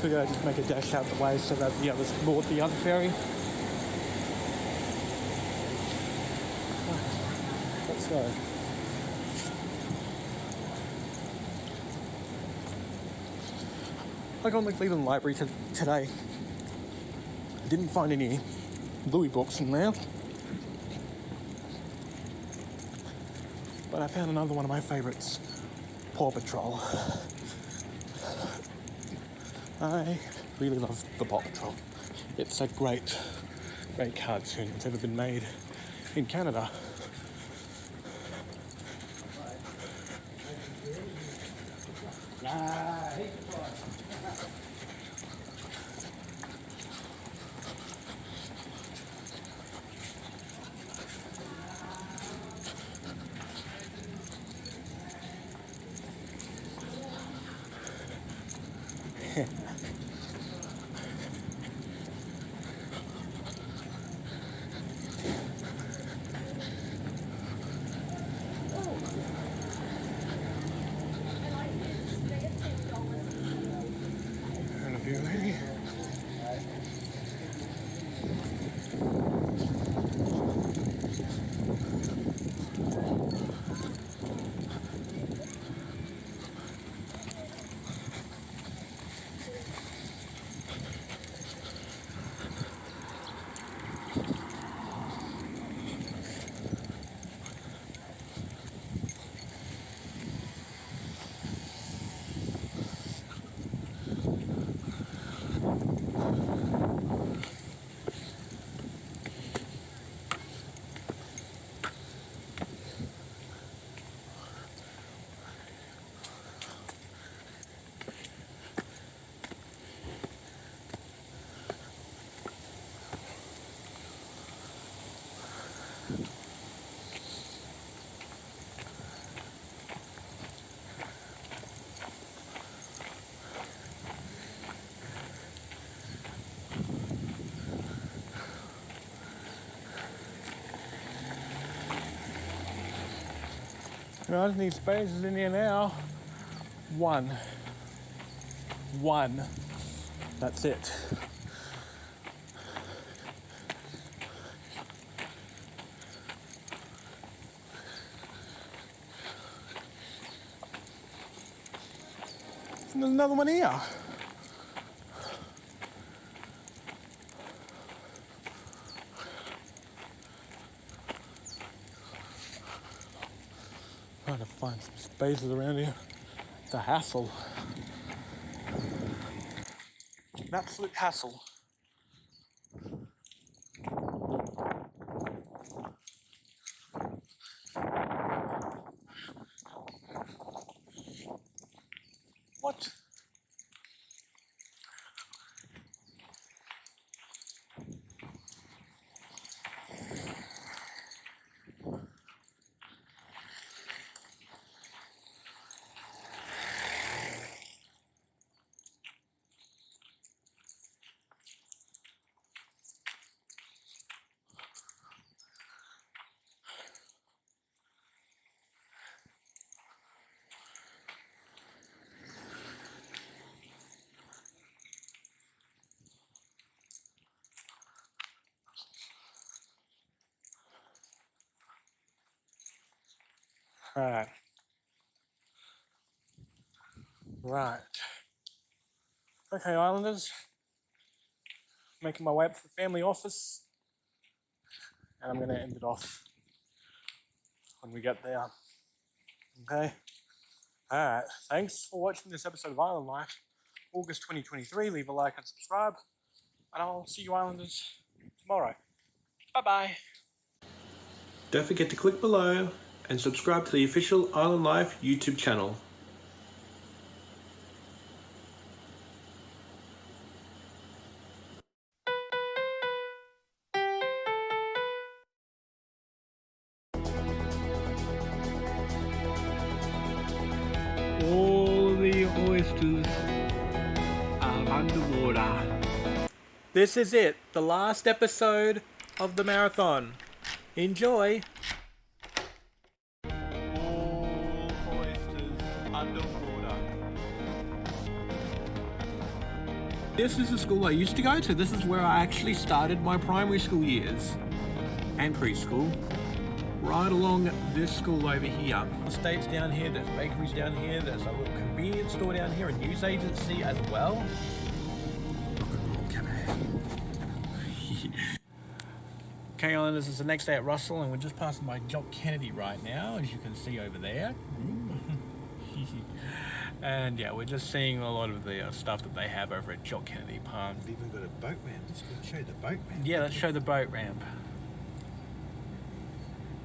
Figured I'd just make a dash out the way so that the others board the other ferry. Let's go. I got in the Cleveland Library today. I didn't find any Bluey books in there. But I found another one of my favourites, Paw Patrol. I really love the Paw Patrol. It's a great cartoon that's ever been made in Canada. I just need spaces in here now. One. That's it. And there's another one here. Trying to find some spaces around here. It's a hassle. An absolute hassle. What? Right. Okay, Islanders. Making my way up to the family office. And I'm going to end it off when we get there. Okay? Alright. Thanks for watching this episode of Island Life. August 2023. Leave a like and subscribe. And I'll see you Islanders tomorrow. Bye-bye. Don't forget to click below and subscribe to the official Island Life YouTube channel. All the oysters are underwater. This is it, the last episode of the marathon. Enjoy! All oysters underwater. This is the school I used to go to. This is where I actually started my primary school years and preschool. Right along this school over here. Estates down here, there's bakeries down here, there's a little convenience store down here, a news agency as well. Okay, Islanders, it's the next day at Russell and we're just passing by Jock Kennedy right now, as you can see over there. And yeah, we're just seeing a lot of the stuff that they have over at Jock Kennedy Park. We've even got a boat ramp. Let's show the boat ramp. Yeah, let's show the boat ramp.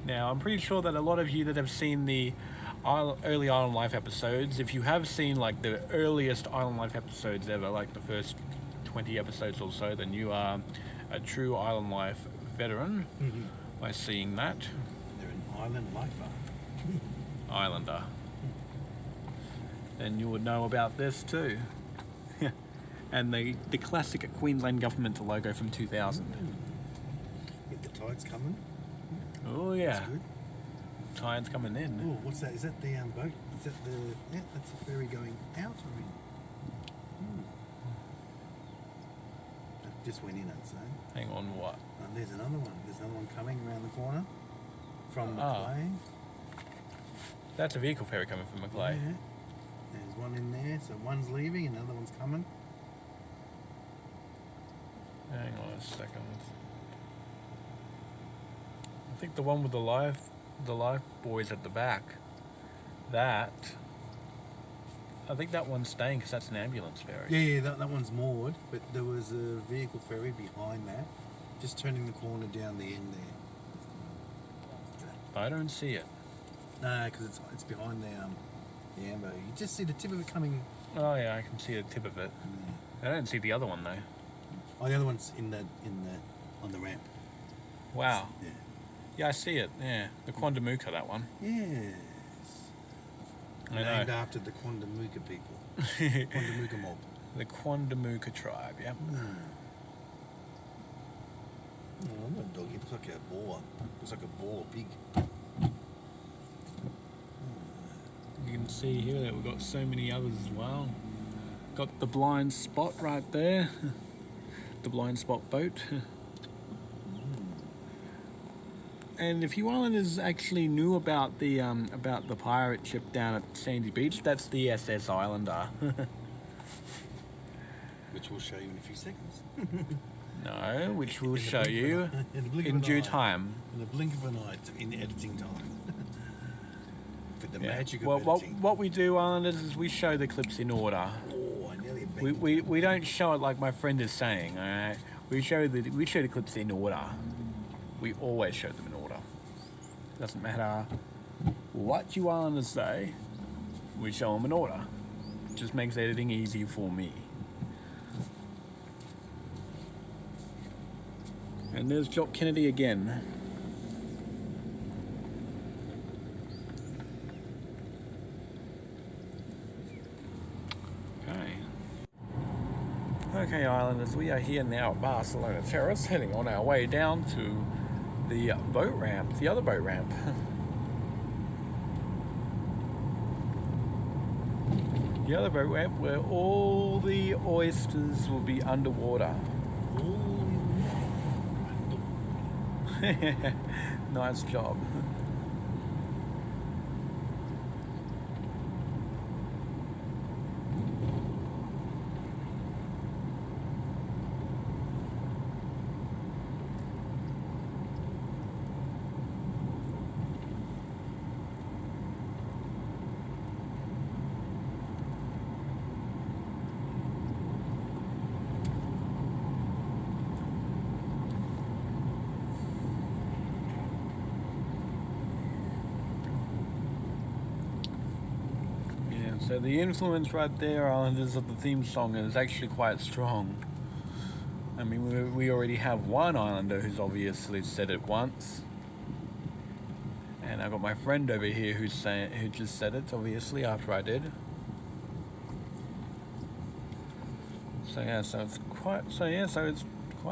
Now, I'm pretty sure that a lot of you that have seen the early Island Life episodes, if you have seen like the earliest Island Life episodes ever, like the first 20 episodes or so, then you are a true Island Life veteran by seeing that. They're an island lifer. Islander. Then you would know about this too. And the classic Queensland government logo from 2000. Get the tides coming. Oh yeah. That's good. Tide's coming in. Oh, what's that? Is that the boat? Is that the... Yeah, that's a ferry going out or in? That just went in, I'd say. Hang on, what? There's another one. There's another one coming around the corner from Macleay. That's a vehicle ferry coming from Macleay. Yeah. There's one in there, so one's leaving, another one's coming. Hang on a second. I think the one with the life buoys at the back. I think that one's staying because that's an ambulance ferry. Yeah, that one's moored, but there was a vehicle ferry behind that, just turning the corner down the end there. I don't see it. No, because it's behind the ambo. You just see the tip of it coming. Oh yeah, I can see the tip of it. I don't see the other one though. Oh, the other one's on the ramp. Wow. Yeah. Yeah, I see it. Yeah, the Quandamooka, that one. Yes. I know. Named after the Quandamooka people. Quandamooka mob. The Quandamooka tribe. Yep. Oh, not a dog. It looks like a boar. Looks like a boar pig. can see here that we've got so many others as well. Got the blind spot right there. The blind spot boat. And if you islanders actually knew about the pirate ship down at Sandy Beach, that's the SS Islander. Which we'll show you in a few seconds. No, which we'll show you in due time. In the blink of an eye, in editing time. For the magic of well, editing. what we do, Islanders, is we show the clips in order. Oh, I nearly We don't show it like my friend is saying. All right, we show the clips in order. We always show them in order. Doesn't matter what you Islanders say. We show them in order. It just makes editing easy for me. And there's Jock Kennedy again. Okay, Islanders, we are here now at Barcelona Terrace, heading on our way down to the boat ramp, the other boat ramp. The other boat ramp where all the oysters will be underwater. Nice job. So the influence right there, Islanders, of the theme song is actually quite strong. I mean, we already have one Islander who's obviously said it once. And I've got my friend over here who just said it, obviously, after I did. So it's quite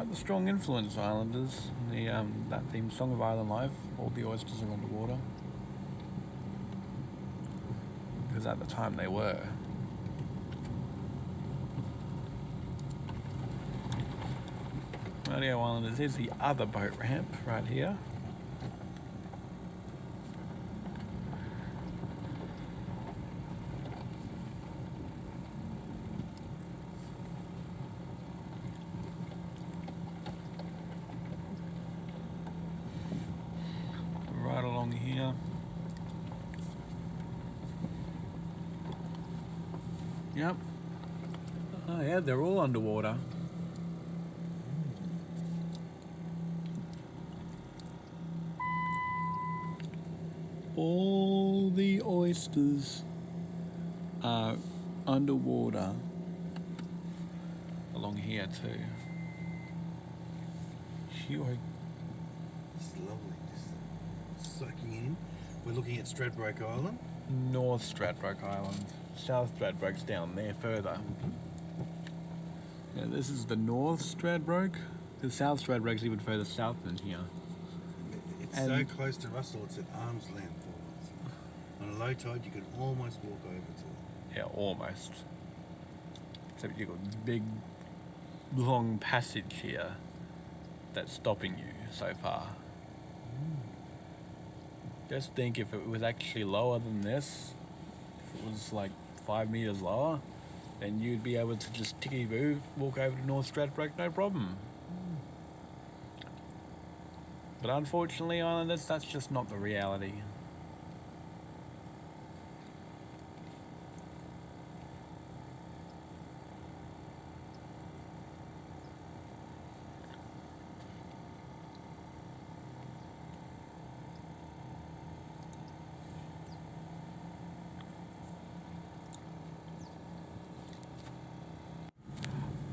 the strong influence, Islanders. That theme song of Island Life, all the oysters are underwater. Because at the time they were. Radio Islanders, here's the other boat ramp right here. Right along here. Yep. Oh yeah, they're all underwater. All the oysters are underwater along here too. Sure. It's lovely, just soaking in. We're looking at Stradbroke Island. North Stradbroke Island. South Stradbroke's down there further. Yeah, this is the North Stradbroke. The South Stradbroke's even further south than here. It's so close to Russell, it's at arm's length for us. On a low tide, you could almost walk over to it. Yeah, almost. Except you've got this big, long passage here that's stopping you so far. Just think if it was actually lower than this, if it was like 5 meters lower, then you'd be able to just tickety-boo, walk over to North Stradbroke, no problem. But unfortunately, Islanders, that's just not the reality.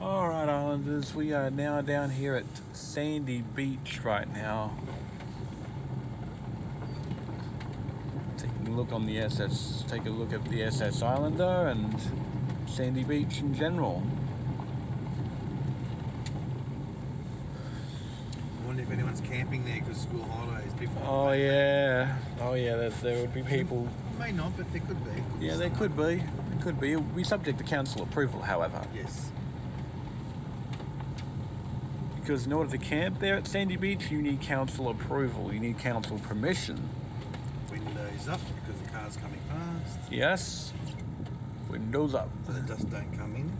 Alright, Islanders, we are now down here at Sandy Beach right now. Taking a look on the SS, take a look at the SS Islander and Sandy Beach in general. I wonder if anyone's camping there because school holidays. People Oh yeah, there would be people may not, but there could be. Yeah, there could be. There could be. It would be subject to council approval, however. Yes. Because in order to camp there at Sandy Beach, you need council approval. You need council permission. Windows up because the car's coming past. Yes. Windows up. So the dust don't come in.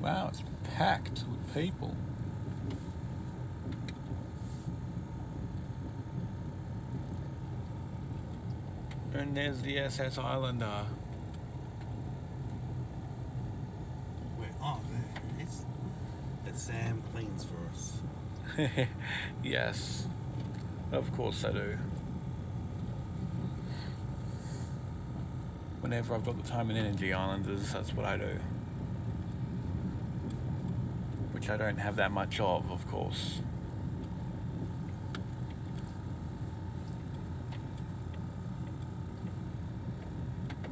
Wow, it's packed with people. And there's the SS Islander. Where? Oh, there it is. That Sam cleans for us. Yes, of course I do. Whenever I've got the time and energy, Islanders, that's what I do. Which I don't have that much of course.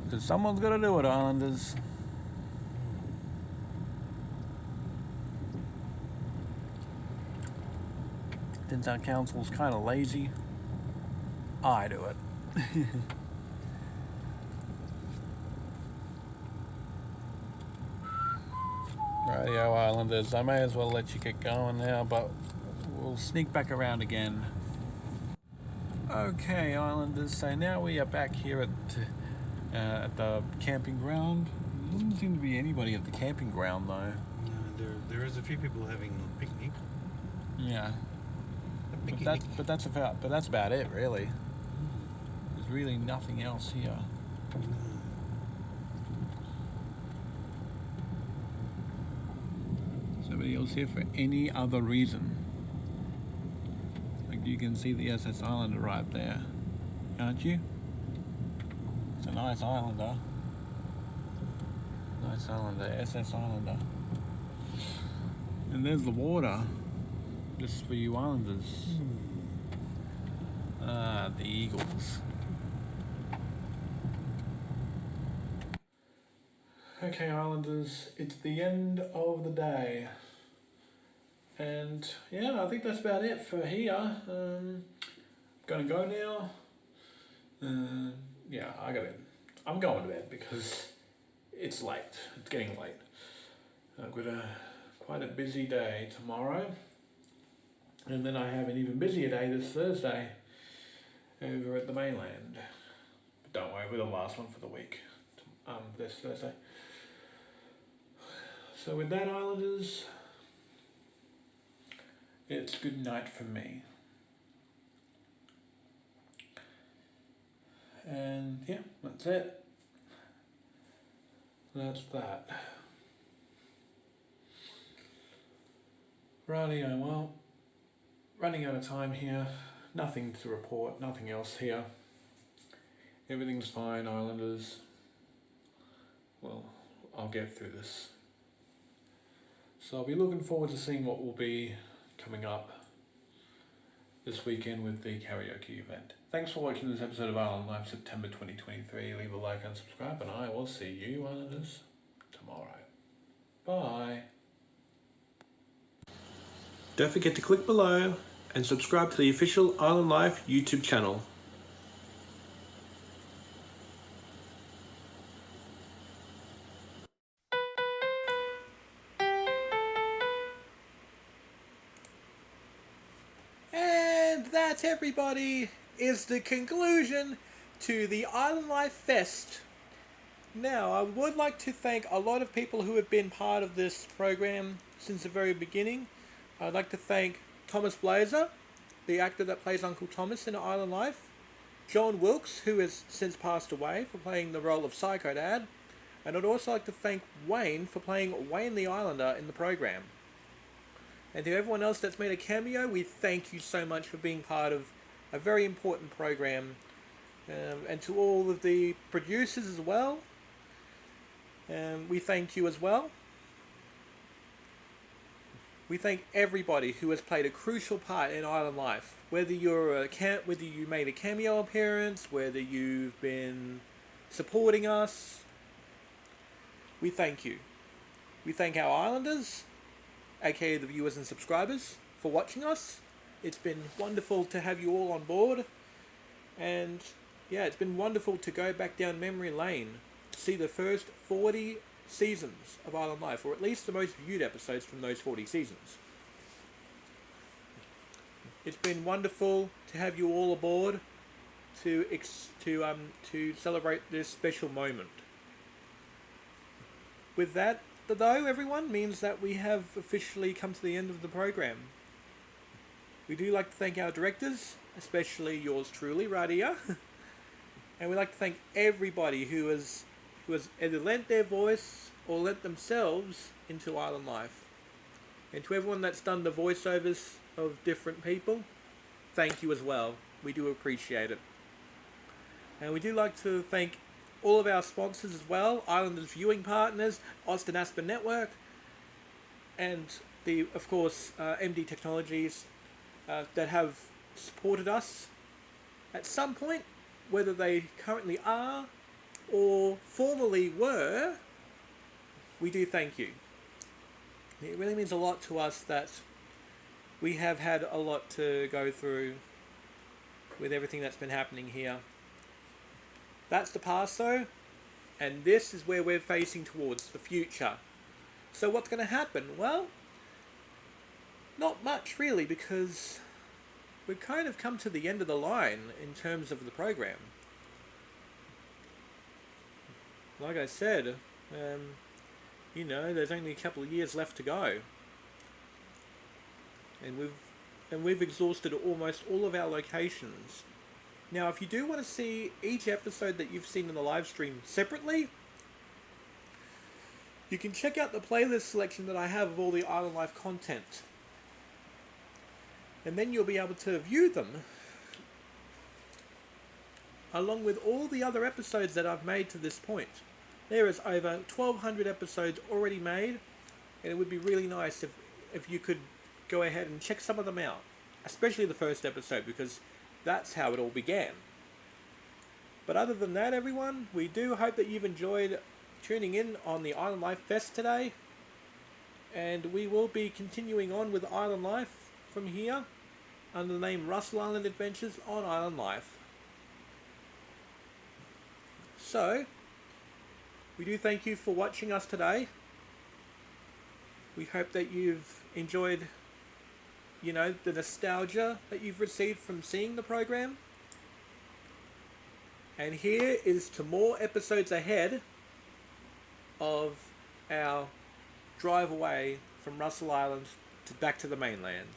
Because someone's got to do it, Islanders. Since our council's kind of lazy, I do it. Radio Islanders, I may as well let you get going now, but we'll sneak back around again. Okay, Islanders, so now we are back here at the camping ground. There doesn't seem to be anybody at the camping ground though. No, there is a few people having a picnic. Yeah. A picnic. But that's about it really. There's really nothing else here. Somebody else here for any other reason? Like you can see the SS Islander right there, can't you? It's a nice Islander. Nice Islander, SS Islander. And there's the water, just for you Islanders. Ah, the Eagles. Okay, Islanders, it's the end of the day. And yeah, I think that's about it for here. Gonna go now. Yeah, I'm going to bed because it's late. It's getting late. I've got quite a busy day tomorrow. And then I have an even busier day this Thursday over at the mainland. But don't worry, we're the last one for the week. This Thursday. So with that, Islanders, it's good night from me. And yeah, that's it. That's that. Rightio, well, running out of time here. Nothing to report, nothing else here. Everything's fine, Islanders. Well, I'll get through this. So I'll be looking forward to seeing what will be coming up this weekend with the karaoke event. Thanks for watching this episode of Island Life, September 2023. Leave a like and subscribe, and I will see you, Islanders, tomorrow. Bye. Don't forget to click below and subscribe to the official Island Life YouTube channel. And that, everybody, is the conclusion to the Island Life Fest. Now, I would like to thank a lot of people who have been part of this program since the very beginning. I'd like to thank Thomas Blazer, the actor that plays Uncle Thomas in Island Life. John Wilkes, who has since passed away, for playing the role of Psycho Dad. And I'd also like to thank Wayne for playing Wayne the Islander in the program. And to everyone else that's made a cameo, we thank you so much for being part of a very important program. And to all of the producers as well, we thank you as well. We thank everybody who has played a crucial part in Island Life. Whether whether you made a cameo appearance, whether you've been supporting us, we thank you. We thank our Islanders, aka the viewers and subscribers, for watching us. It's been wonderful to have you all on board, and yeah, it's been wonderful to go back down memory lane to see the first 40 seasons of Island Life, or at least the most viewed episodes from those 40 seasons. It's been wonderful to have you all aboard to celebrate this special moment. With that, though, everyone, means that we have officially come to the end of the program. We do like to thank our directors, especially yours truly, right here. And we'd like to thank everybody who has either lent their voice or lent themselves into Island Life. And to everyone that's done the voiceovers of different people, thank you as well. We do appreciate it. And we do like to thank all of our sponsors as well, Islanders Viewing Partners, Austin Aspen Network, and of course, MD Technologies that have supported us at some point, whether they currently are or formerly were. We do thank you. It really means a lot to us that we have had a lot to go through with everything that's been happening here. That's the past though, and this is where we're facing towards the future. So what's going to happen? Well, not much really, because we've kind of come to the end of the line in terms of the program. Like I said, you know, there's only a couple of years left to go, and we've exhausted almost all of our locations. Now, if you do want to see each episode that you've seen in the live stream separately, you can check out the playlist selection that I have of all the Island Life content, and then you'll be able to view them along with all the other episodes that I've made to this point. There is over 1,200 episodes already made, and it would be really nice if you could go ahead and check some of them out, especially the first episode, because that's how it all began. But other than that, everyone, we do hope that you've enjoyed tuning in on the Island Life Fest today, and we will be continuing on with Island Life from here under the name Russell Island Adventures on Island Life. So, we do thank you for watching us today. We hope that you've enjoyed, you know, the nostalgia that you've received from seeing the program. And here is to more episodes ahead of our drive away from Russell Island back to the mainland.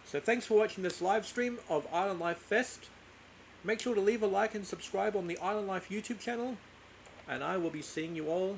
So thanks for watching this live stream of Island Life Fest. Make sure to leave a like and subscribe on the Island Life YouTube channel, and I will be seeing you all